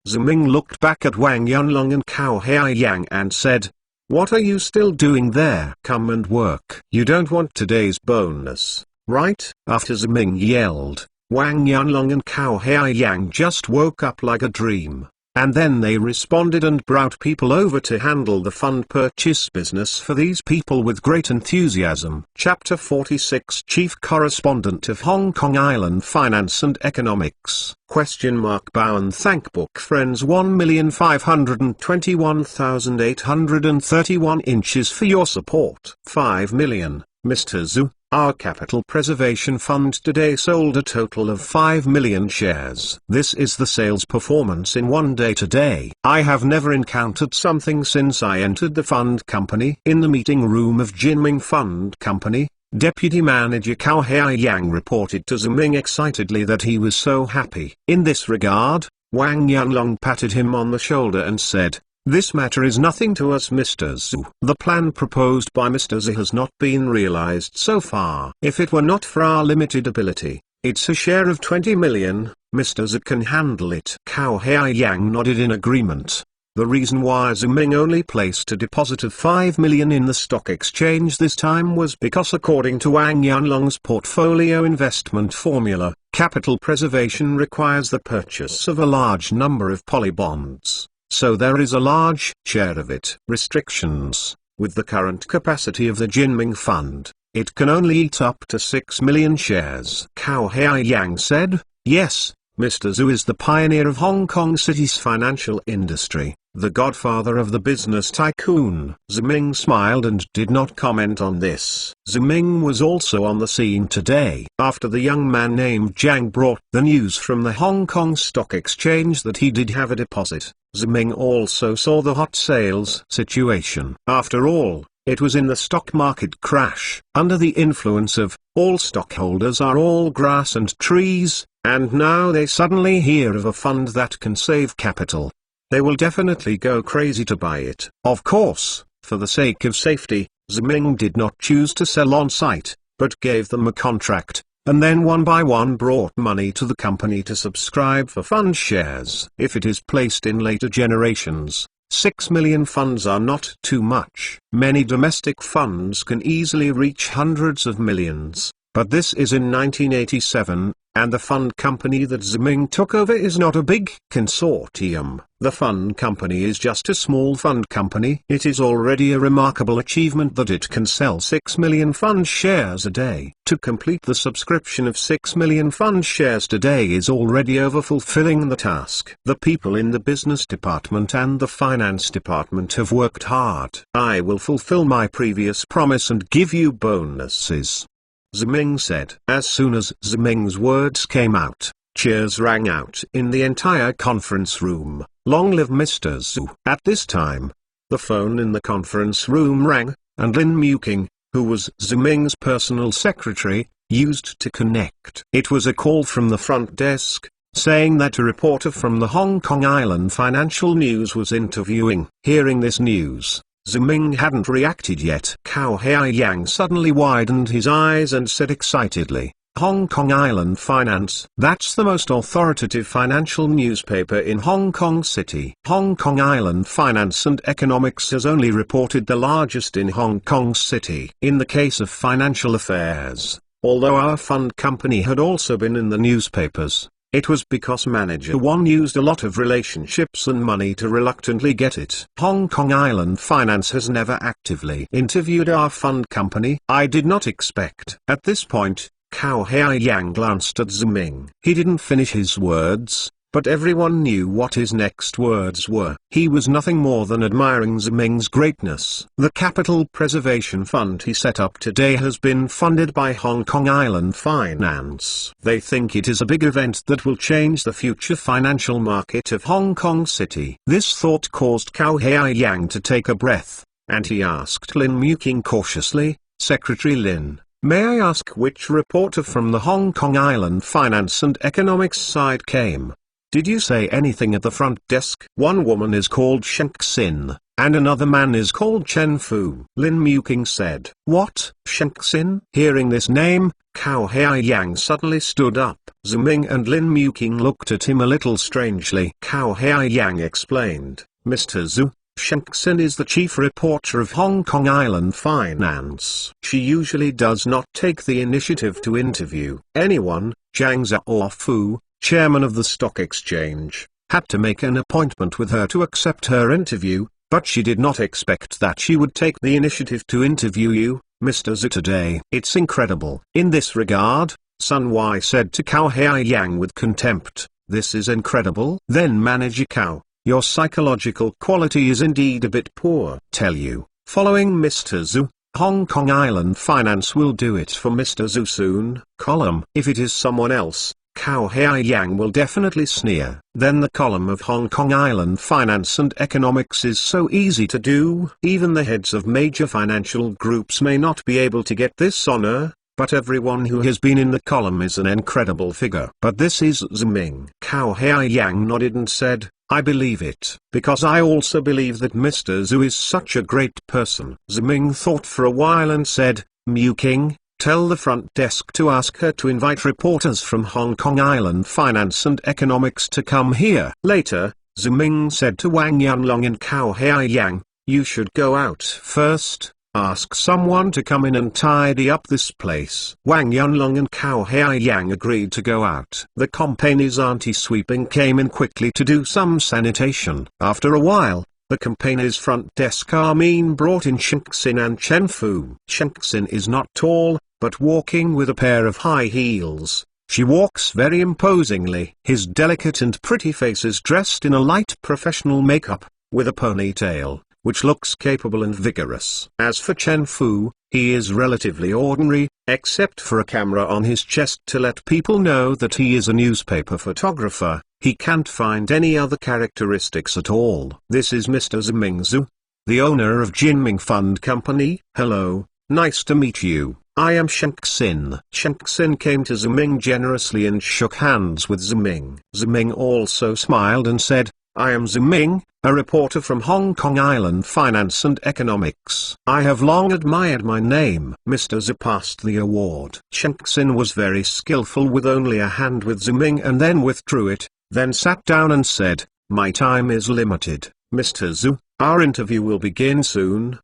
[SPEAKER 1] Ziming looked back at Wang Yunlong and Cao Haiyang and said, "What are you still doing there? Come and work. You don't want today's bonus, right?" After Ziming yelled, Wang Yunlong and Cao Haiyang just woke up like a dream. And then they responded and brought people over to handle the fund purchase business for these people with great enthusiasm. Chapter 46 Chief Correspondent of Hong Kong Island Finance and Economics. Bowen Thankbook Friends 1,521,831 inches for your support. 5 million, Mr. Zhu. Our Capital Preservation Fund today sold a total of 5 million shares. This is the sales performance in one day today. I have never encountered something since I entered the fund company. In the meeting room of Jinming Fund Company, Deputy Manager Cao Haiyang reported to Ziming excitedly that he was so happy. In this regard, Wang Yunlong patted him on the shoulder and said, "This matter is nothing to us, Mr. Zhu. The plan proposed by Mr. Zhu has not been realized so far. If it were not for our limited ability, it's a share of 20 million, Mr. Zhu can handle it." Cao Haiyang nodded in agreement. The reason why Ziming only placed a deposit of 5 million in the stock exchange this time was because according to Wang Yunlong's portfolio investment formula, capital preservation requires the purchase of a large number of polybonds. So there is a large share of it. Restrictions. With the current capacity of the Jinming Fund, it can only eat up to 6 million shares. Cao Haiyang said, "Yes, Mr. Zhu is the pioneer of Hong Kong City's financial industry, the godfather of the business tycoon." Ziming smiled and did not comment on this. Ziming was also on the scene today. After the young man named Zhang brought the news from the Hong Kong Stock Exchange that he did have a deposit, Ziming also saw the hot sales situation. After all, it was in the stock market crash, under the influence of, all stockholders are all grass and trees, and now they suddenly hear of a fund that can save capital. They will definitely go crazy to buy it. Of course, for the sake of safety, Ziming did not choose to sell on site, but gave them a contract, and then one by one brought money to the company to subscribe for fund shares. If it is placed in later generations, 6 million funds are not too much. Many domestic funds can easily reach hundreds of millions, but this is in 1987, and the fund company that Ziming took over is not a big consortium. The fund company is just a small fund company. It is already a remarkable achievement that it can sell 6 million fund shares a day. To complete the subscription of 6 million fund shares today is already over-fulfilling the task. The people in the business department and the finance department have worked hard. I will fulfill my previous promise and give you bonuses, Ziming said. As soon as Ziming's words came out, cheers rang out in the entire conference room. Long live Mr. Zhu. At this time, the phone in the conference room rang, and Lin Muking, who was Ziming's personal secretary, used to connect. It was a call from the front desk, saying that a reporter from the Hong Kong Island Financial News was interviewing. Hearing this news, Ziming hadn't reacted yet. Cao Haiyang suddenly widened his eyes and said excitedly, "Hong Kong Island Finance? That's the most authoritative financial newspaper in Hong Kong City." Hong Kong Island Finance and Economics has only reported the largest in Hong Kong City. In the case of financial affairs, although our fund company had also been in the newspapers, it was because Manager 1 used a lot of relationships and money to reluctantly get it. Hong Kong Island Finance has never actively interviewed our fund company. I did not expect. At this point, Cao Haiyang glanced at Ziming. He didn't finish his words, but everyone knew what his next words were. He was nothing more than admiring Ziming's greatness. The Capital Preservation Fund he set up today has been funded by Hong Kong Island Finance. They think it is a big event that will change the future financial market of Hong Kong City. This thought caused Cao Haiyang to take a breath, and he asked Lin Muking cautiously, "Secretary Lin, may I ask which reporter from the Hong Kong Island Finance and Economics side came?" Did you say anything at the front desk? One woman is called Shank Sin, and another man is called Chen Fu. Lin Muking said. What? Shank Sin? Hearing this name, Cao Haiyang suddenly stood up. Ziming and Lin Muking looked at him a little strangely. Cao Haiyang explained, Mr. Zhu, Shank Sin is the chief reporter of Hong Kong Island Finance. She usually does not take the initiative to interview anyone. Zhang Zhe or Fu, chairman of the stock exchange, had to make an appointment with her to accept her interview, but she did not expect that she would take the initiative to interview you, Mr. Zhu, today. It's incredible. In this regard, Sun Wai said to Cao Haiyang with contempt, this is incredible. Then Manager Cao, your psychological quality is indeed a bit poor. Tell you, following Mr. Zhu, Hong Kong Island Finance will do it for Mr. Zhu soon. Column. If it is someone else, Cao Haiyang will definitely sneer. Then the column of Hong Kong Island Finance and Economics is so easy to do. Even the heads of major financial groups may not be able to get this honor, but everyone who has been in the column is an incredible figure. But this is Ziming. Cao Haiyang nodded and said, I believe it, because I also believe that Mr. Zhu is such a great person. Ziming thought for a while and said, Muking, tell the front desk to ask her to invite reporters from Hong Kong Island Finance and Economics to come here. Later, Ziming said to Wang Yanlong and Cao Haiyang, you should go out first. Ask someone to come in and tidy up this place. Wang Yanlong and Cao Haiyang agreed to go out. The company's anti-sweeping came in quickly to do some sanitation. After a while, the company's front desk Armin brought in Shank Sin and Chen Fu. Shank Sin is not tall, but walking with a pair of high heels. She walks very imposingly. His delicate and pretty face is dressed in a light professional makeup, with a ponytail, which looks capable and vigorous. As for Chen Fu, he is relatively ordinary, except for a camera on his chest to let people know that he is a newspaper photographer. He can't find any other characteristics at all. This is Mr. Ziming Zhu, the owner of Jinming Fund Company. Hello, nice to meet you. I am Shank Sin. Shank Sin came to Ziming generously and shook hands with Ziming. Ziming also smiled and said, I am Ziming, a reporter from Hong Kong Island Finance and Economics. I have long admired my name. Mr. Zhu passed the award. Shank Sin was very skillful with only a hand with Ziming and then withdrew it, then sat down and said, my time is limited, Mr. Zhu, our interview will begin soon.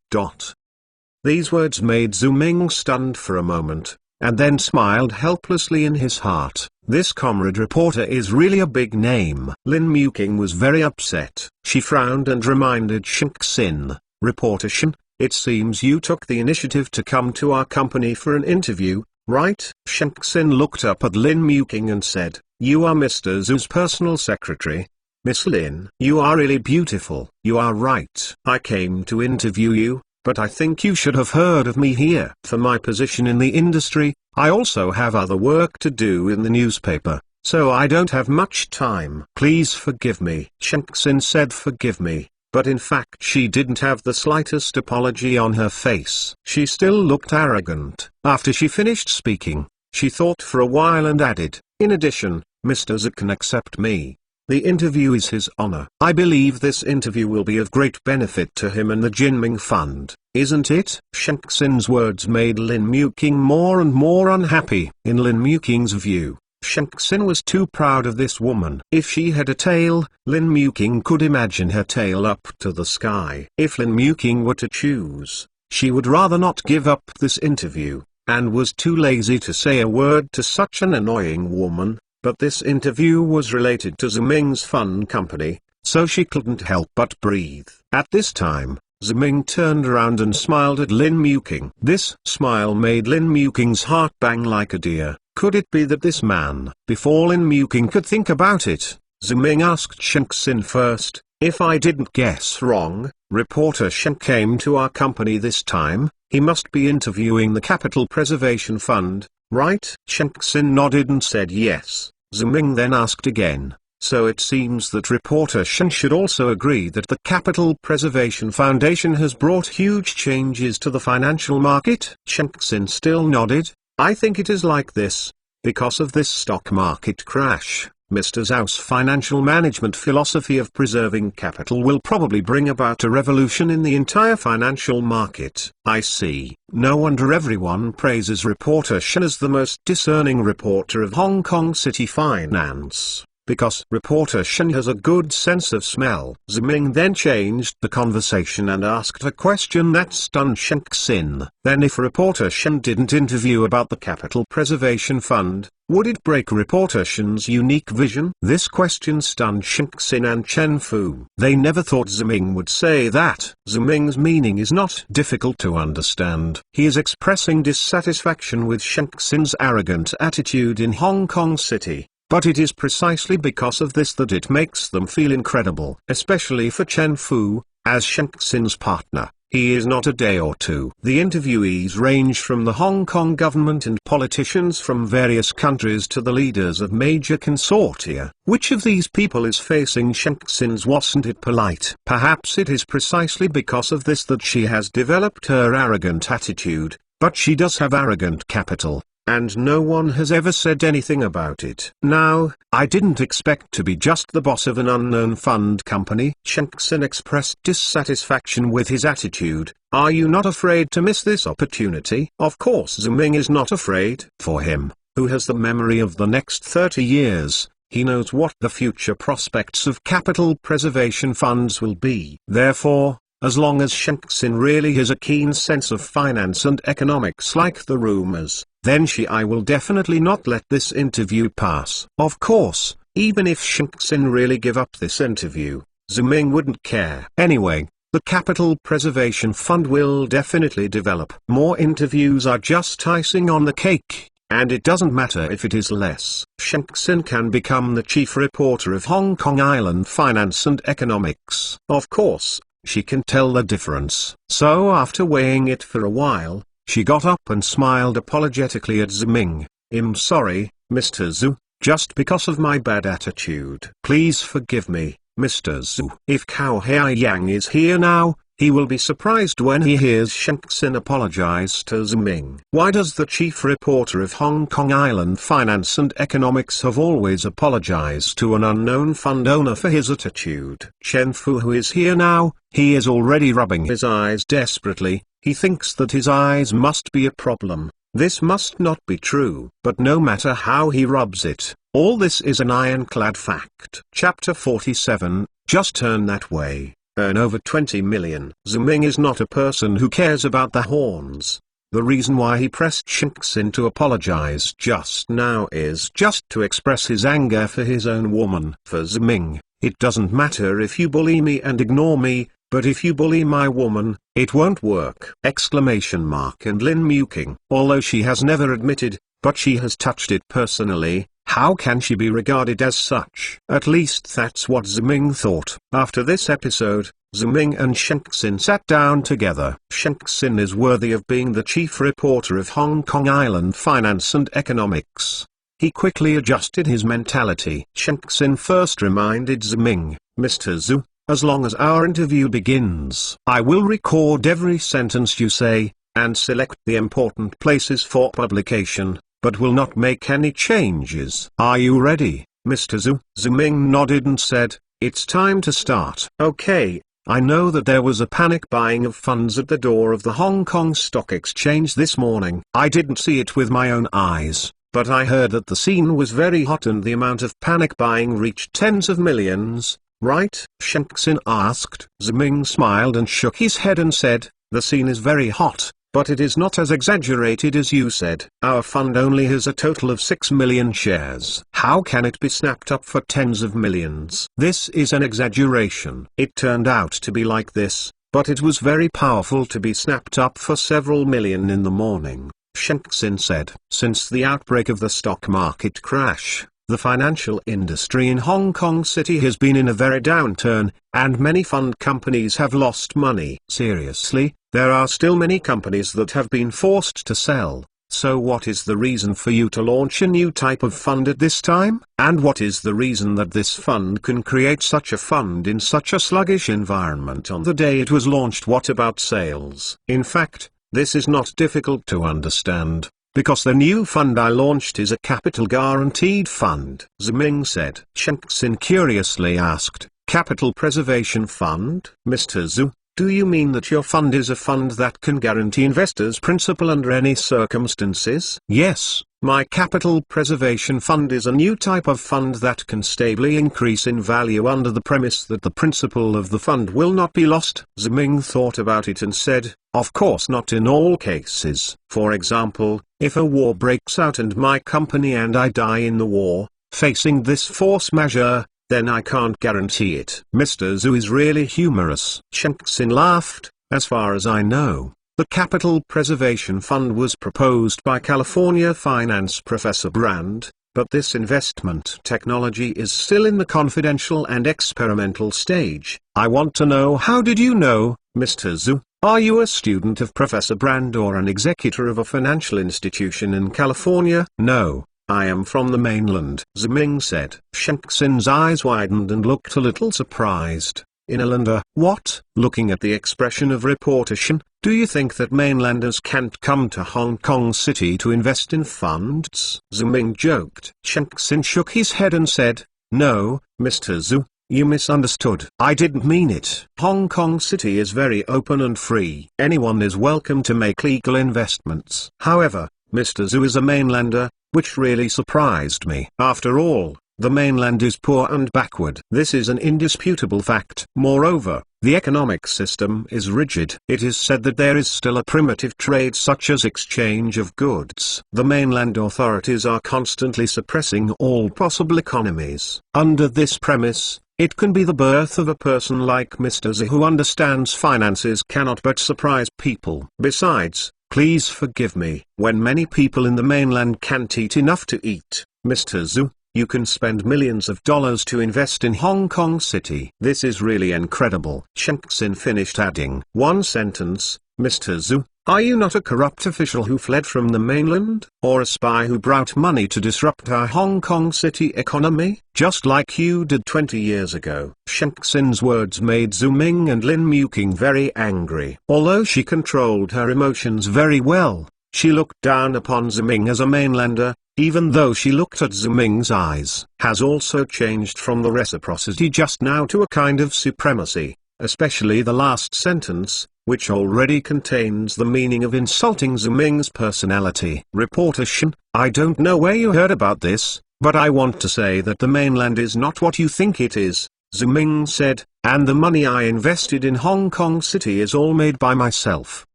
[SPEAKER 1] These words made Ziming stunned for a moment, and then smiled helplessly in his heart. This comrade reporter is really a big name. Lin Muking was very upset. She frowned and reminded Shank Sin, Reporter Shin, it seems you took the initiative to come to our company for an interview, right? Shank Sin looked up at Lin Muking and said, you are Mr. Zhu's personal secretary. Miss Lin, you are really beautiful. You are right. I came to interview you, but I think you should have heard of me here. For my position in the industry, I also have other work to do in the newspaper, so I don't have much time. Please forgive me. Shank Sin said forgive me, but in fact she didn't have the slightest apology on her face. She still looked arrogant. After she finished speaking, she thought for a while and added, in addition, Mr. Zhu can accept me. The interview is his honor. I believe this interview will be of great benefit to him and the Jinming Fund, isn't it? Shank Sin's words made Lin Muking more and more unhappy. In Lin Muking's view, Shank Sin was too proud of this woman. If she had a tail, Lin Muking could imagine her tail up to the sky. If Lin Muking were to choose, she would rather not give up this interview, and was too lazy to say a word to such an annoying woman. But this interview was related to Ziming's fund company, so she couldn't help but breathe. At this time, Ziming turned around and smiled at Lin Muking. This smile made Lin Muking's heart bang like a deer. Could it be that this man? Before Lin Muking could think about it, Ziming asked Shank Sin first, if I didn't guess wrong, reporter Shank came to our company this time, he must be interviewing the Capital Preservation Fund, right? Shank Sin nodded and said yes. Ziming then asked again, so it seems that reporter Shen should also agree that the Capital Preservation Foundation has brought huge changes to the financial market? Shank Sin still nodded. I think it is like this, because of this stock market crash, Mr. Zhou's financial management philosophy of preserving capital will probably bring about a revolution in the entire financial market. I see. No wonder everyone praises reporter Shen as the most discerning reporter of Hong Kong city finance, because reporter Shen has a good sense of smell. Ziming then changed the conversation and asked a question that stunned Shenxin. Then if reporter Shen didn't interview about the Capital Preservation Fund, would it break reporter Shen's unique vision? This question stunned Shenxin and Chen Fu. They never thought Ziming would say that. Ziming's meaning is not difficult to understand. He is expressing dissatisfaction with Shenxin's arrogant attitude in Hong Kong City. But it is precisely because of this that it makes them feel incredible. Especially for Chen Fu, as Shenxin's partner. He is not a day or two. The interviewees range from the Hong Kong government and politicians from various countries to the leaders of major consortia. Which of these people is facing Shenxin's wasn't it polite? Perhaps it is precisely because of this that she has developed her arrogant attitude, but she does have arrogant capital. And no one has ever said anything about it. Now, I didn't expect to be just the boss of an unknown fund company. Shenxin expressed dissatisfaction with his attitude. Are you not afraid to miss this opportunity? Of course Ziming is not afraid. For him, who has the memory of the next 30 years, he knows what the future prospects of capital preservation funds will be. Therefore, as long as Shenxin really has a keen sense of finance and economics like the rumors, then I will definitely not let this interview pass. Of course, even if Shenxin really give up this interview, Ziming wouldn't care. Anyway, the Capital Preservation Fund will definitely develop. More interviews are just icing on the cake, and it doesn't matter if it is less. Shenxin can become the chief reporter of Hong Kong Island Finance and Economics. Of course, she can tell the difference. So after weighing it for a while, she got up and smiled apologetically at Ziming. I'm sorry, Mr. Zhu, just because of my bad attitude. Please forgive me, Mr. Zhu. If Cao Haiyang is here now, he will be surprised when he hears Shenxin apologize to Ziming. Why does the chief reporter of Hong Kong Island Finance and Economics have always apologized to an unknown fund owner for his attitude? Chen Fu, who is here now, he is already rubbing his eyes desperately. He thinks that his eyes must be a problem. This must not be true. But no matter how he rubs it, all this is an ironclad fact. Chapter 47, Just Turn That Way. Earn over 20 million. Ziming is not a person who cares about the horns. The reason why he pressed Shenxin to apologize just now is just to express his anger for his own woman. For Ziming, it doesn't matter if you bully me and ignore me, but if you bully my woman, it won't work! And Lin Muking. Although she has never admitted, but she has touched it personally, how can she be regarded as such? At least that's what Ziming thought. After this episode, Ziming and Shenxin sat down together. Shenxin is worthy of being the chief reporter of Hong Kong Island Finance and Economics. He quickly adjusted his mentality. Shenxin first reminded Ziming, Mr. Zhu, as long as our interview begins, I will record every sentence you say, and select the important places for publication, but will not make any changes. Are you ready, Mr. Zhu? Ziming nodded and said, it's time to start. Okay, I know that there was a panic buying of funds at the door of the Hong Kong Stock Exchange this morning. I didn't see it with my own eyes, but I heard that the scene was very hot and the amount of panic buying reached tens of millions. Right? Shenxin asked. Ziming smiled and shook his head and said, the scene is very hot, but it is not as exaggerated as you said. Our fund only has a total of 6 million shares. How can it be snapped up for tens of millions? This is an exaggeration. It turned out to be like this, but it was very powerful to be snapped up for several million in the morning, Shenxin said. Since the outbreak of the stock market crash, the financial industry in Hong Kong City has been in a very downturn, and many fund companies have lost money. Seriously, there are still many companies that have been forced to sell. So what is the reason for you to launch a new type of fund at this time? And what is the reason that this fund can create such a fund in such a sluggish environment on the day it was launched? What about sales? In fact, this is not difficult to understand. because the new fund I launched is a capital guaranteed fund, Ziming said. Shanxin curiously asked, Capital Preservation Fund? Mr. Zhu, do you mean that your fund is a fund that can guarantee investors' principal under any circumstances? Yes, my Capital Preservation Fund is a new type of fund that can stably increase in value under the premise that the principal of the fund will not be lost. Ziming thought about it and said, of course not in all cases. For example, if a war breaks out and my company and I die in the war, facing this force majeure, then I can't guarantee it. Mr. Zhu is really humorous. Shanxin laughed. As far as I know, the Capital Preservation Fund was proposed by California finance professor Brand, but this investment technology is still in the confidential and experimental stage. I want to know, how did you know, Mr. Zhu? Are you a student of Professor Brand or an executor of a financial institution in California? No, I am from the mainland, Ziming said. Shanxin's eyes widened and looked a little surprised. Inlander, what? Looking at the expression of reporter Shen, do you think that mainlanders can't come to Hong Kong City to invest in funds? Ziming joked. Shanxin shook his head and said, no, Mr. Zhu, you misunderstood. I didn't mean it. Hong Kong City is very open and free. Anyone is welcome to make legal investments. However, Mr. Zhu is a mainlander, which really surprised me. After all, the mainland is poor and backward. This is an indisputable fact. Moreover, the economic system is rigid. It is said that there is still a primitive trade such as exchange of goods. The mainland authorities are constantly suppressing all possible economies. Under this premise, it can be the birth of a person like Mr. Zhu who understands finances cannot but surprise people. Besides, please forgive me, when many people in the mainland can't eat enough to eat, Mr. Zhu, you can spend millions of dollars to invest in Hong Kong City. This is really incredible. Shanxin finished adding one sentence, Mr. Zhu, are you not a corrupt official who fled from the mainland, or a spy who brought money to disrupt our Hong Kong City economy, just like you did 20 years ago? Shanxin's words made Zuming and Lin Muqing very angry. Although she controlled her emotions very well, she looked down upon Ziming as a mainlander, even though she looked at Ziming's eyes. Has also changed from the reciprocity just now to a kind of supremacy, especially the last sentence, which already contains the meaning of insulting Ziming's personality. Reporter Shen, I don't know where you heard about this, but I want to say that the mainland is not what you think it is, Ziming said, and the money I invested in Hong Kong City is all made by myself.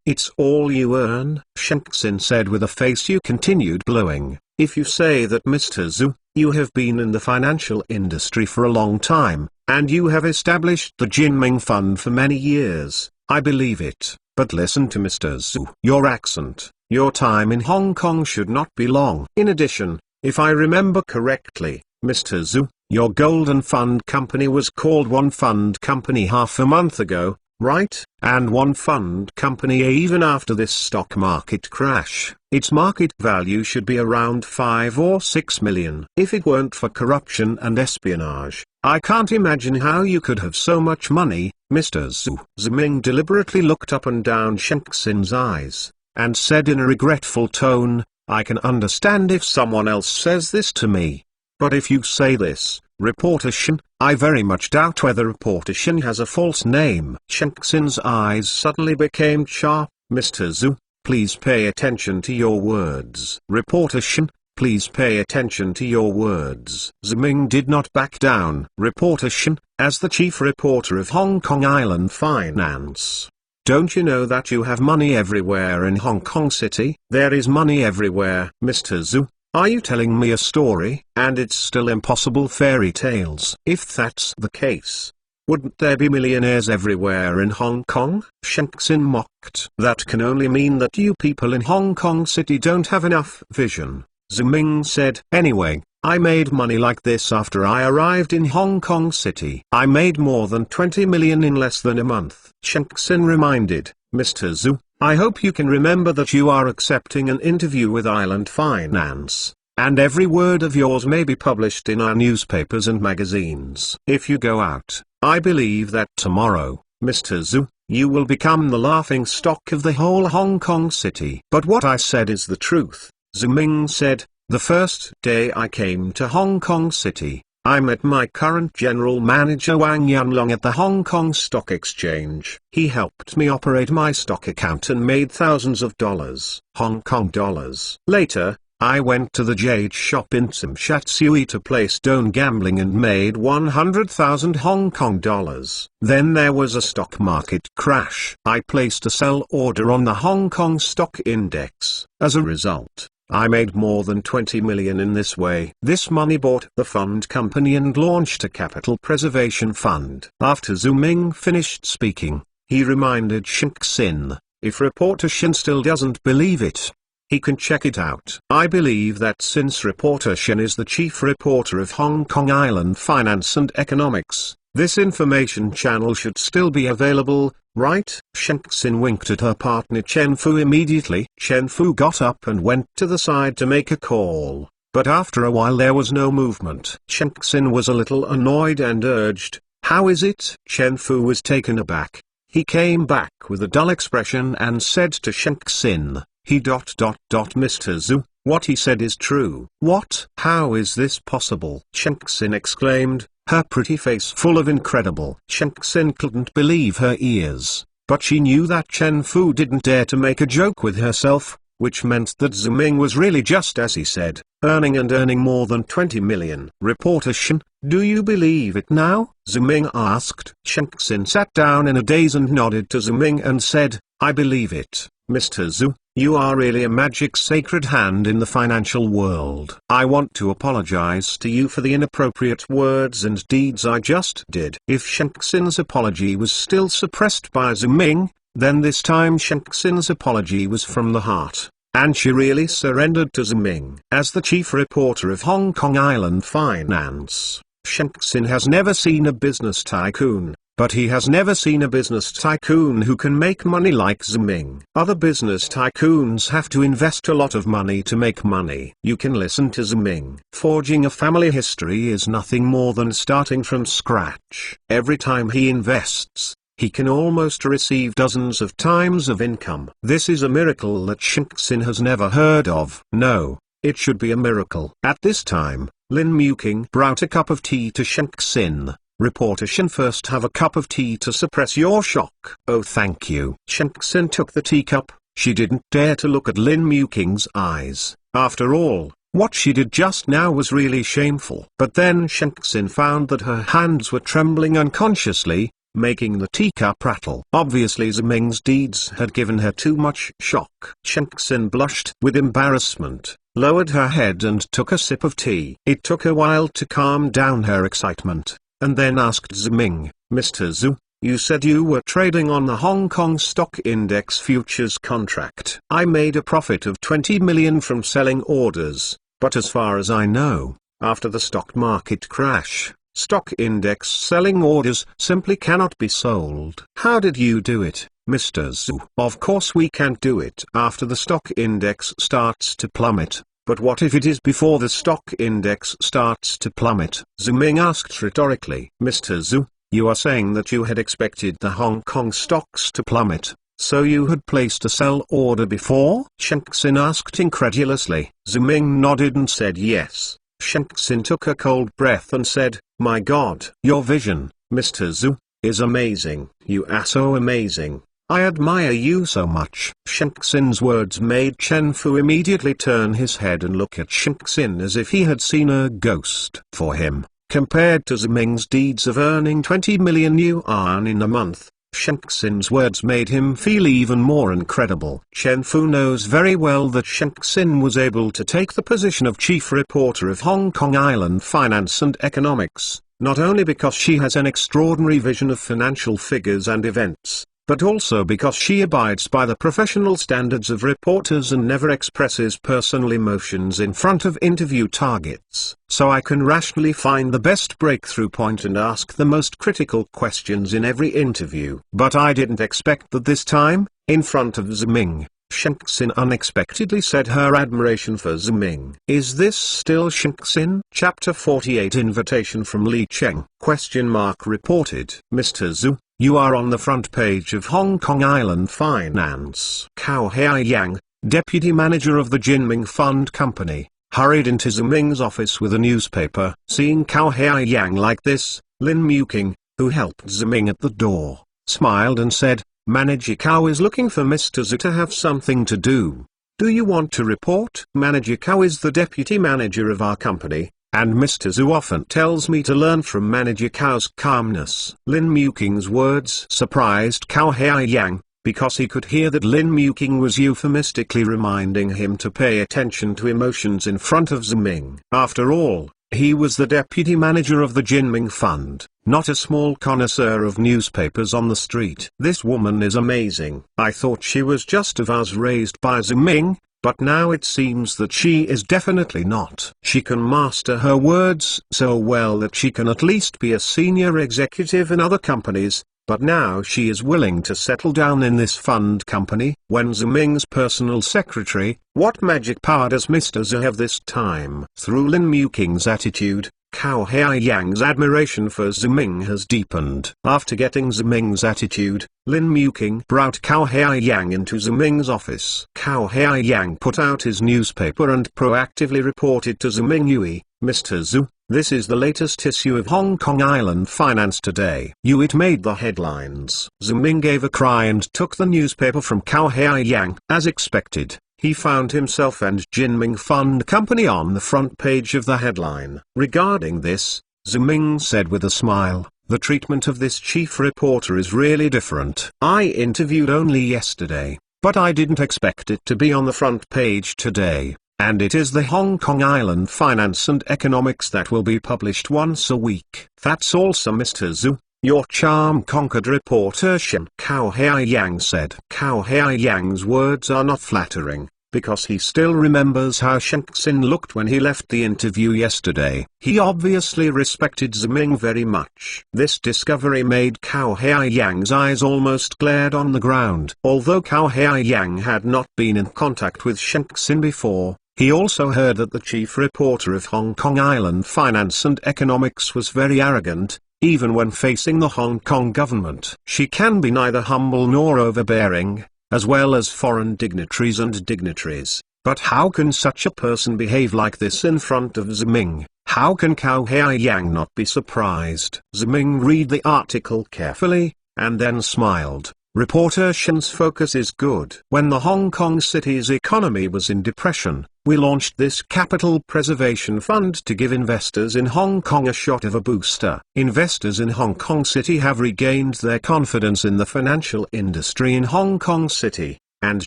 [SPEAKER 1] It's all you earn, Shanxin said with a face you continued blowing. If you say that Mr. Zhu, you have been in the financial industry for a long time, and you have established the Jinming Fund for many years, I believe it. But listen to Mr. Zhu. Your accent, your time in Hong Kong should not be long. In addition, if I remember correctly, Mr. Zhu, your Golden Fund Company was called One Fund Company half a month ago, right? And One Fund Company even after this stock market crash, its market value should be around 5 or 6 million. If it weren't for corruption and espionage, I can't imagine how you could have so much money, Mr. Zhu. Ziming deliberately looked up and down Shanxin's eyes, and said in a regretful tone, I can understand if someone else says this to me. But if you say this, Reporter Shen, I very much doubt whether Reporter Shen has a false name. Shanxin's eyes suddenly became sharp. Mr. Zhu, please pay attention to your words. Reporter Shen, please pay attention to your words. Ziming did not back down. Reporter Shen, as the chief reporter of Hong Kong Island Finance, don't you know that you have money everywhere in Hong Kong City? There is money everywhere. Mr. Zhu, are you telling me a story, and it's still impossible fairy tales? If that's the case, wouldn't there be millionaires everywhere in Hong Kong? Shanxin mocked. That can only mean that you people in Hong Kong City don't have enough vision. Ziming said. Anyway, I made money like this after I arrived in Hong Kong City. I made more than 20 million in less than a month. Shanxin reminded, Mr. Zhu, I hope you can remember that you are accepting an interview with Island Finance, and every word of yours may be published in our newspapers and magazines. If you go out, I believe that tomorrow, Mr. Zhu, you will become the laughing stock of the whole Hong Kong city. But what I said is the truth, Ziming said. The first day I came to Hong Kong City, I met my current general manager Wang Yanlong at the Hong Kong Stock Exchange. He helped me operate my stock account and made thousands of dollars, Hong Kong dollars. Later, I went to the Jade shop in Tsim Shat Tsui to play stone gambling and made 100,000 Hong Kong dollars. Then there was a stock market crash. I placed a sell order on the Hong Kong Stock Index. As a result, I made more than 20 million in this way. This money bought the fund company and launched a capital preservation fund. After Zhu Ming finished speaking, he reminded Xin, if reporter Xin still doesn't believe it, he can check it out. I believe that since reporter Xin is the chief reporter of Hong Kong Island Finance and Economics, this information channel should still be available, right? Xin winked at her partner Chen Fu immediately. Chen Fu got up and went to the side to make a call, but after a while there was no movement. Xin was a little annoyed and urged, "How is it?" Chen Fu was taken aback. He came back with a dull expression and said to Xin, Mr. Zhu, what he said is true. What? How is this possible? Xin exclaimed, her pretty face full of incredible. Xin couldn't believe her ears, but she knew that Chen Fu didn't dare to make a joke with herself, which meant that Zhu Ming was really just as he said, earning more than 20 million. Reporter Xin, do you believe it now? Zhu Ming asked. Xin sat down in a daze and nodded to Zhu Ming and said, I believe it, Mr. Zhu. You are really a magic sacred hand in the financial world. I want to apologize to you for the inappropriate words and deeds I just did. If Xin's apology was still suppressed by Zhu Ming, then this time Xin's apology was from the heart, and she really surrendered to Zhu Ming. As the chief reporter of Hong Kong Island Finance, Xin has never seen a business tycoon. But he has never seen a business tycoon who can make money like Zhu Ming. Other business tycoons have to invest a lot of money to make money. You can listen to Zhu Ming. Forging a family history is nothing more than starting from scratch. Every time he invests, he can almost receive dozens of times of income. This is a miracle that Xin has never heard of. No, it should be a miracle. At this time, Lin Muking brought a cup of tea to Xin. Reporter Xin, first have a cup of tea to suppress your shock. Oh, thank you. Xin took the teacup. She didn't dare to look at Lin Muking's eyes. After all, what she did just now was really shameful. But then Xin found that her hands were trembling unconsciously, making the teacup rattle. Obviously Zhu Ming's deeds had given her too much shock. Xin blushed with embarrassment, lowered her head and took a sip of tea. It took a while to calm down her excitement, and then asked Zhu Ming, Mr. Zhu, you said you were trading on the Hong Kong Stock Index futures contract. I made a profit of 20 million from selling orders, but as far as I know, after the stock market crash, stock index selling orders simply cannot be sold. How did you do it, Mr. Zhu? Of course we can't do it after the stock index starts to plummet. But what if it is before the stock index starts to plummet? Zhu Ming asked rhetorically. Mr. Zhu, you are saying that you had expected the Hong Kong stocks to plummet, so you had placed a sell order before? Xin asked incredulously. Zhu Ming nodded and said yes. Xin took a cold breath and said, my God, your vision, Mr. Zhu, is amazing. You are so amazing. I admire you so much. Xin's words made Chen Fu immediately turn his head and look at Xin as if he had seen a ghost. For him, compared to Zhu Ming's deeds of earning 20 million yuan in a month, Xin's words made him feel even more incredible. Chen Fu knows very well that Xin was able to take the position of chief reporter of Hong Kong Island Finance and Economics, not only because she has an extraordinary vision of financial figures and events, but also because she abides by the professional standards of reporters and never expresses personal emotions in front of interview targets. So I can rationally find the best breakthrough point and ask the most critical questions in every interview. But I didn't expect that this time, in front of Zhu Ming, Xin unexpectedly said her admiration for Zhu Ming. Is this still Xin? Chapter 48 Invitation from Li Cheng? Reported. Mr. Zhu, You are on the front page of Hong Kong Island Finance. Cao Haiyang, deputy manager of the Jinming Fund Company, hurried into Ziming's office with a newspaper. Seeing Cao Haiyang like this, Lin Muking, who helped Ziming at the door, smiled and said, "Manager Cao is looking for Mr. Zhu to have something to do. Do you want to report?" Manager Cao is the deputy manager of our company, and Mr. Zhu often tells me to learn from Manager Cao's calmness. Lin Muking's words surprised Cao Haiyang, because he could hear that Lin Muking was euphemistically reminding him to pay attention to emotions in front of Ziming. After all, he was the deputy manager of the Jinming Fund, not a small connoisseur of newspapers on the street. This woman is amazing. I thought she was just a vase raised by Ziming, but now it seems that she is definitely not. She can master her words so well that she can at least be a senior executive in other companies, but now she is willing to settle down in this fund company. When Ziming's personal secretary, what magic power does Mr. Zhu have this time? Through Lin Muking's attitude, Cao Haiyang's admiration for Ziming has deepened. After getting Ziming's attitude, Lin Muking brought Cao Haiyang into Ziming's office. Cao Haiyang put out his newspaper and proactively reported to Ziming Yui, "Mr. Zhu, this is the latest issue of Hong Kong Island Finance today." It made the headlines. Ziming gave a cry and took the newspaper from Cao Haiyang. As expected, he found himself and Jinming Fund Company on the front page of the headline. Regarding this, Ziming said with a smile, "The treatment of this chief reporter is really different. I interviewed only yesterday, but I didn't expect it to be on the front page today. And it is the Hong Kong Island Finance and Economics that will be published once a week." "That's also Mr. Zhu. Your charm conquered reporter Shen," Cao Haiyang said. Cao Haiyang's words are not flattering, because he still remembers how Shen looked when he left the interview yesterday. He obviously respected Ziming very much. This discovery made Cao Haiyang's eyes almost glared on the ground. Although Cao Haiyang had not been in contact with Shen before, he also heard that the chief reporter of Hong Kong Island Finance and Economics was very arrogant, even when facing the Hong Kong government. She can be neither humble nor overbearing, as well as foreign dignitaries and dignitaries. But how can such a person behave like this in front of Ziming? How can Cao Haiyang not be surprised? Ziming read the article carefully, and then smiled. Reporter Shen's focus is good. When the Hong Kong city's economy was in depression, we launched this capital preservation fund to give investors in Hong Kong a shot of a booster. Investors in Hong Kong City have regained their confidence in the financial industry in Hong Kong City, and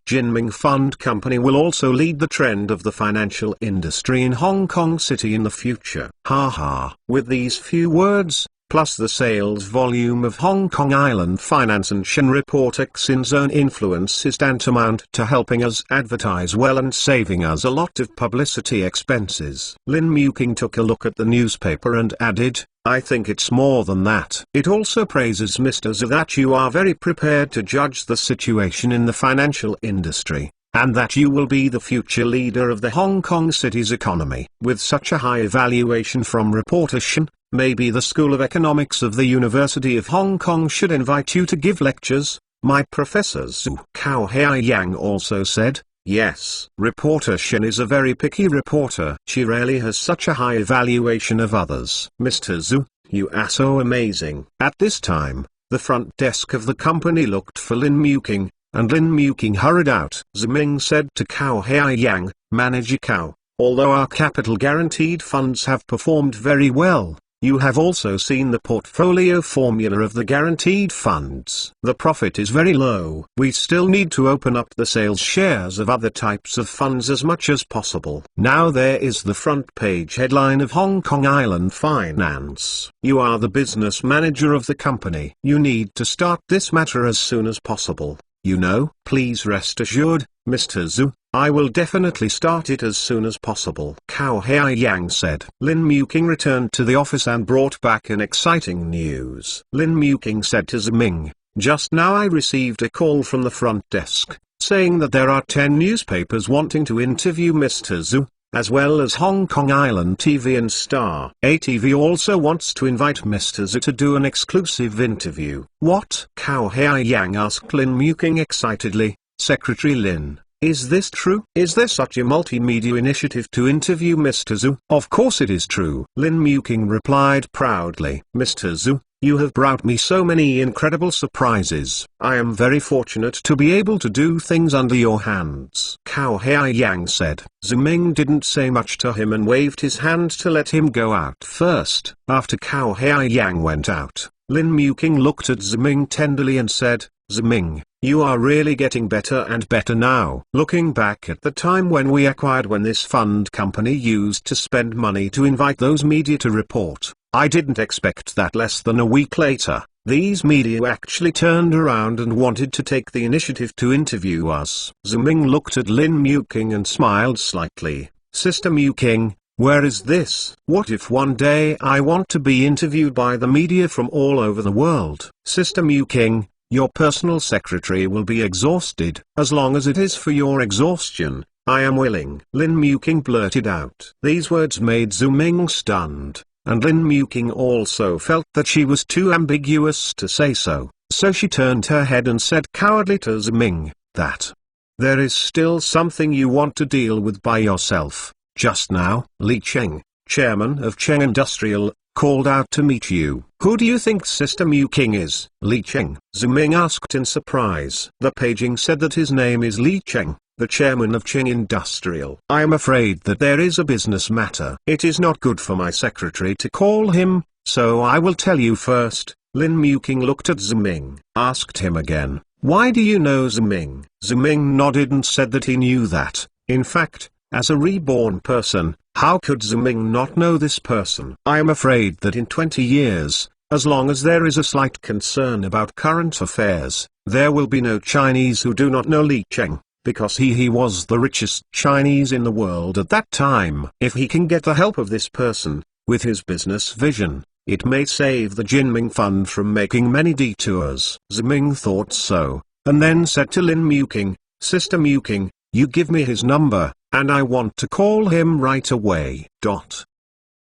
[SPEAKER 1] Jinming Fund Company will also lead the trend of the financial industry in Hong Kong City in the future. Ha. With these few words, plus the sales volume of Hong Kong Island Finance and Shen reporter Xin's own influence is tantamount to helping us advertise well and saving us a lot of publicity expenses. Lin Muking took a look at the newspaper and added, "I think it's more than that. It also praises Mr. Zhu that you are very prepared to judge the situation in the financial industry, and that you will be the future leader of the Hong Kong city's economy." With such a high evaluation from reporter Shen, maybe the School of Economics of the University of Hong Kong should invite you to give lectures, my Professor Zhu. Cao Haiyang also said, "Yes, reporter Shen is a very picky reporter. She rarely has such a high evaluation of others. Mr. Zhu, you are so amazing." At this time, the front desk of the company looked for Lin Muking, and Lin Muking hurried out. Ziming said to Cao Haiyang, "Manager Cao, although our capital guaranteed funds have performed very well, you have also seen the portfolio formula of the guaranteed funds. The profit is very low. We still need to open up the sales shares of other types of funds as much as possible." Now there is the front page headline of Hong Kong Island Finance. You are the business manager of the company. You need to start this matter as soon as possible. Please rest assured, Mr. Zhu, I will definitely start it as soon as possible. Cao Haiyang said. Lin Muking returned to the office and brought back an exciting news. Lin Muking said to Ziming, "Just now I received a call from the front desk, saying that there are 10 newspapers wanting to interview Mr. Zhu. as well as Hong Kong Island TV and Star. ATV also wants to invite Mr. Zhu to do an exclusive interview. What? Cao Haiyang asked Lin Muking excitedly. Secretary Lin, is this true? Is there such a multimedia initiative to interview Mr. Zhu? Of course it is true. Lin Muking replied proudly. Mr. Zhu, you have brought me so many incredible surprises. I am very fortunate to be able to do things under your hands. Cao Haiyang said. Zhu Ming didn't say much to him and waved his hand to let him go out first. After Cao Haiyang went out, Lin Muking looked at Zhu Ming tenderly and said, Zhu Ming, you are really getting better and better now. Looking back at the time when we acquired when this fund company used to spend money to invite those media to report, I didn't expect that less than a week later, these media actually turned around and wanted to take the initiative to interview us. Zhu Ming looked at Lin Muking and smiled slightly. Sister Muking, where is this? What if one day I want to be interviewed by the media from all over the world? Sister Muking, your personal secretary will be exhausted. As long as it is for your exhaustion, I am willing. Lin Muking blurted out. These words made Zhu Ming stunned, and Lin Muking also felt that she was too ambiguous to say so. So she turned her head and said cowardly to Zhu Ming, that there is still something you want to deal with by yourself. Just now, Li Cheng, chairman of Cheng Industrial, called out to meet you. Who do you think Sister Muking is? Li Cheng, Zhu Ming asked in surprise. The paging said that his name is Li Cheng, the chairman of Cheng Industrial. I am afraid that there is a business matter. It is not good for my secretary to call him, so I will tell you first. Lin Muking looked at Zhu Ming, asked him again, why do you know Zhu Ming? Zhu Ming nodded and said that he knew that. In fact, as a reborn person, how could Zhu Ming not know this person? I am afraid that in 20 years, as long as there is a slight concern about current affairs, there will be no Chinese who do not know Li Cheng, because he was the richest Chinese in the world at that time. If he can get the help of this person, with his business vision, it may save the Jinming Fund from making many detours. Zhu Ming thought so, and then said to Lin Muking, Sister Muking, you give me his number, and I want to call him right away.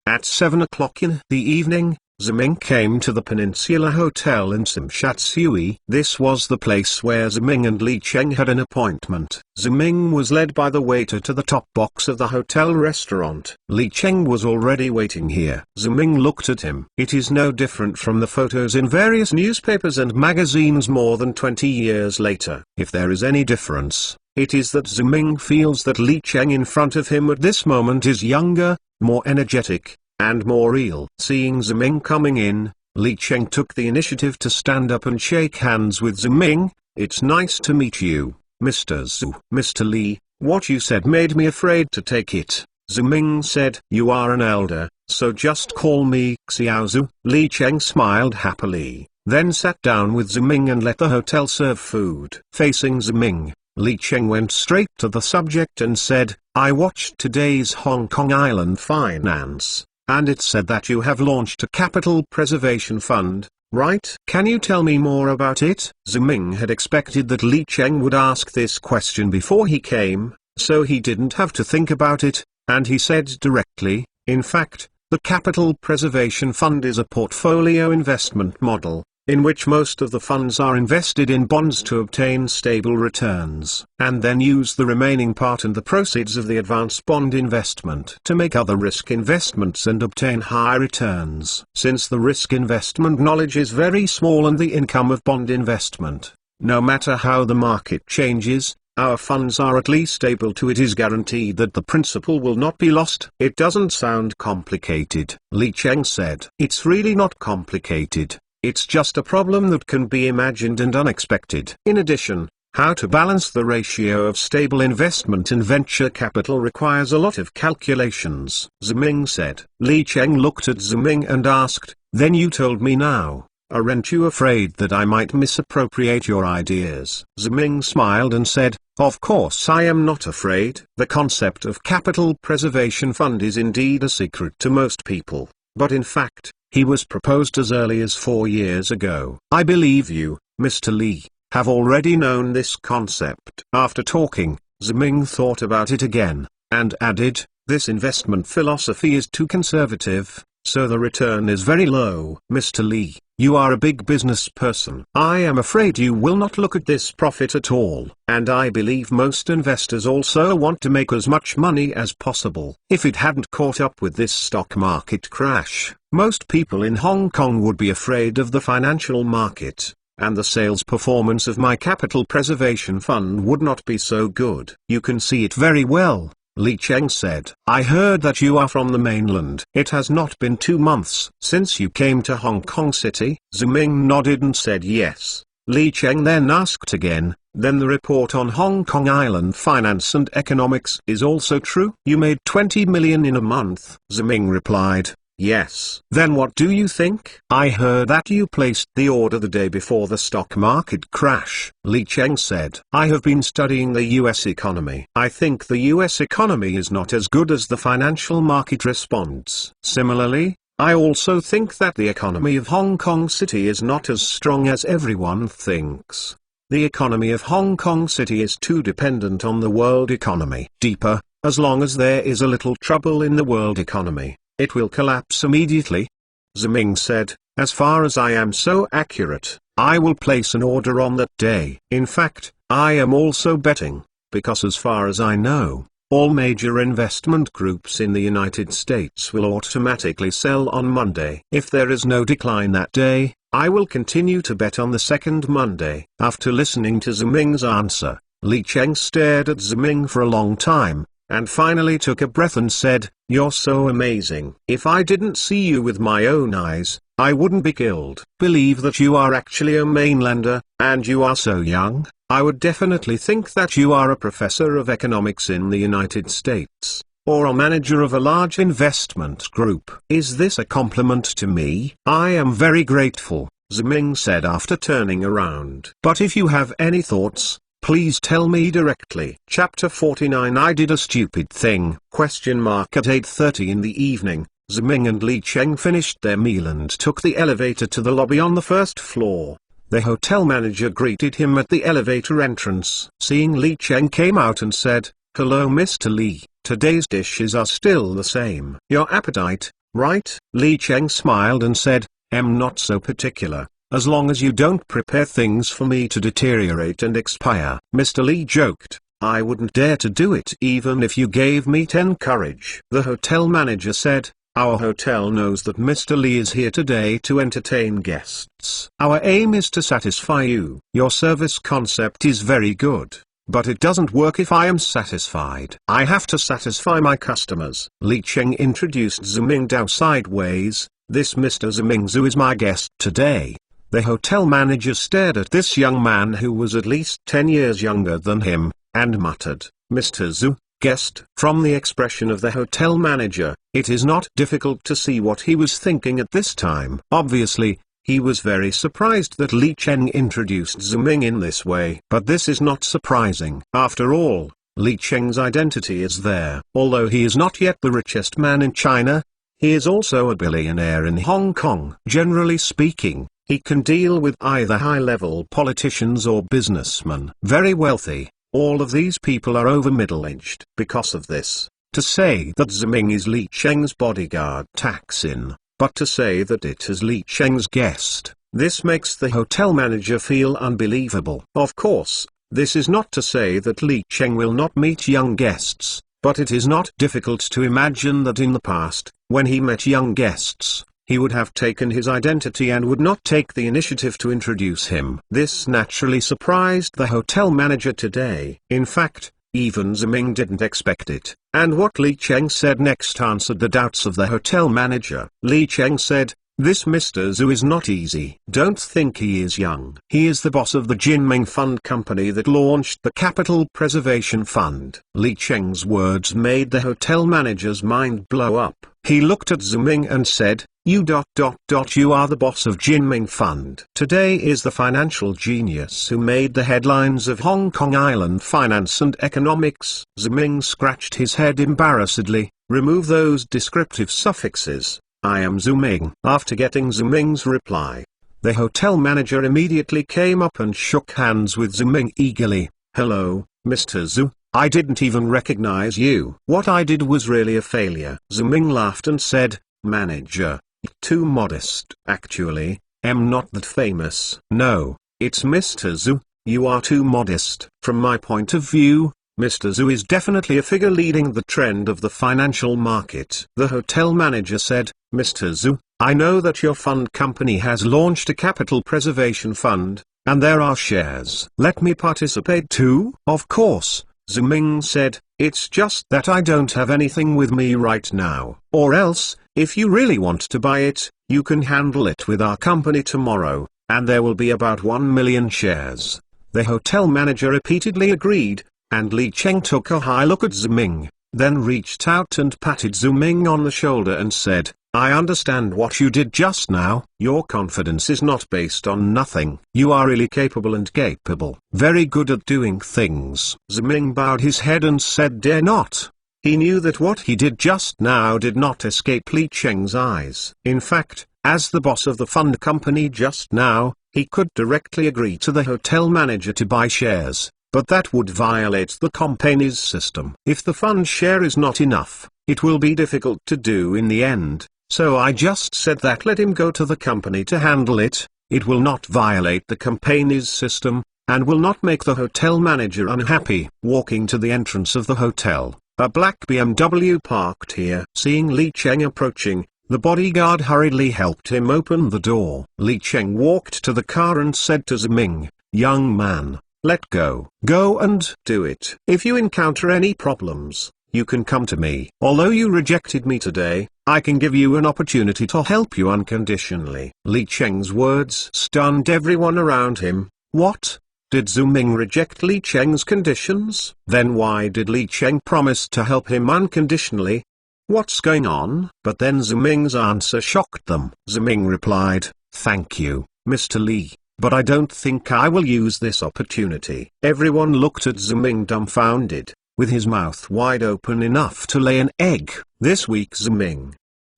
[SPEAKER 1] At 7 o'clock in the evening, Zhu Ming came to the Peninsula Hotel in Simshatsui. This was the place where Zhu Ming and Li Cheng had an appointment. Zhu Ming was led by the waiter to the top box of the hotel restaurant. Li Cheng was already waiting here. Zhu Ming looked at him. It is no different from the photos in various newspapers and magazines more than 20 years later. If there is any difference, it is that Zhu Ming feels that Li Cheng in front of him at this moment is younger, more energetic, and more real. Seeing Zhu Ming coming in, Li Cheng took the initiative to stand up and shake hands with Zhu Ming. It's nice to meet you, Mr. Zhu. Mr. Li, what you said made me afraid to take it. Zhu Ming said, you are an elder, so just call me Xiao Zhu. Li Cheng smiled happily, then sat down with Zhu Ming and let the hotel serve food. Facing Zhu Ming, Li Cheng went straight to the subject and said, I watched today's Hong Kong Island Finance, and it said that you have launched a capital preservation fund, right? Can you tell me more about it? Zhu Ming had expected that Li Cheng would ask this question before he came, so he didn't have to think about it, and he said directly, in fact, the capital preservation fund is a portfolio investment model, in which most of the funds are invested in bonds to obtain stable returns, and then use the remaining part and the proceeds of the advance bond investment to make other risk investments and obtain high returns. Since the risk investment knowledge is very small and the income of bond investment, no matter how the market changes, our funds are at least able to. It is guaranteed that the principal will not be lost. It doesn't sound complicated, Li Cheng said. It's really not complicated. It's just a problem that can be imagined and unexpected. In addition, how to balance the ratio of stable investment and venture capital requires a lot of calculations, Zhu Ming said. Li Cheng looked at Zhu Ming and asked, then you told me now, aren't you afraid that I might misappropriate your ideas? Zhu Ming smiled and said, of course I am not afraid. The concept of capital preservation fund is indeed a secret to most people, but in fact, he was proposed as early as 4 years ago. I believe you, Mr. Li, have already known this concept. After talking, Zhu Ming thought about it again, and added, This investment philosophy is too conservative, so the return is very low. Mr. Lee, you are a big business person. I am afraid you will not look at this profit at all. And I believe most investors also want to make as much money as possible. If it hadn't caught up with this stock market crash, most people in Hong Kong would be afraid of the financial market, and the sales performance of my capital preservation fund would not be so good. You can see it very well, Li Cheng said. I heard that you are from the mainland. It has not been 2 months since you came to Hong Kong City. Ziming nodded and said yes. Li Cheng then asked again, then the report on Hong Kong Island finance and economics is also true? You made 20 million in a month. Ziming replied, yes. Then what do you think? I heard that you placed the order the day before the stock market crash. Li Cheng said, I have been studying the US economy. I think the US economy is not as good as the financial market responds. Similarly, I also think that the economy of Hong Kong City is not as strong as everyone thinks. The economy of Hong Kong City is too dependent on the world economy. Deeper, as long as there is a little trouble in the world economy, it will collapse immediately. Ziming said, as far as I am so accurate, I will place an order on that day. In fact, I am also betting, because as far as I know, all major investment groups in the United States will automatically sell on Monday. If there is no decline that day, I will continue to bet on the second Monday. After listening to Ziming's answer, Li Cheng stared at Ziming for a long time, and finally took a breath and said, you're so amazing. If I didn't see you with my own eyes, I wouldn't be killed. Believe that you are actually a mainlander, and you are so young, I would definitely think that you are a professor of economics in the United States, or a manager of a large investment group. Is this a compliment to me? I am very grateful, Ziming said after turning around. But if you have any thoughts, please tell me directly. Chapter 49 I did a stupid thing. At 8:30 in the evening, Ziming and Li Cheng finished their meal and took the elevator to the lobby on the first floor. The hotel manager greeted him at the elevator entrance. Seeing Li Cheng came out and said, hello Mr. Li, today's dishes are still the same. Your appetite, right? Li Cheng smiled and said, I'm not so particular, as long as you don't prepare things for me to deteriorate and expire. Mr. Li joked, I wouldn't dare to do it even if you gave me 10 courage. The hotel manager said, our hotel knows that Mr. Li is here today to entertain guests. Our aim is to satisfy you. Your service concept is very good, but it doesn't work if I am satisfied. I have to satisfy my customers. Li Cheng introduced Ziming Dao sideways. This Mr. Ziming Zhu is my guest today. The hotel manager stared at this young man who was at least 10 years younger than him, and muttered, Mr. Zhu, guest. From the expression of the hotel manager, it is not difficult to see what he was thinking at this time. Obviously, he was very surprised that Li Cheng introduced Ziming in this way. But this is not surprising. After all, Li Cheng's identity is there. Although he is not yet the richest man in China, he is also a billionaire in Hong Kong. Generally speaking, he can deal with either high-level politicians or businessmen. Very wealthy, all of these people are over middle-aged. Because of this, to say that Ziming is Li Cheng's bodyguard tacks in, but to say that it is Li Cheng's guest, this makes the hotel manager feel unbelievable. Of course, this is not to say that Li Cheng will not meet young guests, but it is not difficult to imagine that in the past, when he met young guests, he would have taken his identity and would not take the initiative to introduce him. This naturally surprised the hotel manager today. In fact, even Ziming didn't expect it. And what Li Cheng said next answered the doubts of the hotel manager. Li Cheng said, this Mr. Zhu is not easy. Don't think he is young. He is the boss of the Jinming Fund company that launched the Capital Preservation Fund. Li Cheng's words made the hotel manager's mind blow up. He looked at Ziming and said, you are the boss of Jinming Fund. Today is the financial genius who made the headlines of Hong Kong Island finance and economics. Ziming scratched his head embarrassedly. Remove those descriptive suffixes. I am Ziming. After getting Ziming's reply, the hotel manager immediately came up and shook hands with Ziming eagerly. Hello, Mr. Zhu. I didn't even recognize you. What I did was really a failure. Ziming laughed and said, Manager, too modest. Actually, I'm not that famous. No, it's Mr. Zhu, you are too modest. From my point of view, Mr. Zhu is definitely a figure leading the trend of the financial market. The hotel manager said, Mr. Zhu, I know that your fund company has launched a capital preservation fund, and there are shares. Let me participate too? Of course, Ziming said, it's just that I don't have anything with me right now. Or else, if you really want to buy it, you can handle it with our company tomorrow, and there will be about 1 million shares. The hotel manager repeatedly agreed, and Li Cheng took a high look at Ziming, then reached out and patted Ziming on the shoulder and said, I understand what you did just now. Your confidence is not based on nothing. You are really capable and capable. Very good at doing things. Ziming bowed his head and said, Dare not. He knew that what he did just now did not escape Li Cheng's eyes. In fact, as the boss of the fund company just now, he could directly agree to the hotel manager to buy shares, but that would violate the company's system. If the fund share is not enough, it will be difficult to do in the end. So I just said that let him go to the company to handle it. It will not violate the company's system, and will not make the hotel manager unhappy. Walking to the entrance of the hotel, a black BMW parked here. Seeing Li Cheng approaching, the bodyguard hurriedly helped him open the door. Li Cheng walked to the car and said to Ziming, Young man, let go. Go and do it. If you encounter any problems, you can come to me. Although you rejected me today, I can give you an opportunity to help you unconditionally. Li Cheng's words stunned everyone around him. What? Did Ziming reject Li Cheng's conditions? Then why did Li Cheng promise to help him unconditionally? What's going on? But then Ziming's answer shocked them. Ziming replied, Thank you, Mr. Li, but I don't think I will use this opportunity. Everyone looked at Ziming dumbfounded, with his mouth wide open enough to lay an egg. This week Ziming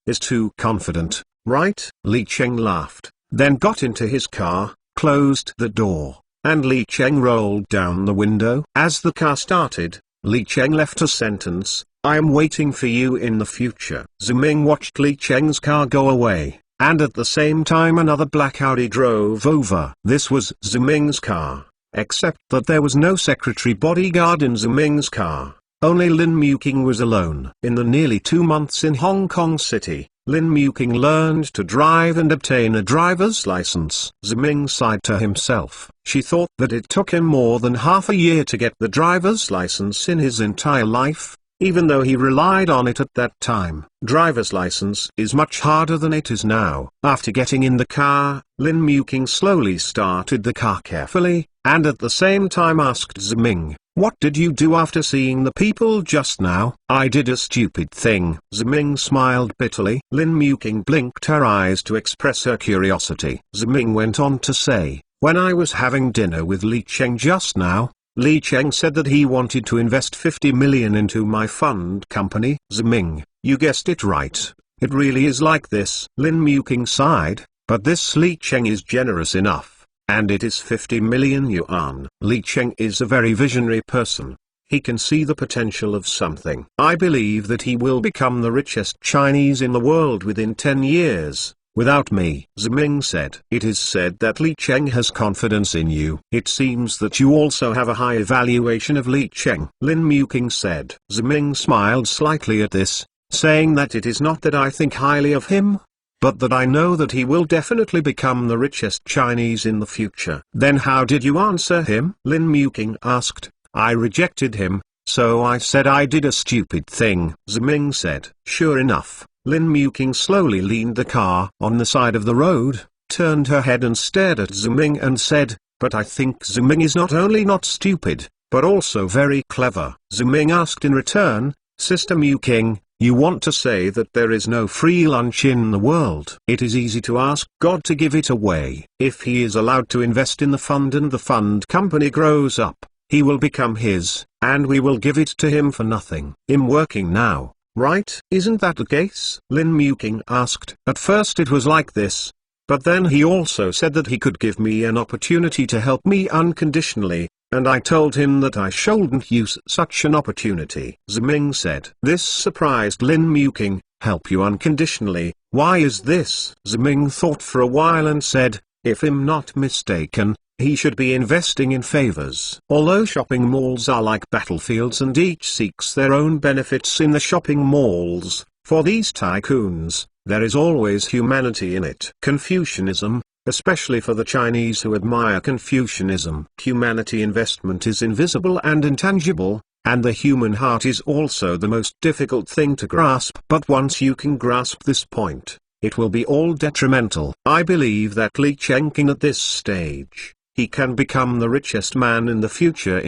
[SPEAKER 1] is too confident, right? Li Cheng laughed, then got into his car, closed the door, and Li Cheng rolled down the window. As the car started, Li Cheng left a sentence, I am waiting for you in the future. Ziming watched Li Cheng's car go away, and at the same time another black Audi drove over. This was Ziming's car, except that there was no secretary bodyguard in Ziming's car. Only Lin Muking was alone. In the nearly 2 months in Hong Kong City, Lin Muking learned to drive and obtain a driver's license. Ziming sighed to himself. She thought that it took him more than half a year to get the driver's license in his entire life, even though he relied on it at that time. Driver's license is much harder than it is now. After getting in the car, Lin Muking slowly started the car carefully, and at the same time asked Ziming, What did you do after seeing the people just now? I did a stupid thing. Ziming smiled bitterly. Lin Muking blinked her eyes to express her curiosity. Ziming went on to say, When I was having dinner with Li Cheng just now, Li Cheng said that he wanted to invest 50 million into my fund company. Ziming, you guessed it right. It really is like this. Lin Muking sighed, but this Li Cheng is generous enough. And it is 50 million yuan. Li Cheng is a very visionary person. He can see the potential of something. I believe that he will become the richest Chinese in the world within 10 years, without me. Ziming said. It is said that Li Cheng has confidence in you. It seems that you also have a high evaluation of Li Cheng. Lin Muking said. Ziming smiled slightly at this, saying that it is not that I think highly of him, but that I know that he will definitely become the richest Chinese in the future. Then how did you answer him? Lin Muking asked. I rejected him, so I said I did a stupid thing. Ziming said. Sure enough, Lin Muking slowly leaned the car on the side of the road, turned her head and stared at Ziming and said, But I think Ziming is not only not stupid, but also very clever. Ziming asked in return, Sister Muking, you want to say that there is no free lunch in the world? It is easy to ask God to give it away. If he is allowed to invest in the fund and the fund company grows up, he will become his, and we will give it to him for nothing. I'm working now, right? Isn't that the case? Lin Muking asked. At first it was like this, but then he also said that he could give me an opportunity to help me unconditionally, and I told him that I shouldn't use such an opportunity. Ziming said. This surprised Lin Muking. Help you unconditionally, why is this? Ziming thought for a while and said, if I'm not mistaken, he should be investing in favors. Although shopping malls are like battlefields and each seeks their own benefits in the shopping malls, for these tycoons, there is always humanity in it. Confucianism, especially for the Chinese who admire Confucianism. Humanity investment is invisible and intangible, and the human heart is also the most difficult thing to grasp. But once you can grasp this point, it will be all detrimental. I believe that Li Chengqing at this stage, he can become the richest man in the future,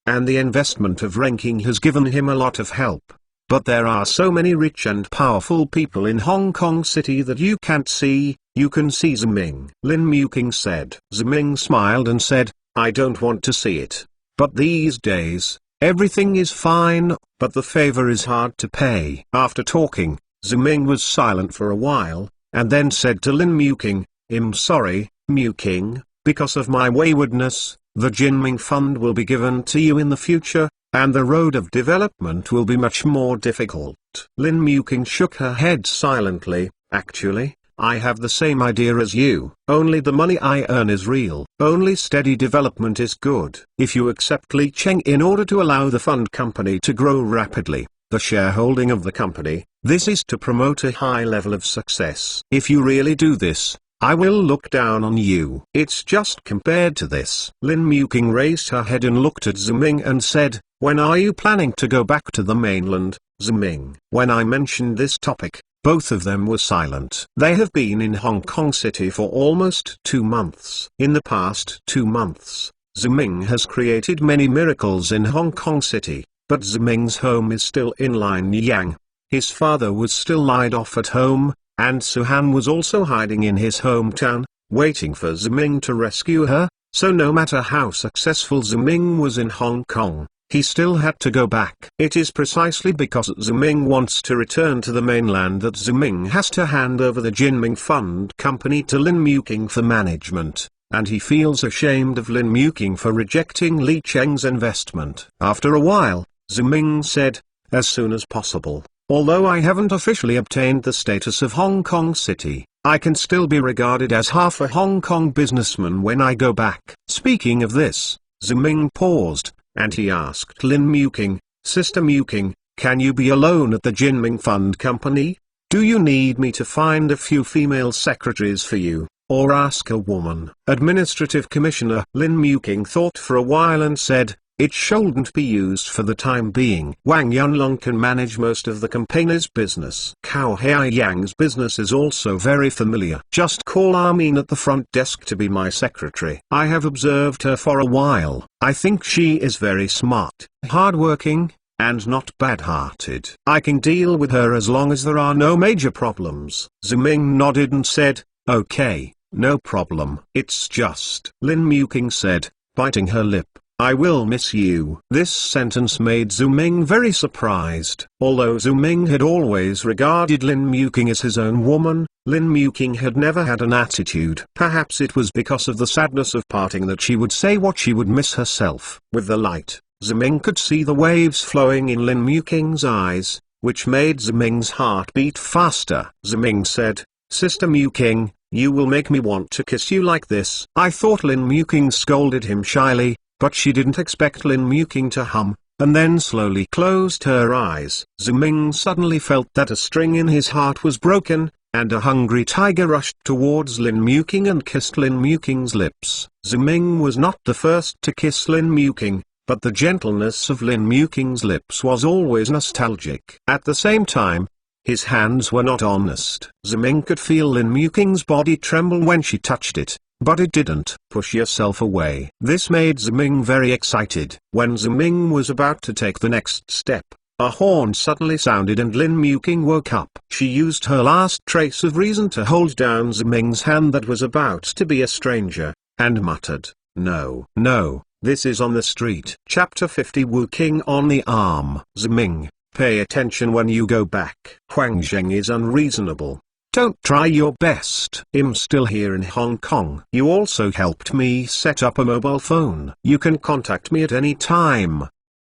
[SPEAKER 1] and the investment of ranking has given him a lot of help. But there are so many rich and powerful people in Hong Kong City that you can't see. You can see Ziming. Lin Muking said. Ziming smiled and said, I don't want to see it. But these days, everything is fine, but the favor is hard to pay. After talking, Ziming was silent for a while, and then said to Lin Muking, I'm sorry, Muking, because of my waywardness, the Jinming Fund will be given to you in the future, and the road of development will be much more difficult. Lin Muking shook her head silently. Actually, I have the same idea as you. Only the money I earn is real. Only steady development is good. If you accept Li Cheng in order to allow the fund company to grow rapidly, the shareholding of the company, this is to promote a high level of success. If you really do this, I will look down on you. It's just compared to this. Lin Muking raised her head and looked at Ziming and said, when are you planning to go back to the mainland, Ziming? When I mentioned this topic, both of them were silent. They have been in Hong Kong City for almost 2 months. In the past 2 months, Ziming has created many miracles in Hong Kong City, but Ziming's home is still in Lianyang. His father was still laid off at home, and Suhan was also hiding in his hometown, waiting for Ziming to rescue her, so no matter how successful Ziming was in Hong Kong, he still had to go back. It is precisely because Ziming wants to return to the mainland that Ziming has to hand over the Jinming Fund Company to Lin Muking for management, and he feels ashamed of Lin Muking for rejecting Li Cheng's investment. After a while, Ziming said, as soon as possible. Although I haven't officially obtained the status of Hong Kong City, I can still be regarded as half a Hong Kong businessman when I go back. Speaking of this, Ziming paused, and he asked Lin Muking, Sister Muking, can you be alone at the Jinming Fund Company? Do you need me to find a few female secretaries for you, or ask a woman? Administrative Commissioner Lin Muking thought for a while and said, it shouldn't be used for the time being. Wang Yunlong can manage most of the company's business. Cao Haiyang's business is also very familiar. Just call Armin at the front desk to be my secretary. I have observed her for a while. I think she is very smart, hardworking, and not bad-hearted. I can deal with her as long as there are no major problems. Ziming nodded and said, okay, no problem. It's just, Lin Muking said, biting her lip, I will miss you. This sentence made Ziming very surprised. Although Ziming had always regarded Lin Muking as his own woman, Lin Muking had never had an attitude. Perhaps it was because of the sadness of parting that she would say what she would miss herself. With the light, Ziming could see the waves flowing in Lin Muking's eyes, which made Ziming's heart beat faster. Ziming said, Sister Muking, you will make me want to kiss you like this. I thought Lin Muking scolded him shyly, but she didn't expect Lin Muking to hum, and then slowly closed her eyes. Ziming suddenly felt that a string in his heart was broken, and a hungry tiger rushed towards Lin Muking and kissed Lin Muking's lips. Ziming was not the first to kiss Lin Muking, but the gentleness of Lin Muking's lips was always nostalgic. At the same time, his hands were not honest. Ziming could feel Lin Muking's body tremble when she touched it, but it didn't. Push yourself away. This made Ziming very excited. When Ziming was about to take the next step, a horn suddenly sounded and Lin Muking woke up. She used her last trace of reason to hold down Ziming's hand that was about to be a stranger, and muttered, no, no, this is on the street. Chapter 50 Wu King on the arm. Ziming, pay attention when you go back. Huang Zheng is unreasonable. Don't try your best. I'm still here in Hong Kong. You also helped me set up a mobile phone. You can contact me at any time.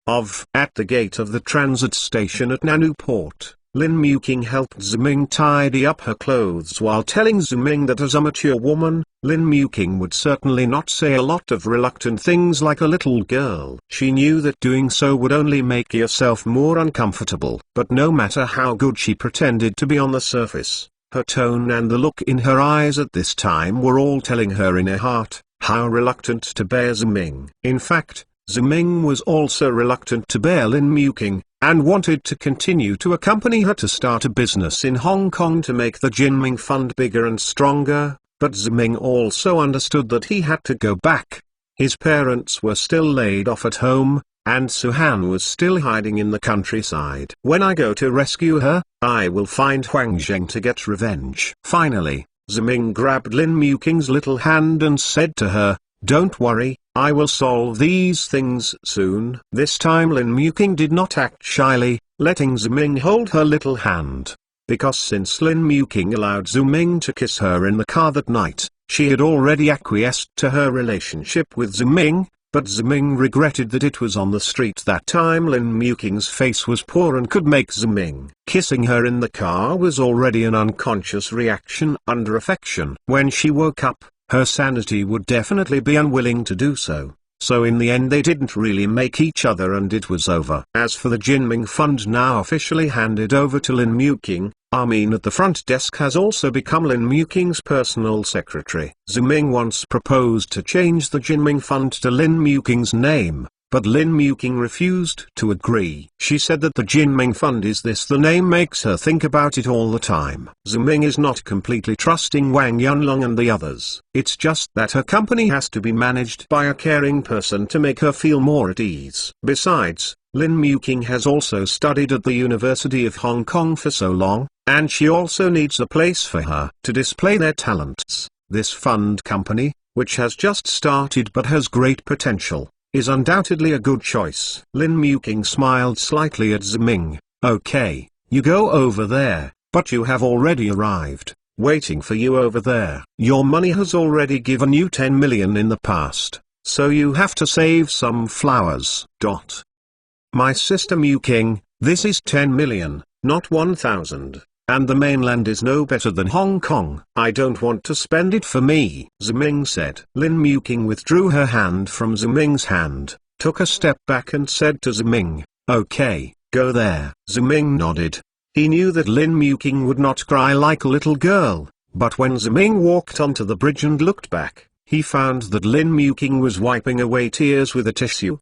[SPEAKER 1] At the gate of the transit station at Nanu Port, Lin Muking helped Ziming tidy up her clothes while telling Ziming that as a mature woman, Lin Muking would certainly not say a lot of reluctant things like a little girl. She knew that doing so would only make yourself more uncomfortable. But no matter how good she pretended to be on the surface, her tone and the look in her eyes at this time were all telling her in her heart how reluctant to bear Ziming. In fact, Ziming was also reluctant to bear Lin Muking, and wanted to continue to accompany her to start a business in Hong Kong to make the Jinming Fund bigger and stronger, but Ziming also understood that he had to go back. His parents were still laid off at home, and Suhan was still hiding in the countryside. When I go to rescue her, I will find Huang Zheng to get revenge. Finally, Ziming grabbed Lin Muking's little hand and said to her, "Don't worry, I will solve these things soon." This time Lin Muking did not act shyly, letting Ziming hold her little hand. Because since Lin Muking allowed Ziming to kiss her in the car that night, she had already acquiesced to her relationship with Ziming. But Ziming regretted that it was on the street that time Lin Muking's face was poor and could make Ziming. Kissing her in the car was already an unconscious reaction under affection. When she woke up, her sanity would definitely be unwilling to do so. So in the end they didn't really make each other and it was over. As for the Jinming Fund now officially handed over to Lin Muking, Armin at the front desk has also become Lin Muking's personal secretary. Ziming once proposed to change the Jinming Fund to Lin Muking's name, but Lin Muking refused to agree. She said that the Jinming Fund is this, the name makes her think about it all the time. Ziming is not completely trusting Wang Yunlong and the others. It's just that her company has to be managed by a caring person to make her feel more at ease. Besides, Lin Muking has also studied at the University of Hong Kong for so long, and she also needs a place for her to display their talents. This fund company, which has just started but has great potential, is undoubtedly a good choice. Lin Muking smiled slightly at Ziming. "Okay, you go over there, but you have already arrived. Waiting for you over there. Your money has already given you 10 million in the past, so you have to save some flowers." My sister Muking, this is 10 million, not 1,000. And the mainland is no better than Hong Kong. I don't want to spend it for me, Ziming said. Lin Muking withdrew her hand from Ziming's hand, took a step back and said to Ziming, "Okay, go there." Ziming nodded. He knew that Lin Muking would not cry like a little girl, but when Ziming walked onto the bridge and looked back, he found that Lin Muking was wiping away tears with a tissue.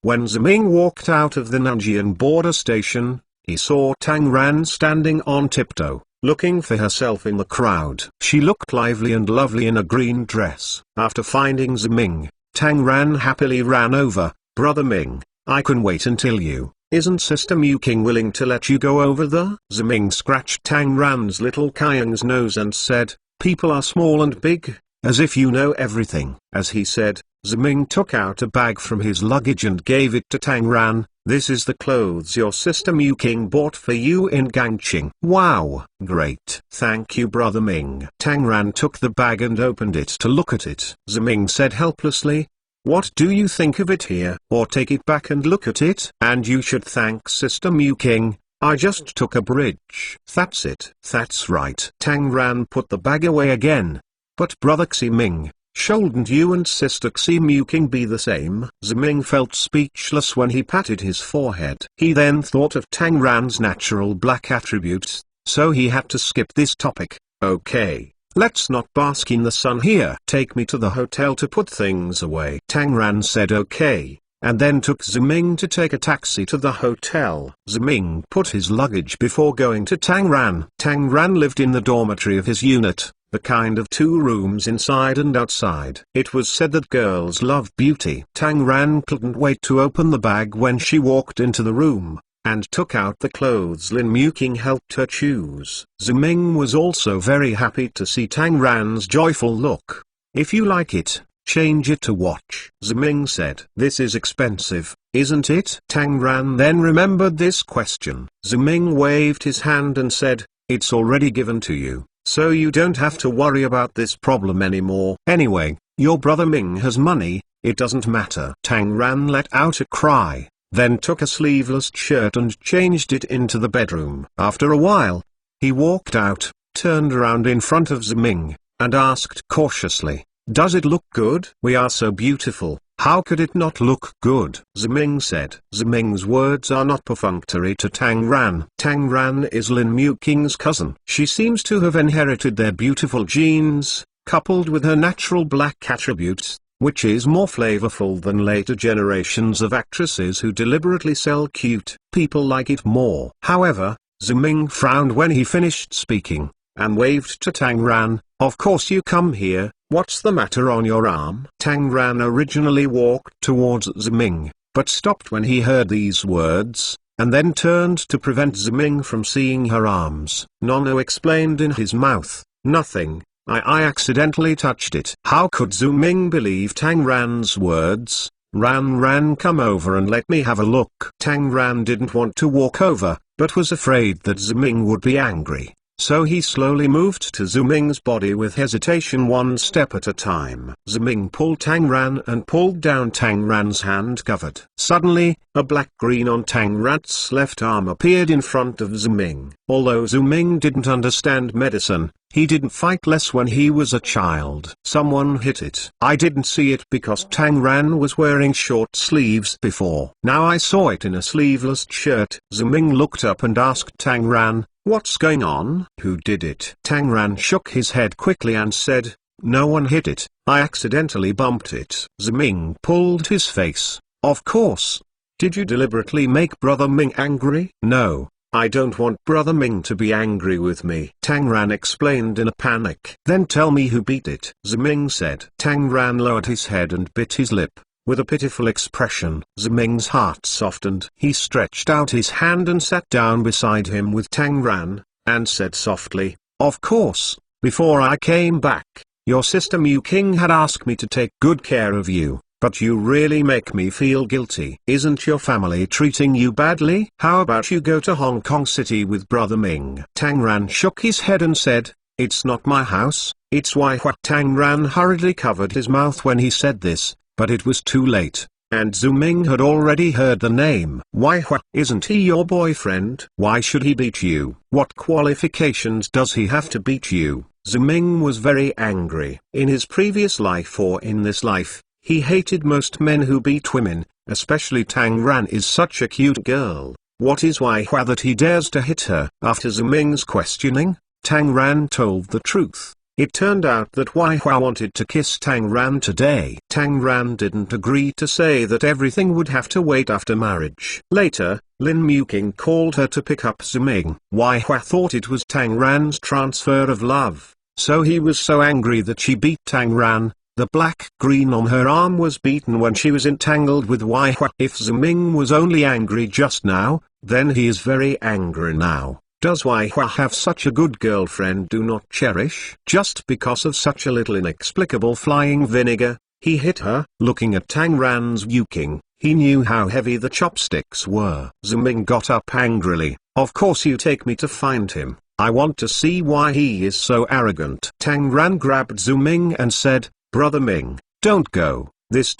[SPEAKER 1] When Ziming walked out of the Nanjian border station, he saw Tang Ran standing on tiptoe, looking for herself in the crowd. She looked lively and lovely in a green dress. After finding Ziming, Tang Ran happily ran over. "Brother Ming, I can wait until you. Isn't Sister Muking willing to let you go over there?" Ziming scratched Tang Ran's little Kyung's nose and said, "People are small and big, as if you know everything." As he said, Ziming took out a bag from his luggage and gave it to Tang Ran. "This is the clothes your sister Muking bought for you in Gangqing." "Wow, great. Thank you, Brother Ming." Tang Ran took the bag and opened it to look at it. Ziming said helplessly, "What do you think of it here? Or take it back and look at it?" "And you should thank Sister Muking. I just took a bridge." "That's it." "That's right." Tang Ran put the bag away again. "But Brother Xi Ming, shouldn't you and Sister Xi Muking be the same?" Ziming felt speechless when he patted his forehead. He then thought of Tang Ran's natural black attributes, so he had to skip this topic. "Okay, let's not bask in the sun here. Take me to the hotel to put things away." Tang Ran said okay, and then took Ziming to take a taxi to the hotel. Ziming put his luggage before going to Tang Ran. Tang Ran lived in the dormitory of his unit, the kind of 2 rooms inside and outside. It was said that girls love beauty. Tang Ran couldn't wait to open the bag when she walked into the room, and took out the clothes Lin Muking helped her choose. Ziming was also very happy to see Tang Ran's joyful look. "If you like it, change it to watch," Ziming said. "This is expensive, isn't it?" Tang Ran then remembered this question. Ziming waved his hand and said, It's already given to you, so you don't have to worry about this problem anymore. Anyway, your brother Ming has money, it doesn't matter. Tang Ran let out a cry, then took a sleeveless shirt and changed it into the bedroom. After a while, he walked out, turned around in front of Ziming, and asked cautiously, "Does it look good? We are so beautiful, how could it not look good?" Ziming said. Ziming's words are not perfunctory to Tang Ran. Tang Ran is Lin Muking's cousin. She seems to have inherited their beautiful genes, coupled with her natural black attributes, which is more flavorful than later generations of actresses who deliberately sell cute people like it more. However, Ziming frowned when he finished speaking, and waved to Tang Ran. "Of course you come here, what's the matter on your arm?" Tang Ran originally walked towards Ziming, but stopped when he heard these words, and then turned to prevent Ziming from seeing her arms. Nono explained in his mouth, "Nothing. I accidentally touched it." How could Ziming believe Tang Ran's words? "Ran, come over and let me have a look." Tang Ran didn't want to walk over, but was afraid that Ziming would be angry. So he slowly moved to Ziming's body with hesitation, one step at a time. Ziming pulled Tang Ran and pulled down Tang Ran's hand covered. Suddenly, a black green on Tang Ran's left arm appeared in front of Ziming. Although Ziming didn't understand medicine, he didn't fight less when he was a child. Someone hit it. I didn't see it because Tang Ran was wearing short sleeves before. Now I saw it in a sleeveless shirt. Ziming looked up and asked Tang Ran, "What's going on? Who did it?" Tang Ran shook his head quickly and said, "No one hit it, I accidentally bumped it." Ziming pulled his face. "Of course. Did you deliberately make Brother Ming angry?" "No, I don't want Brother Ming to be angry with me," Tang Ran explained in a panic. "Then tell me who beat it," Ziming said. Tang Ran lowered his head and bit his lip. With a pitiful expression, Ziming's heart softened. He stretched out his hand and sat down beside him with Tang Ran, and said softly, "Of course, before I came back, your sister Mu King had asked me to take good care of you, but you really make me feel guilty. Isn't your family treating you badly? How about you go to Hong Kong City with Brother Ming?" Tang Ran shook his head and said, "It's not my house, it's Wai Hua." Tang Ran hurriedly covered his mouth when he said this, but it was too late, and Ziming had already heard the name. "Wai Hua, isn't he your boyfriend? Why should he beat you? What qualifications does he have to beat you?" Ziming was very angry. In his previous life or in this life, he hated most men who beat women, especially Tang Ran is such a cute girl. What is Wai Hua that he dares to hit her? After Ziming's questioning, Tang Ran told the truth. It turned out that Wai Hua wanted to kiss Tang Ran today. Tang Ran didn't agree to say that everything would have to wait after marriage. Later, Lin Muking called her to pick up Ziming. Wai Hua thought it was Tang Ran's transfer of love, so he was so angry that she beat Tang Ran. The black green on her arm was beaten when she was entangled with Wai Hua. If Ziming was only angry just now, then he is very angry now. Does Wai Hua have such a good girlfriend do not cherish? Just because of such a little inexplicable flying vinegar, he hit her. Looking at Tang Ran's yuking, he knew how heavy the chopsticks were. Ziming got up angrily. "Of course you take me to find him. I want to see why he is so arrogant." Tang Ran grabbed Ziming and said, "Brother Ming, don't go. This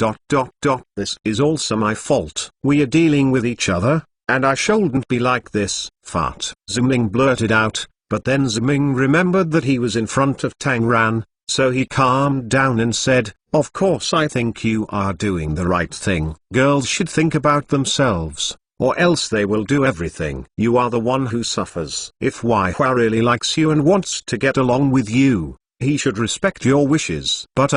[SPEAKER 1] is also my fault. We are dealing with each other, and I shouldn't be like this." "Fart," Ziming blurted out, but then Ziming remembered that he was in front of Tang Ran, so he calmed down and said, "Of course I think you are doing the right thing. Girls should think about themselves, or else they will do everything. You are the one who suffers. If Wai Hua really likes you and wants to get along with you, he should respect your wishes." "But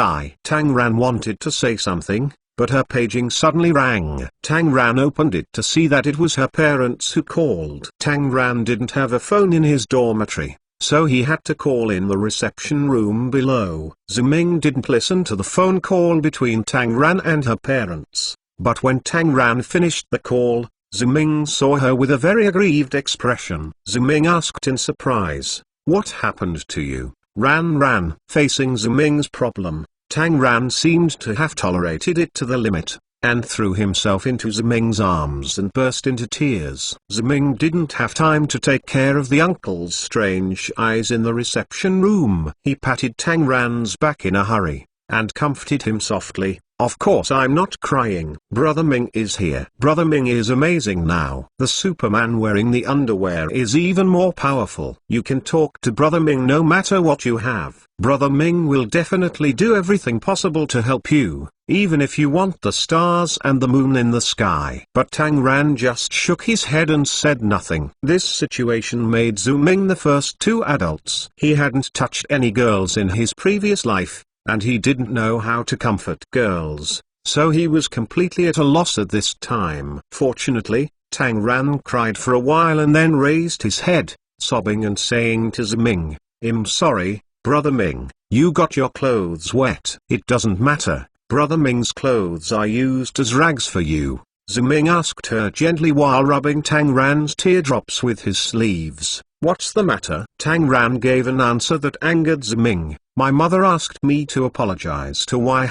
[SPEAKER 1] Tang Ran wanted to say something, but her paging suddenly rang. Tang Ran opened it to see that it was her parents who called. Tang Ran didn't have a phone in his dormitory, so he had to call in the reception room below. Ziming didn't listen to the phone call between Tang Ran and her parents, but when Tang Ran finished the call, Ziming saw her with a very aggrieved expression. Ziming asked in surprise, "What happened to you, Ran?" Facing Ziming's problem, Tang Ran seemed to have tolerated it to the limit. and threw himself into Ziming's arms and burst into tears. Ziming didn't have time to take care of the uncle's strange eyes in the reception room. He patted Tang Ran's back in a hurry, and comforted him softly. "Of course I'm not crying. Brother Ming is here. Brother Ming is amazing now. The Superman wearing the underwear is even more powerful. You can talk to Brother Ming no matter what you have. Brother Ming will definitely do everything possible to help you, even if you want the stars and the moon in the sky." But Tang Ran just shook his head and said nothing. This situation made Zhu Ming the first two adults. He hadn't touched any girls in his previous life, and he didn't know how to comfort girls, so he was completely at a loss at this time. Fortunately, Tang Ran cried for a while and then raised his head, sobbing and saying to Ziming, "I'm sorry, Brother Ming, you got your clothes wet." "It doesn't matter, Brother Ming's clothes are used as rags for you," Ziming asked her gently while rubbing Tang Ran's teardrops with his sleeves. "What's the matter?" Tang Ran gave an answer that angered Ziming. "My mother asked me to apologize to Wai